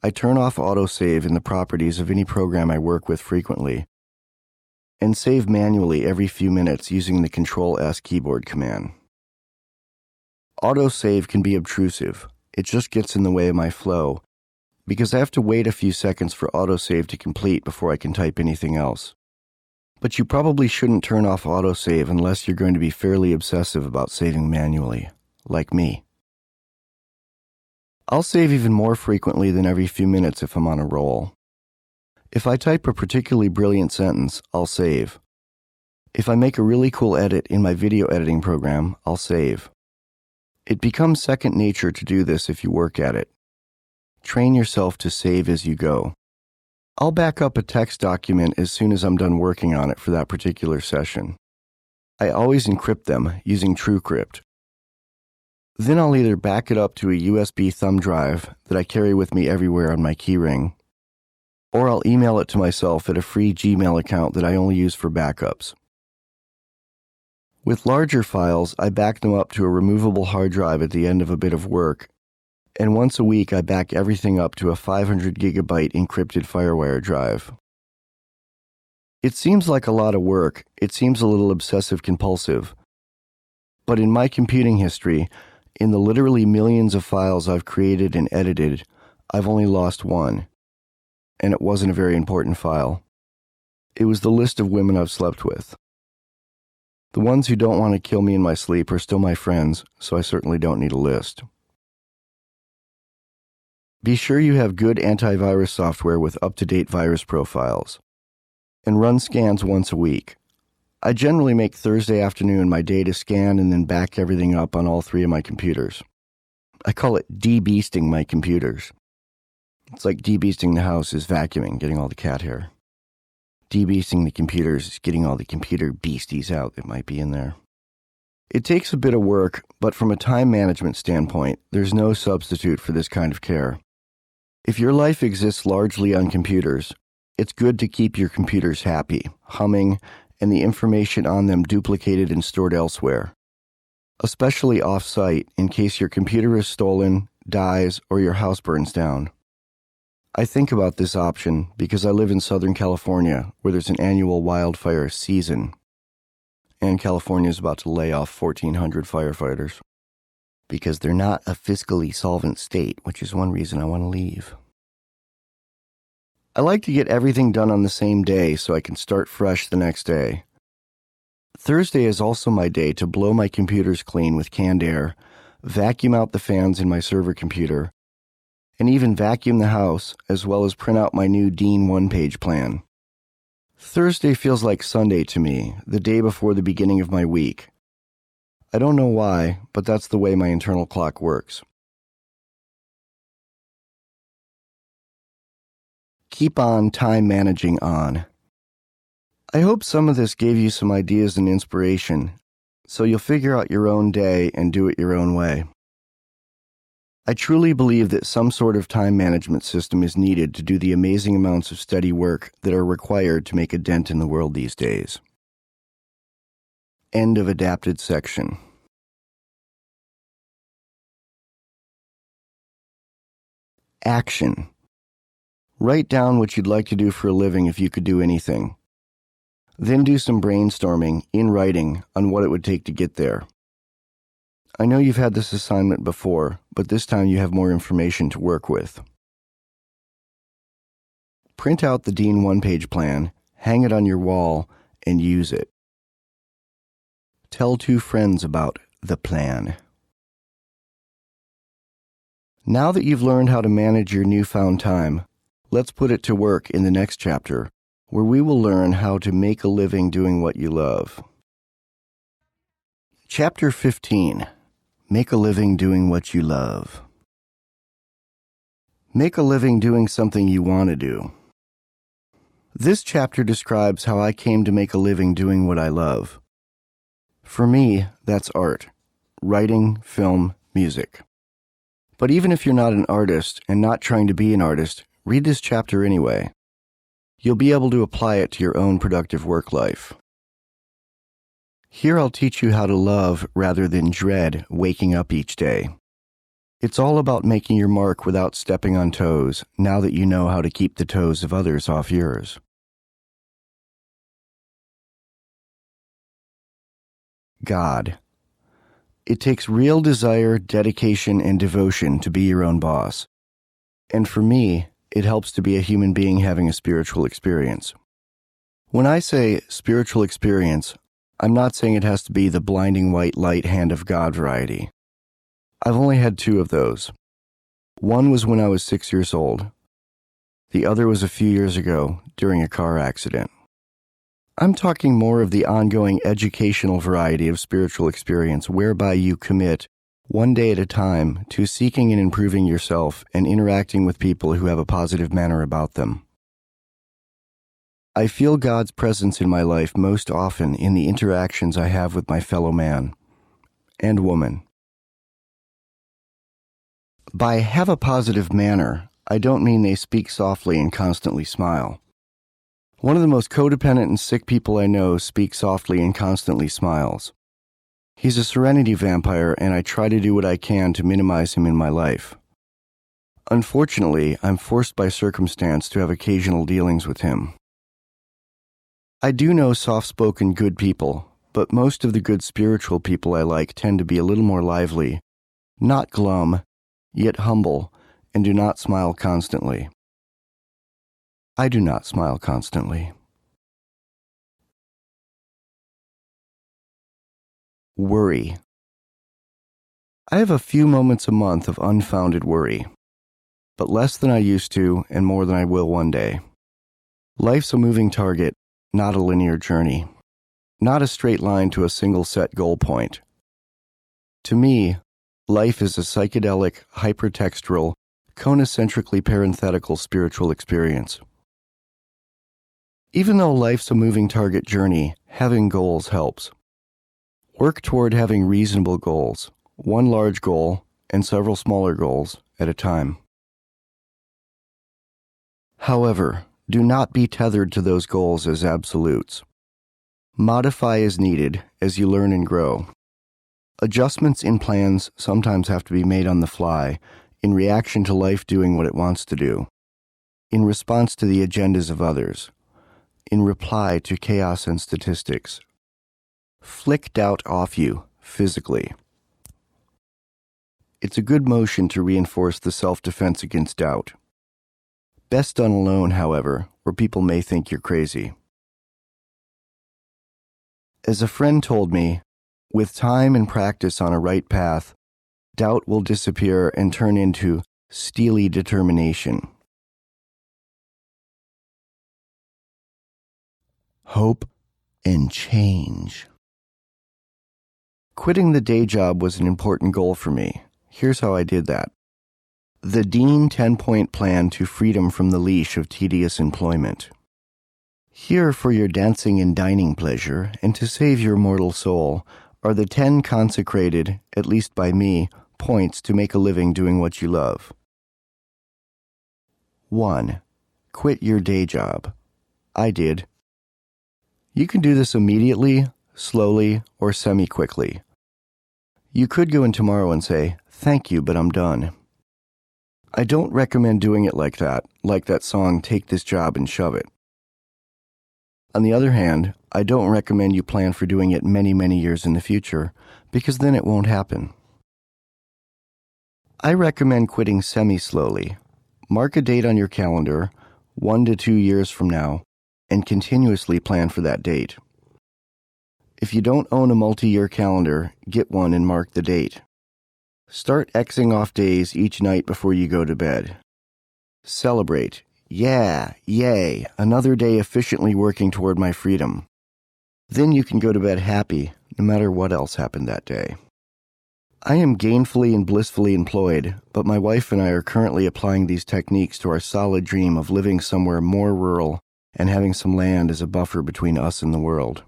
I turn off autosave in the properties of any program I work with frequently, and save manually every few minutes using the Control-S keyboard command. Autosave can be obtrusive. It just gets in the way of my flow, because I have to wait a few seconds for autosave to complete before I can type anything else. But you probably shouldn't turn off autosave unless you're going to be fairly obsessive about saving manually, like me. I'll save even more frequently than every few minutes if I'm on a roll. If I type a particularly brilliant sentence, I'll save. If I make a really cool edit in my video editing program, I'll save. It becomes second nature to do this if you work at it. Train yourself to save as you go. I'll back up a text document as soon as I'm done working on it for that particular session. I always encrypt them using TrueCrypt. Then I'll either back it up to a USB thumb drive that I carry with me everywhere on my keyring, or I'll email it to myself at a free Gmail account that I only use for backups. With larger files, I back them up to a removable hard drive at the end of a bit of work, and once a week I back everything up to a 500 gigabyte encrypted FireWire drive. It seems like a lot of work, it seems a little obsessive-compulsive, but in my computing history, in the literally millions of files I've created and edited, I've only lost one, and it wasn't a very important file. It was the list of women I've slept with. The ones who don't want to kill me in my sleep are still my friends, so I certainly don't need a list. Be sure you have good antivirus software with up-to-date virus profiles. And run scans once a week. I generally make Thursday afternoon my day to scan and then back everything up on all 3 of my computers. I call it de-beasting my computers. It's like de-beasting the house is vacuuming, getting all the cat hair. De-beasting the computers is getting all the computer beasties out that might be in there. It takes a bit of work, but from a time management standpoint, there's no substitute for this kind of care. If your life exists largely on computers, it's good to keep your computers happy, humming, and the information on them duplicated and stored elsewhere, especially off-site in case your computer is stolen, dies, or your house burns down. I think about this option because I live in Southern California, where there's an annual wildfire season, and California is about to lay off 1,400 firefighters because they're not a fiscally solvent state, which is one reason I want to leave. I like to get everything done on the same day so I can start fresh the next day. Thursday is also my day to blow my computers clean with canned air, vacuum out the fans in my server computer, and even vacuum the house, as well as print out my new Dean one-page plan. Thursday feels like Sunday to me, the day before the beginning of my week. I don't know why, but that's the way my internal clock works. Keep on time managing on. I hope some of this gave you some ideas and inspiration, so you'll figure out your own day and do it your own way. I truly believe that some sort of time management system is needed to do the amazing amounts of steady work that are required to make a dent in the world these days. End of adapted section. Action. Write down what you'd like to do for a living if you could do anything. Then do some brainstorming, in writing, on what it would take to get there. I know you've had this assignment before, but this time you have more information to work with. Print out the Dean one-page plan, hang it on your wall, and use it. Tell 2 friends about the plan. Now that you've learned how to manage your newfound time, let's put it to work in the next chapter, where we will learn how to make a living doing what you love. Chapter 15. Make a living doing what you love. Make a living doing something you want to do. This chapter describes how I came to make a living doing what I love. For me, that's art. Writing, film, music. But even if you're not an artist and not trying to be an artist, read this chapter anyway. You'll be able to apply it to your own productive work life. Here I'll teach you how to love rather than dread waking up each day. It's all about making your mark without stepping on toes, now that you know how to keep the toes of others off yours. God. It takes real desire, dedication, and devotion to be your own boss. And for me, it helps to be a human being having a spiritual experience. When I say spiritual experience, I'm not saying it has to be the blinding white light hand of God variety. I've only had 2 of those. One was when I was 6 years old. The other was a few years ago during a car accident. I'm talking more of the ongoing educational variety of spiritual experience whereby you commit, one day at a time, to seeking and improving yourself and interacting with people who have a positive manner about them. I feel God's presence in my life most often in the interactions I have with my fellow man and woman. By have a positive manner, I don't mean they speak softly and constantly smile. One of the most codependent and sick people I know speaks softly and constantly smiles. He's a serenity vampire, and I try to do what I can to minimize him in my life. Unfortunately, I'm forced by circumstance to have occasional dealings with him. I do know soft-spoken good people, but most of the good spiritual people I like tend to be a little more lively, not glum, yet humble, and do not smile constantly. I do not smile constantly. Worry. I have a few moments a month of unfounded worry, but less than I used to and more than I will one day. Life's a moving target, not a linear journey, not a straight line to a single set goal point. To me, life is a psychedelic, hypertextual, conocentrically parenthetical spiritual experience. Even though life's a moving target journey, having goals helps. Work toward having reasonable goals, one large goal and several smaller goals at a time. However, do not be tethered to those goals as absolutes. Modify as needed as you learn and grow. Adjustments in plans sometimes have to be made on the fly in reaction to life doing what it wants to do, in response to the agendas of others, in reply to chaos and statistics. Flick doubt off you, physically. It's a good motion to reinforce the self-defense against doubt. Best done alone, however, where people may think you're crazy. As a friend told me, with time and practice on a right path, doubt will disappear and turn into steely determination. Hope and change. Quitting the day job was an important goal for me. Here's how I did that. The Dean 10-point plan to freedom from the leash of tedious employment. Here for your dancing and dining pleasure, and to save your mortal soul, are the 10 consecrated, at least by me, points to make a living doing what you love. 1. Quit your day job. I did. You can do this immediately, slowly, or semi-quickly. You could go in tomorrow and say, "Thank you, but I'm done." I don't recommend doing it like that song, "Take This Job and Shove It." On the other hand, I don't recommend you plan for doing it many, many years in the future, because then it won't happen. I recommend quitting semi-slowly. Mark a date on your calendar, 1 to 2 years from now, and continuously plan for that date. If you don't own a multi-year calendar, get one and mark the date. Start Xing off days each night before you go to bed. Celebrate. Yeah, yay, another day efficiently working toward my freedom. Then you can go to bed happy, no matter what else happened that day. I am gainfully and blissfully employed, but my wife and I are currently applying these techniques to our solid dream of living somewhere more rural and having some land as a buffer between us and the world.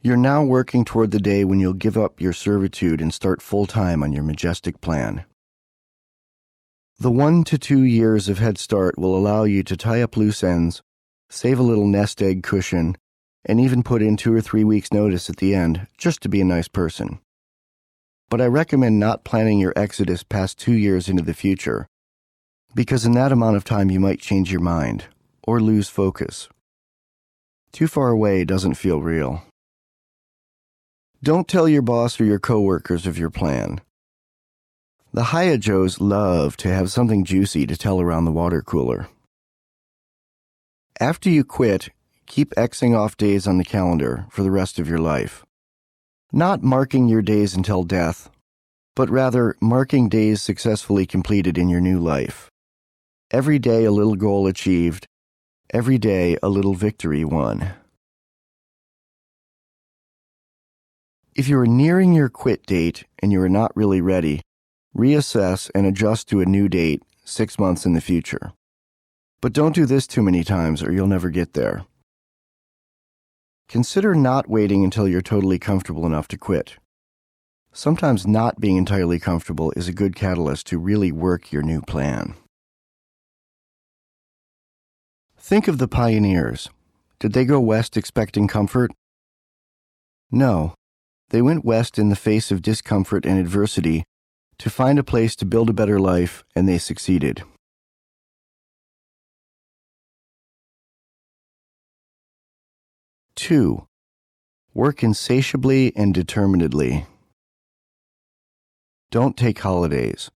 You're now working toward the day when you'll give up your servitude and start full-time on your majestic plan. The 1 to 2 years of head start will allow you to tie up loose ends, save a little nest egg cushion, and even put in 2 or 3 weeks' notice at the end, just to be a nice person. But I recommend not planning your exodus past 2 years into the future, because in that amount of time you might change your mind, or lose focus. Too far away doesn't feel real. Don't tell your boss or your coworkers of your plan. The Hayajos love to have something juicy to tell around the water cooler. After you quit, keep Xing off days on the calendar for the rest of your life. Not marking your days until death, but rather marking days successfully completed in your new life. Every day a little goal achieved, every day a little victory won. If you are nearing your quit date and you are not really ready, reassess and adjust to a new date 6 months in the future. But don't do this too many times or you'll never get there. Consider not waiting until you're totally comfortable enough to quit. Sometimes not being entirely comfortable is a good catalyst to really work your new plan. Think of the pioneers. Did they go west expecting comfort? No. They went west in the face of discomfort and adversity to find a place to build a better life, and they succeeded. Two, work insatiably and determinedly. Don't take holidays.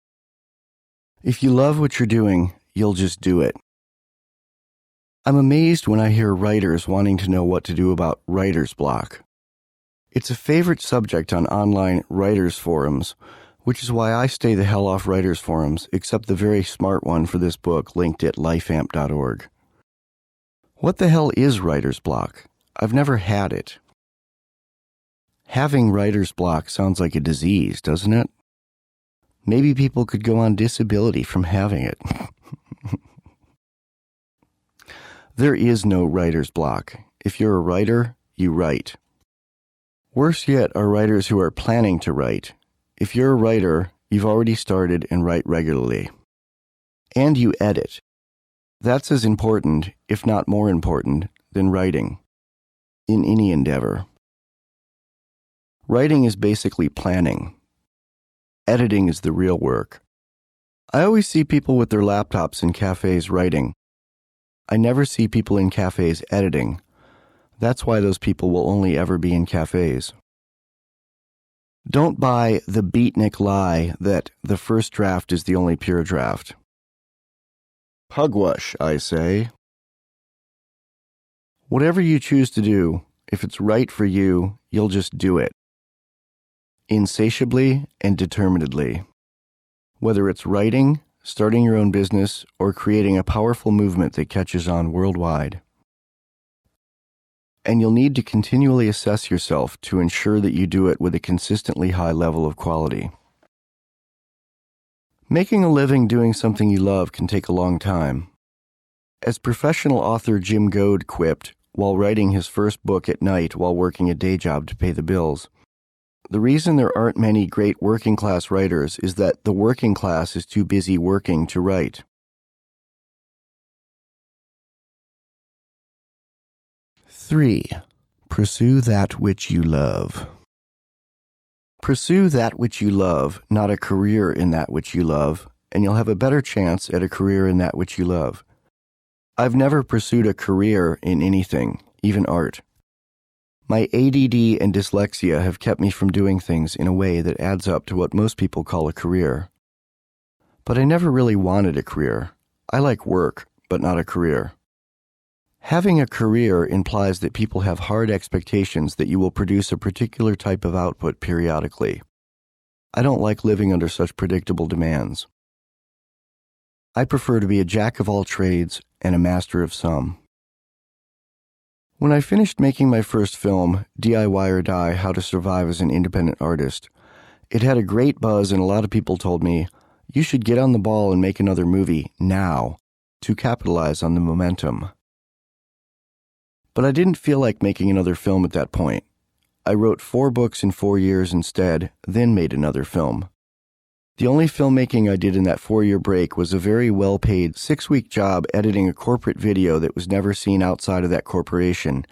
If you love what you're doing, you'll just do it. I'm amazed when I hear writers wanting to know what to do about writer's block. It's a favorite subject on online writers' forums, which is why I stay the hell off writers' forums, except the very smart one for this book linked at lifeamp.org. What the hell is writer's block? I've never had it. Having writer's block sounds like a disease, doesn't it? Maybe people could go on disability from having it. There is no writer's block. If you're a writer, you write. Worse yet are writers who are planning to write. If you're a writer, you've already started and write regularly. And you edit. That's as important, if not more important, than writing. In any endeavor. Writing is basically planning. Editing is the real work. I always see people with their laptops in cafes writing. I never see people in cafes editing. That's why those people will only ever be in cafes. Don't buy the beatnik lie that the first draft is the only pure draft. Hugwash, I say. Whatever you choose to do, if it's right for you, you'll just do it. Insatiably and determinedly. Whether it's writing, starting your own business, or creating a powerful movement that catches on worldwide. And you'll need to continually assess yourself to ensure that you do it with a consistently high level of quality. Making a living doing something you love can take a long time. As professional author Jim Goad quipped while writing his first book at night while working a day job to pay the bills, the reason there aren't many great working-class writers is that the working class is too busy working to write. 3. Pursue that which you love. Pursue that which you love, not a career in that which you love, and you'll have a better chance at a career in that which you love. I've never pursued a career in anything, even art. My ADD and dyslexia have kept me from doing things in a way that adds up to what most people call a career. But I never really wanted a career. I like work, but not a career. Having a career implies that people have hard expectations that you will produce a particular type of output periodically. I don't like living under such predictable demands. I prefer to be a jack of all trades and a master of some. When I finished making my first film, DIY or Die: How to Survive as an Independent Artist, it had a great buzz and a lot of people told me, you should get on the ball and make another movie now to capitalize on the momentum. But I didn't feel like making another film at that point. I wrote 4 books in 4 years instead, then made another film. The only filmmaking I did in that 4-year break was a very well-paid 6-week job editing a corporate video that was never seen outside of that corporation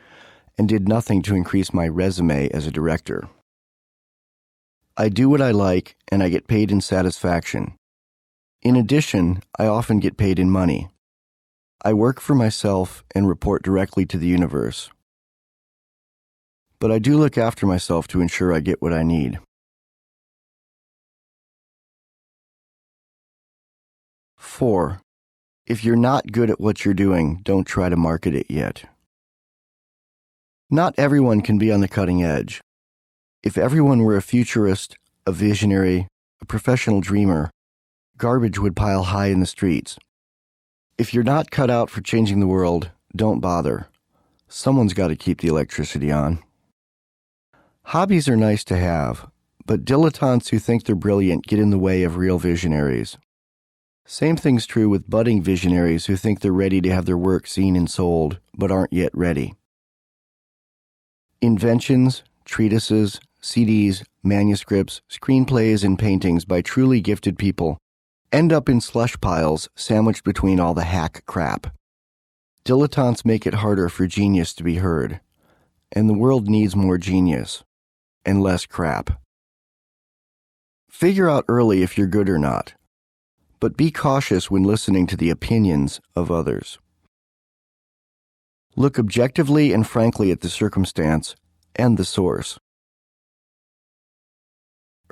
and did nothing to increase my resume as a director. I do what I like and I get paid in satisfaction. In addition, I often get paid in money. I work for myself and report directly to the universe. But I do look after myself to ensure I get what I need. 4. If you're not good at what you're doing, don't try to market it yet. Not everyone can be on the cutting edge. If everyone were a futurist, a visionary, a professional dreamer, garbage would pile high in the streets. If you're not cut out for changing the world, don't bother. Someone's got to keep the electricity on. Hobbies are nice to have, but dilettantes who think they're brilliant get in the way of real visionaries. Same thing's true with budding visionaries who think they're ready to have their work seen and sold, but aren't yet ready. Inventions, treatises, CDs, manuscripts, screenplays, and paintings by truly gifted people end up in slush piles sandwiched between all the hack crap. Dilettantes make it harder for genius to be heard, and the world needs more genius and less crap. Figure out early if you're good or not, but be cautious when listening to the opinions of others. Look objectively and frankly at the circumstance and the source.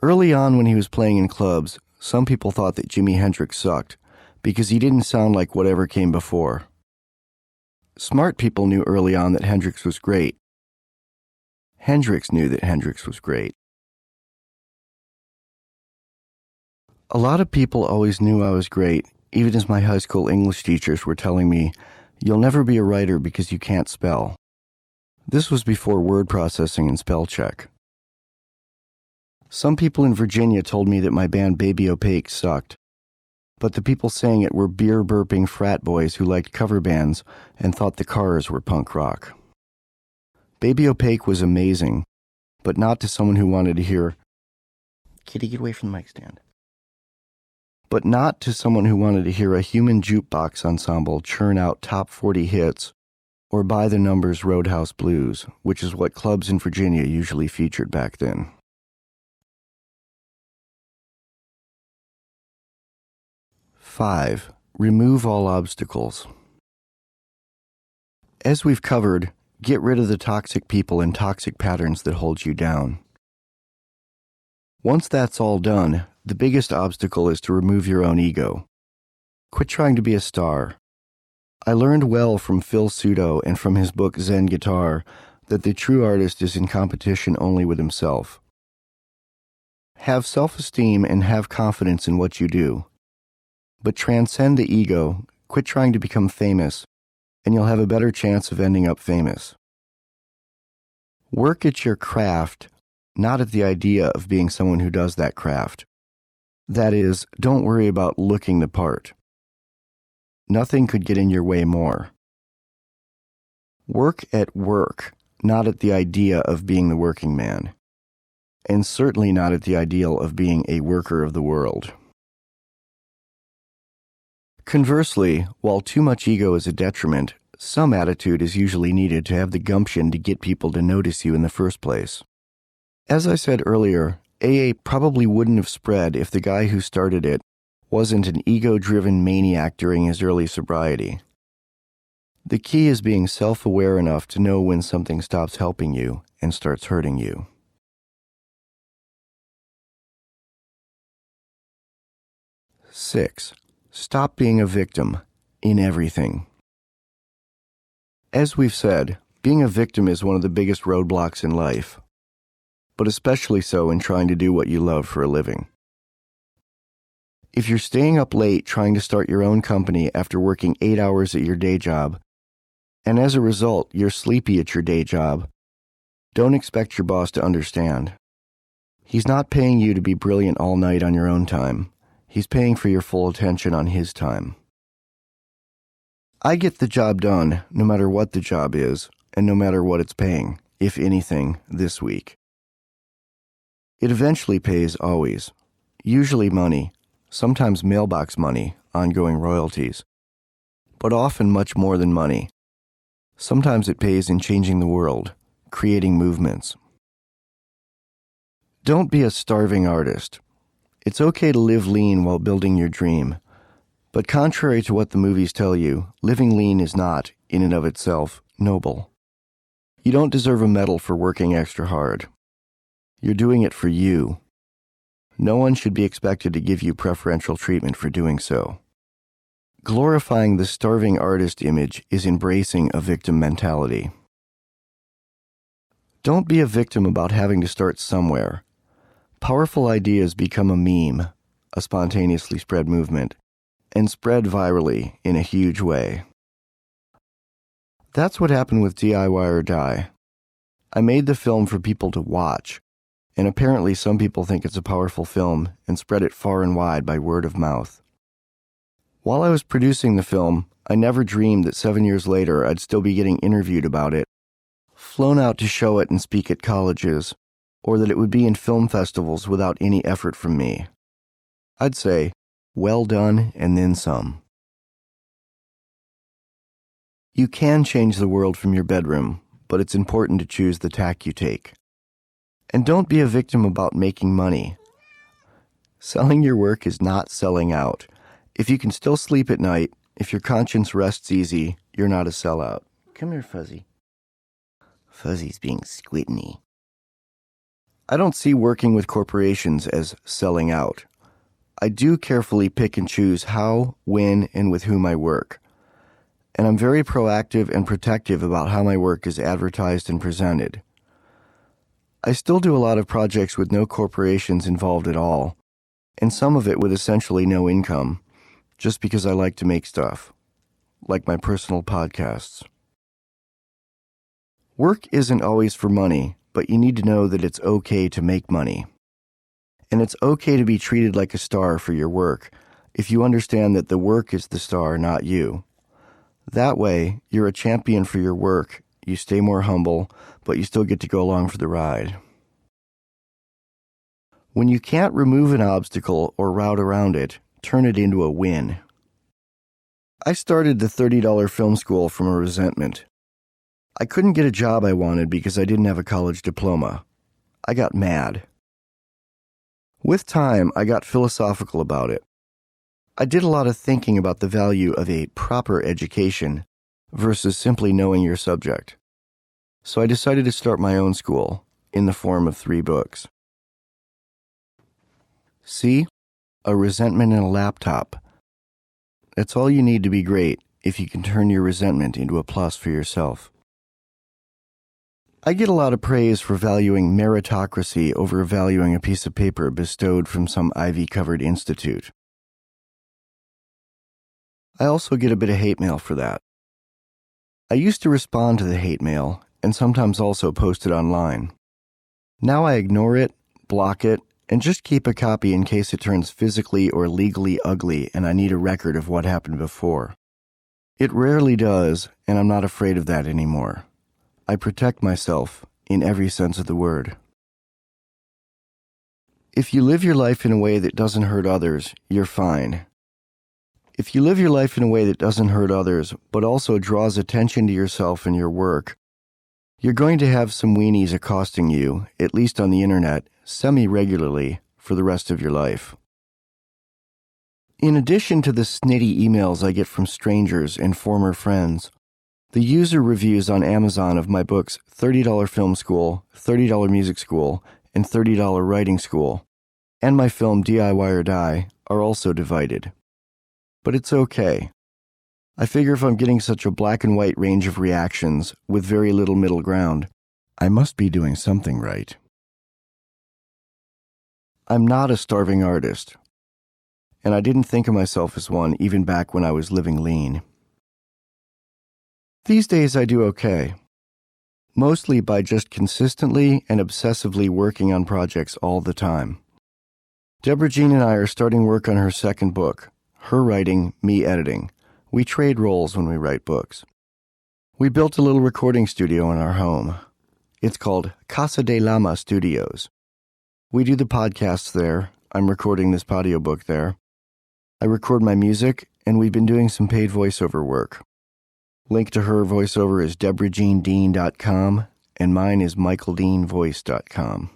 Early on when he was playing in clubs, some people thought that Jimi Hendrix sucked because he didn't sound like whatever came before. Smart people knew early on that Hendrix was great. Hendrix knew that Hendrix was great. A lot of people always knew I was great, even as my high school English teachers were telling me, "You'll never be a writer because you can't spell." This was before word processing and spell check. Some people in Virginia told me that my band Baby Opaque sucked, but the people saying it were beer-burping frat boys who liked cover bands and thought the Cars were punk rock. Baby Opaque was amazing, but not to someone who wanted to hear, "Kitty, get away from the mic stand." But not to someone who wanted to hear a human jukebox ensemble churn out top 40 hits or By the Numbers Roadhouse Blues, which is what clubs in Virginia usually featured back then. Five, remove all obstacles. As we've covered, get rid of the toxic people and toxic patterns that hold you down. Once that's all done, the biggest obstacle is to remove your own ego. Quit trying to be a star. I learned well from Phil Sudo and from his book Zen Guitar that the true artist is in competition only with himself. Have self-esteem and have confidence in what you do. But transcend the ego, quit trying to become famous, and you'll have a better chance of ending up famous. Work at your craft, not at the idea of being someone who does that craft. That is, don't worry about looking the part. Nothing could get in your way more. Work at work, not at the idea of being the working man, and certainly not at the ideal of being a worker of the world. Conversely, while too much ego is a detriment, some attitude is usually needed to have the gumption to get people to notice you in the first place. As I said earlier, AA probably wouldn't have spread if the guy who started it wasn't an ego-driven maniac during his early sobriety. The key is being self-aware enough to know when something stops helping you and starts hurting you. Six, stop being a victim in everything. As we've said, being a victim is one of the biggest roadblocks in life, but especially so in trying to do what you love for a living. If you're staying up late trying to start your own company after working 8 hours at your day job, and as a result you're sleepy at your day job, don't expect your boss to understand. He's not paying you to be brilliant all night on your own time. He's paying for your full attention on his time. I get the job done no matter what the job is and no matter what it's paying, if anything, this week. It eventually pays always. Usually money, sometimes mailbox money, ongoing royalties, but often much more than money. Sometimes it pays in changing the world, creating movements. Don't be a starving artist. It's okay to live lean while building your dream, but contrary to what the movies tell you, living lean is not, in and of itself, noble. You don't deserve a medal for working extra hard. You're doing it for you. No one should be expected to give you preferential treatment for doing so. Glorifying the starving artist image is embracing a victim mentality. Don't be a victim about having to start somewhere. Powerful ideas become a meme, a spontaneously spread movement, and spread virally in a huge way. That's what happened with DIY or Die. I made the film for people to watch, and apparently some people think it's a powerful film and spread it far and wide by word of mouth. While I was producing the film, I never dreamed that 7 years later I'd still be getting interviewed about it, flown out to show it and speak at colleges, or that it would be in film festivals without any effort from me. I'd say, well done and then some. You can change the world from your bedroom, but it's important to choose the tack you take. And don't be a victim about making money. Selling your work is not selling out. If you can still sleep at night, if your conscience rests easy, you're not a sellout. Come here, Fuzzy. Fuzzy's being squidny. I don't see working with corporations as selling out. I do carefully pick and choose how, when, and with whom I work. And I'm very proactive and protective about how my work is advertised and presented. I still do a lot of projects with no corporations involved at all, and some of it with essentially no income, just because I like to make stuff, like my personal podcasts. Work isn't always for money, but you need to know that it's okay to make money. And it's okay to be treated like a star for your work if you understand that the work is the star, not you. That way, you're a champion for your work, you stay more humble, but you still get to go along for the ride. When you can't remove an obstacle or route around it, turn it into a win. I started the $30 film school from a resentment. I couldn't get a job I wanted because I didn't have a college diploma. I got mad. With time, I got philosophical about it. I did a lot of thinking about the value of a proper education versus simply knowing your subject. So I decided to start my own school in the form of 3 books. See? A resentment and a laptop. That's all you need to be great if you can turn your resentment into a plus for yourself. I get a lot of praise for valuing meritocracy over valuing a piece of paper bestowed from some ivy-covered institute. I also get a bit of hate mail for that. I used to respond to the hate mail and sometimes also post it online. Now I ignore it, block it, and just keep a copy in case it turns physically or legally ugly and I need a record of what happened before. It rarely does, and I'm not afraid of that anymore. I protect myself in every sense of the word. If you live your life in a way that doesn't hurt others, you're fine. If you live your life in a way that doesn't hurt others, but also draws attention to yourself and your work, you're going to have some weenies accosting you, at least on the internet, semi-regularly for the rest of your life. In addition to the snitty emails I get from strangers and former friends, the user reviews on Amazon of my books $30 Film School, $30 Music School, and $30 Writing School, and my film DIY or Die are also divided. But it's okay. I figure if I'm getting such a black and white range of reactions with very little middle ground, I must be doing something right. I'm not a starving artist, and I didn't think of myself as one even back when I was living lean. These days I do okay, mostly by just consistently and obsessively working on projects all the time. Deborah Jean and I are starting work on her second book, her writing, me editing. We trade roles when we write books. We built a little recording studio in our home. It's called Casa de Lama Studios. We do the podcasts there. I'm recording this audiobook there. I record my music, and we've been doing some paid voiceover work. Link to her voiceover is deborahjeandean.com, and mine is michaeldeanvoice.com.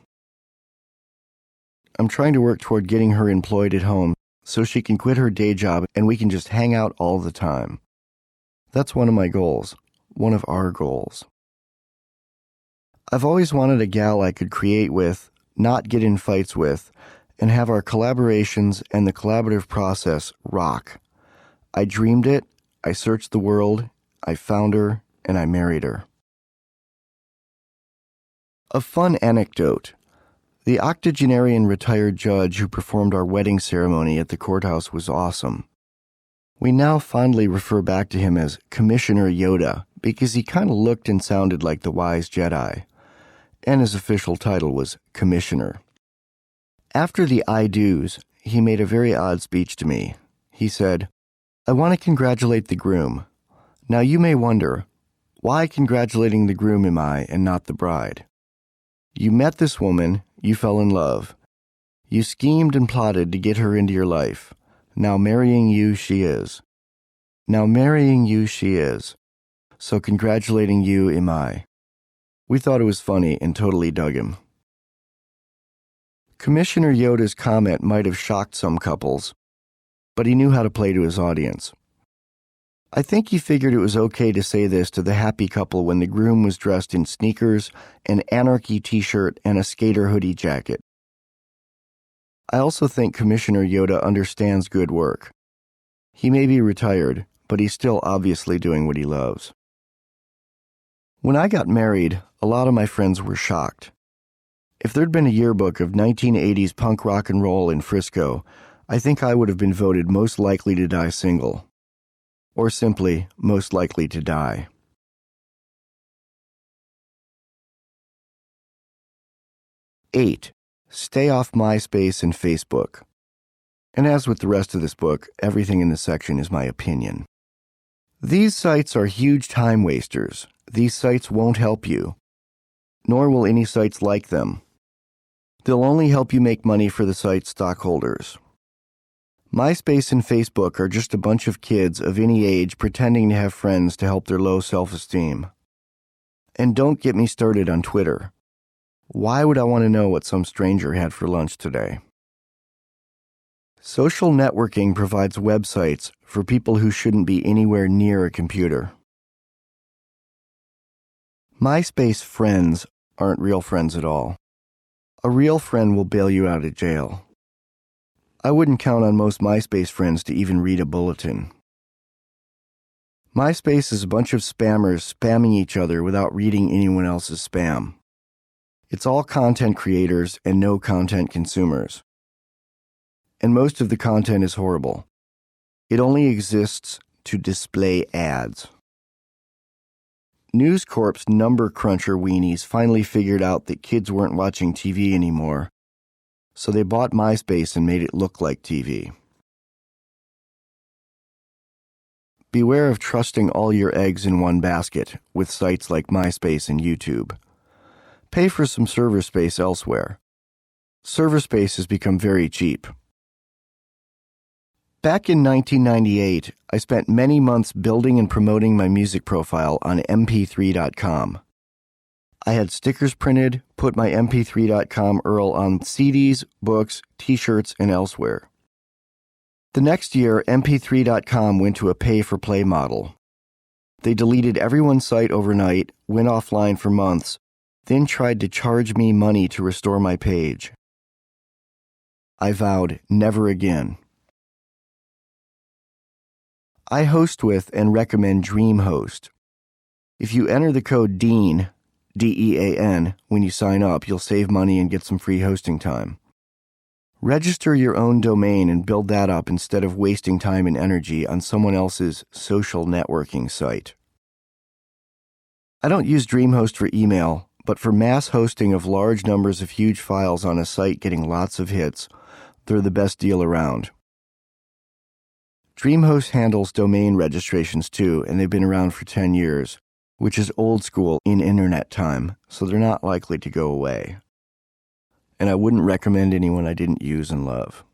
I'm trying to work toward getting her employed at home so she can quit her day job and we can just hang out all the time. That's one of my goals, one of our goals. I've always wanted a gal I could create with, not get in fights with, and have our collaborations and the collaborative process rock. I dreamed it, I searched the world, I found her, and I married her. A fun anecdote. The octogenarian retired judge who performed our wedding ceremony at the courthouse was awesome. We now fondly refer back to him as Commissioner Yoda because he kind of looked and sounded like the wise Jedi, and his official title was Commissioner. After the I do's, he made a very odd speech to me. He said, "I want to congratulate the groom. Now you may wonder, why congratulating the groom am I and not the bride? You met this woman, you fell in love. You schemed and plotted to get her into your life. Now marrying you she is. Now marrying you she is. So congratulating you am I." We thought it was funny and totally dug him. Commissioner Yoda's comment might have shocked some couples, but he knew how to play to his audience. I think he figured it was okay to say this to the happy couple when the groom was dressed in sneakers, an anarchy t-shirt, and a skater hoodie jacket. I also think Commissioner Yoda understands good work. He may be retired, but he's still obviously doing what he loves. When I got married, a lot of my friends were shocked. If there'd been a yearbook of 1980s punk rock and roll in Frisco, I think I would have been voted most likely to die single. Or simply, most likely to die. Eight, stay off MySpace and Facebook. And as with the rest of this book, everything in this section is my opinion. These sites are huge time wasters. These sites won't help you, nor will any sites like them. They'll only help you make money for the site's stockholders. MySpace and Facebook are just a bunch of kids of any age pretending to have friends to help their low self-esteem. And don't get me started on Twitter. Why would I want to know what some stranger had for lunch today? Social networking provides websites for people who shouldn't be anywhere near a computer. MySpace friends aren't real friends at all. A real friend will bail you out of jail. I wouldn't count on most MySpace friends to even read a bulletin. MySpace is a bunch of spammers spamming each other without reading anyone else's spam. It's all content creators and no content consumers. And most of the content is horrible. It only exists to display ads. News Corp's number cruncher weenies finally figured out that kids weren't watching TV anymore, so they bought MySpace and made it look like TV. Beware of trusting all your eggs in one basket with sites like MySpace and YouTube. Pay for some server space elsewhere. Server space has become very cheap. Back in 1998, I spent many months building and promoting my music profile on mp3.com. I had stickers printed, put my mp3.com URL on CDs, books, t-shirts, and elsewhere. The next year, mp3.com went to a pay-for-play model. They deleted everyone's site overnight, went offline for months, then tried to charge me money to restore my page. I vowed never again. I host with and recommend DreamHost. If you enter the code DEAN, D-E-A-N, when you sign up, you'll save money and get some free hosting time. Register your own domain and build that up instead of wasting time and energy on someone else's social networking site. I don't use DreamHost for email, but for mass hosting of large numbers of huge files on a site getting lots of hits, they're the best deal around. DreamHost handles domain registrations too, and they've been around for 10 years, which is old school in internet time, so they're not likely to go away. And I wouldn't recommend anyone I didn't use and love.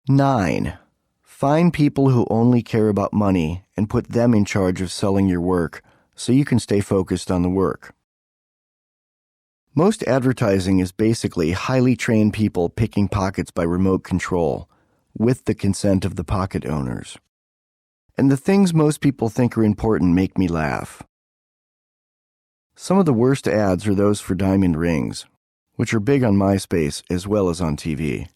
9. Find people who only care about money and put them in charge of selling your work so you can stay focused on the work. Most advertising is basically highly trained people picking pockets by remote control, with the consent of the pocket owners. And the things most people think are important make me laugh. Some of the worst ads are those for diamond rings, which are big on MySpace as well as on TV.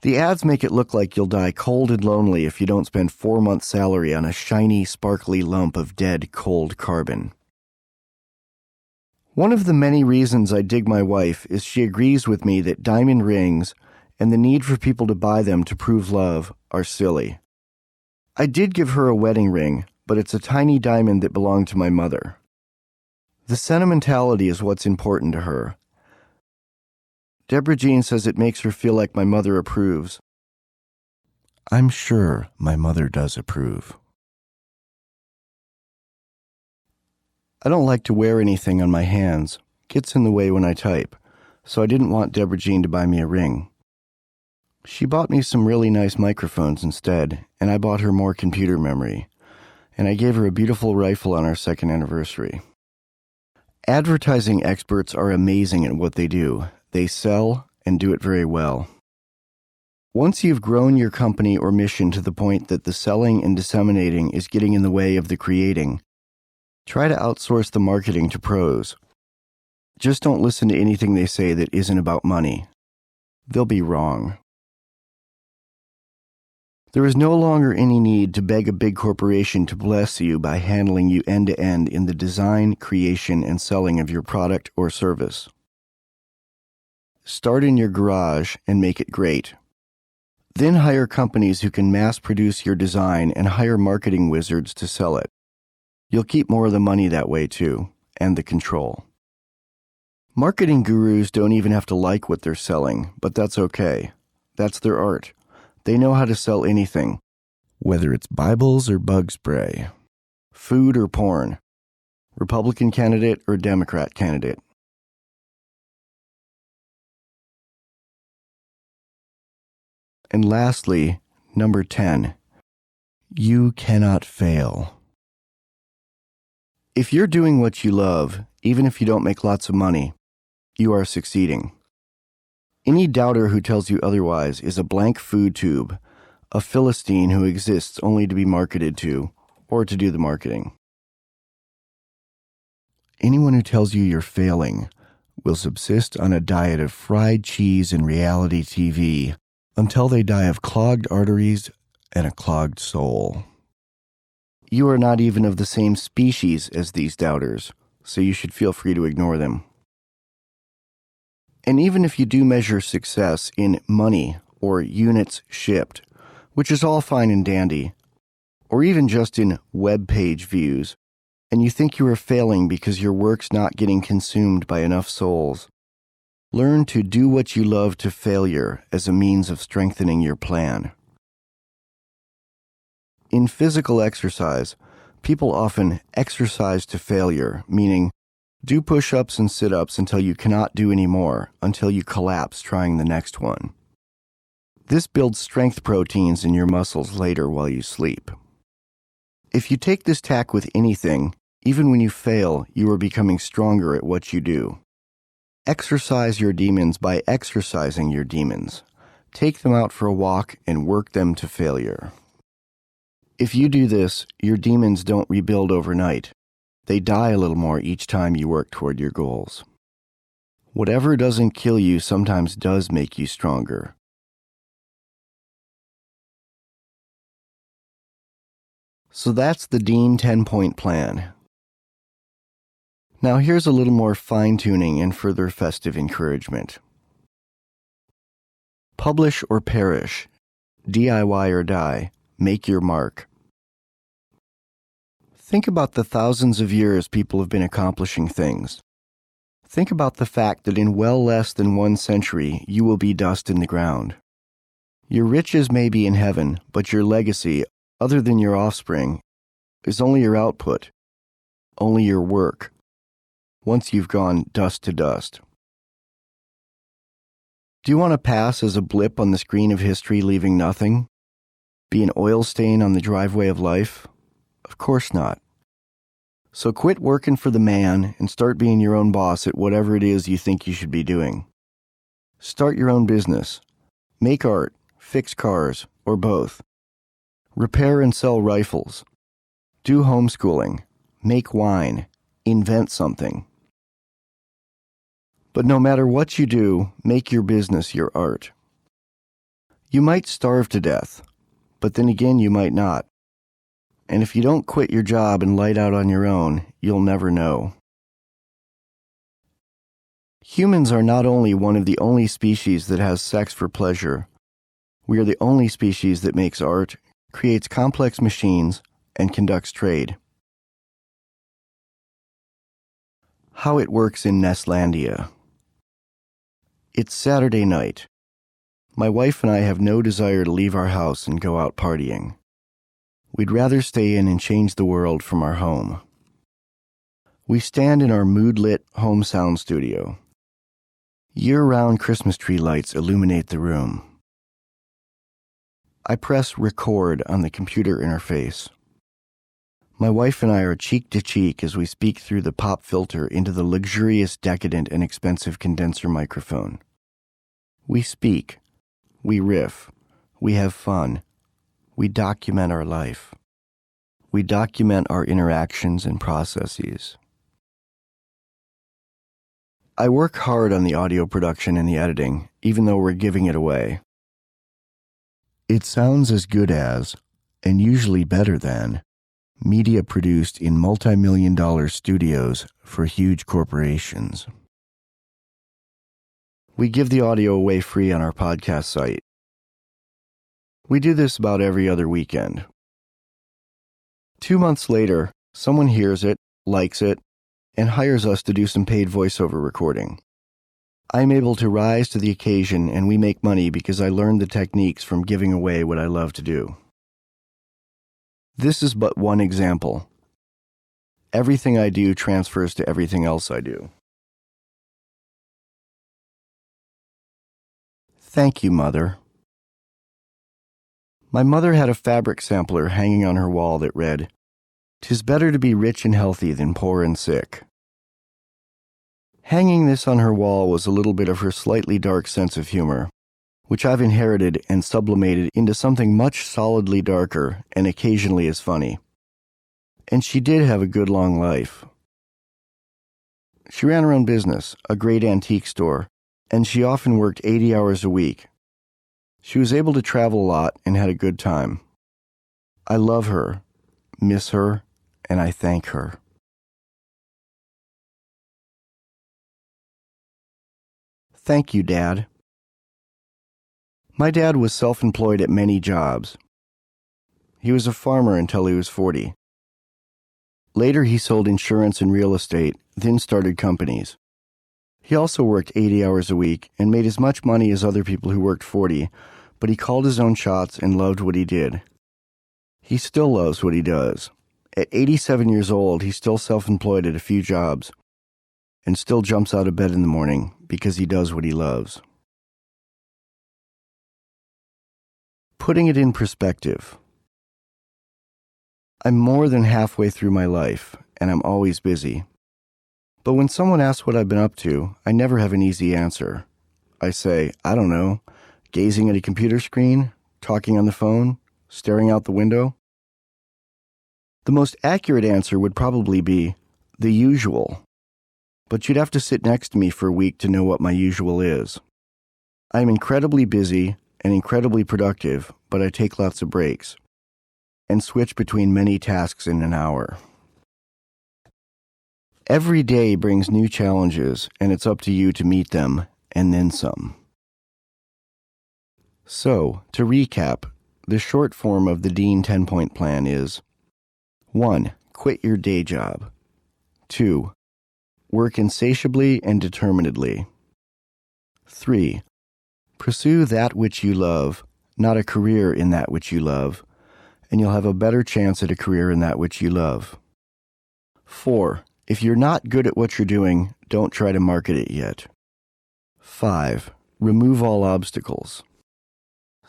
The ads make it look like you'll die cold and lonely if you don't spend 4 months' salary on a shiny, sparkly lump of dead, cold carbon. One of the many reasons I dig my wife is she agrees with me that diamond rings and the need for people to buy them to prove love are silly. I did give her a wedding ring, but it's a tiny diamond that belonged to my mother. The sentimentality is what's important to her. Deborah Jean says it makes her feel like my mother approves. I'm sure my mother does approve. I don't like to wear anything on my hands. Gets in the way when I type, so I didn't want Deborah Jean to buy me a ring. She bought me some really nice microphones instead, and I bought her more computer memory, and I gave her a beautiful rifle on our 2nd anniversary. Advertising experts are amazing at what they do. They sell and do it very well. Once you've grown your company or mission to the point that the selling and disseminating is getting in the way of the creating, try to outsource the marketing to pros. Just don't listen to anything they say that isn't about money. They'll be wrong. There is no longer any need to beg a big corporation to bless you by handling you end-to-end in the design, creation, and selling of your product or service. Start in your garage and make it great. Then hire companies who can mass-produce your design and hire marketing wizards to sell it. You'll keep more of the money that way too, and the control. Marketing gurus don't even have to like what they're selling, but that's okay. That's their art. They know how to sell anything, whether it's Bibles or bug spray, food or porn, Republican candidate or Democrat candidate. And lastly, number 10, you cannot fail. If you're doing what you love, even if you don't make lots of money, you are succeeding. Any doubter who tells you otherwise is a blank food tube, a Philistine who exists only to be marketed to, or to do the marketing. Anyone who tells you you're failing will subsist on a diet of fried cheese and reality TV until they die of clogged arteries and a clogged soul. You are not even of the same species as these doubters, so you should feel free to ignore them. And even if you do measure success in money or units shipped, which is all fine and dandy, or even just in web page views, and you think you are failing because your work's not getting consumed by enough souls, learn to do what you love to failure as a means of strengthening your plan. In physical exercise, people often exercise to failure, meaning do push-ups and sit-ups until you cannot do any more, until you collapse trying the next one. This builds strength proteins in your muscles later while you sleep. If you take this tack with anything, even when you fail, you are becoming stronger at what you do. Exercise your demons by exercising your demons. Take them out for a walk and work them to failure. If you do this, your demons don't rebuild overnight. They die a little more each time you work toward your goals. Whatever doesn't kill you sometimes does make you stronger. So that's the Dean 10-point plan. Now here's a little more fine-tuning and further festive encouragement. Publish or perish. DIY or die. Make your mark. Think about the thousands of years people have been accomplishing things. Think about the fact that in well less than 1 century, you will be dust in the ground. Your riches may be in heaven, but your legacy, other than your offspring, is only your output, only your work, once you've gone dust to dust. Do you want to pass as a blip on the screen of history, leaving nothing? Be an oil stain on the driveway of life? Of course not. So quit working for the man and start being your own boss at whatever it is you think you should be doing. Start your own business. Make art, fix cars, or both. Repair and sell rifles. Do homeschooling. Make wine. Invent something. But no matter what you do, make your business your art. You might starve to death, but then again you might not. And if you don't quit your job and light out on your own, you'll never know. Humans are not only one of the only species that has sex for pleasure, we are the only species that makes art, creates complex machines, and conducts trade. How it works in Nestlandia. It's Saturday night. My wife and I have no desire to leave our house and go out partying. We'd rather stay in and change the world from our home. We stand in our mood-lit home sound studio. Year-round Christmas tree lights illuminate the room. I press record on the computer interface. My wife and I are cheek to cheek as we speak through the pop filter into the luxurious, decadent, and expensive condenser microphone. We speak. We riff. We have fun. We document our life. We document our interactions and processes. I work hard on the audio production and the editing, even though we're giving it away. It sounds as good as, and usually better than, media produced in multi-million-dollar studios for huge corporations. We give the audio away free on our podcast site. We do this about every other weekend. 2 months later, someone hears it, likes it, and hires us to do some paid voiceover recording. I'm able to rise to the occasion and we make money because I learned the techniques from giving away what I love to do. This is but one example. Everything I do transfers to everything else I do. Thank you, Mother. My mother had a fabric sampler hanging on her wall that read, "'Tis better to be rich and healthy than poor and sick." Hanging this on her wall was a little bit of her slightly dark sense of humor, which I've inherited and sublimated into something much solidly darker and occasionally as funny. And she did have a good long life. She ran her own business, a great antique store, and she often worked 80 hours a week. She was able to travel a lot and had a good time. I love her, miss her, and I thank her. Thank you, Dad. My dad was self-employed at many jobs. He was a farmer until he was 40. Later, he sold insurance and real estate, then started companies. He also worked 80 hours a week and made as much money as other people who worked 40, but he called his own shots and loved what he did. He still loves what he does. At 87 years old, he's still self-employed at a few jobs and still jumps out of bed in the morning because he does what he loves. Putting it in perspective. I'm more than halfway through my life, and I'm always busy. But when someone asks what I've been up to, I never have an easy answer. I say, I don't know, gazing at a computer screen, talking on the phone, staring out the window. The most accurate answer would probably be the usual. But you'd have to sit next to me for a week to know what my usual is. I'm incredibly busy and incredibly productive, but I take lots of breaks and switch between many tasks in an hour. Every day brings new challenges, and it's up to you to meet them, and then some. So, to recap, the short form of the Dean 10-point plan is 1. Quit your day job. 2. Work insatiably and determinedly. 3. Pursue that which you love, not a career in that which you love, and you'll have a better chance at a career in that which you love. 4. If you're not good at what you're doing, don't try to market it yet. 5. Remove all obstacles.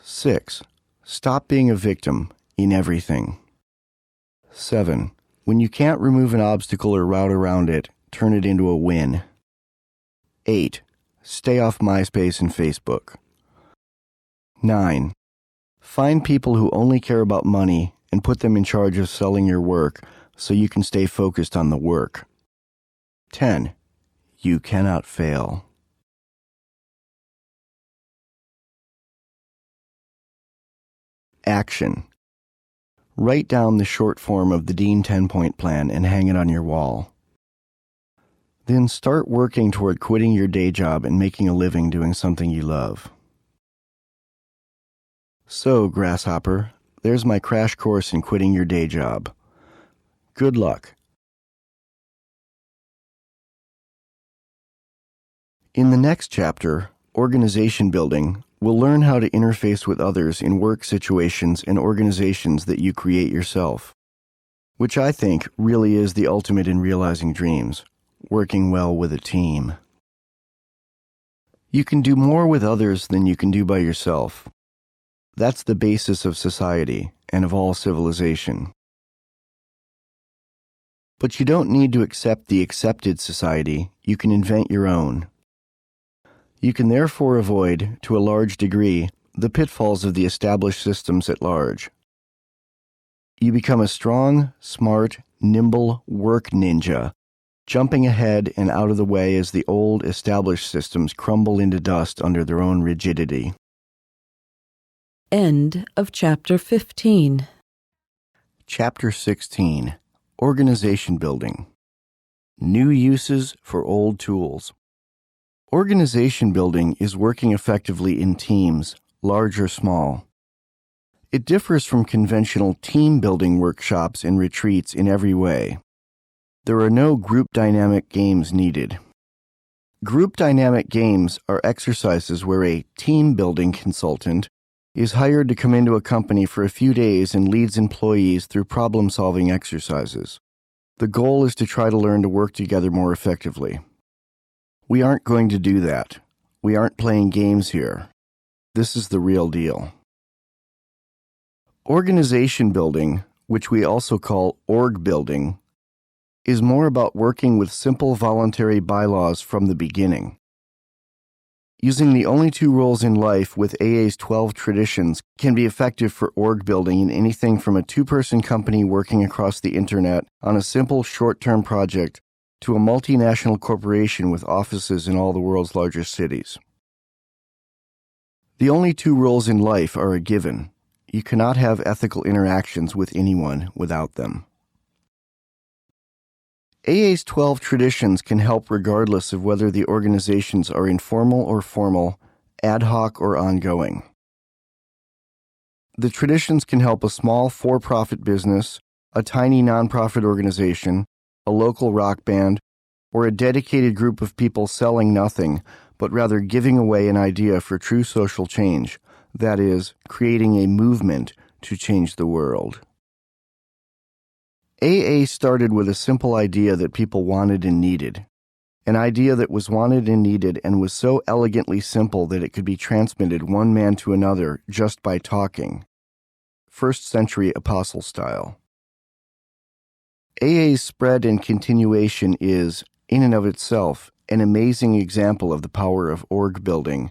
6. Stop being a victim in everything. 7. When you can't remove an obstacle or route around it, turn it into a win. 8. Stay off MySpace and Facebook. 9. Find people who only care about money and put them in charge of selling your work so you can stay focused on the work. 10. You cannot fail. Action. Write down the short form of the Dean 10-point plan and hang it on your wall. Then start working toward quitting your day job and making a living doing something you love. So, Grasshopper, there's my crash course in quitting your day job. Good luck. In the next chapter, Organization Building, we'll learn how to interface with others in work situations and organizations that you create yourself, which I think really is the ultimate in realizing dreams. Working well with a team. You can do more with others than you can do by yourself. That's the basis of society and of all civilization. But you don't need to accept the accepted society, you can invent your own. You can therefore avoid, to a large degree, the pitfalls of the established systems at large. You become a strong, smart, nimble work ninja, jumping ahead and out of the way as the old established systems crumble into dust under their own rigidity. End of Chapter 15. Chapter 16, Organization Building. New Uses for Old Tools. Organization building is working effectively in teams, large or small. It differs from conventional team-building workshops and retreats in every way. There are no group dynamic games needed. Group dynamic games are exercises where a team-building consultant is hired to come into a company for a few days and leads employees through problem-solving exercises. The goal is to try to learn to work together more effectively. We aren't going to do that. We aren't playing games here. This is the real deal. Organization building, which we also call org building, is more about working with simple voluntary bylaws from the beginning. Using the only two rules in life with AA's 12 traditions can be effective for org building in anything from a two-person company working across the internet on a simple short-term project to a multinational corporation with offices in all the world's largest cities. The only two rules in life are a given. You cannot have ethical interactions with anyone without them. AA's 12 traditions can help regardless of whether the organizations are informal or formal, ad hoc or ongoing. The traditions can help a small for-profit business, a tiny nonprofit organization, a local rock band, or a dedicated group of people selling nothing, but rather giving away an idea for true social change, that is, creating a movement to change the world. AA started with a simple idea that people wanted and needed, an idea that was wanted and needed and was so elegantly simple that it could be transmitted one man to another just by talking, first-century apostle style. AA's spread and continuation is, in and of itself, an amazing example of the power of org building,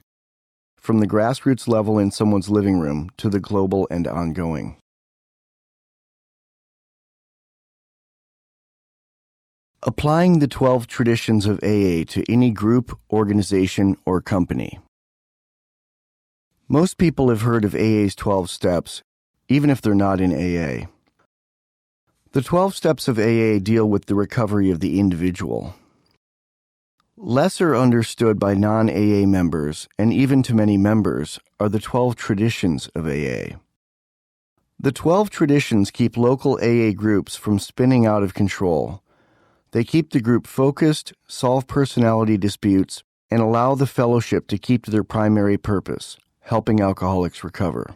from the grassroots level in someone's living room to the global and ongoing. Applying the 12 traditions of AA to any group, organization, or company. Most people have heard of AA's 12 steps, even if they're not in AA. The 12 steps of AA deal with the recovery of the individual. Lesser understood by non-AA members, and even to many members, are the 12 traditions of AA. The 12 traditions keep local AA groups from spinning out of control. They keep the group focused, solve personality disputes, and allow the fellowship to keep to their primary purpose, helping alcoholics recover.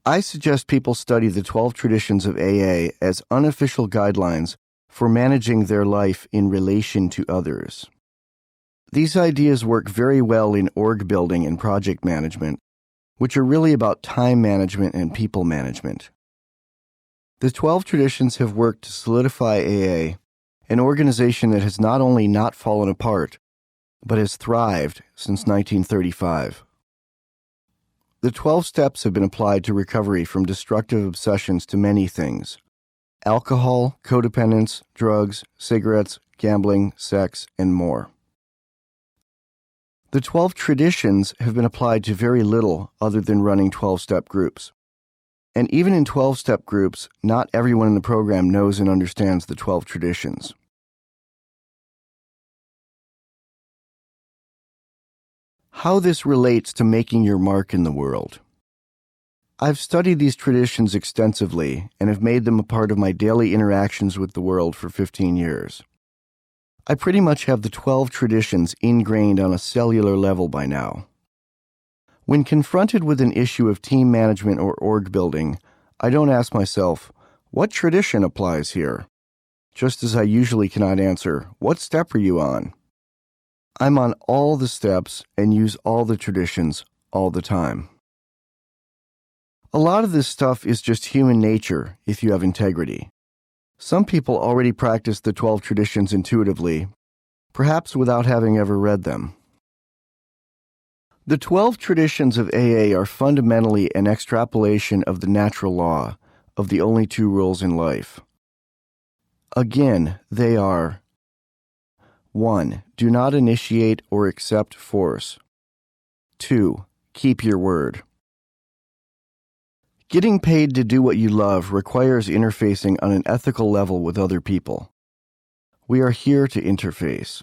I suggest people study the 12 traditions of AA as unofficial guidelines for managing their life in relation to others. These ideas work very well in org building and project management, which are really about time management and people management. The 12 traditions have worked to solidify AA, an organization that has not only not fallen apart, but has thrived since 1935. The 12 steps have been applied to recovery from destructive obsessions to many things: alcohol, codependence, drugs, cigarettes, gambling, sex, and more. The 12 traditions have been applied to very little other than running 12-step groups. And even in 12-step groups, not everyone in the program knows and understands the 12 traditions. How this relates to making your mark in the world. I've studied these traditions extensively and have made them a part of my daily interactions with the world for 15 years. I pretty much have the 12 traditions ingrained on a cellular level by now. When confronted with an issue of team management or org building, I don't ask myself, what tradition applies here? Just as I usually cannot answer, what step are you on? I'm on all the steps and use all the traditions all the time. A lot of this stuff is just human nature if you have integrity. Some people already practice the 12 traditions intuitively, perhaps without having ever read them. The 12 traditions of AA are fundamentally an extrapolation of the natural law, of the only two rules in life. Again, they are: 1. Do not initiate or accept force. 2. Keep your word. Getting paid to do what you love requires interfacing on an ethical level with other people. We are here to interface.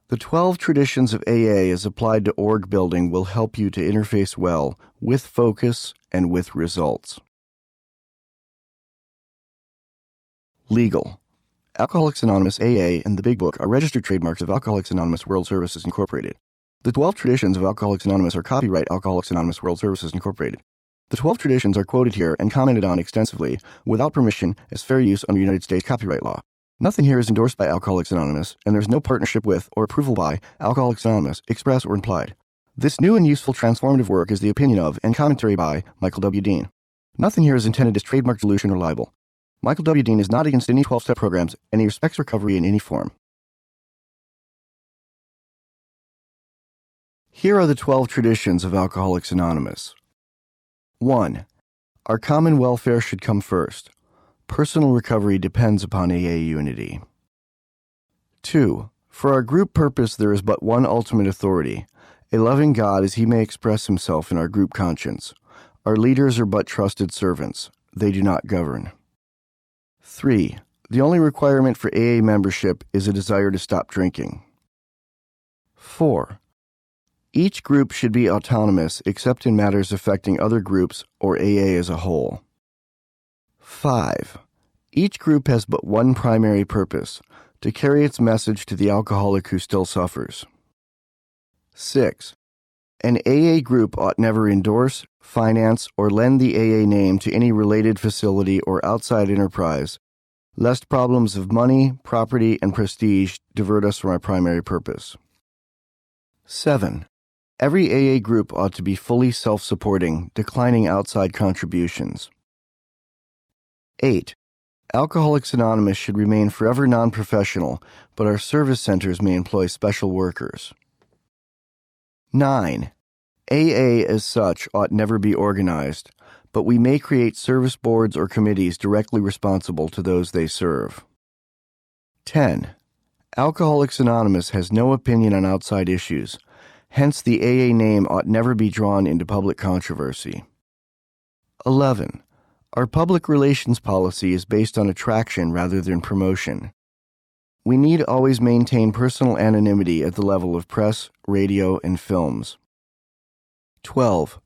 The 12 traditions of AA as applied to org building will help you to interface well, with focus and with results. Legal. Alcoholics Anonymous AA and the Big Book are registered trademarks of Alcoholics Anonymous World Services Incorporated. The 12 traditions of Alcoholics Anonymous are copyright Alcoholics Anonymous World Services Incorporated. The 12 traditions are quoted here and commented on extensively, without permission, as fair use under United States copyright law. Nothing here is endorsed by Alcoholics Anonymous, and there is no partnership with or approval by Alcoholics Anonymous, express or implied. This new and useful transformative work is the opinion of and commentary by Michael W. Dean. Nothing here is intended as trademark dilution or libel. Michael W. Dean is not against any 12-step programs, and he respects recovery in any form. Here are the 12 traditions of Alcoholics Anonymous. 1. Our common welfare should come first. Personal recovery depends upon AA unity. 2. For our group purpose there is but one ultimate authority, a loving God as he may express himself in our group conscience. Our leaders are but trusted servants. They do not govern. 3. The only requirement for AA membership is a desire to stop drinking. 4. Each group should be autonomous except in matters affecting other groups or AA as a whole. 5. Each group has but one primary purpose, to carry its message to the alcoholic who still suffers. 6. An AA group ought never endorse, finance, or lend the AA name to any related facility or outside enterprise, lest problems of money, property, and prestige divert us from our primary purpose. 7. Every AA group ought to be fully self-supporting, declining outside contributions. 8. Alcoholics Anonymous should remain forever non-professional, but our service centers may employ special workers. 9. AA as such ought never be organized, but we may create service boards or committees directly responsible to those they serve. 10. Alcoholics Anonymous has no opinion on outside issues. Hence, the AA name ought never be drawn into public controversy. 11. Our public relations policy is based on attraction rather than promotion. We need always maintain personal anonymity at the level of press, radio, and films. 12.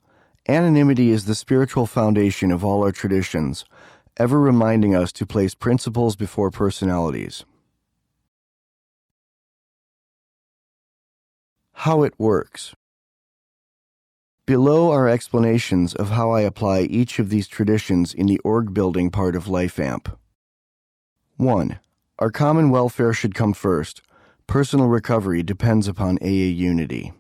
Anonymity is the spiritual foundation of all our traditions, ever reminding us to place principles before personalities. How it works. Below are explanations of how I apply each of these traditions in the org building part of LifeAmp. 1. Our common welfare should come first. Personal recovery depends upon AA unity.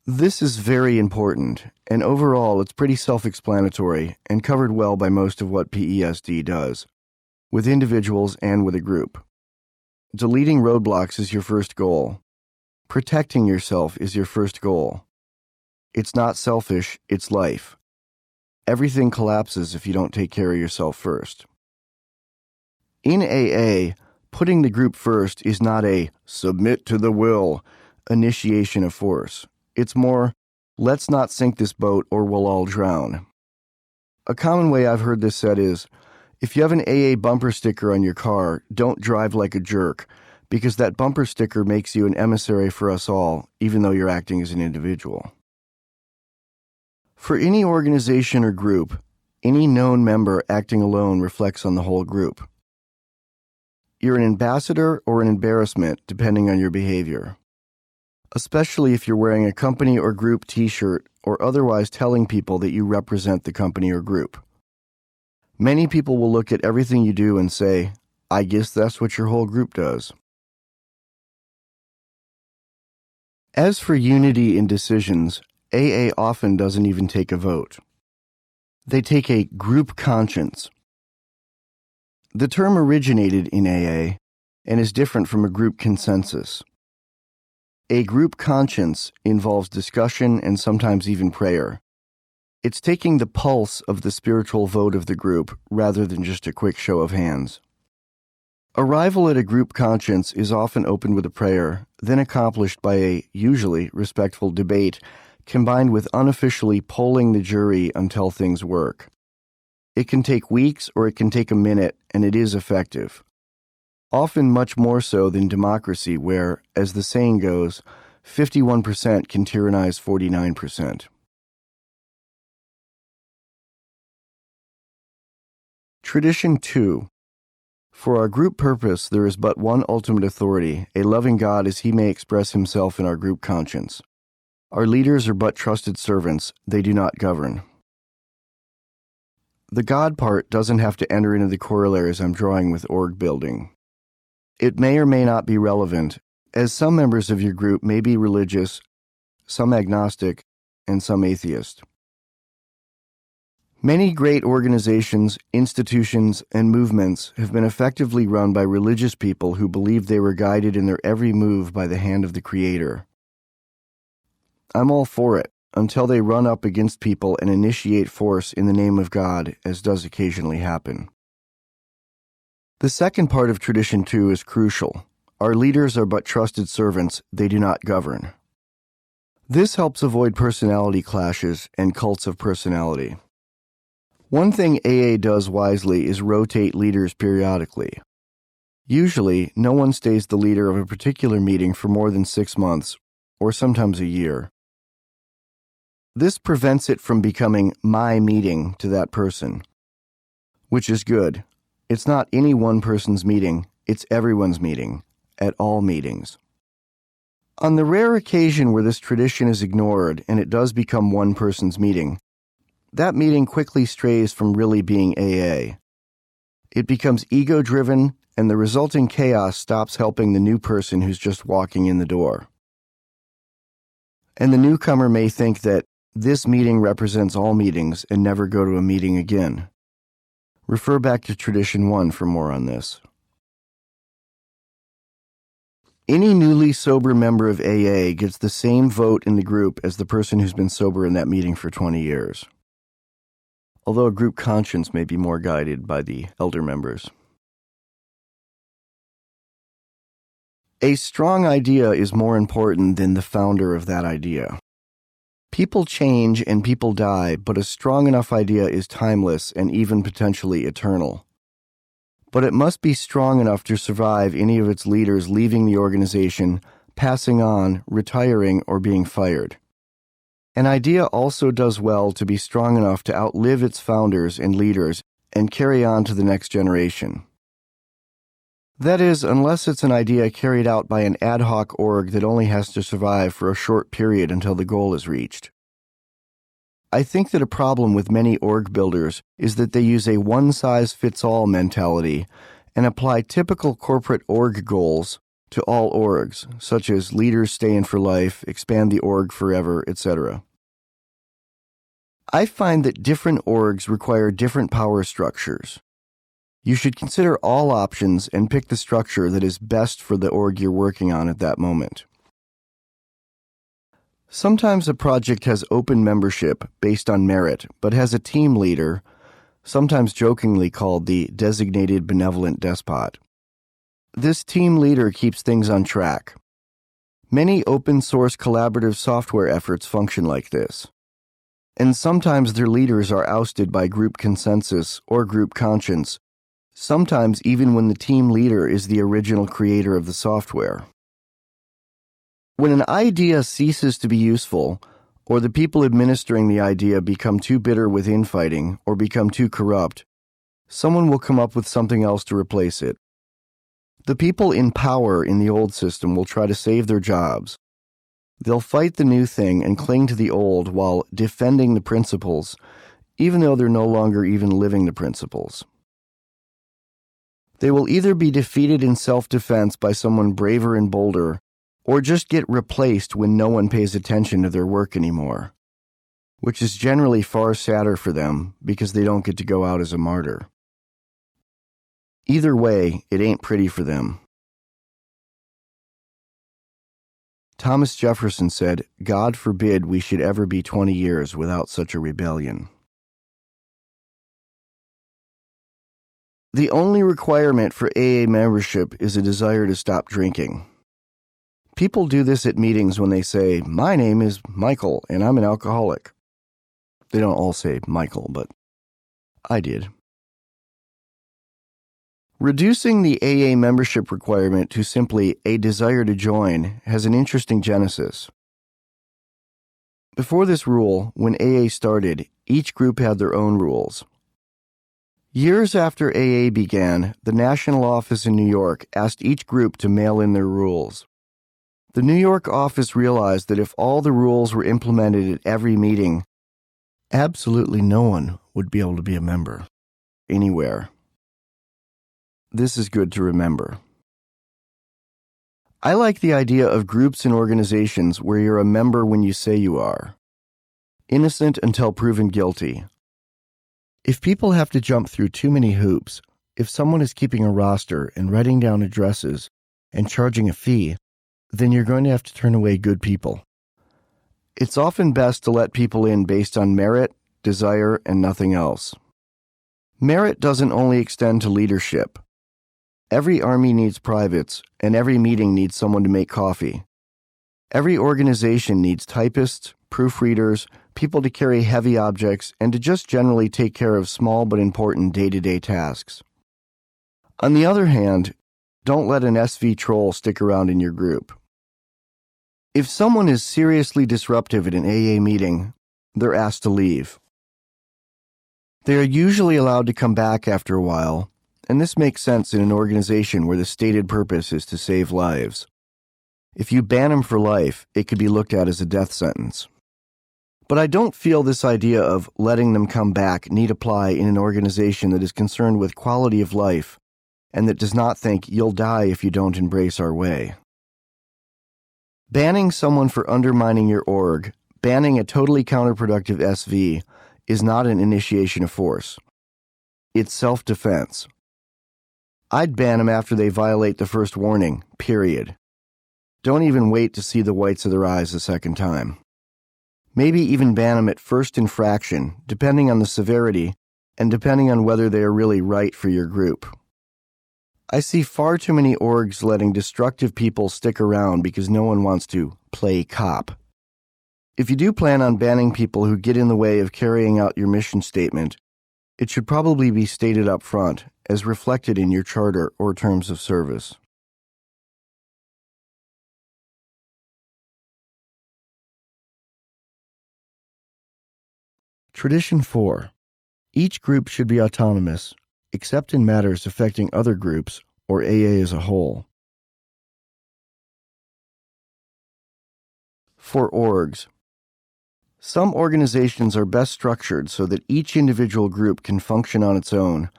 This is very important, and overall it's pretty self-explanatory and covered well by most of what PESD does, with individuals and with a group. Deleting roadblocks is your first goal. Protecting yourself is your first goal. It's not selfish, it's life. Everything collapses if you don't take care of yourself first. In AA, putting the group first is not a submit to the will initiation of force. It's more, let's not sink this boat or we'll all drown. A common way I've heard this said is, if you have an AA bumper sticker on your car, don't drive like a jerk, because that bumper sticker makes you an emissary for us all, even though you're acting as an individual. For any organization or group, any known member acting alone reflects on the whole group. You're an ambassador or an embarrassment, depending on your behavior. Especially if you're wearing a company or group t-shirt or otherwise telling people that you represent the company or group. Many people will look at everything you do and say, I guess that's what your whole group does. As for unity in decisions, AA often doesn't even take a vote. They take a group conscience. The term originated in AA and is different from a group consensus. A group conscience involves discussion and sometimes even prayer. It's taking the pulse of the spiritual vote of the group rather than just a quick show of hands. Arrival at a group conscience is often opened with a prayer, then accomplished by a, usually, respectful debate combined with unofficially polling the jury until things work. It can take weeks or it can take a minute, and it is effective. Often much more so than democracy, where, as the saying goes, 51% can tyrannize 49%. Tradition 2. For our group purpose, there is but one ultimate authority, a loving God as he may express himself in our group conscience. Our leaders are but trusted servants, they do not govern. The God part doesn't have to enter into the corollaries I'm drawing with org building. It may or may not be relevant, as some members of your group may be religious, some agnostic, and some atheist. Many great organizations, institutions, and movements have been effectively run by religious people who believed they were guided in their every move by the hand of the Creator. I'm all for it, until they run up against people and initiate force in the name of God, as does occasionally happen. The second part of Tradition 2 is crucial. Our leaders are but trusted servants, they do not govern. This helps avoid personality clashes and cults of personality. One thing AA does wisely is rotate leaders periodically. Usually, no one stays the leader of a particular meeting for more than 6 months, or sometimes a year. This prevents it from becoming my meeting to that person, which is good. It's not any one person's meeting, it's everyone's meeting, at all meetings. On the rare occasion where this tradition is ignored and it does become one person's meeting, that meeting quickly strays from really being AA. It becomes ego-driven, and the resulting chaos stops helping the new person who's just walking in the door. And the newcomer may think that this meeting represents all meetings and never go to a meeting again. Refer back to Tradition 1 for more on this. Any newly sober member of AA gets the same vote in the group as the person who's been sober in that meeting for 20 years. Although a group conscience may be more guided by the elder members. A strong idea is more important than the founder of that idea. People change and people die, but a strong enough idea is timeless and even potentially eternal. But it must be strong enough to survive any of its leaders leaving the organization, passing on, retiring, or being fired. An idea also does well to be strong enough to outlive its founders and leaders and carry on to the next generation. That is, unless it's an idea carried out by an ad hoc org that only has to survive for a short period until the goal is reached. I think that a problem with many org builders is that they use a one-size-fits-all mentality and apply typical corporate org goals to all orgs, such as leaders stay in for life, expand the org forever, etc. I find that different orgs require different power structures. You should consider all options and pick the structure that is best for the org you're working on at that moment. Sometimes a project has open membership based on merit, but has a team leader, sometimes jokingly called the designated benevolent despot. This team leader keeps things on track. Many open-source collaborative software efforts function like this. And sometimes their leaders are ousted by group consensus or group conscience, sometimes even when the team leader is the original creator of the software. When an idea ceases to be useful, or the people administering the idea become too bitter with infighting or become too corrupt, someone will come up with something else to replace it. The people in power in the old system will try to save their jobs. They'll fight the new thing and cling to the old while defending the principles, even though they're no longer even living the principles. They will either be defeated in self-defense by someone braver and bolder, or just get replaced when no one pays attention to their work anymore, which is generally far sadder for them because they don't get to go out as a martyr. Either way, it ain't pretty for them. Thomas Jefferson said, "God forbid we should ever be 20 years without such a rebellion." The only requirement for AA membership is a desire to stop drinking. People do this at meetings when they say, "My name is Michael and I'm an alcoholic." They don't all say Michael, but I did. Reducing the AA membership requirement to simply a desire to join has an interesting genesis. Before this rule, when AA started, each group had their own rules. Years after AA began, the national office in New York asked each group to mail in their rules. The New York office realized that if all the rules were implemented at every meeting, absolutely no one would be able to be a member anywhere. This is good to remember. I like the idea of groups and organizations where you're a member when you say you are. Innocent until proven guilty. If people have to jump through too many hoops, if someone is keeping a roster and writing down addresses and charging a fee, then you're going to have to turn away good people. It's often best to let people in based on merit, desire, and nothing else. Merit doesn't only extend to leadership. Every army needs privates, and every meeting needs someone to make coffee. Every organization needs typists, proofreaders, people to carry heavy objects, and to just generally take care of small but important day-to-day tasks. On the other hand, don't let an SV troll stick around in your group. If someone is seriously disruptive at an AA meeting, they're asked to leave. They are usually allowed to come back after a while, and this makes sense in an organization where the stated purpose is to save lives. If you ban them for life, it could be looked at as a death sentence. But I don't feel this idea of letting them come back need apply in an organization that is concerned with quality of life and that does not think you'll die if you don't embrace our way. Banning someone for undermining your org, banning a totally counterproductive SV, is not an initiation of force. It's self-defense. I'd ban them after they violate the first warning, period. Don't even wait to see the whites of their eyes a second time. Maybe even ban them at first infraction, depending on the severity and depending on whether they are really right for your group. I see far too many orgs letting destructive people stick around because no one wants to play cop. If you do plan on banning people who get in the way of carrying out your mission statement, it should probably be stated up front, as reflected in your charter or terms of service. Tradition 4. Each group should be autonomous, except in matters affecting other groups or AA as a whole. For orgs. Some organizations are best structured so that each individual group can function on its own,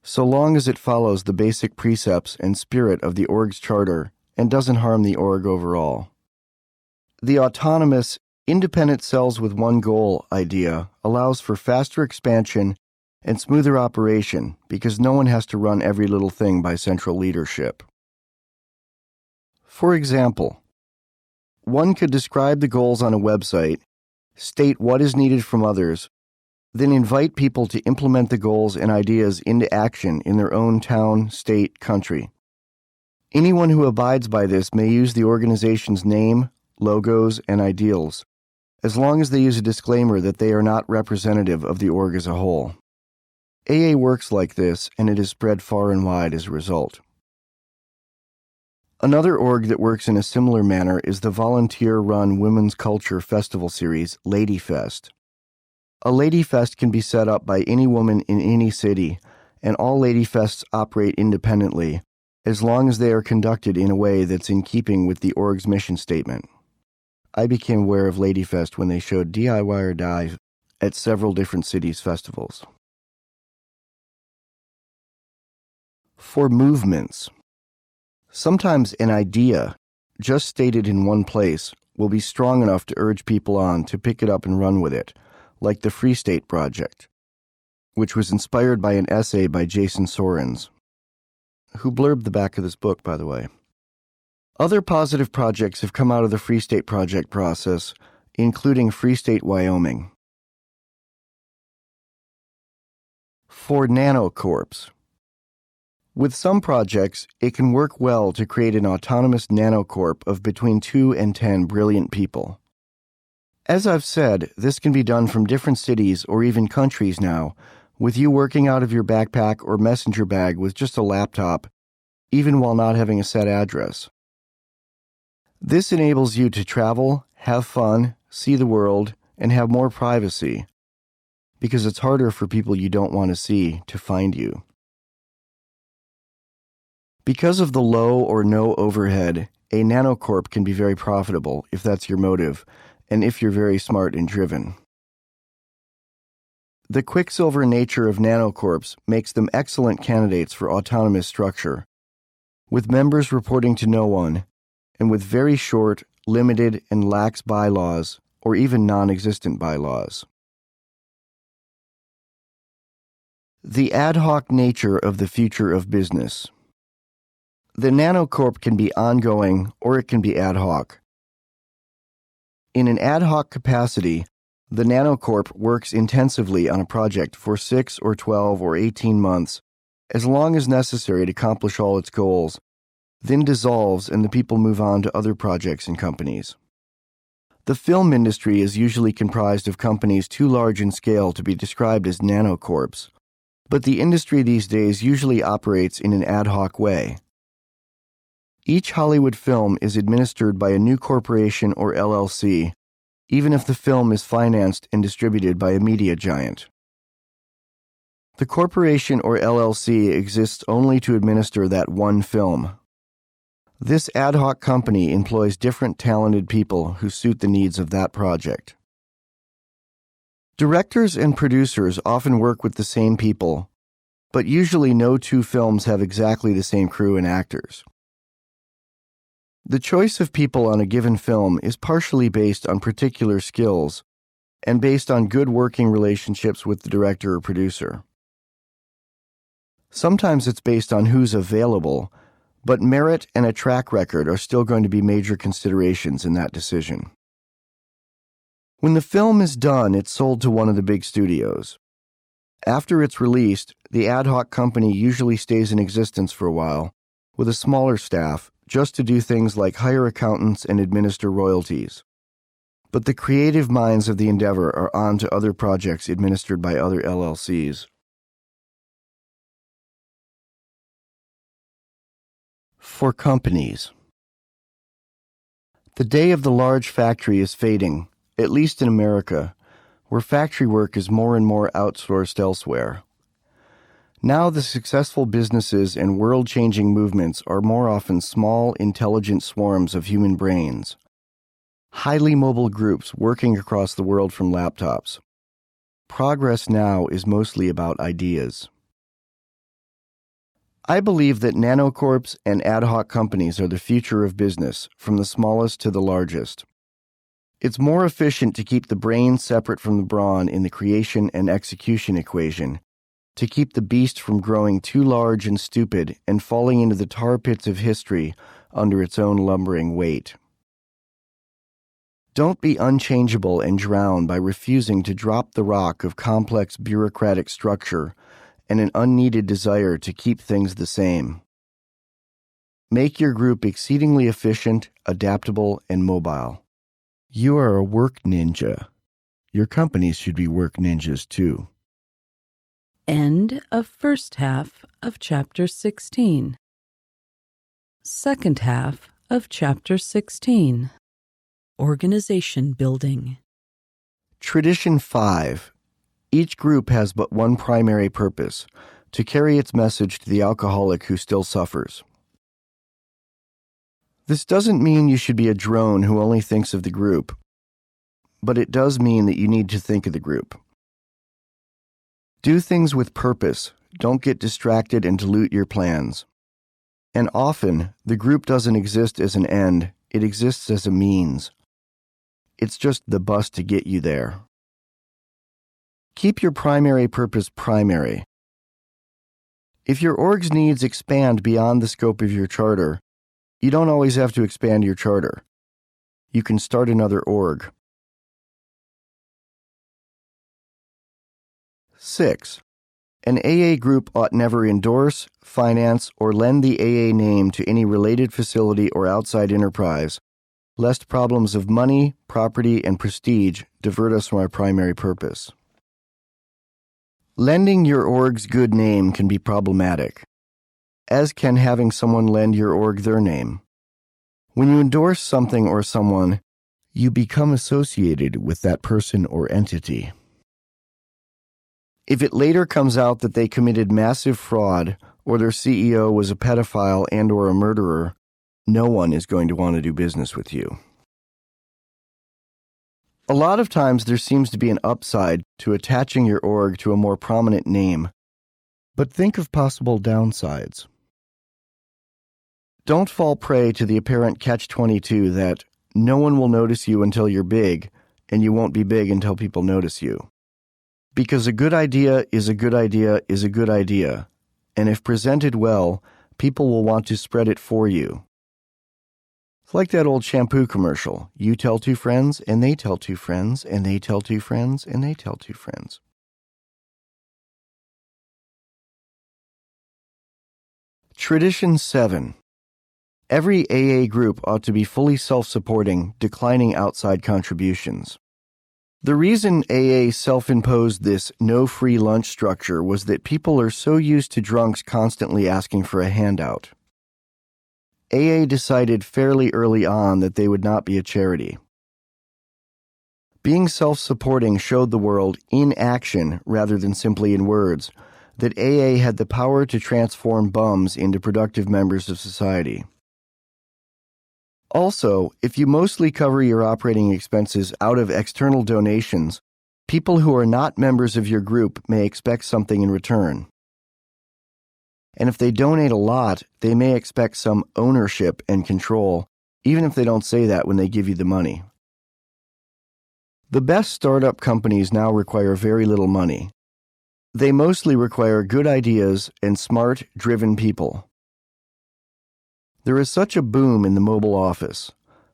so long as it follows the basic precepts and spirit of the org's charter and doesn't harm the org overall. The autonomous, independent cells with one goal idea allows for faster expansion and smoother operation because no one has to run every little thing by central leadership. For example, one could describe the goals on a website, state what is needed from others, then invite people to implement the goals and ideas into action in their own town, state, country. Anyone who abides by this may use the organization's name, logos, and ideals, as long as they use a disclaimer that they are not representative of the org as a whole. AA works like this, and it is spread far and wide as a result. Another org that works in a similar manner is the volunteer-run women's culture festival series, Lady Fest. A Lady Fest can be set up by any woman in any city, and all Lady Fests operate independently, as long as they are conducted in a way that's in keeping with the org's mission statement. I became aware of Lady Fest when they showed DIY or Die at several different cities' festivals. For movements. Sometimes an idea, just stated in one place, will be strong enough to urge people on to pick it up and run with it, like the Free State Project, which was inspired by an essay by Jason Sorens, who blurbed the back of this book, by the way. Other positive projects have come out of the Free State Project process, including Free State Wyoming. For nanocorps. With some projects, it can work well to create an autonomous nanocorp of between 2 and 10 brilliant people. As I've said, this can be done from different cities or even countries now, with you working out of your backpack or messenger bag with just a laptop, even while not having a set address. This enables you to travel, have fun, see the world, and have more privacy, because it's harder for people you don't want to see to find you. Because of the low or no overhead, a nanocorp can be very profitable if that's your motive, and if you're very smart and driven. The quicksilver nature of nanocorps makes them excellent candidates for autonomous structure, with members reporting to no one, and with very short, limited, and lax bylaws, or even non-existent bylaws. The ad hoc nature of the future of business. The nanocorp can be ongoing or it can be ad hoc. In an ad hoc capacity, the nanocorp works intensively on a project for 6 or 12 or 18 months, as long as necessary to accomplish all its goals, then dissolves and the people move on to other projects and companies. The film industry is usually comprised of companies too large in scale to be described as nanocorps, but the industry these days usually operates in an ad hoc way. Each Hollywood film is administered by a new corporation or LLC, even if the film is financed and distributed by a media giant. The corporation or LLC exists only to administer that one film. This ad hoc company employs different talented people who suit the needs of that project. Directors and producers often work with the same people, but usually no two films have exactly the same crew and actors. The choice of people on a given film is partially based on particular skills and based on good working relationships with the director or producer. Sometimes it's based on who's available, but merit and a track record are still going to be major considerations in that decision. When the film is done, it's sold to one of the big studios. After it's released, the ad hoc company usually stays in existence for a while, with a smaller staff, just to do things like hire accountants and administer royalties. But the creative minds of the endeavor are on to other projects administered by other LLCs. For companies. The day of the large factory is fading, at least in America, where factory work is more and more outsourced elsewhere. Now the successful businesses and world-changing movements are more often small, intelligent swarms of human brains. Highly mobile groups working across the world from laptops. Progress now is mostly about ideas. I believe that nanocorps and ad hoc companies are the future of business, from the smallest to the largest. It's more efficient to keep the brain separate from the brawn in the creation and execution equation, to keep the beast from growing too large and stupid and falling into the tar pits of history under its own lumbering weight. Don't be unchangeable and drown by refusing to drop the rock of complex bureaucratic structure and an unneeded desire to keep things the same. Make your group exceedingly efficient, adaptable, and mobile. You are a work ninja. Your companies should be work ninjas too. End of first half of Chapter 16. Second half of Chapter 16. Organization Building. Tradition 5. Each group has but one primary purpose, to carry its message to the alcoholic who still suffers. This doesn't mean you should be a drone who only thinks of the group, but it does mean that you need to think of the group. Do things with purpose. Don't get distracted and dilute your plans. And often, the group doesn't exist as an end, it exists as a means. It's just the bus to get you there. Keep your primary purpose primary. If your org's needs expand beyond the scope of your charter, you don't always have to expand your charter. You can start another org. 6. An AA group ought never endorse, finance, or lend the AA name to any related facility or outside enterprise, lest problems of money, property, and prestige divert us from our primary purpose. Lending your org's good name can be problematic, as can having someone lend your org their name. When you endorse something or someone, you become associated with that person or entity. If it later comes out that they committed massive fraud or their CEO was a pedophile and/or a murderer, no one is going to want to do business with you. A lot of times there seems to be an upside to attaching your org to a more prominent name, but think of possible downsides. Don't fall prey to the apparent catch-22 that no one will notice you until you're big, and you won't be big until people notice you. Because a good idea is a good idea is a good idea, and if presented well, people will want to spread it for you. It's like that old shampoo commercial. You tell two friends, and they tell two friends, and they tell two friends, and they tell two friends. Tradition 7. Every AA group ought to be fully self-supporting, declining outside contributions. The reason AA self-imposed this no free lunch structure was that people are so used to drunks constantly asking for a handout. AA decided fairly early on that they would not be a charity. Being self-supporting showed the world in action rather than simply in words that AA had the power to transform bums into productive members of society. Also, if you mostly cover your operating expenses out of external donations, people who are not members of your group may expect something in return. And if they donate a lot, they may expect some ownership and control, even if they don't say that when they give you the money. The best startup companies now require very little money. They mostly require good ideas and smart, driven people. There is such a boom in the mobile office.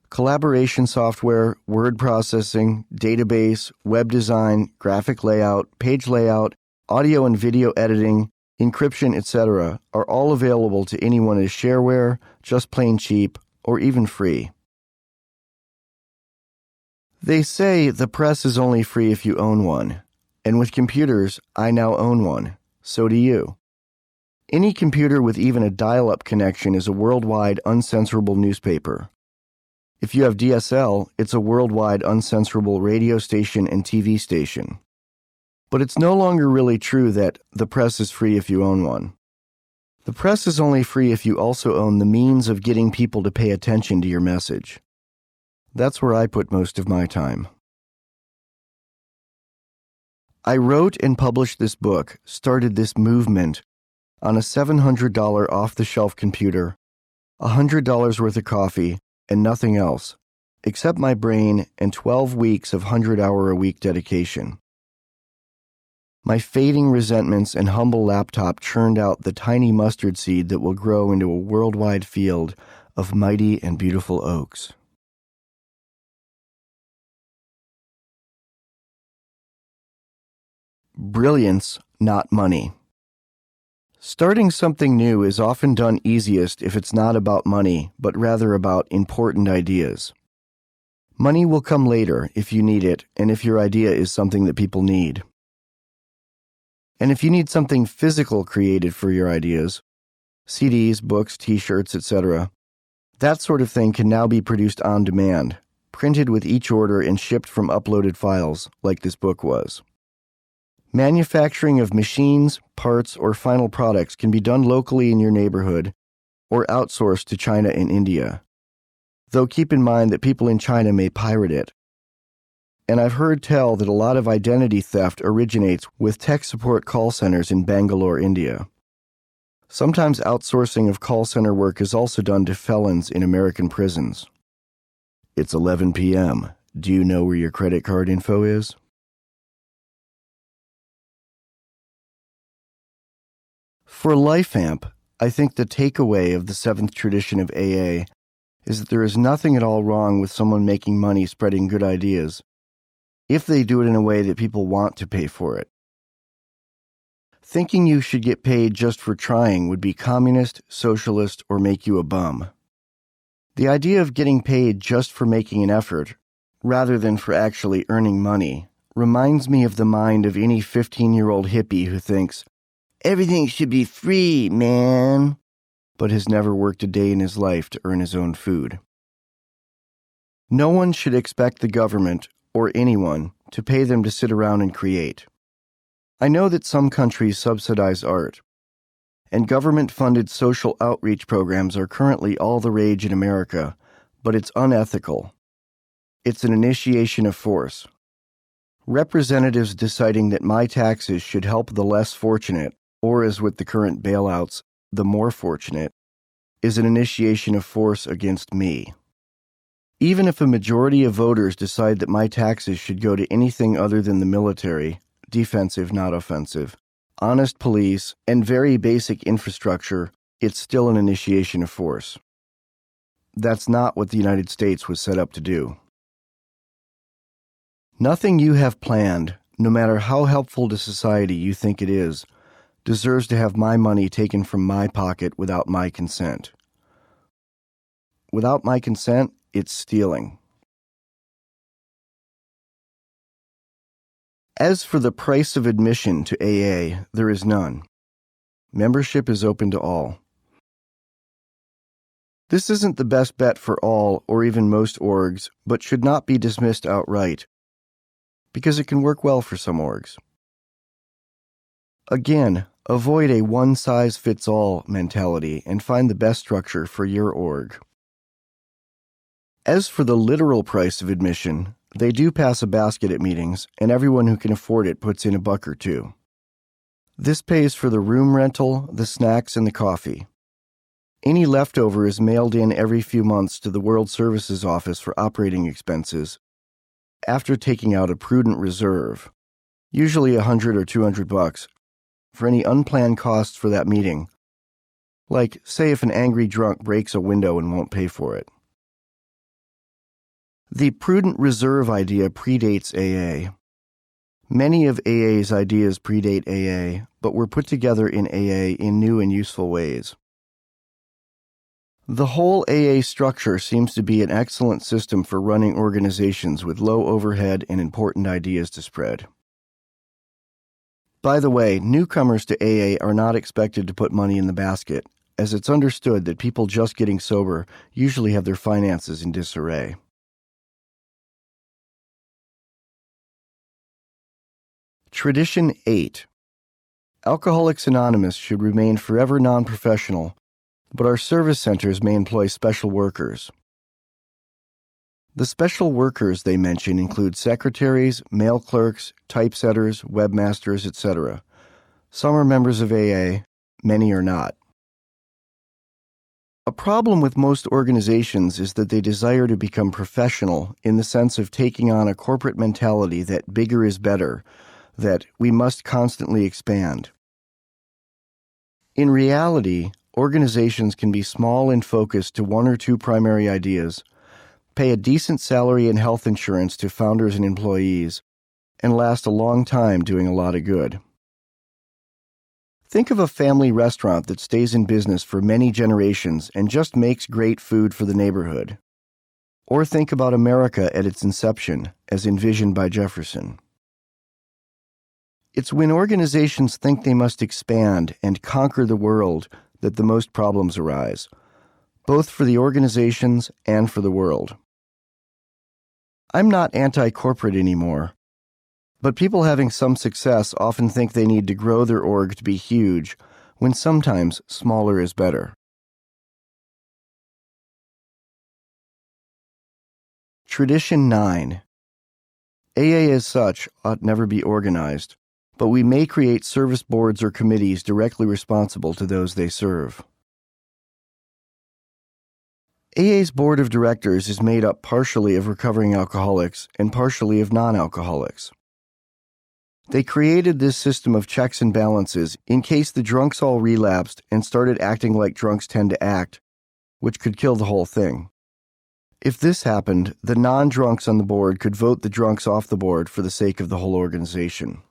Collaboration software, word processing, database, web design, graphic layout, page layout, audio and video editing, encryption, etc. are all available to anyone as shareware, just plain cheap, or even free. They say the press is only free if you own one, and with computers, I now own one. So do you. Any computer with even a dial-up connection is a worldwide uncensorable newspaper. If you have DSL, it's a worldwide uncensorable radio station and TV station. But it's no longer really true that the press is free if you own one. The press is only free if you also own the means of getting people to pay attention to your message. That's where I put most of my time. I wrote and published this book, started this movement, on a $700 off-the-shelf computer, $100 worth of coffee, and nothing else, except my brain and 12 weeks of 100-hour-a-week dedication. My fading resentments and humble laptop churned out the tiny mustard seed that will grow into a worldwide field of mighty and beautiful oaks. Brilliance, not money. Starting something new is often done easiest if it's not about money, but rather about important ideas. Money will come later if you need it, and if your idea is something that people need. And if you need something physical created for your ideas, CDs, books, t-shirts, etc., that sort of thing can now be produced on demand, printed with each order and shipped from uploaded files, like this book was. Manufacturing of machines, parts, or final products can be done locally in your neighborhood or outsourced to China and India. Though keep in mind that people in China may pirate it. And I've heard tell that a lot of identity theft originates with tech support call centers in Bangalore, India. Sometimes outsourcing of call center work is also done to felons in American prisons. It's 11 p.m. Do you know where your credit card info is? For LifeAmp, I think the takeaway of the seventh tradition of AA is that there is nothing at all wrong with someone making money spreading good ideas, if they do it in a way that people want to pay for it. Thinking you should get paid just for trying would be communist, socialist, or make you a bum. The idea of getting paid just for making an effort, rather than for actually earning money, reminds me of the mind of any 15-year-old hippie who thinks, everything should be free, man, but has never worked a day in his life to earn his own food. No one should expect the government, or anyone, to pay them to sit around and create. I know that some countries subsidize art, and government-funded social outreach programs are currently all the rage in America, but it's unethical. It's an initiation of force. Representatives deciding that my taxes should help the less fortunate, or as with the current bailouts, the more fortunate, is an initiation of force against me. Even if a majority of voters decide that my taxes should go to anything other than the military, defensive, not offensive, honest police, and very basic infrastructure, it's still an initiation of force. That's not what the United States was set up to do. Nothing you have planned, no matter how helpful to society you think it is, deserves to have my money taken from my pocket without my consent. Without my consent, it's stealing. As for the price of admission to AA, there is none. Membership is open to all. This isn't the best bet for all or even most orgs, but should not be dismissed outright, because it can work well for some orgs. Again, avoid a one-size-fits-all mentality and find the best structure for your org. As for the literal price of admission, they do pass a basket at meetings, and everyone who can afford it puts in $1 or $2. This pays for the room rental, the snacks, and the coffee. Any leftover is mailed in every few months to the World Services Office for operating expenses, after taking out a prudent reserve, usually $100 or $200, for any unplanned costs for that meeting, like, say, if an angry drunk breaks a window and won't pay for it. The prudent reserve idea predates AA. Many of AA's ideas predate AA, but were put together in AA in new and useful ways. The whole AA structure seems to be an excellent system for running organizations with low overhead and important ideas to spread. By the way, newcomers to AA are not expected to put money in the basket, as it's understood that people just getting sober usually have their finances in disarray. Tradition 8. Alcoholics Anonymous should remain forever non-professional, but our service centers may employ special workers. The special workers they mention include secretaries, mail clerks, typesetters, webmasters, etc. Some are members of AA, many are not. A problem with most organizations is that they desire to become professional in the sense of taking on a corporate mentality that bigger is better, that we must constantly expand. In reality, organizations can be small and focused to 1 or 2 primary ideas, pay a decent salary and health insurance to founders and employees, and last a long time doing a lot of good. Think of a family restaurant that stays in business for many generations and just makes great food for the neighborhood. Or think about America at its inception, as envisioned by Jefferson. It's when organizations think they must expand and conquer the world that the most problems arise, both for the organizations and for the world. I'm not anti-corporate anymore, but people having some success often think they need to grow their org to be huge, when sometimes smaller is better. Tradition 9. AA as such ought never be organized, but we may create service boards or committees directly responsible to those they serve. AA's board of directors is made up partially of recovering alcoholics and partially of non-alcoholics. They created this system of checks and balances in case the drunks all relapsed and started acting like drunks tend to act, which could kill the whole thing. If this happened, the non-drunks on the board could vote the drunks off the board for the sake of the whole organization.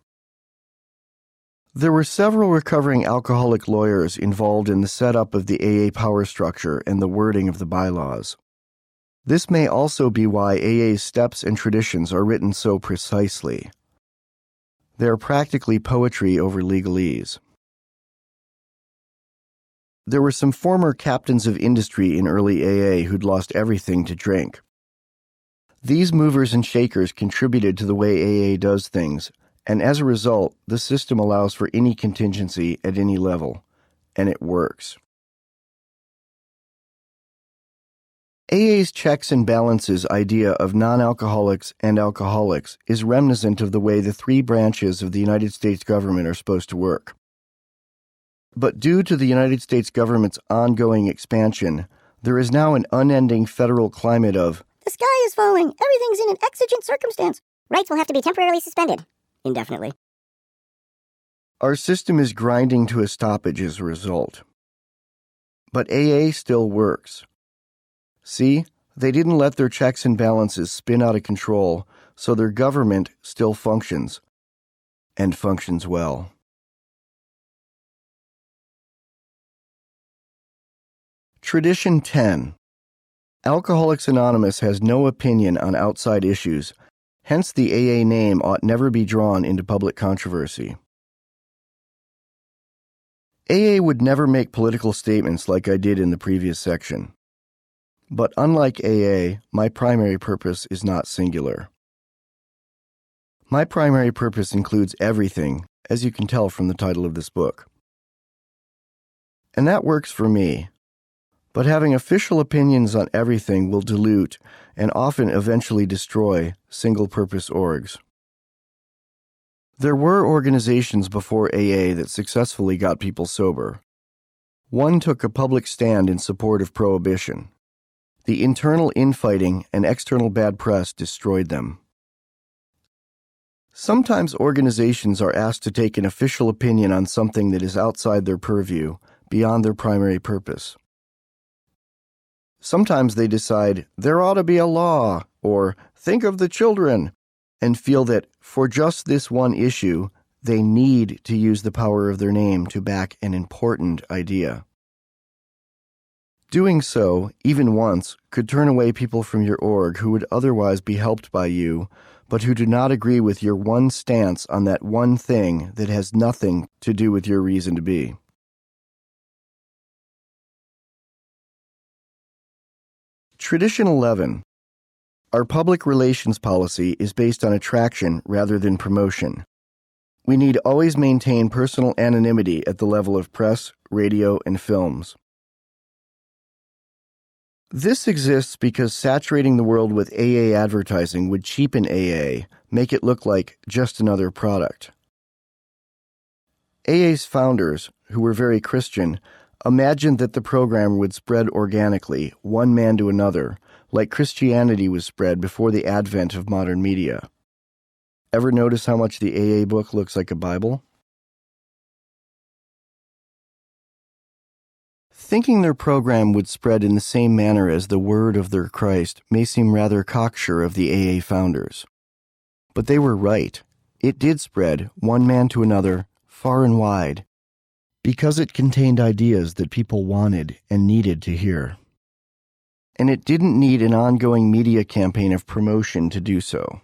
There were several recovering alcoholic lawyers involved in the setup of the AA power structure and the wording of the bylaws. This may also be why AA's steps and traditions are written so precisely. They are practically poetry over legalese. There were some former captains of industry in early AA who'd lost everything to drink. These movers and shakers contributed to the way AA does things, and as a result, the system allows for any contingency at any level, and it works. AA's checks and balances idea of non-alcoholics and alcoholics is reminiscent of the way the three branches of the United States government are supposed to work. But due to the United States government's ongoing expansion, there is now an unending federal climate of, "The sky is falling. Everything's in an exigent circumstance. Rights will have to be temporarily suspended. Indefinitely." Our system is grinding to a stoppage as a result. But AA still works. See, they didn't let their checks and balances spin out of control, so their government still functions, and functions well. Tradition 10. Alcoholics Anonymous has no opinion on outside issues, hence the AA name ought never be drawn into public controversy. AA would never make political statements like I did in the previous section. But unlike AA, my primary purpose is not singular. My primary purpose includes everything, as you can tell from the title of this book. And that works for me. But having official opinions on everything will dilute and often eventually destroy single-purpose orgs. There were organizations before AA that successfully got people sober. One took a public stand in support of prohibition. The internal infighting and external bad press destroyed them. Sometimes organizations are asked to take an official opinion on something that is outside their purview, beyond their primary purpose. Sometimes they decide, there ought to be a law, or think of the children, and feel that for just this one issue, they need to use the power of their name to back an important idea. Doing so, even once, could turn away people from your org who would otherwise be helped by you, but who do not agree with your one stance on that one thing that has nothing to do with your reason to be. Tradition 11. Our public relations policy is based on attraction rather than promotion. We need always maintain personal anonymity at the level of press, radio, and films. This exists because saturating the world with AA advertising would cheapen AA, make it look like just another product. AA's founders, who were very Christian, imagined that the program would spread organically, one man to another, like Christianity was spread before the advent of modern media. Ever notice how much the AA book looks like a Bible? Thinking their program would spread in the same manner as the word of their Christ may seem rather cocksure of the AA founders. But they were right. It did spread, one man to another, far and wide, because it contained ideas that people wanted and needed to hear. And it didn't need an ongoing media campaign of promotion to do so.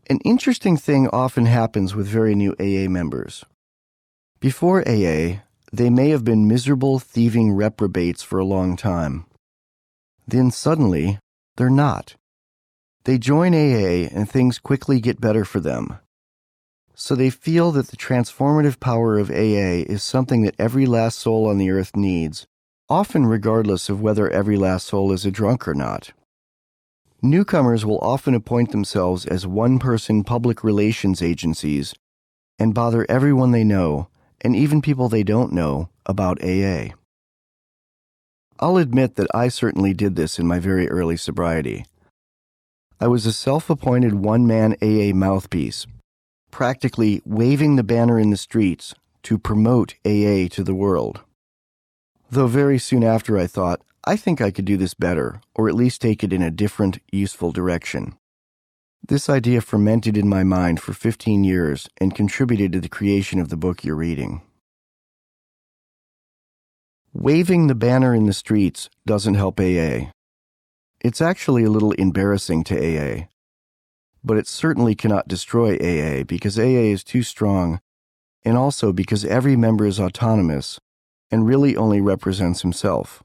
An interesting thing often happens with very new AA members. Before AA, they may have been miserable, thieving reprobates for a long time. Then suddenly, they're not. They join AA and things quickly get better for them. So they feel that the transformative power of AA is something that every last soul on the earth needs, often regardless of whether every last soul is a drunk or not. Newcomers will often appoint themselves as one-person public relations agencies and bother everyone they know, and even people they don't know, about AA. I'll admit that I certainly did this in my very early sobriety. I was a self-appointed one-man AA mouthpiece, practically waving the banner in the streets to promote AA to the world. Though very soon after I thought, I think I could do this better, or at least take it in a different, useful direction. This idea fermented in my mind for 15 years and contributed to the creation of the book you're reading. Waving the banner in the streets doesn't help AA. It's actually a little embarrassing to AA. But it certainly cannot destroy AA because AA is too strong, and also because every member is autonomous and really only represents himself.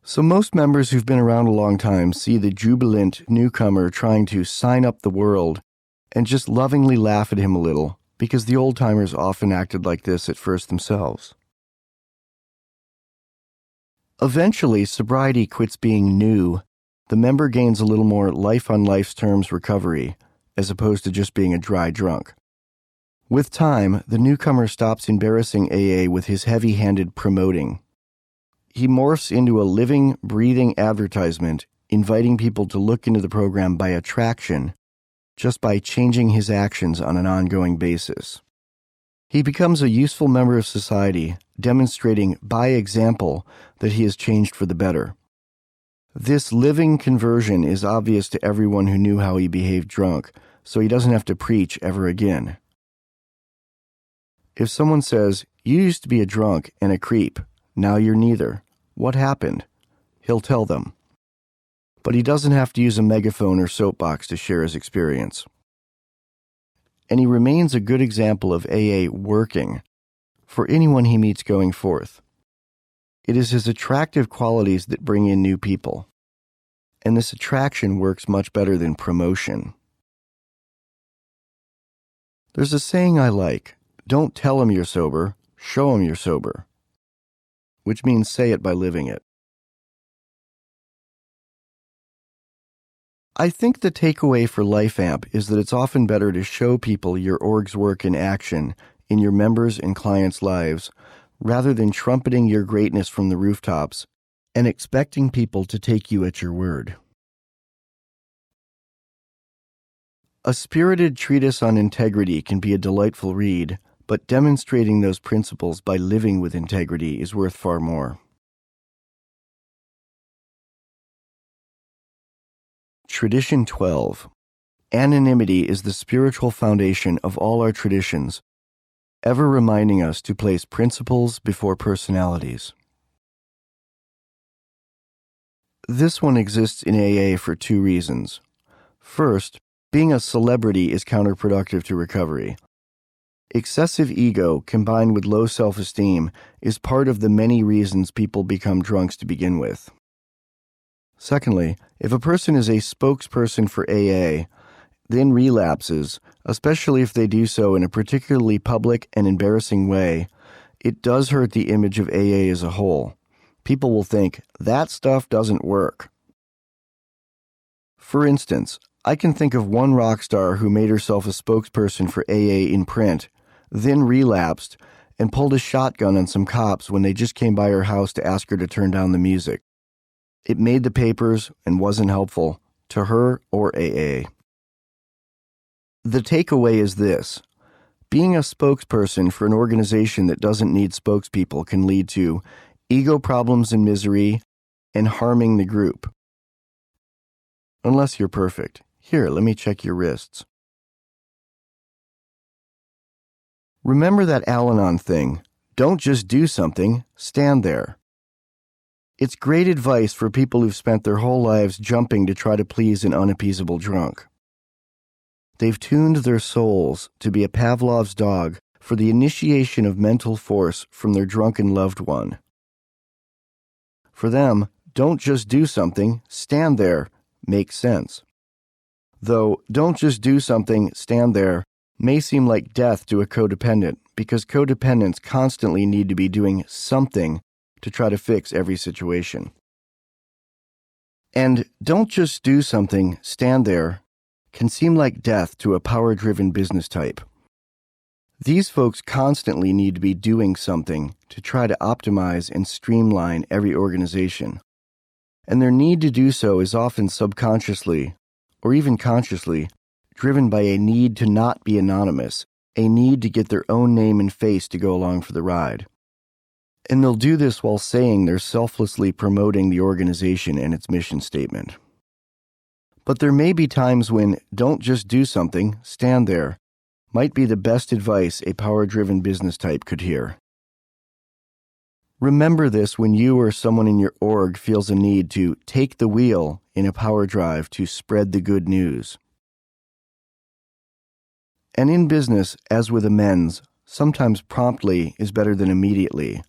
So most members who've been around a long time see the jubilant newcomer trying to sign up the world and just lovingly laugh at him a little because the old-timers often acted like this at first themselves. Eventually, sobriety quits being new. The member gains a little more life-on-life's terms recovery, as opposed to just being a dry drunk. With time, the newcomer stops embarrassing AA with his heavy-handed promoting. He morphs into a living, breathing advertisement, inviting people to look into the program by attraction, just by changing his actions on an ongoing basis. He becomes a useful member of society, demonstrating by example that he has changed for the better. This living conversion is obvious to everyone who knew how he behaved drunk, so he doesn't have to preach ever again. If someone says, "You used to be a drunk and a creep, now you're neither. What happened?" he'll tell them. But he doesn't have to use a megaphone or soapbox to share his experience. And he remains a good example of AA working for anyone he meets going forth. It is his attractive qualities that bring in new people. And this attraction works much better than promotion. There's a saying I like, "Don't tell him you're sober, show him you're sober," which means say it by living it. I think the takeaway for LifeAmp is that it's often better to show people your org's work in action in your members' and clients' lives, rather than trumpeting your greatness from the rooftops and expecting people to take you at your word. A spirited treatise on integrity can be a delightful read, but demonstrating those principles by living with integrity is worth far more. Tradition 12. Anonymity is the spiritual foundation of all our traditions, ever reminding us to place principles before personalities. This one exists in AA for two reasons. First, being a celebrity is counterproductive to recovery. Excessive ego combined with low self-esteem is part of the many reasons people become drunks to begin with. Secondly, if a person is a spokesperson for AA, then relapses, especially if they do so in a particularly public and embarrassing way, it does hurt the image of AA as a whole. People will think, that stuff doesn't work. For instance, I can think of one rock star who made herself a spokesperson for AA in print, then relapsed, and pulled a shotgun on some cops when they just came by her house to ask her to turn down the music. It made the papers and wasn't helpful to her or AA. The takeaway is this. Being a spokesperson for an organization that doesn't need spokespeople can lead to ego problems and misery and harming the group. Unless you're perfect. Here, let me check your wrists. Remember that Al-Anon thing. Don't just do something, stand there. It's great advice for people who've spent their whole lives jumping to try to please an unappeasable drunk. They've tuned their souls to be a Pavlov's dog for the initiation of mental force from their drunken loved one. For them, don't just do something, stand there, makes sense. Though, don't just do something, stand there, may seem like death to a codependent because codependents constantly need to be doing something to try to fix every situation. And don't just do something, stand there, can seem like death to a power-driven business type. These folks constantly need to be doing something to try to optimize and streamline every organization. And their need to do so is often subconsciously, or even consciously, driven by a need to not be anonymous, a need to get their own name and face to go along for the ride. And they'll do this while saying they're selflessly promoting the organization and its mission statement. But there may be times when don't just do something, stand there might be the best advice a power-driven business type could hear. Remember this when you or someone in your org feels a need to take the wheel in a power drive to spread the good news. And in business, as with amends, sometimes promptly is better than immediately.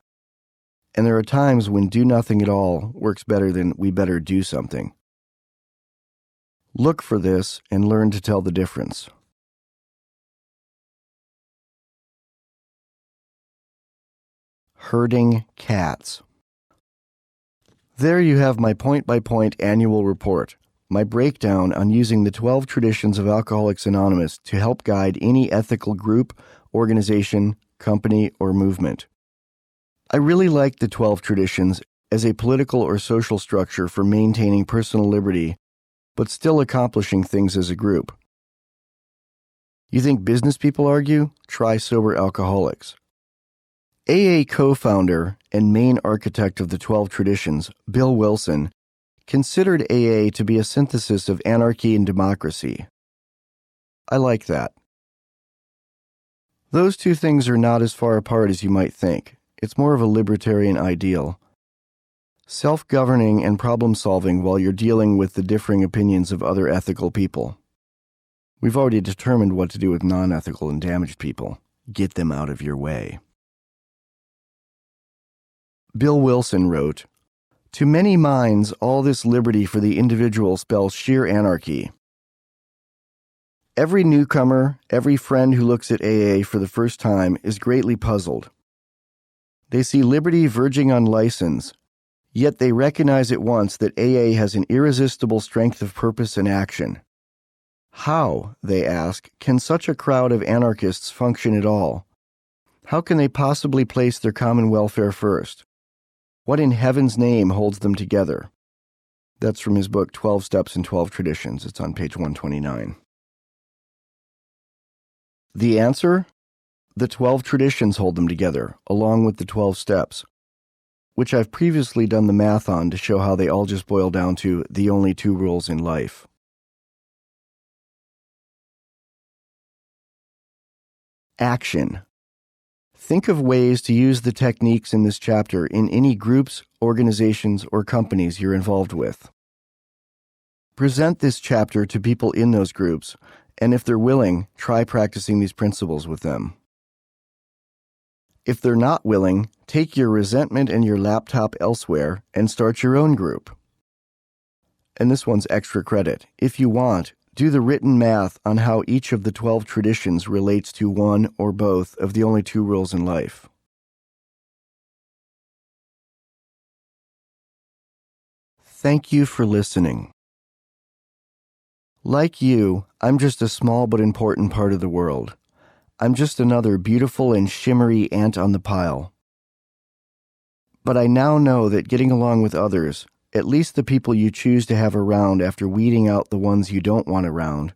And there are times when do nothing at all works better than we better do something. Look for this and learn to tell the difference. Herding cats. There you have my point-by-point annual report, my breakdown on using the 12 traditions of Alcoholics Anonymous to help guide any ethical group, organization, company, or movement. I really like the 12 traditions as a political or social structure for maintaining personal liberty, but still accomplishing things as a group. You think business people argue? Try sober alcoholics. AA co-founder and main architect of the 12 traditions, Bill Wilson, considered AA to be a synthesis of anarchy and democracy. I like that. Those two things are not as far apart as you might think. It's more of a libertarian ideal. Self-governing and problem-solving while you're dealing with the differing opinions of other ethical people. We've already determined what to do with non-ethical and damaged people. Get them out of your way. Bill Wilson wrote, "To many minds, all this liberty for the individual spells sheer anarchy. Every newcomer, every friend who looks at AA for the first time is greatly puzzled. They see liberty verging on license, yet they recognize at once that AA has an irresistible strength of purpose and action. How, they ask, can such a crowd of anarchists function at all? How can they possibly place their common welfare first? What in heaven's name holds them together?" That's from his book, 12 Steps and 12 Traditions. It's on page 129. The answer? The 12 traditions hold them together, along with the 12 steps, which I've previously done the math on to show how they all just boil down to the only two rules in life. Action. Think of ways to use the techniques in this chapter in any groups, organizations, or companies you're involved with. Present this chapter to people in those groups, and if they're willing, try practicing these principles with them. If they're not willing, take your resentment and your laptop elsewhere and start your own group. And this one's extra credit. If you want, do the written math on how each of the 12 traditions relates to one or both of the only two rules in life. Thank you for listening. Like you, I'm just a small but important part of the world. I'm just another beautiful and shimmery ant on the pile. But I now know that getting along with others, at least the people you choose to have around after weeding out the ones you don't want around,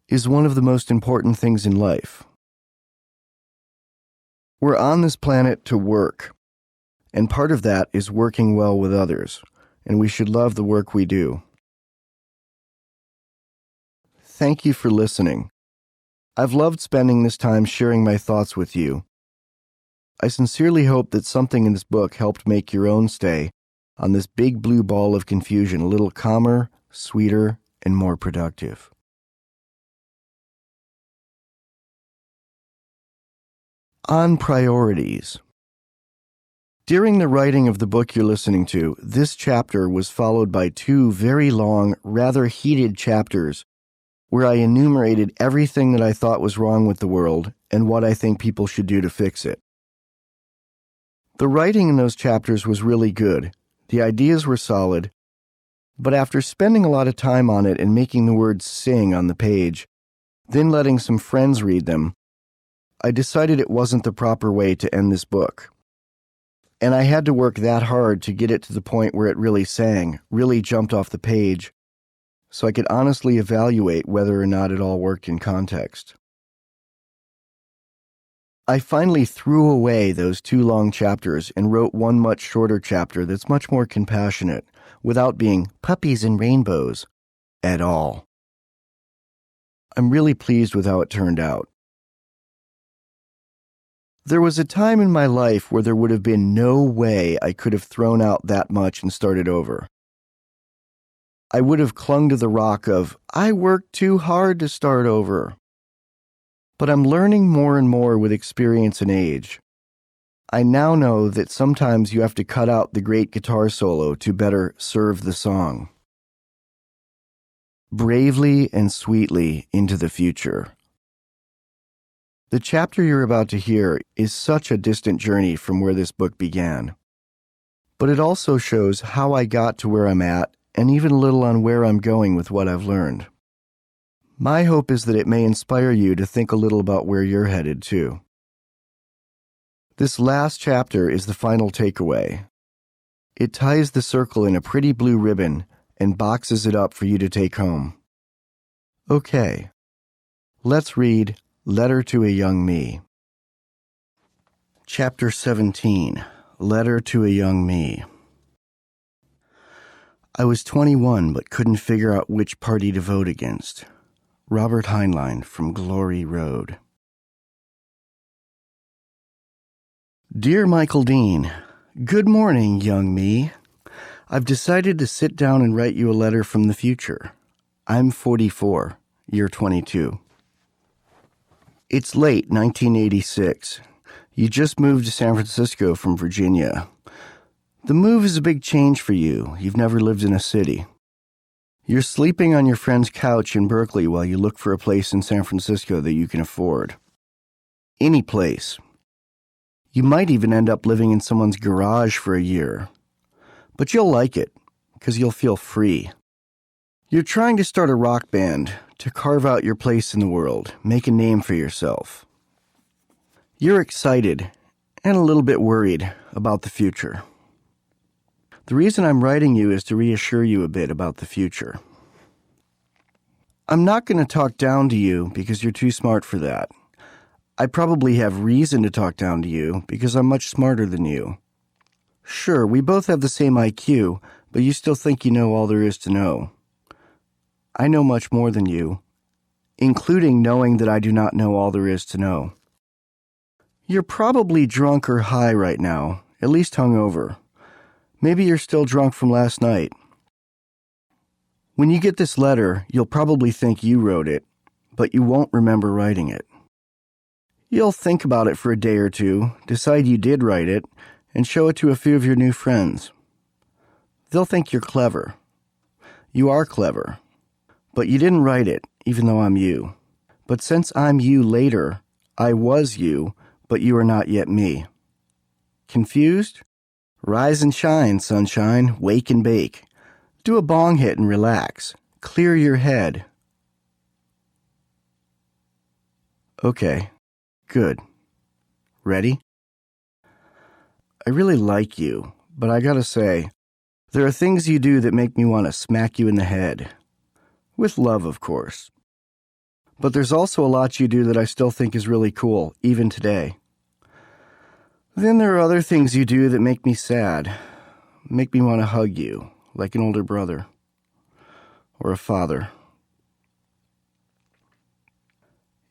is one of the most important things in life. We're on this planet to work, and part of that is working well with others, and we should love the work we do. Thank you for listening. I've loved spending this time sharing my thoughts with you. I sincerely hope that something in this book helped make your own stay on this big blue ball of confusion a little calmer, sweeter, and more productive. On priorities. During the writing of the book you're listening to, this chapter was followed by two very long, rather heated chapters where I enumerated everything that I thought was wrong with the world and what I think people should do to fix it. The writing in those chapters was really good. The ideas were solid, but after spending a lot of time on it and making the words sing on the page, then letting some friends read them, I decided it wasn't the proper way to end this book. And I had to work that hard to get it to the point where it really sang, really jumped off the page, so I could honestly evaluate whether or not it all worked in context. I finally threw away those two long chapters and wrote one much shorter chapter that's much more compassionate, without being puppies and rainbows, at all. I'm really pleased with how it turned out. There was a time in my life where there would have been no way I could have thrown out that much and started over. I would have clung to the rock of, I worked too hard to start over. But I'm learning more and more with experience and age. I now know that sometimes you have to cut out the great guitar solo to better serve the song. Bravely and sweetly into the future. The chapter you're about to hear is such a distant journey from where this book began. But it also shows how I got to where I'm at and even a little on where I'm going with what I've learned. My hope is that it may inspire you to think a little about where you're headed too. This last chapter is the final takeaway. It ties the circle in a pretty blue ribbon and boxes it up for you to take home. Okay, let's read Letter to a Young Me. Chapter 17, Letter to a Young Me. I was 21 but couldn't figure out which party to vote against. Robert Heinlein from Glory Road. Dear Michael Dean, good morning, young me. I've decided to sit down and write you a letter from the future. I'm 44. You're 22. It's late 1986. You just moved to San Francisco from Virginia. The move is a big change for you. You've never lived in a city. You're sleeping on your friend's couch in Berkeley while you look for a place in San Francisco that you can afford. Any place. You might even end up living in someone's garage for a year. But you'll like it, because you'll feel free. You're trying to start a rock band, to carve out your place in the world, make a name for yourself. You're excited, and a little bit worried about the future. The reason I'm writing you is to reassure you a bit about the future. I'm not going to talk down to you because you're too smart for that. I probably have reason to talk down to you because I'm much smarter than you. Sure, we both have the same IQ, but you still think you know all there is to know. I know much more than you, including knowing that I do not know all there is to know. You're probably drunk or high right now, at least hungover. Maybe you're still drunk from last night. When you get this letter, you'll probably think you wrote it, but you won't remember writing it. You'll think about it for a day or two, decide you did write it, and show it to a few of your new friends. They'll think you're clever. You are clever. But you didn't write it, even though I'm you. But since I'm you later, I was you, but you are not yet me. Confused? Rise and shine, sunshine, wake and bake. Do a bong hit and relax. Clear your head. Okay, good. Ready? I really like you, but I gotta say, there are things you do that make me want to smack you in the head. With love, of course. But there's also a lot you do that I still think is really cool, even today. Then there are other things you do that make me sad, make me want to hug you, like an older brother, or a father.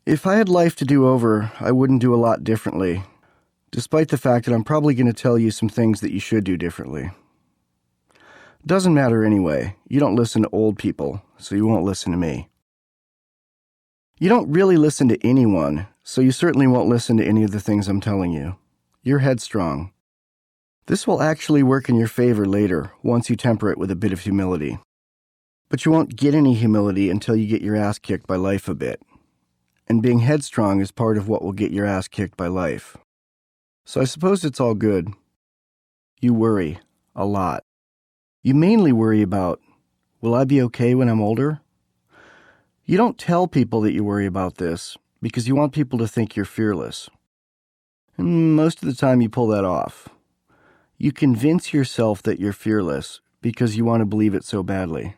If I had life to do over, I wouldn't do a lot differently, despite the fact that I'm probably going to tell you some things that you should do differently. Doesn't matter anyway. You don't listen to old people, so you won't listen to me. You don't really listen to anyone, so you certainly won't listen to any of the things I'm telling you. You're headstrong. This will actually work in your favor later, once you temper it with a bit of humility. But you won't get any humility until you get your ass kicked by life a bit. And being headstrong is part of what will get your ass kicked by life. So I suppose it's all good. You worry. A lot. You mainly worry about, will I be okay when I'm older? You don't tell people that you worry about this because you want people to think you're fearless. And most of the time you pull that off. You convince yourself that you're fearless because you want to believe it so badly.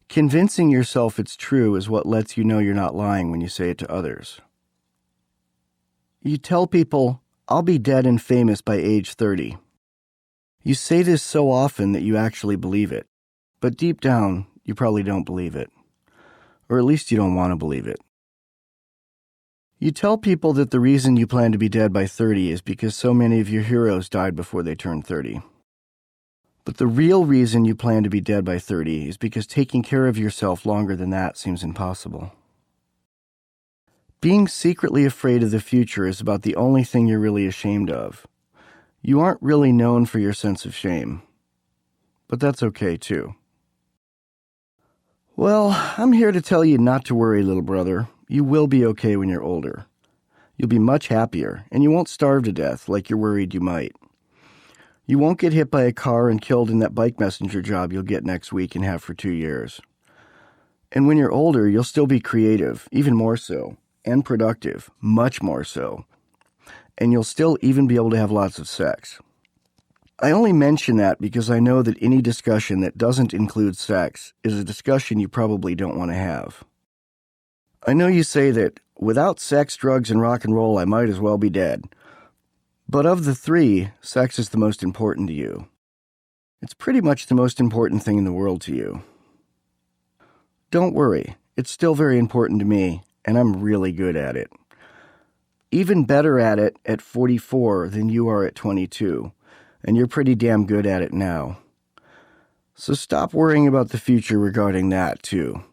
Convincing yourself it's true is what lets you know you're not lying when you say it to others. You tell people, I'll be dead and famous by age 30. You say this so often that you actually believe it. But deep down, you probably don't believe it. Or at least you don't want to believe it. You tell people that the reason you plan to be dead by 30 is because so many of your heroes died before they turned 30. But the real reason you plan to be dead by 30 is because taking care of yourself longer than that seems impossible. Being secretly afraid of the future is about the only thing you're really ashamed of. You aren't really known for your sense of shame. But that's okay, too. Well, I'm here to tell you not to worry, little brother. You will be okay when you're older. You'll be much happier, and you won't starve to death like you're worried you might. You won't get hit by a car and killed in that bike messenger job you'll get next week and have for 2 years. And when you're older, you'll still be creative, even more so, and productive, much more so. And you'll still even be able to have lots of sex. I only mention that because I know that any discussion that doesn't include sex is a discussion you probably don't want to have. I know you say that without sex, drugs, and rock and roll, I might as well be dead. But of the three, sex is the most important to you. It's pretty much the most important thing in the world to you. Don't worry, it's still very important to me, and I'm really good at it. Even better at it at 44 than you are at 22. And you're pretty damn good at it now. So stop worrying about the future regarding that, too.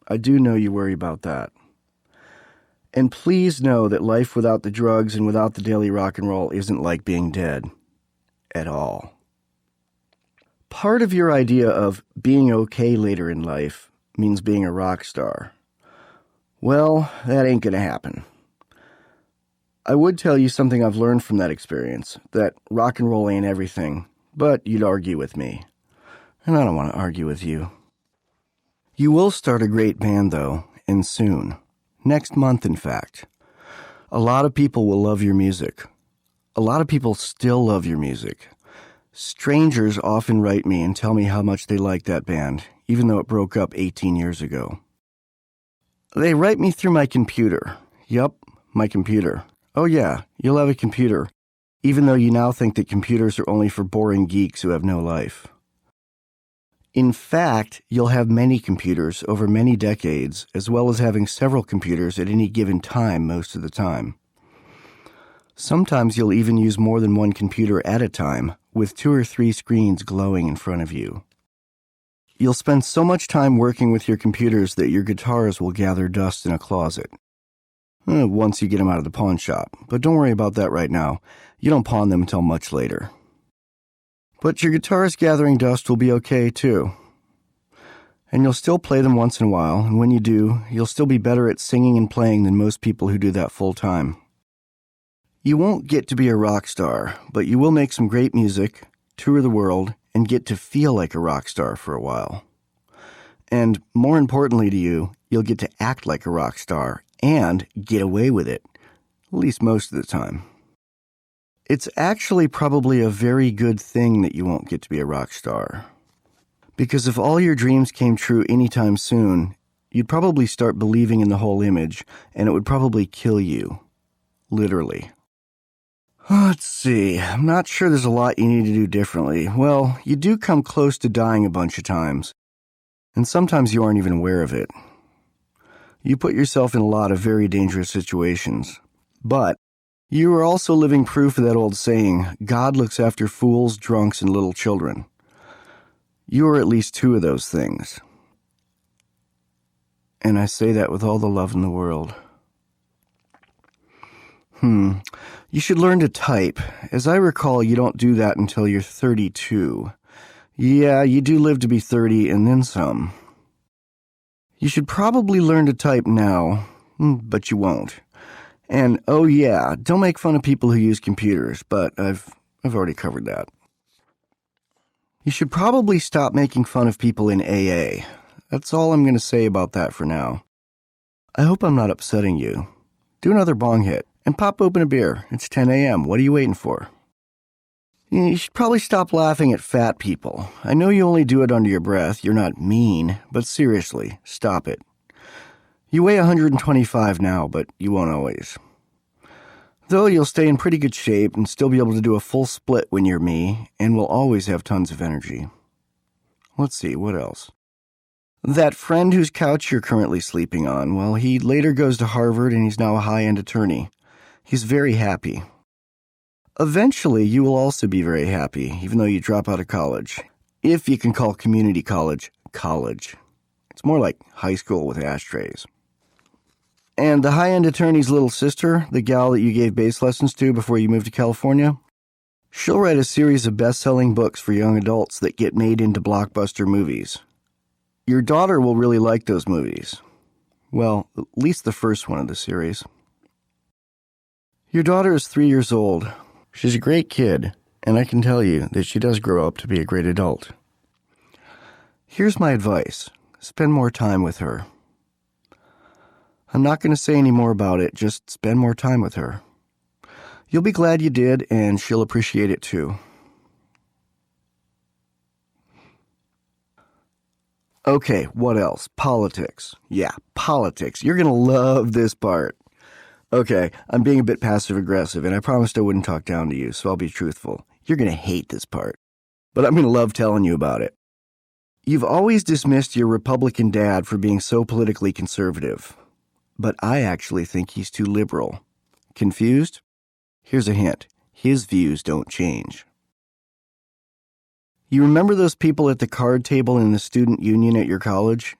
I do know you worry about that. And please know that life without the drugs and without the daily rock and roll isn't like being dead. At all. Part of your idea of being okay later in life means being a rock star. Well, that ain't gonna happen. I would tell you something I've learned from that experience, that rock and roll ain't everything, but you'd argue with me. And I don't want to argue with you. You will start a great band, though, and soon. Next month, in fact. A lot of people will love your music. A lot of people still love your music. Strangers often write me and tell me how much they like that band, even though it broke up 18 years ago. They write me through my computer. Yup, my computer. Oh yeah, you'll have a computer, even though you now think that computers are only for boring geeks who have no life. In fact, you'll have many computers over many decades, as well as having several computers at any given time most of the time. Sometimes you'll even use more than one computer at a time, with 2 or 3 screens glowing in front of you. You'll spend so much time working with your computers that your guitars will gather dust in a closet. Once you get them out of the pawn shop, but don't worry about that right now. You don't pawn them until much later. But your guitars gathering dust will be okay, too. And you'll still play them once in a while, and when you do, you'll still be better at singing and playing than most people who do that full time. You won't get to be a rock star, but you will make some great music, tour the world, and get to feel like a rock star for a while. And more importantly to you, you'll get to act like a rock star and get away with it, at least most of the time. It's actually probably a very good thing that you won't get to be a rock star. Because if all your dreams came true anytime soon, you'd probably start believing in the whole image, and it would probably kill you. Literally. Let's see, I'm not sure there's a lot you need to do differently. Well, you do come close to dying a bunch of times, and sometimes you aren't even aware of it. You put yourself in a lot of very dangerous situations. But you are also living proof of that old saying, God looks after fools, drunks, and little children. You are at least 2 of those things. And I say that with all the love in the world. You should learn to type. As I recall, you don't do that until you're 32. Yeah, you do live to be 30 and then some. You should probably learn to type now, but you won't. And, oh yeah, don't make fun of people who use computers, but I've already covered that. You should probably stop making fun of people in AA. That's all I'm going to say about that for now. I hope I'm not upsetting you. Do another bong hit, and pop open a beer. It's 10 a.m. What are you waiting for? You should probably stop laughing at fat people. I know you only do it under your breath. You're not mean, but seriously, stop it. You weigh 125 now, but you won't always. Though you'll stay in pretty good shape and still be able to do a full split when you're me, and will always have tons of energy. Let's see, what else? That friend whose couch you're currently sleeping on, well, he later goes to Harvard and he's now a high-end attorney. He's very happy. Eventually, you will also be very happy, even though you drop out of college. If you can call community college, college. It's more like high school with ashtrays. And the high-end attorney's little sister, the gal that you gave bass lessons to before you moved to California, she'll write a series of best-selling books for young adults that get made into blockbuster movies. Your daughter will really like those movies. Well, at least the first one of the series. Your daughter is 3 years old. She's a great kid, and I can tell you that she does grow up to be a great adult. Here's my advice. Spend more time with her. I'm not going to say any more about it, just spend more time with her. You'll be glad you did, and she'll appreciate it too. Okay, what else? Politics. Yeah, politics. You're going to love this part. Okay, I'm being a bit passive-aggressive, and I promised I wouldn't talk down to you, so I'll be truthful. You're going to hate this part, but I'm going to love telling you about it. You've always dismissed your Republican dad for being so politically conservative, but I actually think he's too liberal. Confused? Here's a hint. His views don't change. You remember those people at the card table in the student union at your college?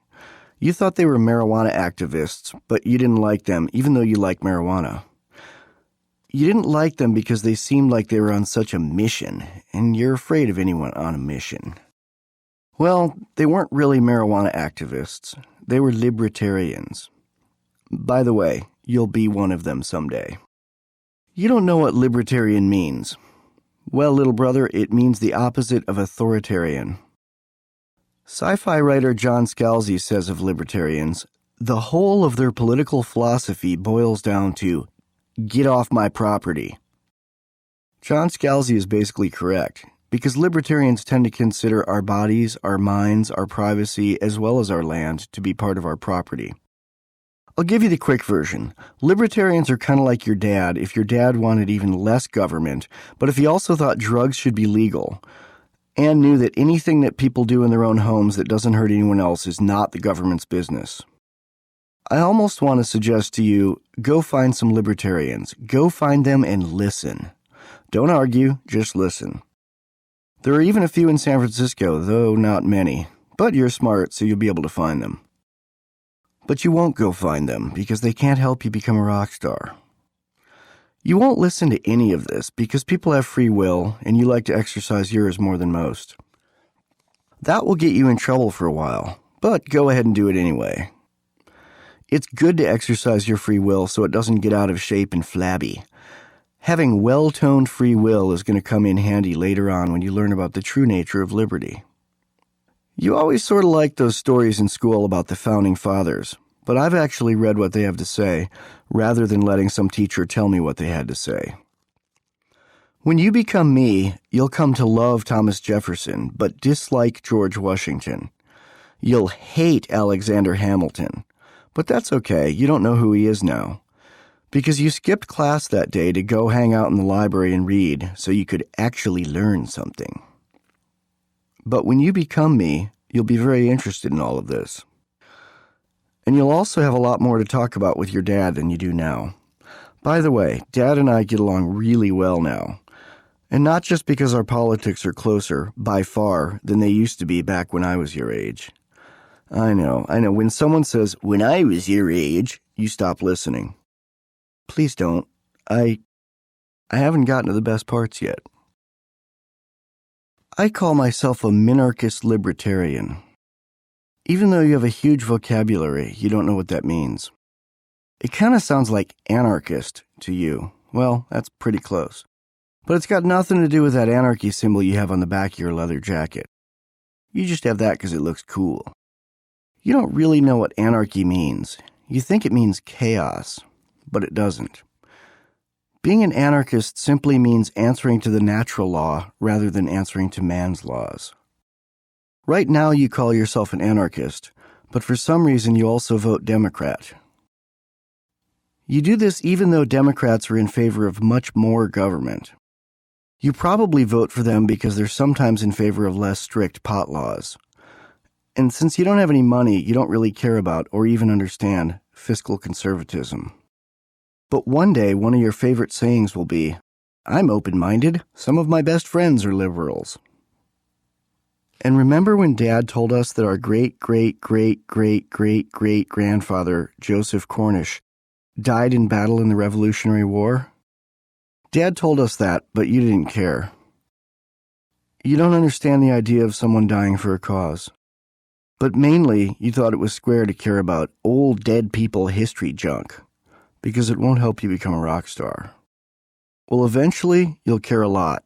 You thought they were marijuana activists, but you didn't like them, even though you like marijuana. You didn't like them because they seemed like they were on such a mission, and you're afraid of anyone on a mission. Well, they weren't really marijuana activists. They were libertarians. By the way, you'll be one of them someday. You don't know what libertarian means. Well, little brother, it means the opposite of authoritarian. Sci-fi writer John Scalzi says of libertarians, the whole of their political philosophy boils down to, get off my property. John Scalzi is basically correct, because libertarians tend to consider our bodies, our minds, our privacy, as well as our land to be part of our property. I'll give you the quick version. Libertarians are kind of like your dad if your dad wanted even less government, but if he also thought drugs should be legal, and knew that anything that people do in their own homes that doesn't hurt anyone else is not the government's business. I almost want to suggest to you, go find some libertarians. Go find them and listen. Don't argue, just listen. There are even a few in San Francisco, though not many. But you're smart, so you'll be able to find them. But you won't go find them because they can't help you become a rock star. You won't listen to any of this because people have free will and you like to exercise yours more than most. That will get you in trouble for a while, but go ahead and do it anyway. It's good to exercise your free will so it doesn't get out of shape and flabby. Having well-toned free will is going to come in handy later on when you learn about the true nature of liberty. You always sort of liked those stories in school about the Founding Fathers, but I've actually read what they have to say, rather than letting some teacher tell me what they had to say. When you become me, you'll come to love Thomas Jefferson, but dislike George Washington. You'll hate Alexander Hamilton, but that's okay, you don't know who he is now. Because you skipped class that day to go hang out in the library and read, so you could actually learn something. But when you become me, you'll be very interested in all of this. And you'll also have a lot more to talk about with your dad than you do now. By the way, Dad and I get along really well now. And not just because our politics are closer, by far, than they used to be back when I was your age. I know. When someone says, when I was your age, you stop listening. Please don't. I haven't gotten to the best parts yet. I call myself a minarchist libertarian. Even though you have a huge vocabulary, you don't know what that means. It kind of sounds like anarchist to you. Well, that's pretty close. But it's got nothing to do with that anarchy symbol you have on the back of your leather jacket. You just have that because it looks cool. You don't really know what anarchy means. You think it means chaos, but it doesn't. Being an anarchist simply means answering to the natural law rather than answering to man's laws. Right now you call yourself an anarchist, but for some reason you also vote Democrat. You do this even though Democrats are in favor of much more government. You probably vote for them because they're sometimes in favor of less strict pot laws. And since you don't have any money, you don't really care about or even understand fiscal conservatism. But one day, one of your favorite sayings will be, "I'm open-minded. Some of my best friends are liberals." And remember when Dad told us that our great-great-great-great-great-great-grandfather, Joseph Cornish, died in battle in the Revolutionary War? Dad told us that, but you didn't care. You don't understand the idea of someone dying for a cause. But mainly, you thought it was square to care about old dead people history junk, because it won't help you become a rock star. Well, eventually, you'll care a lot.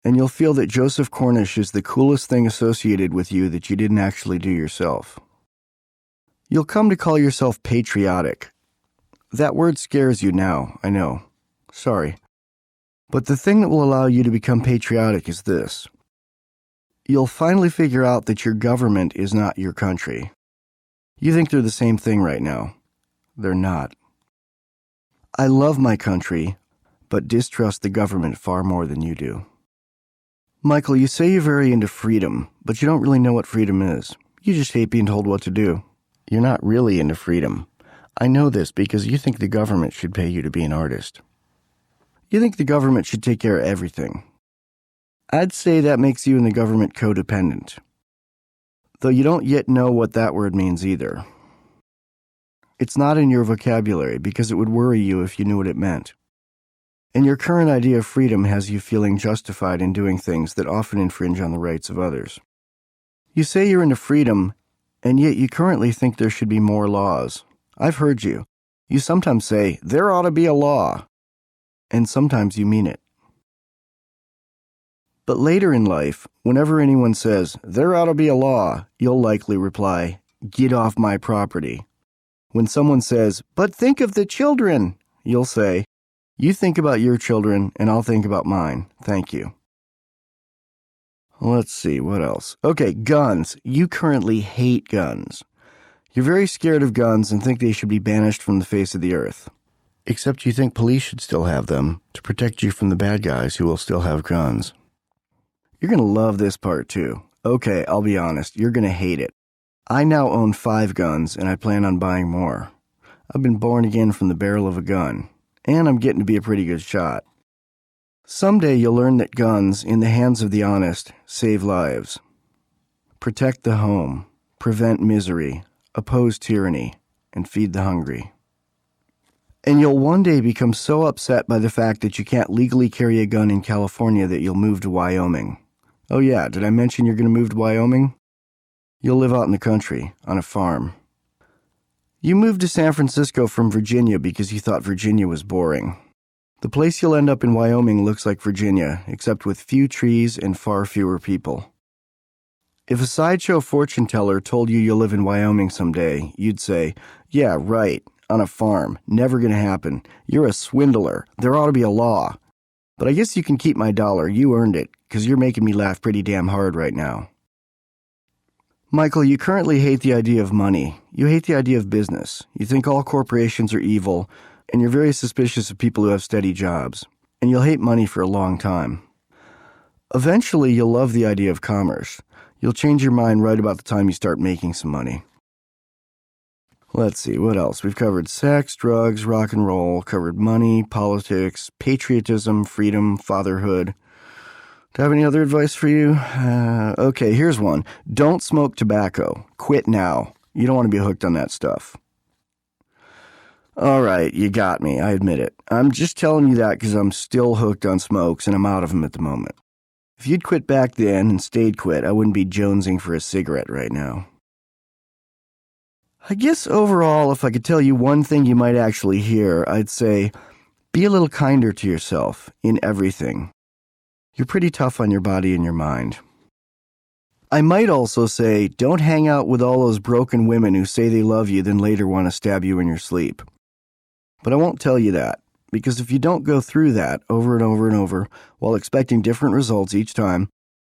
And you'll feel that Joseph Cornish is the coolest thing associated with you that you didn't actually do yourself. You'll come to call yourself patriotic. That word scares you now, I know. Sorry. But the thing that will allow you to become patriotic is this. You'll finally figure out that your government is not your country. You think they're the same thing right now. They're not. I love my country, but distrust the government far more than you do. Michael, you say you're very into freedom, but you don't really know what freedom is. You just hate being told what to do. You're not really into freedom. I know this because you think the government should pay you to be an artist. You think the government should take care of everything. I'd say that makes you and the government codependent. Though you don't yet know what that word means either. It's not in your vocabulary because it would worry you if you knew what it meant. And your current idea of freedom has you feeling justified in doing things that often infringe on the rights of others. You say you're into freedom, and yet you currently think there should be more laws. I've heard you. You sometimes say, "There ought to be a law," and sometimes you mean it. But later in life, whenever anyone says, "There ought to be a law," you'll likely reply, "Get off my property." When someone says, "But think of the children," you'll say, "You think about your children, and I'll think about mine. Thank you." Let's see, what else? Okay, guns. You currently hate guns. You're very scared of guns and think they should be banished from the face of the earth. Except you think police should still have them to protect you from the bad guys who will still have guns. You're going to love this part, too. Okay, I'll be honest, you're going to hate it. I now own 5 guns, and I plan on buying more. I've been born again from the barrel of a gun. And I'm getting to be a pretty good shot. Someday you'll learn that guns, in the hands of the honest, save lives. Protect the home, prevent misery, oppose tyranny, and feed the hungry. And you'll one day become so upset by the fact that you can't legally carry a gun in California that you'll move to Wyoming. Oh yeah, did I mention you're going to move to Wyoming? You'll live out in the country, on a farm. You moved to San Francisco from Virginia because you thought Virginia was boring. The place you'll end up in Wyoming looks like Virginia, except with few trees and far fewer people. If a sideshow fortune teller told you you'll live in Wyoming someday, you'd say, "Yeah, right, on a farm, never gonna happen. You're a swindler. There ought to be a law. But I guess you can keep my dollar. You earned it, because you're making me laugh pretty damn hard right now." Michael, you currently hate the idea of money. You hate the idea of business. You think all corporations are evil, and you're very suspicious of people who have steady jobs. And you'll hate money for a long time. Eventually, you'll love the idea of commerce. You'll change your mind right about the time you start making some money. Let's see, what else? We've covered sex, drugs, rock and roll, covered money, politics, patriotism, freedom, fatherhood. Do I have any other advice for you? Okay, here's one. Don't smoke tobacco. Quit now. You don't want to be hooked on that stuff. All right, you got me. I admit it. I'm just telling you that because I'm still hooked on smokes and I'm out of them at the moment. If you'd quit back then and stayed quit, I wouldn't be jonesing for a cigarette right now. I guess overall, if I could tell you one thing you might actually hear, I'd say, be a little kinder to yourself in everything. You're pretty tough on your body and your mind. I might also say, don't hang out with all those broken women who say they love you then later want to stab you in your sleep. But I won't tell you that, because if you don't go through that over and over and over while expecting different results each time,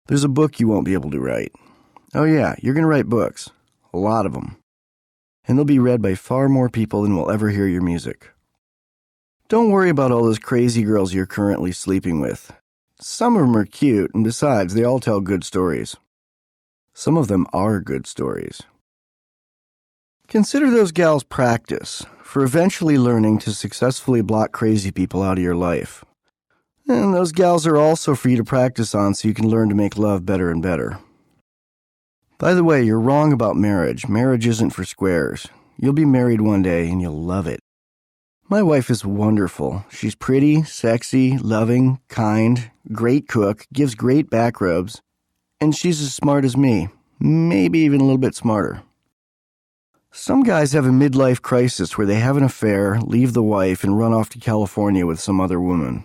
there's a book you won't be able to write. Oh yeah, you're going to write books. A lot of them. And they'll be read by far more people than will ever hear your music. Don't worry about all those crazy girls you're currently sleeping with. Some of them are cute, and besides, they all tell good stories. Some of them are good stories. Consider those gals practice for eventually learning to successfully block crazy people out of your life. And those gals are also for you to practice on so you can learn to make love better and better. By the way, you're wrong about marriage. Marriage isn't for squares. You'll be married one day and you'll love it. My wife is wonderful. She's pretty, sexy, loving, kind, great cook, gives great back rubs, and she's as smart as me, maybe even a little bit smarter. Some guys have a midlife crisis where they have an affair, leave the wife, and run off to California with some other woman.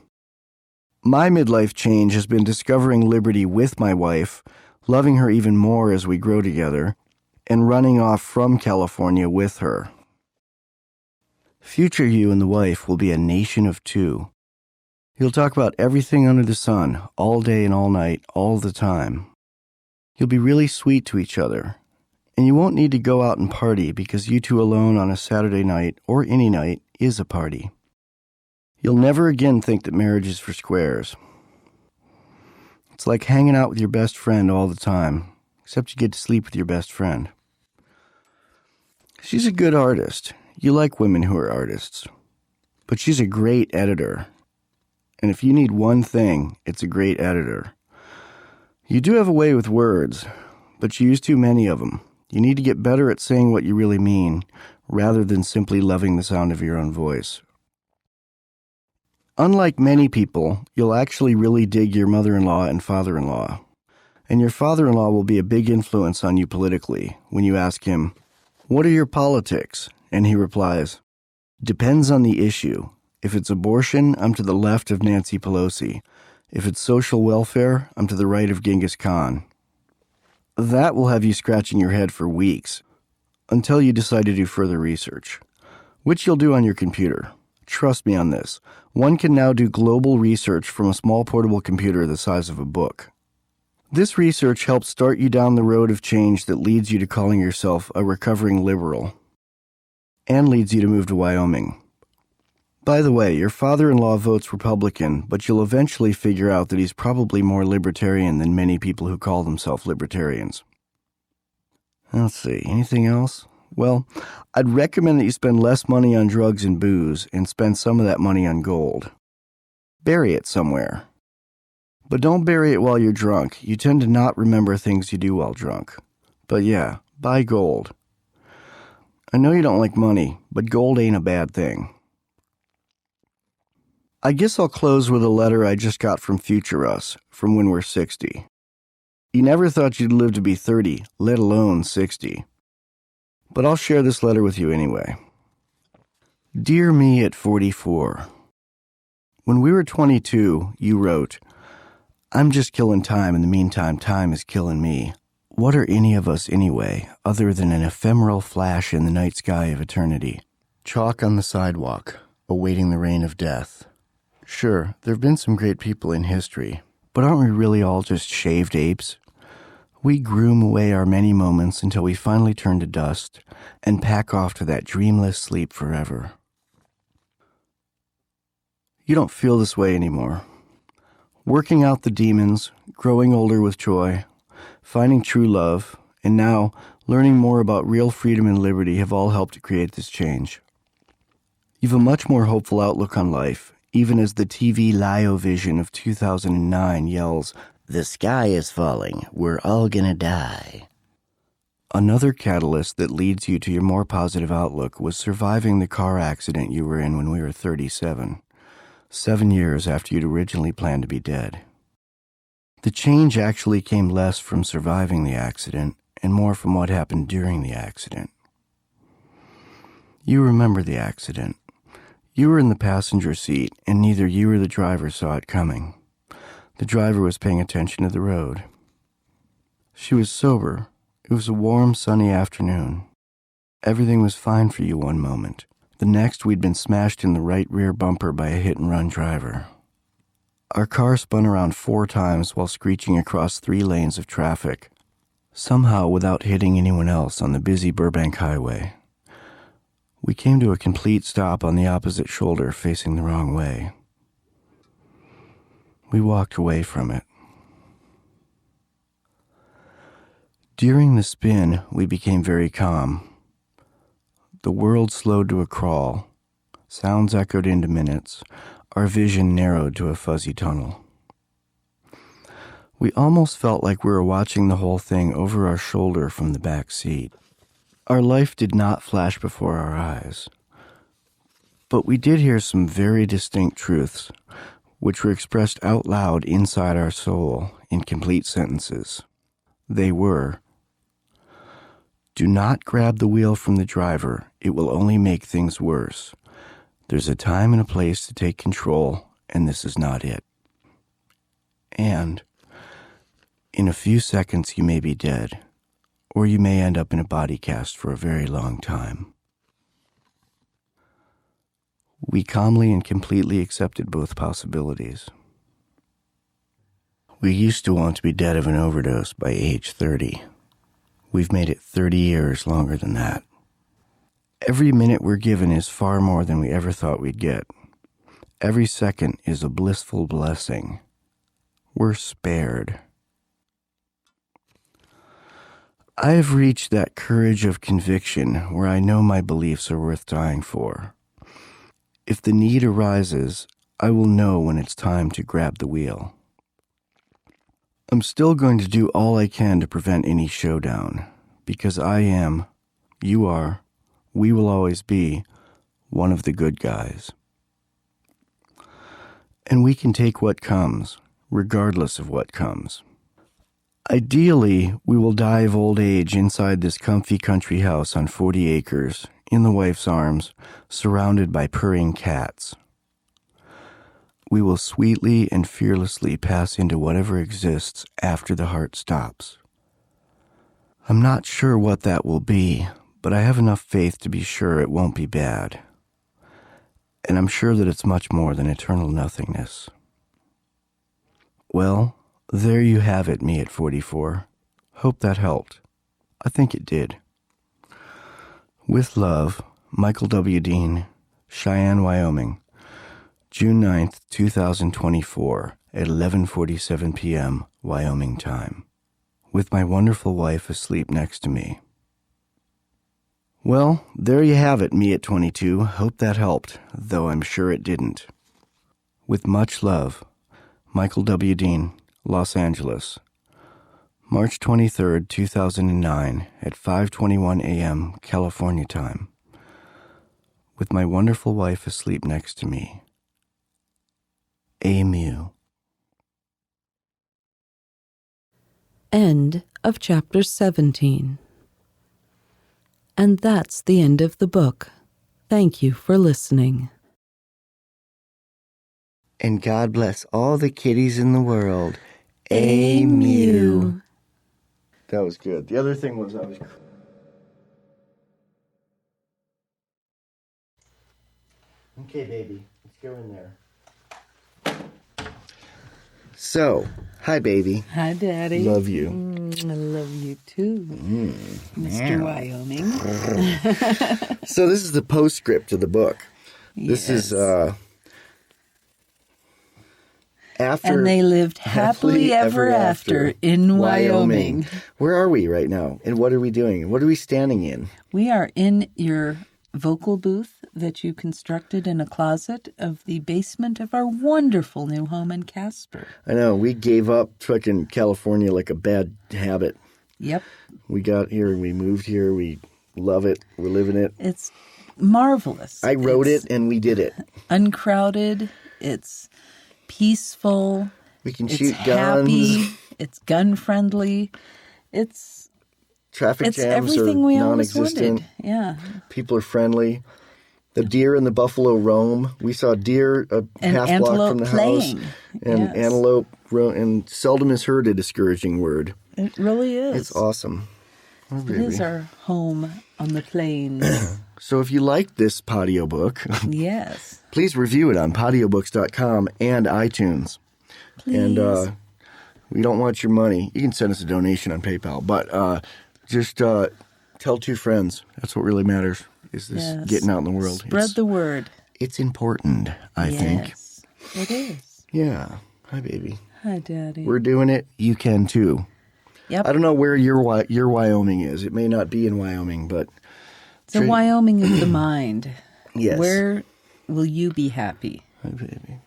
My midlife change has been discovering liberty with my wife, loving her even more as we grow together, and running off from California with her. Future you and the wife will be a nation of two. You'll talk about everything under the sun, all day and all night, all the time. You'll be really sweet to each other, and you won't need to go out and party because you two alone on a Saturday night or any night is a party. You'll never again think that marriage is for squares. It's like hanging out with your best friend all the time, except you get to sleep with your best friend. She's a good artist. You like women who are artists. But she's a great editor. And if you need one thing, it's a great editor. You do have a way with words, but you use too many of them. You need to get better at saying what you really mean, rather than simply loving the sound of your own voice. Unlike many people, you'll actually really dig your mother-in-law and father-in-law. And your father-in-law will be a big influence on you politically when you ask him, "What are your politics?" And he replies, "Depends on the issue. If it's abortion, I'm to the left of Nancy Pelosi. If it's social welfare, I'm to the right of Genghis Khan." That will have you scratching your head for weeks, until you decide to do further research, which you'll do on your computer. Trust me on this. One can now do global research from a small portable computer the size of a book. This research helps start you down the road of change that leads you to calling yourself a recovering liberal, and leads you to move to Wyoming. By the way, your father-in-law votes Republican, but you'll eventually figure out that he's probably more libertarian than many people who call themselves libertarians. Let's see, anything else? Well, I'd recommend that you spend less money on drugs and booze and spend some of that money on gold. Bury it somewhere. But don't bury it while you're drunk. You tend to not remember things you do while drunk. But yeah, buy gold. I know you don't like money, but gold ain't a bad thing. I guess I'll close with a letter I just got from Future Us, from when we're 60. You never thought you'd live to be 30, let alone 60. But I'll share this letter with you anyway. Dear me at 44. When we were 22, you wrote, "I'm just killing time. In the meantime, time is killing me. What are any of us anyway, other than an ephemeral flash in the night sky of eternity? Chalk on the sidewalk, awaiting the rain of death. Sure, there have been some great people in history, but aren't we really all just shaved apes? We groom away our many moments until we finally turn to dust and pack off to that dreamless sleep forever." You don't feel this way anymore. Working out the demons, growing older with joy, finding true love, and now learning more about real freedom and liberty have all helped to create this change. You've a much more hopeful outlook on life, even as the TV Lio vision of 2009 yells, "The sky is falling, we're all gonna die." Another catalyst that leads you to your more positive outlook was surviving the car accident you were in when we were 37, 7 years after you'd originally planned to be dead. The change actually came less from surviving the accident and more from what happened during the accident. You remember the accident. You were in the passenger seat, and neither you or the driver saw it coming. The driver was paying attention to the road. She was sober. It was a warm, sunny afternoon. Everything was fine for you one moment. The next, we'd been smashed in the right rear bumper by a hit-and-run driver. Our car spun around 4 times while screeching across 3 lanes of traffic, somehow without hitting anyone else on the busy Burbank highway. We came to a complete stop on the opposite shoulder, facing the wrong way. We walked away from it. During the spin, we became very calm. The world slowed to a crawl. Sounds echoed into minutes. Our vision narrowed to a fuzzy tunnel. We almost felt like we were watching the whole thing over our shoulder from the back seat. Our life did not flash before our eyes. But we did hear some very distinct truths, which were expressed out loud inside our soul in complete sentences. They were, "Do not grab the wheel from the driver. It will only make things worse. There's a time and a place to take control, and this is not it." And, "In a few seconds you may be dead, or you may end up in a body cast for a very long time." We calmly and completely accepted both possibilities. We used to want to be dead of an overdose by age 30. We've made it 30 years longer than that. Every minute we're given is far more than we ever thought we'd get. Every second is a blissful blessing. We're spared. I have reached that courage of conviction where I know my beliefs are worth dying for. If the need arises, I will know when it's time to grab the wheel. I'm still going to do all I can to prevent any showdown, because I am, you are, we will always be one of the good guys. And we can take what comes, regardless of what comes. Ideally, we will die of old age inside this comfy country house on 40 acres, in the wife's arms, surrounded by purring cats. We will sweetly and fearlessly pass into whatever exists after the heart stops. I'm not sure what that will be, but I have enough faith to be sure it won't be bad. And I'm sure that it's much more than eternal nothingness. Well, there you have it, me at 44. Hope that helped. I think it did. With love, Michael W. Dean, Cheyenne, Wyoming, June 9th, 2024, at 11:47 p.m. Wyoming time, with my wonderful wife asleep next to me. Well, there you have it, me at 22. Hope that helped, though I'm sure it didn't. With much love, Michael W. Dean, Los Angeles, March 23rd, 2009, at 5:21 a.m. California time, with my wonderful wife asleep next to me. Amu. End of chapter 17. And that's the end of the book. Thank you for listening. And God bless all the kitties in the world. Amu. That was good. The other thing was Okay, baby. Let's go in there. So, hi, baby. Hi, Daddy. Love you. I love you too, Mr. Wyoming. So this is the postscript to the book. This is after. And they lived happily ever after in Wyoming. Where are we right now? And what are we doing? What are we standing in? We are in your vocal booth that you constructed in a closet of the basement of our wonderful new home in Casper. I know. We gave up fucking California like a bad habit. Yep. We got here. We moved here. We love it. We're living it. It's marvelous. I wrote it and we did it. Uncrowded. It's peaceful. We can It's shoot happy. guns. It's gun friendly. It's Traffic jams everything are we always non-existent. wanted. Yeah. People are friendly. The deer and the buffalo roam. We saw deer a half block from the playing. house. And Yes. antelope and seldom is heard a discouraging word. It really is. It's awesome. Oh, It baby. is our home on the plains. So if you like this audiobook, Yes. please review it on audiobooks.com and iTunes. Please. And we don't want your money. You can send us a donation on PayPal, but just tell 2 friends. That's what really matters, is this Yes. getting out in the world. Spread the word. It's important, I think. Yes, it is. Yeah. Hi, baby. Hi, Daddy. We're doing it. You can, too. Yep. I don't know where your Wyoming is. It may not be in Wyoming, but The Wyoming of the mind. Yes. Where will you be happy? Hi, baby.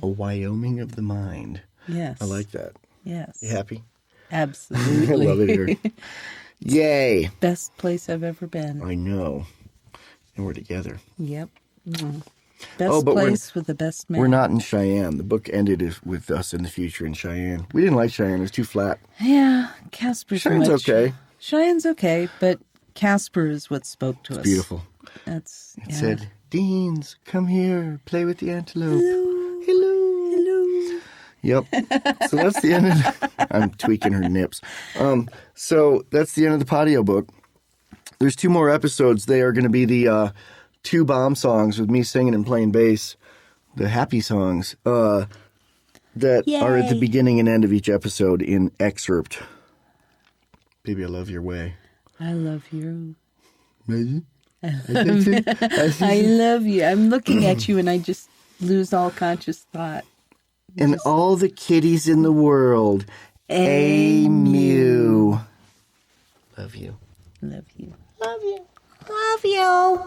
A Wyoming of the mind. Yes. I like that. Yes. You happy? Absolutely. I love it here. Yay. Best place I've ever been. I know. And we're together. Yep. Best but place with the best man. We're not in Cheyenne. The book ended with us in the future in Cheyenne. We didn't like Cheyenne. It was too flat. Yeah, Casper's Cheyenne's okay. Cheyenne's okay, but Casper is what spoke to us. Beautiful. It said, Deans, come here, play with the antelope. Hello. Yep. So that's the end of I'm tweaking her nips. So that's the end of the Patio book. There's 2 more episodes. They are going to be the 2 bomb songs with me singing and playing bass, the happy songs that are at the beginning and end of each episode in excerpt. Baby, I love your way. I love you. Maybe? I love you. I'm looking at you and I just lose all conscious thought. And all the kitties in the world. Mew. Love you. Love you. Love you. Love you.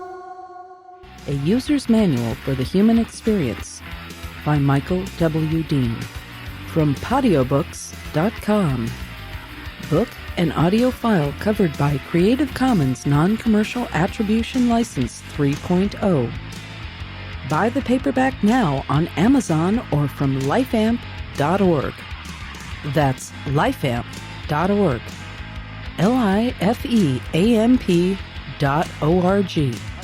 A User's Manual for the Human Experience by Michael W. Dean from patiobooks.com. Book and audio file covered by Creative Commons Non-Commercial Attribution License 3.0. Buy the paperback now on Amazon or from lifeamp.org. That's lifeamp.org. LIFEAMP.org.